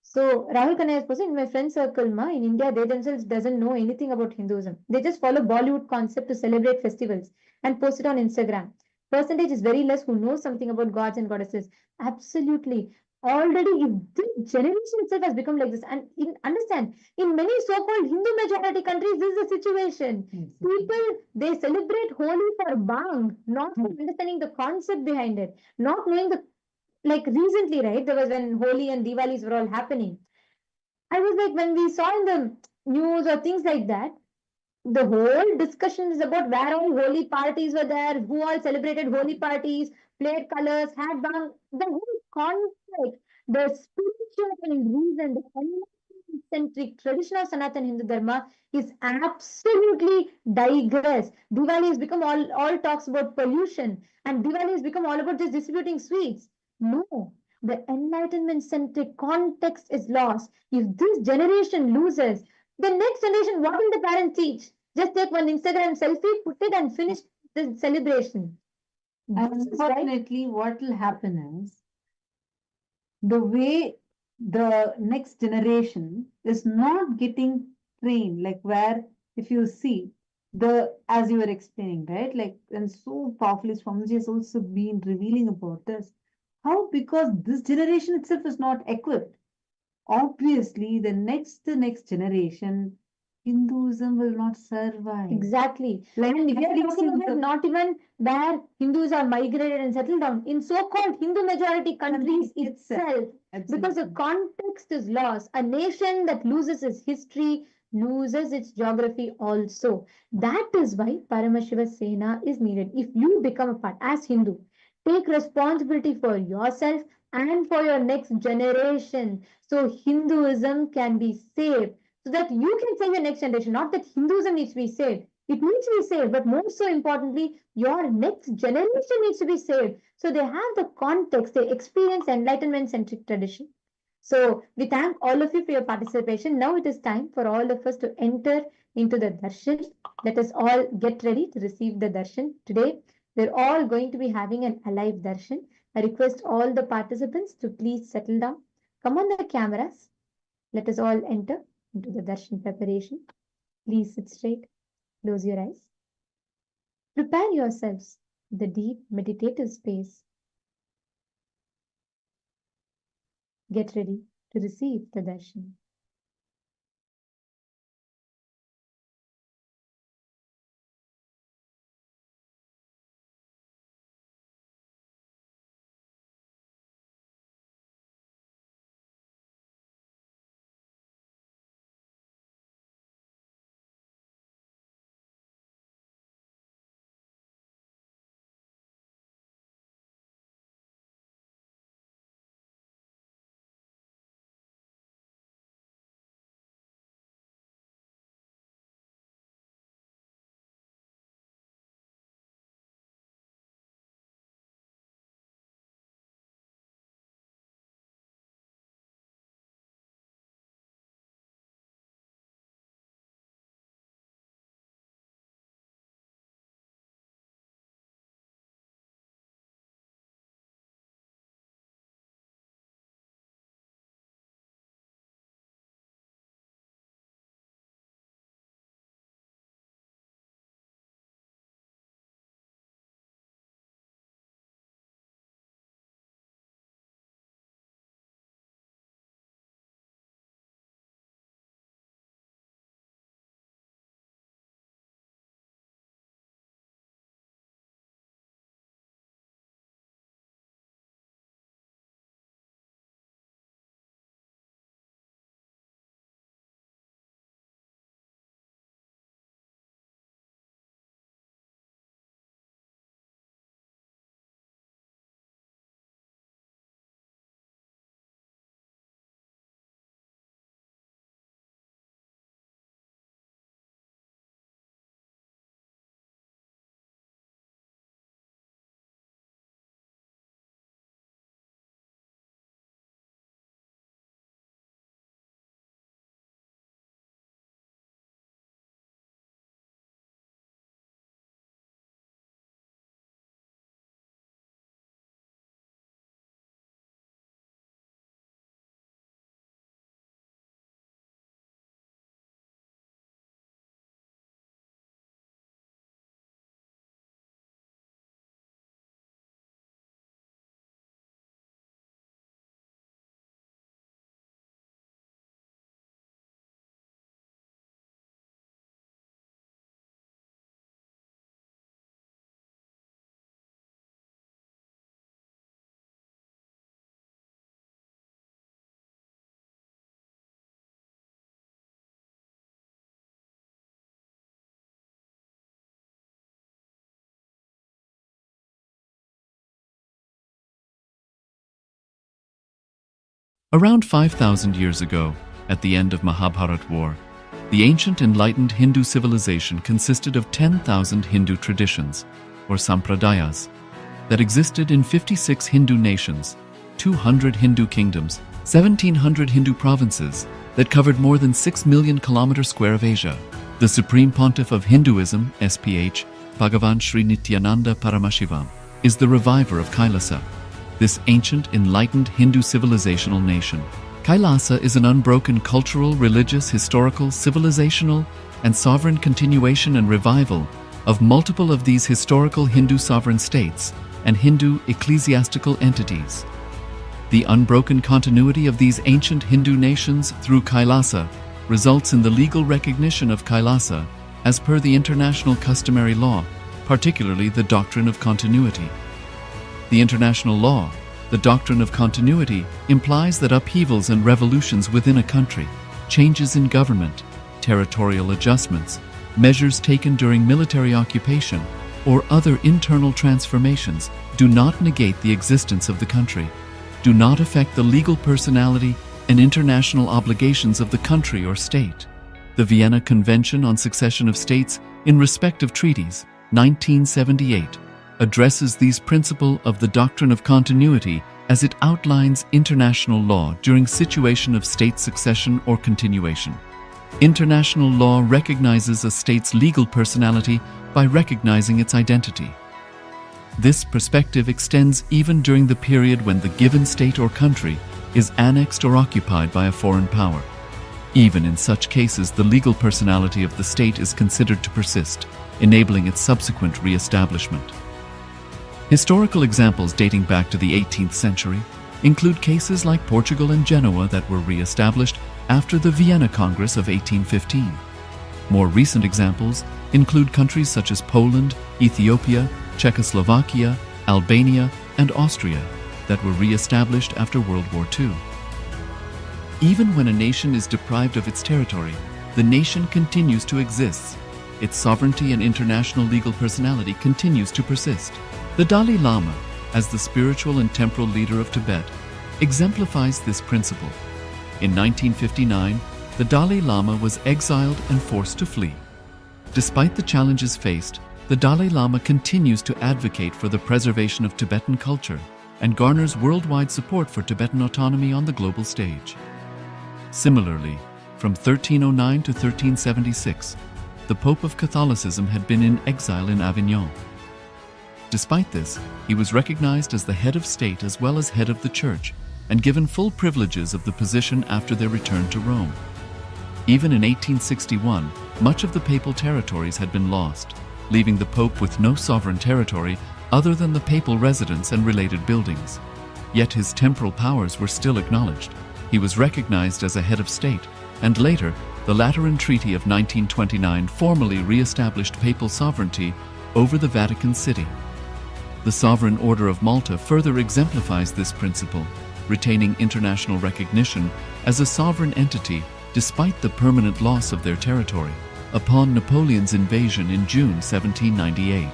So Rahul Kanaya has posted in my friend circle, in India, they themselves doesn't know anything about Hinduism. They just follow Bollywood concept to celebrate festivals and post it on Instagram. Percentage is very less who knows something about gods and goddesses. Absolutely. Already, if this generation itself has become like this, and understand, in many so-called Hindu majority countries, this is the situation. People, they celebrate Holi for bang, not for understanding the concept behind it, not knowing the, like recently, right, there was when Holi and Diwalis were all happening. I was like, when we saw in the news or things like that, the whole discussion is about where all holy parties were there, who all celebrated holy parties, played colors, had bang. The whole concept, the spiritual reason, the centric traditional Sanatan Hindu Dharma is absolutely digress. Diwali has become all talks about pollution, and Diwali has become all about just distributing sweets. No, the enlightenment centric context is lost. If this generation loses, the next generation, what will the parents teach? Just take one Instagram selfie, put it, and finish the celebration. Unfortunately, what will happen is the way the next generation is not getting trained, like where if you see as you were explaining, right? Like, and so powerfully, Swamiji has also been revealing about this. How? Because this generation itself is not equipped. Obviously, the next generation Hinduism will not survive. Exactly. Like And if if you're we talking see about the- not even where Hindus are migrated and settled down, in so-called Hindu majority countries itself, because the context is lost. A nation that loses its history loses its geography also. That is why Paramashivoham is needed. If you become a part as Hindu, take responsibility for yourself and for your next generation, so Hinduism can be saved, so that you can save your next generation. Not that Hinduism needs to be saved. It needs to be saved, but more so importantly, your next generation needs to be saved. So they have the context, they experience enlightenment centric tradition. So we thank all of you for your participation. Now it is time for all of us to enter into the darshan. Let us all get ready to receive the darshan. Today, we're all going to be having an alive darshan. I request all the participants to please settle down. Come on the cameras. Let us all enter into the darshan preparation. Please sit straight. Close your eyes. Prepare yourselves in the deep meditative space. Get ready to receive the darshan. Around 5,000 years ago, at the end of Mahabharat War, the ancient enlightened Hindu civilization consisted of 10,000 Hindu traditions, or sampradayas, that existed in 56 Hindu nations, 200 Hindu kingdoms, 1,700 Hindu provinces that covered more than 6 million kilometers square of Asia. The Supreme Pontiff of Hinduism, SPH, Bhagavan Sri Nithyananda Paramashivoham, is the reviver of KAILASA, this ancient, enlightened Hindu civilizational nation. KAILASA is an unbroken cultural, religious, historical, civilizational, and sovereign continuation and revival of multiple of these historical Hindu sovereign states and Hindu ecclesiastical entities. The unbroken continuity of these ancient Hindu nations through KAILASA results in the legal recognition of KAILASA as per the international customary law, particularly the doctrine of continuity. The international law, the doctrine of continuity, implies that upheavals and revolutions within a country, changes in government, territorial adjustments, measures taken during military occupation, or other internal transformations do not negate the existence of the country, do not affect the legal personality and international obligations of the country or state. The Vienna Convention on Succession of States in Respect of Treaties, 1978, addresses these principles of the doctrine of continuity as it outlines international law during situation of state succession or continuation. International law recognizes a state's legal personality by recognizing its identity. This perspective extends even during the period when the given state or country is annexed or occupied by a foreign power. Even in such cases, the legal personality of the state is considered to persist, enabling its subsequent re-establishment. Historical examples dating back to the 18th century include cases like Portugal and Genoa that were re-established after the Vienna Congress of 1815. More recent examples include countries such as Poland, Ethiopia, Czechoslovakia, Albania, and Austria that were re-established after World War II. Even when a nation is deprived of its territory, the nation continues to exist. Its sovereignty and international legal personality continues to persist. The Dalai Lama, as the spiritual and temporal leader of Tibet, exemplifies this principle. In 1959, the Dalai Lama was exiled and forced to flee. Despite the challenges faced, the Dalai Lama continues to advocate for the preservation of Tibetan culture and garners worldwide support for Tibetan autonomy on the global stage. Similarly, from 1309 to 1376, the Pope of Catholicism had been in exile in Avignon. Despite this, he was recognized as the head of state as well as head of the church and given full privileges of the position after their return to Rome. Even in 1861, much of the papal territories had been lost, leaving the Pope with no sovereign territory other than the papal residence and related buildings. Yet his temporal powers were still acknowledged. He was recognized as a head of state, and later, the Lateran Treaty of 1929 formally re-established papal sovereignty over the Vatican City. The Sovereign Order of Malta further exemplifies this principle, retaining international recognition as a sovereign entity despite the permanent loss of their territory upon Napoleon's invasion in June 1798.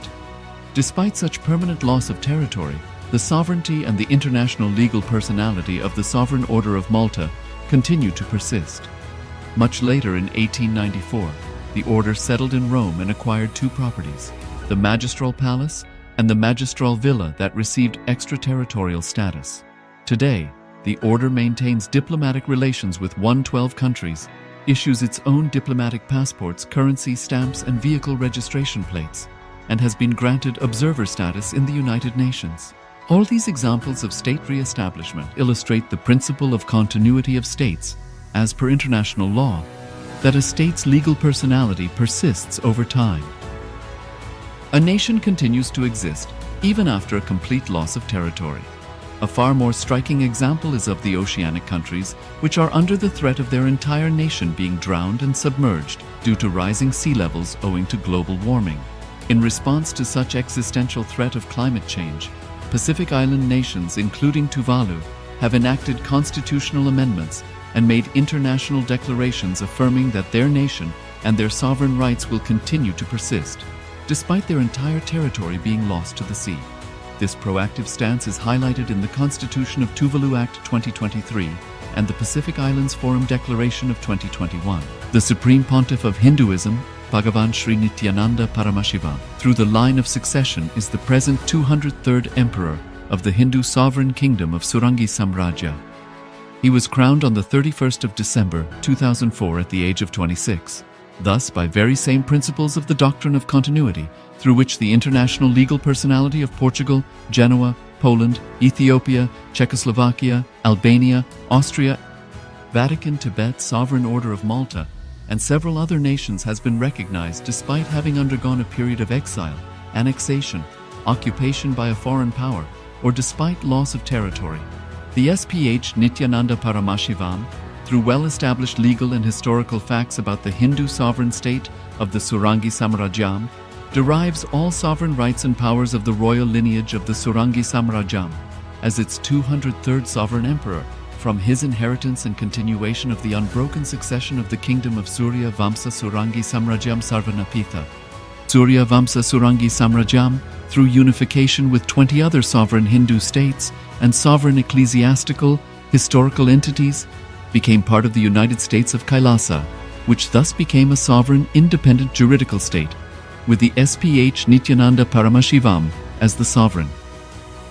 Despite such permanent loss of territory, the sovereignty and the international legal personality of the Sovereign Order of Malta continue to persist. Much later in 1894, the order settled in Rome and acquired two properties, the Magistral Palace and the Magistral Villa that received extraterritorial status. Today, the order maintains diplomatic relations with 112 countries, issues its own diplomatic passports, currency stamps, and vehicle registration plates, and has been granted observer status in the United Nations. All these examples of state re-establishment illustrate the principle of continuity of states, as per international law, that a state's legal personality persists over time. A nation continues to exist even after a complete loss of territory. A far more striking example is of the oceanic countries, which are under the threat of their entire nation being drowned and submerged due to rising sea levels owing to global warming. In response to such existential threat of climate change, Pacific Island nations, including Tuvalu, have enacted constitutional amendments and made international declarations affirming that their nation and their sovereign rights will continue to persist, despite their entire territory being lost to the sea. This proactive stance is highlighted in the Constitution of Tuvalu Act 2023 and the Pacific Islands Forum Declaration of 2021. The Supreme Pontiff of Hinduism, Bhagavan Sri Nithyananda Paramashivoham, through the line of succession is the present 203rd Emperor of the Hindu Sovereign Kingdom of Surangi Samrajya. He was crowned on the 31st of December 2004 at the age of 26. Thus, by very same principles of the doctrine of continuity, through which the international legal personality of Portugal, Genoa, Poland, Ethiopia, Czechoslovakia, Albania, Austria, Vatican, Tibet, Sovereign Order of Malta, and several other nations has been recognized despite having undergone a period of exile, annexation, occupation by a foreign power, or despite loss of territory. The SPH Nityananda Paramashivoham, through well-established legal and historical facts about the Hindu sovereign state of the Surangi Samrajyam, derives all sovereign rights and powers of the royal lineage of the Surangi Samrajyam as its 203rd sovereign emperor, from his inheritance and continuation of the unbroken succession of the kingdom of Surya Vamsa Surangi Samrajyam Sarvanapitha. Surya Vamsa Surangi Samrajyam, through unification with 20 other sovereign Hindu states and sovereign ecclesiastical, historical entities, became part of the United States of KAILASA, which thus became a sovereign, independent juridical state, with the SPH Nithyananda Paramashivoham as the sovereign.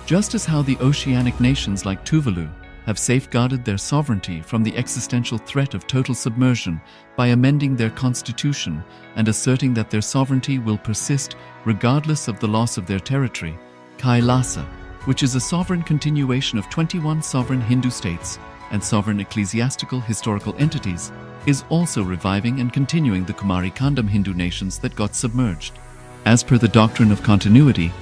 Just as how the oceanic nations like Tuvalu have safeguarded their sovereignty from the existential threat of total submersion by amending their constitution and asserting that their sovereignty will persist regardless of the loss of their territory, KAILASA, which is a sovereign continuation of 21 sovereign Hindu states and sovereign ecclesiastical historical entities, is also reviving and continuing the Kumari Kandam Hindu nations that got submerged. As per the doctrine of continuity,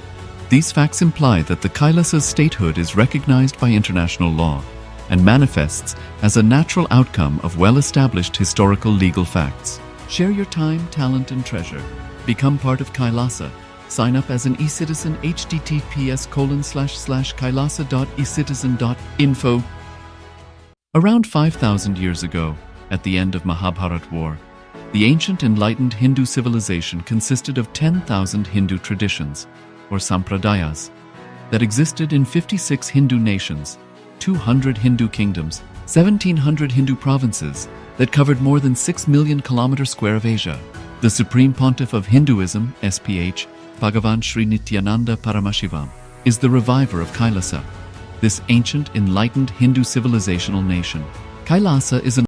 these facts imply that the KAILASA's statehood is recognized by international law and manifests as a natural outcome of well-established historical legal facts. Share your time, talent, and treasure. Become part of KAILASA. Sign up as an eCitizen https://kailasa.ecitizen.info. Around 5,000 years ago, at the end of Mahabharat War, the ancient enlightened Hindu civilization consisted of 10,000 Hindu traditions, or sampradayas, that existed in 56 Hindu nations, 200 Hindu kingdoms, 1,700 Hindu provinces that covered more than 6 million kilometers square of Asia. The Supreme Pontiff of Hinduism, SPH, Bhagavan Sri Nithyananda Paramashivoham, is the reviver of KAILASA, this ancient enlightened Hindu civilizational nation. KAILASA is an